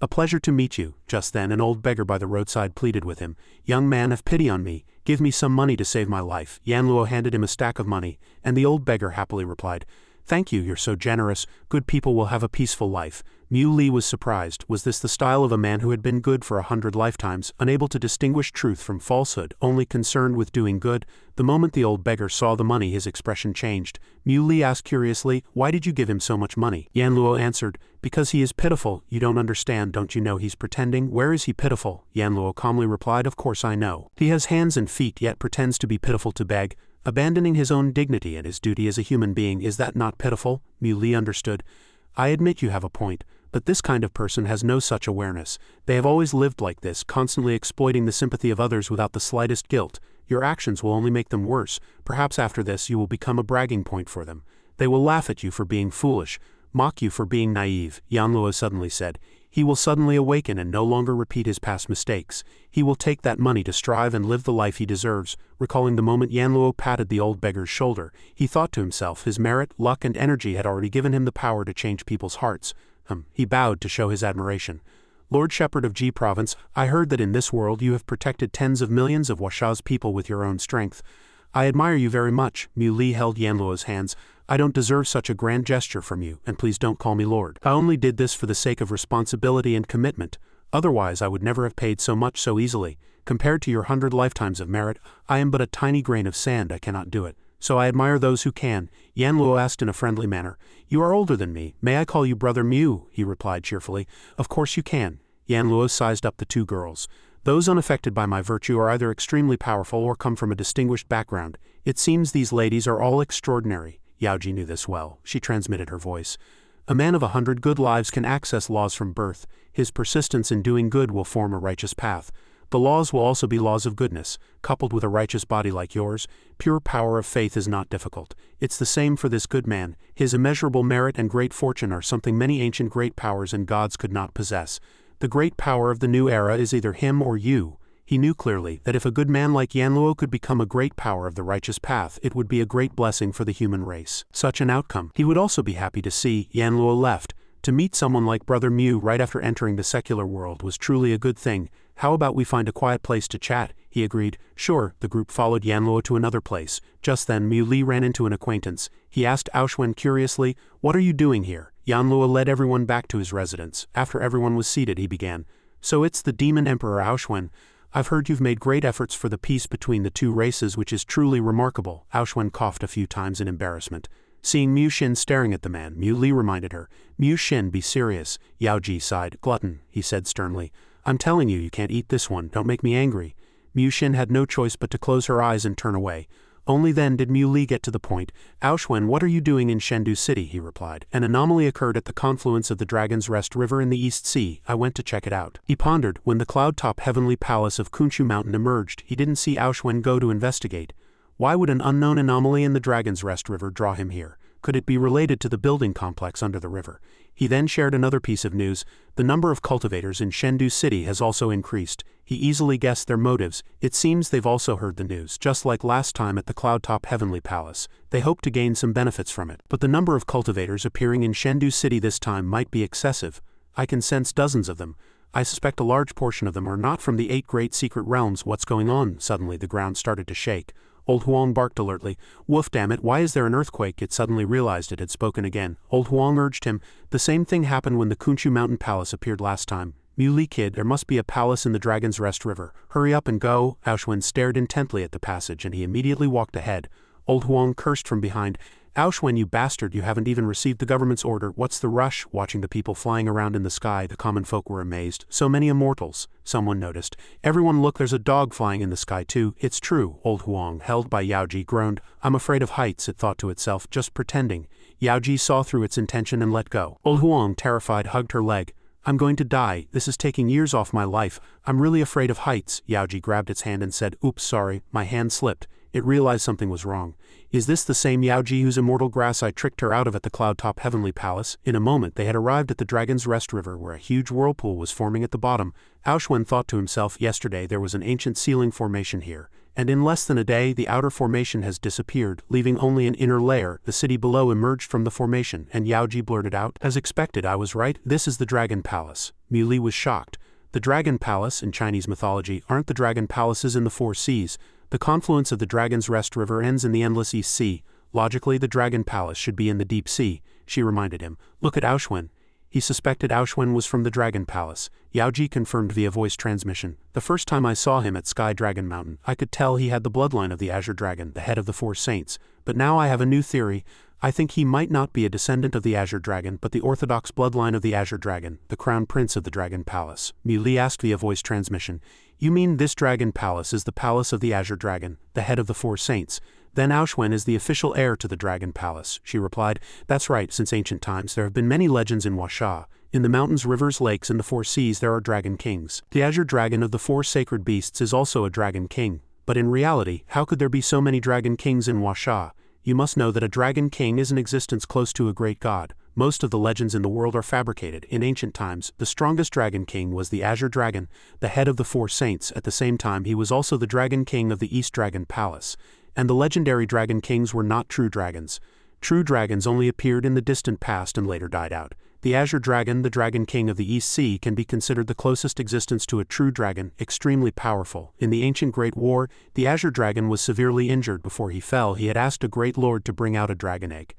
A pleasure to meet you. Just then an old beggar by the roadside pleaded with him. Young man, have pity on me. Give me some money to save my life. Yanluo handed him a stack of money, and the old beggar happily replied, Thank you, you're so generous. Good people will have a peaceful life. Mu Li was surprised. Was this the style of a man who had been good for 100 lifetimes, unable to distinguish truth from falsehood, only concerned with doing good? The moment the old beggar saw the money, his expression changed. Mu Li asked curiously, Why did you give him so much money? Yanluo answered, Because he is pitiful. You don't understand, don't you know he's pretending? Where is he pitiful? Yanluo calmly replied, Of course I know. He has hands and feet, yet pretends to be pitiful to beg. Abandoning his own dignity and his duty as a human being, is that not pitiful? Mu Li understood. I admit you have a point, but this kind of person has no such awareness. They have always lived like this, constantly exploiting the sympathy of others without the slightest guilt. Your actions will only make them worse. Perhaps after this you will become a bragging point for them. They will laugh at you for being foolish, mock you for being naive, Yanluo suddenly said. He will suddenly awaken and no longer repeat his past mistakes. He will take that money to strive and live the life he deserves. Recalling the moment Yanluo patted the old beggar's shoulder, he thought to himself his merit, luck and energy had already given him the power to change people's hearts. He bowed to show his admiration. Lord Shepherd of Ji Province, I heard that in this world you have protected tens of millions of Washa's people with your own strength. I admire you very much. Muli held Yanluo's hands. I don't deserve such a grand gesture from you, and please don't call me Lord. I only did this for the sake of responsibility and commitment. Otherwise I would never have paid so much so easily. Compared to your 100 lifetimes of merit, I am but a tiny grain of sand. I cannot do it. So I admire those who can. Yanluo asked in a friendly manner. You are older than me. May I call you Brother Mu? He replied cheerfully. Of course you can. Yanluo sized up the two girls. Those unaffected by my virtue are either extremely powerful or come from a distinguished background. It seems these ladies are all extraordinary. Yaoji knew this well. She transmitted her voice. A man of 100 good lives can access laws from birth. His persistence in doing good will form a righteous path. The laws will also be laws of goodness, coupled with a righteous body like yours. Pure power of faith is not difficult. It's the same for this good man. His immeasurable merit and great fortune are something many ancient great powers and gods could not possess. The great power of the new era is either him or you. He knew clearly that if a good man like Yanluo could become a great power of the righteous path, it would be a great blessing for the human race. Such an outcome, he would also be happy to see. Yanluo left. To meet someone like Brother Mu right after entering the secular world was truly a good thing. How about we find a quiet place to chat? He agreed. Sure. The group followed Yanluo to another place. Just then Mu Li ran into an acquaintance. He asked Aoshwen curiously, What are you doing here? Yanluo led everyone back to his residence. After everyone was seated, he began. So it's the demon emperor Aoshwen. I've heard you've made great efforts for the peace between the two races, which is truly remarkable. Aoshwen coughed a few times in embarrassment. Seeing Mu Xin staring at the man, Mu Li reminded her. Mu Xin, be serious. Yao Ji sighed. Glutton, he said sternly. I'm telling you, you can't eat this one. Don't make me angry. Mu Xin had no choice but to close her eyes and turn away. Only then did Mu Li get to the point. Aoshwen, what are you doing in Chengdu City? He replied. An anomaly occurred at the confluence of the Dragon's Rest River in the East Sea. I went to check it out. He pondered. When the cloud-top heavenly palace of Kunshu Mountain emerged, he didn't see Aoshwen go to investigate. Why would an unknown anomaly in the Dragon's Rest River draw him here? Could it be related to the building complex under the river? He then shared another piece of news. The number of cultivators in Chengdu City has also increased. He easily guessed their motives. It seems they've also heard the news, just like last time at the Cloudtop Heavenly Palace. They hope to gain some benefits from it. But the number of cultivators appearing in Chengdu City this time might be excessive. I can sense dozens of them. I suspect a large portion of them are not from the 8 great secret realms. What's going on? Suddenly the ground started to shake. Old Huang barked alertly. Woof, damn it, why is there an earthquake? It suddenly realized it had spoken again. Old Huang urged him. The same thing happened when the Kunshu Mountain Palace appeared last time. Muley kid, there must be a palace in the Dragon's Rest River. Hurry up and go. Aoshwen stared intently at the passage and he immediately walked ahead. Old Huang cursed from behind. Aoshwen, you bastard, you haven't even received the government's order. What's the rush? Watching the people flying around in the sky, the common folk were amazed. So many immortals. Someone noticed. Everyone look, there's a dog flying in the sky too. It's true. Old Huang, held by Yaoji, groaned. I'm afraid of heights, it thought to itself, just pretending. Yaoji saw through its intention and let go. Old Huang, terrified, hugged her leg. I'm going to die. This is taking years off my life. I'm really afraid of heights. Yaoji grabbed its hand and said, Oops, sorry, my hand slipped. It realized something was wrong. Is this the same Yaoji whose immortal grass I tricked her out of at the Cloudtop Heavenly Palace? In a moment they had arrived at the Dragon's Rest River where a huge whirlpool was forming at the bottom. Aoshwen thought to himself, yesterday there was an ancient sealing formation here, and in less than a day the outer formation has disappeared, leaving only an inner layer. The city below emerged from the formation, and Yaoji blurted out, As expected, I was right. This is the Dragon Palace. Muley was shocked. The Dragon Palace, in Chinese mythology, aren't the dragon palaces in the 4 seas. The confluence of the Dragon's Rest River ends in the endless East Sea. Logically, the Dragon Palace should be in the deep sea. She reminded him. Look at Aoshwen. He suspected Aoshwen was from the Dragon Palace. Yaoji confirmed via voice transmission. The first time I saw him at Sky Dragon Mountain, I could tell he had the bloodline of the Azure Dragon, the head of the 4 saints. But now I have a new theory. I think he might not be a descendant of the Azure Dragon, but the orthodox bloodline of the Azure Dragon, the crown prince of the Dragon Palace. Muley asked via voice transmission. You mean this Dragon Palace is the palace of the Azure Dragon, the head of the 4 saints? Then Aoshwen is the official heir to the Dragon Palace, she replied. That's right, since ancient times there have been many legends in Washa. In the mountains, rivers, lakes, and the 4 seas there are dragon kings. The Azure Dragon of the 4 sacred beasts is also a dragon king. But in reality, how could there be so many dragon kings in Huaxia? You must know that a dragon king is an existence close to a great god. Most of the legends in the world are fabricated. In ancient times, the strongest dragon king was the Azure Dragon, the head of the four saints. At the same time, he was also the dragon king of the East Dragon Palace. And the legendary dragon kings were not true dragons. True dragons only appeared in the distant past and later died out. The Azure Dragon, the dragon king of the East Sea, can be considered the closest existence to a true dragon, extremely powerful. In the ancient Great War, the Azure Dragon was severely injured. Before he fell, he had asked a great lord to bring out a dragon egg.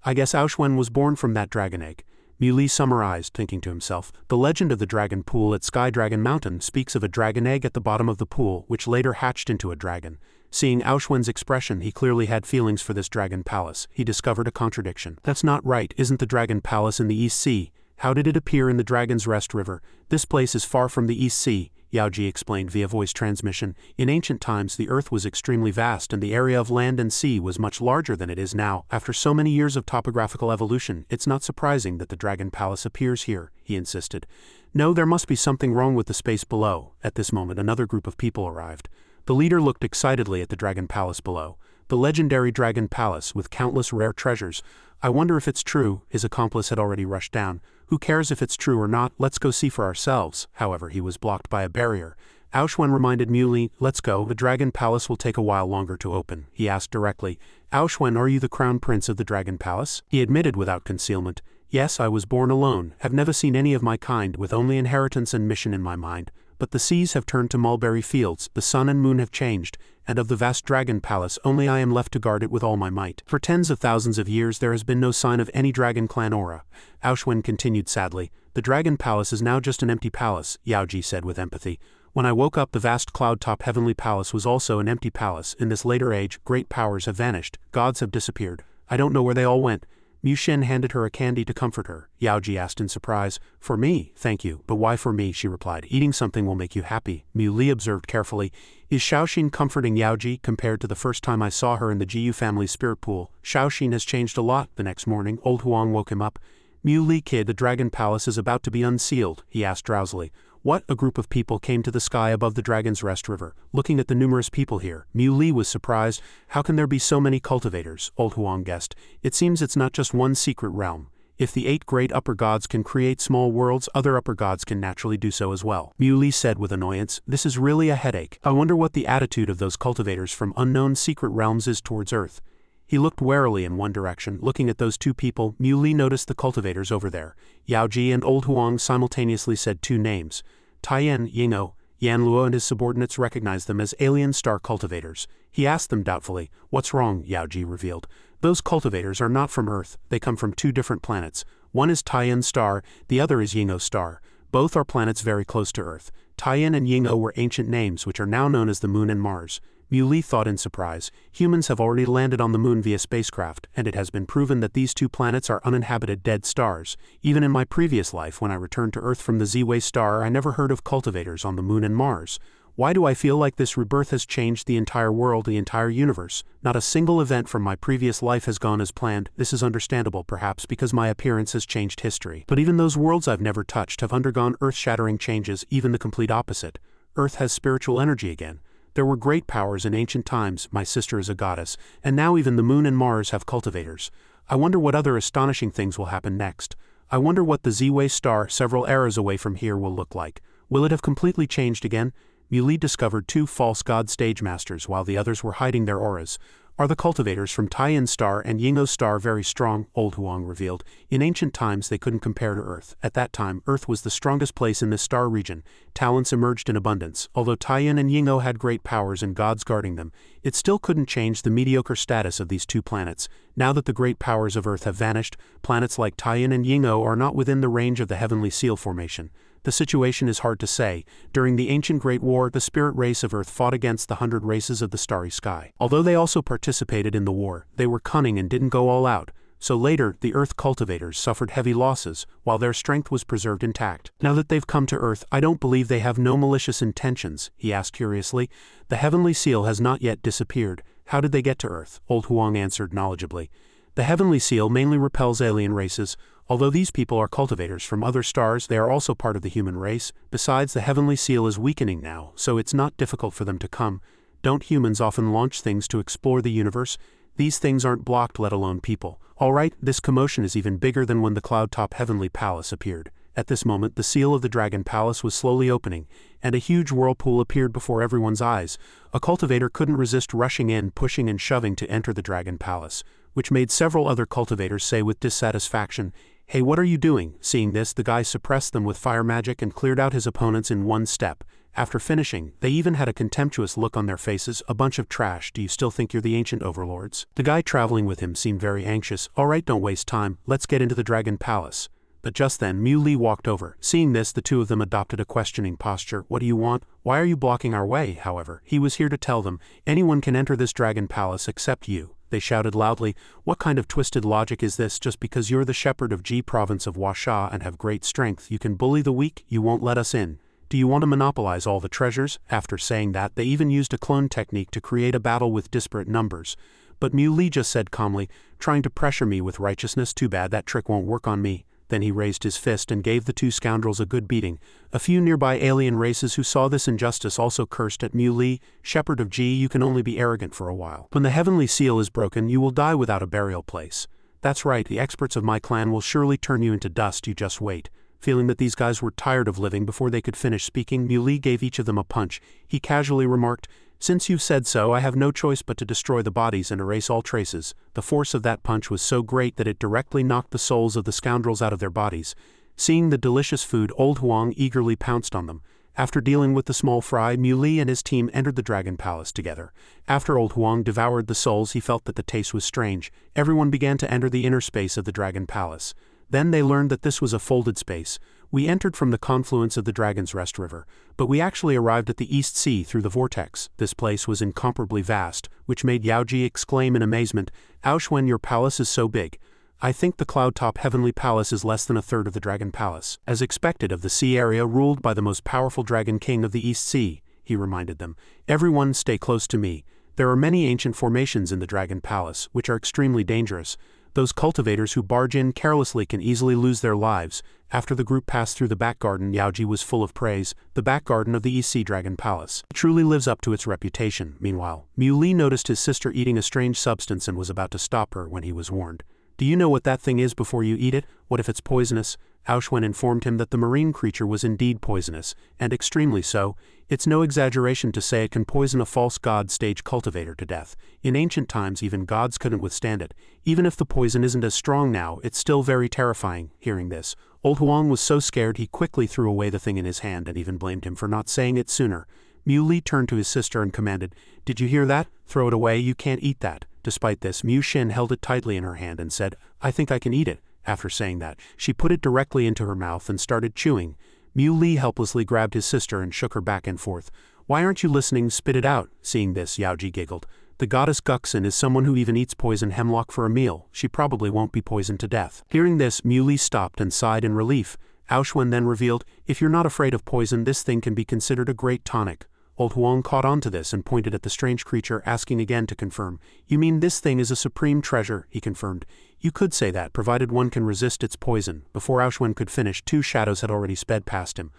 I guess Aoshwen was born from that dragon egg. Muli summarized, thinking to himself. The legend of the dragon pool at Sky Dragon Mountain speaks of a dragon egg at the bottom of the pool, which later hatched into a dragon. Seeing Aoshwen's expression, he clearly had feelings for this dragon palace. He discovered a contradiction. That's not right. Isn't the dragon palace in the East Sea? How did it appear in the Dragon's Rest River? This place is far from the East Sea, Yaoji explained via voice transmission. In ancient times, the earth was extremely vast and the area of land and sea was much larger than it is now. After so many years of topographical evolution, it's not surprising that the Dragon Palace appears here, he insisted. No, there must be something wrong with the space below. At this moment, another group of people arrived. The leader looked excitedly at the Dragon Palace below. The legendary Dragon Palace, with countless rare treasures. I wonder if it's true. His accomplice had already rushed down. Who cares if it's true or not? Let's go see for ourselves. However, he was blocked by a barrier. Aoshwen reminded Muli, let's go. The Dragon Palace will take a while longer to open. He asked directly, Aoshwen, are you the crown prince of the Dragon Palace? He admitted without concealment, yes, I was born alone, have never seen any of my kind, with only inheritance and mission in my mind. But the seas have turned to mulberry fields, the sun and moon have changed, and of the vast Dragon Palace only I am left to guard it with all my might. For tens of thousands of years there has been no sign of any dragon clan aura. Aoshwen continued sadly, the Dragon Palace is now just an empty palace, Yaoji said with empathy. When I woke up, the vast cloud-top heavenly palace was also an empty palace. In this later age, great powers have vanished, gods have disappeared. I don't know where they all went. Mu Xin handed her a candy to comfort her. Yaoji asked in surprise, for me, thank you, but why for me, she replied. Eating something will make you happy. Mu Li observed carefully. Is Shaoxin comforting Yaoji compared to the first time I saw her in the Jiyu family spirit pool? Shaoxin has changed a lot. The next morning, old Huang woke him up. Mu Li kid, the Dragon Palace is about to be unsealed, he asked drowsily. What? A group of people came to the sky above the Dragon's Rest River. Looking at the numerous people here, Mu Li was surprised. How can there be so many cultivators? Old Huang guessed. It seems it's not just one secret realm. If the 8 great upper gods can create small worlds, other upper gods can naturally do so as well. Mu Li said with annoyance, this is really a headache. I wonder what the attitude of those cultivators from unknown secret realms is towards Earth. He looked warily in one direction. Looking at those two people, Mu Li noticed the cultivators over there. Yaoji and Old Huang simultaneously said 2 names. Taiyan, Yingou. Yan Luo and his subordinates recognized them as alien star cultivators. He asked them doubtfully, what's wrong? Yaoji revealed. Those cultivators are not from Earth. They come from 2 different planets. One is Taiyan star, the other is Yingou star. Both are planets very close to Earth. Taiyan and Yingou were ancient names which are now known as the Moon and Mars. Mu Li thought in surprise. Humans have already landed on the Moon via spacecraft, and it has been proven that these 2 planets are uninhabited dead stars. Even in my previous life, when I returned to Earth from the Z-Way star, I never heard of cultivators on the Moon and Mars. Why do I feel like this rebirth has changed the entire world, the entire universe? Not a single event from my previous life has gone as planned. This is understandable, perhaps, because my appearance has changed history. But even those worlds I've never touched have undergone earth-shattering changes, even the complete opposite. Earth has spiritual energy again. There were great powers in ancient times, my sister is a goddess, and now even the Moon and Mars have cultivators. I wonder what other astonishing things will happen next. I wonder what the Z-Way star, several eras away from here, will look like. Will it have completely changed again? Mu Li discovered 2 false god stage masters while the others were hiding their auras. Are the cultivators from Taiyan star and Yingou star very strong? Old Huang revealed. In ancient times they couldn't compare to Earth. At that time, Earth was the strongest place in this star region. Talents emerged in abundance. Although Taiyan and Yingou had great powers and gods guarding them, it still couldn't change the mediocre status of these 2 planets. Now that the great powers of Earth have vanished, planets like Taiyan and Yingou are not within the range of the Heavenly Seal formation. The situation is hard to say. During the ancient Great War, the spirit race of Earth fought against the 100 races of the starry sky. Although they also participated in the war, they were cunning and didn't go all out. So later, the Earth cultivators suffered heavy losses, while their strength was preserved intact. Now that they've come to Earth, I don't believe they have no malicious intentions, he asked curiously. The Heavenly Seal has not yet disappeared. How did they get to Earth? Old Huang answered knowledgeably. The Heavenly Seal mainly repels alien races. Although these people are cultivators from other stars, they are also part of the human race. Besides, the Heavenly Seal is weakening now, so it's not difficult for them to come. Don't humans often launch things to explore the universe? These things aren't blocked, let alone people. Alright, this commotion is even bigger than when the cloud-top heavenly palace appeared. At this moment, the seal of the dragon palace was slowly opening, and a huge whirlpool appeared before everyone's eyes. A cultivator couldn't resist rushing in, pushing and shoving to enter the dragon palace, which made several other cultivators say with dissatisfaction, "Hey, what are you doing?" Seeing this, the guy suppressed them with fire magic and cleared out his opponents in one step. After finishing, they even had a contemptuous look on their faces. "A bunch of trash, do you still think you're the ancient overlords?" The guy traveling with him seemed very anxious. "Alright, don't waste time, let's get into the dragon palace." But just then, Mui walked over. Seeing this, the two of them adopted a questioning posture. "What do you want? Why are you blocking our way?" However, he was here to tell them, "Anyone can enter this dragon palace except you." They shouted loudly, "What kind of twisted logic is this? Just because you're the shepherd of Ji province of Huasha and have great strength, you can bully the weak? You won't let us in? Do you want to monopolize all the treasures?" After saying that, they even used a clone technique to create a battle with disparate numbers. But Mui just said calmly, "Trying to pressure me with righteousness? Too bad, that trick won't work on me." Then he raised his fist and gave the two scoundrels a good beating. A few nearby alien races who saw this injustice also cursed at Mui. "Shepherd of Ji, you can only be arrogant for a while. When the heavenly seal is broken, you will die without a burial place. That's right, the experts of my clan will surely turn you into dust, you just wait." Feeling that these guys were tired of living before they could finish speaking, Mui gave each of them a punch. He casually remarked, "Since you've said so, I have no choice but to destroy the bodies and erase all traces." The force of that punch was so great that it directly knocked the souls of the scoundrels out of their bodies. Seeing the delicious food, old Huang eagerly pounced on them. After dealing with the small fry, Mui and his team entered the dragon palace together. After old Huang devoured the souls, he felt that the taste was strange. Everyone began to enter the inner space of the dragon palace. Then they learned that this was a folded space. "We entered from the confluence of the Dragon's Rest River, but we actually arrived at the East Sea through the vortex." This place was incomparably vast, which made Yaoji exclaim in amazement, "Aoshwen, your palace is so big. I think the cloud-top heavenly palace is less than a third of the dragon palace." As expected of the sea area ruled by the most powerful dragon king of the East Sea, he reminded them, "Everyone stay close to me. There are many ancient formations in the dragon palace, which are extremely dangerous. Those cultivators who barge in carelessly can easily lose their lives." After the group passed through the back garden, Yaoji was full of praise. The back garden of the East Sea Dragon Palace truly lives up to its reputation. Meanwhile, Mui noticed his sister eating a strange substance and was about to stop her when he was warned. "Do you know what that thing is before you eat it? What if it's poisonous?" Aoshwen informed him that the marine creature was indeed poisonous, and extremely so. It's no exaggeration to say it can poison a false god stage cultivator to death. In ancient times, even gods couldn't withstand it. Even if the poison isn't as strong now, it's still very terrifying. Hearing this, old Huang was so scared he quickly threw away the thing in his hand and even blamed him for not saying it sooner. Mui turned to his sister and commanded, "Did you hear that? Throw it away, you can't eat that." Despite this, Mu Xin held it tightly in her hand and said, "I think I can eat it." After saying that, she put it directly into her mouth and started chewing. Mui helplessly grabbed his sister and shook her back and forth. "Why aren't you listening? Spit it out." Seeing this, Yaoji giggled. The goddess Guxin is someone who even eats poison hemlock for a meal. She probably won't be poisoned to death. Hearing this, Mui stopped and sighed in relief. Aoshwen then revealed, "If you're not afraid of poison, this thing can be considered a great tonic." Old Huang caught on to this and pointed at the strange creature, asking again to confirm. "You mean this thing is a supreme treasure?" He confirmed. "You could say that, provided one can resist its poison." Before Aoshwen could finish, two shadows had already sped past him.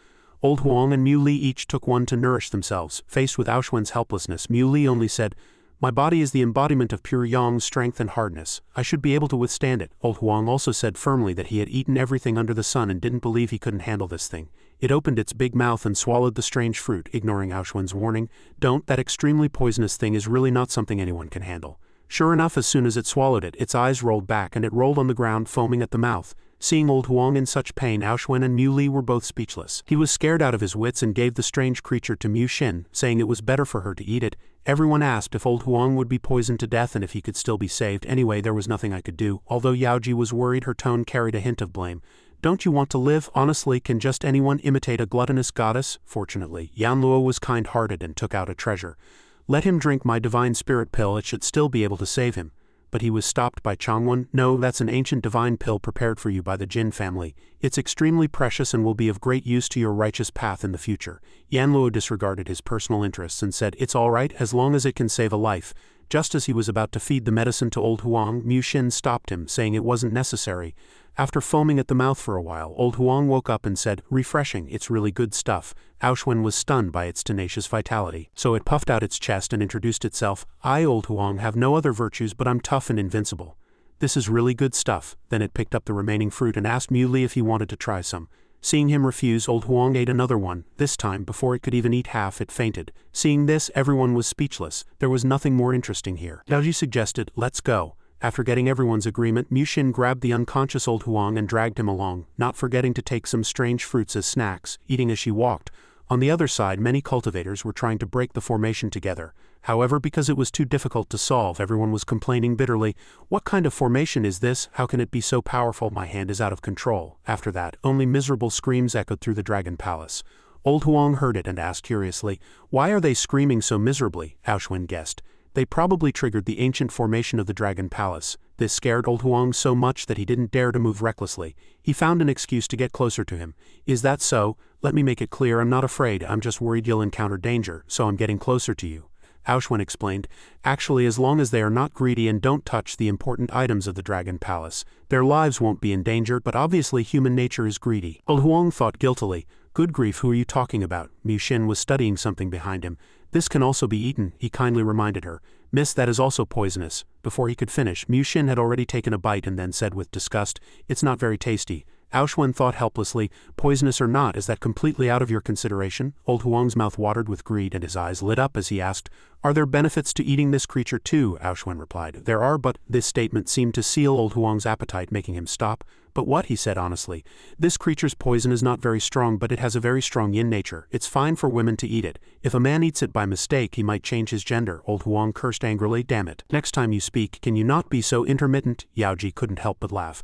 Old Huang and Mui each took one to nourish themselves. Faced with Aoshwen's helplessness, Mui only said, "My body is the embodiment of pure Yang's strength and hardness. I should be able to withstand it." Old Huang also said firmly that he had eaten everything under the sun and didn't believe he couldn't handle this thing. It opened its big mouth and swallowed the strange fruit, ignoring Aoshwen's warning. "Don't, that extremely poisonous thing is really not something anyone can handle." Sure enough, as soon as it swallowed it, its eyes rolled back and it rolled on the ground, foaming at the mouth. Seeing old Huang in such pain, Aoshwen and Mui were both speechless. He was scared out of his wits and gave the strange creature to Mu Xin, saying it was better for her to eat it. Everyone asked if old Huang would be poisoned to death and if he could still be saved. Anyway, there was nothing I could do. Although Yaoji was worried, her tone carried a hint of blame. "Don't you want to live? Honestly, can just anyone imitate a gluttonous goddess?" Fortunately, Yanluo was kind-hearted and took out a treasure. "Let him drink my divine spirit pill, it should still be able to save him." But he was stopped by Changwen. "No, that's an ancient divine pill prepared for you by the Jin family. It's extremely precious and will be of great use to your righteous path in the future." Yanluo disregarded his personal interests and said, "It's all right, as long as it can save a life." Just as he was about to feed the medicine to old Huang, Mu stopped him, saying it wasn't necessary. After foaming at the mouth for a while, old Huang woke up and said, "Refreshing, it's really good stuff." Aoshwen was stunned by its tenacious vitality, so it puffed out its chest and introduced itself. "I, old Huang, have no other virtues, but I'm tough and invincible. This is really good stuff." Then it picked up the remaining fruit and asked Mu if he wanted to try some. Seeing him refuse, old Huang ate another one. This time, before it could even eat half, it fainted. Seeing this, everyone was speechless. There was nothing more interesting here. Daoji suggested, "Let's go." After getting everyone's agreement, Mu grabbed the unconscious old Huang and dragged him along, not forgetting to take some strange fruits as snacks, eating as she walked. On the other side, many cultivators were trying to break the formation together. However, because it was too difficult to solve, everyone was complaining bitterly, "What kind of formation is this? How can it be so powerful? My hand is out of control." After that, only miserable screams echoed through the Dragon Palace. Old Huang heard it and asked curiously, "Why are they screaming so miserably?" Aoshwen guessed. They probably triggered the ancient formation of the Dragon Palace. This scared old Huang so much that he didn't dare to move recklessly. He found an excuse to get closer to him. "Is that so? Let me make it clear, I'm not afraid, I'm just worried you'll encounter danger, so I'm getting closer to you." Aoshwen explained, "Actually, as long as they are not greedy and don't touch the important items of the Dragon Palace, their lives won't be in danger, but obviously human nature is greedy." Old Huang thought guiltily, "Good grief, who are you talking about?" Mu was studying something behind him. "This can also be eaten," he kindly reminded her. "Miss, that is also poisonous." Before he could finish, Mu had already taken a bite and then said with disgust, "It's not very tasty." Aoshwen thought helplessly, "Poisonous or not, is that completely out of your consideration?" Old Huang's mouth watered with greed and his eyes lit up as he asked, "Are there benefits to eating this creature too?" Aoshwen replied, "There are, but..." This statement seemed to seal old Huang's appetite, making him stop. "But what?" he said honestly. "This creature's poison is not very strong, but it has a very strong yin nature. It's fine for women to eat it. If a man eats it by mistake, he might change his gender." Old Huang cursed angrily, "Damn it. Next time you speak, can you not be so intermittent?" Yaoji couldn't help but laugh.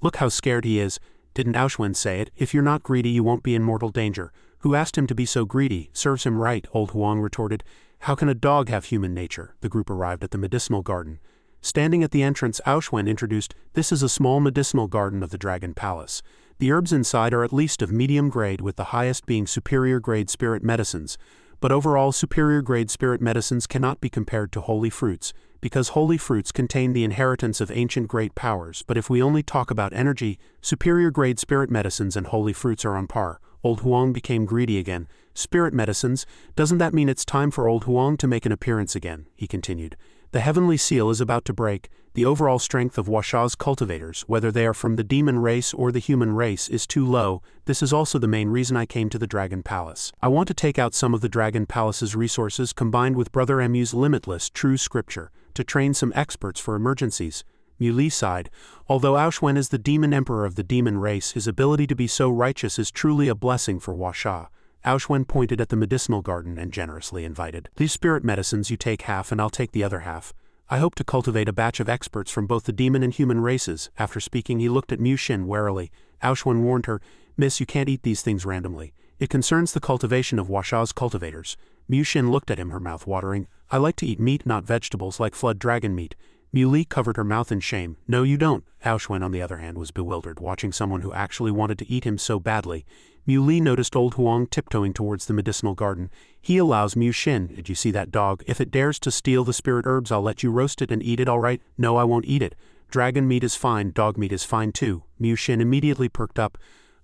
"Look how scared he is. Didn't Aoshwen say it? If you're not greedy, you won't be in mortal danger." "Who asked him to be so greedy? Serves him right," old Huang retorted. "How can a dog have human nature?" The group arrived at the medicinal garden. Standing at the entrance, Aoshwen introduced, "This is a small medicinal garden of the Dragon Palace. The herbs inside are at least of medium grade, with the highest being superior grade spirit medicines. But overall, superior grade spirit medicines cannot be compared to holy fruits, because holy fruits contain the inheritance of ancient great powers. But if we only talk about energy, superior grade spirit medicines and holy fruits are on par." Old Huang became greedy again. "Spirit medicines? Doesn't that mean it's time for old Huang to make an appearance again?" he continued. "The heavenly seal is about to break. The overall strength of Washa's cultivators, whether they are from the demon race or the human race, is too low. This is also the main reason I came to the Dragon Palace. I want to take out some of the Dragon Palace's resources combined with Brother Mu's limitless true scripture to train some experts for emergencies." Mu sighed. Although Aoshwen is the demon emperor of the demon race, his ability to be so righteous is truly a blessing for Washa. Aoshwen pointed at the medicinal garden and generously invited, "These spirit medicines, you take half and I'll take the other half. I hope to cultivate a batch of experts from both the demon and human races." After speaking, he looked at Mu warily. Aoshwen warned her, "Miss, you can't eat these things randomly. It concerns the cultivation of Washa's cultivators." Mu looked at him, her mouth watering. "I like to eat meat, not vegetables like flood dragon meat." Mu covered her mouth in shame. "No, you don't." Aoshwen, on the other hand, was bewildered, watching someone who actually wanted to eat him so badly. Mu noticed old Huang tiptoeing towards the medicinal garden. "He allows Mu Did you see that dog? If it dares to steal the spirit herbs, I'll let you roast it and eat it, all right?" "No, I won't eat it. Dragon meat is fine, dog meat is fine too." Mu immediately perked up.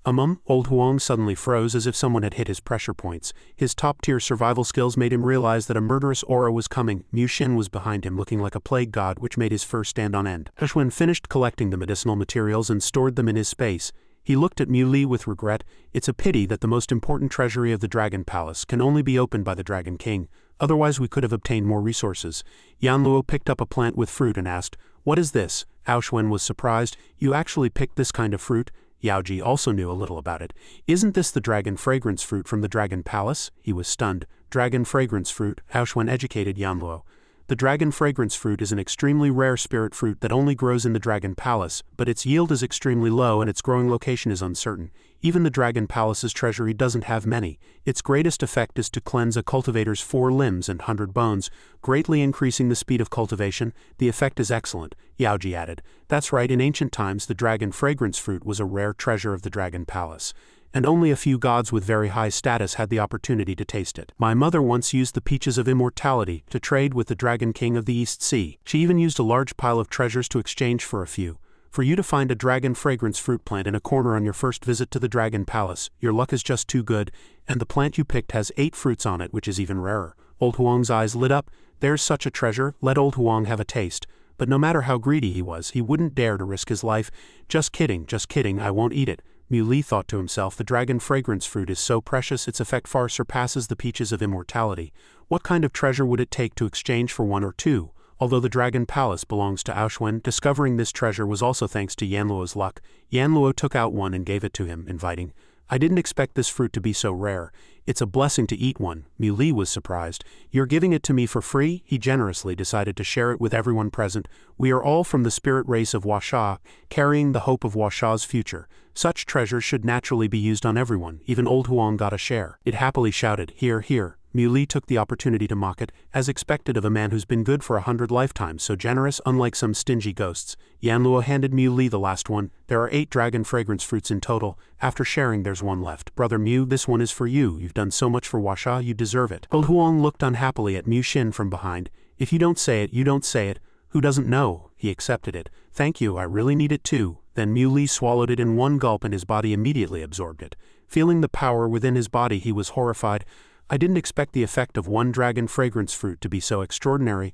Old Huang suddenly froze as if someone had hit his pressure points. His top-tier survival skills made him realize that a murderous aura was coming. Mu was behind him, looking like a plague god, which made his fur stand on end. Aoshwen finished collecting the medicinal materials and stored them in his space. He looked at Mu with regret. "It's a pity that the most important treasury of the Dragon Palace can only be opened by the Dragon King. Otherwise we could have obtained more resources." Yanluo picked up a plant with fruit and asked, "What is this?" Aoshwen was surprised. "You actually picked this kind of fruit?" Yaoji also knew a little about it. "Isn't this the dragon fragrance fruit from the Dragon Palace?" He was stunned. "Dragon fragrance fruit," Aoshwen educated Yanluo. "The dragon fragrance fruit is an extremely rare spirit fruit that only grows in the Dragon Palace, but its yield is extremely low and its growing location is uncertain. Even the Dragon Palace's treasury doesn't have many. Its greatest effect is to cleanse a cultivator's 4 limbs and 100 bones, greatly increasing the speed of cultivation. The effect is excellent," Yaoji added. "That's right, in ancient times the dragon fragrance fruit was a rare treasure of the Dragon Palace." and only a few gods with very high status had the opportunity to taste it. My mother once used the peaches of immortality to trade with the Dragon King of the East Sea. She even used a large pile of treasures to exchange for a few. For you to find a dragon fragrance fruit plant in a corner on your first visit to the Dragon Palace, your luck is just too good, and the plant you picked has 8 fruits on it, which is even rarer. Old Huang's eyes lit up. There's such a treasure, let old Huang have a taste. But no matter how greedy he was, he wouldn't dare to risk his life. Just kidding, I won't eat it. Mui thought to himself, the dragon fragrance fruit is so precious its effect far surpasses the peaches of immortality. What kind of treasure would it take to exchange for 1 or 2? Although the Dragon Palace belongs to Aoshwen, discovering this treasure was also thanks to Yanluo's luck. Yanluo took out one and gave it to him, inviting, I didn't expect this fruit to be so rare. It's a blessing to eat one. Mui was surprised. You're giving it to me for free? He generously decided to share it with everyone present. We are all from the spirit race of Huasha, carrying the hope of Huasha's future. Such treasures should naturally be used on everyone. Even old Huang got a share. It happily shouted, here, here. Mui took the opportunity to mock it, as expected of a man who's been good for 100 lifetimes, so generous unlike some stingy ghosts. Yanluo handed Mui the last one. There are 8 dragon fragrance fruits in total. After sharing there's 1 left. Brother Mui, this one is for you. You've done so much for Huasha, you deserve it. Old Huang looked unhappily at Mu Xin from behind. If you don't say it, you don't say it. Who doesn't know? He accepted it. Thank you, I really need it too. Then Mui swallowed it in 1 gulp and his body immediately absorbed it. Feeling the power within his body, he was horrified. I didn't expect the effect of 1 dragon fragrance fruit to be so extraordinary.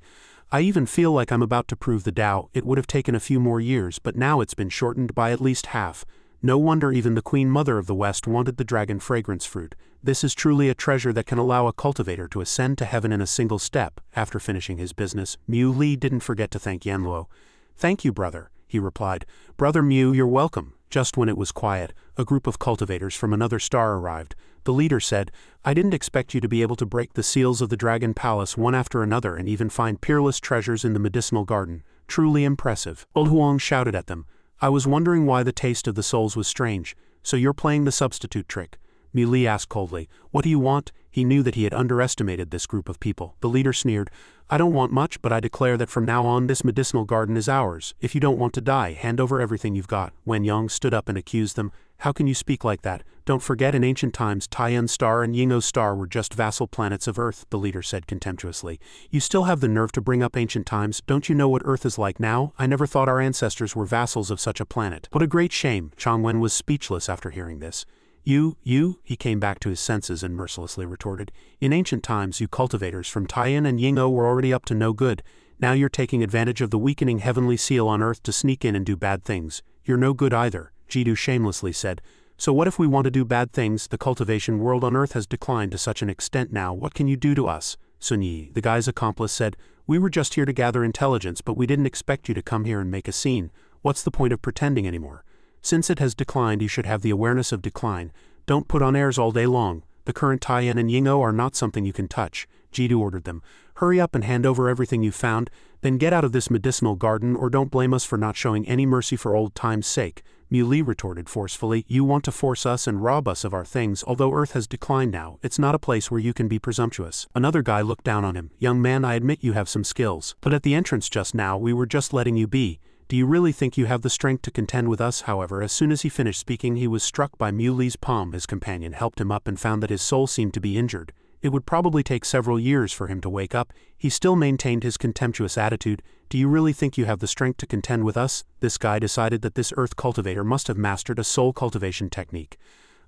I even feel like I'm about to prove the Tao. It would have taken a few more years, but now it's been shortened by at least half. No wonder even the Queen Mother of the West wanted the dragon fragrance fruit. This is truly a treasure that can allow a cultivator to ascend to heaven in a single step. After finishing his business, Mui didn't forget to thank Yanluo. Thank you, brother, he replied. Brother Mui, you're welcome. Just when it was quiet, a group of cultivators from another star arrived. The leader said, I didn't expect you to be able to break the seals of the Dragon Palace one after another and even find peerless treasures in the medicinal garden. Truly impressive. Old Huang shouted at them. I was wondering why the taste of the souls was strange. So you're playing the substitute trick? Mui asked coldly. What do you want? He knew that he had underestimated this group of people. The leader sneered. I don't want much, but I declare that from now on this medicinal garden is ours. If you don't want to die, hand over everything you've got. Wenyang stood up and accused them. How can you speak like that? Don't forget in ancient times Taiyan Star and Ying'o Star were just vassal planets of Earth, the leader said contemptuously. You still have the nerve to bring up ancient times. Don't you know what Earth is like now? I never thought our ancestors were vassals of such a planet. What a great shame. Changwen was speechless after hearing this. You, he came back to his senses and mercilessly retorted. In ancient times you cultivators from Taiyan and Ying'o were already up to no good. Now you're taking advantage of the weakening heavenly seal on Earth to sneak in and do bad things. You're no good either, Jidu shamelessly said. So what if we want to do bad things? The cultivation world on Earth has declined to such an extent now. What can you do to us? Sun Yi, the guy's accomplice, said. We were just here to gather intelligence, but we didn't expect you to come here and make a scene. What's the point of pretending anymore? Since it has declined, you should have the awareness of decline. Don't put on airs all day long. The current Taiyan and Ying'o are not something you can touch. Jidu ordered them. Hurry up and hand over everything you found, then get out of this medicinal garden or don't blame us for not showing any mercy for old time's sake. Mui retorted forcefully. You want to force us and rob us of our things. Although Earth has declined now, it's not a place where you can be presumptuous. Another guy looked down on him. Young man, I admit you have some skills. But at the entrance just now, we were just letting you be. Do you really think you have the strength to contend with us? However, as soon as he finished speaking, he was struck by Muli's palm. His companion helped him up and found that his soul seemed to be injured. It would probably take several years for him to wake up. He still maintained his contemptuous attitude. Do you really think you have the strength to contend with us? This guy decided that this earth cultivator must have mastered a soul cultivation technique.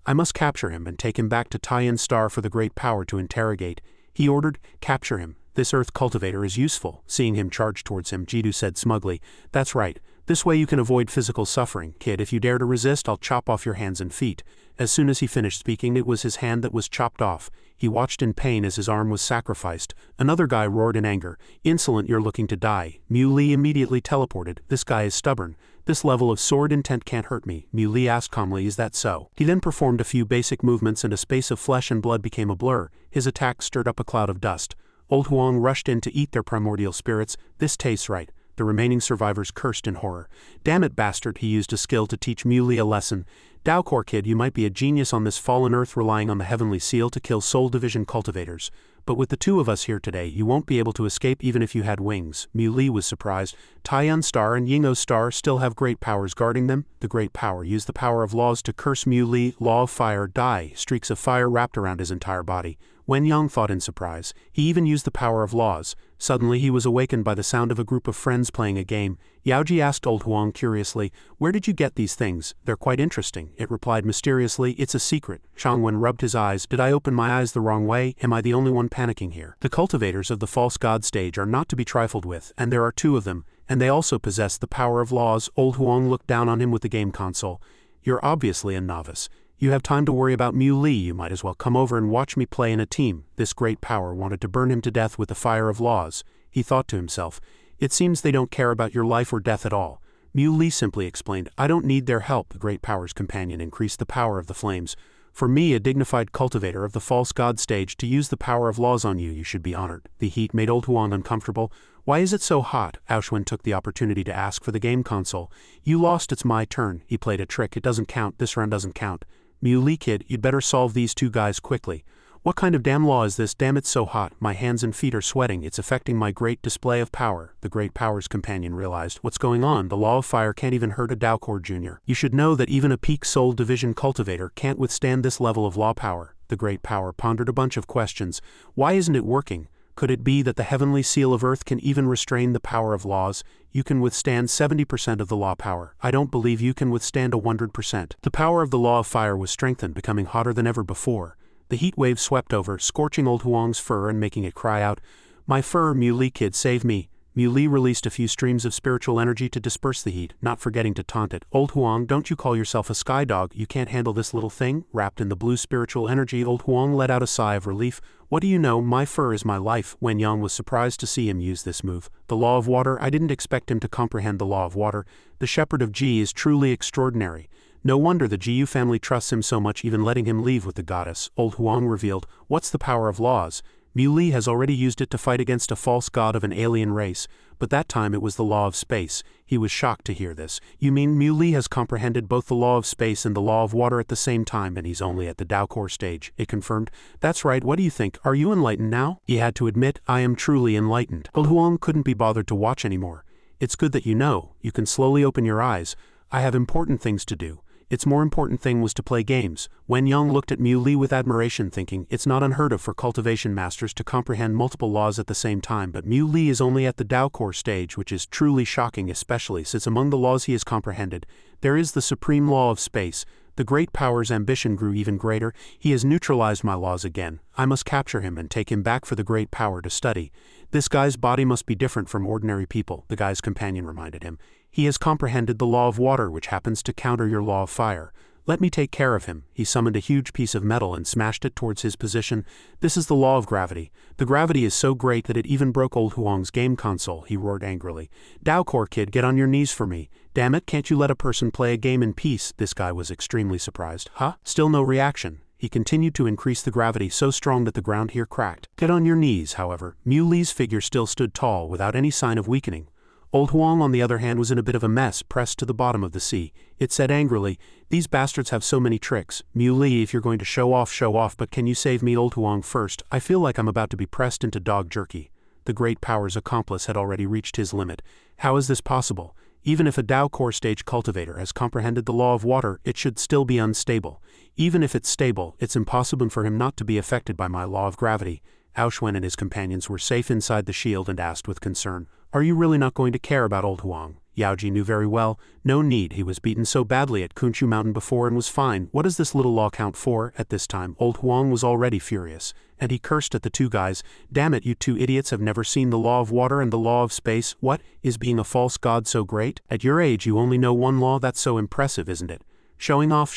I must capture him and take him back to Taiyan Star for the great power to interrogate. He ordered, capture him. This earth cultivator is useful. Seeing him charge towards him, Jidu said smugly, that's right. This way you can avoid physical suffering. Kid, if you dare to resist, I'll chop off your hands and feet. As soon as he finished speaking, it was his hand that was chopped off. He watched in pain as his arm was sacrificed. Another guy roared in anger. Insolent, you're looking to die. Mui immediately teleported. This guy is stubborn. This level of sword intent can't hurt me. Mui asked calmly, is that so? He then performed a few basic movements and a space of flesh and blood became a blur. His attack stirred up a cloud of dust. Old Huang rushed in to eat their primordial spirits. This tastes right. The remaining survivors cursed in horror. Damn it, bastard, he used a skill to teach Mui a lesson. Daokor kid, you might be a genius on this fallen earth relying on the heavenly seal to kill soul division cultivators. but with the two of us here today you won't be able to escape even if you had wings. Mui was surprised. Taiyun Star and Yingou Star still have great powers guarding them. The great power used the power of laws to curse Mui. Law of fire, die. Streaks of fire wrapped around his entire body. Wenyang thought in surprise. He even used the power of laws. Suddenly he was awakened by the sound of a group of friends playing a game. Yaoji asked Old Huang curiously, "Where did you get these things? They're quite interesting." It replied mysteriously, "It's a secret." Changwen rubbed his eyes. "Did I open my eyes the wrong way? Am I the only one panicking here?" The cultivators of the false god stage are not to be trifled with, and there are two of them, and they also possess the power of laws. Old Huang looked down on him with the game console. "You're obviously a novice. You have time to worry about Mui. You might as well come over and watch me play in a team." This great power wanted to burn him to death with the fire of laws. He thought to himself, "It seems they don't care about your life or death at all." Mui simply explained, "I don't need their help." The great power's companion increased the power of the flames. "For me, a dignified cultivator of the false god stage, to use the power of laws on you should be honored." The heat made Old Huang uncomfortable. "Why is it so hot?" Aoshun took the opportunity to ask for the game console. "You lost, it's my turn." He played a trick. "It doesn't count, this round doesn't count." "Mui kid, you'd better solve these two guys quickly." "What kind of damn law is this? Damn, it's so hot. My hands and feet are sweating. It's affecting my great display of power." The great power's companion realized, "What's going on? The law of fire can't even hurt a Daokor Jr. You should know that even a peak soul division cultivator can't withstand this level of law power." The great power pondered a bunch of questions. Why isn't it working? Could it be that the heavenly seal of earth can even restrain the power of laws? You can withstand 70% of the law power. I don't believe you can withstand 100%. The power of the law of fire was strengthened, becoming hotter than ever before. The heat wave swept over, scorching Old Huang's fur and making it cry out, "My fur, Mui kid, save me." Mui released a few streams of spiritual energy to disperse the heat, not forgetting to taunt it. "Old Huang, don't you call yourself a sky dog? You can't handle this little thing?" Wrapped in the blue spiritual energy, Old Huang let out a sigh of relief. "What do you know? My fur is my life." Wenyang was surprised to see him use this move. "The law of water? I didn't expect him to comprehend the law of water. The shepherd of Ji is truly extraordinary. No wonder the Jiyu family trusts him so much, even letting him leave with the goddess." Old Huang revealed, "What's the power of laws?" Mui has already used it to fight against a false god of an alien race, but that time it was the law of space. He was shocked to hear this. "You mean Mui has comprehended both the law of space and the law of water at the same time, and he's only at the Daokor stage?" It confirmed. "That's right, what do you think? Are you enlightened now?" He had to admit, "I am truly enlightened." Old Huang couldn't be bothered to watch anymore. "It's good that you know. You can slowly open your eyes. I have important things to do." Its more important thing was to play games. Wenyang looked at Mui with admiration, thinking, "It's not unheard of for cultivation masters to comprehend multiple laws at the same time, but Mui is only at the Daokor stage, which is truly shocking, especially since among the laws he has comprehended, there is the supreme law of space." The great power's ambition grew even greater. "He has neutralized my laws again. I must capture him and take him back for the great power to study. This guy's body must be different from ordinary people," the guy's companion reminded him. "He has comprehended the law of water, which happens to counter your law of fire. Let me take care of him." He summoned a huge piece of metal and smashed it towards his position. "This is the law of gravity. The gravity is so great that it even broke Old Huang's game console." He roared angrily. "Daokor kid, get on your knees for me. Damn it, can't you let a person play a game in peace?" This guy was extremely surprised. "Huh?" Still no reaction. He continued to increase the gravity so strong that the ground here cracked. "Get on your knees," however. Muli's figure still stood tall, without any sign of weakening. Old Huang, on the other hand, was in a bit of a mess, pressed to the bottom of the sea. It said angrily, "These bastards have so many tricks. Mui, if you're going to show off, but can you save me, Old Huang, first? I feel like I'm about to be pressed into dog jerky." The great power's accomplice had already reached his limit. "How is this possible? Even if a Daokor stage cultivator has comprehended the law of water, it should still be unstable. Even if it's stable, it's impossible for him not to be affected by my law of gravity." Aoshun and his companions were safe inside the shield and asked with concern, "Are you really not going to care about Old Huang?" Yaoji knew very well, no need. He was beaten so badly at Kunshu Mountain before and was fine. What does this little law count for? At this time, Old Huang was already furious, and he cursed at the two guys. "Damn it, you two idiots have never seen the law of water and the law of space. What, is being a false god so great? At your age you only know one law. That's so impressive, isn't it? Showing off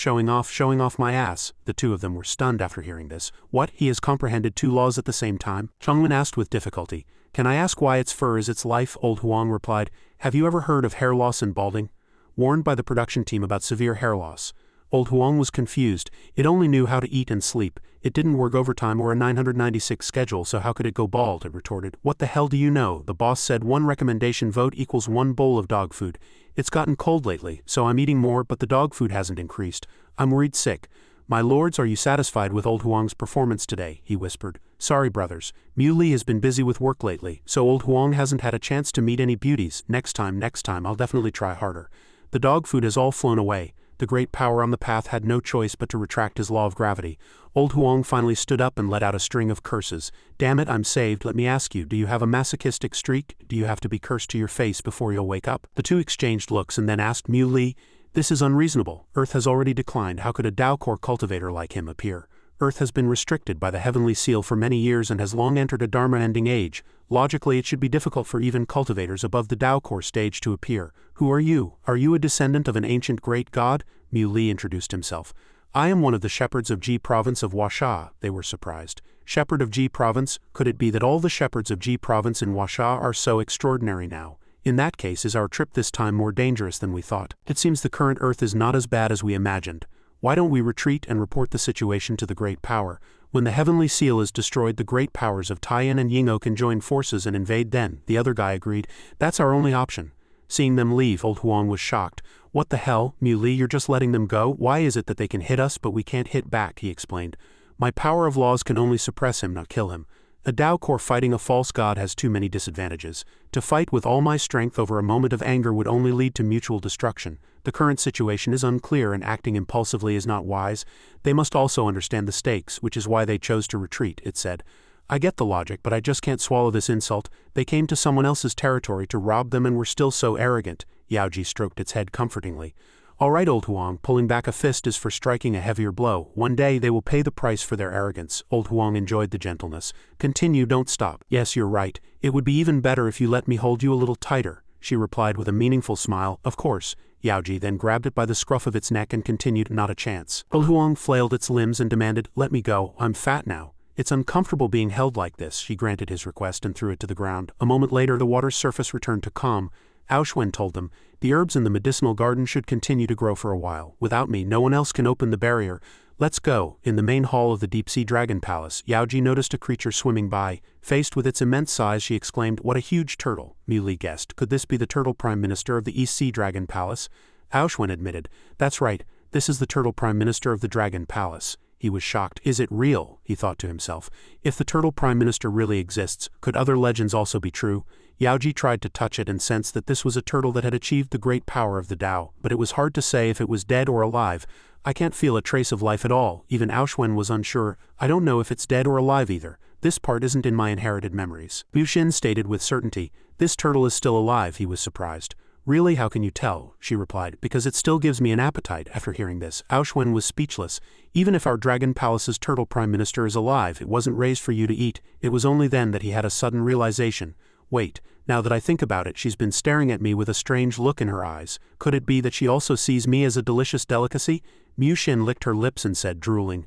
my ass." The two of them were stunned after hearing this. "What, he has comprehended two laws at the same time?" Changwen asked with difficulty. "Can I ask why its fur is its life?" Old Huang replied, "Have you ever heard of hair loss and balding?" Warned by the production team about severe hair loss. Old Huang was confused. It only knew how to eat and sleep. It didn't work overtime or a 996 schedule, so how could it go bald? It retorted. "What the hell do you know? The boss said one recommendation vote equals one bowl of dog food. It's gotten cold lately, so I'm eating more, but the dog food hasn't increased. I'm worried sick." "My lords, are you satisfied with old Huang's performance today?" he whispered. "Sorry, brothers. Mui has been busy with work lately, so old Huang hasn't had a chance to meet any beauties. Next time, I'll definitely try harder." The dog food has all flown away. The great power on the path had no choice but to retract his law of gravity. Old Huang finally stood up and let out a string of curses. "Damn it, I'm saved. Let me ask you, do you have a masochistic streak? Do you have to be cursed to your face before you'll wake up?" The two exchanged looks and then asked Mui, "This is unreasonable. Earth has already declined. How could a Dao core cultivator like him appear? Earth has been restricted by the heavenly seal for many years and has long entered a Dharma-ending age. Logically, it should be difficult for even cultivators above the Dao core stage to appear. Who are you? Are you a descendant of an ancient great god?" Mui introduced himself. "I am one of the shepherds of Ji province of Huasha." They were surprised. Shepherd of Ji province? Could it be that all the shepherds of Ji province in Huasha are so extraordinary now? In that case, is our trip this time more dangerous than we thought? It seems the current Earth is not as bad as we imagined. Why don't we retreat and report the situation to the Great Power? When the Heavenly Seal is destroyed, the Great Powers of Taiyan and Yingou can join forces and invade then, the other guy agreed. That's our only option. Seeing them leave, old Huang was shocked. "What the hell, Mui, you're just letting them go? Why is it that they can hit us but we can't hit back?" he explained. "My power of laws can only suppress him, not kill him. A Dao core fighting a false god has too many disadvantages. To fight with all my strength over a moment of anger would only lead to mutual destruction. The current situation is unclear and acting impulsively is not wise. They must also understand the stakes, which is why they chose to retreat," it said. "I get the logic, but I just can't swallow this insult. They came to someone else's territory to rob them and were still so arrogant." Yaoji stroked its head comfortingly. "All right, old Huang, pulling back a fist is for striking a heavier blow. One day they will pay the price for their arrogance." Old Huang enjoyed the gentleness. "Continue, don't stop." "Yes, you're right. It would be even better if you let me hold you a little tighter," she replied with a meaningful smile. "Of course." Yaoji then grabbed it by the scruff of its neck and continued, "Not a chance." Old Huang flailed its limbs and demanded, "Let me go. I'm fat now." "It's uncomfortable being held like this." She granted his request and threw it to the ground. A moment later, the water's surface returned to calm. Aoshwen told them, "The herbs in the medicinal garden should continue to grow for a while. Without me, no one else can open the barrier. Let's go." In the main hall of the deep-sea dragon palace, Yaoji noticed a creature swimming by. Faced with its immense size, she exclaimed, "What a huge turtle." Mui guessed, could this be the turtle prime minister of the East Sea Dragon Palace? Aoshwen admitted, "That's right, this is the turtle prime minister of the Dragon Palace." He was shocked. "Is it real?" he thought to himself. If the turtle prime minister really exists, could other legends also be true? Yaoji tried to touch it and sensed that this was a turtle that had achieved the great power of the Tao, but it was hard to say if it was dead or alive. "I can't feel a trace of life at all." Even Aoshwen was unsure. "I don't know if it's dead or alive either. This part isn't in my inherited memories." Mushin stated with certainty, "This turtle is still alive." He was surprised. "Really, how can you tell?" she replied. "Because it still gives me an appetite." After hearing this, Aoshwen was speechless. "Even if our Dragon Palace's turtle prime minister is alive, it wasn't raised for you to eat." It was only then that he had a sudden realization. "Wait, now that I think about it, she's been staring at me with a strange look in her eyes. Could it be that she also sees me as a delicious delicacy?" Mushin licked her lips and said, drooling,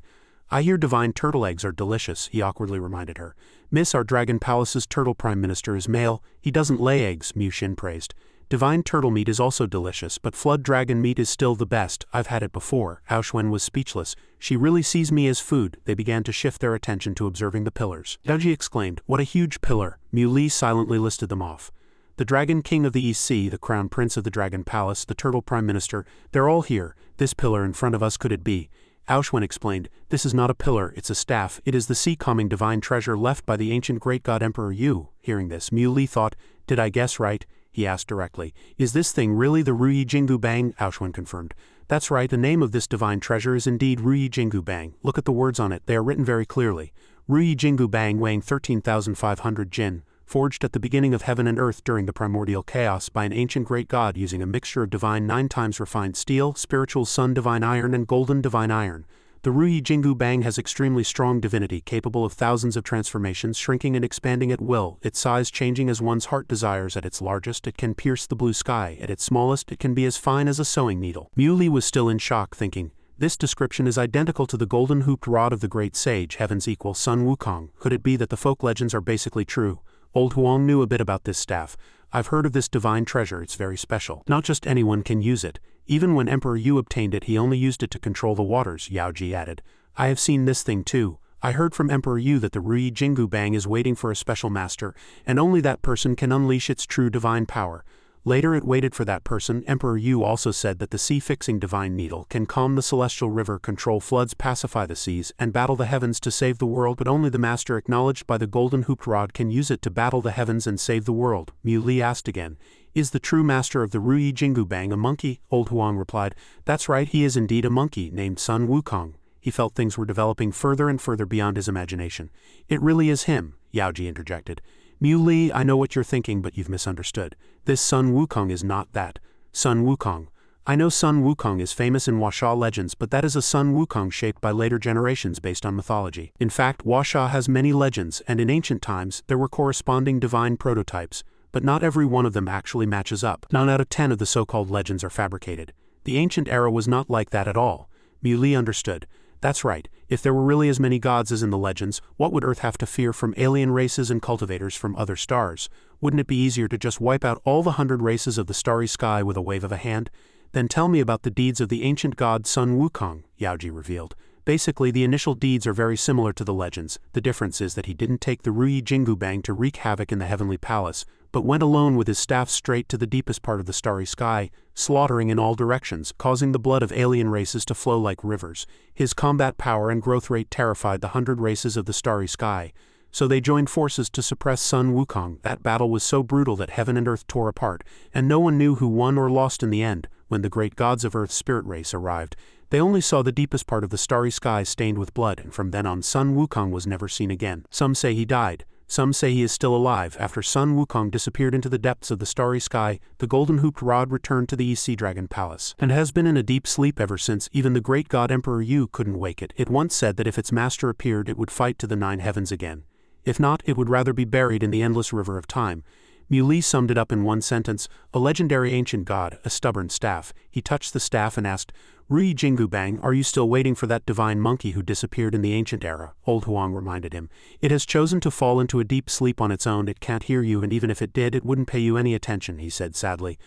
"I hear divine turtle eggs are delicious," he awkwardly reminded her. "Miss, our Dragon Palace's turtle prime minister is male. He doesn't lay eggs," Mushin praised. "Divine turtle meat is also delicious, but flood dragon meat is still the best. I've had it before." Aoshwen was speechless. "She really sees me as food." They began to shift their attention to observing the pillars. Yaoji exclaimed, "What a huge pillar!" Mui silently listed them off. "The Dragon King of the East Sea, the Crown Prince of the Dragon Palace, the Turtle Prime Minister, they're all here. This pillar in front of us, could it be?" Aoshwen explained, "This is not a pillar, it's a staff. It is the sea-calming divine treasure left by the ancient great god Emperor Yu." Hearing this, Mui thought, "Did I guess right?" He asked directly, "Is this thing really the Ruyi Jingu Bang?" Aoshwen confirmed. "That's right, the name of this divine treasure is indeed Ruyi Jingu Bang. Look at the words on it, they are written very clearly. Ruyi Jingu Bang, weighing 13,500 jin, forged at the beginning of heaven and earth during the primordial chaos by an ancient great god using a mixture of divine 9 times refined steel, spiritual sun divine iron and golden divine iron. The Ruyi Jingu Bang has extremely strong divinity capable of thousands of transformations, shrinking and expanding at will, its size changing as one's heart desires. At its largest, it can pierce the blue sky. At its smallest, it can be as fine as a sewing needle." Mui was still in shock, thinking, "This description is identical to the golden hooped rod of the great sage, heaven's equal, Sun Wukong. Could it be that the folk legends are basically true?" Old Huang knew a bit about this staff. "I've heard of this divine treasure, it's very special. Not just anyone can use it. Even when Emperor Yu obtained it, he only used it to control the waters," Yaoji added. "I have seen this thing too. I heard from Emperor Yu that the Ruyi Jingu Bang is waiting for a special master, and only that person can unleash its true divine power. Later it waited for that person. Emperor Yu also said that the sea-fixing divine needle can calm the celestial river, control floods, pacify the seas, and battle the heavens to save the world, but only the master acknowledged by the golden hooped rod can use it to battle the heavens and save the world. Mu Li asked again, "Is the true master of the Ruyi Jingu a monkey?" Old Huang replied, "That's right, he is indeed a monkey named Sun Wukong." He felt things were developing further and further beyond his imagination. "It really is him," Yaoji interjected. "Mu Li, I know what you're thinking, but you've misunderstood. This Sun Wukong is not that. Sun Wukong. I know Sun Wukong is famous in Huasha legends, but that is a Sun Wukong shaped by later generations based on mythology. In fact, Huasha has many legends, and in ancient times, there were corresponding divine prototypes, but not every one of them actually matches up. 9 out of 10 of the so-called legends are fabricated. The ancient era was not like that at all." Mu Li understood. "That's right. If there were really as many gods as in the legends, what would Earth have to fear from alien races and cultivators from other stars? Wouldn't it be easier to just wipe out all the 100 races of the starry sky with a wave of a hand? Then tell me about the deeds of the ancient god Sun Wukong," Yaoji revealed. "Basically, the initial deeds are very similar to the legends. The difference is that he didn't take the Ruyi Jingu to wreak havoc in the heavenly palace, but went alone with his staff straight to the deepest part of the starry sky, slaughtering in all directions, causing the blood of alien races to flow like rivers. His combat power and growth rate terrified the 100 races of the starry sky, so they joined forces to suppress Sun Wukong. That battle was so brutal that heaven and earth tore apart, and no one knew who won or lost in the end. When the great gods of Earth's spirit race arrived, they only saw the deepest part of the starry sky stained with blood, and from then on Sun Wukong was never seen again. Some say he died. Some say he is still alive. After Sun Wukong disappeared into the depths of the starry sky, the golden hooped rod returned to the East Sea Dragon Palace, and has been in a deep sleep ever since. Even the great god Emperor Yu couldn't wake it. It once said that if its master appeared, it would fight to the 9 heavens again. If not, it would rather be buried in the endless river of time." Mu Li summed it up in one sentence: "A legendary ancient god, a stubborn staff." He touched the staff and asked, "Ruyi Jingu, are you still waiting for that divine monkey who disappeared in the ancient era?" Old Huang reminded him. "It has chosen to fall into a deep sleep on its own. It can't hear you, and even if it did, it wouldn't pay you any attention," he said sadly.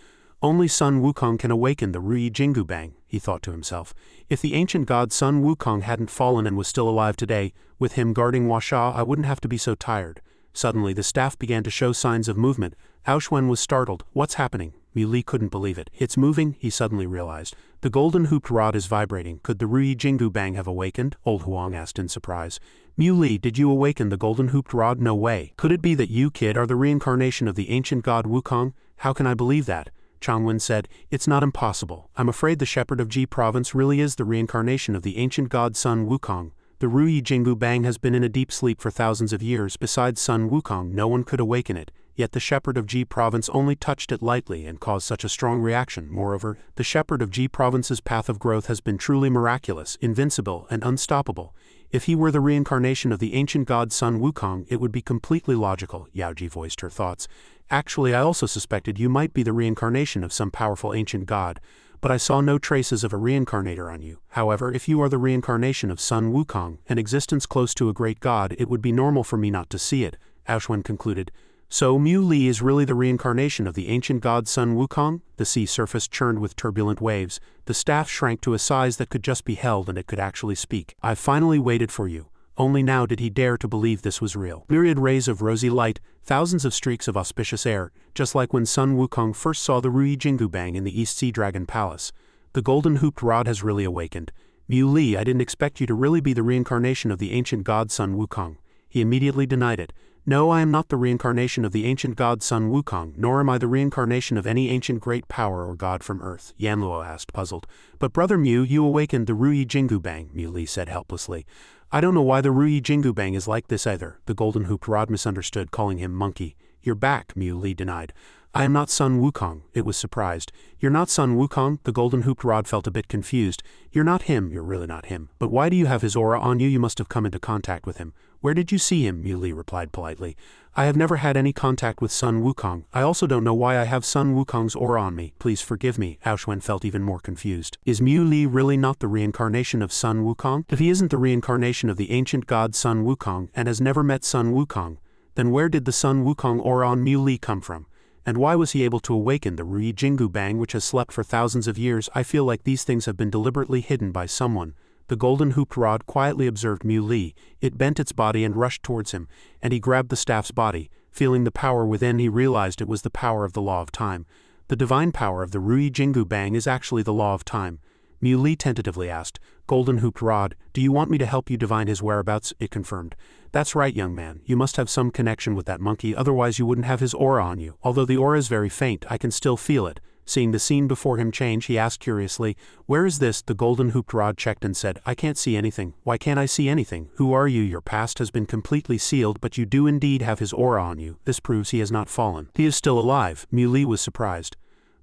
"Only Sun Wukong can awaken the Ruyi Jingu," he thought to himself. "If the ancient god Sun Wukong hadn't fallen and was still alive today, with him guarding Huasha, I wouldn't have to be so tired." Suddenly the staff began to show signs of movement. Aoshwen was startled. "What's happening?" Mu Li couldn't believe it. "It's moving," he suddenly realized. "The golden hooped rod is vibrating. Could the Ruyi Jingu have awakened?" Old Huang asked in surprise. "Mu Li, did you awaken the golden hooped rod?" "No way. Could it be that you, kid, are the reincarnation of the ancient god Wukong?" "How can I believe that?" Changwen said. "It's not impossible. I'm afraid the shepherd of Ji province really is the reincarnation of the ancient god Sun Wukong. The Ruyi Jingu has been in a deep sleep for thousands of years. Besides Sun Wukong, no one could awaken it. Yet the shepherd of Ji province only touched it lightly and caused such a strong reaction. Moreover, the shepherd of Ji province's path of growth has been truly miraculous, invincible, and unstoppable. If he were the reincarnation of the ancient god Sun Wukong, it would be completely logical." Yaoji voiced her thoughts. "Actually, I also suspected you might be the reincarnation of some powerful ancient god, but I saw no traces of a reincarnator on you. However, if you are the reincarnation of Sun Wukong, an existence close to a great god, it would be normal for me not to see it," Aoshwen concluded. "So Mu Li is really the reincarnation of the ancient god Sun Wukong?" The sea surface churned with turbulent waves. The staff shrank to a size that could just be held, and it could actually speak. "I've finally waited for you." Only now did he dare to believe this was real. Myriad rays of rosy light, thousands of streaks of auspicious air, just like when Sun Wukong first saw the Ruyi Jingu in the East Sea Dragon Palace. "The golden hooped rod has really awakened. Mu Li, I didn't expect you to really be the reincarnation of the ancient god Sun Wukong." He immediately denied it. "No, I am not the reincarnation of the ancient god Sun Wukong, nor am I the reincarnation of any ancient great power or god from Earth," Yanluo asked, puzzled. "But brother Mu, you awakened the Ruyi Jingu," Mu Li said helplessly. "I don't know why the Ruyi Jingu is like this either." The golden hooped rod misunderstood, calling him monkey. "You're back," Mu Li denied. "I am not Sun Wukong." It was surprised. "You're not Sun Wukong?" The golden hooped rod felt a bit confused. "You're not him. You're really not him. But why do you have his aura on you? You must have come into contact with him." "Where did you see him?" Mu Li replied politely. "I have never had any contact with Sun Wukong. I also don't know why I have Sun Wukong's aura on me. Please forgive me." Aoshwen felt even more confused. "Is Mu Li really not the reincarnation of Sun Wukong? If he isn't the reincarnation of the ancient god Sun Wukong and has never met Sun Wukong, then where did the Sun Wukong aura on Mu Li come from? And why was he able to awaken the Ruyi Jingu which has slept for thousands of years? I feel like these things have been deliberately hidden by someone." The golden hooped rod quietly observed Mu Li. It bent its body and rushed towards him, and he grabbed the staff's body. Feeling the power within, he realized it was the power of the law of time. The divine power of the Rui Jingu Bang is actually the law of time. Mui tentatively asked. Golden hooped rod, do you want me to help you divine his whereabouts? It confirmed. That's right, young man, you must have some connection with that monkey, otherwise you wouldn't have his aura on you. Although the aura is very faint, I can still feel it. Seeing the scene before him change, he asked curiously, where is this? The golden hooped rod checked and said, I can't see anything. Why can't I see anything? Who are you? Your past has been completely sealed, but you do indeed have his aura on you. This proves he has not fallen. He is still alive. Mui was surprised.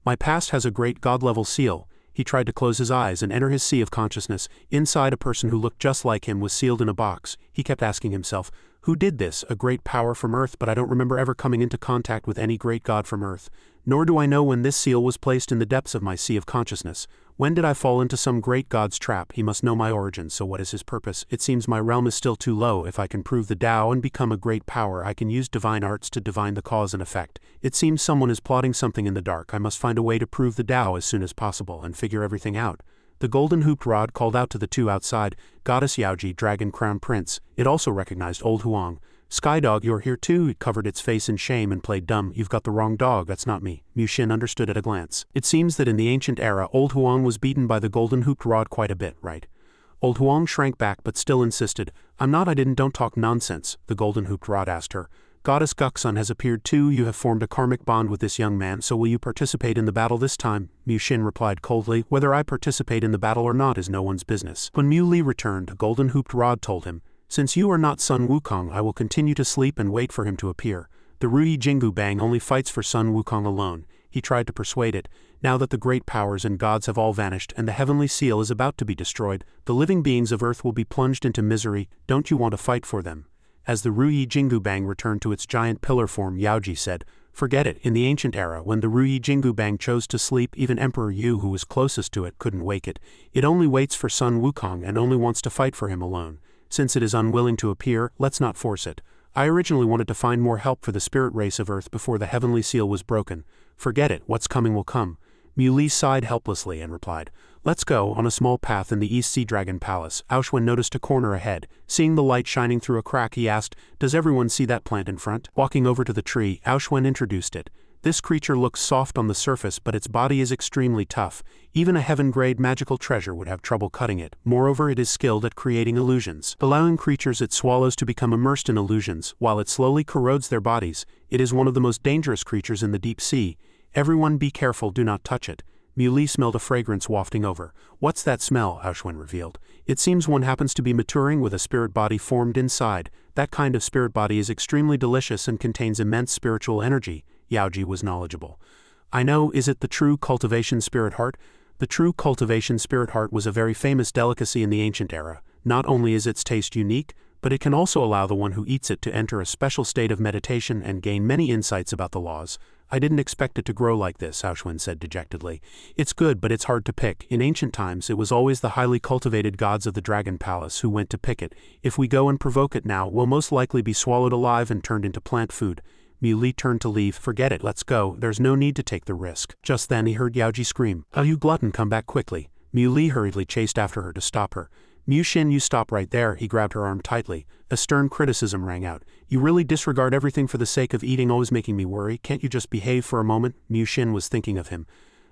My past has a great god-level seal. He tried to close his eyes and enter his sea of consciousness. Inside, a person who looked just like him was sealed in a box. He kept asking himself, who did this? A great power from Earth, but I don't remember ever coming into contact with any great god from Earth. Nor do I know when this seal was placed in the depths of my sea of consciousness. When did I fall into some great god's trap? He must know my origin, so what is his purpose? It seems my realm is still too low. If I can prove the Tao and become a great power, I can use divine arts to divine the cause and effect. It seems someone is plotting something in the dark. I must find a way to prove the Tao as soon as possible and figure everything out. The golden hooped rod called out to the two outside, Goddess Yaoji, Dragon Crown Prince. It also recognized Old Huang. Skydog, you're here too. It covered its face in shame and played dumb. You've got the wrong dog, that's not me. Mushin understood at a glance. It seems that in the ancient era, Old Huang was beaten by the golden hooped rod quite a bit, right? Old Huang shrank back but still insisted. I'm not, don't talk nonsense, the golden hooped rod asked her. Goddess Guksun has appeared too. You have formed a karmic bond with this young man, so will you participate in the battle this time? Mushin replied coldly. Whether I participate in the battle or not is no one's business. When Mui returned, a golden hooped rod told him, since you are not Sun Wukong, I will continue to sleep and wait for him to appear. The Rui Jingu Bang only fights for Sun Wukong alone. He tried to persuade it. Now that the great powers and gods have all vanished and the heavenly seal is about to be destroyed, the living beings of Earth will be plunged into misery. Don't you want to fight for them? As the Rui Jingu Bang returned to its giant pillar form, Yaoji said, forget it. In the ancient era, when the Rui Jingu Bang chose to sleep, even Emperor Yu, who was closest to it, couldn't wake it. It only waits for Sun Wukong and only wants to fight for him alone. Since it is unwilling to appear, let's not force it. I originally wanted to find more help for the spirit race of Earth before the heavenly seal was broken. Forget it, what's coming will come. Mui sighed helplessly and replied, let's go. On a small path in the East Sea Dragon Palace, Aoshwen noticed a corner ahead. Seeing the light shining through a crack, he asked, does everyone see that plant in front? Walking over to the tree, Aoshwen introduced it. This creature looks soft on the surface, but its body is extremely tough. Even a heaven-grade magical treasure would have trouble cutting it. Moreover, it is skilled at creating illusions, allowing creatures it swallows to become immersed in illusions, while it slowly corrodes their bodies. It is one of the most dangerous creatures in the deep sea. Everyone be careful, do not touch it. Mui smelled a fragrance wafting over. What's that smell? Aoshwen revealed. It seems one happens to be maturing with a spirit body formed inside. That kind of spirit body is extremely delicious and contains immense spiritual energy. Yaoji was knowledgeable. I know, is it the true cultivation spirit heart? The true cultivation spirit heart was a very famous delicacy in the ancient era. Not only is its taste unique, but it can also allow the one who eats it to enter a special state of meditation and gain many insights about the laws. I didn't expect it to grow like this, Aoshwen said dejectedly. It's good, but it's hard to pick. In ancient times, it was always the highly cultivated gods of the Dragon Palace who went to pick it. If we go and provoke it now, we'll most likely be swallowed alive and turned into plant food. Mui turned to leave. Forget it, let's go. There's no need to take the risk. Just then he heard Yaoji scream, "Oh, you glutton, come back quickly." Mui hurriedly chased after her to stop her. Mushin, you stop right there. He grabbed her arm tightly. A stern criticism rang out. You really disregard everything for the sake of eating, always making me worry. Can't you just behave for a moment? Mushin was thinking of him.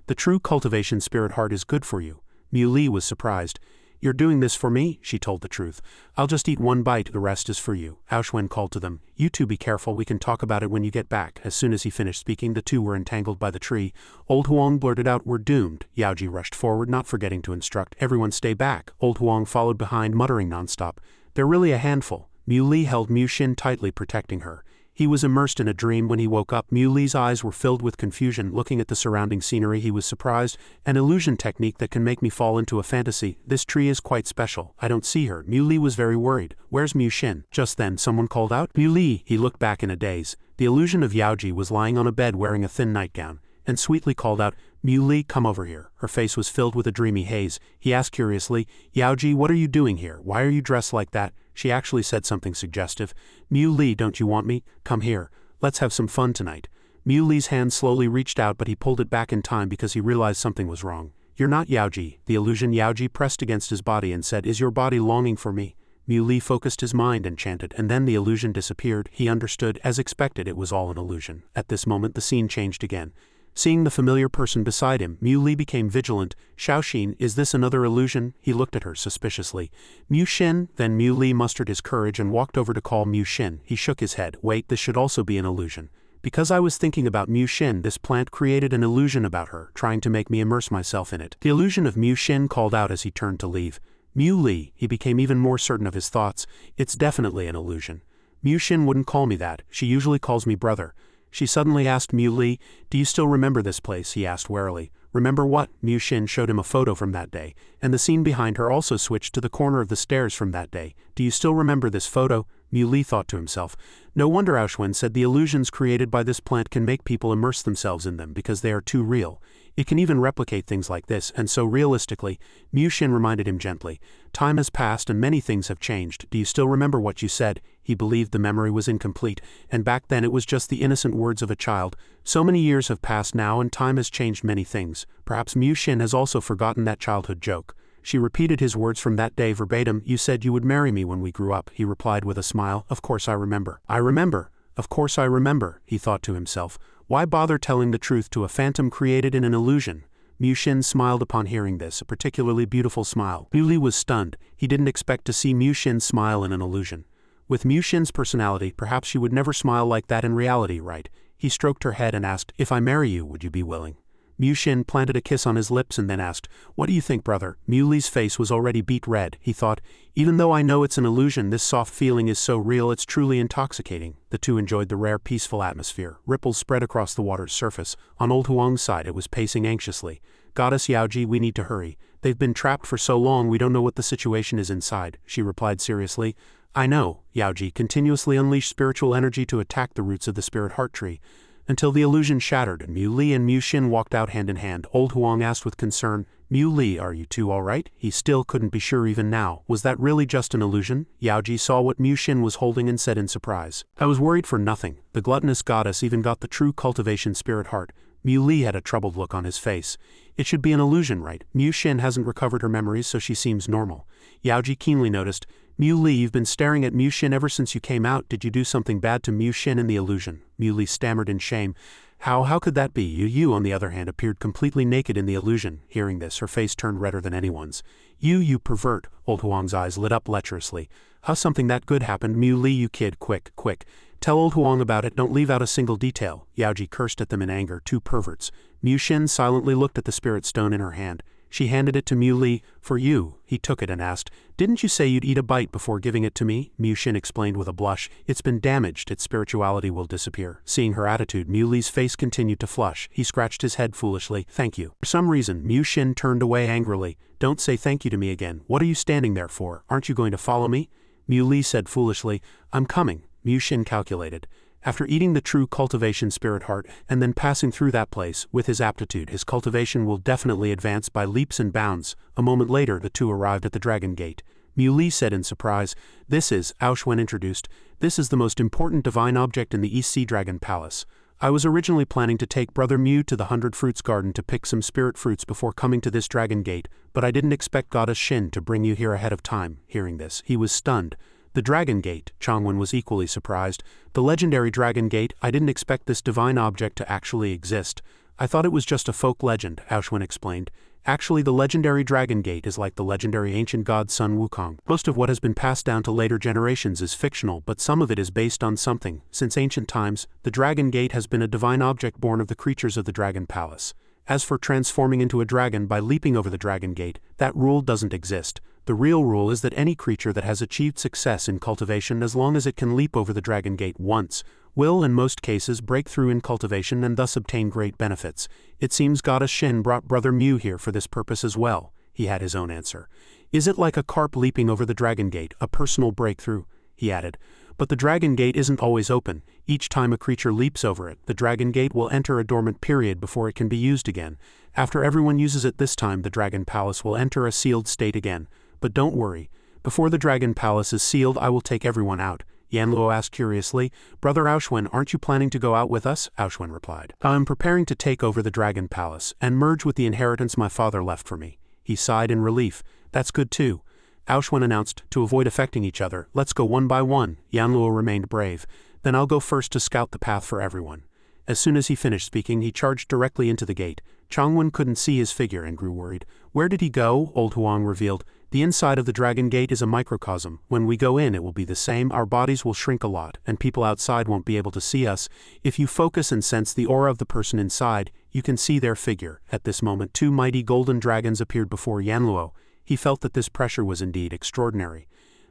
The true cultivation spirit heart is good for you. Mui was surprised. You're doing this for me? She told the truth. I'll just eat one bite, the rest is for you. Aoshwen called to them. You two be careful, we can talk about it when you get back. As soon as he finished speaking, the two were entangled by the tree. Old Huang blurted out, we're doomed. Yaoji rushed forward, not forgetting to instruct, everyone stay back. Old Huang followed behind, muttering nonstop. They're really a handful. Mui held Mushin tightly, protecting her. He was immersed in a dream when he woke up. Muli's eyes were filled with confusion. Looking at the surrounding scenery, he was surprised. An illusion technique that can make me fall into a fantasy. This tree is quite special. I don't see her. Mui was very worried. Where's Mushin? Just then, someone called out, Mui. He looked back in a daze. The illusion of Yaoji was lying on a bed wearing a thin nightgown, and sweetly called out, Mui, come over here. Her face was filled with a dreamy haze. He asked curiously, Yaoji, what are you doing here? Why are you dressed like that? She actually said something suggestive. Mui, don't you want me? Come here. Let's have some fun tonight. Muli's hand slowly reached out, but he pulled it back in time because he realized something was wrong. You're not Yaoji. The illusion Yaoji pressed against his body and said, is your body longing for me? Mui focused his mind and chanted, and then the illusion disappeared. He understood. As expected, it was all an illusion. At this moment, the scene changed again. Seeing the familiar person beside him, Mu Li became vigilant. Shaoxin, is this another illusion? He looked at her suspiciously. Mu Xin, then Mu Li mustered his courage and walked over to call Mu Xin. He shook his head. Wait, this should also be an illusion. Because I was thinking about Mu Xin, this plant created an illusion about her, trying to make me immerse myself in it. The illusion of Mu Xin called out as he turned to leave. Mu Li, he became even more certain of his thoughts. It's definitely an illusion. Mu Xin wouldn't call me that, she usually calls me brother. She suddenly asked Mu Li, do you still remember this place? He asked warily. Remember what? Mu Xin showed him a photo from that day, and the scene behind her also switched to the corner of the stairs from that day. Do you still remember this photo? Mu Li thought to himself. No wonder Aoxuan said the illusions created by this plant can make people immerse themselves in them because they are too real. It can even replicate things like this, and so realistically, Mu Xin reminded him gently. Time has passed and many things have changed. Do you still remember what you said? He believed the memory was incomplete, and back then it was just the innocent words of a child. So many years have passed now and time has changed many things. Perhaps Mu Xin has also forgotten that childhood joke. She repeated his words from that day verbatim. You said you would marry me when we grew up, he replied with a smile. Of course I remember. I remember. Of course I remember, he thought to himself. Why bother telling the truth to a phantom created in an illusion? Mu Xin smiled upon hearing this, a particularly beautiful smile. Mu Li was stunned. He didn't expect to see Mu Xin smile in an illusion. With Mu Xin's personality, perhaps she would never smile like that in reality, right? He stroked her head and asked, if I marry you, would you be willing? Mu Xin planted a kiss on his lips and then asked, what do you think, brother? Mu Li's face was already beet red. He thought, even though I know it's an illusion, this soft feeling is so real it's truly intoxicating. The two enjoyed the rare peaceful atmosphere. Ripples spread across the water's surface. On old Huang's side it was pacing anxiously. Goddess Yaoji, we need to hurry. They've been trapped for so long we don't know what the situation is inside, she replied seriously. I know, Yaoji continuously unleashed spiritual energy to attack the roots of the spirit heart tree, until the illusion shattered and Mu Li and Mu Xin walked out hand in hand. Old Huang asked with concern, Mu Li, are you two all right? He still couldn't be sure even now. Was that really just an illusion? Yaoji saw what Mu Xin was holding and said in surprise. I was worried for nothing. The gluttonous goddess even got the true cultivation spirit heart. Mu Li had a troubled look on his face. It should be an illusion, right? Mu Xin hasn't recovered her memories, so she seems normal. Yaoji keenly noticed, Mu Li, you've been staring at Mu Xin ever since you came out. Did you do something bad to Mu Xin in the illusion? Mu Li stammered in shame. How could that be? You, on the other hand, appeared completely naked in the illusion. Hearing this, her face turned redder than anyone's. You pervert. Old Huang's eyes lit up lecherously. Something that good happened. Mu Li, you kid, quick. Tell old Huang about it, don't leave out a single detail. Yaoji cursed at them in anger, two perverts. Mu Xin silently looked at the spirit stone in her hand. She handed it to Mu Li. For you. He took it and asked, didn't you say you'd eat a bite before giving it to me? Mu Xin explained with a blush. It's been damaged, its spirituality will disappear. Seeing her attitude, Mu Li's face continued to flush. He scratched his head foolishly. Thank you. For some reason, Mu Xin turned away angrily. Don't say thank you to me again. What are you standing there for? Aren't you going to follow me? Mu Li said foolishly, I'm coming. Mu Xin calculated. After eating the true cultivation spirit heart and then passing through that place, with his aptitude, his cultivation will definitely advance by leaps and bounds. A moment later, the two arrived at the dragon gate. Mu Li said in surprise, this is, Aoxuan introduced, this is the most important divine object in the East Sea Dragon Palace. I was originally planning to take Brother Mu to the 100 Fruits Garden to pick some spirit fruits before coming to this dragon gate, but I didn't expect Goddess Xin to bring you here ahead of time. Hearing this, he was stunned. The Dragon Gate, Changwen was equally surprised. The legendary Dragon Gate, I didn't expect this divine object to actually exist. I thought it was just a folk legend, Aoxuan explained. Actually, the legendary Dragon Gate is like the legendary ancient god Sun Wukong. Most of what has been passed down to later generations is fictional, but some of it is based on something. Since ancient times, the Dragon Gate has been a divine object born of the creatures of the Dragon Palace. As for transforming into a dragon by leaping over the Dragon Gate, that rule doesn't exist. The real rule is that any creature that has achieved success in cultivation, as long as it can leap over the Dragon Gate once, will in most cases break through in cultivation and thus obtain great benefits. It seems Goddess Xin brought Brother Mu here for this purpose as well. He had his own answer. Is it like a carp leaping over the Dragon Gate, a personal breakthrough? He added. But the Dragon Gate isn't always open. Each time a creature leaps over it, the Dragon Gate will enter a dormant period before it can be used again. After everyone uses it this time, the Dragon Palace will enter a sealed state again. But don't worry. Before the Dragon Palace is sealed, I will take everyone out. Yanluo asked curiously, Brother Aoxuan, aren't you planning to go out with us? Aoxuan replied. I'm preparing to take over the Dragon Palace and merge with the inheritance my father left for me. He sighed in relief. That's good too. Aoxuan announced, to avoid affecting each other, let's go one by one. Yanluo remained brave. Then I'll go first to scout the path for everyone. As soon as he finished speaking, he charged directly into the gate. Changwen couldn't see his figure and grew worried. Where did he go? Old Huang revealed. The inside of the dragon gate is a microcosm. When we go in, it will be the same. Our bodies will shrink a lot, and people outside won't be able to see us. If you focus and sense the aura of the person inside, you can see their figure. At this moment, 2 mighty golden dragons appeared before Yanluo. He felt that this pressure was indeed extraordinary.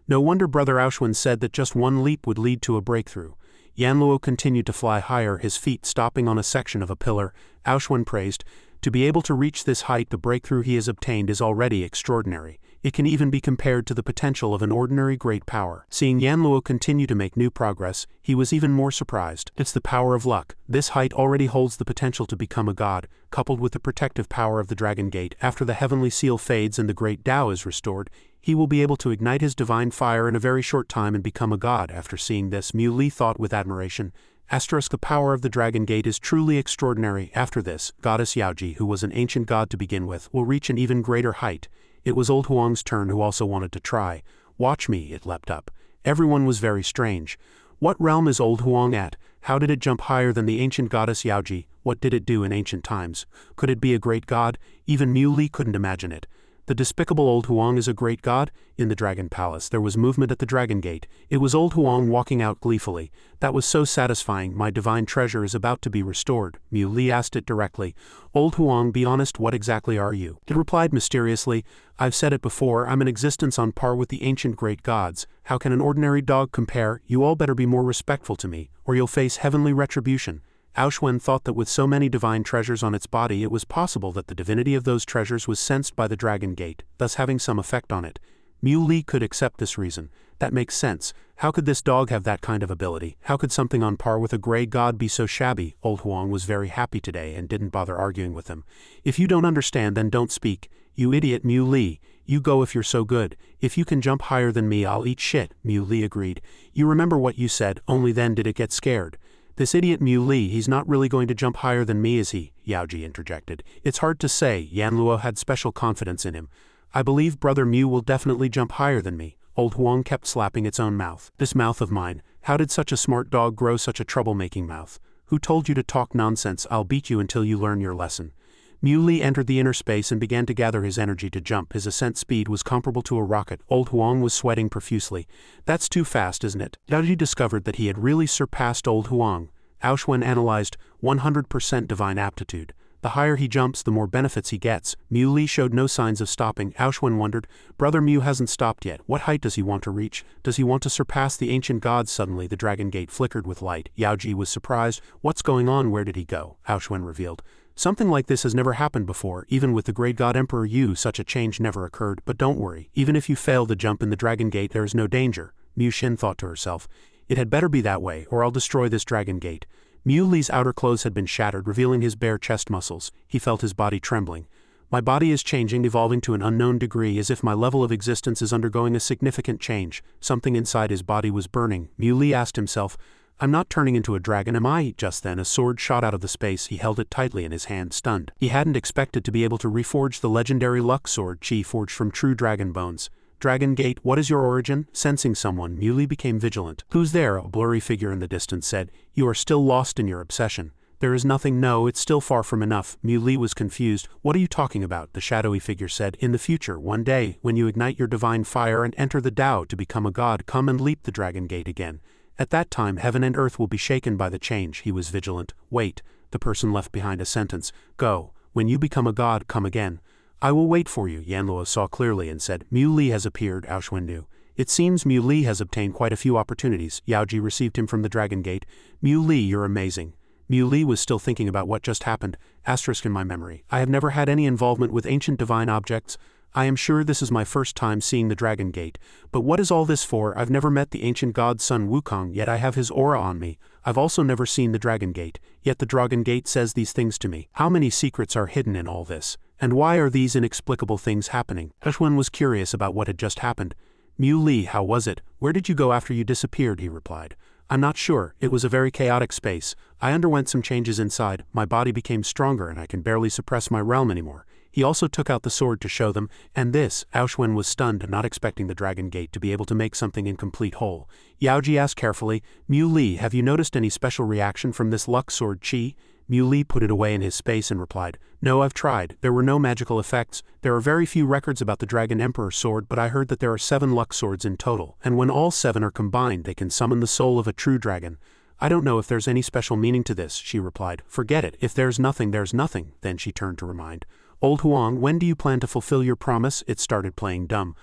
No wonder Brother Aoshun said that just one leap would lead to a breakthrough. Yanluo continued to fly higher, his feet stopping on a section of a pillar. Aoshun praised, "To be able to reach this height, the breakthrough he has obtained is already extraordinary. It can even be compared to the potential of an ordinary great power." Seeing Yanluo continue to make new progress, he was even more surprised. It's the power of luck. This height already holds the potential to become a god, coupled with the protective power of the Dragon Gate. After the heavenly seal fades and the great Tao is restored, he will be able to ignite his divine fire in a very short time and become a god. After seeing this, Mu Li thought with admiration, the power of the Dragon Gate is truly extraordinary. After this, Goddess Yaoji, who was an ancient god to begin with, will reach an even greater height. It was Old Huang's turn, who also wanted to try. "Watch me," it leapt up. Everyone was very strange. What realm is Old Huang at? How did it jump higher than the ancient goddess Yaoji? What did it do in ancient times? Could it be a great god? Even Mu Li couldn't imagine it. The despicable Old Huang is a great god? In the Dragon Palace, there was movement at the Dragon Gate. It was Old Huang walking out gleefully. "That was so satisfying. My divine treasure is about to be restored." Mu Li asked it directly. "Old Huang, be honest, what exactly are you?" It replied mysteriously, "I've said it before, I'm an existence on par with the ancient great gods. How can an ordinary dog compare? You all better be more respectful to me, or you'll face heavenly retribution." Aoshun thought that with so many divine treasures on its body, it was possible that the divinity of those treasures was sensed by the Dragon Gate, thus having some effect on it. Mu Li could accept this reason. That makes sense. How could this dog have that kind of ability? How could something on par with a grey god be so shabby? Old Huang was very happy today and didn't bother arguing with him. "If you don't understand, then don't speak. You idiot Mu Li. You go if you're so good. If you can jump higher than me, I'll eat shit." Mu Li agreed. "You remember what you said, only then did it get scared." "This idiot Mu Li, he's not really going to jump higher than me, is he?" Yaoji interjected. "It's hard to say." Yanluo had special confidence in him. "I believe Brother Mu will definitely jump higher than me." Old Huang kept slapping its own mouth. "This mouth of mine, how did such a smart dog grow such a troublemaking mouth? Who told you to talk nonsense? I'll beat you until you learn your lesson." Mu Li entered the inner space and began to gather his energy to jump. His ascent speed was comparable to a rocket. Old Huang was sweating profusely. "That's too fast, isn't it?" Yaoji discovered that he had really surpassed Old Huang. Aoshun analyzed, 100% divine aptitude. The higher he jumps, the more benefits he gets. Mu Li showed no signs of stopping. Aoshun wondered, Brother Mu hasn't stopped yet. What height does he want to reach? Does he want to surpass the ancient gods? Suddenly the Dragon Gate flickered with light. Yaoji was surprised. "What's going on? Where did he go?" Aoshun revealed. "Something like this has never happened before. Even with the great god Emperor Yu, such a change never occurred. But don't worry. Even if you fail the jump in the Dragon Gate, there is no danger." Mu Xin thought to herself. "It had better be that way, or I'll destroy this Dragon Gate." Mu Li's outer clothes had been shattered, revealing his bare chest muscles. He felt his body trembling. "My body is changing, evolving to an unknown degree, as if my level of existence is undergoing a significant change." Something inside his body was burning. Mu Li asked himself, "I'm not turning into a dragon, am I?" Just then a sword shot out of the space. He held it tightly in his hand, stunned. He hadn't expected to be able to reforge the legendary luck sword Qi forged from true dragon bones. "Dragon Gate, what is your origin?" Sensing someone, Mu Li became vigilant. "Who's there?" A blurry figure in the distance said. "You are still lost in your obsession." "There is nothing. No, it's still far from enough." Mu Li was confused. "What are you talking about?" The shadowy figure said. "In the future, one day, when you ignite your divine fire and enter the Tao to become a god, come and leap the Dragon Gate again. At that time, heaven and earth will be shaken by the change." He was vigilant. "Wait." The person left behind a sentence. "Go. When you become a god, come again." "I will wait for you." Yanluo saw clearly and said, "Mu Li has appeared." Aoshun knew. "It seems Mu Li has obtained quite a few opportunities." Yaoji received him from the Dragon Gate. "Mu Li, you're amazing." Mu Li was still thinking about what just happened. Asterisk in my memory. "I have never had any involvement with ancient divine objects. I am sure this is my first time seeing the Dragon Gate. But what is all this for? I've never met the ancient god's son Wukong, yet I have his aura on me. I've also never seen the Dragon Gate, yet the Dragon Gate says these things to me. How many secrets are hidden in all this? And why are these inexplicable things happening?" Aoshun was curious about what had just happened. "Mu Li, how was it? Where did you go after you disappeared?" he replied. "I'm not sure. It was a very chaotic space. I underwent some changes inside. My body became stronger and I can barely suppress my realm anymore." He also took out the sword to show them, and this, Aoshwen was stunned, not expecting the Dragon Gate to be able to make something incomplete whole. Yaoji asked carefully, Mu Li, have you noticed any special reaction from this luck sword chi? Mu Li put it away in his space and replied, No, I've tried. There were no magical effects. There are very few records about the Dragon Emperor sword, but I heard that there are 7 luck swords in total, and when all 7 are combined they can summon the soul of a true dragon. I don't know if there's any special meaning to this, she replied. Forget it. If there's nothing, there's nothing. Then she turned to remind. Old Huang, when do you plan to fulfill your promise? It started playing dumb.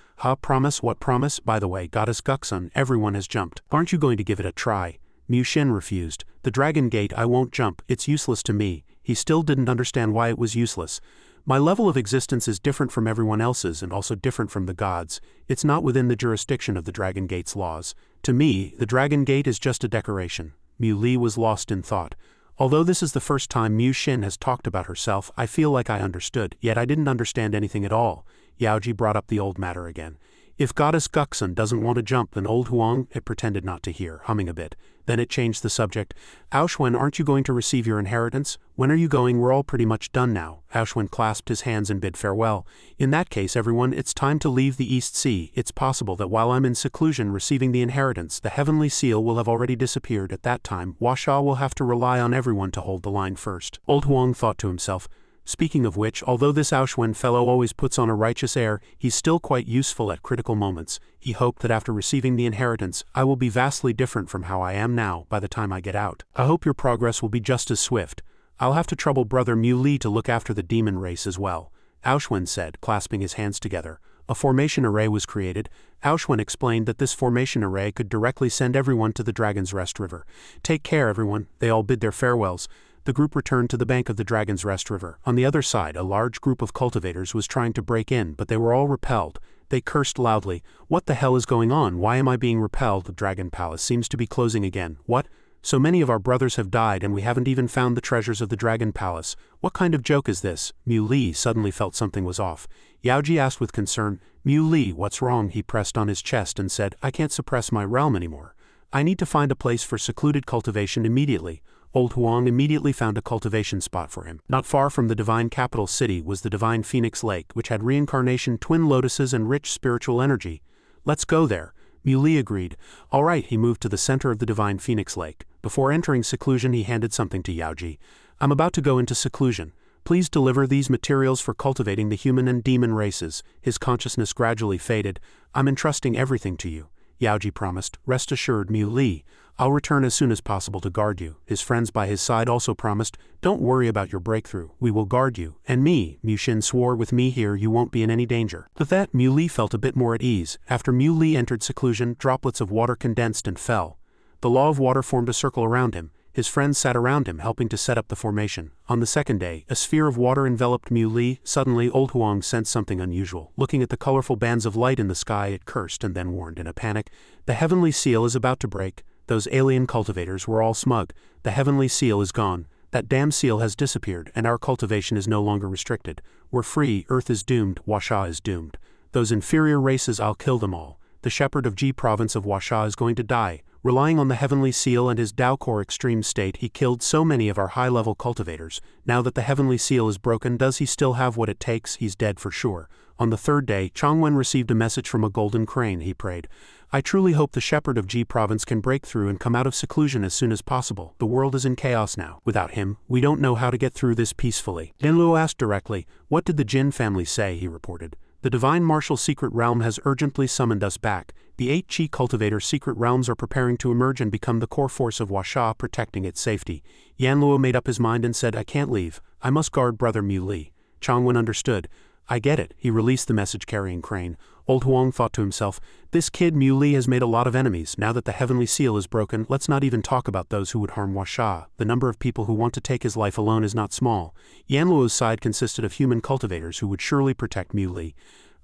Promise? What promise? By the way, Goddess Guksun, everyone has jumped. Aren't you going to give it a try? Mu Xin refused. The Dragon Gate, I won't jump. It's useless to me. He still didn't understand why it was useless. My level of existence is different from everyone else's and also different from the gods. It's not within the jurisdiction of the Dragon Gate's laws. To me, the Dragon Gate is just a decoration. Mu Li was lost in thought. Although this is the first time Mu Xin has talked about herself, I feel like I understood, yet I didn't understand anything at all. Yaoji brought up the old matter again. If Goddess Guksun doesn't want to jump, then Old Huang, it pretended not to hear, humming a bit. Then it changed the subject. Aoshwen, aren't you going to receive your inheritance? When are you going? We're all pretty much done now. Aoshwen clasped his hands and bid farewell. In that case, everyone, it's time to leave the East Sea. It's possible that while I'm in seclusion receiving the inheritance, the heavenly seal will have already disappeared. At that time, Huasha will have to rely on everyone to hold the line first. Old Huang thought to himself, Speaking of which, although this Aoshwen fellow always puts on a righteous air, he's still quite useful at critical moments. He hoped that after receiving the inheritance, I will be vastly different from how I am now by the time I get out. I hope your progress will be just as swift. I'll have to trouble brother Mu Li to look after the demon race as well, Aoshwen said, clasping his hands together. A formation array was created. Aoshwen explained that this formation array could directly send everyone to the Dragon's Rest River. Take care, everyone. They all bid their farewells. The group returned to the bank of the Dragon's Rest River. On the other side, a large group of cultivators was trying to break in, but they were all repelled. They cursed loudly. What the hell is going on? Why am I being repelled? The Dragon Palace seems to be closing again. What? So many of our brothers have died and we haven't even found the treasures of the Dragon Palace. What kind of joke is this? Mu Li suddenly felt something was off. Yaoji asked with concern, Mu Li, what's wrong? He pressed on his chest and said, I can't suppress my realm anymore. I need to find a place for secluded cultivation immediately. Old Huang immediately found a cultivation spot for him. Not far from the divine capital city was the divine Phoenix Lake, which had reincarnation twin lotuses and rich spiritual energy. Let's go there. Mu Li agreed. All right, he moved to the center of the divine Phoenix Lake. Before entering seclusion, he handed something to Yaoji. I'm about to go into seclusion. Please deliver these materials for cultivating the human and demon races. His consciousness gradually faded. I'm entrusting everything to you. Yaoji promised. Rest assured, Mu Li. I'll return as soon as possible to guard you. His friends by his side also promised, Don't worry about your breakthrough, we will guard you. And me, Mu Xin swore, with me here you won't be in any danger. With that, Mu Li felt a bit more at ease. After Mu Li entered seclusion, droplets of water condensed and fell. The law of water formed a circle around him. His friends sat around him, helping to set up the formation. On the second day, a sphere of water enveloped Mu Li. Suddenly, Old Huang sensed something unusual. Looking at the colorful bands of light in the sky, it cursed and then warned in a panic. The heavenly seal is about to break. Those alien cultivators were all smug. The heavenly seal is gone. That damn seal has disappeared, and our cultivation is no longer restricted. We're free, Earth is doomed, Huasha is doomed. Those inferior races, I'll kill them all. The shepherd of Ji province of Huasha is going to die. Relying on the heavenly seal and his Dao core extreme state, he killed so many of our high-level cultivators. Now that the heavenly seal is broken, does he still have what it takes? He's dead for sure. On the third day, Changwen received a message from a golden crane. He prayed, I truly hope the shepherd of Ji province can break through and come out of seclusion as soon as possible. The world is in chaos now. Without him, we don't know how to get through this peacefully. Linluo asked directly, What did the Jin family say? He reported. The Divine Martial Secret Realm has urgently summoned us back. The 8 Qi Cultivator Secret Realms are preparing to emerge and become the core force of Huasha, protecting its safety. Yanluo made up his mind and said, I can't leave. I must guard brother Mu Li. Changwen understood. I get it. He released the message-carrying crane. Old Huang thought to himself, this kid Mu Li has made a lot of enemies. Now that the heavenly seal is broken, let's not even talk about those who would harm Huasha. The number of people who want to take his life alone is not small. Yanluo's side consisted of human cultivators who would surely protect Mu Li.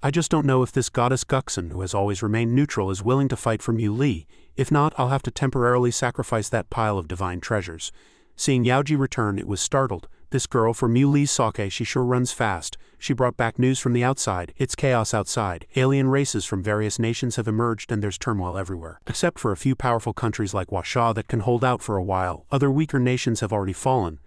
I just don't know if this goddess Guksun, who has always remained neutral, is willing to fight for Mu Li. If not, I'll have to temporarily sacrifice that pile of divine treasures. Seeing Yaoji return, it was startled. This girl, for Mu Li's sake, she sure runs fast. She brought back news from the outside. It's chaos outside. Alien races from various nations have emerged and there's turmoil everywhere. Except for a few powerful countries like Huasha that can hold out for a while. Other weaker nations have already fallen.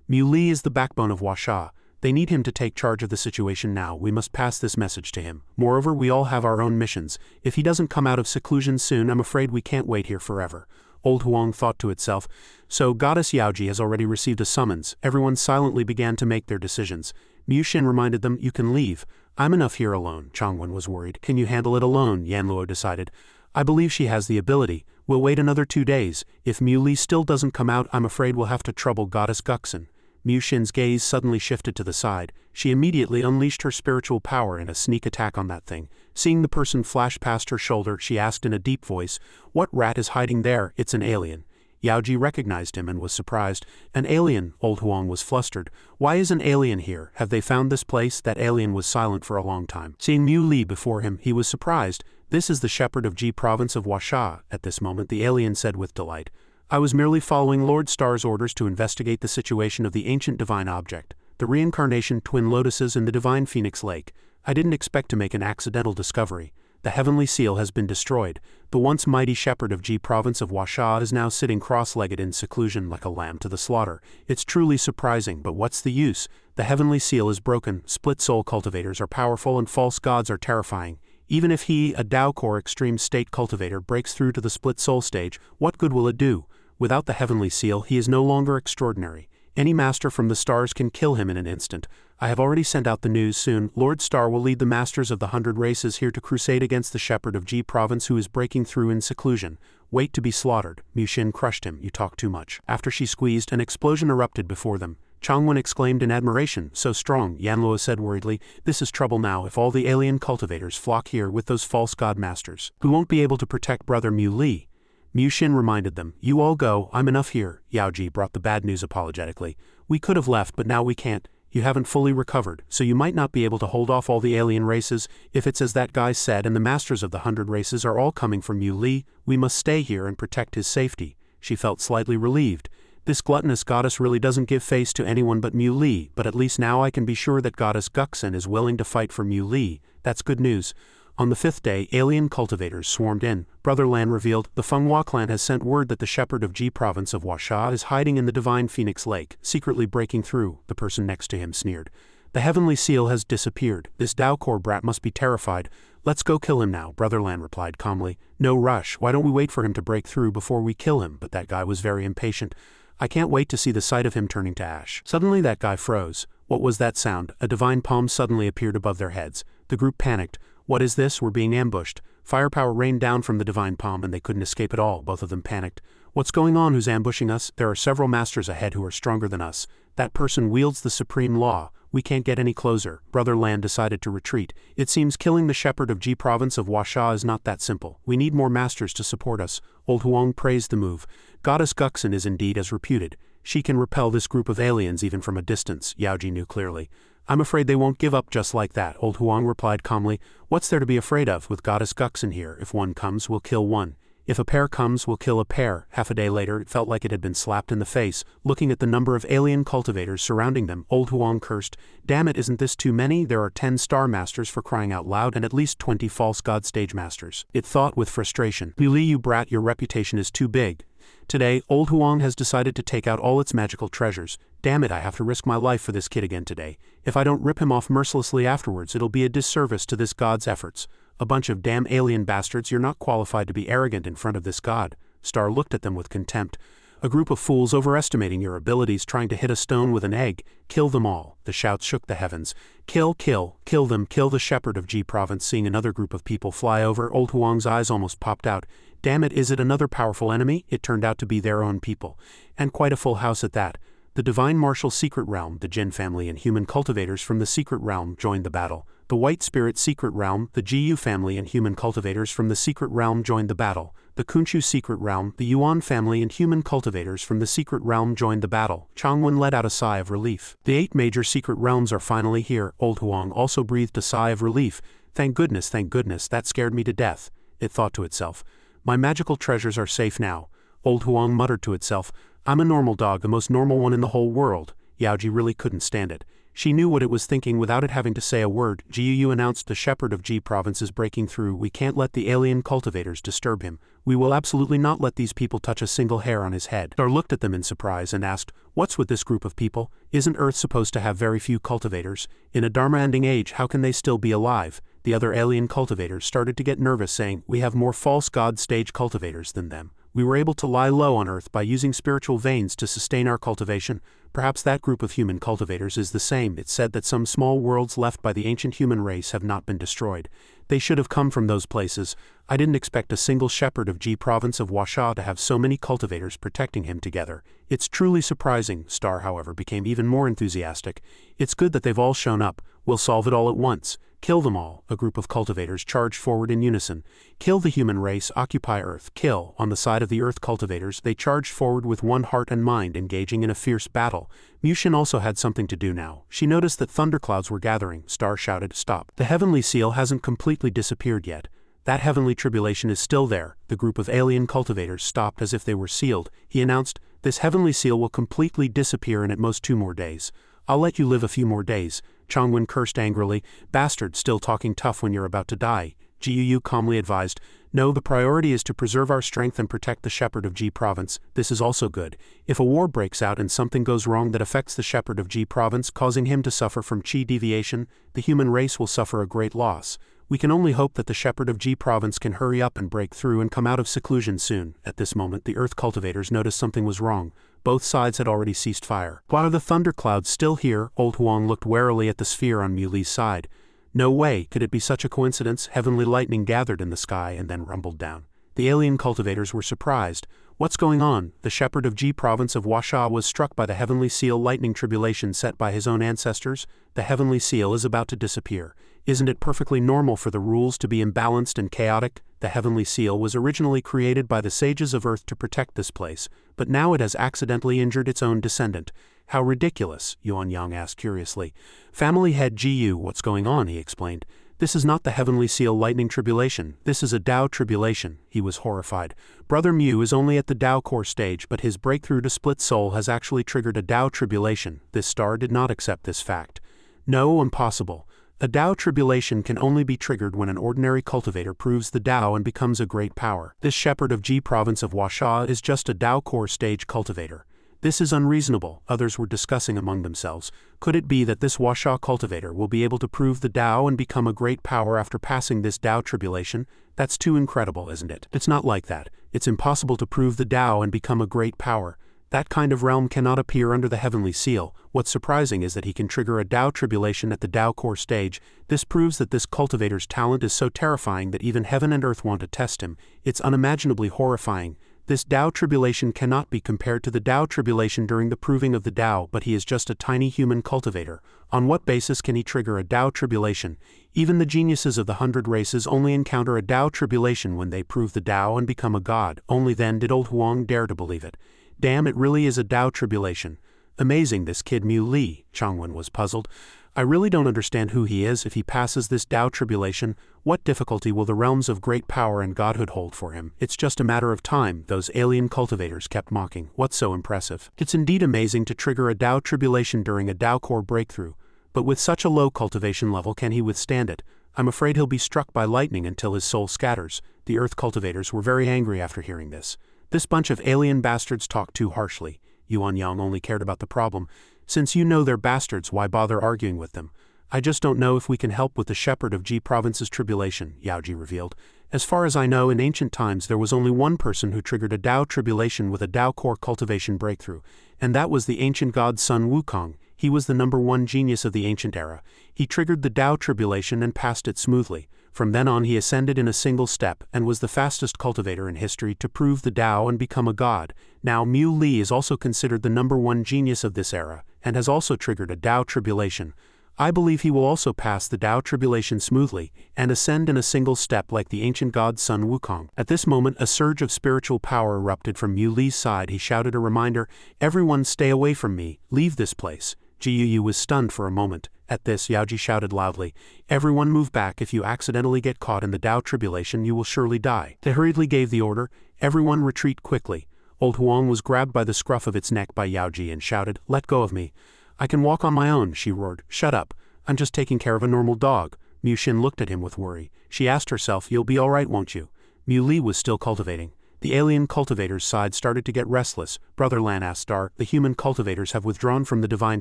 Mu Li is the backbone of Huasha. They need him to take charge of the situation now. We must pass this message to him. Moreover, we all have our own missions. If he doesn't come out of seclusion soon, I'm afraid we can't wait here forever. Old Huang thought to itself. So Goddess Yaoji has already received a summons. Everyone silently began to make their decisions. Mu Xin reminded them, you can leave. I'm enough here alone. Changwen was worried. Can you handle it alone? Yanluo decided. I believe she has the ability. We'll wait another 2 days. If Mu Li still doesn't come out, I'm afraid we'll have to trouble Goddess Guxin. Mu Xin's gaze suddenly shifted to the side. She immediately unleashed her spiritual power in a sneak attack on that thing. Seeing the person flash past her shoulder, she asked in a deep voice, what rat is hiding there? It's an alien. Yaoji recognized him and was surprised. An alien? Old Huang was flustered. Why is an alien here? Have they found this place? That alien was silent for a long time. Seeing Mu Li before him, he was surprised. This is the shepherd of Ji province of Huasha. At this moment the alien said with delight. I was merely following Lord Star's orders to investigate the situation of the ancient divine object, the reincarnation twin lotuses in the divine phoenix lake. I didn't expect to make an accidental discovery. The heavenly seal has been destroyed. The once mighty shepherd of Ji province of Huasha is now sitting cross-legged in seclusion like a lamb to the slaughter. It's truly surprising, but what's the use? The heavenly seal is broken, split soul cultivators are powerful and false gods are terrifying. Even if he, a Dao core extreme state cultivator, breaks through to the split soul stage, what good will it do? Without the heavenly seal, he is no longer extraordinary. Any master from the stars can kill him in an instant. I have already sent out the news. Soon, Lord Star will lead the masters of the 100 races here to crusade against the shepherd of Ji province who is breaking through in seclusion. Wait to be slaughtered. Mu Xin crushed him. You talk too much. After she squeezed, an explosion erupted before them. Changwen exclaimed in admiration. So strong, Yanluo said worriedly. This is trouble now if all the alien cultivators flock here with those false god masters. We won't be able to protect brother Mu Li. Mu Xin reminded them. You all go, I'm enough here. Yaoji brought the bad news apologetically. We could have left, but now we can't. You haven't fully recovered, so you might not be able to hold off all the alien races. If it's as that guy said and the masters of the 100 races are all coming from Mu Li, we must stay here and protect his safety. She felt slightly relieved. This gluttonous goddess really doesn't give face to anyone but Mu Li, but at least now I can be sure that Goddess Guxin is willing to fight for Mu Li. That's good news. On the 5th day, alien cultivators swarmed in. Brother Lan revealed, the Fenghua clan has sent word that the shepherd of Ji province of Huasha is hiding in the divine phoenix lake, secretly breaking through. The person next to him sneered. The heavenly seal has disappeared. This Dao core brat must be terrified. Let's go kill him now, Brother Lan replied calmly. No rush. Why don't we wait for him to break through before we kill him? But that guy was very impatient. I can't wait to see the sight of him turning to ash. Suddenly that guy froze. What was that sound? A divine palm suddenly appeared above their heads. The group panicked. What is this? We're being ambushed. Firepower rained down from the divine palm and they couldn't escape at all. Both of them panicked. What's going on? Who's ambushing us? There are several masters ahead who are stronger than us. That person wields the supreme law. We can't get any closer. Brother Lan decided to retreat. It seems killing the shepherd of Ji province of Huasha is not that simple. We need more masters to support us. Old Huang praised the move. Goddess Guxin is indeed as reputed. She can repel this group of aliens even from a distance, Yaoji knew clearly. I'm afraid they won't give up just like that, Old Huang replied calmly. What's there to be afraid of with Goddess Guxin here? If one comes, we'll kill one. If a pair comes, we'll kill a pair. Half a day later, it felt like it had been slapped in the face. Looking at the number of alien cultivators surrounding them, Old Huang cursed. Damn it, isn't this too many? There are 10 star masters for crying out loud and at least 20 false god stage masters. It thought with frustration. Mu Li, you brat, your reputation is too big. Today, Old Huang has decided to take out all its magical treasures. Damn it, I have to risk my life for this kid again today. If I don't rip him off mercilessly afterwards, it'll be a disservice to this god's efforts. A bunch of damn alien bastards, you're not qualified to be arrogant in front of this god. Star looked at them with contempt. A group of fools overestimating your abilities trying to hit a stone with an egg. Kill them all. The shouts shook the heavens. Kill, kill, kill them, kill the shepherd of Ji province. Seeing another group of people fly over, Old Huang's eyes almost popped out. Damn it, is it another powerful enemy? It turned out to be their own people. And quite a full house at that. The Divine Martial Secret Realm, the Jin family and human cultivators from the Secret Realm joined the battle. The White Spirit Secret Realm, the Jiyu family and human cultivators from the Secret Realm joined the battle. The Kunchu Secret Realm, the Yuan family and human cultivators from the Secret Realm joined the battle. Changwen let out a sigh of relief. The 8 major secret realms are finally here. Old Huang also breathed a sigh of relief. Thank goodness, that scared me to death. It thought to itself. My magical treasures are safe now. Old Huang muttered to itself. I'm a normal dog, the most normal one in the whole world. Yaoji really couldn't stand it. She knew what it was thinking without it having to say a word. Jiyu announced the shepherd of Ji province is breaking through. We can't let the alien cultivators disturb him. We will absolutely not let these people touch a single hair on his head. Star looked at them in surprise and asked, "What's with this group of people? Isn't Earth supposed to have very few cultivators? In a Dharma-ending age, how can they still be alive?" The other alien cultivators started to get nervous, saying, "We have more false god stage cultivators than them. We were able to lie low on Earth by using spiritual veins to sustain our cultivation. Perhaps that group of human cultivators is the same." It said that some small worlds left by the ancient human race have not been destroyed. They should have come from those places. I didn't expect a single shepherd of Ji province of Huasha to have so many cultivators protecting him together. It's truly surprising. Star, however, became even more enthusiastic. "It's good that they've all shown up. We'll solve it all at once. Kill them all." A group of cultivators charged forward in unison. "Kill the human race, occupy Earth, kill." On the side of the Earth cultivators, they charged forward with one heart and mind, engaging in a fierce battle. Mushin also had something to do now. She noticed that thunderclouds were gathering. Star shouted, "Stop. The heavenly seal hasn't completely disappeared yet. That heavenly tribulation is still there." The group of alien cultivators stopped as if they were sealed. He announced, "This heavenly seal will completely disappear in at most 2 more days. I'll let you live a few more days." Changwen cursed angrily, "Bastard, still talking tough when you're about to die." Jiu calmly advised, "No, the priority is to preserve our strength and protect the shepherd of Ji province. This is also good. If a war breaks out and something goes wrong that affects the shepherd of Ji province, causing him to suffer from chi deviation, the human race will suffer a great loss. We can only hope that the shepherd of Ji province can hurry up and break through and come out of seclusion soon." At this moment, the Earth cultivators noticed something was wrong. Both sides had already ceased fire. "Why are the thunderclouds still here?" Old Huang looked warily at the sphere on Mu Li's side. "No way, could it be such a coincidence?" Heavenly lightning gathered in the sky and then rumbled down. The alien cultivators were surprised. "What's going on?" The shepherd of Ji province of Huasha was struck by the heavenly seal lightning tribulation set by his own ancestors. The heavenly seal is about to disappear. Isn't it perfectly normal for the rules to be imbalanced and chaotic? The heavenly seal was originally created by the sages of Earth to protect this place, but now it has accidentally injured its own descendant. "How ridiculous," Yuan Yang asked curiously. "Family head Jiu, what's going on?" he explained. "This is not the heavenly seal lightning tribulation, this is a Dao tribulation." He was horrified. "Brother Mu is only at the Dao core stage, but his breakthrough to split soul has actually triggered a Dao tribulation." This star did not accept this fact. "No, impossible. A Dao tribulation can only be triggered when an ordinary cultivator proves the Dao and becomes a great power. This shepherd of Ji province of Huasha is just a Dao core stage cultivator. This is unreasonable," others were discussing among themselves. "Could it be that this Huasha cultivator will be able to prove the Dao and become a great power after passing this Dao tribulation? That's too incredible, isn't it?" "It's not like that. It's impossible to prove the Dao and become a great power. That kind of realm cannot appear under the heavenly seal. What's surprising is that he can trigger a Dao tribulation at the Dao core stage. This proves that this cultivator's talent is so terrifying that even heaven and earth want to test him. It's unimaginably horrifying. This Dao tribulation cannot be compared to the Dao tribulation during the proving of the Dao, but he is just a tiny human cultivator. On what basis can he trigger a Dao tribulation? Even the geniuses of the 100 races only encounter a Dao tribulation when they prove the Dao and become a god. Only then did old Huang dare to believe it. Damn, it really is a Dao tribulation. Amazing, this kid Mu Li, Changwen was puzzled. I really don't understand who he is. If he passes this Dao tribulation, what difficulty will the realms of great power and godhood hold for him? It's just a matter of time, those alien cultivators kept mocking. What's so impressive? It's indeed amazing to trigger a Dao tribulation during a Dao core breakthrough, but with such a low cultivation level, can he withstand it? I'm afraid he'll be struck by lightning until his soul scatters. The Earth cultivators were very angry after hearing this. This bunch of alien bastards talked too harshly. Yuan Yang only cared about the problem. Since you know they're bastards, why bother arguing with them? I just don't know if we can help with the shepherd of Ji province's tribulation, Yaoji revealed. As far as I know, in ancient times there was only one person who triggered a Dao tribulation with a Dao core cultivation breakthrough, and that was the ancient god Sun Wukong. He was the #1 genius of the ancient era. He triggered the Dao tribulation and passed it smoothly. From then on he ascended in a single step and was the fastest cultivator in history to prove the Dao and become a god. Now Mu Li is also considered the #1 genius of this era, and has also triggered a Dao tribulation. I believe he will also pass the Dao tribulation smoothly, and ascend in a single step like the ancient god Sun Wukong. At this moment a surge of spiritual power erupted from Mu Li's side. He shouted a reminder, "Everyone stay away from me, leave this place." Jiu was stunned for a moment. At this, Yaoji shouted loudly, "Everyone move back. If you accidentally get caught in the Dao tribulation you will surely die." They hurriedly gave the order, "Everyone retreat quickly." Old Huang was grabbed by the scruff of its neck by Yaoji and shouted, "Let go of me. I can walk on my own," she roared. "Shut up. I'm just taking care of a normal dog." Mu Xin looked at him with worry. She asked herself, "You'll be all right, won't you?" Mui was still cultivating. The alien cultivators' side started to get restless. Brother Lan asked Star, the human cultivators have withdrawn from the divine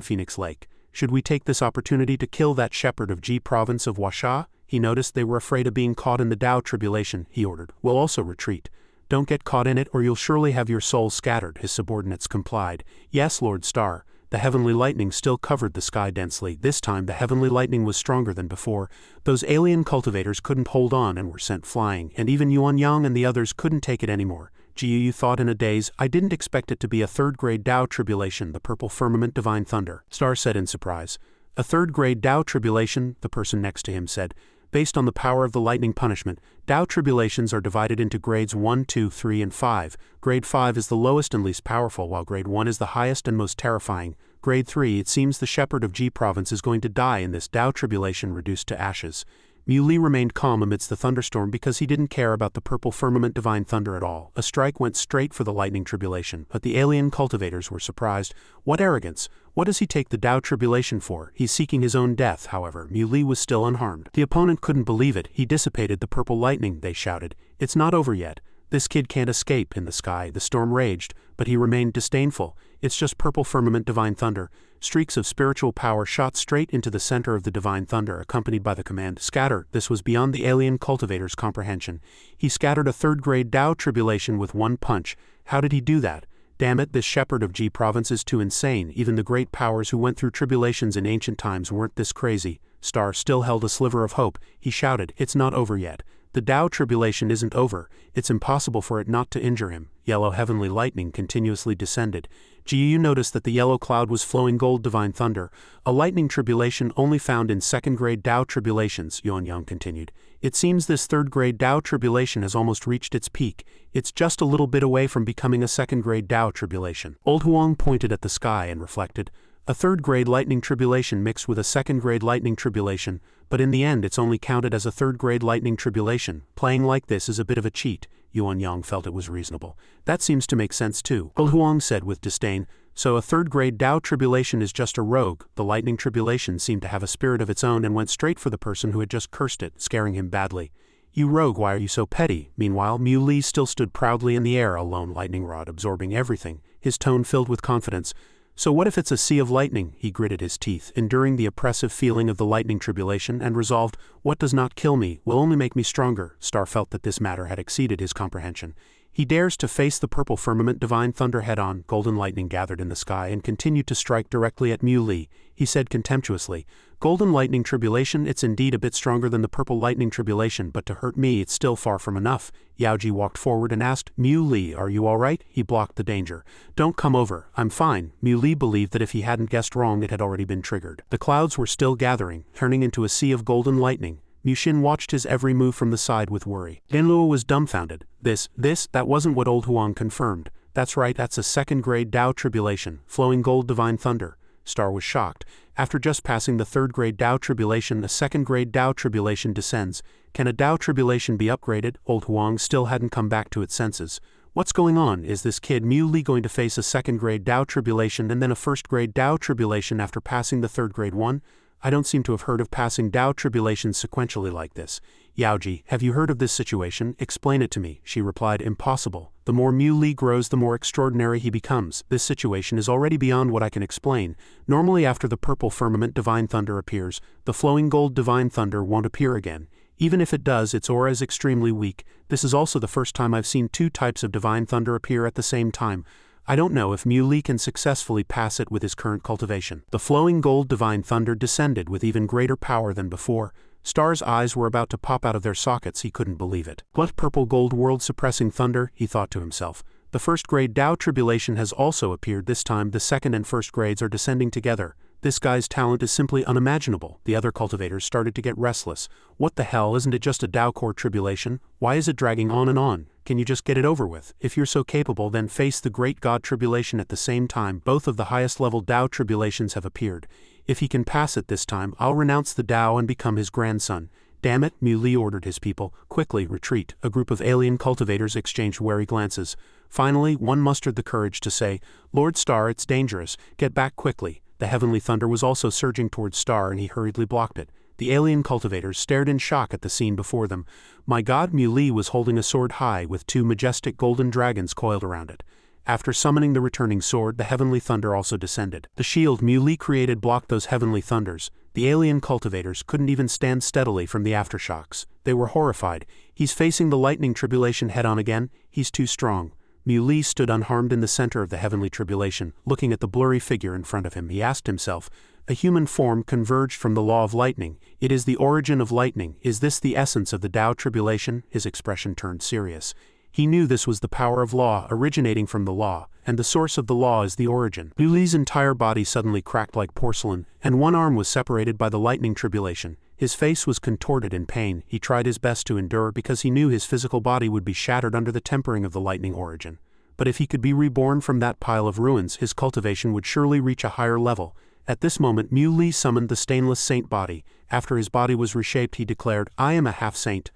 Phoenix Lake. Should we take this opportunity to kill that shepherd of Ji province of Huasha? He noticed they were afraid of being caught in the Tao tribulation, he ordered. We'll also retreat. Don't get caught in it or you'll surely have your soul scattered, his subordinates complied. Yes, Lord Star. The heavenly lightning still covered the sky densely. This time the heavenly lightning was stronger than before. Those alien cultivators couldn't hold on and were sent flying, and even Yuan Yang and the others couldn't take it anymore. Jiyu thought in a daze, I didn't expect it to be a third-grade Tao tribulation, the purple firmament divine thunder, Star said in surprise. A third-grade Tao tribulation, the person next to him said. Based on the power of the lightning punishment, Tao tribulations are divided into grades 1, 2, 3, and 5. Grade 5 is the lowest and least powerful, while grade 1 is the highest and most terrifying. Grade 3, it seems the shepherd of Ji province is going to die in this Tao tribulation reduced to ashes. Mui remained calm amidst the thunderstorm because he didn't care about the purple firmament divine thunder at all. A strike went straight for the lightning tribulation, but the alien cultivators were surprised. What arrogance! What does he take the Tao tribulation for? He's seeking his own death, however. Mui was still unharmed. The opponent couldn't believe it. He dissipated the purple lightning, they shouted. It's not over yet. This kid can't escape. In the sky, the storm raged, but he remained disdainful. It's just purple firmament divine thunder. Streaks of spiritual power shot straight into the center of the divine thunder, accompanied by the command, scatter. This was beyond the alien cultivator's comprehension. He scattered a third-grade Tao tribulation with one punch. How did he do that? Damn it, this shepherd of Ji province is too insane. Even the great powers who went through tribulations in ancient times weren't this crazy. Star still held a sliver of hope. He shouted, it's not over yet. The Tao tribulation isn't over. It's impossible for it not to injure him. Yellow heavenly lightning continuously descended. Jiyu noticed that the yellow cloud was flowing gold divine thunder, a lightning tribulation only found in second-grade Tao tribulations, Yuan Yang continued. It seems this third-grade Tao tribulation has almost reached its peak. It's just a little bit away from becoming a second-grade Tao tribulation. Old Huang pointed at the sky and reflected. A third-grade lightning tribulation mixed with a second-grade lightning tribulation, but in the end it's only counted as a third-grade lightning tribulation. Playing like this is a bit of a cheat. Yuan Yang felt it was reasonable. That seems to make sense too, Old Huang said with disdain. So a third-grade Tao tribulation is just a rogue. The lightning tribulation seemed to have a spirit of its own and went straight for the person who had just cursed it, scaring him badly. You rogue, why are you so petty? Meanwhile, Mui still stood proudly in the air, a lone lightning rod absorbing everything, his tone filled with confidence. So what if it's a sea of lightning? He gritted his teeth, enduring the oppressive feeling of the lightning tribulation, and resolved, what does not kill me will only make me stronger. Star felt that this matter had exceeded his comprehension. He dares to face the purple firmament divine thunder head-on. Golden lightning gathered in the sky and continued to strike directly at Mui. He said contemptuously, Golden lightning tribulation, it's indeed a bit stronger than the purple lightning tribulation, but to hurt me it's still far from enough. Yaoji walked forward and asked, Mui, are you alright? He blocked the danger. Don't come over, I'm fine. Mui believed that if he hadn't guessed wrong it had already been triggered. The clouds were still gathering, turning into a sea of golden lightning. Mushin watched his every move from the side with worry. Denluo was dumbfounded. That wasn't what Old Huang confirmed. That's right, that's a second-grade Tao tribulation, flowing gold divine thunder. Star was shocked. After just passing the third-grade Tao tribulation, a second-grade Tao tribulation descends. Can a Tao tribulation be upgraded? Old Huang still hadn't come back to its senses. What's going on? Is this kid Mui going to face a second-grade Tao tribulation and then a first-grade Tao tribulation after passing the third-grade one? I don't seem to have heard of passing Tao tribulations sequentially like this. Yaoji, have you heard of this situation? Explain it to me, she replied. Impossible. The more Mui grows, the more extraordinary he becomes. This situation is already beyond what I can explain. Normally after the purple firmament divine thunder appears, the flowing gold divine thunder won't appear again. Even if it does, its aura is extremely weak. This is also the first time I've seen two types of divine thunder appear at the same time. I don't know if Mui can successfully pass it with his current cultivation. The flowing gold divine thunder descended with even greater power than before. Star's eyes were about to pop out of their sockets. He couldn't believe it. What purple gold world-suppressing thunder, he thought to himself. The first-grade Tao tribulation has also appeared. This time the second and first grades are descending together. This guy's talent is simply unimaginable. The other cultivators started to get restless. What the hell, isn't it just a Tao core tribulation? Why is it dragging on and on? Can you just get it over with? If you're so capable, then face the great God tribulation at the same time. Both of the highest level Tao tribulations have appeared. If he can pass it this time, I'll renounce the Tao and become his grandson. Damn it, Mui ordered his people. Quickly, retreat. A group of alien cultivators exchanged wary glances. Finally, one mustered the courage to say, Lord Star, it's dangerous. Get back quickly. The heavenly thunder was also surging towards Star and he hurriedly blocked it. The alien cultivators stared in shock at the scene before them. My god, Mui was holding a sword high with two majestic golden dragons coiled around it. After summoning the returning sword, the heavenly thunder also descended. The shield Mui created blocked those heavenly thunders. The alien cultivators couldn't even stand steadily from the aftershocks. They were horrified. He's facing the lightning tribulation head-on again. He's too strong. Mui stood unharmed in the center of the heavenly tribulation, looking at the blurry figure in front of him. He asked himself, a human form converged from the law of lightning. It is the origin of lightning. Is this the essence of the Tao tribulation? His expression turned serious. He knew this was the power of law originating from the law, and the source of the law is the origin. Muli's entire body suddenly cracked like porcelain, and one arm was separated by the lightning tribulation. His face was contorted in pain. He tried his best to endure because he knew his physical body would be shattered under the tempering of the lightning origin. But if he could be reborn from that pile of ruins, his cultivation would surely reach a higher level. At this moment, Mui summoned the stainless saint body. After his body was reshaped, he declared, I am a half-saint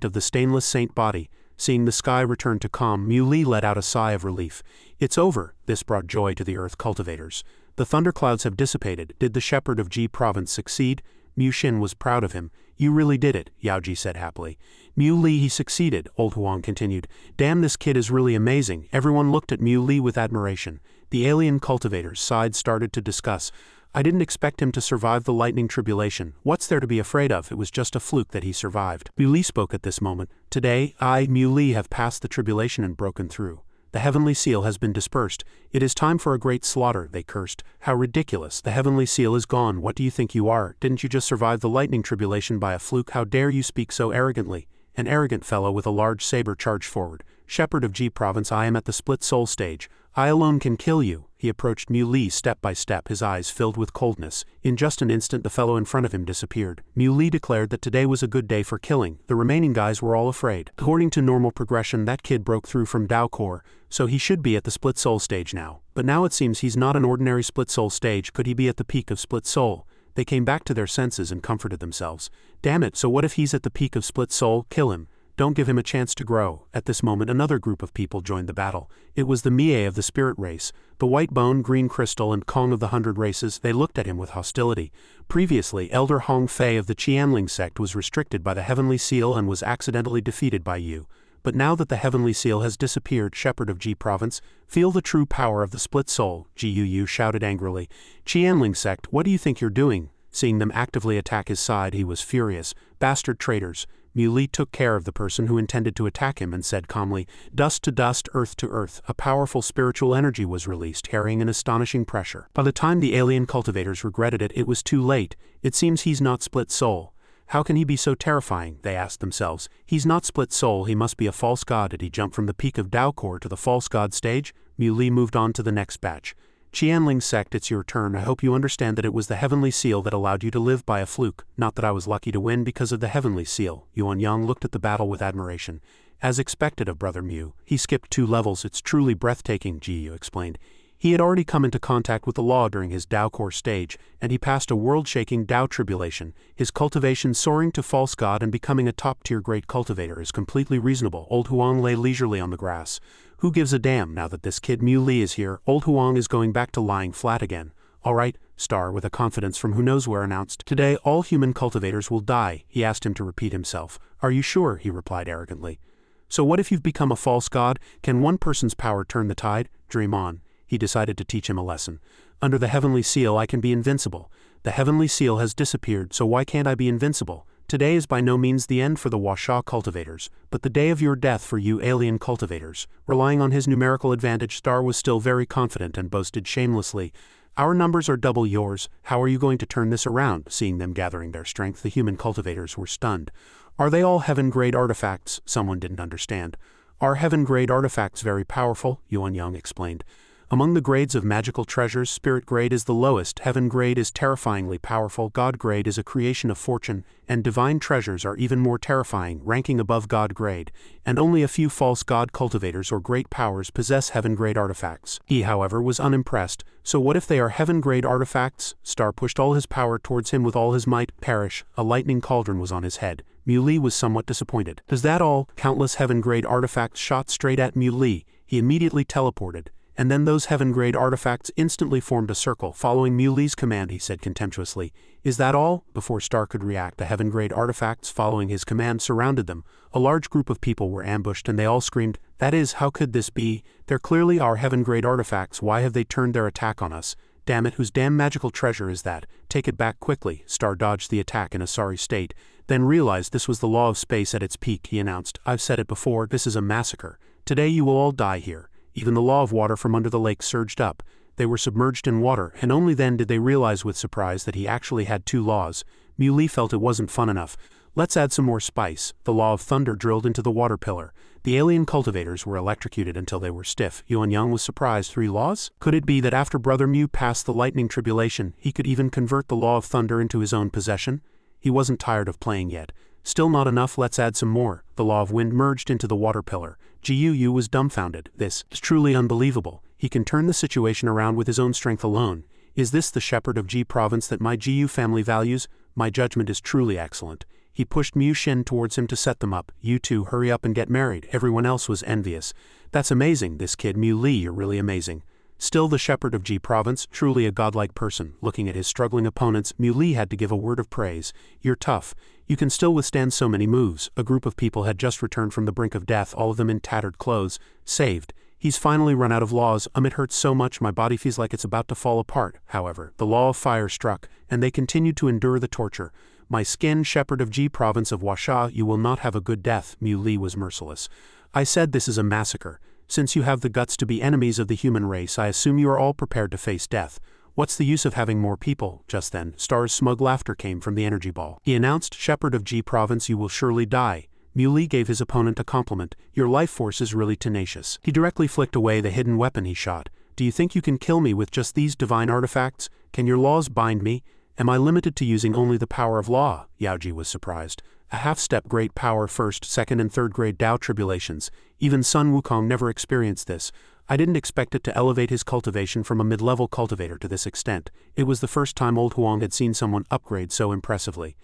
of the stainless saint body. Seeing the sky return to calm, Mui let out a sigh of relief. It's over. This brought joy to the earth cultivators. The thunderclouds have dissipated. Did the shepherd of Ji province succeed? Mu Xin was proud of him. You really did it, Yao Ji said happily. Mui, he succeeded, Old Huang continued. Damn, this kid is really amazing. Everyone looked at Mui with admiration. The alien cultivators' sides started to discuss. I didn't expect him to survive the lightning tribulation. What's there to be afraid of? It was just a fluke that he survived. Mui spoke at this moment. Today, I, Mui, have passed the tribulation and broken through. The heavenly seal has been dispersed. It is time for a great slaughter, they cursed. How ridiculous. The heavenly seal is gone. What do you think you are? Didn't you just survive the lightning tribulation by a fluke? How dare you speak so arrogantly? An arrogant fellow with a large saber charged forward. Shepherd of Ji province, I am at the split soul stage. I alone can kill you. He approached Mui step by step, his eyes filled with coldness. In just an instant the fellow in front of him disappeared. Mui declared that today was a good day for killing. The remaining guys were all afraid. According to normal progression, that kid broke through from Dao Core, so he should be at the split soul stage now. But now it seems he's not an ordinary split soul stage. Could he be at the peak of split soul? They came back to their senses and comforted themselves. Damn it, so what if he's at the peak of split soul? Kill him. Don't give him a chance to grow. At this moment another group of people joined the battle. It was the Mie of the spirit race, the white bone, green crystal and Kong of the 100 races. They looked at him with hostility. Previously, Elder Hong Fei of the Qianling sect was restricted by the heavenly seal and was accidentally defeated by you. But now that the heavenly seal has disappeared, shepherd of Ji province, feel the true power of the split soul, Ji Yu shouted angrily. Qianling sect, what do you think you're doing? Seeing them actively attack his side, he was furious. Bastard traitors. Mui took care of the person who intended to attack him and said calmly, dust to dust, earth to earth. A powerful spiritual energy was released, carrying an astonishing pressure. By the time the alien cultivators regretted it, it was too late. It seems he's not split soul. How can he be so terrifying? They asked themselves. He's not split soul, he must be a false god. Did he jump from the peak of Dao Core to the false god stage? Mui moved on to the next batch. Qianling sect, it's your turn. I hope you understand that it was the heavenly seal that allowed you to live by a fluke, not that I was lucky to win because of the heavenly seal. Yuan Yang looked at the battle with admiration. As expected of Brother Mu, he skipped 2 levels. It's truly breathtaking, Ji Yu explained. He had already come into contact with the law during his Dao Core stage, and he passed a world-shaking Dao tribulation. His cultivation soaring to false god and becoming a top-tier great cultivator is completely reasonable. Old Huang lay leisurely on the grass. Who gives a damn now that this kid Mui is here? Old Huang is going back to lying flat again. All right, Star, with a confidence from who knows where, announced. Today all human cultivators will die. He asked him to repeat himself. Are you sure? He replied arrogantly. So what if you've become a false god? Can one person's power turn the tide? Dream on. He decided to teach him a lesson. Under the heavenly seal I can be invincible. The heavenly seal has disappeared, so why can't I be invincible? Today is by no means the end for the Washa cultivators, but the day of your death for you alien cultivators. Relying on his numerical advantage, Star was still very confident and boasted shamelessly. Our numbers are double yours. How are you going to turn this around? Seeing them gathering their strength, the human cultivators were stunned. Are they all heaven-grade artifacts? Someone didn't understand. Are heaven-grade artifacts very powerful? Yuan Yang explained. Among the grades of magical treasures, spirit grade is the lowest, heaven grade is terrifyingly powerful, god grade is a creation of fortune, and divine treasures are even more terrifying, ranking above god grade, and only a few false god cultivators or great powers possess heaven grade artifacts. He, however, was unimpressed. So what if they are heaven grade artifacts? Star pushed all his power towards him with all his might. Perish. A lightning cauldron was on his head. Mui was somewhat disappointed. Does that all? Countless heaven grade artifacts shot straight at Mui. He immediately teleported. And then those heaven-grade artifacts instantly formed a circle. Following Muli's command, he said contemptuously. Is that all? Before Star could react, the heaven-grade artifacts following his command surrounded them. A large group of people were ambushed and they all screamed, "That is, how could this be? They're clearly our heaven-grade artifacts. Why have they turned their attack on us? Damn it, whose damn magical treasure is that? Take it back quickly." Star dodged the attack in a sorry state, then realized this was the law of space at its peak. He announced, "I've said it before, this is a massacre. Today you will all die here." Even the law of water from under the lake surged up. They were submerged in water, and only then did they realize with surprise that he actually had two laws. Muli felt it wasn't fun enough. Let's add some more spice. The law of thunder drilled into the water pillar. The alien cultivators were electrocuted until they were stiff. Yuanyang was surprised. 3 laws? Could it be that after Brother Mu passed the lightning tribulation, he could even convert the law of thunder into his own possession? He wasn't tired of playing yet. Still not enough, let's add some more. The law of wind merged into the water pillar. Jiyu was dumbfounded. This is truly unbelievable. He can turn the situation around with his own strength alone. Is this the shepherd of Ji province that my Jiyu family values? My judgment is truly excellent. He pushed Mu Xin towards him to set them up. You two hurry up and get married. Everyone else was envious. That's amazing, this kid Mu Li, you're really amazing. Still the shepherd of Ji province, truly a godlike person. Looking at his struggling opponents, Mu Li had to give a word of praise. You're tough. You can still withstand so many moves. A group of people had just returned from the brink of death, all of them in tattered clothes. Saved. He's finally run out of laws. It hurts so much my body feels like it's about to fall apart. However, the law of fire struck, and they continued to endure the torture. My skin, shepherd of Ji province of Huasha, you will not have a good death. Mu Li was merciless. I said this is a massacre. Since you have the guts to be enemies of the human race, I assume you are all prepared to face death. What's the use of having more people? Just then, Star's smug laughter came from the energy ball. He announced, Shepherd of Ji province, you will surely die. Mu Li gave his opponent a compliment. Your life force is really tenacious. He directly flicked away the hidden weapon he shot. Do you think you can kill me with just these divine artifacts? Can your laws bind me? Am I limited to using only the power of law? Yaoji was surprised. A half-step great power, first, second and third grade Dao tribulations. Even Sun Wukong never experienced this. I didn't expect it to elevate his cultivation from a mid-level cultivator to this extent. It was the first time old Huang had seen someone upgrade so impressively.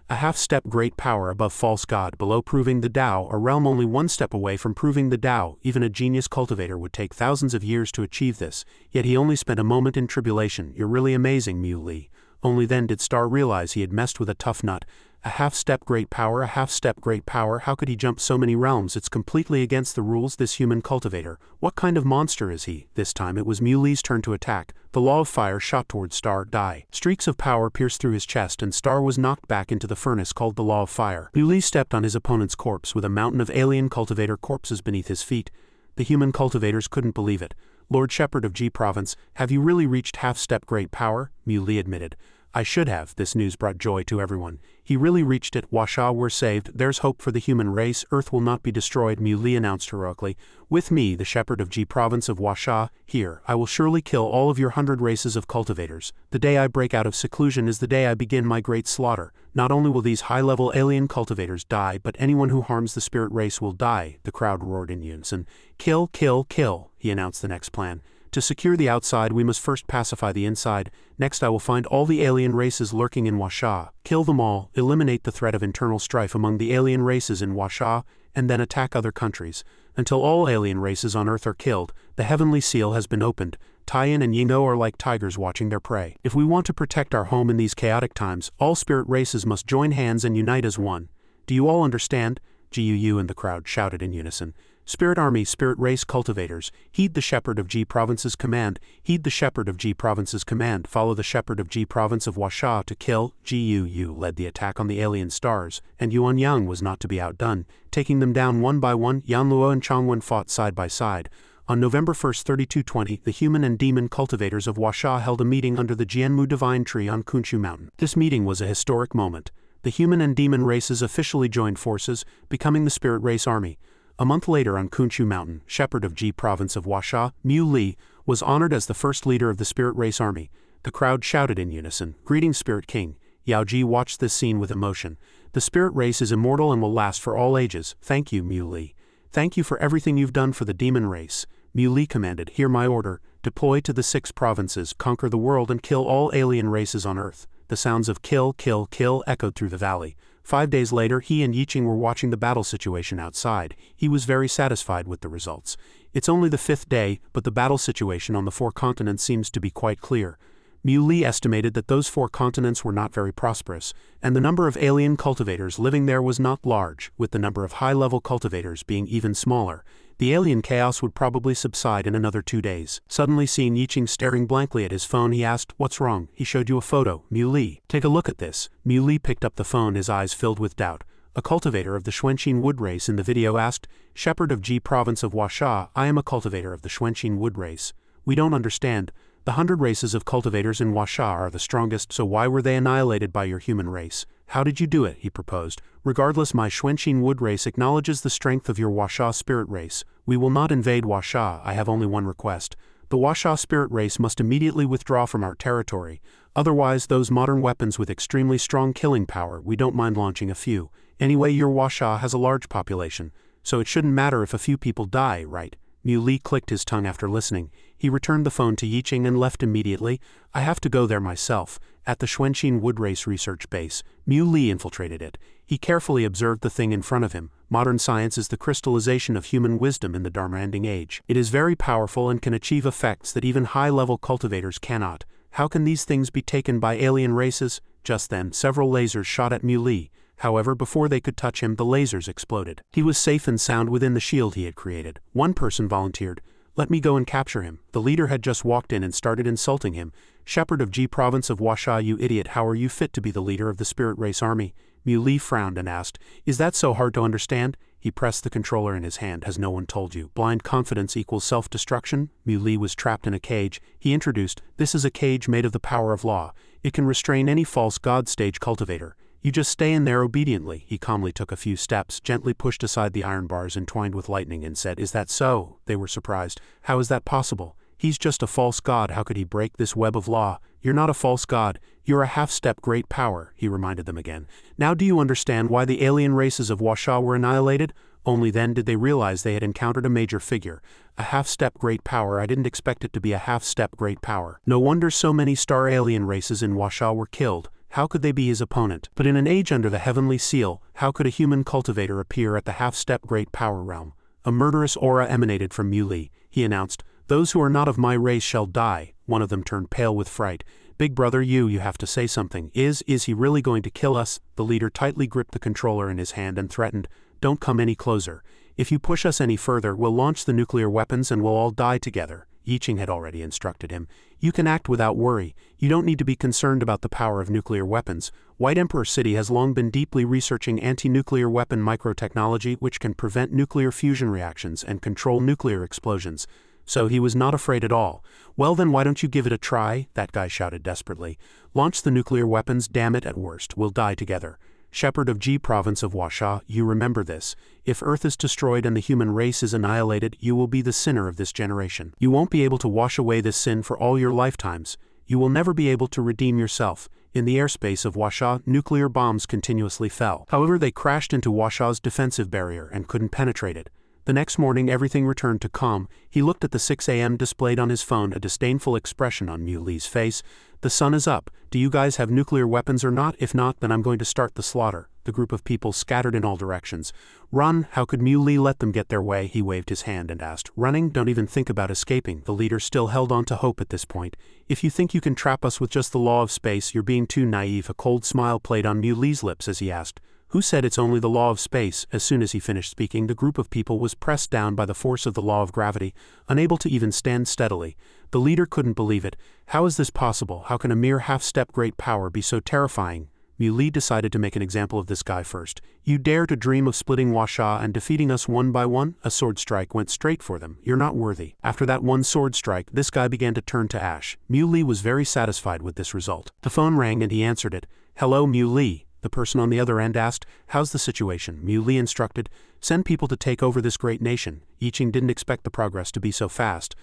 A half-step great power above false god, below proving the Dao, a realm only one step away from proving the Dao. Even a genius cultivator would take thousands of years to achieve this, yet he only spent a moment in tribulation. You're really amazing, Mu Li. Only then did Star realize he had messed with a tough nut. A half-step great power, a half-step great power, how could he jump so many realms? It's completely against the rules, this human cultivator. What kind of monster is he? This time it was Mu Li's turn to attack. The law of fire shot towards Star. Die. Streaks of power pierced through his chest and Star was knocked back into the furnace called the law of fire. Mu Li stepped on his opponent's corpse with a mountain of alien cultivator corpses beneath his feet. The human cultivators couldn't believe it. Lord Shepherd of Ji province, have you really reached half-step great power? Mu Li admitted. I should have. This news brought joy to everyone. He really reached it. Huasha were saved. There's hope for the human race. Earth will not be destroyed, Mu Li announced heroically. With me, the shepherd of Ji province of Huasha, here, I will surely kill all of your 100 races of cultivators. The day I break out of seclusion is the day I begin my great slaughter. Not only will these high-level alien cultivators die, but anyone who harms the spirit race will die, the crowd roared in unison. Kill, kill, kill, he announced the next plan. To secure the outside, we must first pacify the inside. Next I will find all the alien races lurking in Huasha, kill them all, eliminate the threat of internal strife among the alien races in Huasha, and then attack other countries. Until all alien races on Earth are killed, the heavenly seal has been opened. Taiyan and Yingou are like tigers watching their prey. If we want to protect our home in these chaotic times, all spirit races must join hands and unite as one. Do you all understand? Jiyu and the crowd shouted in unison. Spirit Army, Spirit Race Cultivators, heed the Shepherd of Ji Province's command, heed the Shepherd of Ji Province's command, follow the Shepherd of Ji Province of Huasha to kill. Jiyu led the attack on the alien stars, and Yuanyang was not to be outdone. Taking them down one by one, Yanluo and Changwen fought side by side. On November 1st, 3220, the human and demon cultivators of Huasha held a meeting under the Jianmu Divine Tree on Kunshu Mountain. This meeting was a historic moment. The human and demon races officially joined forces, becoming the Spirit Race Army. A month later on Kunshu Mountain, Shepherd of Ji Province of Huasha, Mu Li, was honored as the first leader of the Spirit Race Army. The crowd shouted in unison, Greetings, Spirit King. Yao Ji watched this scene with emotion. The Spirit Race is immortal and will last for all ages. Thank you, Mu Li. Thank you for everything you've done for the demon race. Mu Li commanded, Hear my order. Deploy to the 6 provinces, conquer the world and kill all alien races on Earth. The sounds of kill, kill, kill echoed through the valley. 5 days later, he and Yiqing were watching the battle situation outside. He was very satisfied with the results. It's only the 5th day, but the battle situation on the 4 continents seems to be quite clear. Mui estimated that those 4 continents were not very prosperous, and the number of alien cultivators living there was not large, with the number of high-level cultivators being even smaller. The alien chaos would probably subside in another 2 days. Suddenly seeing Yiqing staring blankly at his phone, he asked, "What's wrong?" "He showed you a photo, Mui. Take a look at this." Mui picked up the phone, his eyes filled with doubt. A cultivator of the Xuanqin wood race in the video asked, "Shepherd of Ji province of Huasha, I am a cultivator of the Xuanqin wood race. We don't understand. The 100 races of cultivators in Huasha are the strongest, so why were they annihilated by your human race? How did you do it?" he proposed. "Regardless, my Xuanqin wood race acknowledges the strength of your Huasha spirit race. We will not invade Huasha. I have only one request. The Huasha spirit race must immediately withdraw from our territory. Otherwise, those modern weapons with extremely strong killing power, we don't mind launching a few. Anyway, your Huasha has a large population, so it shouldn't matter if a few people die, right?" Mui clicked his tongue after listening. He returned the phone to Yiqing and left immediately. "I have to go there myself." At the Xuanqin wood race research base, Mui infiltrated it. He carefully observed the thing in front of him. Modern science is the crystallization of human wisdom in the Dharma-ending age. It is very powerful and can achieve effects that even high-level cultivators cannot. How can these things be taken by alien races? Just then, several lasers shot at Mui. However, before they could touch him, the lasers exploded. He was safe and sound within the shield he had created. One person volunteered, "Let me go and capture him." The leader had just walked in and started insulting him. "Shepherd of Ji province of Huasha, you idiot, how are you fit to be the leader of the spirit race army?" Mui frowned and asked, "Is that so hard to understand?" He pressed the controller in his hand. "Has no one told you? Blind confidence equals self-destruction?" Mui was trapped in a cage. He introduced, "This is a cage made of the power of law. It can restrain any false god stage cultivator. You just stay in there obediently." He calmly took a few steps, gently pushed aside the iron bars entwined with lightning and said, "Is that so?" They were surprised. "How is that possible? He's just a false god. How could he break this web of law?" "You're not a false god. You're a half-step great power," he reminded them again. "Now do you understand why the alien races of Huasha were annihilated?" Only then did they realize they had encountered a major figure. A half-step great power. I didn't expect it to be a half-step great power. No wonder so many star alien races in Huasha were killed. How could they be his opponent? But in an age under the heavenly seal, how could a human cultivator appear at the half-step great power realm? A murderous aura emanated from Mui. He announced, "Those who are not of my race shall die." One of them turned pale with fright. "Big brother, you have to say something. Is he really going to kill us?" The leader tightly gripped the controller in his hand and threatened, "Don't come any closer. If you push us any further, we'll launch the nuclear weapons and we'll all die together." Yiqing had already instructed him. "You can act without worry. You don't need to be concerned about the power of nuclear weapons. White Emperor City has long been deeply researching anti-nuclear weapon microtechnology which can prevent nuclear fusion reactions and control nuclear explosions." So he was not afraid at all. "Well then, why don't you give it a try?" that guy shouted desperately. "Launch the nuclear weapons, damn it, at worst, we'll die together. Shepherd of Ji province of Huasha, you remember this. If Earth is destroyed and the human race is annihilated, you will be the sinner of this generation. You won't be able to wash away this sin for all your lifetimes. You will never be able to redeem yourself." In the airspace of Huasha, nuclear bombs continuously fell. However, they crashed into Huasha's defensive barrier and couldn't penetrate it. The next morning everything returned to calm. He looked at the 6 a.m. displayed on his phone, a disdainful expression on Muli's face. "The sun is up. Do you guys have nuclear weapons or not? If not, then I'm going to start the slaughter." The group of people scattered in all directions. "Run!" How could Mui let them get their way? He waved his hand and asked, "Running? Don't even think about escaping." The leader still held on to hope at this point. "If you think you can trap us with just the law of space, you're being too naive." A cold smile played on Muli's lips as he asked, "Who said it's only the law of space?" As soon as he finished speaking, the group of people was pressed down by the force of the law of gravity, unable to even stand steadily. The leader couldn't believe it. How is this possible? How can a mere half-step great power be so terrifying? Mui decided to make an example of this guy first. "You dare to dream of splitting Huasha and defeating us one by one?" A sword strike went straight for them. "You're not worthy." After that one sword strike, this guy began to turn to ash. Mui was very satisfied with this result. The phone rang and he answered it. "Hello, Mui." The person on the other end asked, "How's the situation?" Mui instructed, "Send people to take over this great nation." Yiqing didn't expect the progress to be so fast.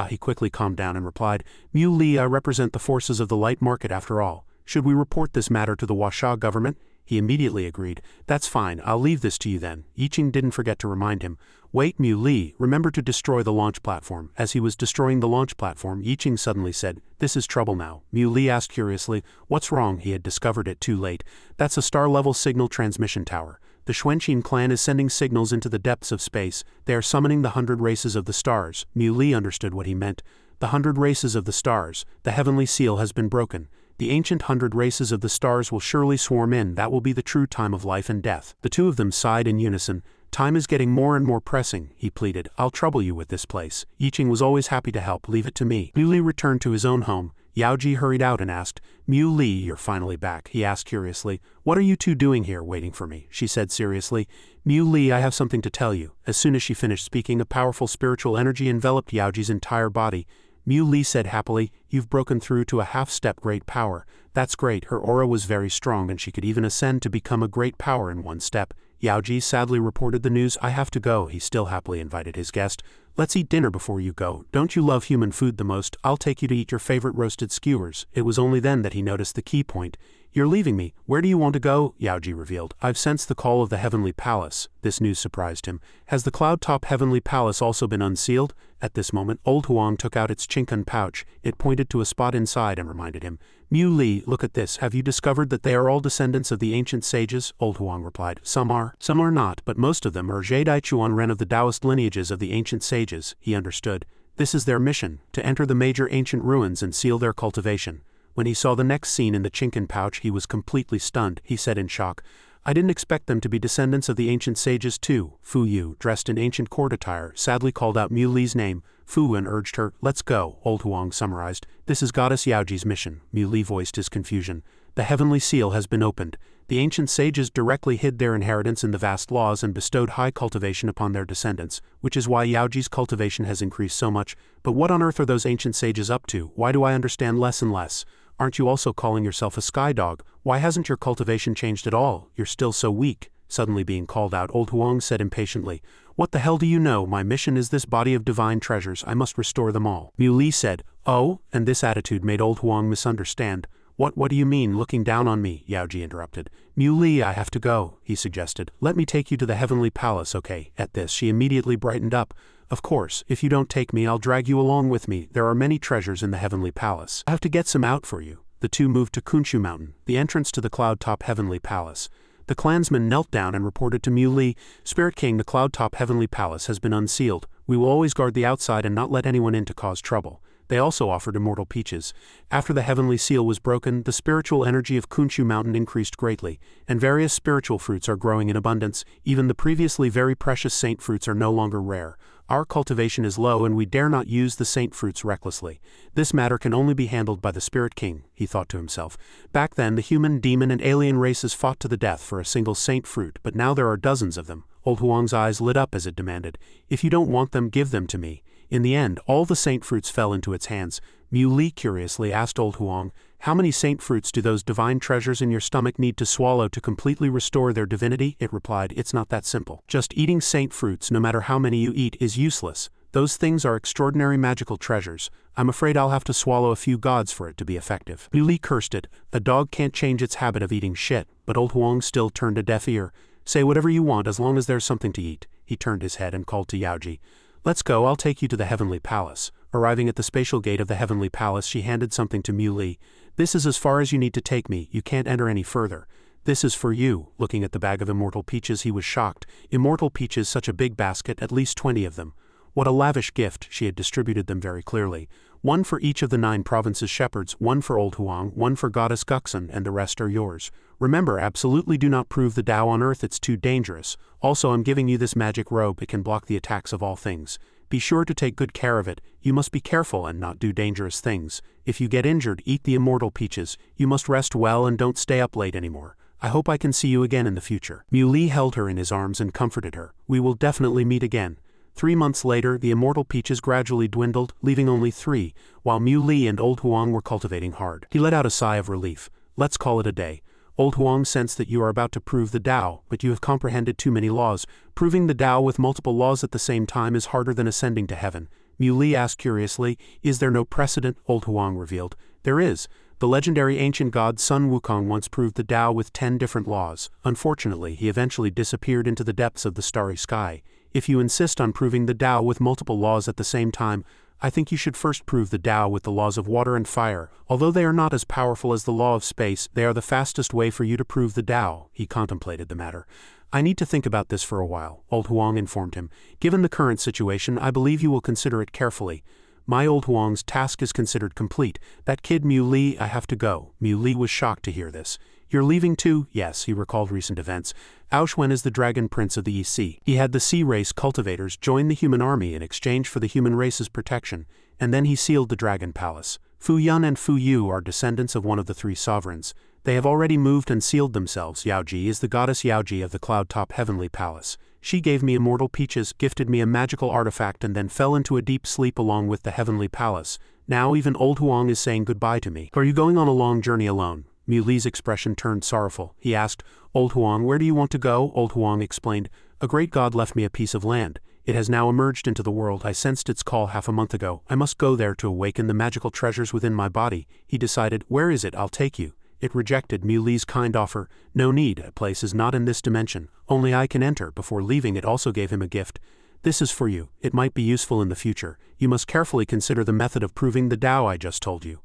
He quickly calmed down and replied, "Mui, I represent the forces of the light market after all. Should we report this matter to the Huasha government?" He immediately agreed. That's fine, I'll leave this to you then. Yiqing didn't forget to remind him. Wait, Mu Li, remember to destroy the launch platform. As he was destroying the launch platform, Yiqing suddenly said, this is trouble now. Mu Li asked curiously, what's wrong? He had discovered it too late. That's a star-level signal transmission tower. The Xuanqin clan is sending signals into the depths of space. They are summoning the 100 races of the stars. Mu Li understood what he meant. The 100 races of the stars. The heavenly seal has been broken. The ancient 100 races of the stars will surely swarm in. That will be the true time of life and death. The two of them sighed in unison. Time is getting more and more pressing, he pleaded. I'll trouble you with this place. Yiqing was always happy to help. Leave it to me. Mu Li returned to his own home. Yaoji hurried out and asked, Mu Li, you're finally back. He asked curiously, what are you two doing here waiting for me? She said seriously, Mu Li, I have something to tell you. As soon as she finished speaking, a powerful spiritual energy enveloped Yaoji's entire body. Mu Li said happily, you've broken through to a half-step great power. That's great. Her aura was very strong and she could even ascend to become a great power in one step. Yaoji sadly reported the news. I have to go. He still happily invited his guest. Let's eat dinner before you go. Don't you love human food the most? I'll take you to eat your favorite roasted skewers. It was only then that he noticed the key point. You're leaving me. Where do you want to go? Yaoji revealed. I've sensed the call of the Heavenly Palace. This news surprised him. Has the cloud-top Heavenly Palace also been unsealed? At this moment, old Huang took out its chinkun pouch. It pointed to a spot inside and reminded him. Mu Li, look at this. Have you discovered that they are all descendants of the ancient sages? Old Huang replied. Some are not, but most of them are Zhaidai Chuan Ren of the Taoist lineages of the ancient sages. He understood. This is their mission, to enter the major ancient ruins and seal their cultivation. When he saw the next scene in the chinkun pouch, he was completely stunned. He said in shock, I didn't expect them to be descendants of the ancient sages too. Fuyu, dressed in ancient court attire, sadly called out Mu Li's name. Fu and urged her, let's go, old Huang summarized. This is Goddess Yaoji's mission. Mu Li voiced his confusion. The heavenly seal has been opened. The ancient sages directly hid their inheritance in the vast laws and bestowed high cultivation upon their descendants, which is why Yaoji's cultivation has increased so much. But what on earth are those ancient sages up to? Why do I understand less and less? Aren't you also calling yourself a sky dog? Why hasn't your cultivation changed at all? You're still so weak. Suddenly being called out, old Huang said impatiently, what the hell do you know? My mission is this body of divine treasures. I must restore them all. Mu Li said, oh, and this attitude made old Huang misunderstand. What do you mean, looking down on me? Yaoji interrupted. Mu Li, I have to go, he suggested. Let me take you to the heavenly palace, okay? At this, she immediately brightened up. Of course, if you don't take me, I'll drag you along with me. There are many treasures in the heavenly palace. I have to get some out for you. The two moved to Kunshu Mountain, the entrance to the cloud-top heavenly palace. The clansman knelt down and reported to Mu Li, Spirit King, the cloud-top heavenly palace has been unsealed. We will always guard the outside and not let anyone in to cause trouble. They also offered immortal peaches. After the heavenly seal was broken, the spiritual energy of Kunshu Mountain increased greatly, and various spiritual fruits are growing in abundance. Even the previously very precious saint fruits are no longer rare. Our cultivation is low and we dare not use the saint fruits recklessly. This matter can only be handled by the Spirit King, he thought to himself. Back then, the human, demon, and alien races fought to the death for a single saint fruit, but now there are dozens of them. Old Huang's eyes lit up as it demanded, if you don't want them, give them to me. In the end, all the saint fruits fell into its hands. Mu Li curiously asked old Huang, how many saint fruits do those divine treasures in your stomach need to swallow to completely restore their divinity? It replied, it's not that simple. Just eating saint fruits, no matter how many you eat, is useless. Those things are extraordinary magical treasures. I'm afraid I'll have to swallow a few gods for it to be effective. Mu Li cursed it. A dog can't change its habit of eating shit, but old Huang still turned a deaf ear. Say whatever you want as long as there's something to eat. He turned his head and called to Yaoji. Let's go, I'll take you to the heavenly palace. Arriving at the spatial gate of the heavenly palace, she handed something to Mu Li. This is as far as you need to take me, you can't enter any further. This is for you. Looking at the bag of immortal peaches, he was shocked. Immortal peaches, such a big basket, at least 20 of them. What a lavish gift. She had distributed them very clearly. One for each of the 9 provinces' shepherds, one for old Huang, one for goddess Guxun, and the rest are yours. Remember, absolutely do not prove the Tao on earth, it's too dangerous. Also, I'm giving you this magic robe, it can block the attacks of all things. Be sure to take good care of it. You must be careful and not do dangerous things. If you get injured, eat the immortal peaches. You must rest well and don't stay up late anymore. I hope I can see you again in the future. Mu Li held her in his arms and comforted her. We will definitely meet again. 3 months later, the immortal peaches gradually dwindled, leaving only 3, while Mu Li and old Huang were cultivating hard. He let out a sigh of relief. Let's call it a day. Old Huang sensed that you are about to prove the Tao, but you have comprehended too many laws. Proving the Tao with multiple laws at the same time is harder than ascending to heaven. Mu Li asked curiously, is there no precedent? Old Huang revealed. There is. The legendary ancient god Sun Wukong once proved the Tao with 10 different laws. Unfortunately, he eventually disappeared into the depths of the starry sky. If you insist on proving the Tao with multiple laws at the same time, I think you should first prove the Tao with the laws of water and fire. Although they are not as powerful as the law of space, they are the fastest way for you to prove the Tao. He contemplated the matter. I need to think about this for a while, old Huang informed him. Given the current situation, I believe you will consider it carefully. My old Huang's task is considered complete. That kid Mui Li, I have to go. Mui Li was shocked to hear this. You're leaving too? Yes, he recalled recent events. Aoshwen is the dragon prince of the EC. He had the sea race cultivators join the human army in exchange for the human race's protection, and then he sealed the dragon palace. Fuyun and Fuyu are descendants of one of the 3 sovereigns. They have already moved and sealed themselves. Yaoji is the goddess Yaoji of the cloud-top heavenly palace. She gave me immortal peaches, gifted me a magical artifact, and then fell into a deep sleep along with the heavenly palace. Now even old Huang is saying goodbye to me. Are you going on a long journey alone? Mui Li's expression turned sorrowful. He asked, Old Huang, where do you want to go? Old Huang explained, a great god left me a piece of land. It has now emerged into the world. I sensed its call half a month ago. I must go there to awaken the magical treasures within my body. He decided, where is it? I'll take you. It rejected Mui Li's kind offer. No need, a place is not in this dimension. Only I can enter. Before leaving, it also gave him a gift. This is for you. It might be useful in the future. You must carefully consider the method of proving the Tao I just told you.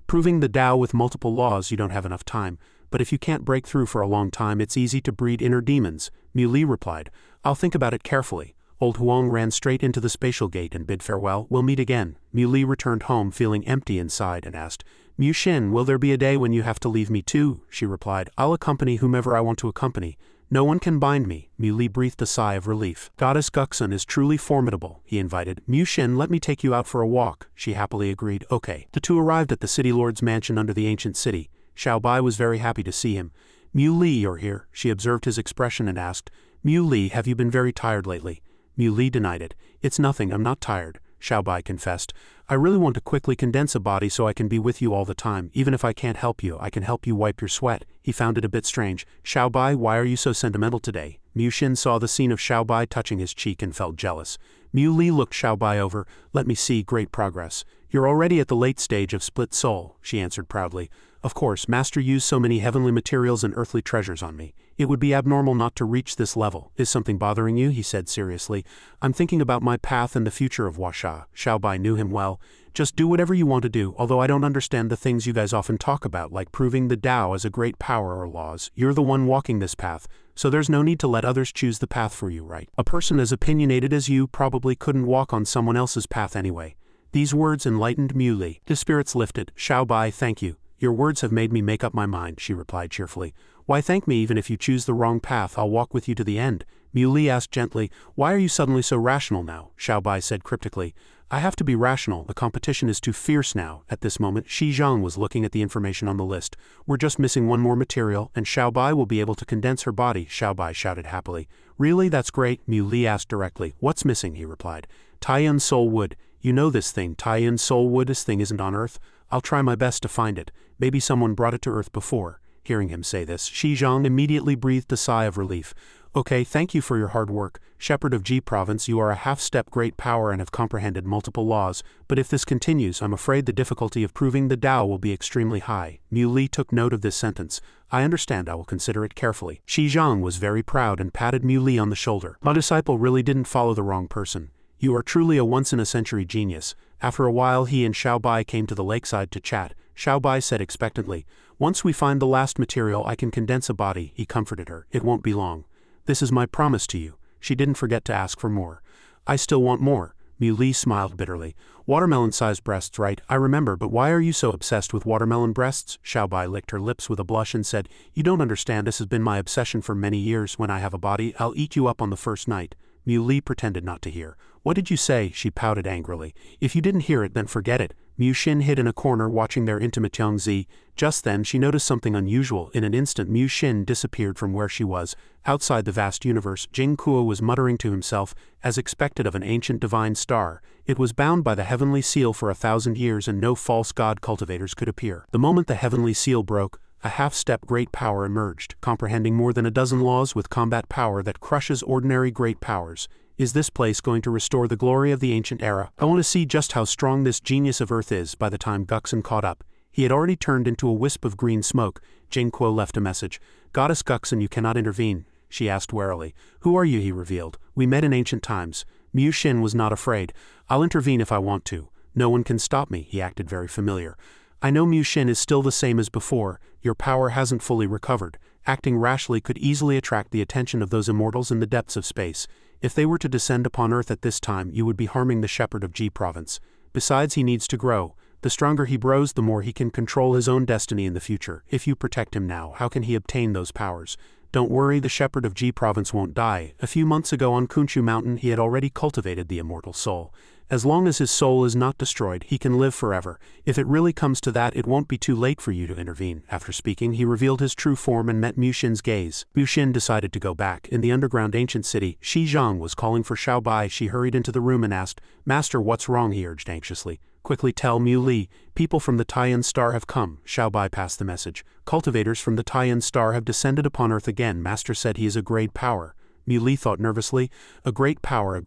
Proving the Tao with multiple laws, you don't have enough time. But if you can't break through for a long time, it's easy to breed inner demons. Mui Li replied, I'll think about it carefully. Old Huang ran straight into the spatial gate and bid farewell. We'll meet again. Mui Li returned home feeling empty inside and asked, Mu Xin, will there be a day when you have to leave me too? She replied, I'll accompany whomever I want to accompany. No one can bind me. Mui Li breathed a sigh of relief. Goddess Guxun is truly formidable, he invited. Mu Xin, let me take you out for a walk. She happily agreed. Okay. The 2 arrived at the city lord's mansion under the ancient city. Xiao Bai was very happy to see him. Mui Li, you're here. She observed his expression and asked, Mui Li, have you been very tired lately? Mui Li denied it. It's nothing, I'm not tired. Xiao Bai confessed. I really want to quickly condense a body so I can be with you all the time. Even if I can't help you, I can help you wipe your sweat. He found it a bit strange. Xiao Bai, why are you so sentimental today? Mu Xin saw the scene of Xiao Bai touching his cheek and felt jealous. Mui Li looked Xiao Bai over. Let me see, great progress. You're already at the late stage of split soul, she answered proudly. Of course, Master used so many heavenly materials and earthly treasures on me. It would be abnormal not to reach this level. Is something bothering you? He said seriously. I'm thinking about my path and the future of Huasha. Xiao Bai knew him well. Just do whatever you want to do, although I don't understand the things you guys often talk about, like proving the Tao as a great power or laws. You're the one walking this path, so there's no need to let others choose the path for you, right? A person as opinionated as you probably couldn't walk on someone else's path anyway. These words enlightened Mui Li. His spirits lifted. Xiao Bai, thank you. Your words have made me make up my mind, she replied cheerfully. Why thank me? Even if you choose the wrong path, I'll walk with you to the end. Mui Li asked gently, why are you suddenly so rational now? Xiao Bai said cryptically, I have to be rational, the competition is too fierce now. At this moment, Shi Zhang was looking at the information on the list. We're just missing one more material, and Xiao Bai will be able to condense her body, Xiao Bai shouted happily. Really, that's great? Mui Li asked directly. What's missing? He replied. Taiyun Soul Wood. You know this thing, Taiyun Soul Wood. This thing isn't on Earth. I'll try my best to find it. Maybe someone brought it to Earth before. Hearing him say this, Shi Zhang immediately breathed a sigh of relief. Okay, thank you for your hard work. Shepherd of Ji Province, you are a half-step great power and have comprehended multiple laws, but if this continues, I'm afraid the difficulty of proving the Tao will be extremely high. Mui Li took note of this sentence. I understand, I will consider it carefully. Shi Zhang was very proud and patted Mui Li on the shoulder. My disciple really didn't follow the wrong person. You are truly a once-in-a-century genius. After a while he and Xiao Bai came to the lakeside to chat. Xiao Bai said expectantly, once we find the last material I can condense a body. He comforted her. It won't be long. This is my promise to you. She didn't forget to ask for more. I still want more. Mui Li smiled bitterly. Watermelon-sized breasts, right? I remember, but why are you so obsessed with watermelon breasts? Xiao Bai licked her lips with a blush and said, you don't understand, this has been my obsession for many years. When I have a body, I'll eat you up on the first night. Mui Li pretended not to hear. What did you say? She pouted angrily. If you didn't hear it, then forget it. Mu Xin hid in a corner watching their intimate Tiangzi. Just then she noticed something unusual. In an instant Mu Xin disappeared from where she was. Outside the vast universe, Jing Kuo was muttering to himself, as expected of an ancient divine star. It was bound by the heavenly seal for 1,000 years and no false god cultivators could appear. The moment the heavenly seal broke, a half-step great power emerged, comprehending more than a dozen laws with combat power that crushes ordinary great powers. Is this place going to restore the glory of the ancient era? I want to see just how strong this genius of Earth is. By the time Guxun caught up, He had already turned into a wisp of green smoke. Jing Kuo left a message. Goddess Guxin, you cannot intervene, she asked warily. Who are you, he revealed. We met in ancient times. Mu Xin was not afraid. I'll intervene if I want to. No one can stop me, he acted very familiar. I know Mu Xin is still the same as before. Your power hasn't fully recovered. Acting rashly could easily attract the attention of those immortals in the depths of space. If they were to descend upon Earth at this time, you would be harming the shepherd of Ji province. Besides, he needs to grow. The stronger he grows, the more he can control his own destiny in the future. If you protect him now, how can he obtain those powers? Don't worry, the shepherd of Ji province won't die. A few months ago on Kunshu Mountain, he had already cultivated the immortal soul. As long as his soul is not destroyed, he can live forever. If it really comes to that, it won't be too late for you to intervene. After speaking, he revealed his true form and met Mu Xin's gaze. Mu Xin decided to go back. In the underground ancient city, Shi Zhang was calling for Xiao Bai. She hurried into the room and asked, Master, what's wrong? He urged anxiously. Quickly tell Mu Li, people from the Taiyan Star have come. Xiao Bai passed the message. Cultivators from the Taiyan Star have descended upon Earth again. Master said he is a great power. Mu Li thought nervously. A great power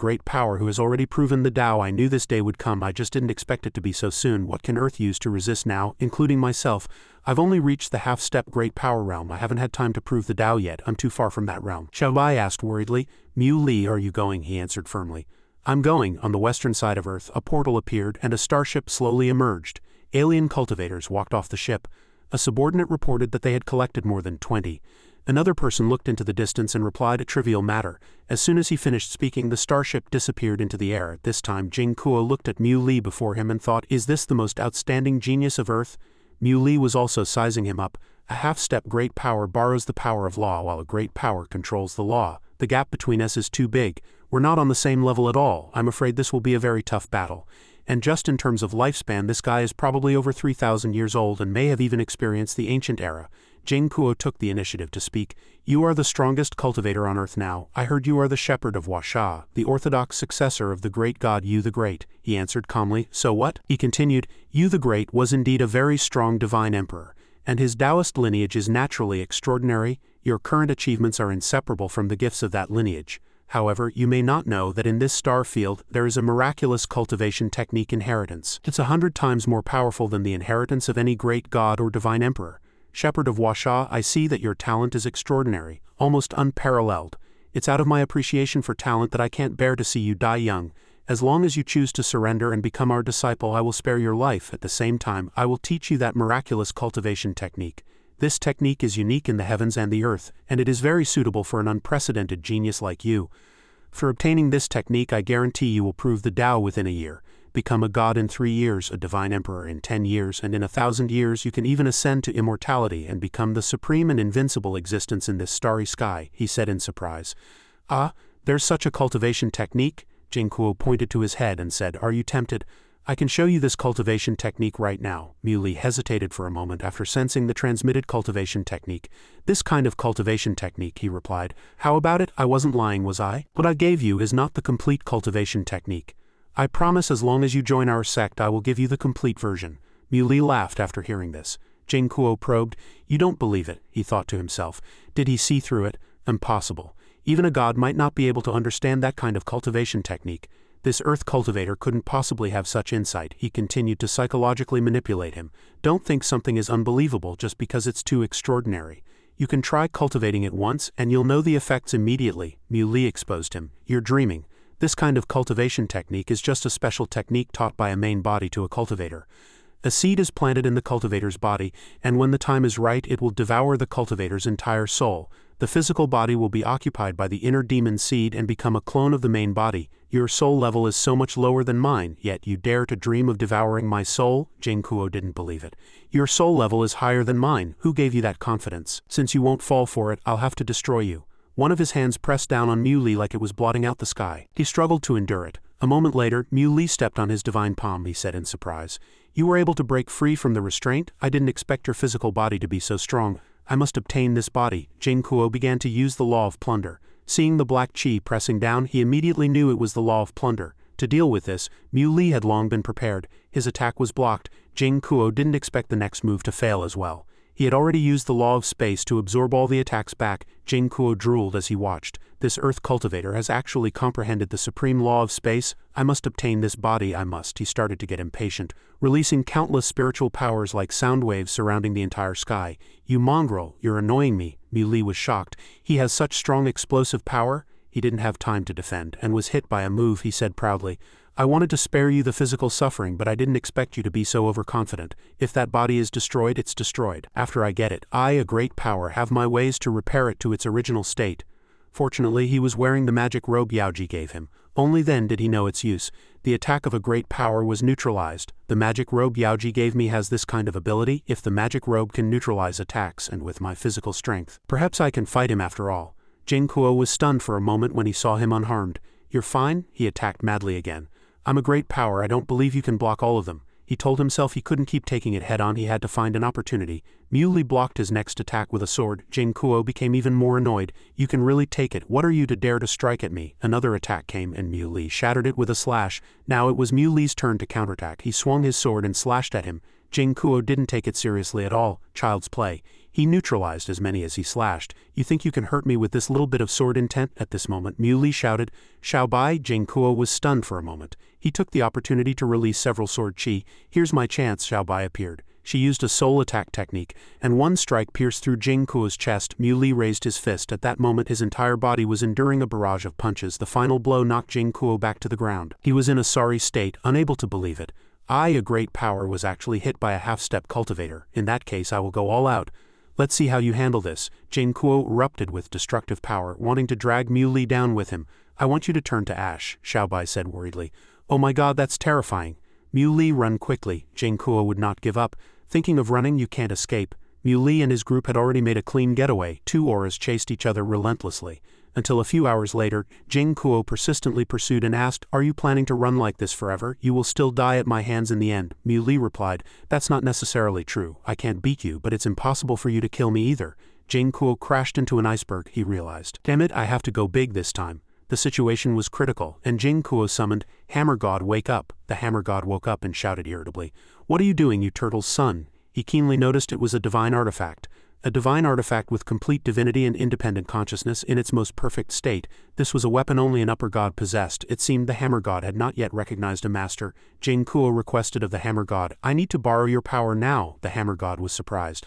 who has already proven the Tao. I knew this day would come, I just didn't expect it to be so soon. What can Earth use to resist now, including myself? I've only reached the half-step great power realm. I haven't had time to prove the Tao yet. I'm too far from that realm. Xiao Bai asked worriedly. Mu Li, are you going? He answered firmly. I'm going. On the western side of Earth, a portal appeared and a starship slowly emerged. Alien cultivators walked off the ship. A subordinate reported that they had collected more than 20. Another person looked into the distance and replied a trivial matter. As soon as he finished speaking, the starship disappeared into the air. At this time, Jing Kuo looked at Mu Li before him and thought, is this the most outstanding genius of Earth? Mu Li was also sizing him up. A half-step great power borrows the power of law, while a great power controls the law. The gap between us is too big. We're not on the same level at all. I'm afraid this will be a very tough battle. And just in terms of lifespan, this guy is probably over 3,000 years old and may have even experienced the ancient era. Jing Kuo took the initiative to speak. You are the strongest cultivator on Earth now. I heard you are the shepherd of Huasha, the orthodox successor of the great god Yu the Great. He answered calmly. So what? He continued. Yu the Great was indeed a very strong divine emperor, and his Taoist lineage is naturally extraordinary. Your current achievements are inseparable from the gifts of that lineage. However, you may not know that in this star field there is a miraculous cultivation technique inheritance. It's 100 times more powerful than the inheritance of any great god or divine emperor. Shepherd of Huasha, I see that your talent is extraordinary, almost unparalleled. It's out of my appreciation for talent that I can't bear to see you die young. As long as you choose to surrender and become our disciple, I will spare your life. At the same time, I will teach you that miraculous cultivation technique. This technique is unique in the heavens and the earth, and it is very suitable for an unprecedented genius like you. For obtaining this technique, I guarantee you will prove the Tao within a year, become a god in 3 years, a divine emperor in 10 years, and in 1,000 years you can even ascend to immortality and become the supreme and invincible existence in this starry sky, he said in surprise. Ah, there's such a cultivation technique? Jing Kuo pointed to his head and said, are you tempted? I can show you this cultivation technique right now. Mu Li hesitated for a moment after sensing the transmitted cultivation technique. This kind of cultivation technique, he replied. How about it? I wasn't lying, was I? What I gave you is not the complete cultivation technique. I promise as long as you join our sect I will give you the complete version. Mu Li laughed after hearing this. Jing Kuo probed. You don't believe it, he thought to himself. Did he see through it? Impossible. Even a god might not be able to understand that kind of cultivation technique. This earth cultivator couldn't possibly have such insight. He continued to psychologically manipulate him. Don't think something is unbelievable just because it's too extraordinary. You can try cultivating it once and you'll know the effects immediately. Mu Li exposed him. You're dreaming. This kind of cultivation technique is just a special technique taught by a main body to a cultivator. A seed is planted in the cultivator's body, and when the time is right it will devour the cultivator's entire soul. The physical body will be occupied by the inner demon seed and become a clone of the main body. Your soul level is so much lower than mine, yet you dare to dream of devouring my soul? Jing Kuo didn't believe it. Your soul level is higher than mine. Who gave you that confidence? Since you won't fall for it, I'll have to destroy you. One of his hands pressed down on Mu Li like it was blotting out the sky. He struggled to endure it. A moment later, Mu Li stepped on his divine palm, he said in surprise. You were able to break free from the restraint? I didn't expect your physical body to be so strong. I must obtain this body. Jing Kuo began to use the law of plunder. Seeing the black chi pressing down, he immediately knew it was the law of plunder. To deal with this, Mu Li had long been prepared. His attack was blocked. Jing Kuo didn't expect the next move to fail as well. He had already used the law of space to absorb all the attacks back. Jing Kuo drooled as he watched. this Earth cultivator has actually comprehended the supreme law of space. I must obtain this body, I must. He started to get impatient, releasing countless spiritual powers like sound waves surrounding the entire sky. You mongrel, you're annoying me. Muli was shocked. He has such strong explosive power? He didn't have time to defend, and was hit by a move, he said proudly. I wanted to spare you the physical suffering, but I didn't expect you to be so overconfident. If that body is destroyed, it's destroyed. After I get it, I, a great power, have my ways to repair it to its original state. Fortunately, he was wearing the magic robe Yaoji gave him. Only then did he know its use. The attack of a great power was neutralized. The magic robe Yaoji gave me has this kind of ability. If the magic robe can neutralize attacks, and with my physical strength, perhaps I can fight him after all. Jing Kuo was stunned for a moment when he saw him unharmed. You're fine? He attacked madly again. I'm a great power, I don't believe you can block all of them. He told himself he couldn't keep taking it head-on, he had to find an opportunity. Muley blocked his next attack with a sword. Jing Kuo became even more annoyed. You can really take it. What are you to dare to strike at me? Another attack came, and Muley shattered it with a slash. Now it was Muley's turn to counterattack. He swung his sword and slashed at him. Jing Kuo didn't take it seriously at all. Child's play. He neutralized as many as he slashed. You think you can hurt me with this little bit of sword intent? At this moment, Muley shouted. Xiaobai. Jing Kuo was stunned for a moment. He took the opportunity to release several sword chi. Here's my chance, Xiaobai appeared. She used a soul attack technique, and one strike pierced through Jing Kuo's chest. Muley raised his fist. At that moment his entire body was enduring a barrage of punches. The final blow knocked Jing Kuo back to the ground. He was in a sorry state, unable to believe it. I, a great power, was actually hit by a half-step cultivator. In that case I will go all out. Let's see how you handle this. Jing Kuo erupted with destructive power, wanting to drag Muley down with him. I want you to turn to ash, Xiaobai said worriedly. Oh my god, that's terrifying. Muley, run quickly. Jing Kuo would not give up. Thinking of running, you can't escape. Muley and his group had already made a clean getaway. Two auras chased each other relentlessly. Until a few hours later, Jing Kuo persistently pursued and asked, Are you planning to run like this forever? You will still die at my hands in the end. Muley replied, That's not necessarily true. I can't beat you, but it's impossible for you to kill me either. Jing Kuo crashed into an iceberg, he realized. Damn it, I have to go big this time. The situation was critical, and Jing Kuo summoned, Hammer God, wake up. The Hammer God woke up and shouted irritably, What are you doing, you turtle's son? He keenly noticed it was a divine artifact. A divine artifact with complete divinity and independent consciousness in its most perfect state. This was a weapon only an upper god possessed. It seemed the Hammer God had not yet recognized a master. Jing Kuo requested of the Hammer God, I need to borrow your power now. The Hammer God was surprised.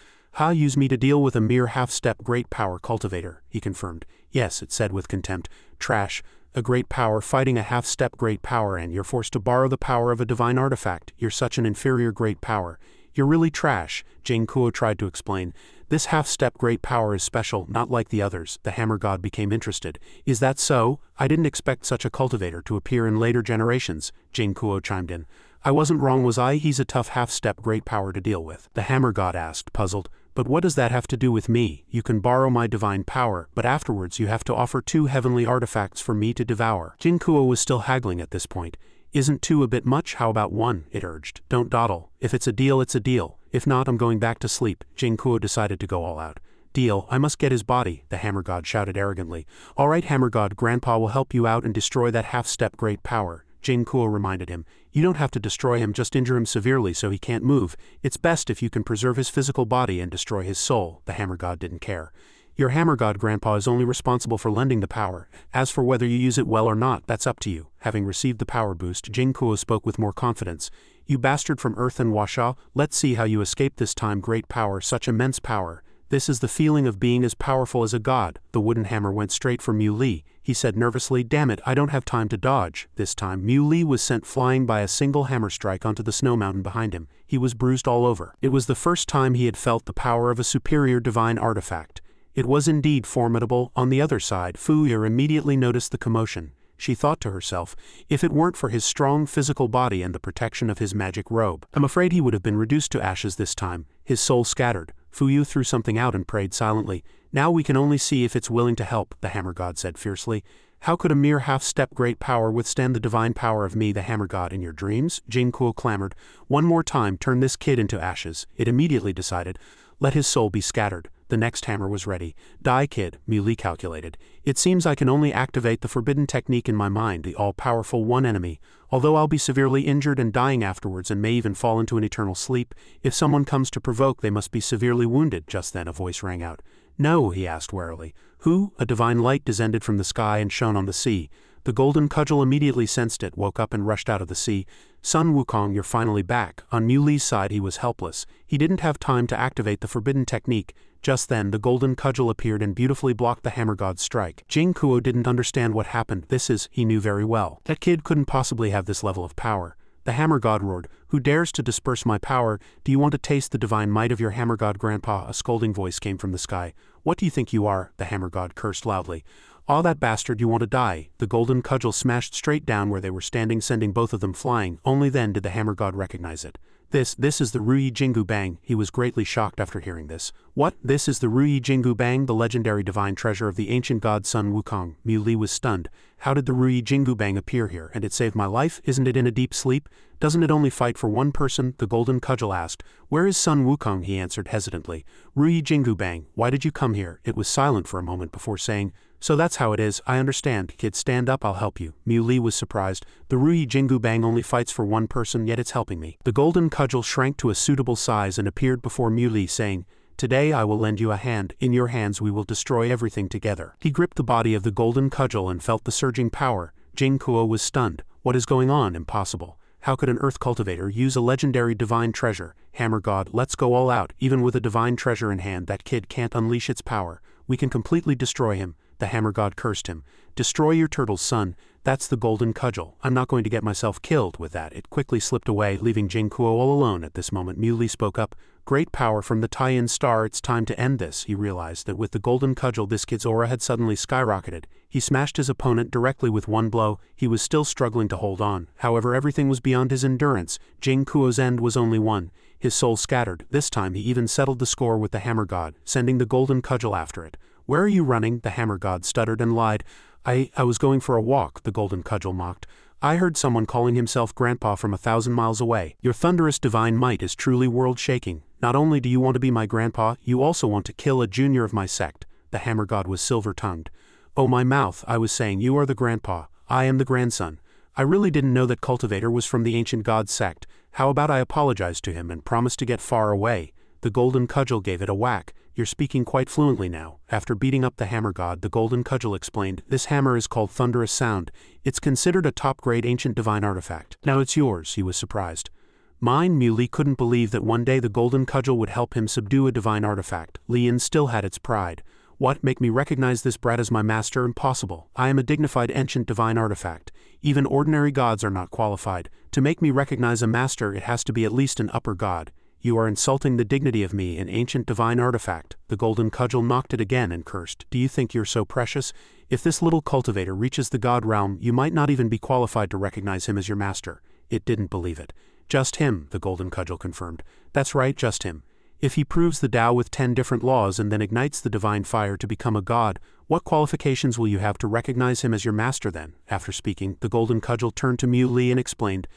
Use me to deal with a mere half-step great power cultivator, he confirmed. Yes, it said with contempt. Trash. A great power fighting a half-step great power, and you're forced to borrow the power of a divine artifact. You're such an inferior great power. You're really trash, Jing Kuo tried to explain. This half-step great power is special, not like the others. The Hammer God became interested. Is that so? I didn't expect such a cultivator to appear in later generations, Jing Kuo chimed in. I wasn't wrong, was I? He's a tough half-step great power to deal with. The Hammer God asked, puzzled. But what does that have to do with me? You can borrow my divine power, but afterwards you have to offer 2 heavenly artifacts for me to devour. Jing Kuo was still haggling at this point. Isn't 2 a bit much? How about 1? It urged. Don't dawdle. If it's a deal, it's a deal. If not, I'm going back to sleep. Jing Kuo decided to go all out. Deal, I must get his body, the Hammer God shouted arrogantly. All right, Hammer God, Grandpa will help you out and destroy that half-step great power. Jing Kuo reminded him. You don't have to destroy him, just injure him severely so he can't move. It's best if you can preserve his physical body and destroy his soul. The Hammer God didn't care. Your Hammer God, Grandpa, is only responsible for lending the power. As for whether you use it well or not, that's up to you. Having received the power boost, Jing Kuo spoke with more confidence. You bastard from Earth and Washa, let's see how you escape this time. Great power, such immense power. This is the feeling of being as powerful as a god. The wooden hammer went straight for Muley. He said nervously, Damn it, I don't have time to dodge. This time, Muley was sent flying by a single hammer strike onto the snow mountain behind him. He was bruised all over. It was the first time he had felt the power of a superior divine artifact. It was indeed formidable. On the other side, Fuyu immediately noticed the commotion. She thought to herself, if it weren't for his strong physical body and the protection of his magic robe, I'm afraid he would have been reduced to ashes this time. His soul scattered. Fuyu threw something out and prayed silently. Now we can only see if it's willing to help, the Hammer God said fiercely. How could a mere half-step great power withstand the divine power of me, the Hammer God, in your dreams? Jing Kuo clamored. One more time, turn this kid into ashes. It immediately decided. Let his soul be scattered. The next hammer was ready. Die, kid, Muley calculated. It seems I can only activate the forbidden technique in my mind, the all-powerful one enemy. Although I'll be severely injured and dying afterwards and may even fall into an eternal sleep, if someone comes to provoke they must be severely wounded. Just then a voice rang out. No, he asked warily. Who? A divine light descended from the sky and shone on the sea. The golden cudgel immediately sensed it, woke up and rushed out of the sea. Sun Wukong, you're finally back. On Mu Li's side he was helpless. He didn't have time to activate the forbidden technique. Just then the golden cudgel appeared and beautifully blocked the hammer god's strike. Jing Kuo didn't understand what happened. He knew very well. That kid couldn't possibly have this level of power. The hammer god roared, "Who dares to disperse my power? Do you want to taste the divine might of your hammer god grandpa?" A scolding voice came from the sky. "What do you think you are?" The hammer god cursed loudly. "Aw, that bastard, you want to die." The golden cudgel smashed straight down where they were standing, sending both of them flying. Only then did the hammer god recognize it. This is the Ruyi Jingu Bang." He was greatly shocked after hearing this. "What? This is the Ruyi Jingu Bang, the legendary divine treasure of the ancient god Sun Wukong." Mu Li was stunned. "How did the Ruyi Jingu Bang appear here? And it saved my life? Isn't it in a deep sleep? Doesn't it only fight for one person?" The golden cudgel asked. "Where is Sun Wukong?" He answered hesitantly. "Ruyi Jingu Bang, why did you come here?" It was silent for a moment before saying, "So that's how it is, I understand. Kid, stand up, I'll help you." Mu Li was surprised. "The Ruyi Jingu Bang only fights for one person, yet it's helping me." The golden cudgel shrank to a suitable size and appeared before Mu Li, saying, "Today I will lend you a hand. In your hands we will destroy everything together." He gripped the body of the golden cudgel and felt the surging power. Jing Kuo was stunned. What is going on? Impossible. How could an earth cultivator use a legendary divine treasure? Hammer god, let's go all out. Even with a divine treasure in hand, that kid can't unleash its power. We can completely destroy him. The hammer god cursed him. "Destroy your turtle's son. That's the golden cudgel. I'm not going to get myself killed." With that, it quickly slipped away, leaving Jing Kuo all alone. At this moment, Mu Li spoke up. "Great power from the Taiyin star. It's time to end this." He realized that with the golden cudgel this kid's aura had suddenly skyrocketed. He smashed his opponent directly with one blow. He was still struggling to hold on. However, everything was beyond his endurance. Jing Kuo's end was only one. His soul scattered. This time he even settled the score with the hammer god, sending the golden cudgel after it. "Where are you running?" The hammer god stuttered and lied. I was going for a walk," the golden cudgel mocked. "I heard someone calling himself grandpa from 1,000 miles away. Your thunderous divine might is truly world-shaking. Not only do you want to be my grandpa, you also want to kill a junior of my sect." The hammer god was silver-tongued. "Oh, my mouth, I was saying you are the grandpa. I am the grandson. I really didn't know that Cultivator was from the ancient god sect. How about I apologize to him and promise to get far away?" The golden cudgel gave it a whack. "You're speaking quite fluently now." After beating up the hammer god, the golden cudgel explained, "This hammer is called Thunderous Sound. It's considered a top-grade ancient divine artifact. Now it's yours." He was surprised. "Mine?" Mu Li couldn't believe that one day the golden cudgel would help him subdue a divine artifact. Lian still had its pride. "What, make me recognize this brat as my master? Impossible. I am a dignified ancient divine artifact. Even ordinary gods are not qualified. To make me recognize a master, it has to be at least an upper god. You are insulting the dignity of me, an ancient divine artifact." The golden cudgel knocked it again and cursed. "Do you think you're so precious? If this little cultivator reaches the god realm, you might not even be qualified to recognize him as your master." It didn't believe it. "Just him," the golden cudgel confirmed. "That's right, just him. If he proves the Tao with 10 different laws and then ignites the divine fire to become a god, what qualifications will you have to recognize him as your master then?" After speaking, the golden cudgel turned to Mu Li and explained,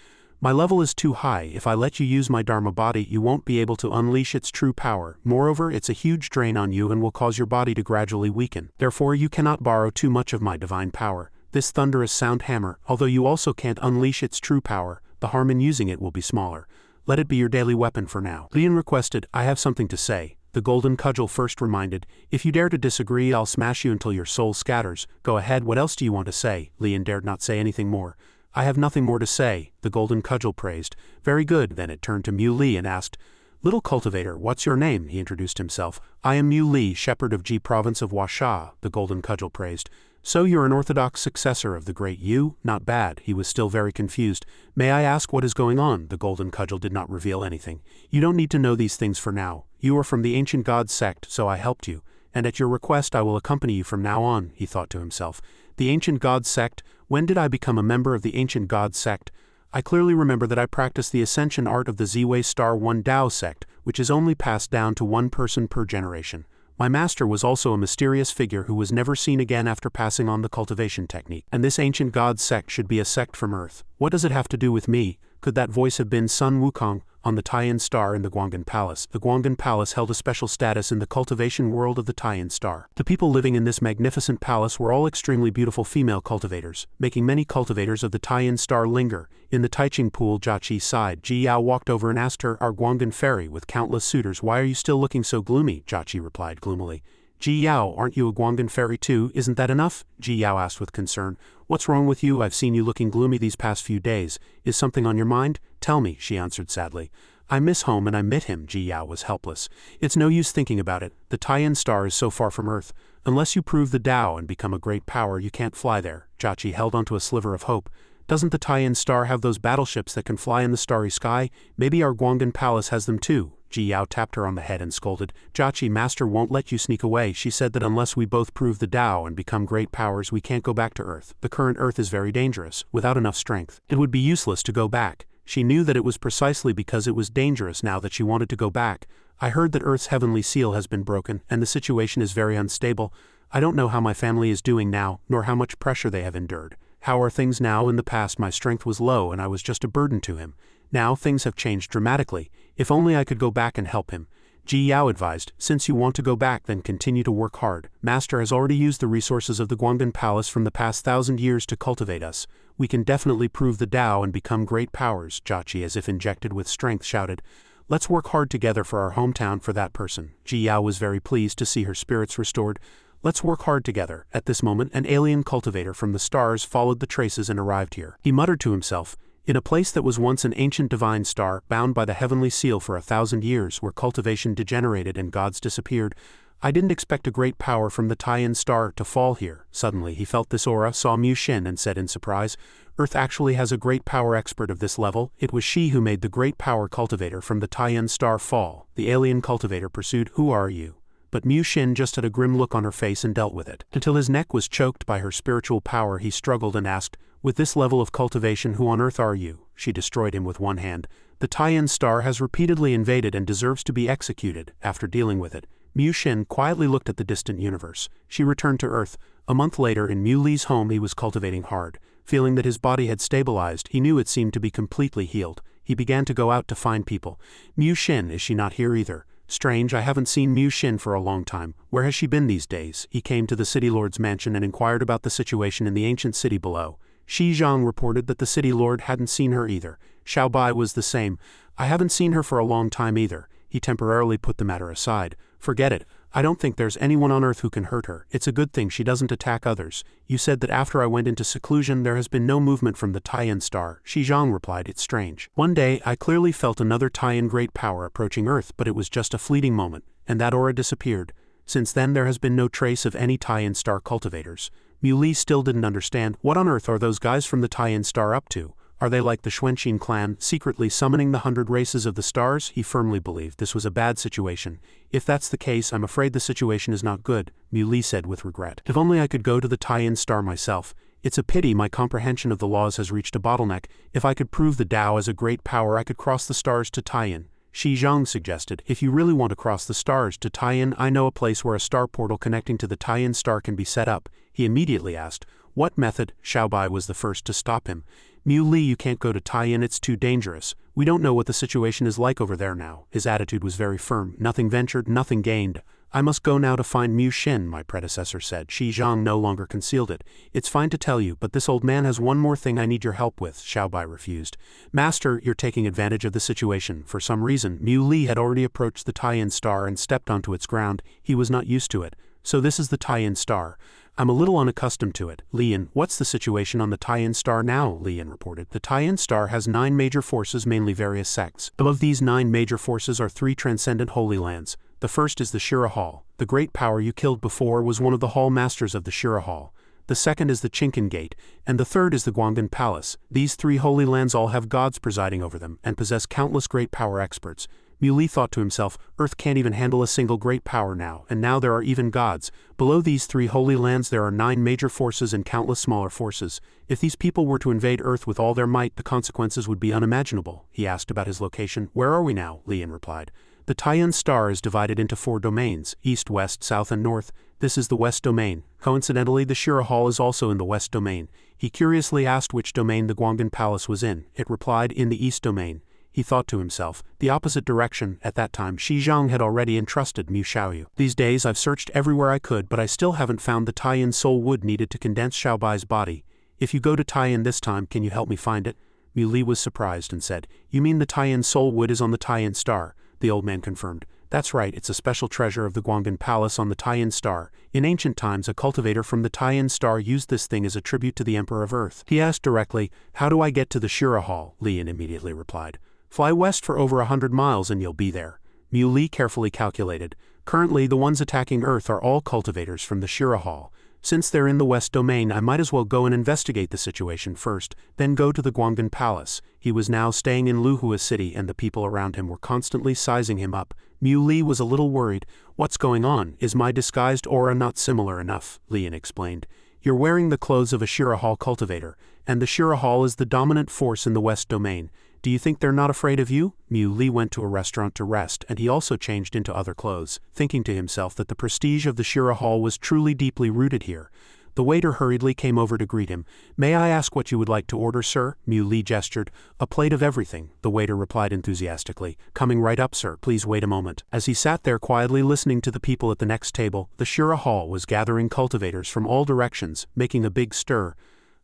"My level is too high. If I let you use my Dharma body, you won't be able to unleash its true power. Moreover, it's a huge drain on you and will cause your body to gradually weaken. Therefore, you cannot borrow too much of my divine power. This thunderous sound hammer, although you also can't unleash its true power, the harm in using it will be smaller. Let it be your daily weapon for now." Lian requested, "I have something to say." The golden cudgel first reminded, "If you dare to disagree, I'll smash you until your soul scatters. Go ahead, what else do you want to say?" Lian dared not say anything more. "I have nothing more to say," the golden cudgel praised. "Very good." Then it turned to Mu Li and asked, "Little cultivator, what's your name?" He introduced himself. "I am Mu Li, shepherd of Ji province of Huasha," the golden cudgel praised. "So you're an orthodox successor of the great Yu? Not bad." He was still very confused. "May I ask what is going on?" The golden cudgel did not reveal anything. "You don't need to know these things for now. You are from the ancient god sect, so I helped you. And at your request I will accompany you from now on," he thought to himself. "The ancient god sect? When did I become a member of the ancient god sect? I clearly remember that I practiced the ascension art of the Ziwei Star One Dao sect, which is only passed down to one person per generation. My master was also a mysterious figure who was never seen again after passing on the cultivation technique. And this ancient god sect should be a sect from Earth. What does it have to do with me? Could that voice have been Sun Wukong on the Taiyin Star in the Guanggan Palace? The Guanggan Palace held a special status in the cultivation world of the Taiyin Star. The people living in this magnificent palace were all extremely beautiful female cultivators, making many cultivators of the Taiyin Star linger. In the Taiching pool Jiaqi's side, Ji Yao walked over and asked her, "Our Guanggan fairy with countless suitors, why are you still looking so gloomy?" Jiaqi replied gloomily. Ji Yao, aren't you a Guangdan fairy too? Isn't that enough? Ji Yao asked with concern. What's wrong with you? I've seen you looking gloomy these past few days. Is something on your mind? Tell me, she answered sadly. I miss home and I miss him. Ji Yao was helpless. It's no use thinking about it. The Taiyan star is so far from Earth. Unless you prove the Tao and become a great power, you can't fly there. Jiaqi held onto a sliver of hope. Doesn't the Taiyan star have those battleships that can fly in the starry sky? Maybe our Guangdan palace has them too. Ji Yao tapped her on the head and scolded. Jiaqi, master won't let you sneak away. She said that unless we both prove the Tao and become great powers, we can't go back to Earth. The current Earth is very dangerous. Without enough strength, it would be useless to go back. She knew that it was precisely because it was dangerous now that she wanted to go back. I heard that Earth's heavenly seal has been broken, and the situation is very unstable. I don't know how my family is doing now, nor how much pressure they have endured. How are things now? In the past my strength was low and I was just a burden to him. Now things have changed dramatically. If only I could go back and help him. Ji Yao advised, since you want to go back, then continue to work hard. Master has already used the resources of the Guangdan Palace from the past 1,000 years to cultivate us. We can definitely prove the Tao and become great powers, Jiaqi, as if injected with strength, shouted. Let's work hard together for our hometown, for that person. Ji Yao was very pleased to see her spirits restored. Let's work hard together. At this moment, an alien cultivator from the stars followed the traces and arrived here. He muttered to himself, in a place that was once an ancient divine star, bound by the heavenly seal for 1,000 years, where cultivation degenerated and gods disappeared, I didn't expect a great power from the Taiyan star to fall here. Suddenly he felt this aura, saw Mu Xin and said in surprise, Earth actually has a great power expert of this level. It was she who made the great power cultivator from the Taiyan star fall. The alien cultivator pursued, who are you? But Mu Xin just had a grim look on her face and dealt with it. Until his neck was choked by her spiritual power, he struggled and asked, with this level of cultivation, who on earth are you? She destroyed him with one hand. The Taiyan star has repeatedly invaded and deserves to be executed. After dealing with it, Mu Xin quietly looked at the distant universe. She returned to Earth. A month later, in Mu Li's home, he was cultivating hard. Feeling that his body had stabilized, he knew it seemed to be completely healed. He began to go out to find people. Mu Xin, is she not here either? Strange, I haven't seen Mu Xin for a long time. Where has she been these days? He came to the city lord's mansion and inquired about the situation in the ancient city below. Shi Zhang reported that the city lord hadn't seen her either. Xiao Bai was the same. I haven't seen her for a long time either. He temporarily put the matter aside. Forget it. I don't think there's anyone on earth who can hurt her. It's a good thing she doesn't attack others. You said that after I went into seclusion there has been no movement from the Taiyan star. Shi Zhang replied, it's strange. One day I clearly felt another Taiyan great power approaching Earth, but it was just a fleeting moment, and that aura disappeared. Since then there has been no trace of any Taiyan star cultivators. Mu Li still didn't understand. What on earth are those guys from the Taiyan star up to? Are they like the Xuanqin clan, secretly summoning the 100 races of the stars? He firmly believed this was a bad situation. If that's the case, I'm afraid the situation is not good, Mu Li said with regret. If only I could go to the Taiyan star myself. It's a pity my comprehension of the laws has reached a bottleneck. If I could prove the Tao as a great power, I could cross the stars to Taiyan. Shi Zhang suggested, if you really want to cross the stars to Taiyan, I know a place where a star portal connecting to the Taiyan star can be set up. He immediately asked, what method? Xiao Bai was the first to stop him. Mu Li, you can't go to Taiyan, it's too dangerous. We don't know what the situation is like over there now. His attitude was very firm. Nothing ventured, nothing gained. I must go now to find Mu Xin, my predecessor said. Shi Zhang no longer concealed it. It's fine to tell you, but this old man has one more thing I need your help with. Xiao Bai refused. Master, you're taking advantage of the situation. For some reason, Mu Li had already approached the Taiyan star and stepped onto its ground. He was not used to it. So this is the Taiyan star. I'm a little unaccustomed to it. Lian, what's the situation on the Taiyan star now? Lian reported. The Taiyan star has 9 major forces, mainly various sects. Above these 9 major forces are 3 transcendent holy lands. The first is the Shira Hall. The great power you killed before was one of the hall masters of the Shira Hall. The second is the Chinkin Gate, and the third is the Guangdan Palace. These 3 holy lands all have gods presiding over them, and possess countless great power experts. Mu Li thought to himself, Earth can't even handle a single great power now, and now there are even gods. Below these 3 holy lands there are 9 major forces and countless smaller forces. If these people were to invade Earth with all their might, the consequences would be unimaginable. He asked about his location. Where are we now? Lian replied. The Taiyan star is divided into 4 domains, east, west, south, and north. This is the west domain. Coincidentally, the Shira Hall is also in the west domain. He curiously asked which domain the Guangdan Palace was in. It replied, in the east domain. He thought to himself, the opposite direction. At that time, Shi Zhang had already entrusted Mu Xiaoyu. These days I've searched everywhere I could, but I still haven't found the Taiyan soul wood needed to condense Xiao Bai's body. If you go to Taiyan this time, can you help me find it? Mu Li was surprised and said, you mean the Taiyan soul wood is on the Taiyan star? The old man confirmed. That's right, it's a special treasure of the Guanggan Palace on the Taiyan Star. In ancient times, a cultivator from the Taiyan Star used this thing as a tribute to the Emperor of Earth. He asked directly, "How do I get to the Shira Hall?" Lian immediately replied, "Fly west for over 100 miles and you'll be there." Mu Li carefully calculated. Currently, the ones attacking Earth are all cultivators from the Shira Hall. Since they're in the West Domain, I might as well go and investigate the situation first, then go to the Guanggan Palace. He was now staying in Luhua City and the people around him were constantly sizing him up. Mu Li was a little worried. "What's going on? Is my disguised aura not similar enough?" Lian explained. "You're wearing the clothes of a Shira Hall cultivator, and the Shira Hall is the dominant force in the West Domain. Do you think they're not afraid of you?" Mu Li went to a restaurant to rest, and he also changed into other clothes, thinking to himself that the prestige of the Shira Hall was truly deeply rooted here. The waiter hurriedly came over to greet him. "May I ask what you would like to order, sir?" Mu Li gestured. "A plate of everything," the waiter replied enthusiastically. "Coming right up, sir. Please wait a moment." As he sat there quietly listening to the people at the next table, the Shira Hall was gathering cultivators from all directions, making a big stir.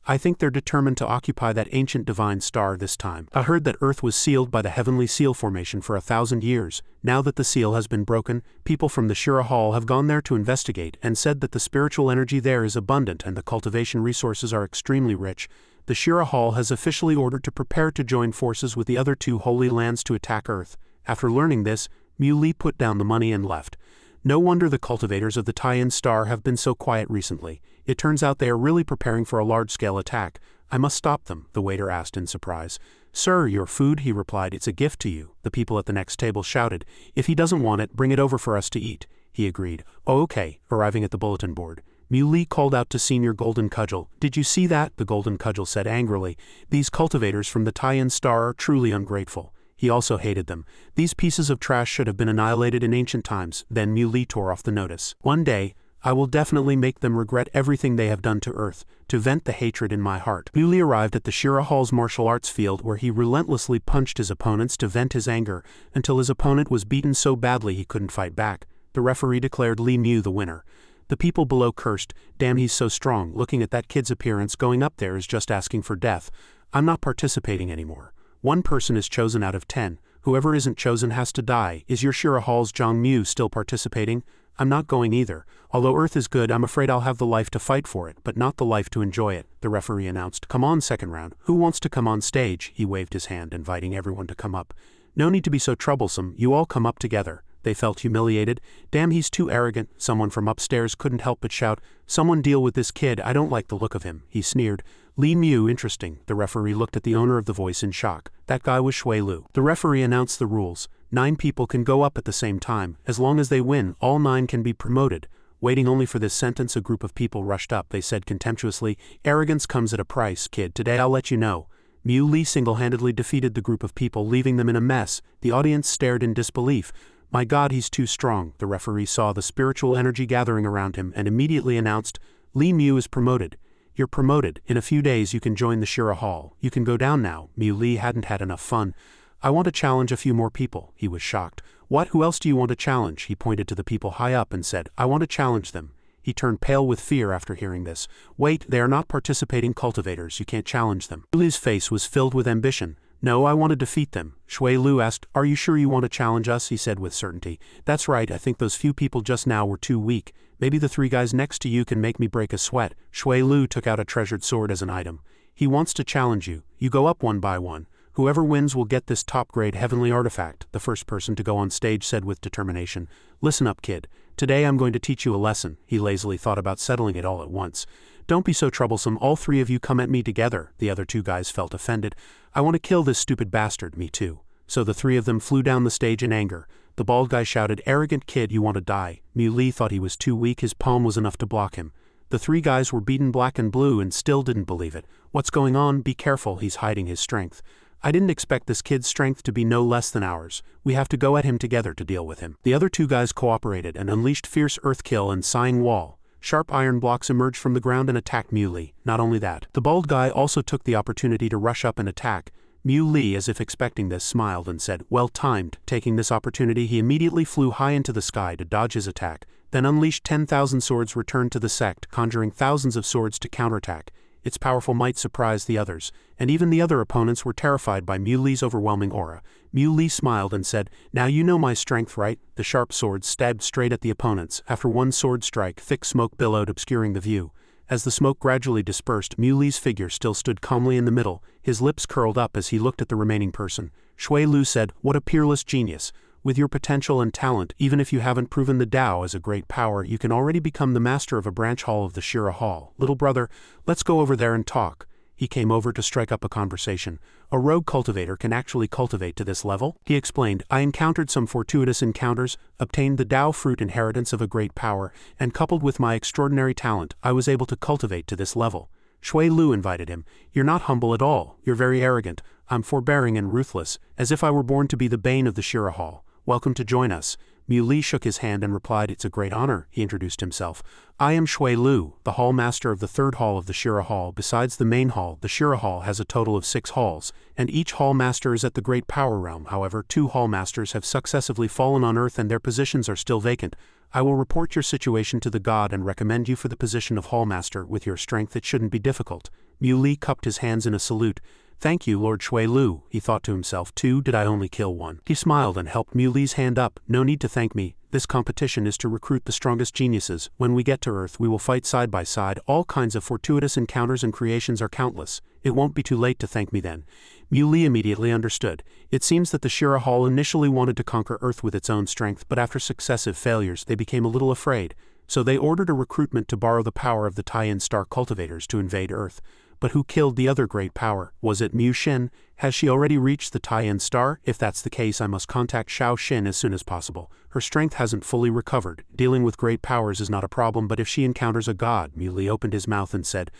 "I think they're determined to occupy that ancient divine star this time. I heard that Earth was sealed by the heavenly seal formation for 1,000 years. Now that the seal has been broken, people from the Shira Hall have gone there to investigate and said that the spiritual energy there is abundant and the cultivation resources are extremely rich. The Shira Hall has officially ordered to prepare to join forces with the other 2 holy lands to attack Earth." After learning this, Mu Li put down the money and left. No wonder the cultivators of the Taiyan Star have been so quiet recently. It turns out they are really preparing for a large-scale attack. "I must stop them," the waiter asked in surprise. "Sir, your food," he replied. "It's a gift to you." The people at the next table shouted. "If he doesn't want it, bring it over for us to eat." He agreed. "Oh, okay." Arriving at the bulletin board, Mu Li called out to Senior Golden Cudgel. "Did you see that?" The Golden Cudgel said angrily. "These cultivators from the Taiyan Star are truly ungrateful." He also hated them. These pieces of trash should have been annihilated in ancient times. Then Mu Li tore off the notice. "One day, I will definitely make them regret everything they have done to Earth, to vent the hatred in my heart." Mu Li arrived at the Shira Hall's martial arts field where he relentlessly punched his opponents to vent his anger, until his opponent was beaten so badly he couldn't fight back. The referee declared Li Mu the winner. The people below cursed, "Damn, he's so strong. Looking at that kid's appearance, going up there is just asking for death. I'm not participating anymore." 1 person is chosen out of 10. Whoever isn't chosen has to die. "Is your Shira Hall's Zhang Mu still participating?" "I'm not going either. Although Earth is good, I'm afraid I'll have the life to fight for it, but not the life to enjoy it," the referee announced. "Come on, second round. Who wants to come on stage?" He waved his hand, inviting everyone to come up. "No need to be so troublesome. You all come up together." They felt humiliated. "Damn, he's too arrogant." Someone from upstairs couldn't help but shout, "Someone deal with this kid. I don't like the look of him." He sneered. "Li Mu, interesting." The referee looked at the owner of the voice in shock. That guy was Shui Lu. The referee announced the rules. 9 people can go up at the same time. As long as they win, all 9 can be promoted. Waiting only for this sentence, a group of people rushed up. They said contemptuously, "Arrogance comes at a price, kid. Today I'll let you know." Mu Li single-handedly defeated the group of people, leaving them in a mess. The audience stared in disbelief. "My God, he's too strong." The referee saw the spiritual energy gathering around him and immediately announced, "Li Mu is promoted. You're promoted. In a few days you can join the Shira Hall. You can go down now." Mu Li hadn't had enough fun. "I want to challenge a few more people." He was shocked. "What? Who else do you want to challenge?" He pointed to the people high up and said, "I want to challenge them." He turned pale with fear after hearing this. "Wait, they are not participating cultivators. You can't challenge them." Mu Li's face was filled with ambition. "No, I want to defeat them." Shui Lu asked, "Are you sure you want to challenge us?" He said with certainty. "That's right, I think those few people just now were too weak. Maybe the 3 guys next to you can make me break a sweat." Shui Lu took out a treasured sword as an item. "He wants to challenge you. You go up one by one. Whoever wins will get this top-grade heavenly artifact," the first person to go on stage said with determination. "Listen up, kid. Today I'm going to teach you a lesson." He lazily thought about settling it all at once. "Don't be so troublesome. All 3 of you come at me together." The other 2 guys felt offended. "I want to kill this stupid bastard." "Me too." So the 3 of them flew down the stage in anger. The bald guy shouted, "Arrogant kid, you want to die." Mu Li thought he was too weak. His palm was enough to block him. The 3 guys were beaten black and blue and still didn't believe it. "What's going on? Be careful, he's hiding his strength." "I didn't expect this kid's strength to be no less than ours. We have to go at him together to deal with him." The other 2 guys cooperated and unleashed fierce earthkill and sighing wall. Sharp iron blocks emerged from the ground and attacked Mu Li. Not only that, the bald guy also took the opportunity to rush up and attack. Mu Li, as if expecting this, smiled and said, "Well timed." Taking this opportunity, he immediately flew high into the sky to dodge his attack, then unleashed 10,000 swords returned to the sect, conjuring thousands of swords to counterattack. Its powerful might surprised the others, and even the other opponents were terrified by Mu Li's overwhelming aura. Mu Li smiled and said, "Now you know my strength, right?" The sharp sword stabbed straight at the opponents. After one sword strike, thick smoke billowed, obscuring the view. As the smoke gradually dispersed, Mu Li's figure still stood calmly in the middle, his lips curled up as he looked at the remaining person. Shui Lu said, "What a peerless genius. With your potential and talent, even if you haven't proven the Tao as a great power, you can already become the master of a branch hall of the Shira Hall. Little brother, let's go over there and talk." He came over to strike up a conversation. "A rogue cultivator can actually cultivate to this level?" He explained, "I encountered some fortuitous encounters, obtained the Tao fruit inheritance of a great power, and coupled with my extraordinary talent, I was able to cultivate to this level." Shui Lu invited him. "You're not humble at all, you're very arrogant. I'm forbearing and ruthless, as if I were born to be the bane of the Shira Hall. Welcome to join us." Mu Li shook his hand and replied, "It's a great honor." He introduced himself. "I am Shui Lu, the hall master of the third hall of the Shira Hall. Besides the main hall, the Shira Hall has a total of 6 halls, and each hall master is at the Great Power Realm. However, 2 hall masters have successively fallen on Earth and their positions are still vacant. I will report your situation to the god and recommend you for the position of hall master. With your strength it shouldn't be difficult." Mu Li cupped his hands in a salute. "Thank you, Lord Shui Lu," he thought to himself. "2, did I only kill 1? He smiled and helped Mu Li's hand up. "No need to thank me. This competition is to recruit the strongest geniuses. When we get to Earth we will fight side by side. All kinds of fortuitous encounters and creations are countless. It won't be too late to thank me then." Mu Li immediately understood. It seems that the Shira Hall initially wanted to conquer Earth with its own strength, but after successive failures they became a little afraid. So they ordered a recruitment to borrow the power of the Taiyan Star cultivators to invade Earth. But who killed the other great power? Was it Mu Xin? Has she already reached the Taiyan Star? If that's the case, I must contact Shao Xin as soon as possible. Her strength hasn't fully recovered. Dealing with great powers is not a problem, but if she encounters a god— Mu Li opened his mouth and said,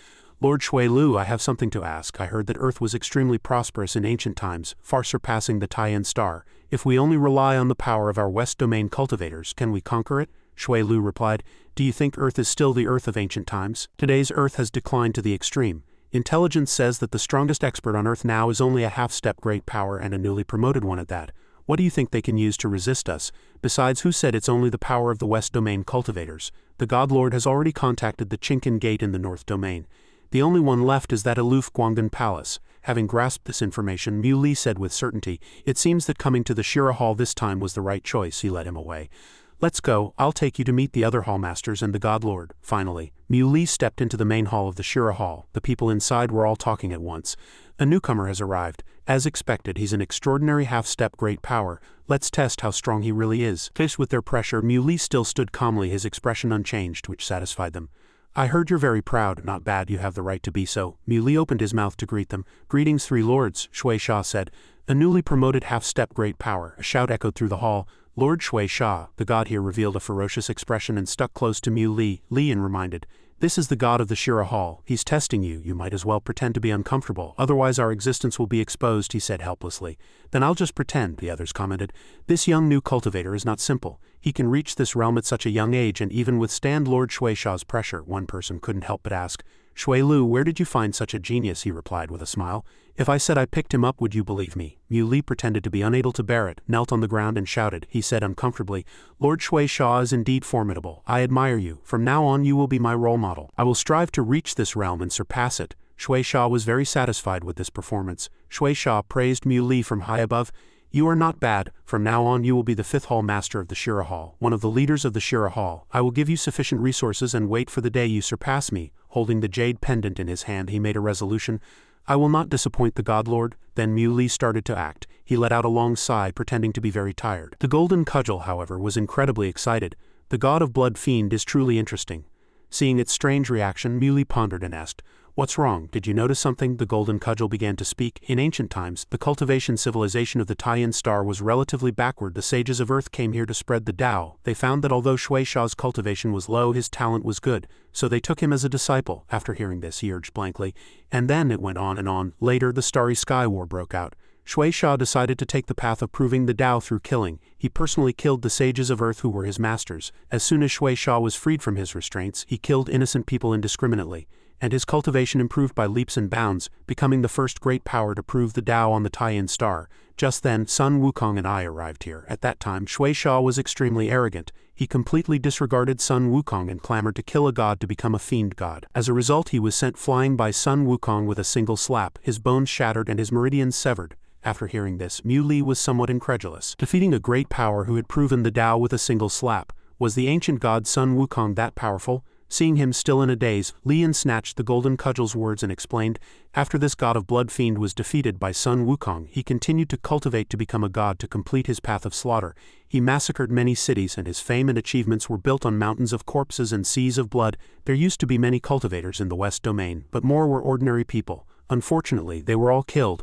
"Lord Shui Lu, I have something to ask. I heard that Earth was extremely prosperous in ancient times, far surpassing the Taiyan Star. If we only rely on the power of our West Domain cultivators, can we conquer it?" Shui Lu replied, "Do you think Earth is still the Earth of ancient times? Today's Earth has declined to the extreme. Intelligence says that the strongest expert on Earth now is only a half-step great power and a newly promoted one at that. What do you think they can use to resist us? Besides, who said it's only the power of the West Domain cultivators? The God Lord has already contacted the Chinkin Gate in the North Domain. The only one left is that aloof Guangdan Palace." Having grasped this information, Mu Li said with certainty, "It seems that coming to the Shira Hall this time was the right choice." He led him away. "Let's go, I'll take you to meet the other hallmasters and the God Lord." Finally, Mu Li stepped into the main hall of the Shira Hall. The people inside were all talking at once. "A newcomer has arrived. As expected, he's an extraordinary half-step great power. Let's test how strong he really is." Faced with their pressure, Mu Li still stood calmly, his expression unchanged, which satisfied them. "I heard you're very proud." "Not bad, you have the right to be so." Mu Li opened his mouth to greet them. "Greetings, 3 lords," Shui Sha said. "A newly promoted half-step great power." A shout echoed through the hall. "Lord Shui Sha." The god here revealed a ferocious expression and stuck close to Mu Li. Li and reminded, "This is the god of the Shira Hall. He's testing you. You might as well pretend to be uncomfortable, otherwise our existence will be exposed," he said helplessly. "Then I'll just pretend," the others commented. "This young new cultivator is not simple. He can reach this realm at such a young age and even withstand Lord Shui Sha's pressure." One person couldn't help but ask, "Shui Lu, where did you find such a genius?" He replied with a smile. "If I said I picked him up, would you believe me?" Mu Li pretended to be unable to bear it, knelt on the ground and shouted. He said uncomfortably, "Lord Shui Sha is indeed formidable. I admire you. From now on you will be my role model. I will strive to reach this realm and surpass it." Shui Sha was very satisfied with this performance. Shui Sha praised Mu Li from high above. "You are not bad. From now on you will be the 5th hall master of the Shira Hall, one of the leaders of the Shira Hall. I will give you sufficient resources and wait for the day you surpass me." Holding the jade pendant in his hand, he made a resolution. "I will not disappoint the God Lord." Then Mu Li started to act. He let out a long sigh, pretending to be very tired. The golden cudgel, however, was incredibly excited. The god of blood fiend is truly interesting. Seeing its strange reaction, Mu Li pondered and asked, "What's wrong? Did you notice something?" The golden cudgel began to speak. "In ancient times, the cultivation civilization of the Taiyan Star was relatively backward. The sages of Earth came here to spread the Tao. They found that although Shui Sha's cultivation was low, his talent was good, so they took him as a disciple." After hearing this, he urged blankly, "And then it went on and on. Later, the Starry Sky War broke out. Shui Sha decided to take the path of proving the Tao through killing. He personally killed the sages of Earth who were his masters. As soon as Shui Sha was freed from his restraints, he killed innocent people indiscriminately, and his cultivation improved by leaps and bounds, becoming the first great power to prove the Tao on the Taiyan Star. Just then, Sun Wukong and I arrived here. At that time, Shui Sha was extremely arrogant. He completely disregarded Sun Wukong and clamored to kill a god to become a fiend god. As a result, he was sent flying by Sun Wukong with a single slap, his bones shattered and his meridians severed. After hearing this, Mu Li was somewhat incredulous. Defeating a great power who had proven the Tao with a single slap, was the ancient god Sun Wukong that powerful? Seeing him still in a daze, Li Yan snatched the golden cudgel's words and explained, after this god of blood fiend was defeated by Sun Wukong, he continued to cultivate to become a god to complete his path of slaughter. He massacred many cities and his fame and achievements were built on mountains of corpses and seas of blood. There used to be many cultivators in the West Domain, but more were ordinary people. Unfortunately, they were all killed.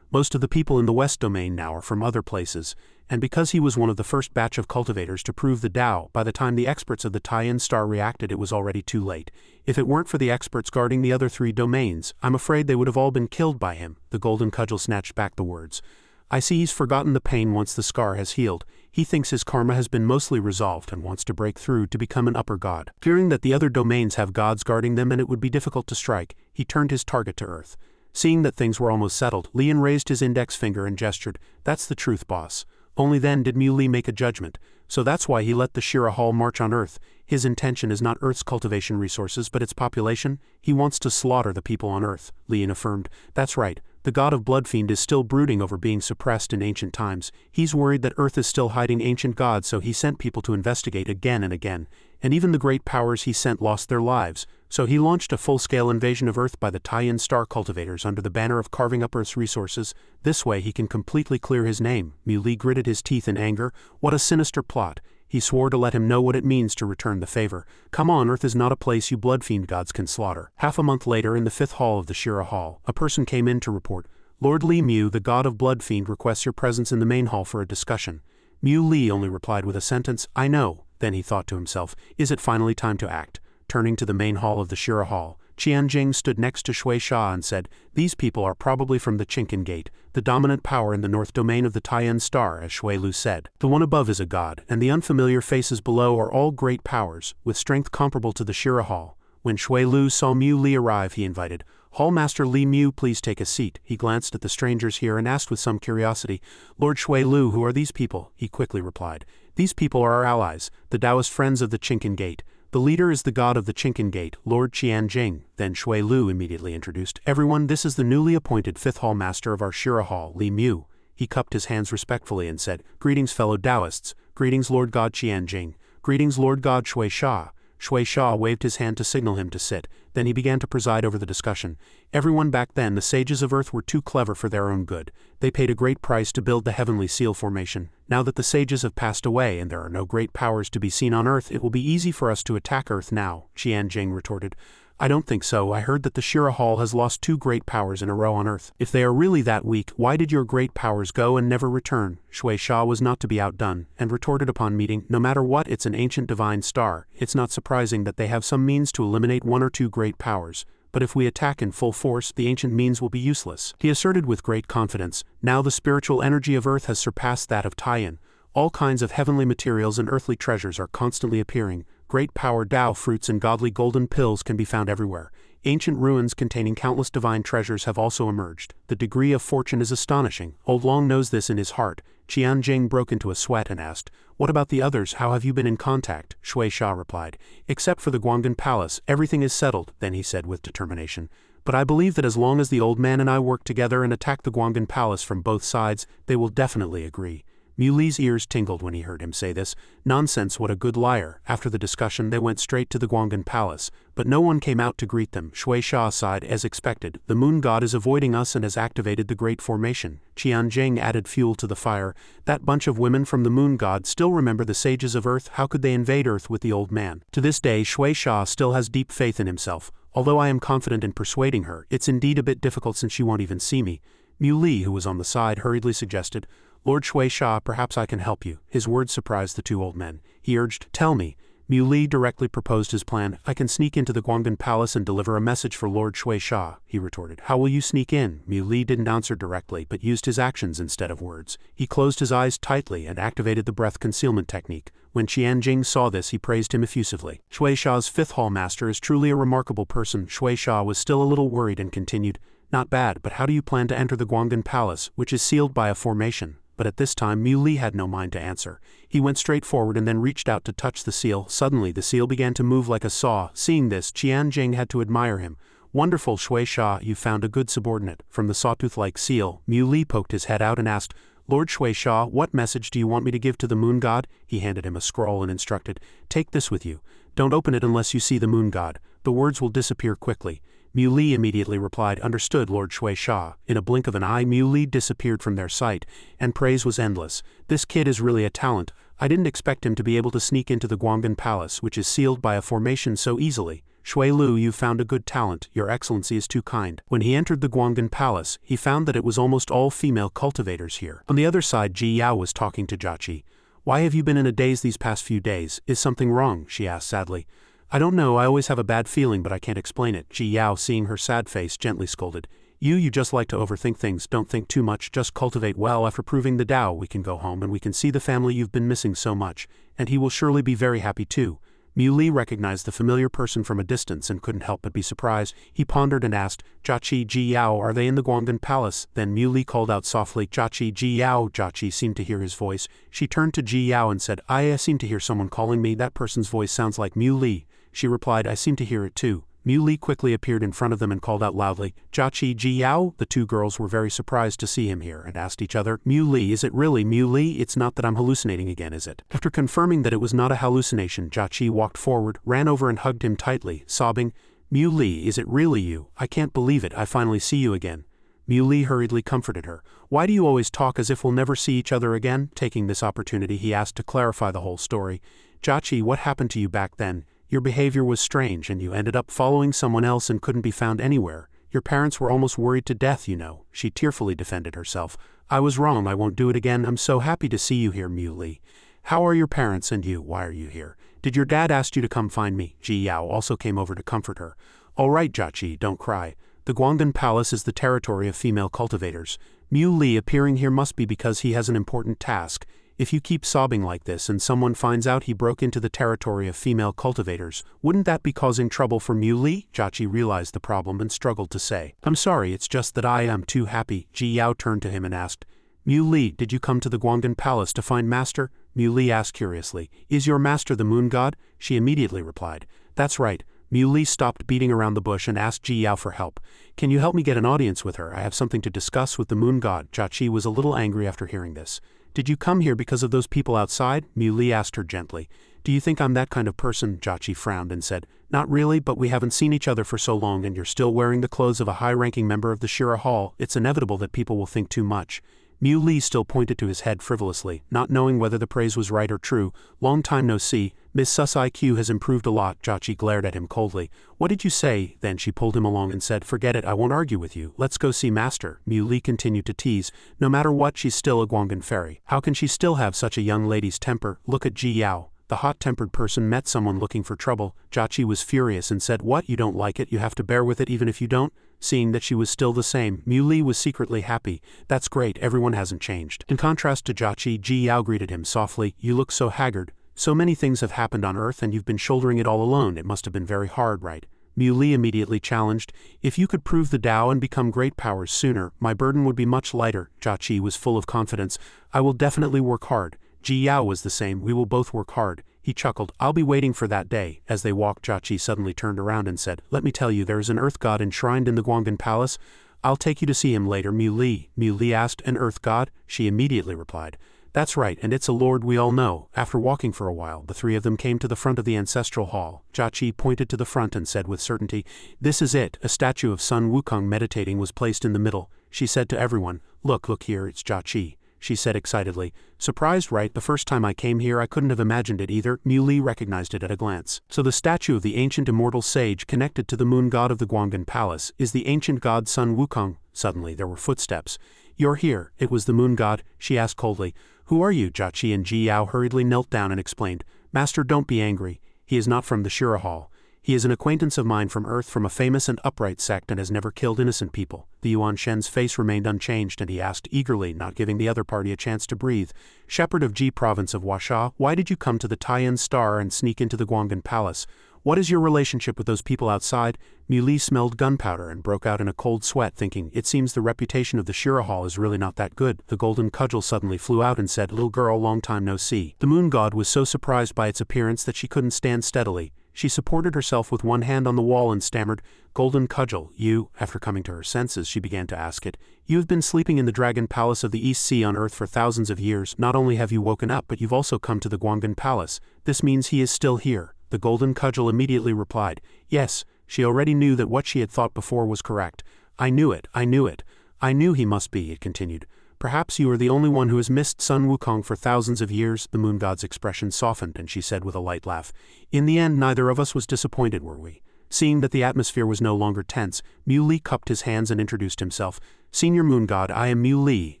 Most of the people in the West Domain now are from other places, and because he was one of the first batch of cultivators to prove the Tao, by the time the experts of the Tian Star reacted it was already too late. If it weren't for the experts guarding the other 3 domains, I'm afraid they would have all been killed by him. The golden cudgel snatched back the words. I see he's forgotten the pain once the scar has healed. He thinks his karma has been mostly resolved and wants to break through to become an upper god. Fearing that the other domains have gods guarding them and it would be difficult to strike, he turned his target to Earth. Seeing that things were almost settled, Li Yan raised his index finger and gestured, "That's the truth, boss." Only then did Mu Li make a judgment. So that's why he let the Shira Hall march on Earth. His intention is not Earth's cultivation resources but its population. He wants to slaughter the people on Earth, Li Yan affirmed. That's right. The god of Bloodfiend is still brooding over being suppressed in ancient times. He's worried that Earth is still hiding ancient gods, so he sent people to investigate again and again. And even the great powers he sent lost their lives. So he launched a full-scale invasion of Earth by the Tian Star cultivators under the banner of carving up Earth's resources. This way he can completely clear his name. Mu Li gritted his teeth in anger. What a sinister plot. He swore to let him know what it means to return the favor. Come on, Earth is not a place you bloodfiend gods can slaughter. Half a month later, in the 5th hall of the Shira Hall, a person came in to report. Lord Li Mu, the god of bloodfiend, requests your presence in the main hall for a discussion. Mu Li only replied with a sentence, I know. Then he thought to himself, is it finally time to act? Turning to the main hall of the Shira Hall, Qianjing stood next to Shui Sha and said, these people are probably from the Chinkin Gate, the dominant power in the north domain of the Tian Star, as Shui Lu said. The one above is a god, and the unfamiliar faces below are all great powers, with strength comparable to the Shira Hall. When Shui Lu saw Mu Li arrive, he invited, Hallmaster Li Mu, please take a seat. He glanced at the strangers here and asked with some curiosity, Lord Shui Lu, who are these people? He quickly replied, these people are our allies, the Taoist friends of the Chinkin Gate. The leader is the god of the Chinkin Gate, Lord Qianjing. Then Shui Lu immediately introduced, everyone, this is the newly appointed 5th Hall Master of our Shira Hall, Li Mu. He cupped his hands respectfully and said, greetings fellow Taoists, greetings Lord God Qianjing, greetings Lord God Shui Sha. Shui Sha waved his hand to signal him to sit, then he began to preside over the discussion. Everyone back then, the sages of Earth were too clever for their own good. They paid a great price to build the Heavenly Seal Formation. Now that the sages have passed away and there are no great powers to be seen on Earth, it will be easy for us to attack Earth now, Qianjing retorted. I don't think so. I heard that the Shira Hall has lost 2 great powers in a row on Earth. If they are really that weak, why did your great powers go and never return? Shui Sha was not to be outdone, and retorted upon meeting, no matter what, it's an ancient divine star. It's not surprising that they have some means to eliminate 1 or 2 great powers. But if we attack in full force, the ancient means will be useless. He asserted with great confidence, now the spiritual energy of Earth has surpassed that of Tian. All kinds of heavenly materials and earthly treasures are constantly appearing. Great power Tao fruits and godly golden pills can be found everywhere. Ancient ruins containing countless divine treasures have also emerged. The degree of fortune is astonishing. Old Long knows this in his heart. Qianjing broke into a sweat and asked, what about the others? How have you been in contact? Shui Sha replied, except for the Guanggan Palace, everything is settled. Then he said with determination, but I believe that as long as the old man and I work together and attack the Guanggan Palace from both sides, they will definitely agree. Mu Li's ears tingled when he heard him say this. Nonsense, what a good liar. After the discussion they went straight to the Guanggan Palace, but no one came out to greet them. Shui Sha sighed, as expected. The moon god is avoiding us and has activated the Great Formation. Qianjing added fuel to the fire. That bunch of women from the moon god still remember the sages of Earth. How could they invade Earth with the old man? To this day Shui Sha still has deep faith in himself. Although I am confident in persuading her, it's indeed a bit difficult since she won't even see me. Mu Li, who was on the side, hurriedly suggested, Lord Shui Sha, perhaps I can help you. His words surprised the 2 old men. He urged, tell me. Mu Li directly proposed his plan. I can sneak into the Guanggan Palace and deliver a message for Lord Shui Sha, he retorted. How will you sneak in? Mu Li didn't answer directly, but used his actions instead of words. He closed his eyes tightly and activated the breath concealment technique. When Qianjing saw this, he praised him effusively. Shui Sha's 5th Hall Master is truly a remarkable person. Shui Sha was still a little worried and continued, not bad, but how do you plan to enter the Guanggan Palace, which is sealed by a formation? but at this time Mui had no mind to answer. He went straight forward and then reached out to touch the seal. Suddenly the seal began to move like a saw. Seeing this, Qianjing had to admire him. "Wonderful, Shui Sha, you found a good subordinate." From the sawtooth-like seal, Mui poked his head out and asked, "Lord Shui Sha, what message do you want me to give to the moon god?" He handed him a scroll and instructed, "Take this with you. Don't open it unless you see the moon god. The words will disappear quickly." Mui immediately replied, "Understood, Lord Shui Sha." In a blink of an eye, Mui disappeared from their sight, and praise was endless. "This kid is really a talent. I didn't expect him to be able to sneak into the Guanggan Palace, which is sealed by a formation, so easily. Shui Lu, you found a good talent. Your Excellency is too kind." When he entered the Guanggan Palace, he found that it was almost all female cultivators here. On the other side, Ji Yao was talking to Jiaqi. "Why have you been in a daze these past few days? Is something wrong?" she asked sadly. "I don't know, I always have a bad feeling but I can't explain it." Ji Yao, seeing her sad face, gently scolded. You just like to overthink things. Don't think too much, just cultivate well. After proving the Tao, we can go home and we can see the family you've been missing so much, and he will surely be very happy too." Mui recognized the familiar person from a distance and couldn't help but be surprised. He pondered and asked, "Jiaqi, Ji Yao, are they in the Guanggan Palace?" Then Mui called out softly, "Jiaqi, Ji Yao." Jiaqi seemed to hear his voice. She turned to Ji Yao and said, "I seem to hear someone calling me. That person's voice sounds like Mui." She replied, "I seem to hear it too." Mui quickly appeared in front of them and called out loudly, "Jiaqi, Ji Yao." The two girls were very surprised to see him here and asked each other, "Mui, is it really Mui? It's not that I'm hallucinating again, is it?" After confirming that it was not a hallucination, Jiaqi walked forward, ran over and hugged him tightly, sobbing, "Mui, is it really you? I can't believe it, I finally see you again." Mui hurriedly comforted her. "Why do you always talk as if we'll never see each other again?" Taking this opportunity, he asked to clarify the whole story. "Jiaqi, what happened to you back then? Your behavior was strange and you ended up following someone else and couldn't be found anywhere. Your parents were almost worried to death, you know." She tearfully defended herself. "I was wrong, I won't do it again. I'm so happy to see you here, Mui. How are your parents and you? Why are you here? Did your dad ask you to come find me?" Ji Yao also came over to comfort her. "All right, Jiaqi, don't cry. The Guanggan Palace is the territory of female cultivators. Mui appearing here must be because he has an important task. If you keep sobbing like this and someone finds out he broke into the territory of female cultivators, wouldn't that be causing trouble for Mui?" Jiaqi realized the problem and struggled to say, "I'm sorry, it's just that I am too happy." Ji Yao turned to him and asked, "Mui, did you come to the Guanggan Palace to find master?" Mui asked curiously, "Is your master the moon god?" She immediately replied, "That's right." Mui stopped beating around the bush and asked Ji Yao for help. "Can you help me get an audience with her? I have something to discuss with the moon god." Jiaqi was a little angry after hearing this. "Did you come here because of those people outside?" Mui asked her gently. "Do you think I'm that kind of person?" Jiaqi frowned and said, "Not really, but we haven't seen each other for so long and you're still wearing the clothes of a high-ranking member of the Shira Hall. It's inevitable that people will think too much." Mui still pointed to his head frivolously, not knowing whether the praise was right or true. "Long time no see. Miss Sus IQ has improved a lot." Jiaqi glared at him coldly. "What did you say?" Then she pulled him along and said, "Forget it, I won't argue with you. Let's go see master." Mui continued to tease, "No matter what, she's still a Guanggan fairy. How can she still have such a young lady's temper? Look at Ji Yao." The hot-tempered person met someone looking for trouble. Jiaqi was furious and said, "What, you don't like it? You have to bear with it even if you don't?" Seeing that she was still the same, Mui was secretly happy. "That's great, everyone hasn't changed." In contrast to Jiaqi, Ji Yao greeted him softly, "You look so haggard. So many things have happened on Earth and you've been shouldering it all alone. It must have been very hard, right?" Mui immediately challenged, "If you could prove the Tao and become great powers sooner, my burden would be much lighter." Jiaqi was full of confidence. "I will definitely work hard." Ji Yao was the same. "We will both work hard." He chuckled, "I'll be waiting for that day." As they walked, Jiaqi suddenly turned around and said, "Let me tell you, there is an earth god enshrined in the Guanggan Palace. I'll take you to see him later." Mui asked, "An earth god?" She immediately replied, "That's right, and it's a lord we all know." After walking for a while, the three of them came to the front of the ancestral hall. Jiaqi pointed to the front and said with certainty, "This is it." A statue of Sun Wukong meditating was placed in the middle. She said to everyone, Look here, it's Jiaqi." She said excitedly, "Surprised, right? The first time I came here I couldn't have imagined it either." Mui recognized it at a glance. "So the statue of the ancient immortal sage connected to the moon god of the Guanggan Palace is the ancient god Sun Wukong." Suddenly there were footsteps. "You're here." It was the moon god. She asked coldly, "Who are you?" Jiaqi and Ji Yao hurriedly knelt down and explained, "Master, don't be angry. He is not from the Shira Hall. He is an acquaintance of mine from Earth, from a famous and upright sect, and has never killed innocent people." The Yuan Shen's face remained unchanged and he asked eagerly, not giving the other party a chance to breathe, "Shepherd of Ji province of Huasha, why did you come to the Taiyan Star and sneak into the Guanggan Palace? What is your relationship with those people outside? Muli smelled gunpowder and broke out in a cold sweat, thinking, it seems the reputation of the Shira Hall is really not that good. The golden cudgel suddenly flew out and said, little girl, long time no see. The moon god was so surprised by its appearance that she couldn't stand steadily. She supported herself with one hand on the wall and stammered, Golden cudgel, you, after coming to her senses, she began to ask it, you have been sleeping in the dragon palace of the East Sea on Earth for thousands of years. Not only have you woken up, but you've also come to the Guangan palace. This means he is still here. The golden cudgel immediately replied, yes. She already knew that what she had thought before was correct. I knew it, I knew it. I knew he must be, it continued. Perhaps you are the only one who has missed Sun Wukong for thousands of years. The moon god's expression softened and she said with a light laugh, in the end neither of us was disappointed, were we? Seeing that the atmosphere was no longer tense, Muli cupped his hands and introduced himself. Senior Moon God, I am Muli,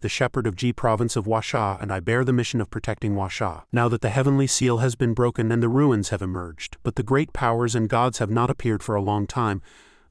the shepherd of Ji province of Huasha, and I bear the mission of protecting Huasha. Now that the heavenly seal has been broken and the ruins have emerged, but the great powers and gods have not appeared for a long time,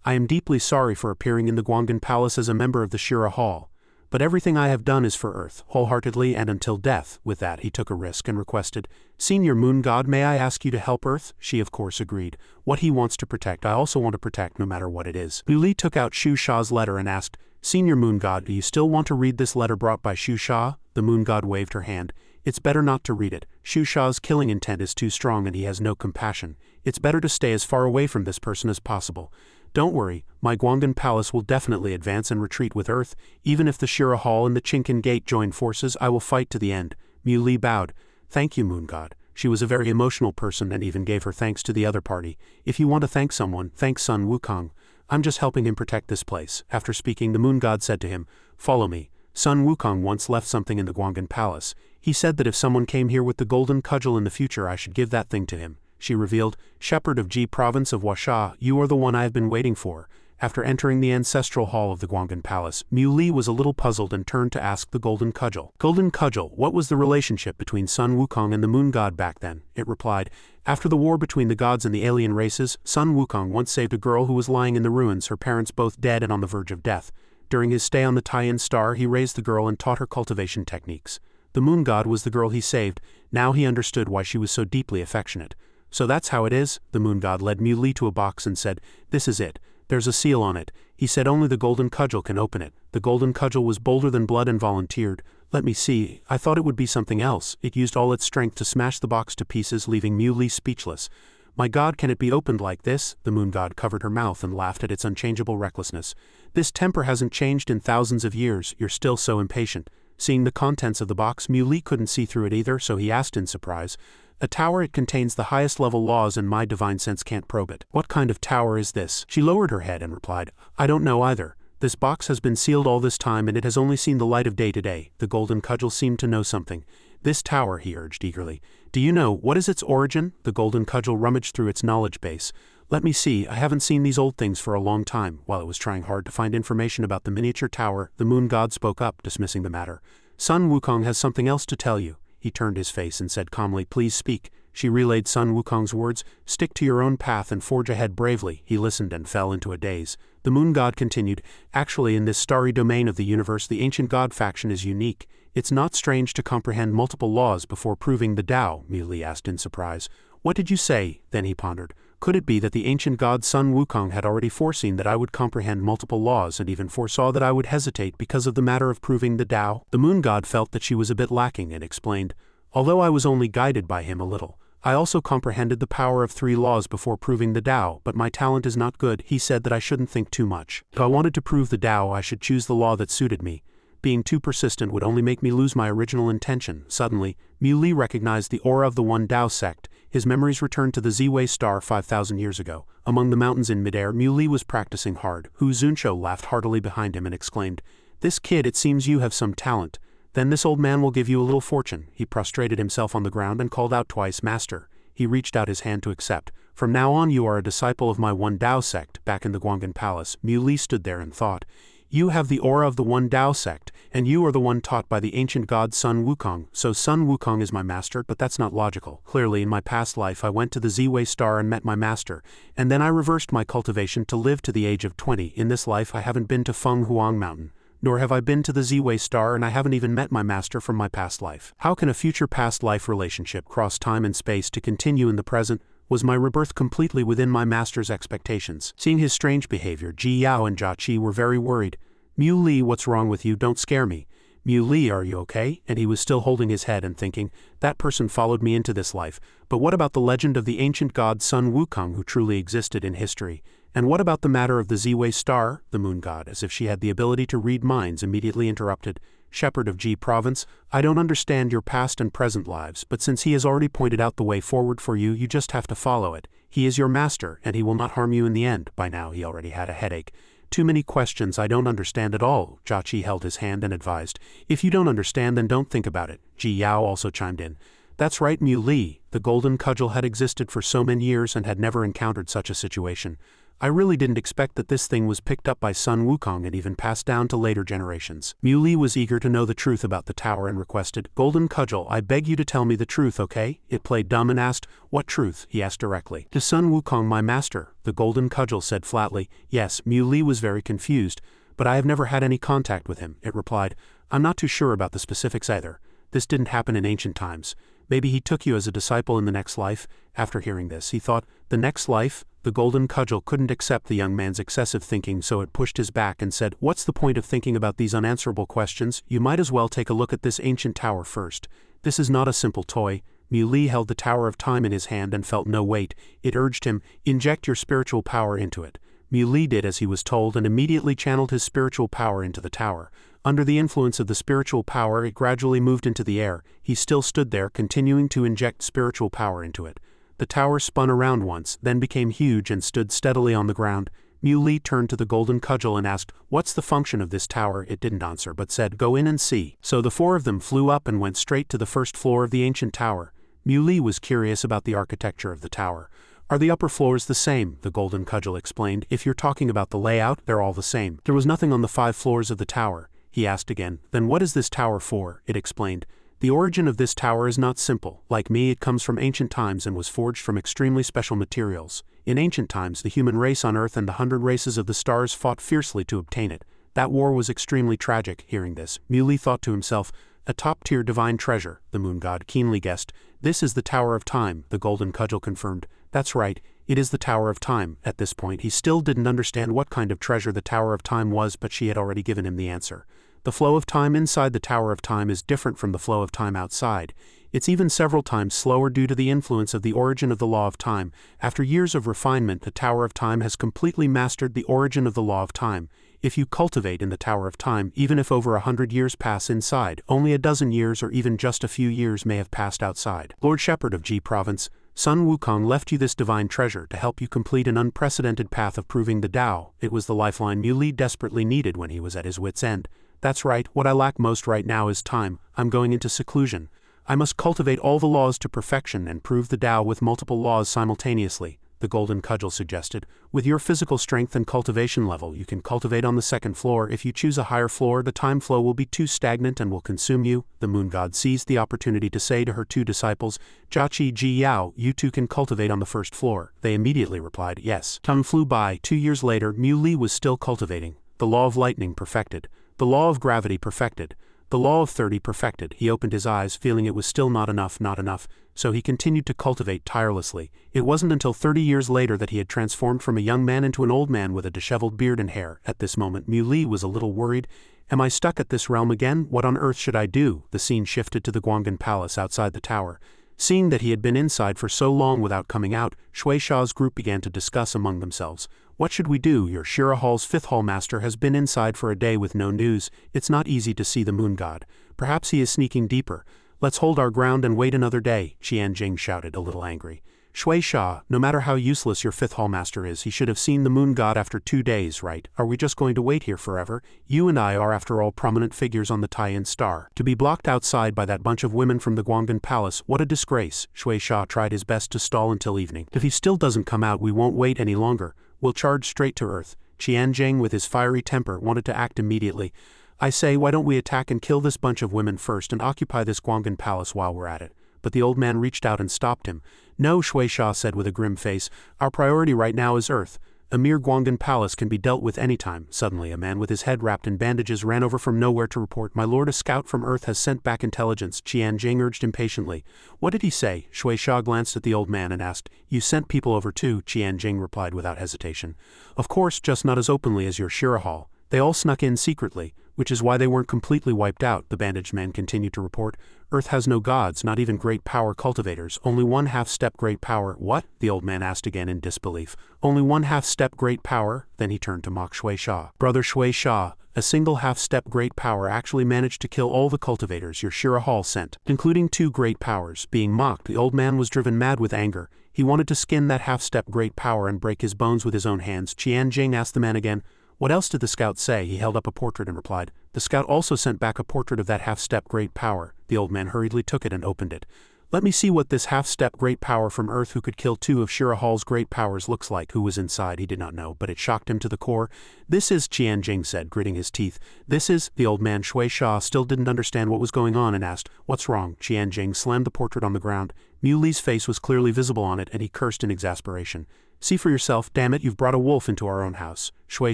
I am deeply sorry for appearing in the Guangan Palace as a member of the Shira Hall. But everything I have done is for Earth, wholeheartedly and until death. With that he took a risk and requested, Senior Moon God, may I ask you to help Earth? She of course agreed. What he wants to protect I also want to protect, no matter what it is. Muli took out Shu Sha's letter and asked, Senior Moon God, do you still want to read this letter brought by Shu Sha? The Moon God waved her hand. It's better not to read it. Shu Sha's killing intent is too strong and he has no compassion. It's better to stay as far away from this person as possible. Don't worry, my Guangan Palace will definitely advance and retreat with Earth. Even if the Shira Hall and the Chinkin Gate join forces, I will fight to the end. Muli bowed. Thank you, Moon God. She was a very emotional person and even gave her thanks to the other party. If you want to thank someone, thank Sun Wukong. I'm just helping him protect this place. After speaking, the Moon God said to him, follow me. Sun Wukong once left something in the Guangan Palace. He said that if someone came here with the golden cudgel in the future, I should give that thing to him. She revealed, Shepherd of Ji province of Huasha, you are the one I have been waiting for. After entering the ancestral hall of the Guangan Palace, Muli was a little puzzled and turned to ask the Golden Cudgel. Golden Cudgel, what was the relationship between Sun Wukong and the Moon God back then? It replied, after the war between the gods and the alien races, Sun Wukong once saved a girl who was lying in the ruins, her parents both dead and on the verge of death. During his stay on the Taiyan Star, he raised the girl and taught her cultivation techniques. The Moon God was the girl he saved. Now he understood why she was so deeply affectionate. So that's how it is? The Moon God led Muli to a box and said, this is it. There's a seal on it. He said only the Golden Cudgel can open it. The Golden Cudgel was bolder than blood and volunteered. Let me see. I thought it would be something else. It used all its strength to smash the box to pieces, leaving Muli speechless. My God, can it be opened like this? The Moon God covered her mouth and laughed at its unchangeable recklessness. This temper hasn't changed in thousands of years. You're still so impatient. Seeing the contents of the box, Muli couldn't see through it either, so he asked in surprise, a tower, it contains the highest level laws and my divine sense can't probe it. What kind of tower is this? She lowered her head and replied, I don't know either. This box has been sealed all this time and it has only seen the light of day today. The Golden Cudgel seemed to know something. This tower, he urged eagerly. Do you know, what is its origin? The Golden Cudgel rummaged through its knowledge base. Let me see, I haven't seen these old things for a long time. While it was trying hard to find information about the miniature tower, the Moon God spoke up, dismissing the matter. Sun Wukong has something else to tell you. He turned his face and said calmly, please speak. She relayed Sun Wukong's words, stick to your own path and forge ahead bravely. He listened and fell into a daze. The Moon God continued, actually in this starry domain of the universe the ancient god faction is unique. It's not strange to comprehend multiple laws before proving the Tao, Muli asked in surprise. What did you say? Then he pondered. Could it be that the ancient god Sun Wukong had already foreseen that I would comprehend multiple laws and even foresaw that I would hesitate because of the matter of proving the Tao? The Moon God felt that she was a bit lacking and explained, although I was only guided by him a little, I also comprehended the power of 3 laws before proving the Tao, but my talent is not good. He said that I shouldn't think too much. If I wanted to prove the Tao, I should choose the law that suited me. Being too persistent would only make me lose my original intention. Suddenly, Muli recognized the aura of the One Tao sect. His memories returned to the Ziwei star 5,000 years ago. Among the mountains in midair, Muli was practicing hard. Hu Zuncho laughed heartily behind him and exclaimed, this kid, it seems you have some talent. Then this old man will give you a little fortune. He prostrated himself on the ground and called out twice, Master. He reached out his hand to accept. From now on you are a disciple of my One Tao sect. Back in the Guangan Palace, Muli stood there and thought, you have the aura of the One Tao sect, and you are the one taught by the ancient god Sun Wukong, so Sun Wukong is my master, but that's not logical. Clearly in my past life I went to the Ziwei star and met my master, and then I reversed my cultivation to live to the age of 20. In this life I haven't been to Feng Huang Mountain, nor have I been to the Ziwei star, and I haven't even met my master from my past life. How can a future past life relationship cross time and space to continue in the present? Was my rebirth completely within my master's expectations? Seeing his strange behavior, Ji Yao and Jia Qi were very worried. Mu Li, what's wrong with you? Don't scare me. Mu Li, are you okay? And he was still holding his head and thinking, that person followed me into this life. But what about the legend of the ancient god Sun Wukong who truly existed in history? And what about the matter of the Ziwei star, the moon god, as if she had the ability to read minds, immediately interrupted. Shepherd of Ji Province, I don't understand your past and present lives, but since he has already pointed out the way forward for you, you just have to follow it. He is your master, and he will not harm you in the end. By now he already had a headache. Too many questions I don't understand at all. Jia Qi held his hand and advised. If you don't understand, then don't think about it. Ji Yao also chimed in. That's right, Mu Li. The golden cudgel had existed for so many years and had never encountered such a situation. I really didn't expect that this thing was picked up by Sun Wukong and even passed down to later generations. Mu Li was eager to know the truth about the tower and requested, Golden Cudgel, I beg you to tell me the truth, okay? It played dumb and asked, what truth? He asked directly. To Sun Wukong, my master, the Golden Cudgel said flatly. Yes, Mu Li was very confused, but I have never had any contact with him, it replied. I'm not too sure about the specifics either. This didn't happen in ancient times. Maybe he took you as a disciple in the next life. After hearing this, he thought, the next life? The Golden Cudgel couldn't accept the young man's excessive thinking, so it pushed his back and said, what's the point of thinking about these unanswerable questions? You might as well take a look at this ancient tower first. This is not a simple toy. Mu Li held the Tower of Time in his hand and felt no weight. It urged him, inject your spiritual power into it. Mu Li did as he was told and immediately channeled his spiritual power into the tower. Under the influence of the spiritual power, it gradually moved into the air. He still stood there, continuing to inject spiritual power into it. The tower spun around once, then became huge and stood steadily on the ground. Mu Li turned to the Golden Cudgel and asked, what's the function of this tower? It didn't answer, but said, go in and see. So the four of them flew up and went straight to the first floor of the ancient tower. Mu Li was curious about the architecture of the tower. Are the upper floors the same? The Golden Cudgel explained. If you're talking about the layout, they're all the same. There was nothing on the 5 floors of the tower. He asked again, then what is this tower for? It explained. The origin of this tower is not simple. Like me, it comes from ancient times and was forged from extremely special materials. In ancient times, the human race on Earth and the 100 races of the stars fought fiercely to obtain it. That war was extremely tragic. Hearing this, Mu Li thought to himself, a top-tier divine treasure, the moon god keenly guessed. This is the Tower of Time, the Golden Cudgel confirmed. That's right, it is the Tower of Time. At this point, he still didn't understand what kind of treasure the Tower of Time was, but she had already given him the answer. The flow of time inside the Tower of Time is different from the flow of time outside. It's even several times slower due to the influence of the origin of the law of time. After years of refinement, the Tower of Time has completely mastered the origin of the law of time. If you cultivate in the Tower of Time, even if over 100 years pass inside, only a dozen years or even just a few years may have passed outside. Lord Shepherd of Ji Province, Sun Wukong left you this divine treasure to help you complete an unprecedented path of proving the Tao. It was the lifeline Mu Li desperately needed when he was at his wit's end. That's right, what I lack most right now is time. I'm going into seclusion. I must cultivate all the laws to perfection and prove the Tao with multiple laws simultaneously, the Golden Cudgel suggested. With your physical strength and cultivation level, you can cultivate on the 2nd floor. If you choose a higher floor, the time flow will be too stagnant and will consume you. The moon god seized the opportunity to say to her 2 disciples, Jia Qi, Ji Yao, you 2 can cultivate on the 1st floor. They immediately replied, yes. Time flew by. 2 years later, Mu Li was still cultivating. The law of lightning perfected. The law of gravity perfected. The law of 30 perfected. He opened his eyes, feeling it was still not enough, so he continued to cultivate tirelessly. It wasn't until 30 years later that he had transformed from a young man into an old man with a disheveled beard and hair. At this moment, Mu Li was a little worried. Am I stuck at this realm again? What on earth should I do? The scene shifted to the Guanggan Palace outside the tower. Seeing that he had been inside for so long without coming out, Shui Sha's group began to discuss among themselves. What should we do? Your Shira Hall's 5th Hall Master has been inside for a day with no news. It's not easy to see the moon god. Perhaps he is sneaking deeper. Let's hold our ground and wait another day, Qian Jing shouted, a little angry. Shui Sha, no matter how useless your 5th Hall Master is, he should have seen the moon god after 2 days, right? Are we just going to wait here forever? You and I are after all prominent figures on the Taiyan Star. To be blocked outside by that bunch of women from the Guanggan Palace, what a disgrace. Shui Sha tried his best to stall until evening. If he still doesn't come out, we won't wait any longer. We'll charge straight to Earth. Qian Jing, with his fiery temper, wanted to act immediately. I say, why don't we attack and kill this bunch of women first and occupy this Guanggan Palace while we're at it? But the old man reached out and stopped him. No, Shui Sha said with a grim face, our priority right now is Earth. A mere Guanggan palace can be dealt with anytime. Suddenly, a man with his head wrapped in bandages ran over from nowhere to report, "My lord, a scout from Earth has sent back intelligence," Tianjin urged impatiently. "What did he say?" Shui Sha glanced at the old man and asked. "You sent people over too," Tianjin replied without hesitation. "Of course, just not as openly as your Shirahal. They all snuck in secretly, which is why they weren't completely wiped out," the bandaged man continued to report. "Earth has no gods, not even great power cultivators, only one half-step great power." "What?" the old man asked again in disbelief. "Only one half-step great power?" Then he turned to mock Shui Sha. "Brother Shui Sha, a single half-step great power actually managed to kill all the cultivators your Shirahal sent, including 2 great powers." Being mocked, the old man was driven mad with anger. He wanted to skin that half-step great power and break his bones with his own hands. Tianjin asked the man again, "What else did the scout say?" He held up a portrait and replied, "The scout also sent back a portrait of that half-step great power." The old man hurriedly took it and opened it. "Let me see what this half-step great power from Earth who could kill 2 of Shirahal's great powers looks like." Who was inside he did not know, but it shocked him to the core. "This is," Tianjin said, gritting his teeth. "This is," the old man Shui Sha still didn't understand what was going on and asked, "What's wrong?" Tianjin slammed the portrait on the ground. Muley's face was clearly visible on it and he cursed in exasperation. "See for yourself, damn it, you've brought a wolf into our own house." Shui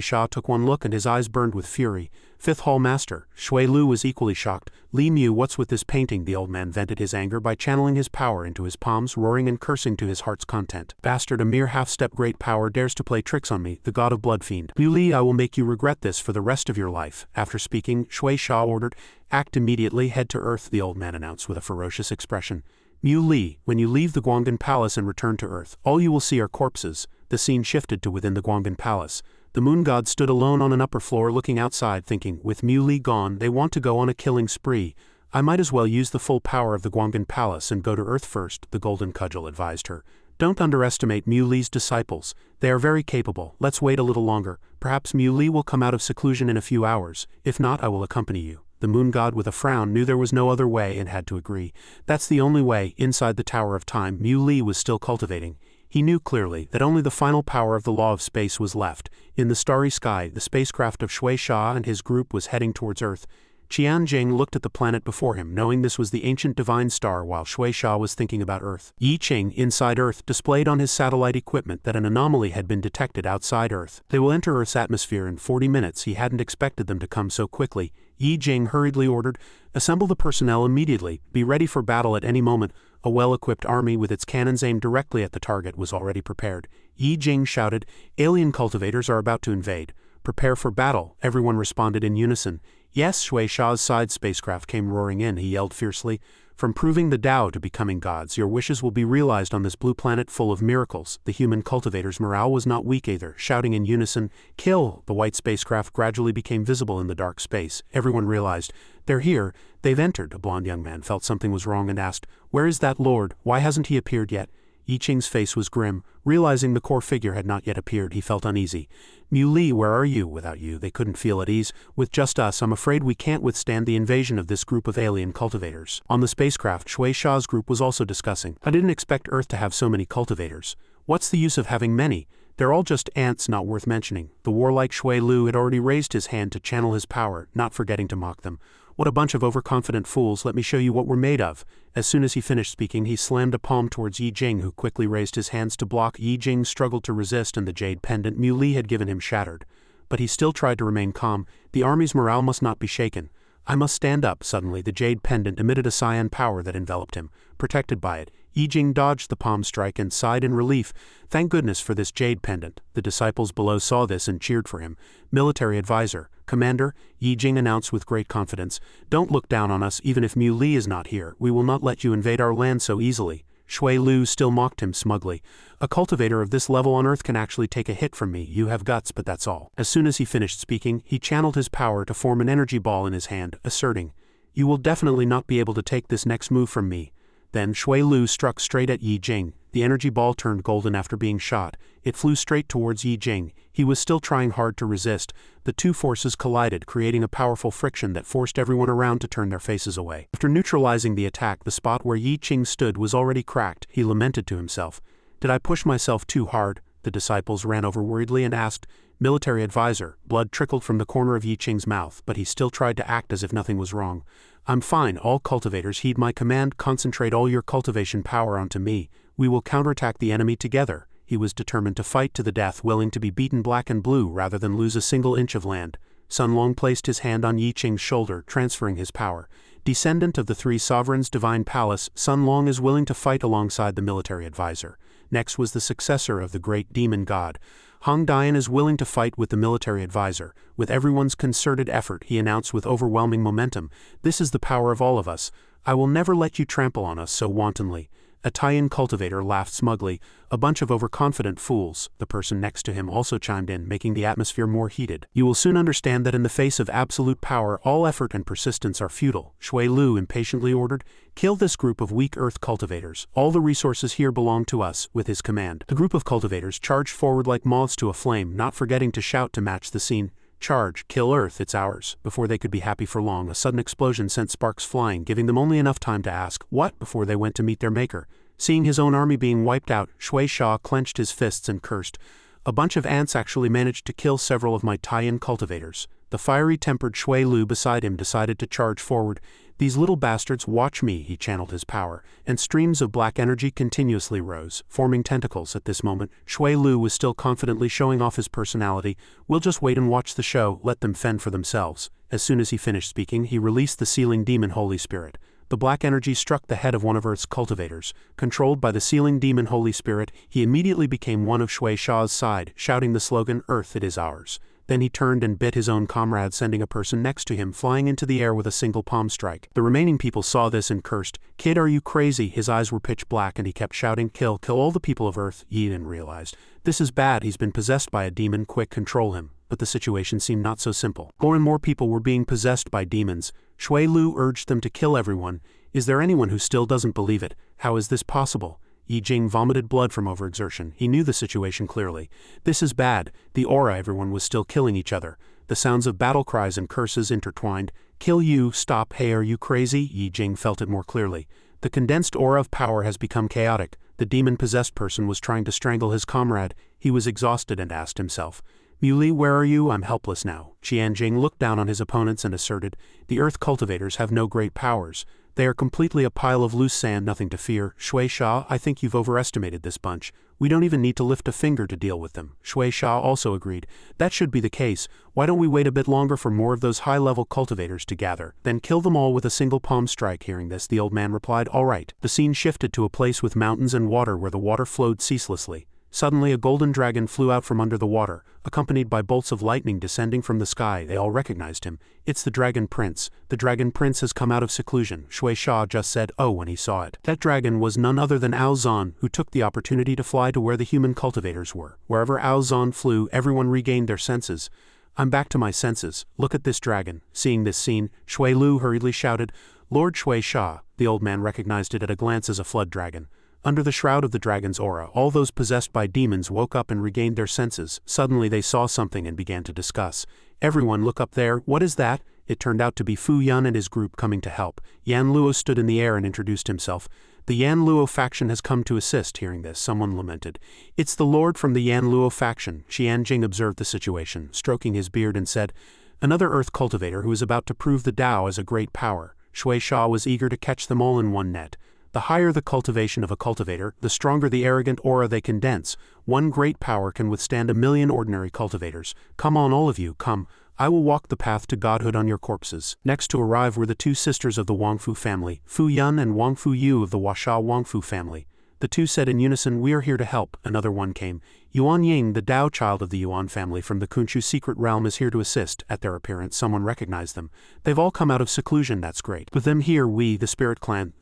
Sha took one look and his eyes burned with fury. "Fifth Hall Master." Shui Lu was equally shocked. "Li Mu, what's with this painting?" The old man vented his anger by channeling his power into his palms, roaring and cursing to his heart's content. "Bastard, a mere half-step great power dares to play tricks on me, the god of blood fiend. Mu Li, I will make you regret this for the rest of your life." After speaking, Shui Sha ordered, "Act immediately, head to Earth," the old man announced with a ferocious expression. "Mu Li, when you leave the Guanggan Palace and return to Earth, all you will see are corpses." The scene shifted to within the Guanggan Palace. The moon god stood alone on an upper floor looking outside, thinking, with Mu Li gone, they want to go on a killing spree. "I might as well use the full power of the Guanggan Palace and go to Earth first," the golden cudgel advised her. "Don't underestimate Mu Li's disciples. They are very capable. Let's wait a little longer. Perhaps Mu Li will come out of seclusion in a few hours. If not, I will accompany you." The moon god with a frown knew there was no other way and had to agree. That's the only way. Inside the Tower of Time, Mu Li was still cultivating. He knew clearly that only the final power of the law of space was left. In the starry sky, the spacecraft of Shui Sha and his group was heading towards Earth. Tianjin looked at the planet before him, knowing this was the ancient divine star, while Shui Sha was thinking about Earth. Yi Qing, inside Earth, displayed on his satellite equipment that an anomaly had been detected outside Earth. They will enter Earth's atmosphere in 40 minutes. He hadn't expected them to come so quickly. Yi Jing hurriedly ordered, "Assemble the personnel immediately. Be ready for battle at any moment." A well-equipped army with its cannons aimed directly at the target was already prepared. Yi Jing shouted, "Alien cultivators are about to invade. Prepare for battle." Everyone responded in unison. "Yes." Shui Sha's side spacecraft came roaring in. He yelled fiercely, "From proving the Tao to becoming gods, your wishes will be realized on this blue planet full of miracles." The human cultivators' morale was not weak either, shouting in unison, "Kill!" The white spacecraft gradually became visible in the dark space. Everyone realized, "They're here. They've entered." A blond young man felt something was wrong and asked, "Where is that lord? Why hasn't he appeared yet?" Yi Qing's face was grim. Realizing the core figure had not yet appeared, he felt uneasy. "Mu Li, where are you?" Without you, they couldn't feel at ease. "With just us, I'm afraid we can't withstand the invasion of this group of alien cultivators." On the spacecraft, Shui Sha's group was also discussing. "I didn't expect Earth to have so many cultivators. What's the use of having many? They're all just ants, not worth mentioning." The warlike Shui Lu had already raised his hand to channel his power, not forgetting to mock them. "What a bunch of overconfident fools, let me show you what we're made of." As soon as he finished speaking, he slammed a palm towards Yi Jing, who quickly raised his hands to block. Yi Jing struggled to resist and the jade pendant Mu Li had given him shattered. But he still tried to remain calm. The army's morale must not be shaken. "I must stand up." Suddenly, the jade pendant emitted a cyan power that enveloped him. Protected by it, Yi Jing dodged the palm strike and sighed in relief. "Thank goodness for this jade pendant." The disciples below saw this and cheered for him. "Military advisor, Commander," Yi Jing announced with great confidence, "don't look down on us. Even if Mu Li is not here, we will not let you invade our land so easily." Shui Lu still mocked him smugly. "A cultivator of this level on Earth can actually take a hit from me. You have guts, but that's all." As soon as he finished speaking, he channeled his power to form an energy ball in his hand, asserting, "You will definitely not be able to take this next move from me." Then Shui Lu struck straight at Yi Jing. The energy ball turned golden after being shot. It flew straight towards Yi Jing. He was still trying hard to resist. The two forces collided, creating a powerful friction that forced everyone around to turn their faces away. After neutralizing the attack, the spot where Yi Jing stood was already cracked. He lamented to himself, "Did I push myself too hard?" The disciples ran over worriedly and asked, "Military advisor." Blood trickled from the corner of Yi Jing's mouth, but he still tried to act as if nothing was wrong. "I'm fine. All cultivators heed my command. Concentrate all your cultivation power onto me. We will counterattack the enemy together." He was determined to fight to the death, willing to be beaten black and blue rather than lose a single inch of land. Sun Long placed his hand on Yi Qing's shoulder, transferring his power. Descendant of the three sovereigns' divine palace, Sun Long is willing to fight alongside the military advisor. Next was the successor of the great demon god. Hong Dian is willing to fight with the military advisor. With everyone's concerted effort, he announced with overwhelming momentum, "This is the power of all of us. I will never let you trample on us so wantonly." A Taiyan cultivator laughed smugly. "A bunch of overconfident fools." The person next to him also chimed in, making the atmosphere more heated. "You will soon understand that in the face of absolute power, all effort and persistence are futile," Shui Lu impatiently ordered. "Kill this group of weak earth cultivators. All the resources here belong to us." With his command, the group of cultivators charged forward like moths to a flame, not forgetting to shout to match the scene. "Charge, kill Earth, it's ours." Before they could be happy for long, a sudden explosion sent sparks flying, giving them only enough time to ask, "What?" before they went to meet their maker. Seeing his own army being wiped out, Shui Sha clenched his fists and cursed. "A bunch of ants actually managed to kill several of my Taiyan cultivators." The fiery-tempered Shui Lu beside him decided to charge forward. "These little bastards, watch me," he channeled his power, and streams of black energy continuously rose, forming tentacles. At this moment, Shui Lu was still confidently showing off his personality. "We'll just wait and watch the show, let them fend for themselves." As soon as he finished speaking, he released the sealing demon Holy Spirit. The black energy struck the head of one of Earth's cultivators. Controlled by the sealing demon Holy Spirit, he immediately became one of Shui Sha's side, shouting the slogan, "Earth, it is ours." Then he turned and bit his own comrade, sending a person next to him flying into the air with a single palm strike. The remaining people saw this and cursed. "Kid, are you crazy?" His eyes were pitch black and he kept shouting, "Kill, kill all the people of Earth." Yin realized, "This is bad, he's been possessed by a demon, quick, control him." But the situation seemed not so simple. More and more people were being possessed by demons. Shui Lu urged them to kill everyone. "Is there anyone who still doesn't believe it? How is this possible?" Yi Jing vomited blood from overexertion. He knew the situation clearly. "This is bad." The aura, everyone was still killing each other. The sounds of battle cries and curses intertwined. "Kill you, stop, hey, are you crazy?" Yi Jing felt it more clearly. The condensed aura of power has become chaotic. The demon-possessed person was trying to strangle his comrade. He was exhausted and asked himself, "Muley, where are you? I'm helpless now." Qianjing looked down on his opponents and asserted, "The earth cultivators have no great powers. They are completely a pile of loose sand, nothing to fear." "Shui Sha, I think you've overestimated this bunch. We don't even need to lift a finger to deal with them." Shui Sha also agreed. "That should be the case. Why don't we wait a bit longer for more of those high-level cultivators to gather, then kill them all with a single palm strike?" Hearing this, the old man replied, "All right." The scene shifted to a place with mountains and water where the water flowed ceaselessly. Suddenly a golden dragon flew out from under the water, accompanied by bolts of lightning descending from the sky. They all recognized him. "It's the Dragon Prince. The Dragon Prince has come out of seclusion." Shui Sha just said, "Oh," when he saw it. That dragon was none other than Ao Zan, who took the opportunity to fly to where the human cultivators were. Wherever Ao Zan flew, everyone regained their senses. "I'm back to my senses. Look at this dragon." Seeing this scene, Shui Lu hurriedly shouted, "Lord Shui Sha." The old man recognized it at a glance as a flood dragon. Under the shroud of the dragon's aura, all those possessed by demons woke up and regained their senses. Suddenly they saw something and began to discuss. "Everyone look up there, what is that?" It turned out to be Fu Yun and his group coming to help. Yan Luo stood in the air and introduced himself. "The Yan Luo faction has come to assist." Hearing this, someone lamented, "It's the lord from the Yan Luo faction." Qianjing observed the situation, stroking his beard and said, "Another earth cultivator who is about to prove the Tao as a great power." Shui Sha was eager to catch them all in one net. The higher the cultivation of a cultivator, the stronger the arrogant aura they condense. One great power can withstand 1,000,000 ordinary cultivators. "Come on, all of you, come. I will walk the path to godhood on your corpses." Next to arrive were the two sisters of the Wongfu family, Fu Yun and Wongfu Yu of the Washa Wongfu family. The two said in unison, "We are here to help." Another one came. Yuan Ying, the Dao child of the Yuan family from the Kunshu secret realm, is here to assist. At their appearance, someone recognized them. "They've all come out of seclusion, that's great. With them here, we, the Spirit Clan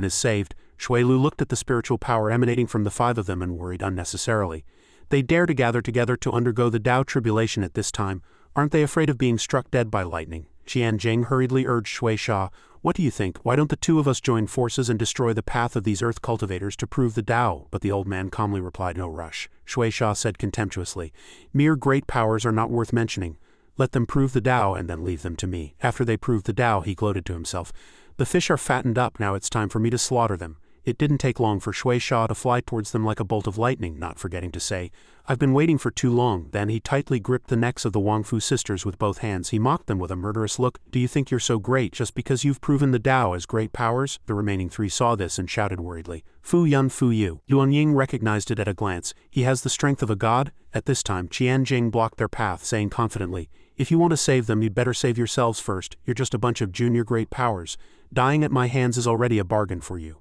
is saved." Shui Lu looked at the spiritual power emanating from the five of them and worried unnecessarily. "They dare to gather together to undergo the Dao tribulation at this time. Aren't they afraid of being struck dead by lightning?" Qianjing hurriedly urged Shui Sha, "What do you think? Why don't the two of us join forces and destroy the path of these earth cultivators to prove the Tao?" But the old man calmly replied, "No rush." Shui Sha said contemptuously, "Mere great powers are not worth mentioning. Let them prove the Tao and then leave them to me." After they proved the Tao, he gloated to himself, "The fish are fattened up, now it's time for me to slaughter them." It didn't take long for Shui Sha to fly towards them like a bolt of lightning, not forgetting to say, "I've been waiting for too long." Then he tightly gripped the necks of the Wongfu sisters with both hands. He mocked them with a murderous look. "Do you think you're so great just because you've proven the Tao as great powers?" The remaining three saw this and shouted worriedly, Fuyu. Yuan Ying recognized it at a glance. "He has the strength of a god?" At this time, Qianjing blocked their path, saying confidently, "If you want to save them, you'd better save yourselves first. You're just a bunch of junior great powers. Dying at my hands is already a bargain for you."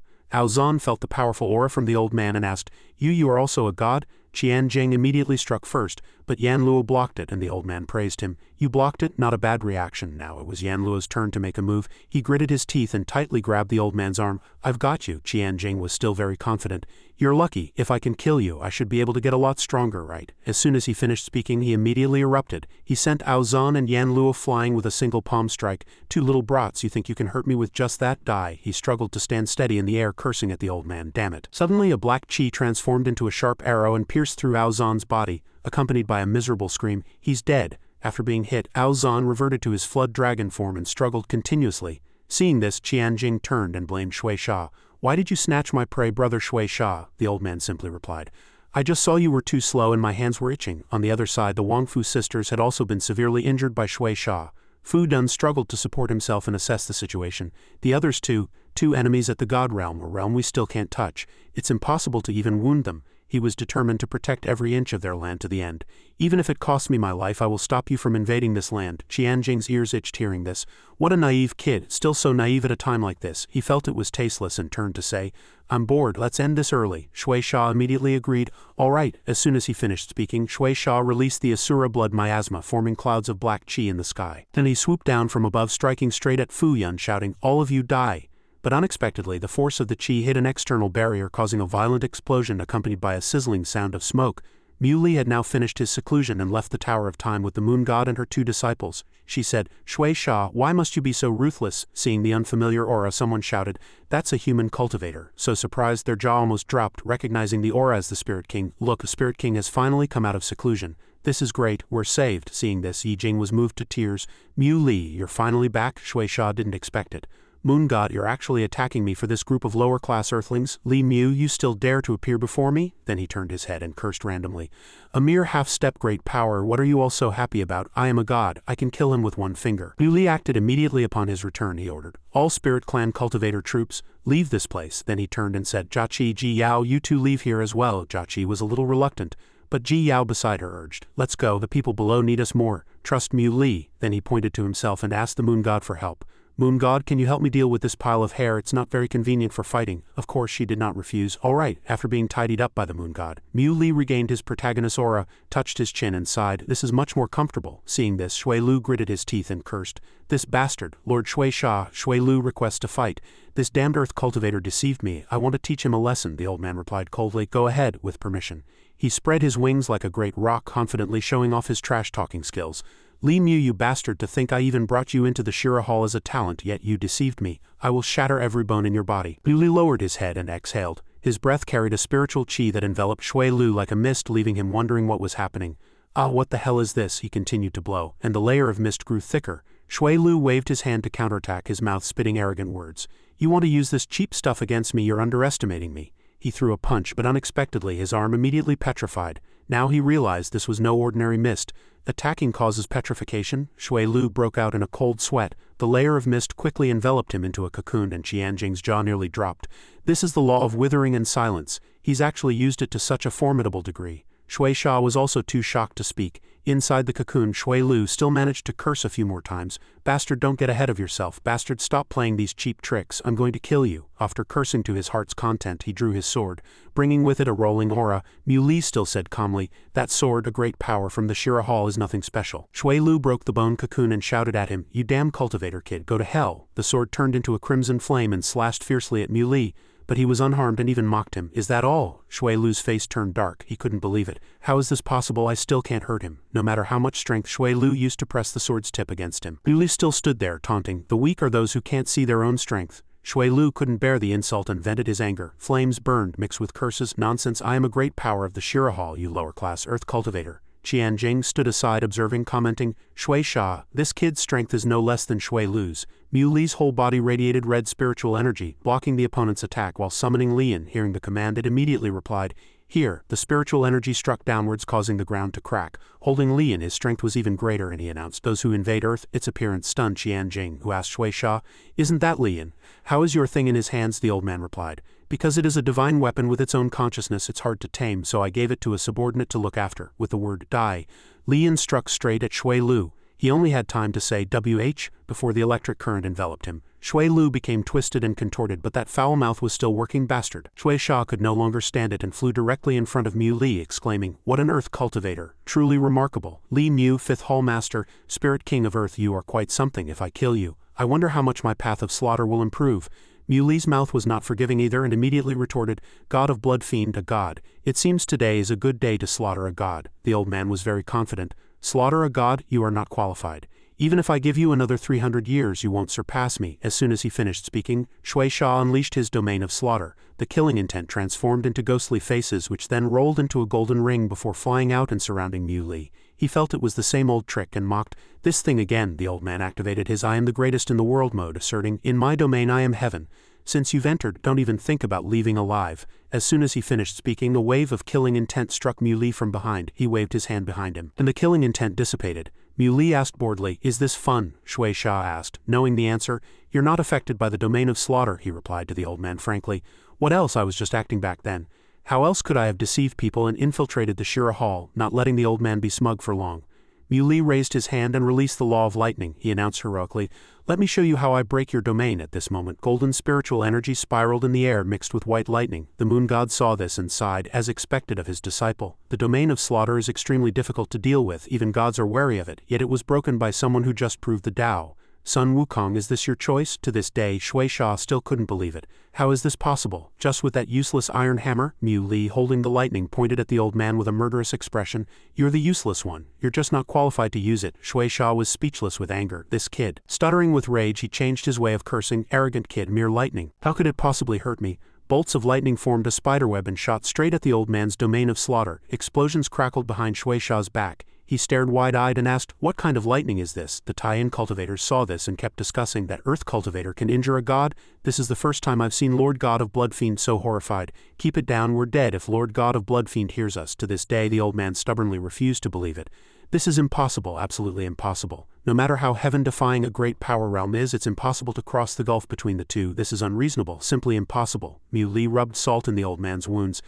Zan felt the powerful aura from the old man and asked, You are also a god?" Qianjing immediately struck first, but Yan Luo blocked it and the old man praised him. "You blocked it? Not a bad reaction." Now it was Yan Luo's turn to make a move. He gritted his teeth and tightly grabbed the old man's arm. "I've got you." Qianjing was still very confident. "You're lucky. If I can kill you, I should be able to get a lot stronger, right?" As soon as he finished speaking, he immediately erupted. He sent Zan and Yan Luo flying with a single palm strike. "Two little brats, you think you can hurt me with just that? Die." He struggled to stand steady in the air, cursing at the old man. "Damn it." Suddenly a black chi transformed into a sharp arrow and pierced through Zan's body, accompanied by a miserable scream. "He's dead." After being hit, Zan reverted to his flood dragon form and struggled continuously. Seeing this, Qianjing turned and blamed Shui Sha. "Why did you snatch my prey, brother Shui Sha?" The old man simply replied, "I just saw you were too slow and my hands were itching." On the other side, the Wongfu sisters had also been severely injured by Shui Sha. Fu Dun struggled to support himself and assess the situation. The others two enemies at the god realm, a realm we still can't touch. It's impossible to even wound them. He was determined to protect every inch of their land to the end. "Even if it costs me my life, I will stop you from invading this land." Qianjing's ears itched hearing this. What a naive kid, still so naive at a time like this. He felt it was tasteless and turned to say, "I'm bored, let's end this early." Shui Sha immediately agreed. "All right." As soon as he finished speaking, Shui Sha released the Asura blood miasma, forming clouds of black chi in the sky. Then he swooped down from above, striking straight at Fu Yun, shouting, "All of you die." But unexpectedly, the force of the chi hit an external barrier, causing a violent explosion accompanied by a sizzling sound of smoke. Mu Li had now finished his seclusion and left the Tower of Time with the Moon God and her two disciples. She said, "Shui Sha, why must you be so ruthless?" Seeing the unfamiliar aura, someone shouted, "That's a human cultivator." So surprised their jaw almost dropped, recognizing the aura as the Spirit King. "Look, the Spirit King has finally come out of seclusion. This is great, we're saved." Seeing this, Yi Jing was moved to tears. "Mu Li, you're finally back?" Shui Sha didn't expect it. "Moon God, you're actually attacking me for this group of lower-class earthlings? Li Mu, you still dare to appear before me?" Then he turned his head and cursed randomly. "A mere half-step great power, what are you all so happy about? I am a god, I can kill him with one finger." Liu Li acted immediately upon his return. He ordered, "All Spirit Clan cultivator troops, leave this place." Then he turned and said, "Jiaqi, Ji Yao, you two leave here as well." Jiaqi was a little reluctant, but Ji Yao beside her urged, "Let's go, the people below need us more. Trust Mu Li." Then he pointed to himself and asked the Moon God for help. "Moon God, can you help me deal with this pile of hair? It's not very convenient for fighting." Of course she did not refuse. "All right." After being tidied up by the Moon God, Mu Li regained his protagonist aura, touched his chin and sighed, "This is much more comfortable." Seeing this, Shui Lu gritted his teeth and cursed, "This bastard, Lord Shui Sha." Shui Lu requests to fight. "This damned earth cultivator deceived me. I want to teach him a lesson." The old man replied coldly, "Go ahead, with permission." He spread his wings like a great rock, confidently showing off his trash-talking skills. "Li Mu, you bastard, to think I even brought you into the Shira Hall as a talent, yet you deceived me. I will shatter every bone in your body." Liu Li lowered his head and exhaled. His breath carried a spiritual chi that enveloped Shui Lu like a mist, leaving him wondering what was happening. "Ah, what the hell is this?" He continued to blow, and the layer of mist grew thicker. Shui Lu waved his hand to counterattack, his mouth spitting arrogant words. "You want to use this cheap stuff against me? You're underestimating me." He threw a punch, but unexpectedly his arm immediately petrified. Now he realized this was no ordinary mist. Attacking causes petrification? Shui Lu broke out in a cold sweat. The layer of mist quickly enveloped him into a cocoon and Qianjing's jaw nearly dropped. This is the law of withering and silence. He's actually used it to such a formidable degree. Shui Sha was also too shocked to speak. Inside the cocoon, Shui Lu still managed to curse a few more times. "Bastard, don't get ahead of yourself. Bastard, stop playing these cheap tricks. I'm going to kill you." After cursing to his heart's content, he drew his sword, bringing with it a rolling aura. Mu Li still said calmly, "That sword, a great power from the Shira Hall, is nothing special." Shui Lu broke the bone cocoon and shouted at him, "You damn cultivator kid, go to hell." The sword turned into a crimson flame and slashed fiercely at Mu Li, but he was unharmed and even mocked him. "Is that all?" Shui Lu's face turned dark. He couldn't believe it. "How is this possible? I still can't hurt him." No matter how much strength Shui Lu used to press the sword's tip against him, Liu Li still stood there, taunting, "The weak are those who can't see their own strength." Shui Lu couldn't bear the insult and vented his anger. Flames burned, mixed with curses. "Nonsense, I am a great power of the Shira Hall, you lower-class earth cultivator." Qianjing stood aside observing, commenting, "Shui Sha, this kid's strength is no less than Shui Lu's." Mu Li's whole body radiated red spiritual energy, blocking the opponent's attack while summoning Lian. Hearing the command, it immediately replied, "Here." The spiritual energy struck downwards, causing the ground to crack. Holding Lian, his strength was even greater, and he announced, "Those who invade Earth." Its appearance stunned Qianjing, who asked Shui Sha, "Isn't that Lian?" "How is your thing in his hands?" the old man replied. "Because it is a divine weapon with its own consciousness, it's hard to tame, so I gave it to a subordinate to look after." With the word "die," Lian struck straight at Shui Lu. He only had time to say "WH" before the electric current enveloped him. Shui Lu became twisted and contorted, but that foul mouth was still working. Bastard. Shui Sha could no longer stand it and flew directly in front of Mu Li, exclaiming, "What an earth cultivator! Truly remarkable! Li Mu, 5th Hall Master, Spirit King of Earth, you are quite something. If I kill you, I wonder how much my path of slaughter will improve." Mu Li's mouth was not forgiving either, and immediately retorted, "God of blood fiend, a god. It seems today is a good day to slaughter a god." The old man was very confident. "Slaughter a god? You are not qualified. Even if I give you another 300 years, you won't surpass me." As soon as he finished speaking, Shui Sha unleashed his domain of slaughter. The killing intent transformed into ghostly faces, which then rolled into a golden ring before flying out and surrounding Mu Li. He felt it was the same old trick and mocked, "This thing again." The old man activated his "I am the greatest in the world" mode, asserting, "In my domain I am heaven. Since you've entered, don't even think about leaving alive." As soon as he finished speaking, a wave of killing intent struck Mu Li from behind. He waved his hand behind him, and the killing intent dissipated. Mu Li asked boredly, "Is this fun?" Shui Sha asked, knowing the answer. "You're not affected by the domain of slaughter," he replied to the old man frankly. "What else? I was just acting back then. How else could I have deceived people and infiltrated the Shira Hall?" Not letting the old man be smug for long, Mu Li raised his hand and released the law of lightning. He announced heroically, "Let me show you how I break your domain." At this moment, golden spiritual energy spiraled in the air mixed with white lightning. The moon god saw this and sighed, as expected of his disciple. The domain of slaughter is extremely difficult to deal with, even gods are wary of it, yet it was broken by someone who just proved the Tao. "Sun Wukong, is this your choice?" To this day, Shui Sha still couldn't believe it. "How is this possible? Just with that useless iron hammer?" Mu Li, holding the lightning, pointed at the old man with a murderous expression. "You're the useless one. You're just not qualified to use it." Shui Sha was speechless with anger. This kid. Stuttering with rage, he changed his way of cursing. "Arrogant kid, mere lightning. How could it possibly hurt me?" Bolts of lightning formed a spiderweb and shot straight at the old man's domain of slaughter. Explosions crackled behind Shui Sha's back. He stared wide-eyed and asked, "What kind of lightning is this?" The tie-in cultivators saw this and kept discussing that Earth cultivator can injure a god. "This is the first time I've seen Lord God of Bloodfiend so horrified. Keep it down, we're dead if Lord God of Bloodfiend hears us." To this day, the old man stubbornly refused to believe it. "This is impossible, absolutely impossible. No matter how heaven-defying a great power realm is, it's impossible to cross the gulf between the two. This is unreasonable, simply impossible." Mu Li rubbed salt in the old man's wounds.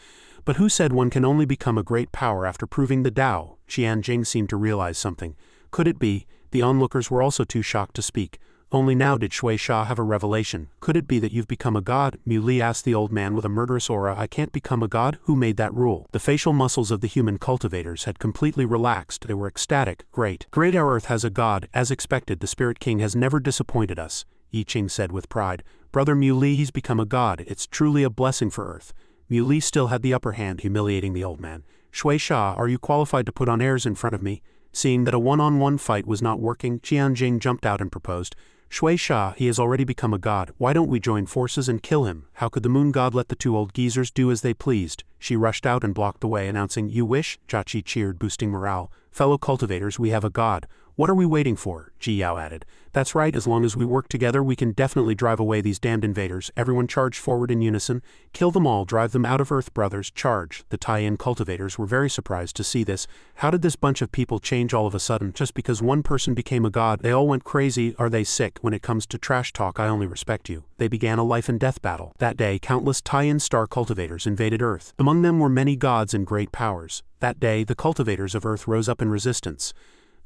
"But who said one can only become a great power after proving the Tao?" Qianjing seemed to realize something. Could it be? The onlookers were also too shocked to speak. Only now did Shui Sha have a revelation. "Could it be that you've become a god?" Mu Li asked the old man with a murderous aura. "I can't become a god? Who made that rule?" The facial muscles of the human cultivators had completely relaxed. They were ecstatic. Great. Great, our Earth has a god. As expected, the Spirit King has never disappointed us," Yi Qing said with pride. "Brother Mu Li, he's become a god. It's truly a blessing for Earth." Mu Li still had the upper hand, humiliating the old man. "Shui Sha, are you qualified to put on airs in front of me?" Seeing that a one-on-one fight was not working, Qianjing jumped out and proposed, "Shui Sha, he has already become a god. Why don't we join forces and kill him?" How could the moon god let the two old geezers do as they pleased? She rushed out and blocked the way, announcing, "You wish?" Jiaqi cheered, boosting morale. "Fellow cultivators, we have a god. What are we waiting for?" Ji Yao added. "That's right, as long as we work together we can definitely drive away these damned invaders." Everyone charged forward in unison. "Kill them all, drive them out of Earth, brothers, charge." The tie-in cultivators were very surprised to see this. How did this bunch of people change all of a sudden? Just because one person became a god, they all went crazy. Are they sick? When it comes to trash talk, I only respect you. They began a life and death battle. That day, countless tie-in star cultivators invaded Earth. Among them were many gods and great powers. That day, the cultivators of Earth rose up in resistance.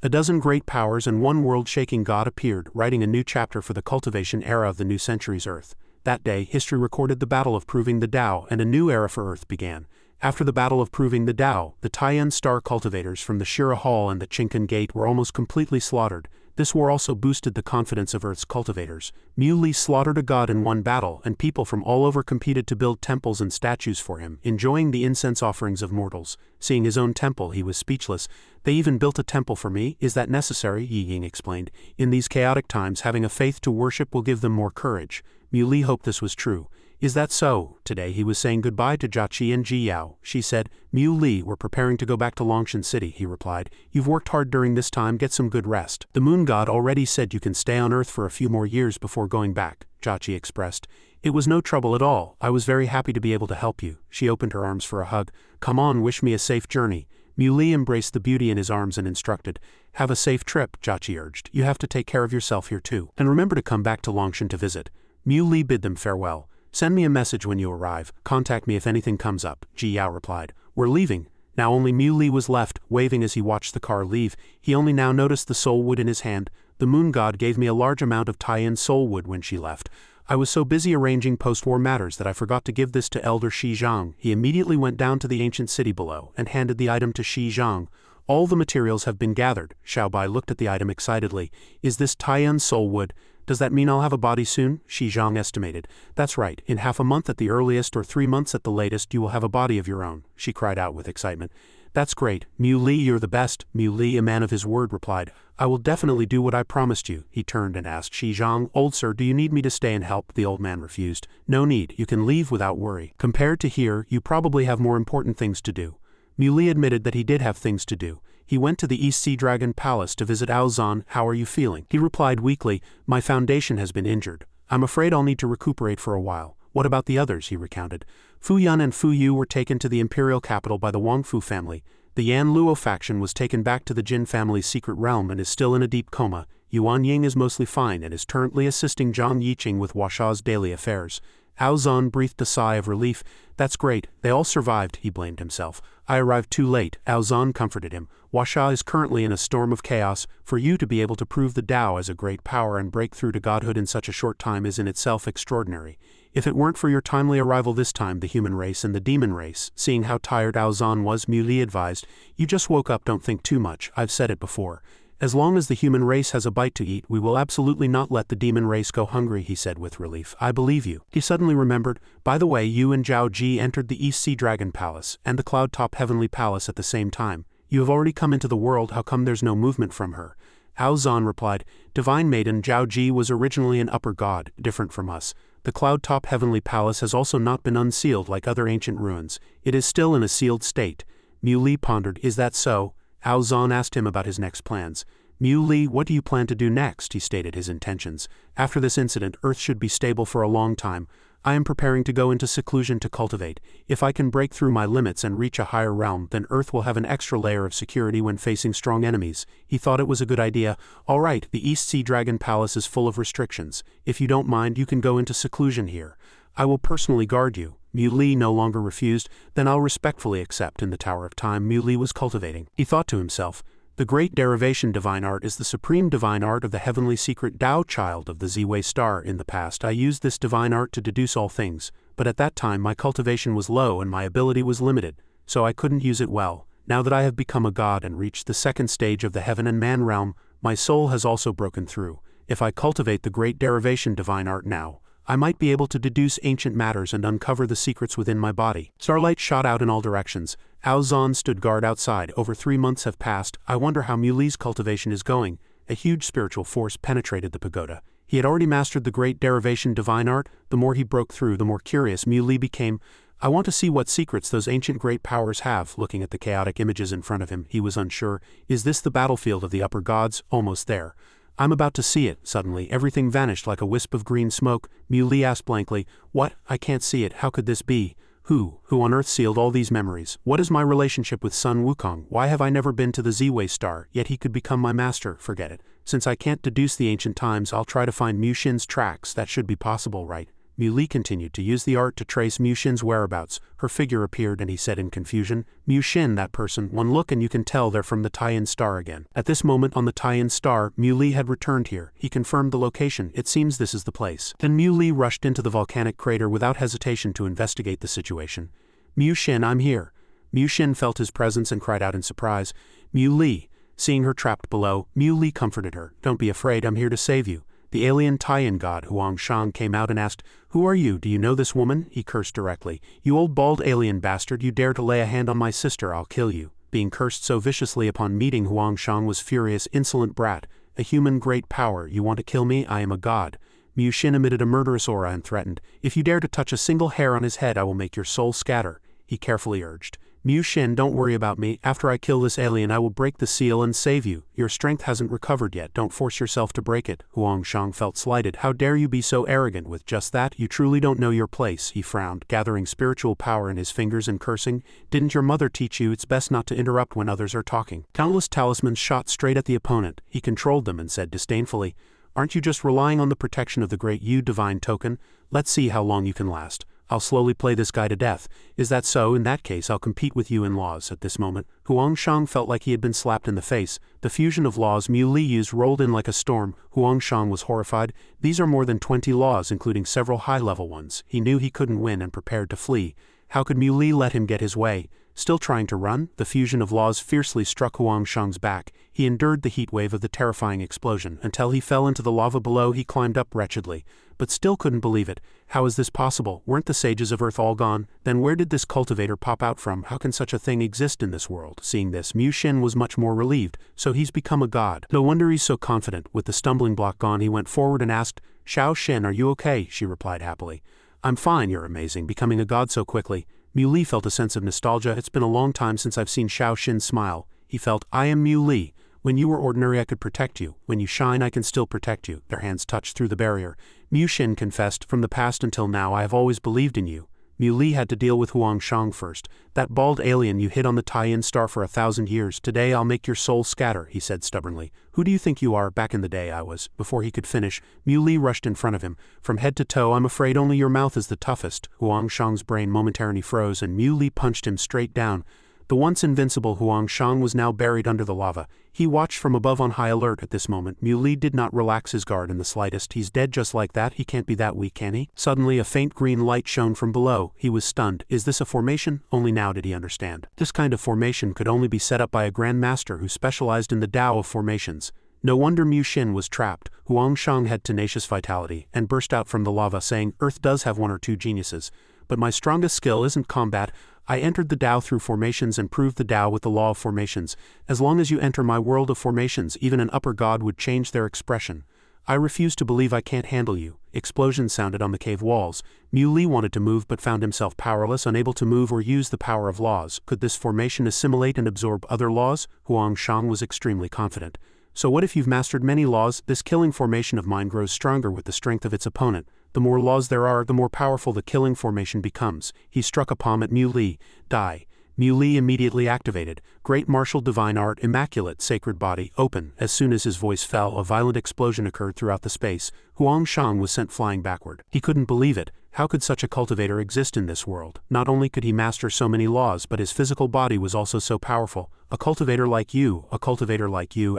A dozen great powers and one world-shaking god appeared, writing a new chapter for the cultivation era of the new century's Earth. That day, history recorded the battle of proving the Tao, and a new era for Earth began. After the battle of proving the Tao, the Taiyan star cultivators from the Shira Hall and the Chinkan Gate were almost completely slaughtered. This war also boosted the confidence of Earth's cultivators. Mu Li slaughtered a god in one battle, and people from all over competed to build temples and statues for him, enjoying the incense offerings of mortals. Seeing his own temple, he was speechless. "They even built a temple for me? Is that necessary?" Yi Ying explained. "In these chaotic times, having a faith to worship will give them more courage." Mu Li hoped this was true. Is that so? Today he was saying goodbye to Jia Qi and Ji Yao. She said, Mu Li, we're preparing to go back to Longshan City, he replied. You've worked hard during this time, get some good rest. The moon god already said you can stay on Earth for a few more years before going back, Jia Qi expressed. It was no trouble at all. I was very happy to be able to help you. She opened her arms for a hug. Come on, wish me a safe journey. Mu Li embraced the beauty in his arms and instructed. Have a safe trip, Jia Qi urged. You have to take care of yourself here too. And remember to come back to Longshan to visit. Mu Li bid them farewell. Send me a message when you arrive. Contact me if anything comes up, Ji Yao replied. We're leaving. Now only Mu Li was left, waving as he watched the car leave. He only now noticed the soul wood in his hand. The moon god gave me a large amount of tie-in soul wood when she left. I was so busy arranging post-war matters that I forgot to give this to Elder Shi Zhang. He immediately went down to the ancient city below and handed the item to Shi Zhang. All the materials have been gathered. Xiaobai looked at the item excitedly. Is this tie-in soul wood? Does that mean I'll have a body soon? Shi Zhang estimated. That's right. In half a month at the earliest or 3 months at the latest you will have a body of your own, she cried out with excitement. That's great. Mu Li, you're the best. Mu Li, a man of his word, replied. I will definitely do what I promised you. He turned and asked Shi Zhang, Old sir, do you need me to stay and help? The old man refused. No need. You can leave without worry. Compared to here, you probably have more important things to do. Mu Li admitted that he did have things to do. He went to the East Sea Dragon Palace to visit Ao Zan. How are you feeling? He replied weakly, My foundation has been injured. I'm afraid I'll need to recuperate for a while. What about the others? He recounted. Fuyun and Fuyu were taken to the imperial capital by the Wongfu family. The Yan Luo faction was taken back to the Jin family's secret realm and is still in a deep coma. Yuan Ying is mostly fine and is currently assisting Zhang Yiqing with Huasha's daily affairs. Ao Zan breathed a sigh of relief. That's great. They all survived, he blamed himself. I arrived too late. Ao Zan comforted him. Huasha is currently in a storm of chaos. For you to be able to prove the Tao as a great power and break through to godhood in such a short time is in itself extraordinary. If it weren't for your timely arrival this time, the human race and the demon race, seeing how tired Ao Zan was, Mu Li advised, you just woke up, don't think too much, I've said it before. As long as the human race has a bite to eat, we will absolutely not let the demon race go hungry, he said with relief. I believe you. He suddenly remembered, by the way, you and Zhao Ji entered the East Sea Dragon Palace and the Cloud Top Heavenly Palace at the same time. You have already come into the world, how come there's no movement from her? Ao Zan replied, Divine Maiden, Zhao Ji was originally an upper god, different from us. The Cloud Top Heavenly Palace has also not been unsealed like other ancient ruins. It is still in a sealed state. Mu Li pondered, Is that so? Ao Zan asked him about his next plans. Mu Li, what do you plan to do next? He stated his intentions. After this incident, Earth should be stable for a long time. I am preparing to go into seclusion to cultivate. If I can break through my limits and reach a higher realm, then Earth will have an extra layer of security when facing strong enemies. He thought it was a good idea. All right, the East Sea Dragon Palace is full of restrictions. If you don't mind, you can go into seclusion here. I will personally guard you. Mu Li no longer refused. Then I'll respectfully accept. In the Tower of Time, Mu Li was cultivating. He thought to himself, the great derivation divine art is the supreme divine art of the heavenly secret Tao child of the Ziwei star. In the past I used this divine art to deduce all things, but at that time my cultivation was low and my ability was limited, so I couldn't use it well. Now that I have become a god and reached the second stage of the heaven and man realm, my soul has also broken through. If I cultivate the great derivation divine art now, I might be able to deduce ancient matters and uncover the secrets within my body. Starlight shot out in all directions. Ao Zan stood guard outside. Over 3 months have passed. I wonder how Mu Li's cultivation is going. A huge spiritual force penetrated the pagoda. He had already mastered the great derivation divine art. The more he broke through, the more curious Mu Li became. I want to see what secrets those ancient great powers have. Looking at the chaotic images in front of him, he was unsure. Is this the battlefield of the upper gods? Almost there. I'm about to see it. Suddenly, everything vanished like a wisp of green smoke. Mu Li asked blankly, What? I can't see it. How could this be? Who on earth sealed all these memories? What is my relationship with Sun Wukong? Why have I never been to the Ziwei star, yet he could become my master? Forget it. Since I can't deduce the ancient times, I'll try to find Mu Xin's tracks. That should be possible, right? Mu Li continued to use the art to trace Mu Xin's whereabouts. Her figure appeared and he said in confusion, Mu Xin, that person, one look and you can tell they're from the Taiyan star again. At this moment on the Taiyan star, Mu Li had returned here. He confirmed the location. It seems this is the place. Then Mu Li rushed into the volcanic crater without hesitation to investigate the situation. Mu Xin, I'm here. Mu Xin felt his presence and cried out in surprise. Mu Li. Seeing her trapped below, Mu Li comforted her. Don't be afraid, I'm here to save you. The alien Taiyan god Huang Shang came out and asked, Who are you? Do you know this woman? He cursed directly. You old bald alien bastard, you dare to lay a hand on my sister, I'll kill you. Being cursed so viciously upon meeting Huang Shang was furious, insolent brat. A human great power, you want to kill me? I am a god. Mu Xin emitted a murderous aura and threatened, "If you dare to touch a single hair on his head, I will make your soul scatter," he carefully urged. "Mu Xin, don't worry about me. After I kill this alien, I will break the seal and save you. Your strength hasn't recovered yet. Don't force yourself to break it." Huangshang felt slighted. "How dare you be so arrogant with just that? You truly don't know your place," he frowned, gathering spiritual power in his fingers and cursing. "Didn't your mother teach you it's best not to interrupt when others are talking?" Countless talismans shot straight at the opponent. He controlled them and said disdainfully, "Aren't you just relying on the protection of the great Yu divine token? Let's see how long you can last. I'll slowly play this guy to death. Is that so? In that case, I'll compete with you in laws." At this moment, Huangshang felt like he had been slapped in the face. The fusion of laws Mu Li used rolled in like a storm. Huangshang was horrified. These are more than 20 laws, including several high-level ones. He knew he couldn't win and prepared to flee. How could Mu Li let him get his way? Still trying to run, the fusion of laws fiercely struck Huangshang's back. He endured the heat wave of the terrifying explosion. Until he fell into the lava below, he climbed up wretchedly, but still couldn't believe it. How is this possible? Weren't the sages of Earth all gone? Then where did this cultivator pop out from? How can such a thing exist in this world? Seeing this, Mu Xin was much more relieved. So he's become a god. No wonder he's so confident. With the stumbling block gone, he went forward and asked, "Xiao Xin, are you okay?" She replied happily, "I'm fine. You're amazing, becoming a god so quickly." Mu Li felt a sense of nostalgia. It's been a long time since I've seen Xiao Xin smile. He felt, "I am Mu Li. When you were ordinary, I could protect you. When you shine, I can still protect you." Their hands touched through the barrier. Mu Xin confessed, "From the past until now, I have always believed in you." Mu Li had to deal with Huangshang first. "That bald alien you hid on the Taiyin star for 1,000 years. Today I'll make your soul scatter," he said stubbornly. "Who do you think you are? Back in the day I was." Before he could finish, Mu Li rushed in front of him. "From head to toe, I'm afraid only your mouth is the toughest." Huangshang's brain momentarily froze and Mu Li punched him straight down. The once invincible Huangshang was now buried under the lava. He watched from above on high alert. At this moment, Mu Li did not relax his guard in the slightest. "He's dead just like that. He can't be that weak, can he?" Suddenly a faint green light shone from below. He was stunned. Is this a formation? Only now did he understand. This kind of formation could only be set up by a grand master who specialized in the Tao of formations. No wonder Mu Xin was trapped. Huangshang had tenacious vitality and burst out from the lava saying, "Earth does have one or two geniuses. But my strongest skill isn't combat. I entered the Tao through formations and proved the Tao with the law of formations. As long as you enter my world of formations, even an upper god would change their expression. I refuse to believe I can't handle you." Explosions sounded on the cave walls. Mu Li wanted to move but found himself powerless, unable to move or use the power of laws. Could this formation assimilate and absorb other laws? Huangshang was extremely confident. "So what if you've mastered many laws? This killing formation of mine grows stronger with the strength of its opponent. The more laws there are, the more powerful the killing formation becomes." He struck a palm at Mu Li. "Die." Mu Li immediately activated. Great martial divine art, immaculate, sacred body, open. As soon as his voice fell, a violent explosion occurred throughout the space. Huangshang was sent flying backward. He couldn't believe it. How could such a cultivator exist in this world? Not only could he master so many laws, but his physical body was also so powerful. A cultivator like you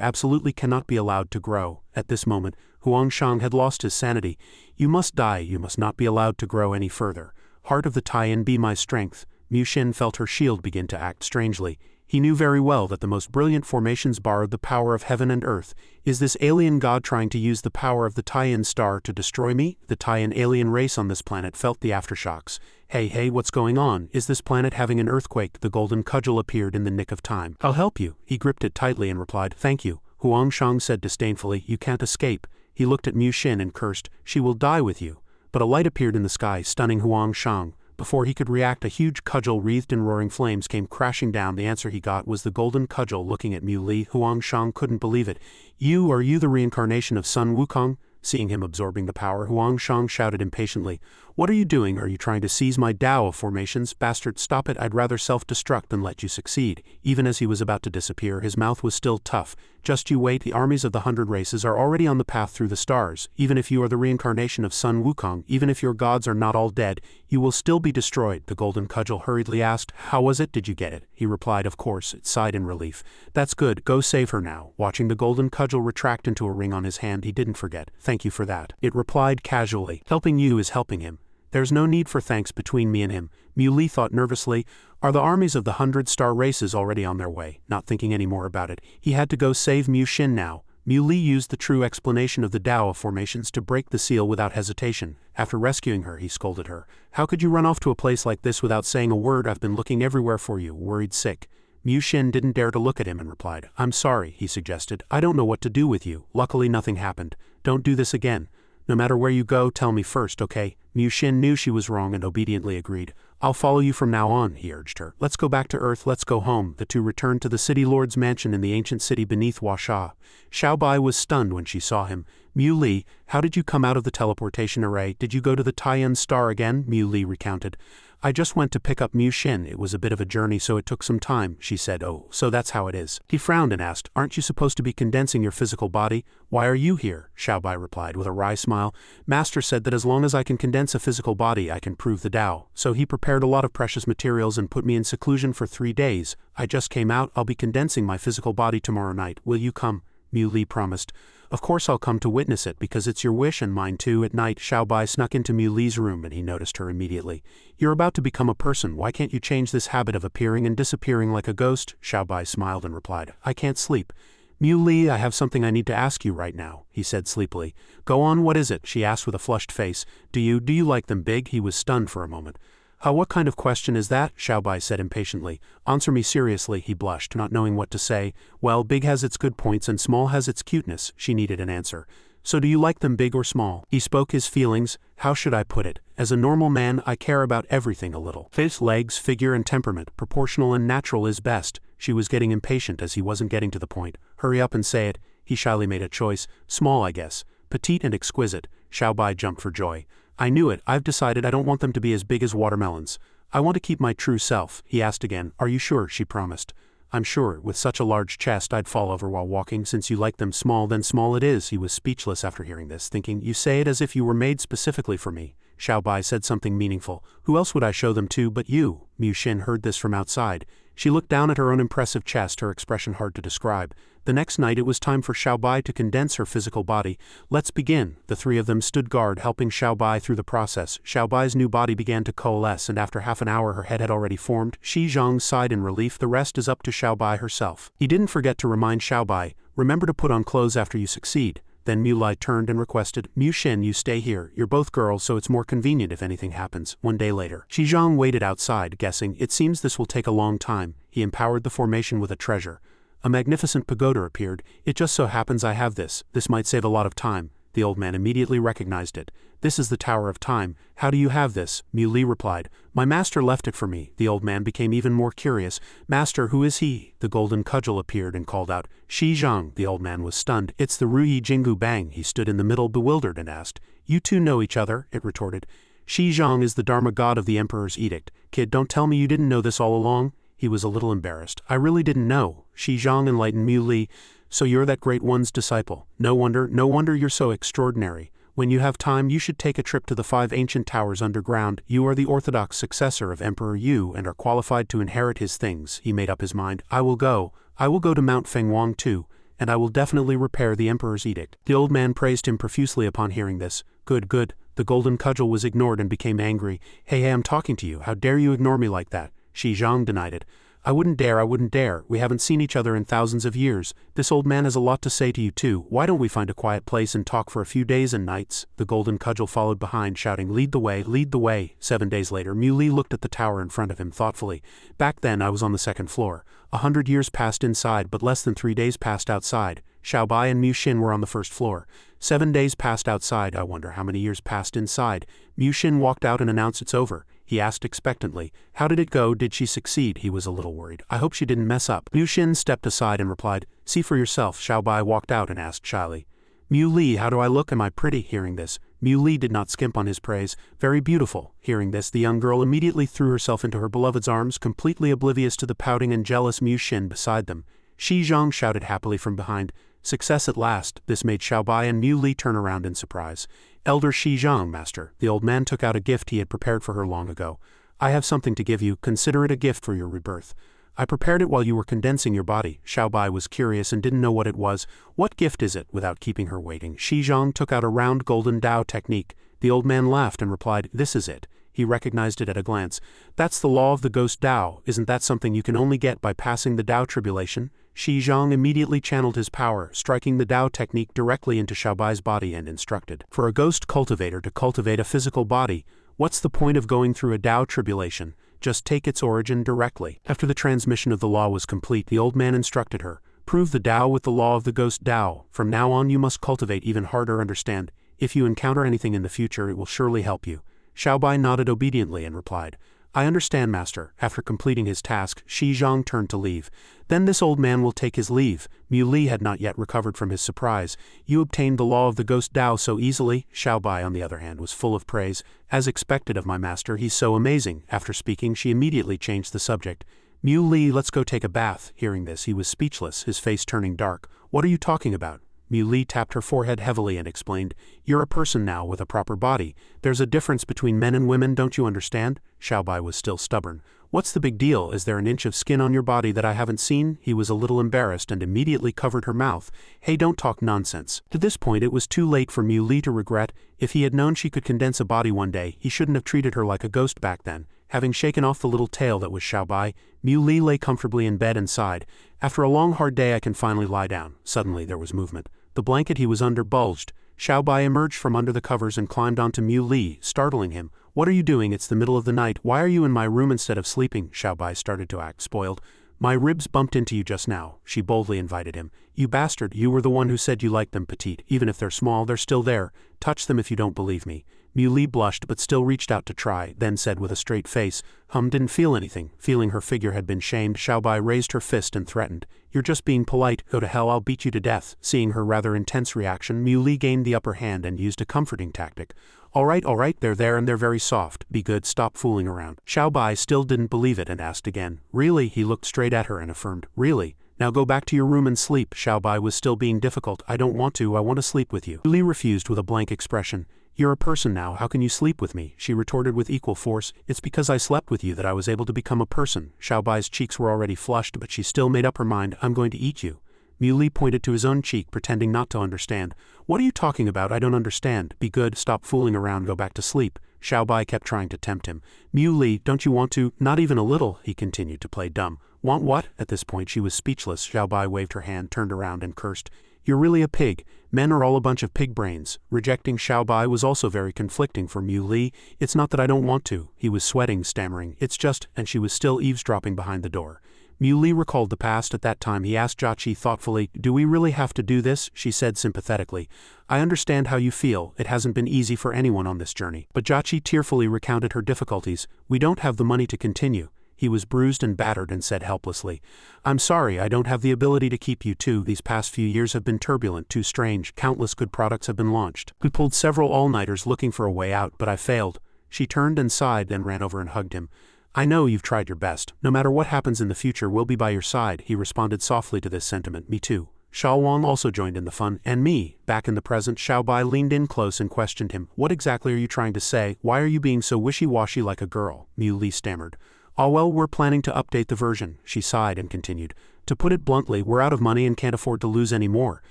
absolutely cannot be allowed to grow. At this moment, Huangshang had lost his sanity. "You must die. You must not be allowed to grow any further. Heart of the Taiyin, be my strength." Mu Xin felt her shield begin to act strangely. He knew very well that the most brilliant formations borrowed the power of heaven and earth. Is this alien god trying to use the power of the Taiyin star to destroy me? The Taiyin alien race on this planet felt the aftershocks. Hey, what's going on? Is this planet having an earthquake?" The golden cudgel appeared in the nick of time. "I'll help you." He gripped it tightly and replied, "Thank you." Huangshang said disdainfully, "You can't escape." He looked at Mu Xin and cursed, "She will die with you." But a light appeared in the sky, stunning Huangshang. Before he could react, a huge cudgel wreathed in roaring flames came crashing down. The answer he got was the golden cudgel looking at Mu Li. Huangshang couldn't believe it. Are you the reincarnation of Sun Wukong?" Seeing him absorbing the power, Huangshang shouted impatiently, "What are you doing? Are you trying to seize my Tao of formations? Bastard, stop it. I'd rather self-destruct than let you succeed." Even as he was about to disappear, his mouth was still tough. "Just you wait. The armies of the 100 races are already on the path through the stars. Even if you are the reincarnation of Sun Wukong, even if your gods are not all dead, you will still be destroyed." The golden cudgel hurriedly asked, "How was it? Did you get it?" He replied, "Of course." It sighed in relief. "That's good. Go save her now." Watching the golden cudgel retract into a ring on his hand, he didn't forget. "Thank you for that." It replied casually, "Helping you is helping him. There's no need for thanks between me and him." Mu Li thought nervously, "Are the armies of the 100-star races already on their way?" Not thinking any more about it, he had to go save Mu Xin now. Mu Li used the true explanation of the Tao of formations to break the seal without hesitation. After rescuing her, he scolded her. "How could you run off to a place like this without saying a word? I've been looking everywhere for you, worried sick." Mu Xin didn't dare to look at him and replied, "I'm sorry," he suggested. "I don't know what to do with you. Luckily nothing happened. Don't do this again." No matter where you go, tell me first, okay? Mu Xin knew she was wrong and obediently agreed. I'll follow you from now on, he urged her. Let's go back to Earth, let's go home. The two returned to the city lord's mansion in the ancient city beneath Huasha. Xiaobai was stunned when she saw him. Mu Li, how did you come out of the teleportation array? Did you go to the Taiyan star again? Mu Li recounted. I just went to pick up Mu Xin. It was a bit of a journey, so it took some time, she said. Oh, so that's how it is. He frowned and asked, aren't you supposed to be condensing your physical body? Why are you here? Xiaobai replied with a wry smile. Master said that as long as I can condense a physical body, I can prove the Tao. So he prepared a lot of precious materials and put me in seclusion for 3 days. I just came out. I'll be condensing my physical body tomorrow night. Will you come? Mu Li promised. Of course I'll come to witness it because it's your wish and mine too. At night, Xiaobai snuck into Mu Li's room and he noticed her immediately. You're about to become a person. Why can't you change this habit of appearing and disappearing like a ghost? Xiaobai smiled and replied, I can't sleep. Mu Li, I have something I need to ask you right now, he said sleepily. Go on, what is it? She asked with a flushed face. Do you like them big? He was stunned for a moment. What kind of question is that? Xiaobai said impatiently. Answer me seriously, he blushed, not knowing what to say. Well, big has its good points and small has its cuteness. She needed an answer. So do you like them big or small? He spoke his feelings. How should I put it? As a normal man, I care about everything a little. Face, legs, figure and temperament. Proportional and natural is best. She was getting impatient as he wasn't getting to the point. Hurry up and say it. He shyly made a choice. Small, I guess. Petite and exquisite. Xiaobai jumped for joy. I knew it. I've decided I don't want them to be as big as watermelons. I want to keep my true self. He asked again. Are you sure? She promised. I'm sure. With such a large chest I'd fall over while walking. Since you like them small, then small it is. He was speechless after hearing this, thinking, you say it as if you were made specifically for me. Xiaobai said something meaningful. Who else would I show them to but you? Mu Xin heard this from outside. She looked down at her own impressive chest, her expression hard to describe. The next night it was time for Xiaobai to condense her physical body. Let's begin. The three of them stood guard, helping Xiaobai through the process. Xiaobai's new body began to coalesce, and after half an hour her head had already formed. Shi Zhang sighed in relief. The rest is up to Xiaobai herself. He didn't forget to remind Xiaobai, remember to put on clothes after you succeed. Then Mu Li turned and requested, Mu Xin, you stay here. You're both girls, so it's more convenient if anything happens. 1 day later, Shi Zhang waited outside, guessing, it seems this will take a long time. He empowered the formation with a treasure. A magnificent pagoda appeared. It just so happens I have this. This might save a lot of time. The old man immediately recognized it. This is the Tower of Time. How do you have this? Mu Li replied. My master left it for me. The old man became even more curious. Master, who is he? The golden cudgel appeared and called out. Shi Zhang. The old man was stunned. It's the Ruyi Jingu Bang. He stood in the middle, bewildered, and asked. You two know each other? It retorted. Shi Zhang is the Dharma god of the Emperor's edict. Kid, don't tell me you didn't know this all along. He was a little embarrassed. I really didn't know. Shi Zhang enlightened Mu Li. So you're that great one's disciple. No wonder you're so extraordinary. When you have time, you should take a trip to the 5 ancient towers underground. You are the orthodox successor of Emperor Yu and are qualified to inherit his things. He made up his mind. I will go to Mount Fenghuang too, and I will definitely repair the Emperor's edict. The old man praised him profusely upon hearing this. Good. The golden cudgel was ignored and became angry. Hey, I'm talking to you. How dare you ignore me like that? Shi Zhang denied it. I wouldn't dare. We haven't seen each other in thousands of years. This old man has a lot to say to you too. Why don't we find a quiet place and talk for a few days and nights? The golden cudgel followed behind, shouting, lead the way. 7 days later, Mu Li looked at the tower in front of him thoughtfully. Back then I was on the 2nd floor. 100 years passed inside, but less than 3 days passed outside. Xiaobai and Mu Xin were on the 1st floor. 7 days passed outside. I wonder how many years passed inside. Mu Xin walked out and announced it's over. He asked expectantly, how did it go? Did she succeed? He was a little worried. I hope she didn't mess up. Mu Xin stepped aside and replied, see for yourself. Xiaobai walked out and asked shyly, Mu Li, how do I look? Am I pretty? Hearing this, Mu Li did not skimp on his praise. Very beautiful. Hearing this, the young girl immediately threw herself into her beloved's arms, completely oblivious to the pouting and jealous Mu Xin beside them. Shi Zhang shouted happily from behind, success at last. This made Xiaobai and Mu Li turn around in surprise. Elder Shi Zhang, master. The old man took out a gift he had prepared for her long ago. I have something to give you. Consider it a gift for your rebirth. I prepared it while you were condensing your body. Xiaobai was curious and didn't know what it was. What gift is it? Without keeping her waiting, Shi Zhang took out a round golden Tao technique. The old man laughed and replied, this is it. He recognized it at a glance. That's the law of the ghost Tao. Isn't that something you can only get by passing the Tao tribulation? Shi Zhang immediately channeled his power, striking the Tao technique directly into Xiaobai's body and instructed. For a ghost cultivator to cultivate a physical body, what's the point of going through a Tao tribulation? Just take its origin directly. After the transmission of the law was complete, the old man instructed her. Prove the Tao with the law of the ghost Tao. From now on you must cultivate even harder. Understand? If you encounter anything in the future, it will surely help you. Xiaobai nodded obediently and replied, I understand, master. After completing his task, Shi Zhang turned to leave. Then this old man will take his leave. Mu Li had not yet recovered from his surprise. You obtained the law of the ghost Dao so easily. Xiaobai, on the other hand, was full of praise. As expected of my master, he's so amazing. After speaking, she immediately changed the subject. Mu Li, let's go take a bath. Hearing this, he was speechless, his face turning dark. What are you talking about? Mu Li tapped her forehead heavily and explained, You're a person now with a proper body. There's a difference between men and women, don't you understand? Xiaobai was still stubborn. What's the big deal? Is there an inch of skin on your body that I haven't seen? He was a little embarrassed and immediately covered her mouth. Hey, don't talk nonsense. To this point, it was too late for Mu Li to regret. If he had known she could condense a body one day, he shouldn't have treated her like a ghost back then. Having shaken off the little tail that was Xiaobai, Mu Li lay comfortably in bed and sighed. After a long hard day, I can finally lie down. Suddenly there was movement. The blanket he was under bulged. Xiaobai emerged from under the covers and climbed onto Mu Li, startling him. What are you doing? It's the middle of the night. Why are you in my room instead of sleeping? Xiaobai started to act spoiled. My ribs bumped into you just now, she boldly invited him. You bastard, you were the one who said you liked them, petite. Even if they're small, they're still there. Touch them if you don't believe me. Mu Li blushed but still reached out to try, then said with a straight face, didn't feel anything. Feeling her figure had been shamed, Xiaobai raised her fist and threatened. You're just being polite. Go to hell, I'll beat you to death. Seeing her rather intense reaction, Mu Li gained the upper hand and used a comforting tactic. All right, they're there and they're very soft. Be good, stop fooling around. Xiaobai still didn't believe it and asked again. Really? He looked straight at her and affirmed, really? Now go back to your room and sleep. Xiaobai was still being difficult. I don't want to, I want to sleep with you. Mu Li refused with a blank expression. You're a person now, how can you sleep with me? She retorted with equal force. It's because I slept with you that I was able to become a person. Xiaobai's cheeks were already flushed, but she still made up her mind. I'm going to eat you. Mu Li pointed to his own cheek, pretending not to understand. What are you talking about? I don't understand. Be good, stop fooling around, go back to sleep. Xiaobai kept trying to tempt him. Mu Li, don't you want to? Not even a little, he continued to play dumb. Want what? At this point she was speechless. Xiaobai waved her hand, turned around and cursed. You're really a pig. Men are all a bunch of pig brains. Rejecting Xiaobai was also very conflicting for Mu Li. It's not that I don't want to. He was sweating, stammering. It's just, and she was still eavesdropping behind the door. Mu Li recalled the past. At that time he asked Jiaqi thoughtfully, do we really have to do this? She said sympathetically, I understand how you feel. It hasn't been easy for anyone on this journey. But Jiaqi tearfully recounted her difficulties. We don't have the money to continue. He was bruised and battered and said helplessly, I'm sorry, I don't have the ability to keep you too. These past few years have been turbulent, too strange. Countless good products have been launched. We pulled several all-nighters looking for a way out, but I failed. She turned and sighed, then ran over and hugged him. I know you've tried your best. No matter what happens in the future, we'll be by your side. He responded softly to this sentiment. Me too. Xiao Wang also joined in the fun. And me. Back in the present, Xiaobai leaned in close and questioned him. What exactly are you trying to say? Why are you being so wishy-washy like a girl? Mu Li stammered. Oh well, we're planning to update the version. She sighed and continued. To put it bluntly, we're out of money and can't afford to lose any more.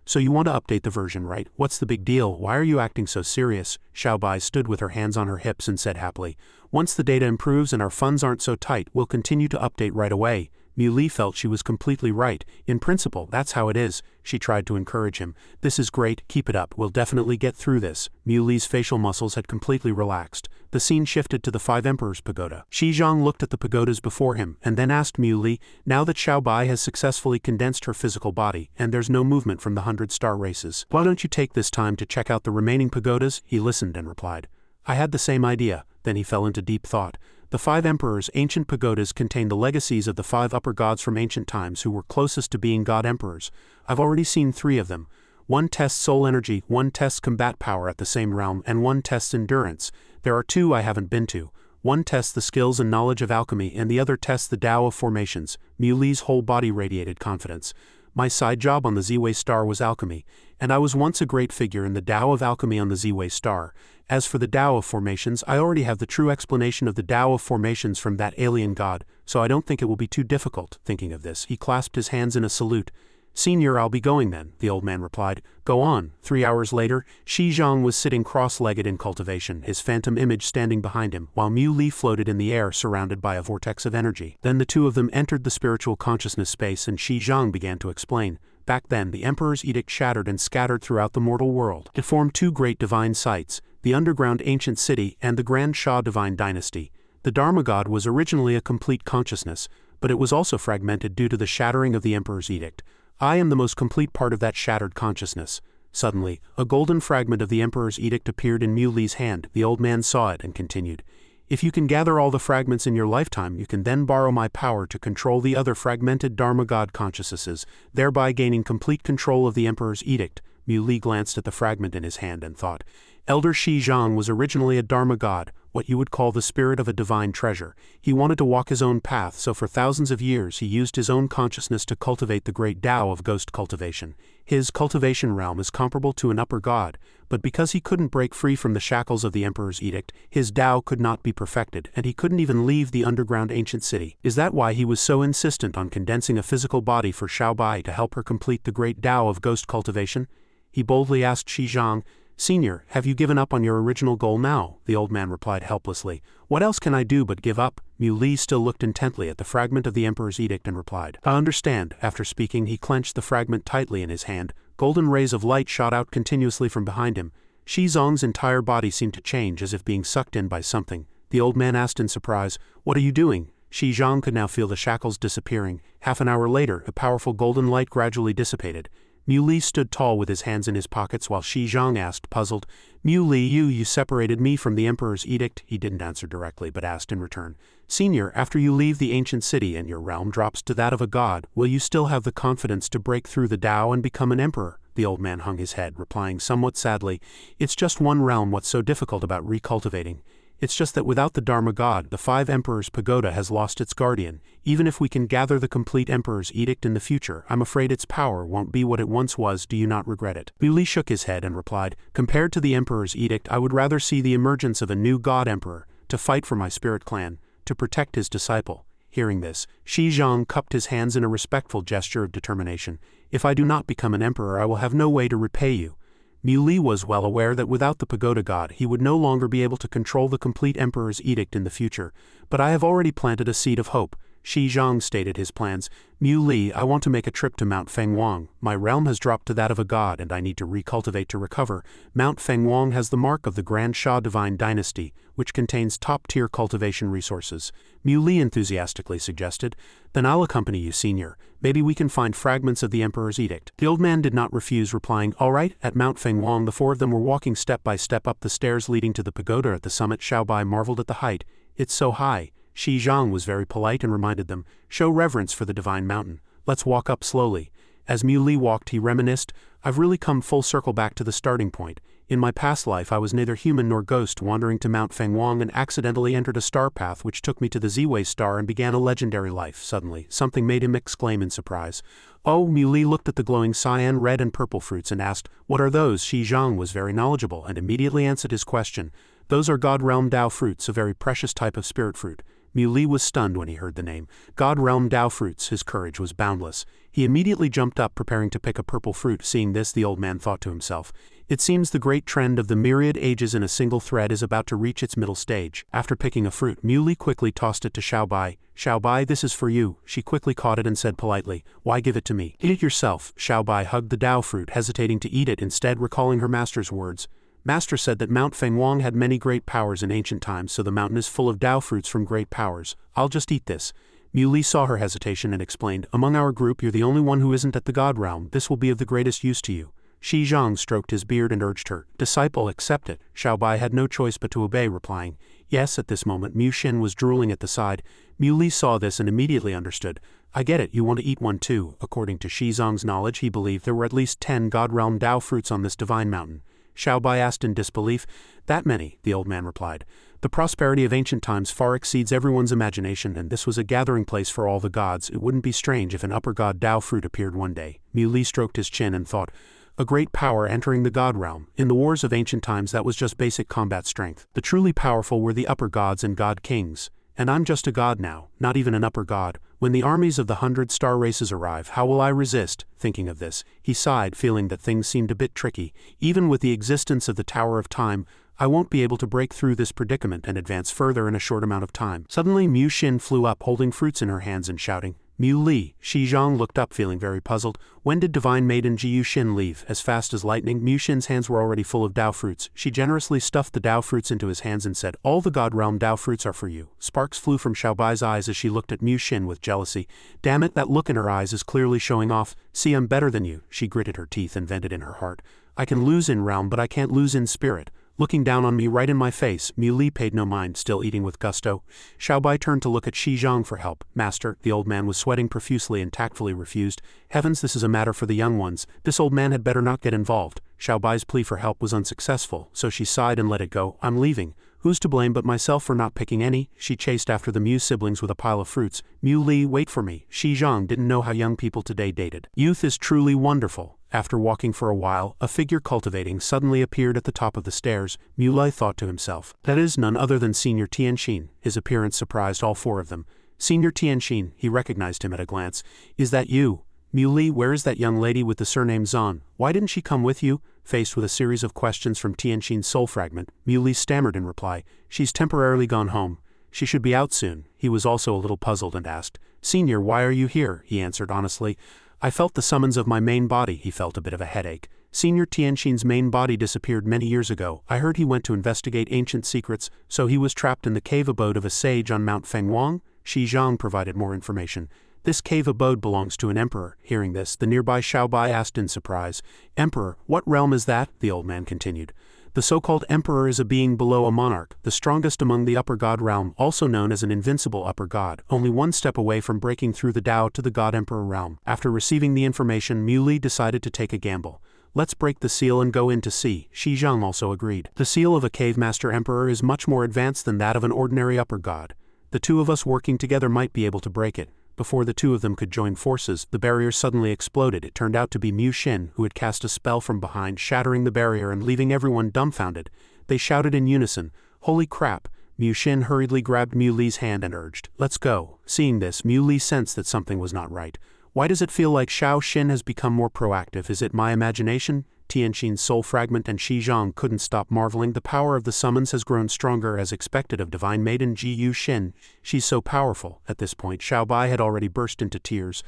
So you want to update the version, right? What's the big deal? Why are you acting so serious? Xiaobai stood with her hands on her hips and said happily, once the data improves and our funds aren't so tight, we'll continue to update right away. Mu Li felt she was completely right. In principle, that's how it is. She tried to encourage him. This is great, keep it up, we'll definitely get through this. Mu Li's facial muscles had completely relaxed. The scene shifted to the Five Emperors Pagoda. Shi Zhang looked at the pagodas before him, and then asked Mu Li, now that Xiaobai has successfully condensed her physical body, and there's no movement from the 100-star races, why don't you take this time to check out the remaining pagodas? He listened and replied, I had the same idea. Then he fell into deep thought. The Five Emperors' ancient pagodas contain the legacies of the 5 upper gods from ancient times who were closest to being god emperors. I've already seen 3 of them. One tests soul energy, one tests combat power at the same realm, and one tests endurance. There are 2 I haven't been to. One tests the skills and knowledge of alchemy, and the other tests the Tao of formations. Mu Li's whole body radiated confidence. My side job on the Z-Way star was alchemy, and I was once a great figure in the Tao of alchemy on the Z-Way star. As for the Tao of formations, I already have the true explanation of the Tao of formations from that alien god, so I don't think it will be too difficult. Thinking of this, he clasped his hands in a salute. Senior, I'll be going then, the old man replied. Go on. 3 hours later, Shi Zhang was sitting cross-legged in cultivation, his phantom image standing behind him, while Mu Li floated in the air surrounded by a vortex of energy. Then the 2 of them entered the spiritual consciousness space and Shi Zhang began to explain. Back then, the Emperor's edict shattered and scattered throughout the mortal world. It formed 2 great divine sites, the underground ancient city and the Grand Sha divine dynasty. The Dharma god was originally a complete consciousness, but it was also fragmented due to the shattering of the Emperor's edict. I am the most complete part of that shattered consciousness. Suddenly, a golden fragment of the Emperor's edict appeared in Mu Li's hand. The old man saw it and continued, "If you can gather all the fragments in your lifetime, you can then borrow my power to control the other fragmented Dharma God consciousnesses, thereby gaining complete control of the Emperor's edict." Mu Li glanced at the fragment in his hand and thought, Elder Shi Zhang was originally a Dharma God, what you would call the spirit of a divine treasure. He wanted to walk his own path, so for thousands of years he used his own consciousness to cultivate the great Tao of ghost cultivation. His cultivation realm is comparable to an upper god, but because he couldn't break free from the shackles of the Emperor's edict, his Tao could not be perfected, and he couldn't even leave the underground ancient city. Is that why he was so insistent on condensing a physical body for Xiaobai to help her complete the great Tao of ghost cultivation? He boldly asked Shi Zhang, "Senior, have you given up on your original goal now?" The old man replied helplessly, "What else can I do but give up?" Mu Li still looked intently at the fragment of the Emperor's edict and replied, "I understand." After speaking, he clenched the fragment tightly in his hand. Golden rays of light shot out continuously from behind him. Shi Zhang's entire body seemed to change as if being sucked in by something. The old man asked in surprise, "What are you doing?" Shi Zhang could now feel the shackles disappearing. Half an hour later, a powerful golden light gradually dissipated. Mu Li stood tall with his hands in his pockets while Shi Zhang asked, puzzled, "Mu Li, you separated me from the Emperor's edict?" He didn't answer directly, but asked in return, "Senior, after you leave the ancient city and your realm drops to that of a god, will you still have the confidence to break through the Tao and become an emperor?" The old man hung his head, replying somewhat sadly, "It's just one realm. What's so difficult about recultivating? It's just that without the Dharma God, the Five Emperors Pagoda has lost its guardian. Even if we can gather the complete Emperor's edict in the future, I'm afraid its power won't be what it once was. Do you not regret it?" Mu Li shook his head and replied, "Compared to the Emperor's edict, I would rather see the emergence of a new God Emperor, to fight for my spirit clan, to protect his disciple." Hearing this, Shi Zhang cupped his hands in a respectful gesture of determination. "If I do not become an emperor, I will have no way to repay you." Mu Li was well aware that without the pagoda god he would no longer be able to control the complete emperor's edict in the future, but I have already planted a seed of hope. Shi Zhang stated his plans. "Mu Li, I want to make a trip to Mount Fenghuang. My realm has dropped to that of a god and I need to recultivate to recover. Mount Fenghuang has the mark of the Grand Sha Divine Dynasty, which contains top-tier cultivation resources." Mu Li enthusiastically suggested, "Then I'll accompany you, Senior. Maybe we can find fragments of the Emperor's edict." The old man did not refuse, replying, "All right." At Mount Fenghuang, the four of them were walking step by step up the stairs leading to the pagoda at the summit. Xiaobai marveled at the height. "It's so high." Shi Zhang was very polite and reminded them, "Show reverence for the divine mountain. Let's walk up slowly." As Mu Li walked, he reminisced, "I've really come full circle back to the starting point. In my past life I was neither human nor ghost, wandering to Mount Fenghuang and accidentally entered a star path which took me to the Ziwei star and began a legendary life." Suddenly, something made him exclaim in surprise. "Oh!" Mu Li looked at the glowing cyan, red and purple fruits and asked, "What are those?" Shi Zhang was very knowledgeable and immediately answered his question. "Those are God Realm Dao fruits, a very precious type of spirit fruit." Mu Li was stunned when he heard the name. God Realm Dao fruits. His courage was boundless. He immediately jumped up, preparing to pick a purple fruit. Seeing this, the old man thought to himself, "It seems the great trend of the myriad ages in a single thread is about to reach its middle stage." After picking a fruit, Mu Li quickly tossed it to Xiaobai. "Xiaobai, this is for you." She quickly caught it and said politely, "Why give it to me? Eat it yourself." Xiaobai hugged the Dao fruit, hesitating to eat it, instead recalling her master's words. "Master said that Mount Fenghuang had many great powers in ancient times, so the mountain is full of Dao fruits from great powers. I'll just eat this." Mu Li saw her hesitation and explained, "Among our group you're the only one who isn't at the God realm. This will be of the greatest use to you." Shi Zhang stroked his beard and urged her, "Disciple, accept it." Xiaobai had no choice but to obey, replying, "Yes." At this moment Mu Xin was drooling at the side. Mu Li saw this and immediately understood. "I get it, you want to eat one too." According to Shi Zhang's knowledge, he believed there were at least 10 God realm Dao fruits on this divine mountain. Xiaobai asked in disbelief, "That many?" The old man replied, "The prosperity of ancient times far exceeds everyone's imagination, and this was a gathering place for all the gods. It wouldn't be strange if an upper god Dao fruit appeared one day." Mu Li stroked his chin and thought, "A great power entering the god realm. In the wars of ancient times that was just basic combat strength. The truly powerful were the upper gods and god kings. And I'm just a god now, not even an upper god. When the armies of the 100 star races arrive, how will I resist?" Thinking of this, he sighed, feeling that things seemed a bit tricky. Even with the existence of the Tower of Time, I won't be able to break through this predicament and advance further in a short amount of time. Suddenly Mu Xin flew up, holding fruits in her hands and shouting, "Mu Li!" Shi Zhang looked up, feeling very puzzled. When did divine maiden Jiu Xin leave? As fast as lightning, Mu Xin's hands were already full of Dao fruits. She generously stuffed the Dao fruits into his hands and said, "All the God realm Dao fruits are for you." Sparks flew from Xiaobai's eyes as she looked at Mu Xin with jealousy. "Damn it, that look in her eyes is clearly showing off. See, I'm better than you." She gritted her teeth and vented in her heart, I can lose in realm but I can't lose in spirit. Looking down on me right in my face, Mui paid no mind, still eating with gusto. Xiaobai turned to look at Shi Zhang for help. Master, the old man was sweating profusely and tactfully refused. Heavens, this is a matter for the young ones. This old man had better not get involved. Xiaobai's plea for help was unsuccessful, so she sighed and let it go. I'm leaving. Who's to blame but myself for not picking any? She chased after the Mu siblings with a pile of fruits. Mui, wait for me. Shi Zhang didn't know how young people today dated. Youth is truly wonderful. After walking for a while, a figure cultivating suddenly appeared at the top of the stairs. Mui thought to himself, that is none other than Senior Tienshin. His appearance surprised all four of them. Senior Tienshin, he recognized him at a glance. Is that you? Mui, where is that young lady with the surname Zan? Why didn't she come with you? Faced with a series of questions from Tienshin's soul fragment, Mui stammered in reply, she's temporarily gone home. She should be out soon. He was also a little puzzled and asked, Senior, why are you here? He answered honestly, I felt the summons of my main body. He felt a bit of a headache. Senior Tienshin's main body disappeared many years ago. I heard he went to investigate ancient secrets, so he was trapped in the cave abode of a sage on Mount Fenghuang. Shi Zhang provided more information. This cave abode belongs to an emperor. Hearing this, the nearby Xiaobai asked in surprise, Emperor, what realm is that? The old man continued. The so-called emperor is a being below a monarch, the strongest among the upper god realm, also known as an invincible upper god, only one step away from breaking through the Tao to the god emperor realm. After receiving the information, Mui decided to take a gamble. Let's break the seal and go in to see. Shi Zhang also agreed. The seal of a cave master emperor is much more advanced than that of an ordinary upper god. The two of us working together might be able to break it. Before the two of them could join forces, the barrier suddenly exploded. It turned out to be Mu Xin, who had cast a spell from behind, shattering the barrier and leaving everyone dumbfounded. They shouted in unison, Holy crap! Mu Xin hurriedly grabbed Muli's hand and urged, Let's go. Seeing this, Mui sensed that something was not right. Why does it feel like Xiao Xin has become more proactive? Is it my imagination? Tienshin's soul fragment and Shi Zhang couldn't stop marveling. The power of the summons has grown stronger as expected of divine maiden Ji Xin. She's so powerful. At this point, Xiaobai had already burst into tears.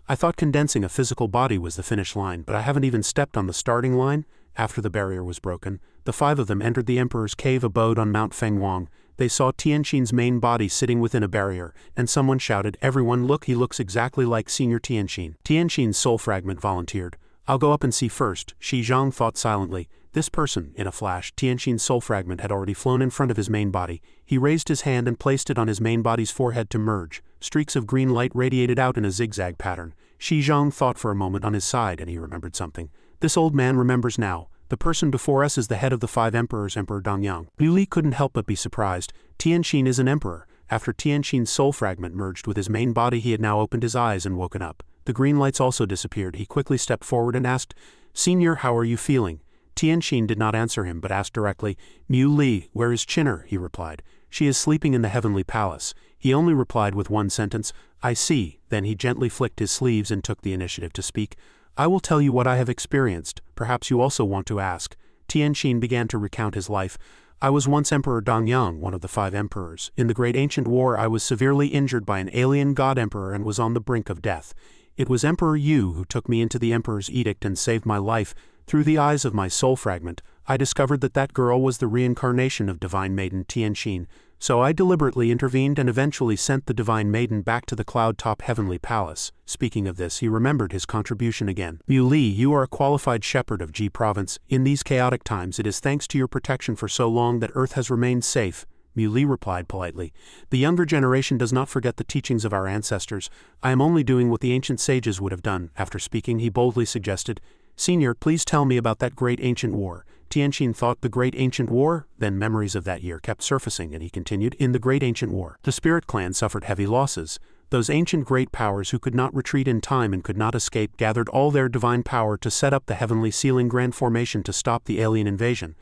I thought condensing a physical body was the finish line, but I haven't even stepped on the starting line. After the barrier was broken, the five of them entered the emperor's cave abode on Mount Fenghuang. They saw Tienshin's main body sitting within a barrier, and someone shouted, Everyone look, he looks exactly like Senior Tienshin. Tienshin's soul fragment volunteered. I'll go up and see first. Shi Zhang thought silently. This person, in a flash, Tienshin's soul fragment had already flown in front of his main body. He raised his hand and placed it on his main body's forehead to merge. Streaks of green light radiated out in a zigzag pattern. Shi Zhang thought for a moment on his side, and he remembered something. This old man remembers now. The person before us is the head of the five emperors, Emperor Dongyang. Mui couldn't help but be surprised. Tienshin is an emperor. After Tienshin's soul fragment merged with his main body, he had now opened his eyes and woken up. The green lights also disappeared. He quickly stepped forward and asked, Senior, how are you feeling? Tienshin did not answer him but asked directly, Mui, where is Chinner? He replied. She is sleeping in the heavenly palace. He only replied with one sentence, I see. Then he gently flicked his sleeves and took the initiative to speak. I will tell you what I have experienced. Perhaps you also want to ask. Tienshin began to recount his life. I was once Emperor Dongyang, one of the five emperors. In the Great Ancient War, I was severely injured by an alien god emperor and was on the brink of death. It was Emperor Yu who took me into the Emperor's edict and saved my life. Through the eyes of my soul fragment, I discovered that that girl was the reincarnation of Divine Maiden Tienshin, so I deliberately intervened and eventually sent the Divine Maiden back to the cloud-top heavenly palace. Speaking of this, he remembered his contribution again. Mui, you are a qualified shepherd of Ji province. In these chaotic times, it is thanks to your protection for so long that Earth has remained safe. Mui replied politely. The younger generation does not forget the teachings of our ancestors. I am only doing what the ancient sages would have done. After speaking, he boldly suggested, Senior, please tell me about that great ancient war. Tienshin thought, the Great Ancient War? Then memories of that year kept surfacing, and he continued, in the Great Ancient War, the Spirit Clan suffered heavy losses. Those ancient great powers who could not retreat in time and could not escape gathered all their divine power to set up the heavenly sealing grand formation to stop the alien invasion.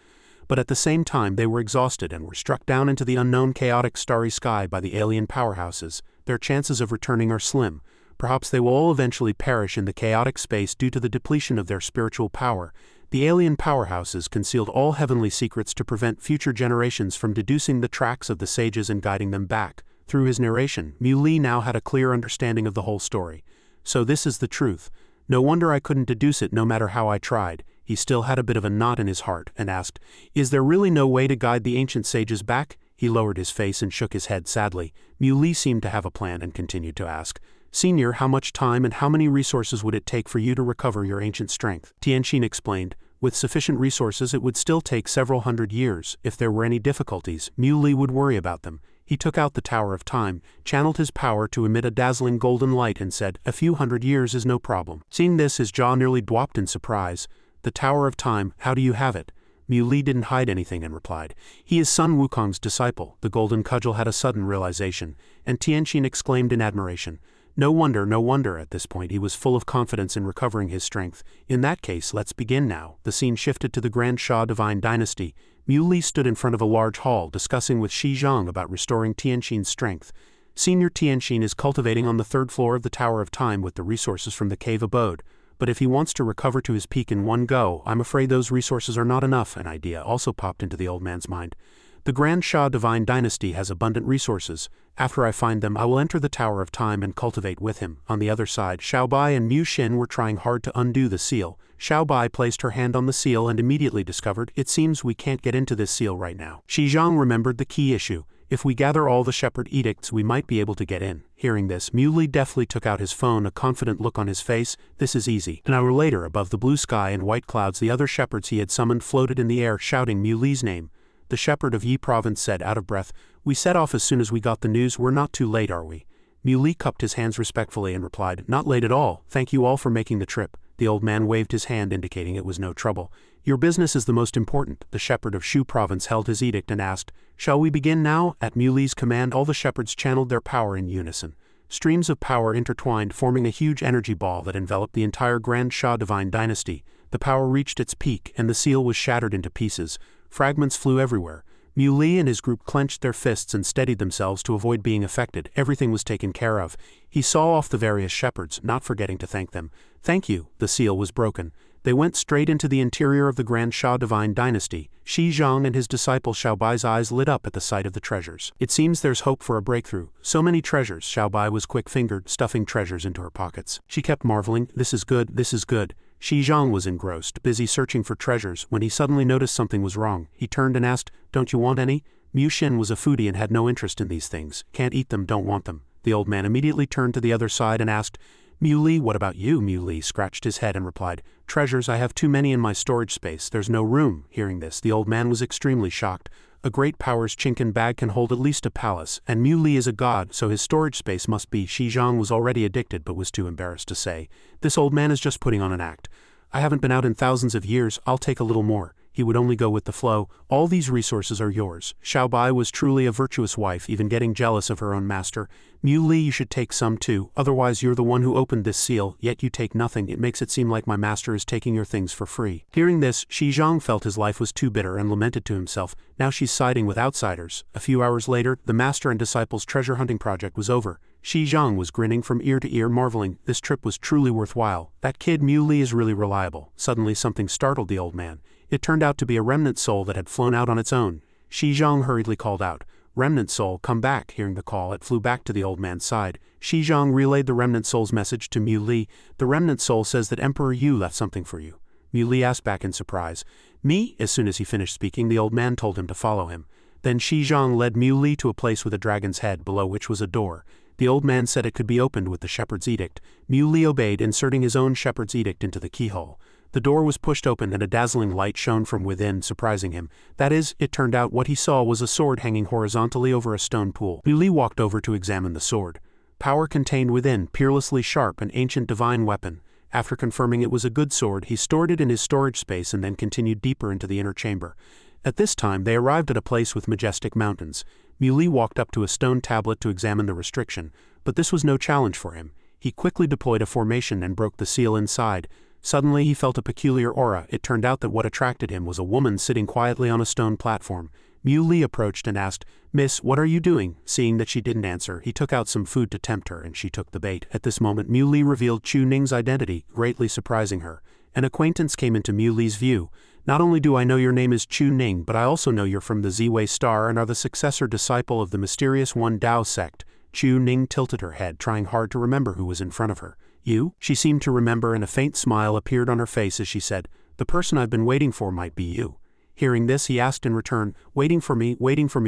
But at the same time they were exhausted and were struck down into the unknown chaotic starry sky by the alien powerhouses. Their chances of returning are slim. Perhaps they will all eventually perish in the chaotic space due to the depletion of their spiritual power. The alien powerhouses concealed all heavenly secrets to prevent future generations from deducing the tracks of the sages and guiding them back. Through his narration, Mui now had a clear understanding of the whole story. So this is the truth. No wonder I couldn't deduce it no matter how I tried. He still had a bit of a knot in his heart, and asked, Is there really no way to guide the ancient sages back? He lowered his face and shook his head sadly. Mui seemed to have a plan and continued to ask, Senior, how much time and how many resources would it take for you to recover your ancient strength? Tienshin explained, With sufficient resources it would still take several hundred years. If there were any difficulties, Mui would worry about them. He took out the Tower of Time, channeled his power to emit a dazzling golden light and said, "A few hundred years is no problem." Seeing this, his jaw nearly dropped in surprise. "The Tower of Time, how do you have it?" Mui didn't hide anything and replied, "He is Sun Wukong's disciple." The golden cudgel had a sudden realization, and Tienshin exclaimed in admiration. No wonder, no wonder. At this point he was full of confidence in recovering his strength. "In that case, let's begin now." The scene shifted to the Grand Xia Divine Dynasty. Mui stood in front of a large hall discussing with Shi Zhang about restoring Tienshin's strength. Senior Tienshin is cultivating on the 3rd floor of the Tower of Time with the resources from the cave abode. But if he wants to recover to his peak in one go, I'm afraid those resources are not enough. An idea also popped into the old man's mind. The Grand Xia Divine Dynasty has abundant resources. After I find them, I will enter the Tower of Time and cultivate with him. On the other side, Xiaobai and Mu Xin were trying hard to undo the seal. Xiaobai placed her hand on the seal and immediately discovered, "It seems we can't get into this seal right now." Shi Zhang remembered the key issue. "If we gather all the shepherd edicts, we might be able to get in." Hearing this, Mui deftly took out his phone, a confident look on his face. "This is easy." An hour later, above the blue sky and white clouds, the other shepherds he had summoned floated in the air, shouting Muli's name. The shepherd of Yi province said, out of breath, "We set off as soon as we got the news. We're not too late, are we?" Mui cupped his hands respectfully and replied, "Not late at all. Thank you all for making the trip." The old man waved his hand, indicating it was no trouble. "Your business is the most important." The shepherd of Shu province held his edict and asked, "Shall we begin now?" At Muli's command, all the shepherds channeled their power in unison. Streams of power intertwined, forming a huge energy ball that enveloped the entire Grand Xia Divine Dynasty. The power reached its peak, and the seal was shattered into pieces. Fragments flew everywhere. Mui and his group clenched their fists and steadied themselves to avoid being affected. Everything was taken care of. He saw off the various shepherds, not forgetting to thank them. "Thank you." The seal was broken. They went straight into the interior of the Grand Xia Divine Dynasty. Shi Zhang and his disciple Xiaobai's eyes lit up at the sight of the treasures. "It seems there's hope for a breakthrough. So many treasures." Xiaobai was quick-fingered, stuffing treasures into her pockets. She kept marveling, "This is good, this is good." Shi Zhang was engrossed, busy searching for treasures, when he suddenly noticed something was wrong. He turned and asked, "Don't you want any?" Mu Xin was a foodie and had no interest in these things. "Can't eat them, don't want them." The old man immediately turned to the other side and asked, "Mui, what about you?" Mui scratched his head and replied, "Treasures, I have too many in my storage space. There's no room." Hearing this, the old man was extremely shocked. A great power's chinken bag can hold at least a palace, and Mui is a god, so his storage space must be. Shi Zhang was already addicted but was too embarrassed to say, "This old man is just putting on an act. I haven't been out in thousands of years, I'll take a little more." He would only go with the flow. "All these resources are yours." Xiaobai was truly a virtuous wife, even getting jealous of her own master. "Mui, you should take some too, otherwise you're the one who opened this seal, yet you take nothing. It makes it seem like my master is taking your things for free." Hearing this, Shi Zhang felt his life was too bitter and lamented to himself, "Now she's siding with outsiders." A few hours later, the master and disciples' treasure hunting project was over. Shi Zhang was grinning from ear to ear, marveling, this trip was truly worthwhile. That kid Mui is really reliable. Suddenly something startled the old man. It turned out to be a remnant soul that had flown out on its own. Shi Zhang hurriedly called out, "Remnant soul, come back." Hearing the call, it flew back to the old man's side. Shi Zhang relayed the remnant soul's message to Mui. "The remnant soul says that Emperor Yu left something for you." Mui asked back in surprise, "Me?" As soon as he finished speaking, the old man told him to follow him. Then Shi Zhang led Mui to a place with a dragon's head, below which was a door. The old man said it could be opened with the shepherd's edict. Mui obeyed, inserting his own shepherd's edict into the keyhole. The door was pushed open and a dazzling light shone from within, surprising him. That is, it turned out what he saw was a sword hanging horizontally over a stone pool. Mui walked over to examine the sword. Power contained within, peerlessly sharp, an ancient divine weapon. After confirming it was a good sword, he stored it in his storage space and then continued deeper into the inner chamber. At this time, they arrived at a place with majestic mountains. Mui walked up to a stone tablet to examine the restriction, but this was no challenge for him. He quickly deployed a formation and broke the seal inside. Suddenly he felt a peculiar aura. It turned out that what attracted him was a woman sitting quietly on a stone platform. Mui approached and asked, "Miss, what are you doing?" Seeing that she didn't answer, he took out some food to tempt her and she took the bait. At this moment Mui revealed Chu Ning's identity, greatly surprising her. An acquaintance came into Muli's view. "Not only do I know your name is Chu Ning, but I also know you're from the Ziwei Star and are the successor disciple of the mysterious One Dao sect." Chu Ning tilted her head, trying hard to remember who was in front of her. "You?" She seemed to remember, and a faint smile appeared on her face as she said, "The person I've been waiting for might be you." Hearing this, he asked in return, waiting for me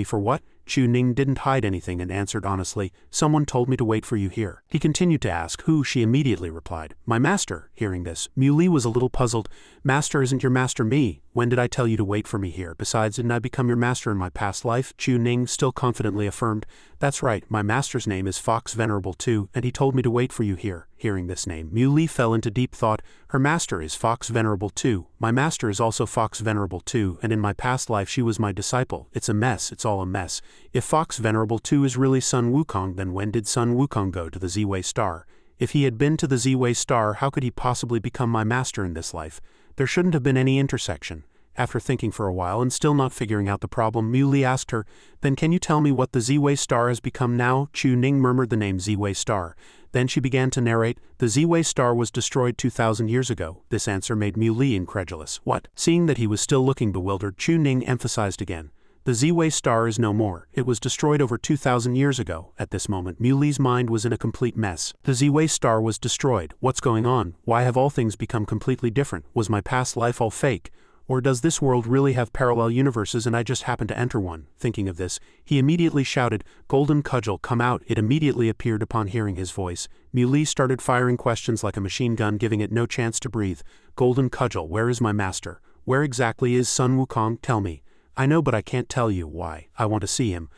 for what?" Chu Ning didn't hide anything and answered honestly, someone told me to wait for you here. He continued to ask who. She immediately replied, my master. Hearing this, Mui was a little puzzled. Master isn't your master me. When did I tell you to wait for me here? Besides, didn't I become your master in my past life? Chu Ning still confidently affirmed, that's right, my master's name is Fox Venerable too, and he told me to wait for you here. Hearing this name, Mui fell into deep thought. Her master is Fox Venerable too. My master is also Fox Venerable too, and in my past life she was my disciple. It's a mess, it's all a mess. If Fox Venerable too is really Sun Wukong, then when did Sun Wukong go to the Z-Way star? If he had been to the Z-Way star, how could he possibly become my master in this life? There shouldn't have been any intersection. After thinking for a while and still not figuring out the problem, Mui asked her, then can you tell me what the Z-Way star has become now? Chu Ning murmured the name Z-Way star. Then she began to narrate, the Z-Way star was destroyed 2,000 years ago. This answer made Mui incredulous. What? Seeing that he was still looking bewildered, Chu Ning emphasized again. The Z-Way star is no more. It was destroyed over 2,000 years ago. At this moment, Muli's mind was in a complete mess. The Z-Way star was destroyed. What's going on? Why have all things become completely different? Was my past life all fake? Or does this world really have parallel universes and I just happen to enter one? Thinking of this, he immediately shouted, Golden Cudgel, come out. It immediately appeared upon hearing his voice. Mui started firing questions like a machine gun, giving it no chance to breathe. Golden Cudgel, where is my master? Where exactly is Sun Wukong? Tell me. I know, but I can't tell you. Why? I want to see him.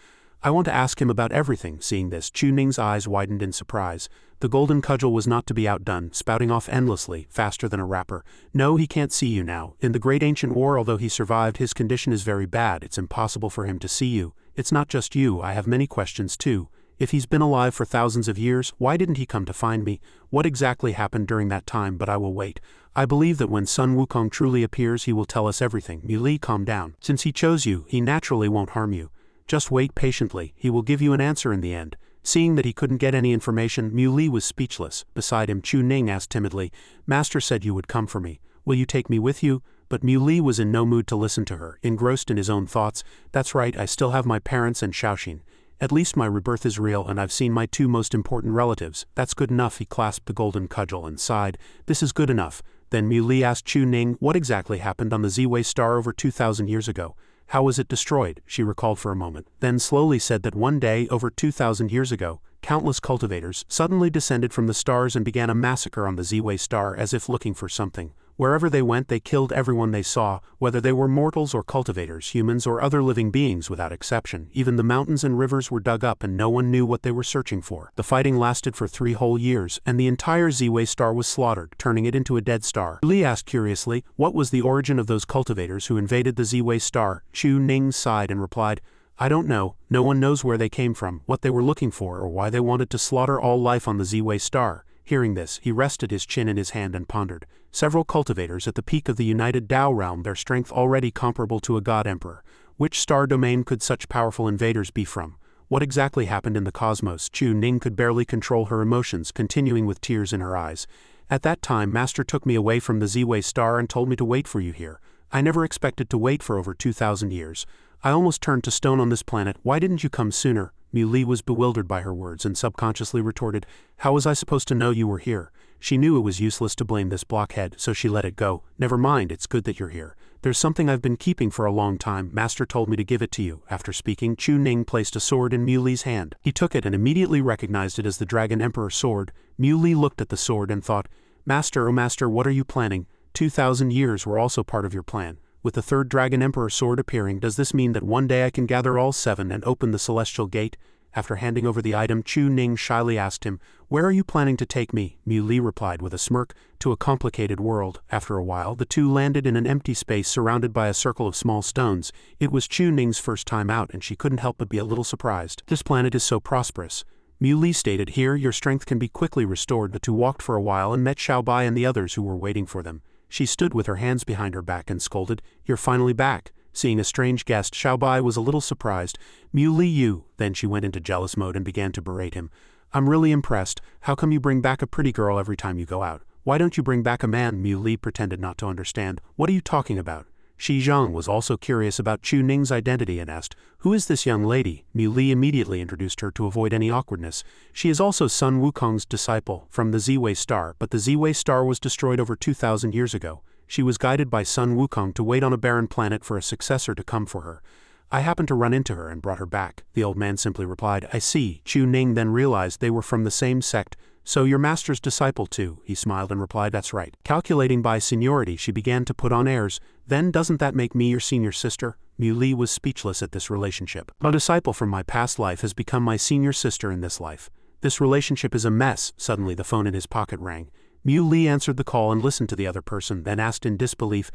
I want to ask him about everything. Seeing this, Chu Ning's eyes widened in surprise. The Golden Cudgel was not to be outdone, spouting off endlessly, faster than a rapper. No, he can't see you now. In the Great Ancient War, although he survived, his condition is very bad. It's impossible for him to see you. It's not just you. I have many questions too. If he's been alive for thousands of years, why didn't he come to find me? What exactly happened during that time? But I will wait. I believe that when Sun Wukong truly appears, he will tell us everything. Mui, calm down. Since he chose you, he naturally won't harm you. Just wait patiently. He will give you an answer in the end. Seeing that he couldn't get any information, Mui was speechless. Beside him, Chu Ning asked timidly, Master said you would come for me. Will you take me with you? But Mui was in no mood to listen to her, engrossed in his own thoughts. That's right, I still have my parents and Shaoxin. At least my rebirth is real and I've seen my two most important relatives. That's good enough. He clasped the Golden Cudgel and sighed. This is good enough. Then Mui asked Chu Ning what exactly happened on the Z-Way star over 2,000 years ago. How was it destroyed? She recalled for a moment, then slowly said that one day, over 2,000 years ago, countless cultivators suddenly descended from the stars and began a massacre on the Z-Way star as if looking for something. Wherever they went, they killed everyone they saw, whether they were mortals or cultivators, humans or other living beings without exception. Even the mountains and rivers were dug up and no one knew what they were searching for. The fighting lasted for 3 whole years, and the entire Z-Way star was slaughtered, turning it into a dead star. Li asked curiously, what was the origin of those cultivators who invaded the Z-Way star? Chu Ning sighed and replied, I don't know. No one knows where they came from, what they were looking for, or why they wanted to slaughter all life on the Z-Way star. Hearing this, he rested his chin in his hand and pondered. Several cultivators at the peak of the United Tao realm, their strength already comparable to a god emperor. Which star domain could such powerful invaders be from? What exactly happened in the cosmos? Chu Ning could barely control her emotions, continuing with tears in her eyes. At that time, Master took me away from the Z-Way star and told me to wait for you here. I never expected to wait for over 2,000 years. I almost turned to stone on this planet. Why didn't you come sooner? Mui was bewildered by her words and subconsciously retorted, how was I supposed to know you were here? She knew it was useless to blame this blockhead, so she let it go. Never mind, it's good that you're here. There's something I've been keeping for a long time. Master told me to give it to you. After speaking, Chu Ning placed a sword in Muli's hand. He took it and immediately recognized it as the Dragon Emperor sword. Mui looked at the sword and thought, Master, oh Master, what are you planning? 2,000 years were also part of your plan. With the third Dragon Emperor sword appearing, does this mean that one day I can gather all 7 and open the celestial gate? After handing over the item, Chu Ning shyly asked him, where are you planning to take me? Mui replied with a smirk, to a complicated world. After a while, the two landed in an empty space surrounded by a circle of small stones. It was Chu Ning's first time out and she couldn't help but be a little surprised. This planet is so prosperous. Mui stated, here your strength can be quickly restored. The two walked for a while and met Xiaobai and the others who were waiting for them. She stood with her hands behind her back and scolded, you're finally back. Seeing a strange guest, Xiaobai was a little surprised. Mui, you. Then she went into jealous mode and began to berate him. I'm really impressed. How come you bring back a pretty girl every time you go out? Why don't you bring back a man? Mui pretended not to understand. What are you talking about? Shi Zhang was also curious about Chu Ning's identity and asked, who is this young lady? Mui immediately introduced her to avoid any awkwardness. She is also Sun Wukong's disciple, from the Z-Way star, but the Z-Way star was destroyed over 2,000 years ago. She was guided by Sun Wukong to wait on a barren planet for a successor to come for her. I happened to run into her and brought her back. The old man simply replied, I see. Chu Ning then realized they were from the same sect. So your master's disciple too, he smiled and replied, that's right. Calculating by seniority, she began to put on airs. Then doesn't that make me your senior sister? Mu Li was speechless at this relationship. A disciple from my past life has become my senior sister in this life. This relationship is a mess. Suddenly the phone in his pocket rang. Mu Li answered the call and listened to the other person, then asked in disbelief,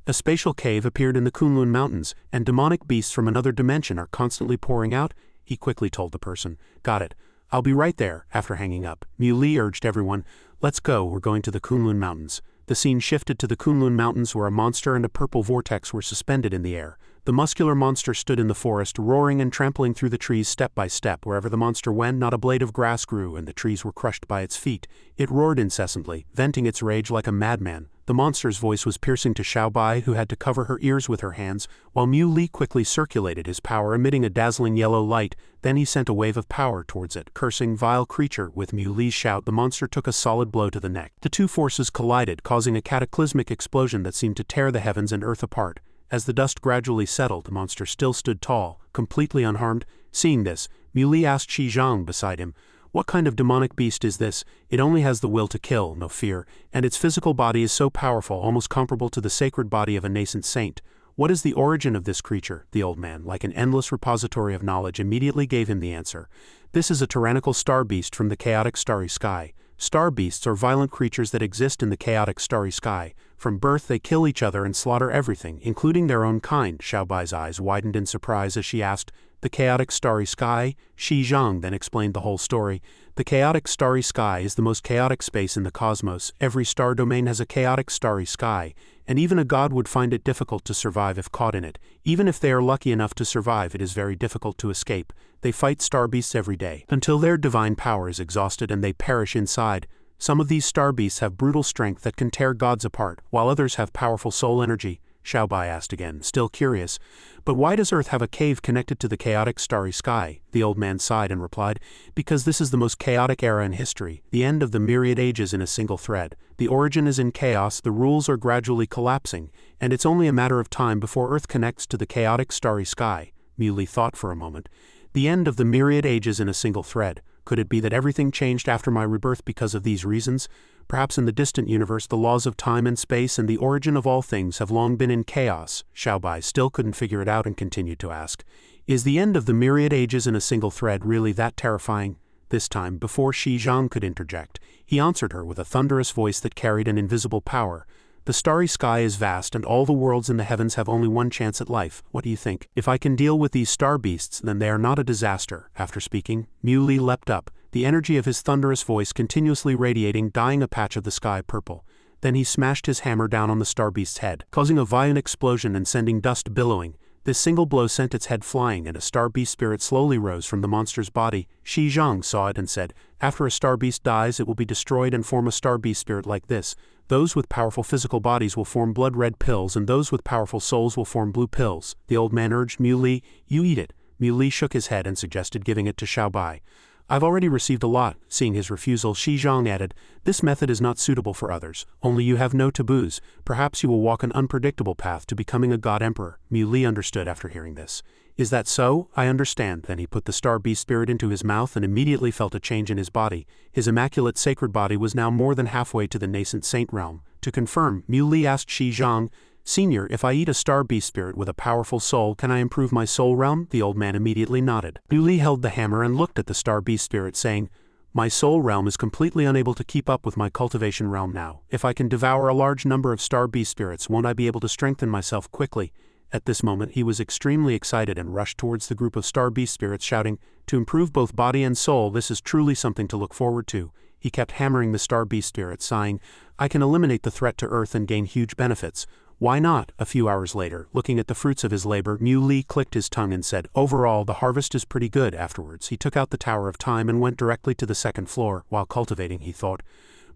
a spatial cave appeared in the Kunlun Mountains, and demonic beasts from another dimension are constantly pouring out? He quickly told the person. Got it. I'll be right there. After hanging up, Mu Li urged everyone, let's go, we're going to the Kunlun Mountains. The scene shifted to the Kunlun Mountains where a monster and a purple vortex were suspended in the air. The muscular monster stood in the forest, roaring and trampling through the trees step by step. Wherever the monster went, not a blade of grass grew, and the trees were crushed by its feet. It roared incessantly, venting its rage like a madman. The monster's voice was piercing to Xiaobai, who had to cover her ears with her hands, while Mu Li quickly circulated his power, emitting a dazzling yellow light. Then he sent a wave of power towards it. Cursing, vile creature, with Mu Li's shout, the monster took a solid blow to the neck. The two forces collided, causing a cataclysmic explosion that seemed to tear the heavens and earth apart. As the dust gradually settled, the monster still stood tall, completely unharmed. Seeing this, Mu Li asked Shi Zhang beside him, what kind of demonic beast is this? It only has the will to kill, no fear, and its physical body is so powerful, almost comparable to the sacred body of a nascent saint. What is the origin of this creature? The old man, like an endless repository of knowledge, immediately gave him the answer. This is a tyrannical star beast from the chaotic starry sky. Star beasts are violent creatures that exist in the chaotic starry sky. From birth they kill each other and slaughter everything, including their own kind. Xiaobai's eyes widened in surprise as she asked, the chaotic starry sky? Shi Zhang then explained the whole story. The chaotic starry sky is the most chaotic space in the cosmos. Every star domain has a chaotic starry sky, and even a god would find it difficult to survive if caught in it. Even if they are lucky enough to survive, it is very difficult to escape. They fight star beasts every day, until their divine power is exhausted and they perish inside. Some of these star beasts have brutal strength that can tear gods apart, while others have powerful soul energy. Xiaobai asked again, still curious. But why does Earth have a cave connected to the chaotic starry sky? The old man sighed and replied, because this is the most chaotic era in history, the end of the myriad ages in a single thread. The origin is in chaos, the rules are gradually collapsing, and it's only a matter of time before Earth connects to the chaotic starry sky. Mu Li thought for a moment. The end of the myriad ages in a single thread. Could it be that everything changed after my rebirth because of these reasons? Perhaps in the distant universe the laws of time and space and the origin of all things have long been in chaos. Xiaobai still couldn't figure it out and continued to ask, is the end of the myriad ages in a single thread really that terrifying? This time, before Shi Zhang could interject, he answered her with a thunderous voice that carried an invisible power. The starry sky is vast and all the worlds in the heavens have only one chance at life. What do you think? If I can deal with these star beasts, then they are not a disaster. After speaking, Mu Li leapt up, the energy of his thunderous voice continuously radiating, dyeing a patch of the sky purple. Then he smashed his hammer down on the star beast's head, causing a violent explosion and sending dust billowing. This single blow sent its head flying, and a star beast spirit slowly rose from the monster's body. Shi Zhang saw it and said, after a star beast dies, it will be destroyed and form a star beast spirit like this. Those with powerful physical bodies will form blood-red pills, and those with powerful souls will form blue pills. The old man urged Mu Li, you eat it. Mu Li shook his head and suggested giving it to Xiaobai. I've already received a lot. Seeing his refusal, Shi Zhang added, this method is not suitable for others. Only you have no taboos. Perhaps you will walk an unpredictable path to becoming a god emperor. Mu Li understood after hearing this. Is that so? I understand. Then he put the star beast spirit into his mouth and immediately felt a change in his body. His immaculate sacred body was now more than halfway to the nascent saint realm. To confirm, Mu Li asked Shi Zhang, Senior, if I eat a star beast spirit with a powerful soul, can I improve my soul realm? The old man immediately nodded. Mu Li held the hammer and looked at the star beast spirit, saying, my soul realm is completely unable to keep up with my cultivation realm now. If I can devour a large number of star beast spirits, won't I be able to strengthen myself quickly? At this moment he was extremely excited and rushed towards the group of star beast spirits, shouting, to improve both body and soul, this is truly something to look forward to. He kept hammering the star beast spirit, sighing, I can eliminate the threat to Earth and gain huge benefits. Why not? A few hours later, looking at the fruits of his labor, Mu Li clicked his tongue and said, overall, the harvest is pretty good. Afterwards, he took out the Tower of Time and went directly to the second floor. While cultivating, he thought,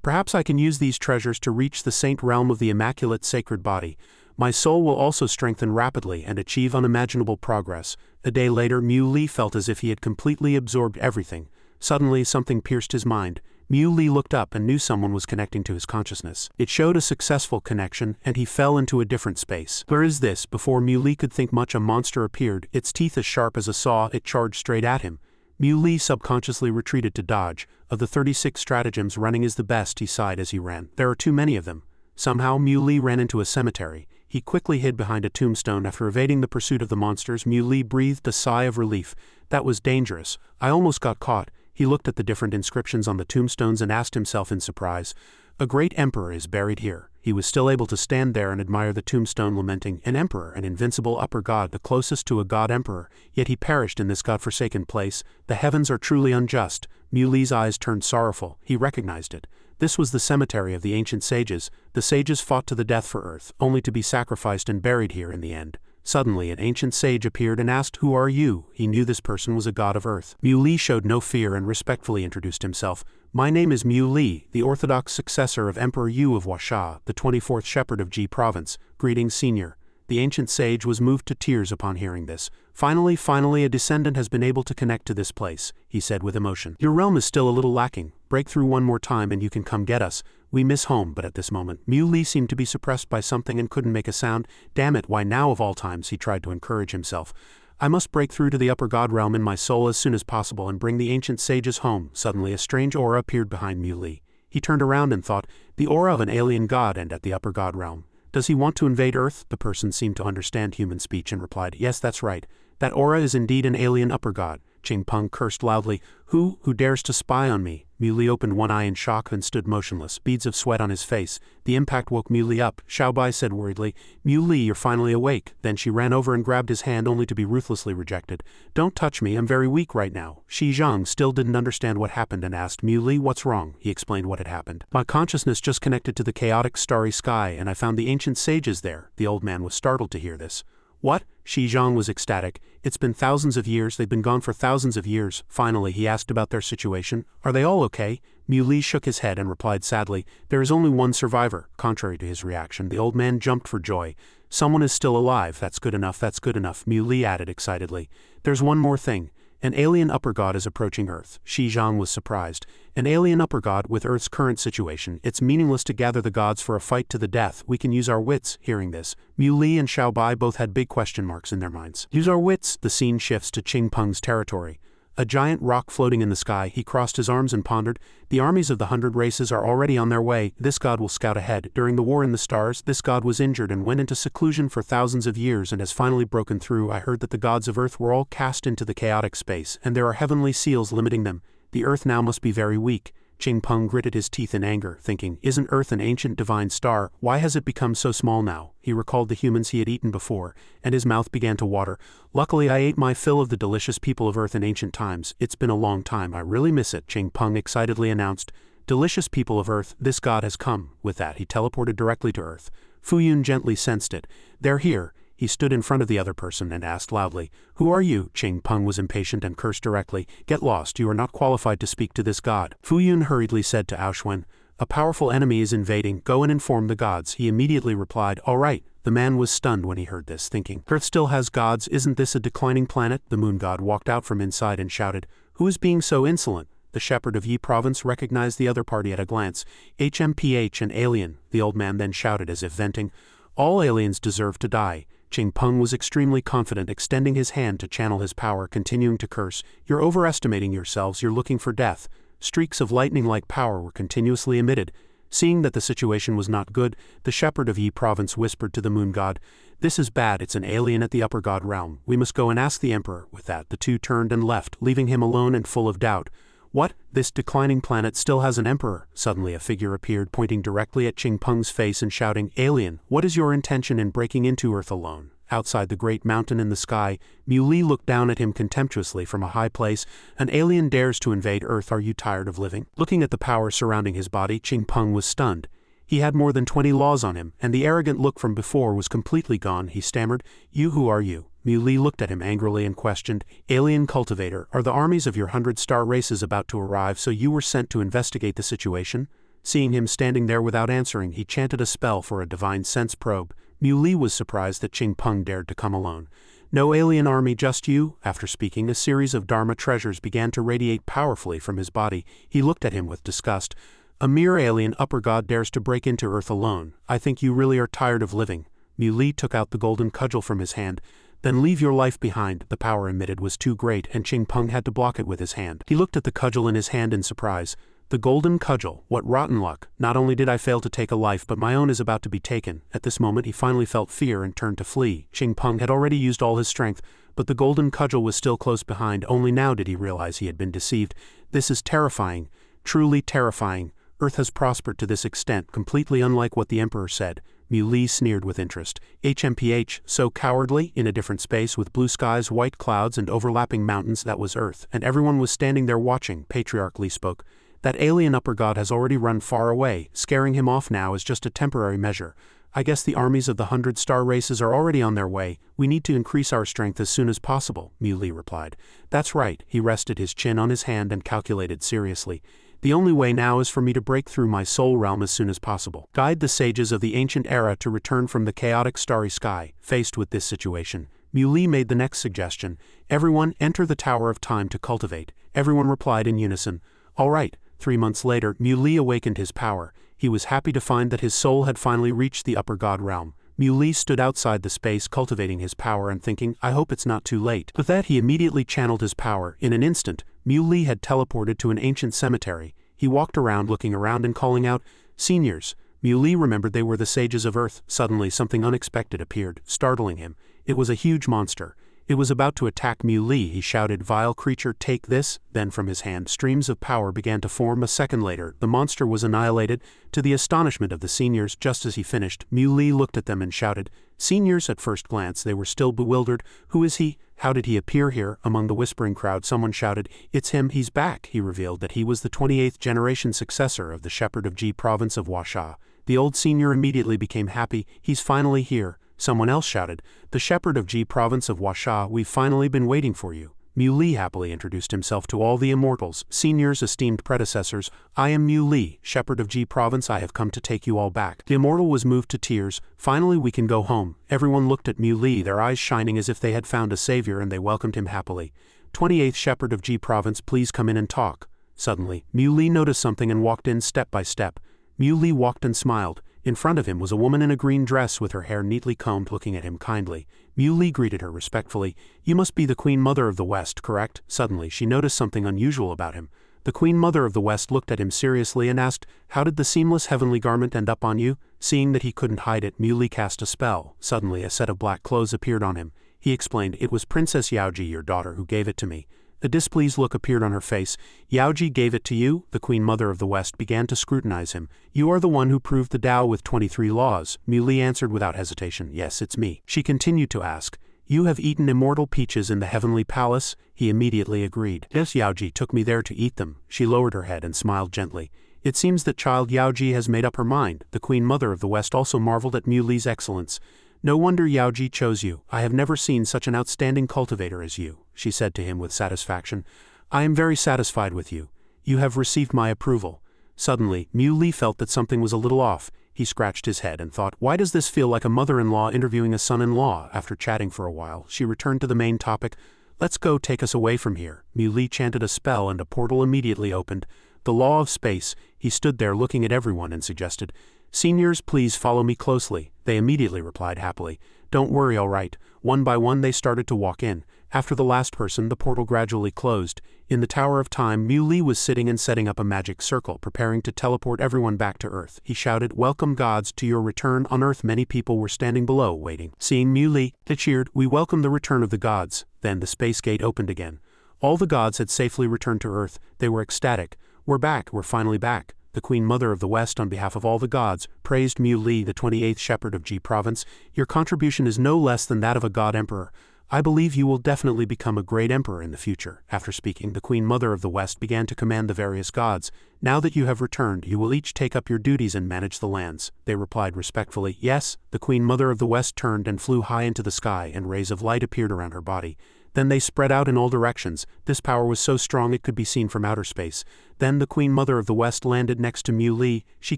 perhaps I can use these treasures to reach the saint realm of the immaculate sacred body. My soul will also strengthen rapidly and achieve unimaginable progress. A day later, Mu Li felt as if he had completely absorbed everything. Suddenly, something pierced his mind. Mu Li looked up and knew someone was connecting to his consciousness. It showed a successful connection, and he fell into a different space. Where is this? Before Mu Li could think much, a monster appeared, its teeth as sharp as a saw. It charged straight at him. Mu Li subconsciously retreated to dodge. Of the 36 stratagems, running is the best, he sighed as he ran. There are too many of them. Somehow Mu Li ran into a cemetery. He quickly hid behind a tombstone. After evading the pursuit of the monsters, Mu Li breathed a sigh of relief. That was dangerous. I almost got caught. He looked at the different inscriptions on the tombstones and asked himself in surprise, a great emperor is buried here. He was still able to stand there and admire the tombstone, lamenting, an emperor, an invincible upper god, the closest to a god-emperor, yet he perished in this god-forsaken place. The heavens are truly unjust. Mu Li's eyes turned sorrowful. He recognized it. This was the cemetery of the ancient sages. The sages fought to the death for Earth, only to be sacrificed and buried here in the end. Suddenly, an ancient sage appeared and asked, who are you? He knew this person was a god of Earth. Mu Li showed no fear and respectfully introduced himself. My name is Mu Li, the orthodox successor of Emperor Yu of Huasha, the 24th shepherd of Ji province. Greetings, senior. The ancient sage was moved to tears upon hearing this. Finally, a descendant has been able to connect to this place, he said with emotion. Your realm is still a little lacking. Break through one more time and you can come get us. We miss home, but at this moment, Mu Li seemed to be suppressed by something and couldn't make a sound. Damn it, why now of all times, he tried to encourage himself. I must break through to the upper god realm in my soul as soon as possible and bring the ancient sages home. Suddenly a strange aura appeared behind Mu Li. He turned around and thought, the aura of an alien god and at the upper god realm. Does he want to invade Earth? The person seemed to understand human speech and replied, yes, that's right. That aura is indeed an alien upper god. Ching Peng cursed loudly. Who dares to spy on me? Mu Li opened one eye in shock and stood motionless, beads of sweat on his face. The impact woke Mu Li up. Xiaobai said worriedly, Mu Li, you're finally awake. Then she ran over and grabbed his hand only to be ruthlessly rejected. Don't touch me, I'm very weak right now. Shi Zhang still didn't understand what happened and asked, Mu Li, what's wrong? He explained what had happened. My consciousness just connected to the chaotic starry sky and I found the ancient sages there. The old man was startled to hear this. What? Shi Zhang was ecstatic. It's been thousands of years, they've been gone for thousands of years. Finally, he asked about their situation. Are they all okay? Mu Li shook his head and replied sadly, there is only one survivor. Contrary to his reaction, the old man jumped for joy. Someone is still alive, that's good enough, Mu Li added excitedly. There's one more thing. An alien upper god is approaching Earth. Shi Zhang was surprised. An alien upper god with Earth's current situation. It's meaningless to gather the gods for a fight to the death. We can use our wits. Hearing this, Mu Li and Xiaobai both had big question marks in their minds. Use our wits. The scene shifts to Ching Peng's territory. A giant rock floating in the sky, he crossed his arms and pondered, the armies of the 100 races are already on their way, this god will scout ahead. During the war in the stars, this god was injured and went into seclusion for thousands of years and has finally broken through. I heard that the gods of Earth were all cast into the chaotic space, and there are heavenly seals limiting them. The Earth now must be very weak. Ching Peng gritted his teeth in anger, thinking, isn't Earth an ancient divine star? Why has it become so small now? He recalled the humans he had eaten before, and his mouth began to water. Luckily I ate my fill of the delicious people of Earth in ancient times. It's been a long time, I really miss it, Ching Peng excitedly announced. Delicious people of Earth, this god has come. With that, he teleported directly to Earth. Fuyu gently sensed it. They're here. He stood in front of the other person and asked loudly, who are you? Ching Peng was impatient and cursed directly. Get lost, you are not qualified to speak to this god. Fuyu hurriedly said to Aoxuan, a powerful enemy is invading, go and inform the gods. He immediately replied, all right. The man was stunned when he heard this, thinking, Earth still has gods, isn't this a declining planet? The moon god walked out from inside and shouted, who is being so insolent? The shepherd of Yi province recognized the other party at a glance. HMPH, an alien, the old man then shouted as if venting, all aliens deserve to die. Ching Peng was extremely confident, extending his hand to channel his power, continuing to curse, you're overestimating yourselves, you're looking for death. Streaks of lightning-like power were continuously emitted. Seeing that the situation was not good, the shepherd of Yi province whispered to the moon god, this is bad, it's an alien at the upper god realm. We must go and ask the emperor. With that, the two turned and left, leaving him alone and full of doubt. What? This declining planet still has an emperor? Suddenly a figure appeared pointing directly at Ching Peng's face and shouting, alien, what is your intention in breaking into Earth alone? Outside the great mountain in the sky, Mu Li looked down at him contemptuously from a high place. An alien dares to invade Earth, are you tired of living? Looking at the power surrounding his body, Ching Peng was stunned. He had more than 20 laws on him, and the arrogant look from before was completely gone. He stammered, who are you? Mu Li looked at him angrily and questioned, alien cultivator, are the armies of your 100-star races about to arrive, so you were sent to investigate the situation? Seeing him standing there without answering, he chanted a spell for a divine sense probe. Mu Li was surprised that Ching Peng dared to come alone. No alien army, just you. After speaking, a series of Dharma treasures began to radiate powerfully from his body. He looked at him with disgust. A mere alien upper god dares to break into Earth alone. I think you really are tired of living. Muli took out the golden cudgel from his hand. Then leave your life behind. The power emitted was too great, and Ching Peng had to block it with his hand. He looked at the cudgel in his hand in surprise. The golden cudgel, what rotten luck. Not only did I fail to take a life, but my own is about to be taken. At this moment he finally felt fear and turned to flee. Ching Peng had already used all his strength, but the golden cudgel was still close behind. Only now did he realize he had been deceived. This is terrifying. Truly terrifying. Earth has prospered to this extent, completely unlike what the Emperor said. Muli sneered with interest. HMPH, so cowardly, in a different space with blue skies, white clouds, and overlapping mountains, that was Earth, and everyone was standing there watching. Patriarch Li spoke. That alien upper god has already run far away. Scaring him off now is just a temporary measure. I guess the armies of the 100-star races are already on their way. We need to increase our strength as soon as possible, Muli replied. That's right. He rested his chin on his hand and calculated seriously. The only way now is for me to break through my soul realm as soon as possible. Guide the sages of the ancient era to return from the chaotic starry sky. Faced with this situation, Muli made the next suggestion. Everyone enter the Tower of Time to cultivate. Everyone replied in unison. All right. 3 months later, Muli awakened his power. He was happy to find that his soul had finally reached the upper god realm. Muli stood outside the space cultivating his power and thinking, I hope it's not too late. With that he immediately channeled his power. In an instant, Muli had teleported to an ancient cemetery. He walked around looking around and calling out, Seniors. Muli remembered they were the sages of Earth. Suddenly something unexpected appeared, startling him. It was a huge monster. It was about to attack Muli. He shouted, Vile creature, take this. Then from his hand, streams of power began to form. A second later, the monster was annihilated. To the astonishment of the seniors, just as he finished, Muli looked at them and shouted. Seniors, at first glance, they were still bewildered. Who is he? How did he appear here? Among the whispering crowd, someone shouted, It's him, he's back. He revealed that he was the 28th generation successor of the shepherd of Ji province of Huasha. The old senior immediately became happy. He's finally here. Someone else shouted, The shepherd of Ji province of Huasha, we've finally been waiting for you. Muli happily introduced himself to all the immortals, seniors, esteemed predecessors. I am Muli, shepherd of Ji province. I have come to take you all back. The immortal was moved to tears. Finally we can go home. Everyone looked at Muli, their eyes shining as if they had found a savior, and they welcomed him happily. 28th shepherd of Ji province, please come in and talk. Suddenly, Muli noticed something and walked in step by step. Muli walked and smiled. In front of him was a woman in a green dress with her hair neatly combed looking at him kindly. Muli greeted her respectfully. You must be the Queen Mother of the West, correct? Suddenly she noticed something unusual about him. The Queen Mother of the West looked at him seriously and asked, How did the seamless heavenly garment end up on you? Seeing that he couldn't hide it, Muli cast a spell. Suddenly a set of black clothes appeared on him. He explained, It was Princess Yaoji, your daughter, who gave it to me. A displeased look appeared on her face. Yaoji gave it to you? The Queen Mother of the West began to scrutinize him. You are the one who proved the Tao with 23 laws. Muli answered without hesitation. Yes, it's me. She continued to ask, You have eaten immortal peaches in the heavenly palace? He immediately agreed. Yes, Yaoji took me there to eat them. She lowered her head and smiled gently. It seems that child Yaoji has made up her mind. The Queen Mother of the West also marveled at Muli's excellence. No wonder Yaoji chose you. I have never seen such an outstanding cultivator as you, she said to him with satisfaction. I am very satisfied with you. You have received my approval. Suddenly, Muli felt that something was a little off. He scratched his head and thought, why does this feel like a mother-in-law interviewing a son-in-law? After chatting for a while, she returned to the main topic. Let's go, take us away from here. Muli chanted a spell and a portal immediately opened. The law of space. He stood there looking at everyone and suggested, Seniors, please follow me closely. They immediately replied happily. Don't worry, all right. One by one they started to walk in. After the last person, the portal gradually closed. In the Tower of Time, Muli was sitting and setting up a magic circle, preparing to teleport everyone back to Earth. He shouted, Welcome gods to your return. On Earth many people were standing below, waiting. Seeing Muli, they cheered, We welcome the return of the gods. Then the space gate opened again. All the gods had safely returned to Earth. They were ecstatic. We're back, we're finally back. The Queen Mother of the West, on behalf of all the gods, praised Muli, the 28th shepherd of Ji province. Your contribution is no less than that of a god emperor. I believe you will definitely become a great emperor in the future. After speaking, the Queen Mother of the West began to command the various gods. Now that you have returned, you will each take up your duties and manage the lands. They replied respectfully, Yes. The Queen Mother of the West turned and flew high into the sky, and rays of light appeared around her body. Then they spread out in all directions. This power was so strong it could be seen from outer space. Then the Queen Mother of the West landed next to Mu Li. She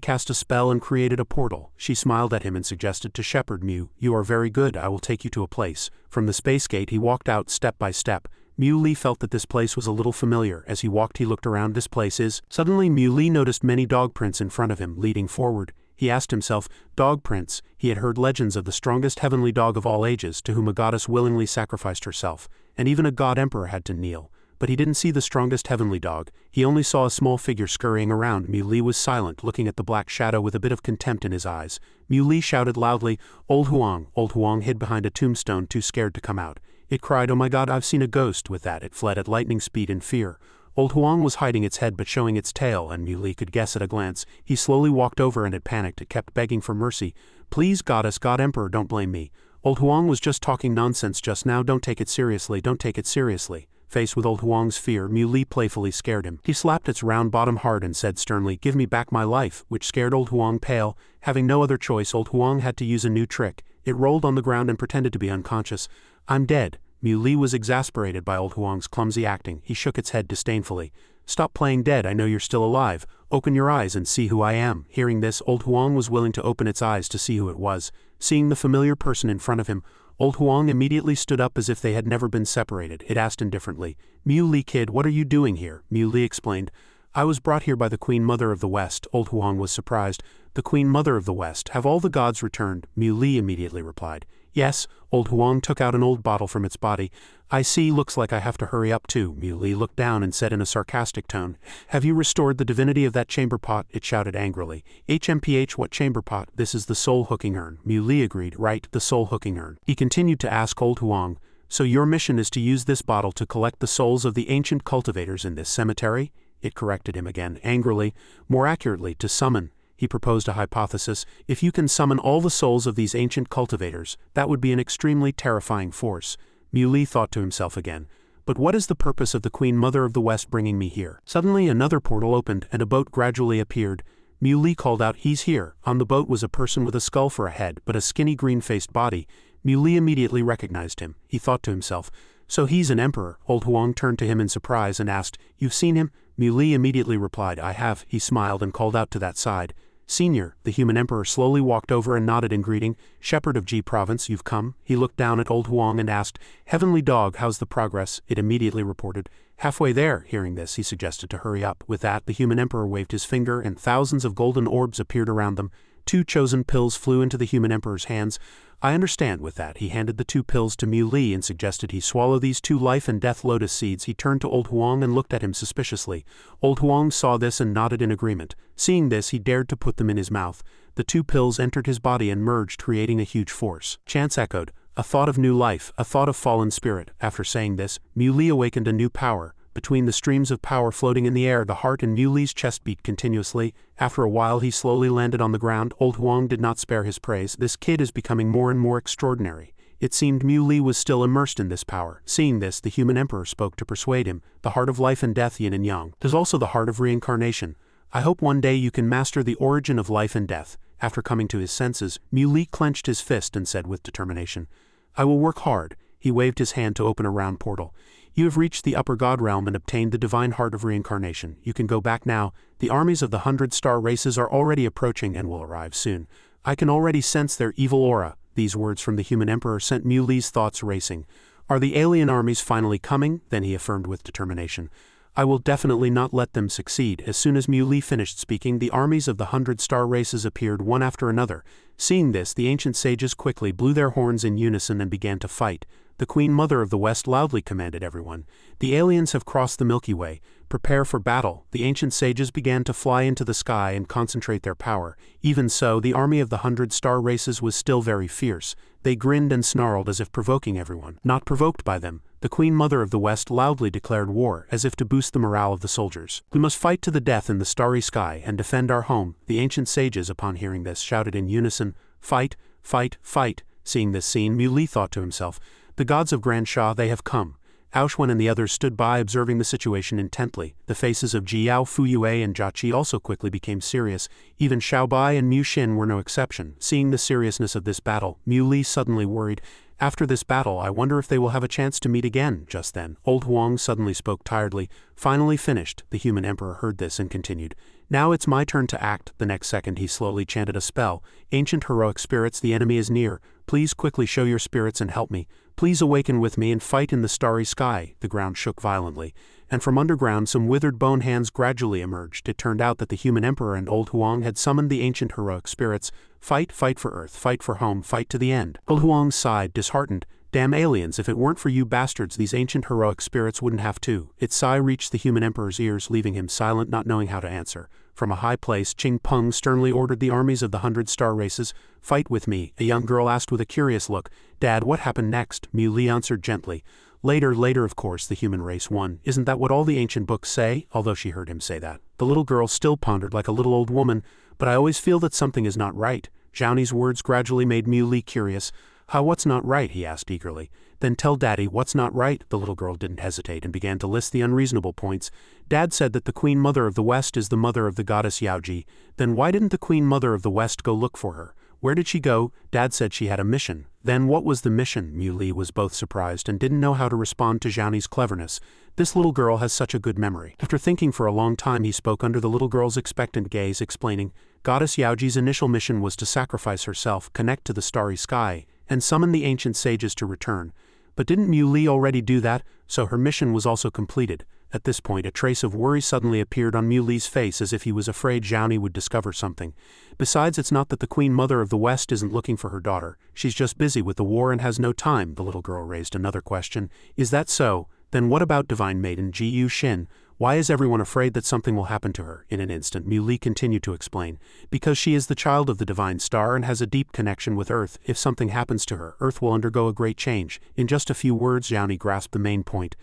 cast a spell and created a portal. She smiled at him and suggested to shepherd Mu. You are very good, I will take you to a place. From the space gate he walked out step by step. Mu Li felt that this place was a little familiar. As he walked he looked around. This place is... Suddenly Mu Li noticed many dog prints in front of him, leading forward. He asked himself, dog prints. He had heard legends of the strongest heavenly dog of all ages, to whom a goddess willingly sacrificed herself, and even a god emperor had to kneel. But he didn't see the strongest heavenly dog. He only saw a small figure scurrying around. Mu Li was silent, looking at the black shadow with a bit of contempt in his eyes. Mu Li shouted loudly, Old Huang. Old Huang hid behind a tombstone, too scared to come out. It cried, oh my god, I've seen a ghost. With that it fled at lightning speed in fear. Old Huang was hiding its head but showing its tail, and Mu Li could guess at a glance. He slowly walked over and had panicked. It kept begging for mercy. Please, goddess, god emperor, don't blame me. Old Huang was just talking nonsense just now. Don't take it seriously, don't take it seriously. Faced with Old Huang's fear, Mu Li playfully scared him. He slapped its round bottom hard and said sternly, give me back my life, which scared Old Huang pale. Having no other choice, Old Huang had to use a new trick. It rolled on the ground and pretended to be unconscious. I'm dead. Mu Li was exasperated by Old Huang's clumsy acting. He shook its head disdainfully. Stop playing dead, I know you're still alive. Open your eyes and see who I am. Hearing this, Old Huang was willing to open its eyes to see who it was. Seeing the familiar person in front of him, Old Huang immediately stood up as if they had never been separated. It asked indifferently, Mu Li kid, what are you doing here? Mu Li explained, I was brought here by the Queen Mother of the West. Old Huang was surprised. The Queen Mother of the West, have all the gods returned? Mu Li immediately replied. Yes. Old Huang took out an old bottle from its body. I see, looks like I have to hurry up too. Mu Li looked down and said in a sarcastic tone, Have you restored the divinity of that chamber pot? It shouted angrily. HMPH, what chamber pot? This is the soul hooking urn. Mu Li agreed, right, the soul hooking urn. He continued to ask Old Huang, so your mission is to use this bottle to collect the souls of the ancient cultivators in this cemetery? It corrected him again, angrily, more accurately, to summon. He proposed a hypothesis. If you can summon all the souls of these ancient cultivators, that would be an extremely terrifying force. Mu Li thought to himself again. But what is the purpose of the Queen Mother of the West bringing me here? Suddenly another portal opened and a boat gradually appeared. Mu Li called out, he's here. On the boat was a person with a skull for a head, but a skinny green-faced body. Mu Li immediately recognized him. He thought to himself, so he's an emperor. Old Huang turned to him in surprise and asked, you've seen him? Mu Li immediately replied, I have. He smiled and called out to that side. Senior, the human emperor slowly walked over and nodded in greeting. Shepherd of Ji province, you've come? He looked down at Old Huang and asked, Heavenly dog, how's the progress? It immediately reported. Halfway there. Hearing this, he suggested to hurry up. With that, the human emperor waved his finger and thousands of golden orbs appeared around them. 2 chosen pills flew into the human emperor's hands. I understand. With that, he handed the 2 pills to Mu Li and suggested he swallow these 2 life and death lotus seeds. He turned to Old Huang and looked at him suspiciously. Old Huang saw this and nodded in agreement. Seeing this, he dared to put them in his mouth. The 2 pills entered his body and merged, creating a huge force. Chants echoed, a thought of new life, a thought of fallen spirit. After saying this, Mu Li awakened a new power. Between the streams of power floating in the air, the heart in Mu Li's chest beat continuously. After a while he slowly landed on the ground. Old Huang did not spare his praise. This kid is becoming more and more extraordinary. It seemed Mu Li was still immersed in this power. Seeing this, the human emperor spoke to persuade him. The heart of life and death, yin and yang. There's also the heart of reincarnation. I hope one day you can master the origin of life and death. After coming to his senses, Mu Li clenched his fist and said with determination, I will work hard. He waved his hand to open a round portal. You have reached the upper god realm and obtained the divine heart of reincarnation. You can go back now. The armies of the 100-star races are already approaching and will arrive soon. I can already sense their evil aura. These words from the human emperor sent Mu Li's thoughts racing. Are the alien armies finally coming? Then he affirmed with determination. I will definitely not let them succeed. As soon as Mu Li finished speaking, the armies of the 100-star races appeared one after another. Seeing this, the ancient sages quickly blew their horns in unison and began to fight. The Queen Mother of the West loudly commanded everyone. The aliens have crossed the Milky Way. Prepare for battle. The ancient sages began to fly into the sky and concentrate their power. Even so, the army of the 100-star races was still very fierce. They grinned and snarled as if provoking everyone. Not provoked by them, the Queen Mother of the West loudly declared war, as if to boost the morale of the soldiers. We must fight to the death in the starry sky and defend our home. The ancient sages, upon hearing this, shouted in unison, Fight, fight, fight. Seeing this scene, Mu Li thought to himself, the gods of Grand Sha, they have come. Aoshwen and the others stood by observing the situation intently. The faces of Jiao, Fuyu and Jiaqi also quickly became serious. Even Xiaobai and Mu Xin were no exception. Seeing the seriousness of this battle, Mu Li suddenly worried, After this battle, I wonder if they will have a chance to meet again. Just then, old Huang suddenly spoke tiredly. Finally finished. The human emperor heard this and continued. Now it's my turn to act. The next second he slowly chanted a spell. Ancient heroic spirits, the enemy is near. Please quickly show your spirits and help me. Please awaken with me and fight in the starry sky. The ground shook violently, and from underground some withered bone hands gradually emerged. It turned out that the human emperor and old Huang had summoned the ancient heroic spirits. Fight, fight for Earth, fight for home, fight to the end. Old Huang sighed, disheartened. Damn aliens, if it weren't for you bastards, these ancient heroic spirits wouldn't have to. Its sigh reached the human emperor's ears, leaving him silent, not knowing how to answer. From a high place, Qing Peng sternly ordered the armies of the 100-star races. Fight with me, a young girl asked with a curious look. Dad, what happened next? Mu Li answered gently. Later, of course, the human race won. Isn't that what all the ancient books say? Although she heard him say that, the little girl still pondered like a little old woman. But I always feel that something is not right. Zhao words gradually made Mu Li curious. What's not right? He asked eagerly. Then tell Daddy what's not right. The little girl didn't hesitate and began to list the unreasonable points. Dad said that the Queen Mother of the West is the mother of the goddess Yaoji. Then why didn't the Queen Mother of the West go look for her? Where did she go? Dad said she had a mission. Then what was the mission? Mu Li was both surprised and didn't know how to respond to Zhao cleverness. This little girl has such a good memory. After thinking for a long time, he spoke under the little girl's expectant gaze, explaining, Goddess Yaoji's initial mission was to sacrifice herself, connect to the starry sky, and summon the ancient sages to return. But didn't Mu Li already do that? So her mission was also completed. At this point, a trace of worry suddenly appeared on Mu Li's face, as if he was afraid Zhao would discover something. Besides, it's not that the Queen Mother of the West isn't looking for her daughter. She's just busy with the war and has no time. The little girl raised another question. Is that so? Then what about Divine Maiden Ji Xin? Why is everyone afraid that something will happen to her? In an instant, Mu Li continued to explain. Because she is the child of the divine star and has a deep connection with Earth. If something happens to her, Earth will undergo a great change. In just a few words, Zhao grasped the main point.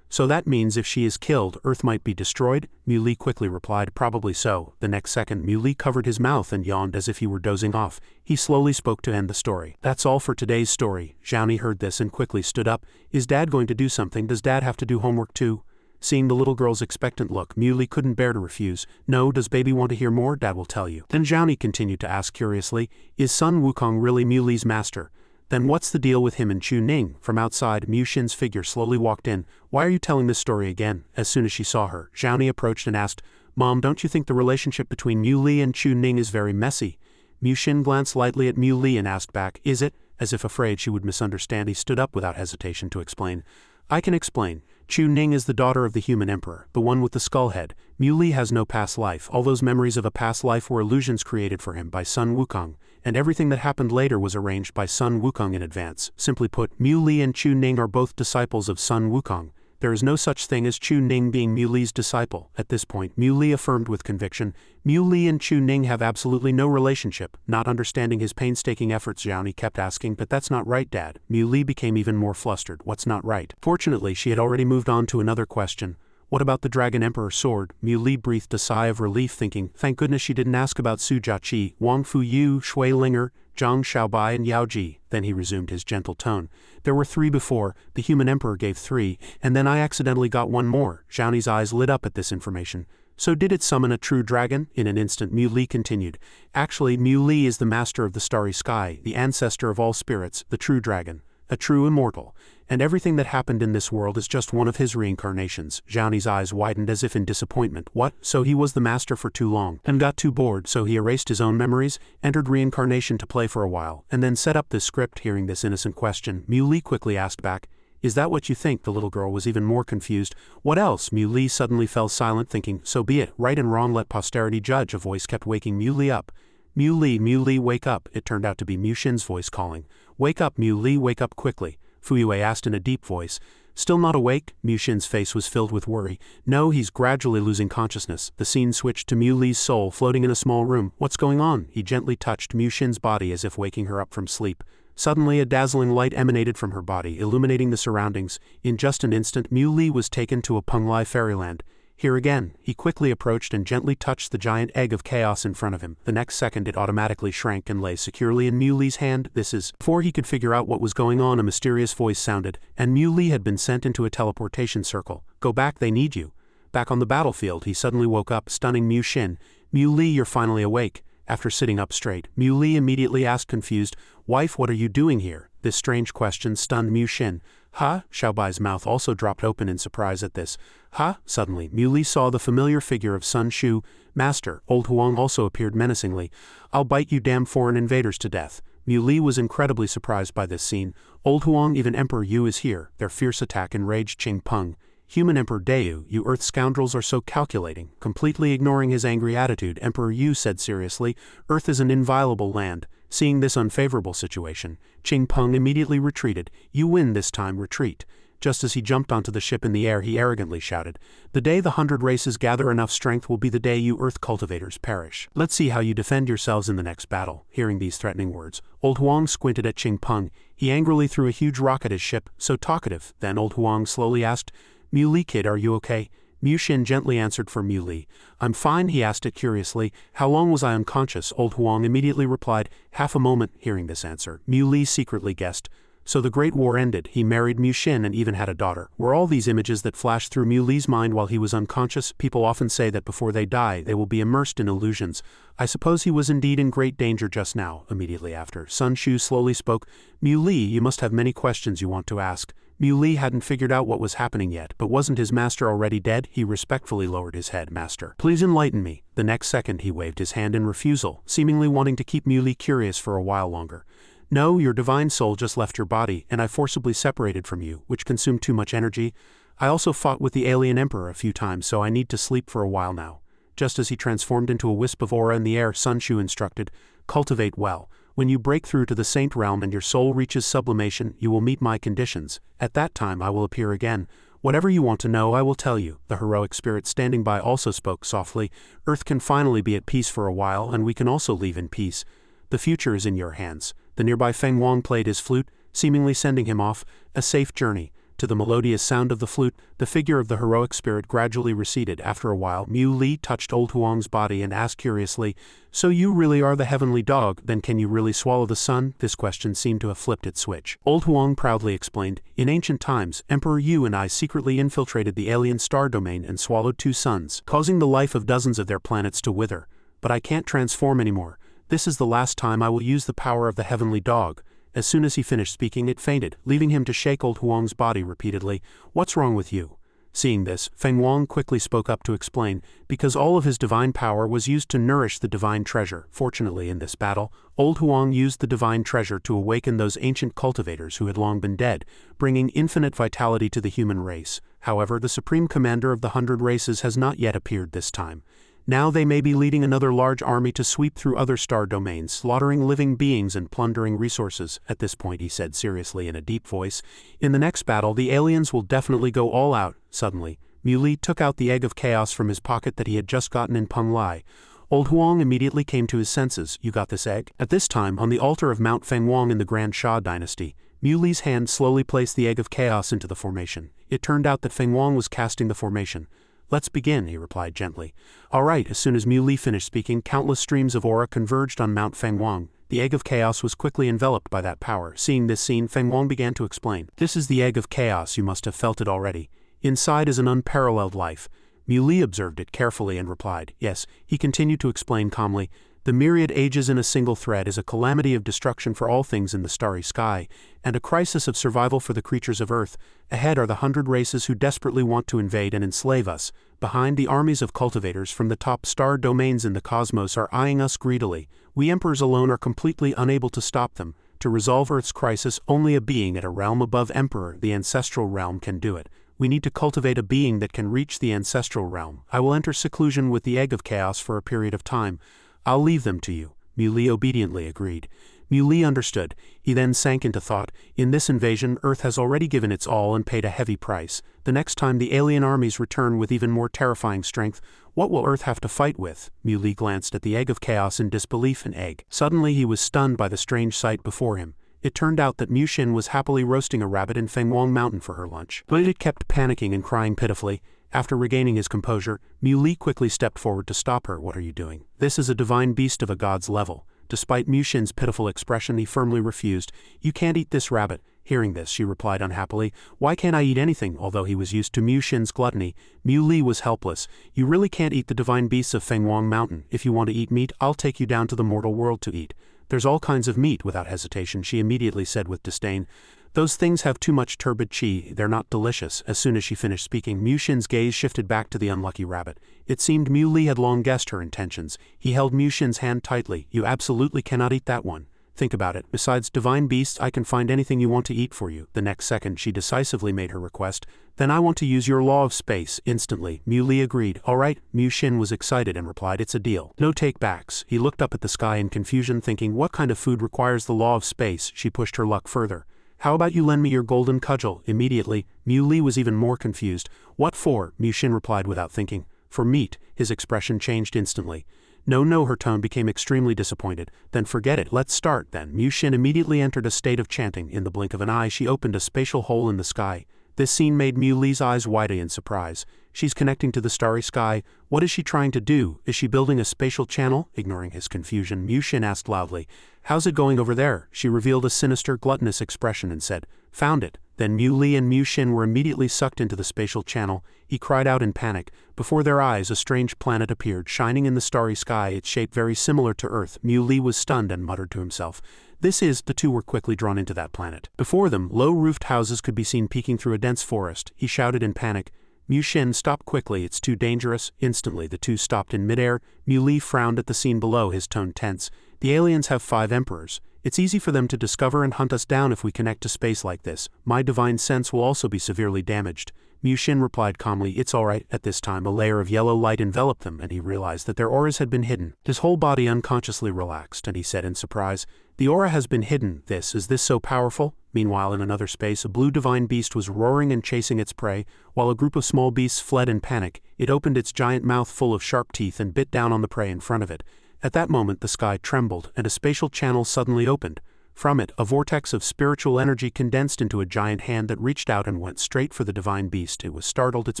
So that means if she is killed, Earth might be destroyed? Mu Li quickly replied, probably so. The next second, Mu Li covered his mouth and yawned as if he were dozing off. He slowly spoke to end the story. That's all for today's story. Zhao heard this and quickly stood up. Is Dad going to do something? Does Dad have to do homework too? Seeing the little girl's expectant look, Mu Li couldn't bear to refuse. No, does baby want to hear more? Dad will tell you. Then Zhao continued to ask curiously, is Sun Wukong really Mu Li's master? Then what's the deal with him and Chu Ning? From outside, Mu Xin's figure slowly walked in. Why are you telling this story again? As soon as she saw her, Zhao approached and asked, Mom, don't you think the relationship between Mu Li and Chu Ning is very messy? Mu Xin glanced lightly at Mu Li and asked back, is it? As if afraid she would misunderstand, he stood up without hesitation to explain. I can explain. Chu Ning is the daughter of the human emperor, the one with the skull head. Mu Li has no past life. All those memories of a past life were illusions created for him by Sun Wukong, and everything that happened later was arranged by Sun Wukong in advance. Simply put, Mu Li and Chu Ning are both disciples of Sun Wukong. There is no such thing as Chu Ning being Mu Li's disciple. At this point, Mu Li affirmed with conviction, Mu Li and Chu Ning have absolutely no relationship. Not understanding his painstaking efforts, Zhao kept asking, but that's not right, Dad. Mu Li became even more flustered. What's not right? Fortunately, she had already moved on to another question. What about the Dragon Emperor sword? Mu Li breathed a sigh of relief, thinking, thank goodness she didn't ask about Su Jiaqi, Wongfu, Shui Linger, Zhang Xiaobai and Yao Ji. Then he resumed his gentle tone. There were 3 before, the human emperor gave 3, and then I accidentally got 1 more. Zhao eyes lit up at this information. So did it summon a true dragon? In an instant, Mu Li continued. Actually, Mu Li is the master of the starry sky, the ancestor of all spirits, the true dragon, a true immortal. And everything that happened in this world is just one of his reincarnations. Zhao eyes widened as if in disappointment. What? So he was the master for too long, and got too bored, so he erased his own memories, entered reincarnation to play for a while, and then set up this script. Hearing this innocent question, Mu Li quickly asked back, is that what you think? The little girl was even more confused. What else? Mu Li suddenly fell silent, thinking, so be it, right and wrong let posterity judge. A voice kept waking Mu Li up. Mu Li, wake up. It turned out to be Mu Xin's voice calling. Wake up, Mu Li, wake up quickly. Fuyu asked in a deep voice. Still not awake? Mu Xin's face was filled with worry. No, he's gradually losing consciousness. The scene switched to Mu Li's soul floating in a small room. What's going on? He gently touched Mu Xin's body as if waking her up from sleep. Suddenly a dazzling light emanated from her body, illuminating the surroundings. In just an instant, Mu Li was taken to a Penglai fairyland. Here again, he quickly approached and gently touched the giant egg of chaos in front of him. The next second it automatically shrank and lay securely in Mu Li's hand. Before he could figure out what was going on, a mysterious voice sounded, and Mu Li had been sent into a teleportation circle. Go back, they need you. Back on the battlefield, he suddenly woke up, stunning Mu Xin. Mu Li, you're finally awake. After sitting up straight, Mu Li immediately asked confused, Wife, what are you doing here? This strange question stunned Mu Xin. "Huh?" Xiaobai's mouth also dropped open in surprise at this. "Huh?" Suddenly, Mu Li saw the familiar figure of Sun Shu. "Master." Old Huang also appeared menacingly. "I'll bite you damn foreign invaders to death." Mu Li was incredibly surprised by this scene. "Old Huang, even Emperor Yu is here." Their fierce attack enraged Qing Peng. "Human Emperor Deu, you Earth scoundrels are so calculating." Completely ignoring his angry attitude, Emperor Yu said seriously, "Earth is an inviolable land." Seeing this unfavorable situation, Qing Peng immediately retreated. "You win this time, retreat." Just as he jumped onto the ship in the air, he arrogantly shouted, "The day the 100 races gather enough strength will be the day you Earth cultivators perish. Let's see how you defend yourselves in the next battle." Hearing these threatening words, Old Huang squinted at Qing Peng. He angrily threw a huge rock at his ship. "So talkative." Then Old Huang slowly asked, "Mu Li kid, are you okay?" Mu Xin gently answered for Mu Li. "I'm fine," he asked it curiously. "How long was I unconscious?" Old Huang immediately replied, "Half a moment." Hearing this answer, Mu Li secretly guessed. So the Great War ended, he married Mu Xin and even had a daughter. Were all these images that flashed through Mu Li's mind while he was unconscious? People often say that before they die, they will be immersed in illusions. I suppose he was indeed in great danger just now. Immediately after, Sun Shu slowly spoke. "Mu Li, you must have many questions you want to ask." Mu Li hadn't figured out what was happening yet, but wasn't his master already dead? He respectfully lowered his head. "Master, please enlighten me." The next second he waved his hand in refusal, seemingly wanting to keep Mu Li curious for a while longer. "No, your divine soul just left your body, and I forcibly separated from you, which consumed too much energy. I also fought with the alien emperor a few times, so I need to sleep for a while now." Just as he transformed into a wisp of aura in the air, Sun Shu instructed, "Cultivate well. When you break through to the saint realm and your soul reaches sublimation, you will meet my conditions. At that time I will appear again. Whatever you want to know, I will tell you." The heroic spirit standing by also spoke softly. "Earth can finally be at peace for a while, and we can also leave in peace. The future is in your hands." The nearby Feng Wong played his flute, seemingly sending him off. "A safe journey." To the melodious sound of the flute, the figure of the heroic spirit gradually receded. After a while, Mu Li touched Old Huang's body and asked curiously, "So you really are the heavenly dog, then can you really swallow the sun?" This question seemed to have flipped its switch. Old Huang proudly explained, "In ancient times, Emperor Yu and I secretly infiltrated the alien star domain and swallowed 2 suns, causing the life of dozens of their planets to wither. But I can't transform anymore. This is the last time I will use the power of the heavenly dog." As soon as he finished speaking, it fainted, leaving him to shake Old Huang's body repeatedly. "What's wrong with you?" Seeing this, Feng Wong quickly spoke up to explain, because all of his divine power was used to nourish the divine treasure. Fortunately, in this battle, Old Huang used the divine treasure to awaken those ancient cultivators who had long been dead, bringing infinite vitality to the human race. However, the supreme commander of the 100 races has not yet appeared this time. Now they may be leading another large army to sweep through other star domains, slaughtering living beings and plundering resources. At this point, he said seriously in a deep voice, "In the next battle, the aliens will definitely go all out." Suddenly, Mu Li took out the egg of chaos from his pocket that he had just gotten in Peng Lai. Old Huang immediately came to his senses. "You got this egg?" At this time, on the altar of Mount Feng Wong in the Grand Xia dynasty, Mu Li's hand slowly placed the egg of chaos into the formation. It turned out that Feng Wong was casting the formation. "Let's begin," he replied gently. "All right." As soon as Mu Li finished speaking, countless streams of aura converged on Mount Feng Wong. The egg of chaos was quickly enveloped by that power. Seeing this scene, Feng Wong began to explain. "This is the egg of chaos, you must have felt it already. Inside is an unparalleled life." Mu Li observed it carefully and replied, "Yes." He continued to explain calmly, "The myriad ages in a single thread is a calamity of destruction for all things in the starry sky, and a crisis of survival for the creatures of Earth. Ahead are the 100 races who desperately want to invade and enslave us. Behind, the armies of cultivators from the top star domains in the cosmos are eyeing us greedily. We emperors alone are completely unable to stop them. To resolve Earth's crisis, only a being at a realm above Emperor, the ancestral realm, can do it. We need to cultivate a being that can reach the ancestral realm. I will enter seclusion with the egg of chaos for a period of time. I'll leave them to you." Mu Li obediently agreed. Mu Li understood. He then sank into thought. In this invasion, Earth has already given its all and paid a heavy price. The next time the alien armies return with even more terrifying strength, what will Earth have to fight with? Mu Li glanced at the egg of chaos in disbelief. An egg. Suddenly he was stunned by the strange sight before him. It turned out that Mu Xin was happily roasting a rabbit in Feng Wong Mountain for her lunch. But it kept panicking and crying pitifully. After regaining his composure, Mu Li quickly stepped forward to stop her. "What are you doing? This is a divine beast of a god's level." Despite Mu Xin's pitiful expression, he firmly refused. "You can't eat this rabbit." Hearing this, she replied unhappily, "Why can't I eat anything?" Although he was used to Mu Xin's gluttony, Mu Li was helpless. "You really can't eat the divine beasts of Feng Wong Mountain. If you want to eat meat, I'll take you down to the mortal world to eat." There's all kinds of meat. Without hesitation, she immediately said with disdain. Those things have too much turbid qi, they're not delicious. As soon as she finished speaking, Mu Xin's gaze shifted back to the unlucky rabbit. It seemed Mu Li had long guessed her intentions. He held Mu Xin's hand tightly. You absolutely cannot eat that one. Think about it. Besides divine beasts, I can find anything you want to eat for you. The next second, she decisively made her request. Then I want to use your law of space. Instantly, Mu Li agreed. All right. Mu Xin was excited and replied, it's a deal. No take-backs. He looked up at the sky in confusion, thinking, what kind of food requires the law of space? She pushed her luck further. How about you lend me your golden cudgel? Immediately, Mu Li was even more confused. What for? Mu Xin replied without thinking. For meat. His expression changed instantly. No, her tone became extremely disappointed. Then forget it, let's start then. Mu Xin immediately entered a state of chanting. In the blink of an eye, she opened a spatial hole in the sky. This scene made Mu Li's eyes widen in surprise. She's connecting to the starry sky. What is she trying to do? Is she building a spatial channel? Ignoring his confusion, Mu Xin asked loudly, how's it going over there? She revealed a sinister, gluttonous expression and said, found it. Then Mu Li and Mu Xin were immediately sucked into the spatial channel. He cried out in panic. Before their eyes, a strange planet appeared, shining in the starry sky, its shape very similar to Earth. Mu Li was stunned and muttered to himself. The two were quickly drawn into that planet. Before them, low-roofed houses could be seen peeking through a dense forest. He shouted in panic, Mu Xin, stop quickly, it's too dangerous. Instantly, the two stopped in midair. Mu Li frowned at the scene below, his tone tense. The aliens have 5 emperors. It's easy for them to discover and hunt us down if we connect to space like this. My divine sense will also be severely damaged. Mu Xin replied calmly, it's alright. At this time, a layer of yellow light enveloped them, and he realized that their auras had been hidden. His whole body unconsciously relaxed, and he said in surprise, the aura has been hidden. Is this so powerful? Meanwhile, in another space, a blue divine beast was roaring and chasing its prey, while a group of small beasts fled in panic. It opened its giant mouth full of sharp teeth and bit down on the prey in front of it. At that moment, the sky trembled, and a spatial channel suddenly opened. From it, a vortex of spiritual energy condensed into a giant hand that reached out and went straight for the divine beast. It was startled, its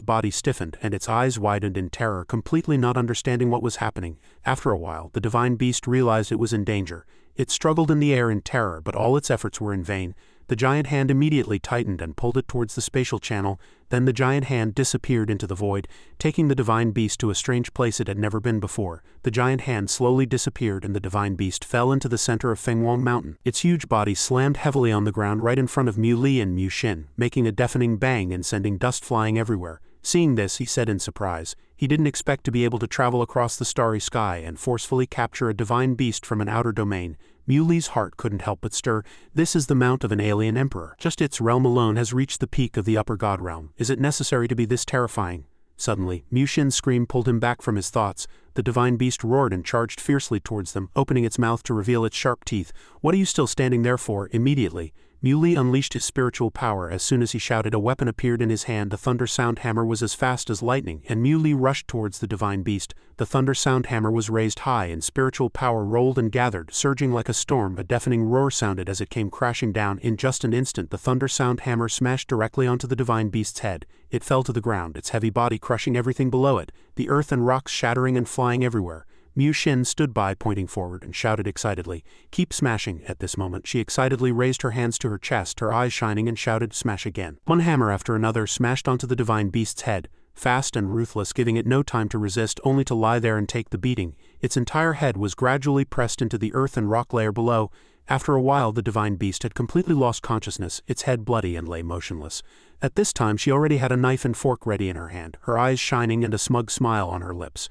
body stiffened, and its eyes widened in terror, completely not understanding what was happening. After a while, the divine beast realized it was in danger. It struggled in the air in terror, but all its efforts were in vain. The giant hand immediately tightened and pulled it towards the spatial channel. Then the giant hand disappeared into the void, taking the divine beast to a strange place it had never been before. The giant hand slowly disappeared and the divine beast fell into the center of Fenghuang Mountain. Its huge body slammed heavily on the ground right in front of Mu Li and Mu Xin, making a deafening bang and sending dust flying everywhere. Seeing this, he said in surprise. He didn't expect to be able to travel across the starry sky and forcefully capture a divine beast from an outer domain. Mu Li's heart couldn't help but stir. This is the mount of an alien emperor. Just its realm alone has reached the peak of the upper god realm. Is it necessary to be this terrifying? Suddenly, Mu Xin's scream pulled him back from his thoughts. The divine beast roared and charged fiercely towards them, opening its mouth to reveal its sharp teeth. What are you still standing there for? Immediately, Mu Li unleashed his spiritual power. As soon as he shouted, a weapon appeared in his hand. The thunder sound hammer was as fast as lightning, and Mu Li rushed towards the divine beast. The thunder sound hammer was raised high, and spiritual power rolled and gathered, surging like a storm. A deafening roar sounded as it came crashing down. In just an instant, the thunder sound hammer smashed directly onto the divine beast's head. It fell to the ground, its heavy body crushing everything below it, the earth and rocks shattering and flying everywhere. Mu Xin stood by, pointing forward, and shouted excitedly, keep smashing. At this moment, she excitedly raised her hands to her chest, her eyes shining, and shouted, smash again. One hammer after another smashed onto the divine beast's head, fast and ruthless, giving it no time to resist, only to lie there and take the beating. Its entire head was gradually pressed into the earth and rock layer below. After a while, the divine beast had completely lost consciousness, its head bloody, and lay motionless. At this time, she already had a knife and fork ready in her hand, her eyes shining and a smug smile on her lips.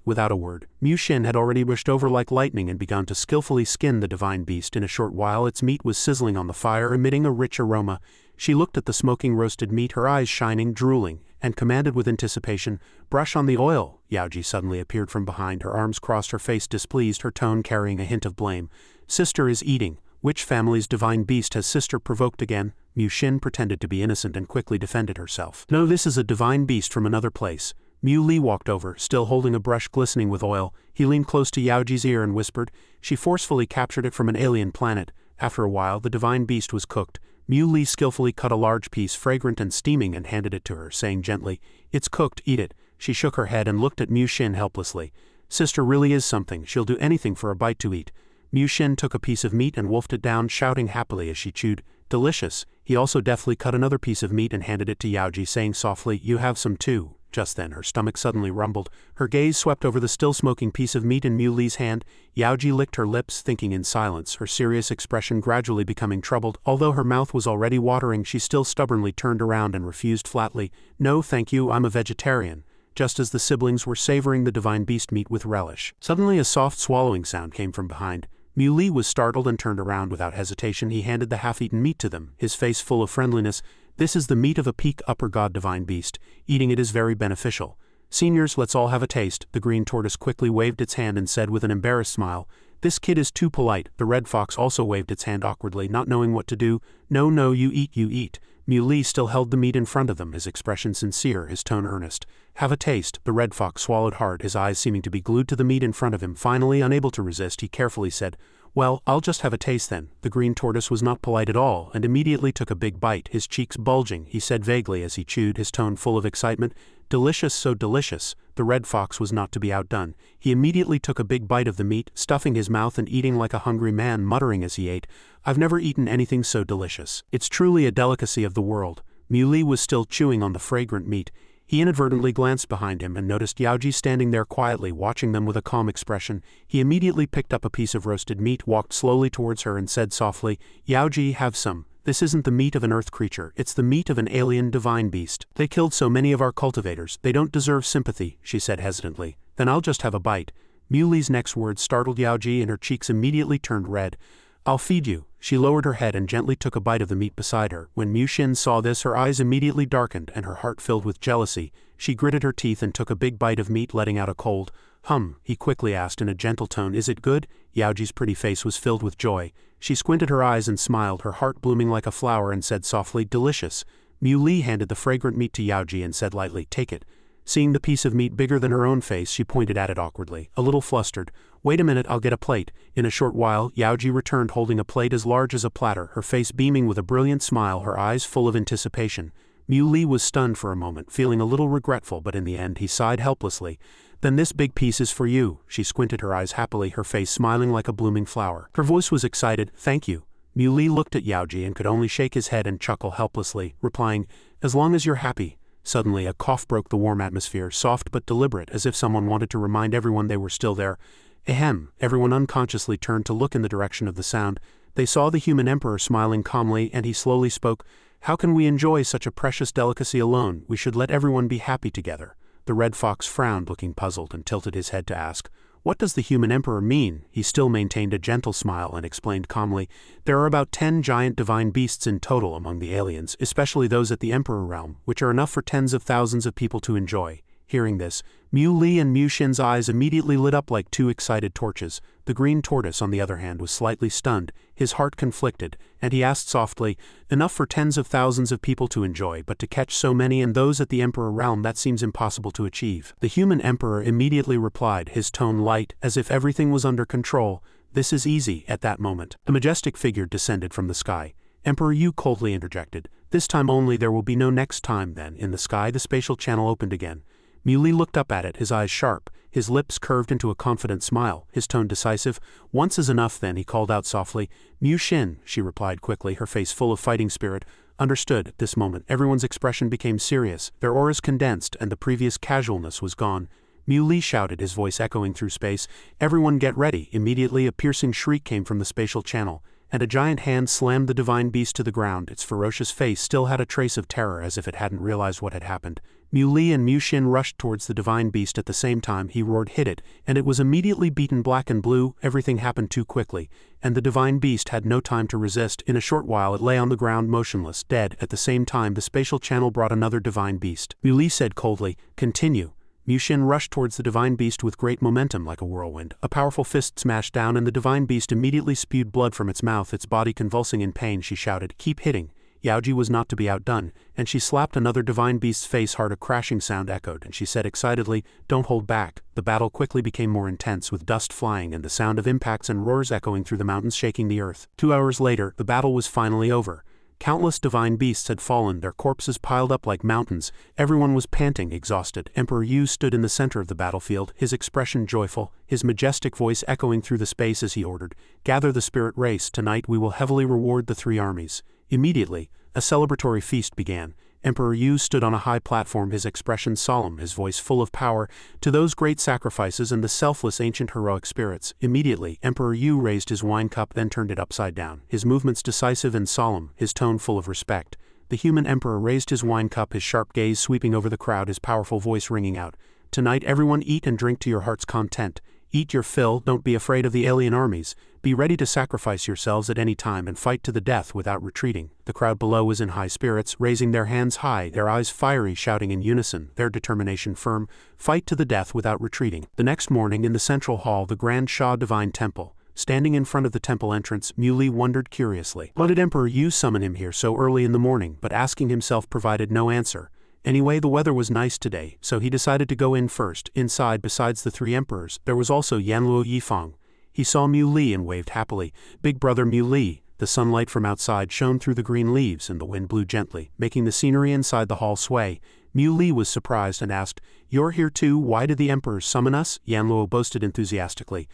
Without a word, Mu Xin had already rushed over like lightning and begun to skillfully skin the divine beast. In a short while, its meat was sizzling on the fire, emitting a rich aroma. She looked at the smoking roasted meat, her eyes shining, drooling, and commanded with anticipation, brush on the oil. Yaoji suddenly appeared from behind, her arms crossed, her face displeased, her tone carrying a hint of blame. Sister is eating. Which family's divine beast has sister provoked again? Mu Xin pretended to be innocent and quickly defended herself. No, this is a divine beast from another place. Mu Li walked over, still holding a brush glistening with oil. He leaned close to Yaoji's ear and whispered, she forcefully captured it from an alien planet. After a while, the divine beast was cooked. Mu Li skillfully cut a large piece, fragrant and steaming, and handed it to her, saying gently, it's cooked, eat it. She shook her head and looked at Mu Xin helplessly. Sister really is something, she'll do anything for a bite to eat. Mu Xin took a piece of meat and wolfed it down, shouting happily as she chewed, delicious. He also deftly cut another piece of meat and handed it to Yaoji, saying softly, you have some too. Just then her stomach suddenly rumbled. Her gaze swept over the still smoking piece of meat in Mu Li's hand. Yaoji licked her lips, thinking in silence, her serious expression gradually becoming troubled. Although her mouth was already watering, she still stubbornly turned around and refused flatly. "No, thank you, I'm a vegetarian." Just as the siblings were savoring the divine beast meat with relish. Suddenly a soft swallowing sound came from behind. Mu Li was startled and turned around without hesitation. He handed the half-eaten meat to them, his face full of friendliness. "This is the meat of a peak upper god divine beast. Eating it is very beneficial. Seniors, let's all have a taste." The green tortoise quickly waved its hand and said with an embarrassed smile, "This kid is too polite." The red fox also waved its hand awkwardly, not knowing what to do. "No, no, you eat, you eat." Mu Li still held the meat in front of them, his expression sincere, his tone earnest. "Have a taste." The red fox swallowed hard, his eyes seeming to be glued to the meat in front of him. Finally, unable to resist, he carefully said, "Well, I'll just have a taste then." The green tortoise was not polite at all, and immediately took a big bite, his cheeks bulging. He said vaguely as he chewed, his tone full of excitement, "Delicious, so delicious." The red fox was not to be outdone. He immediately took a big bite of the meat, stuffing his mouth and eating like a hungry man, muttering as he ate, "I've never eaten anything so delicious. It's truly a delicacy of the world." Mu Li was still chewing on the fragrant meat. He inadvertently glanced behind him and noticed Yaoji standing there quietly, watching them with a calm expression. He immediately picked up a piece of roasted meat, walked slowly towards her and said softly, "Yaoji, have some. This isn't the meat of an earth creature, it's the meat of an alien divine beast. They killed so many of our cultivators, they don't deserve sympathy," she said hesitantly. "Then I'll just have a bite." Mu Li's next words startled Yaoji and her cheeks immediately turned red. "I'll feed you." She lowered her head and gently took a bite of the meat beside her. When Mu Xin saw this, her eyes immediately darkened and her heart filled with jealousy. She gritted her teeth and took a big bite of meat, letting out a cold hum. He quickly asked in a gentle tone, "Is it good?" Yaoji's pretty face was filled with joy. She squinted her eyes and smiled, her heart blooming like a flower, and said softly, "Delicious." Mu Li handed the fragrant meat to Yaoji and said lightly, "Take it." Seeing the piece of meat bigger than her own face, she pointed at it awkwardly, a little flustered. "Wait a minute, I'll get a plate." In a short while, Yaoji returned holding a plate as large as a platter, her face beaming with a brilliant smile, her eyes full of anticipation. Mu Li was stunned for a moment, feeling a little regretful, but in the end he sighed helplessly. "Then this big piece is for you." She squinted her eyes happily, her face smiling like a blooming flower. Her voice was excited, "Thank you." Mu Li looked at Yaoji and could only shake his head and chuckle helplessly, replying, "As long as you're happy." Suddenly a cough broke the warm atmosphere, soft but deliberate, as if someone wanted to remind everyone they were still there. Ahem! Everyone unconsciously turned to look in the direction of the sound. They saw the human emperor smiling calmly, and he slowly spoke, "How can we enjoy such a precious delicacy alone? We should let everyone be happy together." The red fox frowned, looking puzzled, and tilted his head to ask, "What does the human emperor mean?" He still maintained a gentle smile and explained calmly, "There are about 10 giant divine beasts in total among the aliens, especially those at the emperor realm, which are enough for tens of thousands of people to enjoy." Hearing this, Mu Li and Mu Xin's eyes immediately lit up like two excited torches. The green tortoise, on the other hand, was slightly stunned, his heart conflicted, and he asked softly, "Enough for tens of thousands of people to enjoy, but to catch so many and those at the emperor realm, that seems impossible to achieve." The human emperor immediately replied, his tone light, as if everything was under control, "This is easy." At that moment, a majestic figure descended from the sky. Emperor Yu coldly interjected, "This time only, there will be no next time." Then, in the sky, the spatial channel opened again. Mu Li looked up at it, his eyes sharp, his lips curved into a confident smile, his tone decisive. "Once is enough then," he called out softly. "Mu Xin," she replied quickly, her face full of fighting spirit. "Understood." At this moment, everyone's expression became serious, their auras condensed, and the previous casualness was gone. Mu Li shouted, his voice echoing through space, "Everyone get ready." Immediately a piercing shriek came from the spatial channel, and a giant hand slammed the divine beast to the ground. Its ferocious face still had a trace of terror, as if it hadn't realized what had happened. Mu Li and Mu Xin rushed towards the divine beast at the same time. He roared, "Hit it," and it was immediately beaten black and blue. Everything happened too quickly, and the divine beast had no time to resist. In a short while it lay on the ground motionless, dead. At the same time the spatial channel brought another divine beast. Mu Li said coldly, "Continue." Mu Xin rushed towards the divine beast with great momentum like a whirlwind. A powerful fist smashed down and the divine beast immediately spewed blood from its mouth, its body convulsing in pain. She shouted, "Keep hitting." Yaoji was not to be outdone, and she slapped another divine beast's face hard. A crashing sound echoed, and she said excitedly, "Don't hold back." The battle quickly became more intense, with dust flying and the sound of impacts and roars echoing through the mountains, shaking the earth. 2 hours later, the battle was finally over. Countless divine beasts had fallen, their corpses piled up like mountains. Everyone was panting, exhausted. Emperor Yu stood in the center of the battlefield, his expression joyful, his majestic voice echoing through the space as he ordered, "Gather the spirit race. Tonight we will heavily reward the 3 armies." Immediately, a celebratory feast began. Emperor Yu stood on a high platform, his expression solemn, his voice full of power. To those great sacrifices and the selfless ancient heroic spirits. Immediately, Emperor Yu raised his wine cup, then turned it upside down, his movements decisive and solemn, his tone full of respect. The human emperor raised his wine cup, his sharp gaze sweeping over the crowd, his powerful voice ringing out. Tonight everyone eat and drink to your heart's content. Eat your fill, don't be afraid of the alien armies. Be ready to sacrifice yourselves at any time and fight to the death without retreating. The crowd below was in high spirits, raising their hands high, their eyes fiery, shouting in unison, their determination firm. Fight to the death without retreating. The next morning in the central hall, the Grand Sha Divine Temple. Standing in front of the temple entrance, Mui wondered curiously. Why did Emperor Yu summon him here so early in the morning? But asking himself provided no answer. Anyway, the weather was nice today, so he decided to go in first. Inside, besides the three emperors, there was also Yanluo Yifang. He saw Mui and waved happily. Big brother Mui. The sunlight from outside shone through the green leaves and the wind blew gently, making the scenery inside the hall sway. Mui was surprised and asked, "You're here too? Why did the emperors summon us?" Yanluo boasted enthusiastically.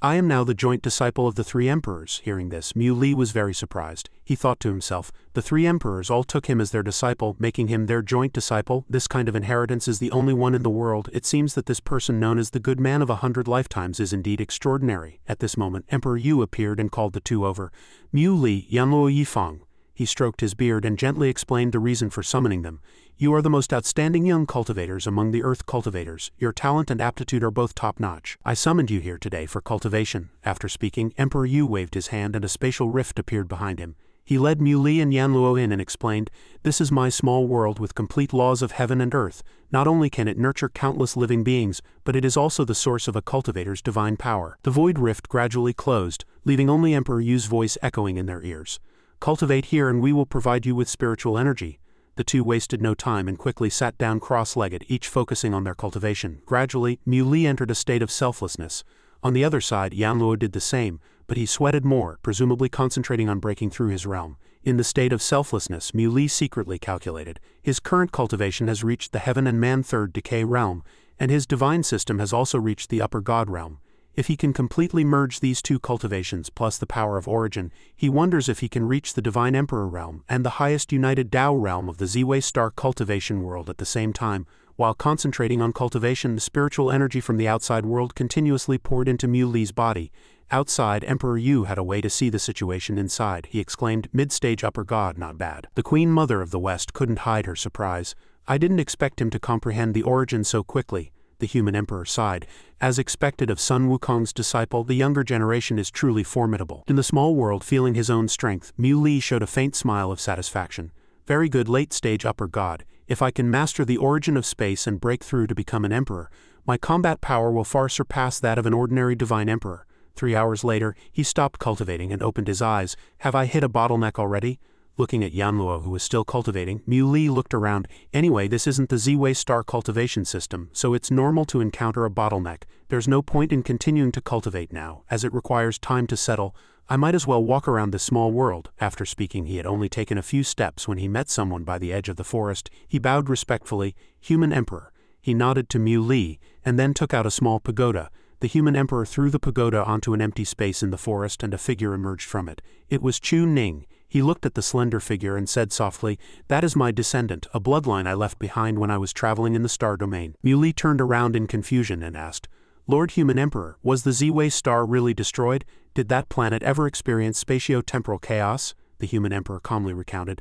"I am now the joint disciple of the three emperors." Hearing this, Mui was very surprised. He thought to himself, the three emperors all took him as their disciple, making him their joint disciple. This kind of inheritance is the only one in the world. It seems that this person known as the good man of 100 lifetimes is indeed extraordinary. At this moment, Emperor Yu appeared and called the two over. Mui, Yanluo Yifang. He stroked his beard and gently explained the reason for summoning them. "You are the most outstanding young cultivators among the earth cultivators. Your talent and aptitude are both top-notch. I summoned you here today for cultivation." After speaking, Emperor Yu waved his hand and a spatial rift appeared behind him. He led Mui and Yanluo in and explained, "This is my small world with complete laws of heaven and earth. Not only can it nurture countless living beings, but it is also the source of a cultivator's divine power." The void rift gradually closed, leaving only Emperor Yu's voice echoing in their ears. "Cultivate here and we will provide you with spiritual energy." The two wasted no time and quickly sat down cross-legged, each focusing on their cultivation. Gradually, Mui entered a state of selflessness. On the other side, Yanluo did the same, but he sweated more, presumably concentrating on breaking through his realm. In the state of selflessness, Mui secretly calculated. His current cultivation has reached the heaven and man third decay realm, and his divine system has also reached the upper god realm. If he can completely merge these two cultivations plus the power of origin, he wonders if he can reach the Divine Emperor realm and the highest united Tao realm of the Ziwei Star cultivation world at the same time. While concentrating on cultivation, the spiritual energy from the outside world continuously poured into Muli's body. Outside, Emperor Yu had a way to see the situation inside. He exclaimed, "Mid-stage upper god, not bad." The Queen Mother of the West couldn't hide her surprise. "I didn't expect him to comprehend the origin so quickly." The human emperor sighed. "As expected of Sun Wukong's disciple, the younger generation is truly formidable." In the small world, feeling his own strength, Mui showed a faint smile of satisfaction. "Very good, late-stage upper god. If I can master the origin of space and break through to become an emperor, my combat power will far surpass that of an ordinary divine emperor." 3 hours later, he stopped cultivating and opened his eyes. "Have I hit a bottleneck already?" Looking at Yanluo, who was still cultivating, Mui looked around. "Anyway, this isn't the Ziwei Star cultivation system, so it's normal to encounter a bottleneck. There's no point in continuing to cultivate now, as it requires time to settle. I might as well walk around this small world." After speaking, he had only taken a few steps when he met someone by the edge of the forest. He bowed respectfully. "Human Emperor." He nodded to Mui, and then took out a small pagoda. The human emperor threw the pagoda onto an empty space in the forest and a figure emerged from it. It was Chu Ning. He looked at the slender figure and said softly, "That is my descendant, a bloodline I left behind when I was traveling in the star domain." Mui turned around in confusion and asked, "Lord Human Emperor, was the Ziwei Star really destroyed? Did that planet ever experience spatio-temporal chaos?" The human emperor calmly recounted.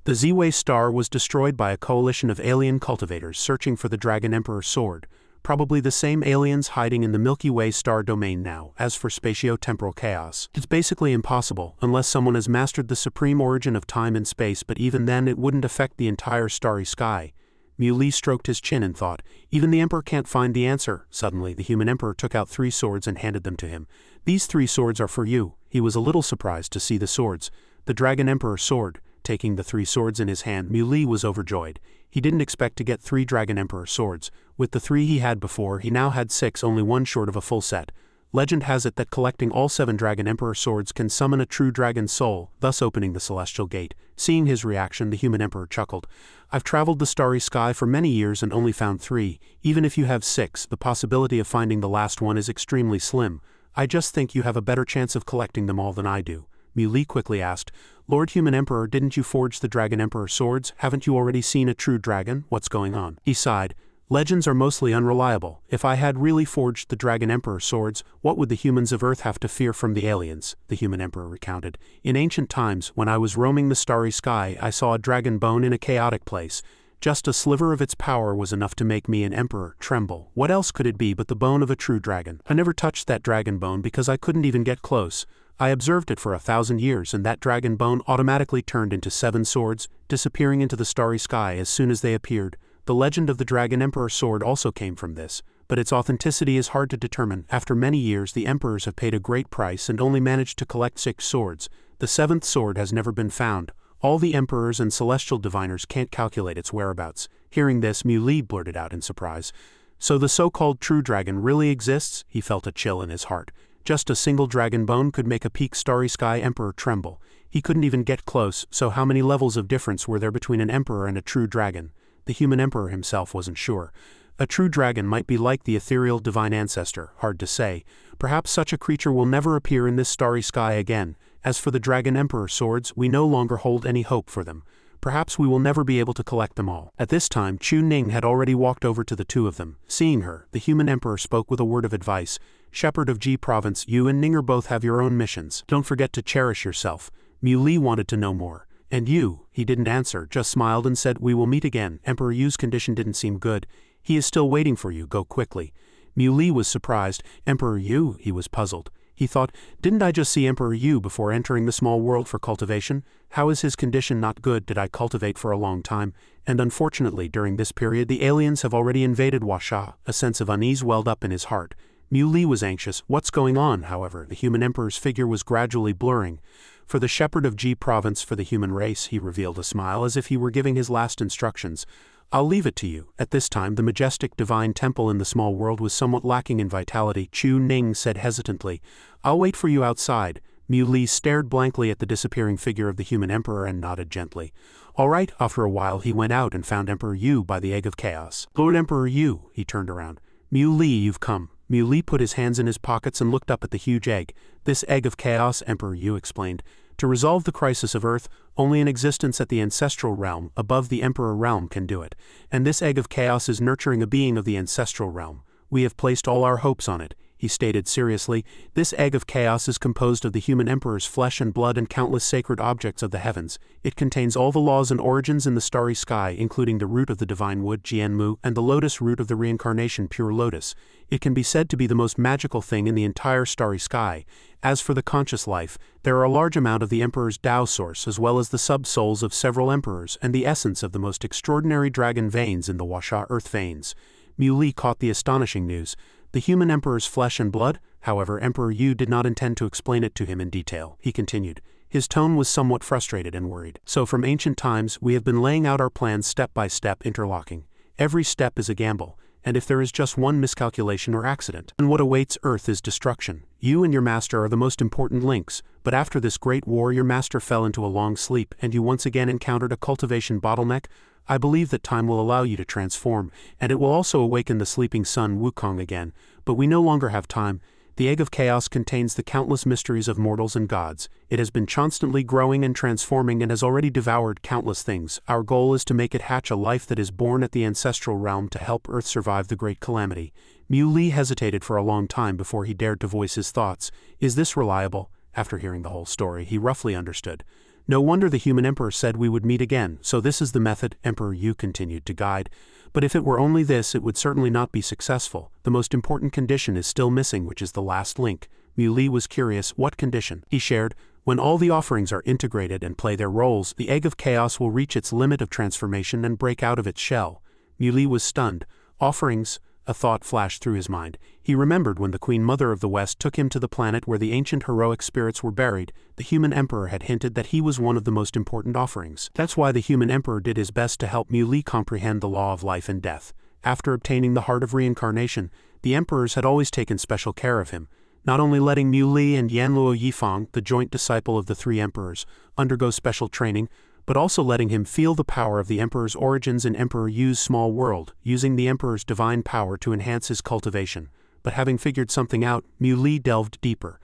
"The Ziwei Star was destroyed by a coalition of alien cultivators searching for the Dragon Emperor sword. Probably the same aliens hiding in the Milky Way star domain now. As for spatio-temporal chaos, it's basically impossible unless someone has mastered the supreme origin of time and space, but even then it wouldn't affect the entire starry sky." Mui stroked his chin and thought, "Even the emperor can't find the answer." Suddenly, the human emperor took out 3 swords and handed them to him. "These 3 swords are for you." He was a little surprised to see the swords. The Dragon Emperor sword. Taking the 3 swords in his hand, Mui was overjoyed. He didn't expect to get 3 Dragon Emperor swords. With the 3 he had before, he now had 6, only one short of a full set. Legend has it that collecting all 7 Dragon Emperor swords can summon a true dragon soul, thus opening the celestial gate. Seeing his reaction, the human emperor chuckled. "I've traveled the starry sky for many years and only found 3. Even if you have 6, the possibility of finding the last one is extremely slim. I just think you have a better chance of collecting them all than I do." Mu quickly asked. Lord Human Emperor, didn't you forge the Dragon Emperor swords? Haven't you already seen a true dragon? What's going on? He sighed. Legends are mostly unreliable. If I had really forged the Dragon Emperor swords, what would the humans of Earth have to fear from the aliens? The Human Emperor recounted. In ancient times, when I was roaming the starry sky, I saw a dragon bone in a chaotic place. Just a sliver of its power was enough to make me an emperor tremble. What else could it be but the bone of a true dragon? I never touched that dragon bone because I couldn't even get close. I observed it for 1,000 years, and that dragon bone automatically turned into 7 swords, disappearing into the starry sky as soon as they appeared. The legend of the Dragon Emperor sword also came from this, but its authenticity is hard to determine. After many years, the emperors have paid a great price and only managed to collect 6 swords. The 7th sword has never been found. All the emperors and celestial diviners can't calculate its whereabouts. Hearing this, Mu blurted out in surprise. So the so-called true dragon really exists? He felt a chill in his heart. Just a single dragon bone could make a peak starry sky emperor tremble. He couldn't even get close, so how many levels of difference were there between an emperor and a true dragon? The Human Emperor himself wasn't sure. A true dragon might be like the ethereal divine ancestor, hard to say. Perhaps such a creature will never appear in this starry sky again. As for the Dragon Emperor swords, we no longer hold any hope for them. Perhaps we will never be able to collect them all. At this time, Chu Ning had already walked over to the 2 of them. Seeing her, the Human Emperor spoke with a word of advice. Shepherd of Ji Province, you and Linger both have your own missions. Don't forget to cherish yourself. Mu wanted to know more. And you? He didn't answer, just smiled and said, we will meet again. Emperor Yu's condition didn't seem good. He is still waiting for you, go quickly. Mu was surprised. Emperor Yu? He was puzzled. He thought, didn't I just see Emperor Yu before entering the small world for cultivation? How is his condition not good? Did I cultivate for a long time? And unfortunately, during this period, the aliens have already invaded Washa. A sense of unease welled up in his heart. Mu was anxious. What's going on? However, the Human Emperor's figure was gradually blurring. For the Shepherd of Ji Province, for the human race, he revealed a smile as if he were giving his last instructions. I'll leave it to you. At this time, the majestic divine temple in the small world was somewhat lacking in vitality. Chu Ning said hesitantly, I'll wait for you outside. Mu stared blankly at the disappearing figure of the Human Emperor and nodded gently. All right. After a while, he went out and found Emperor Yu by the Egg of Chaos. Lord Emperor Yu, he turned around. Mu you've come. Mu put his hands in his pockets and looked up at the huge egg. This Egg of Chaos, Emperor Yu explained. To resolve the crisis of Earth, only an existence at the ancestral realm, above the Emperor realm, can do it. And this Egg of Chaos is nurturing a being of the ancestral realm. We have placed all our hopes on it. He stated seriously, this Egg of Chaos is composed of the Human Emperor's flesh and blood and countless sacred objects of the heavens. It contains all the laws and origins in the starry sky, including the root of the divine wood, Jianmu, and the lotus root of the reincarnation, pure lotus. It can be said to be the most magical thing in the entire starry sky. As for the conscious life, there are a large amount of the Emperor's Tao source, as well as the sub-souls of several emperors, and the essence of the most extraordinary dragon veins in the Washa earth veins. Mu caught the astonishing news. The Human Emperor's flesh and blood? However, Emperor Yu did not intend to explain it to him in detail. He continued. His tone was somewhat frustrated and worried. So from ancient times, we have been laying out our plans step by step, interlocking. Every step is a gamble, and if there is just one miscalculation or accident, then what awaits Earth is destruction. You and your master are the most important links, but after this great war your master fell into a long sleep and you once again encountered a cultivation bottleneck. I believe that time will allow you to transform, and it will also awaken the sleeping sun Wukong again, but we no longer have time. The Egg of Chaos contains the countless mysteries of mortals and gods. It has been constantly growing and transforming and has already devoured countless things. Our goal is to make it hatch a life that is born at the ancestral realm to help Earth survive the great calamity. Mu hesitated for a long time before he dared to voice his thoughts. Is this reliable? After hearing the whole story, he roughly understood. No wonder the Human Emperor said we would meet again, so this is the method, Emperor Yu continued to guide. But if it were only this, it would certainly not be successful. The most important condition is still missing, which is the last link. Mu was curious, what condition? He shared, when all the offerings are integrated and play their roles, the Egg of Chaos will reach its limit of transformation and break out of its shell. Mu was stunned. Offerings? A thought flashed through his mind. He remembered when the Queen Mother of the West took him to the planet where the ancient heroic spirits were buried, the Human Emperor had hinted that he was one of the most important offerings. That's why the Human Emperor did his best to help Mu comprehend the law of life and death. After obtaining the heart of reincarnation, the emperors had always taken special care of him, not only letting Mu and Yanluo Yifang, the joint disciple of the 3 emperors, undergo special training, but also letting him feel the power of the Emperor's origins in Emperor Yu's small world, using the Emperor's divine power to enhance his cultivation. But having figured something out, Mu delved deeper.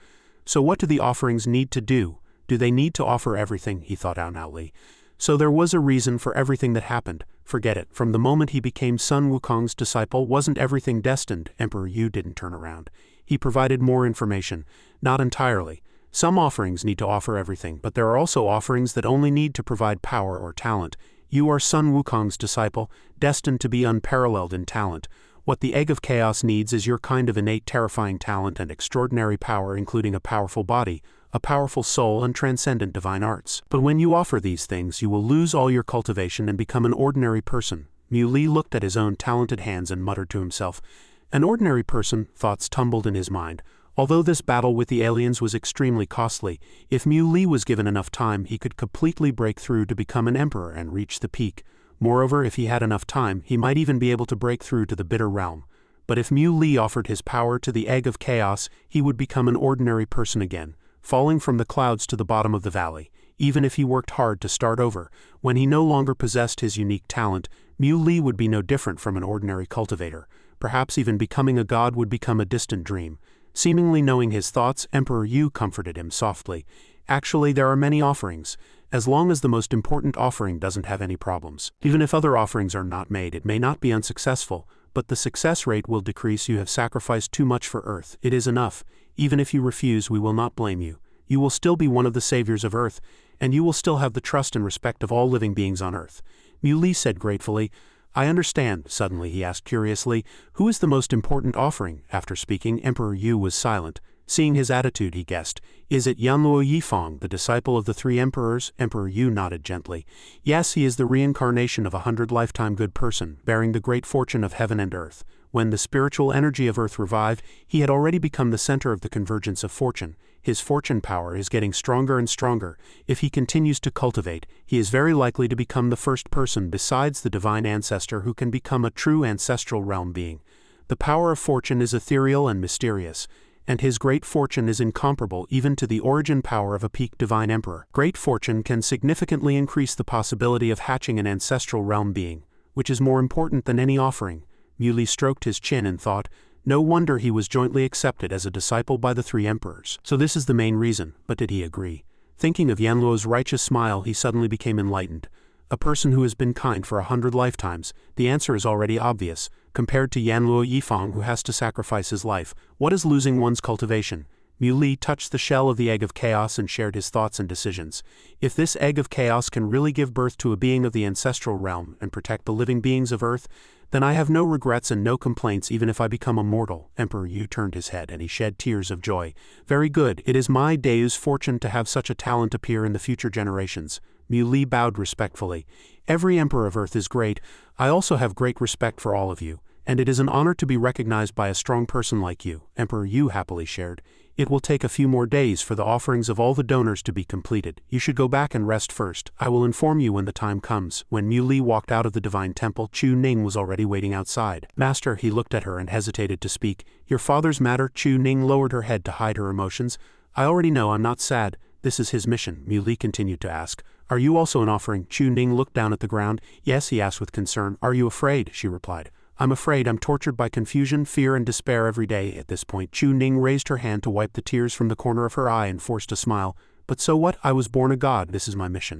So what do the offerings need to do? Do they need to offer everything? He thought outwardly. So there was a reason for everything that happened. Forget it. From the moment he became Sun Wukong's disciple, wasn't everything destined? Emperor Yu didn't turn around. He provided more information. Not entirely. Some offerings need to offer everything, but there are also offerings that only need to provide power or talent. You are Sun Wukong's disciple, destined to be unparalleled in talent. What the Egg of Chaos needs is your kind of innate terrifying talent and extraordinary power, including a powerful body, a powerful soul, and transcendent divine arts. But when you offer these things, you will lose all your cultivation and become an ordinary person. Mui looked at his own talented hands and muttered to himself. An ordinary person, thoughts tumbled in his mind. Although this battle with the aliens was extremely costly, if Mui was given enough time, he could completely break through to become an emperor and reach the peak. Moreover, if he had enough time, he might even be able to break through to the bitter realm. But if Mui offered his power to the Egg of Chaos, he would become an ordinary person again, falling from the clouds to the bottom of the valley. Even if he worked hard to start over, when he no longer possessed his unique talent, Mui would be no different from an ordinary cultivator. Perhaps even becoming a god would become a distant dream. Seemingly knowing his thoughts, Emperor Yu comforted him softly. Actually, there are many offerings. As long as the most important offering doesn't have any problems. Even if other offerings are not made, it may not be unsuccessful, but the success rate will decrease. You have sacrificed too much for Earth. It is enough. Even if you refuse, we will not blame you. You will still be one of the saviors of Earth, and you will still have the trust and respect of all living beings on Earth. Mui said gratefully. I understand. Suddenly he asked curiously, who is the most important offering? After speaking, Emperor Yu was silent. Seeing his attitude, he guessed. Is it Yanluo Yifeng, the disciple of the three emperors? Emperor Yu nodded gently. Yes, he is the reincarnation of 100 lifetime good person, bearing the great fortune of heaven and earth. When the spiritual energy of earth revived, he had already become the center of the convergence of fortune. His fortune power is getting stronger and stronger. If he continues to cultivate, he is very likely to become the first person besides the divine ancestor who can become a true ancestral realm being. The power of fortune is ethereal and mysterious, and his great fortune is incomparable even to the origin power of a peak divine emperor. Great fortune can significantly increase the possibility of hatching an ancestral realm being, which is more important than any offering. Mui stroked his chin and thought, no wonder he was jointly accepted as a disciple by the three emperors. So this is the main reason, but did he agree? Thinking of Yanluo's righteous smile, he suddenly became enlightened. A person who has been kind for 100 lifetimes, the answer is already obvious. Compared to Yanluo Yifeng, who has to sacrifice his life, what is losing one's cultivation? Mui touched the shell of the Egg of Chaos and shared his thoughts and decisions. If this Egg of Chaos can really give birth to a being of the ancestral realm and protect the living beings of Earth, then I have no regrets and no complaints even if I become a mortal. Emperor Yu turned his head and he shed tears of joy. Very good, it is my Dayu's fortune to have such a talent appear in the future generations. Mui bowed respectfully. Every emperor of Earth is great. I also have great respect for all of you, and it is an honor to be recognized by a strong person like you, Emperor Yu happily shared. It will take a few more days for the offerings of all the donors to be completed. You should go back and rest first. I will inform you when the time comes. When Mui walked out of the divine temple, Chu Ning was already waiting outside. Master, he looked at her and hesitated to speak. Your father's matter? Chu Ning lowered her head to hide her emotions. I already know, I'm not sad. This is his mission. Mui continued to ask. Are you also an offering? Chu Ning looked down at the ground. Yes, he asked with concern. Are you afraid? She replied. I'm afraid. I'm tortured by confusion, fear, and despair every day. At this point, Chu Ning raised her hand to wipe the tears from the corner of her eye and forced a smile. But so what? I was born a god. This is my mission.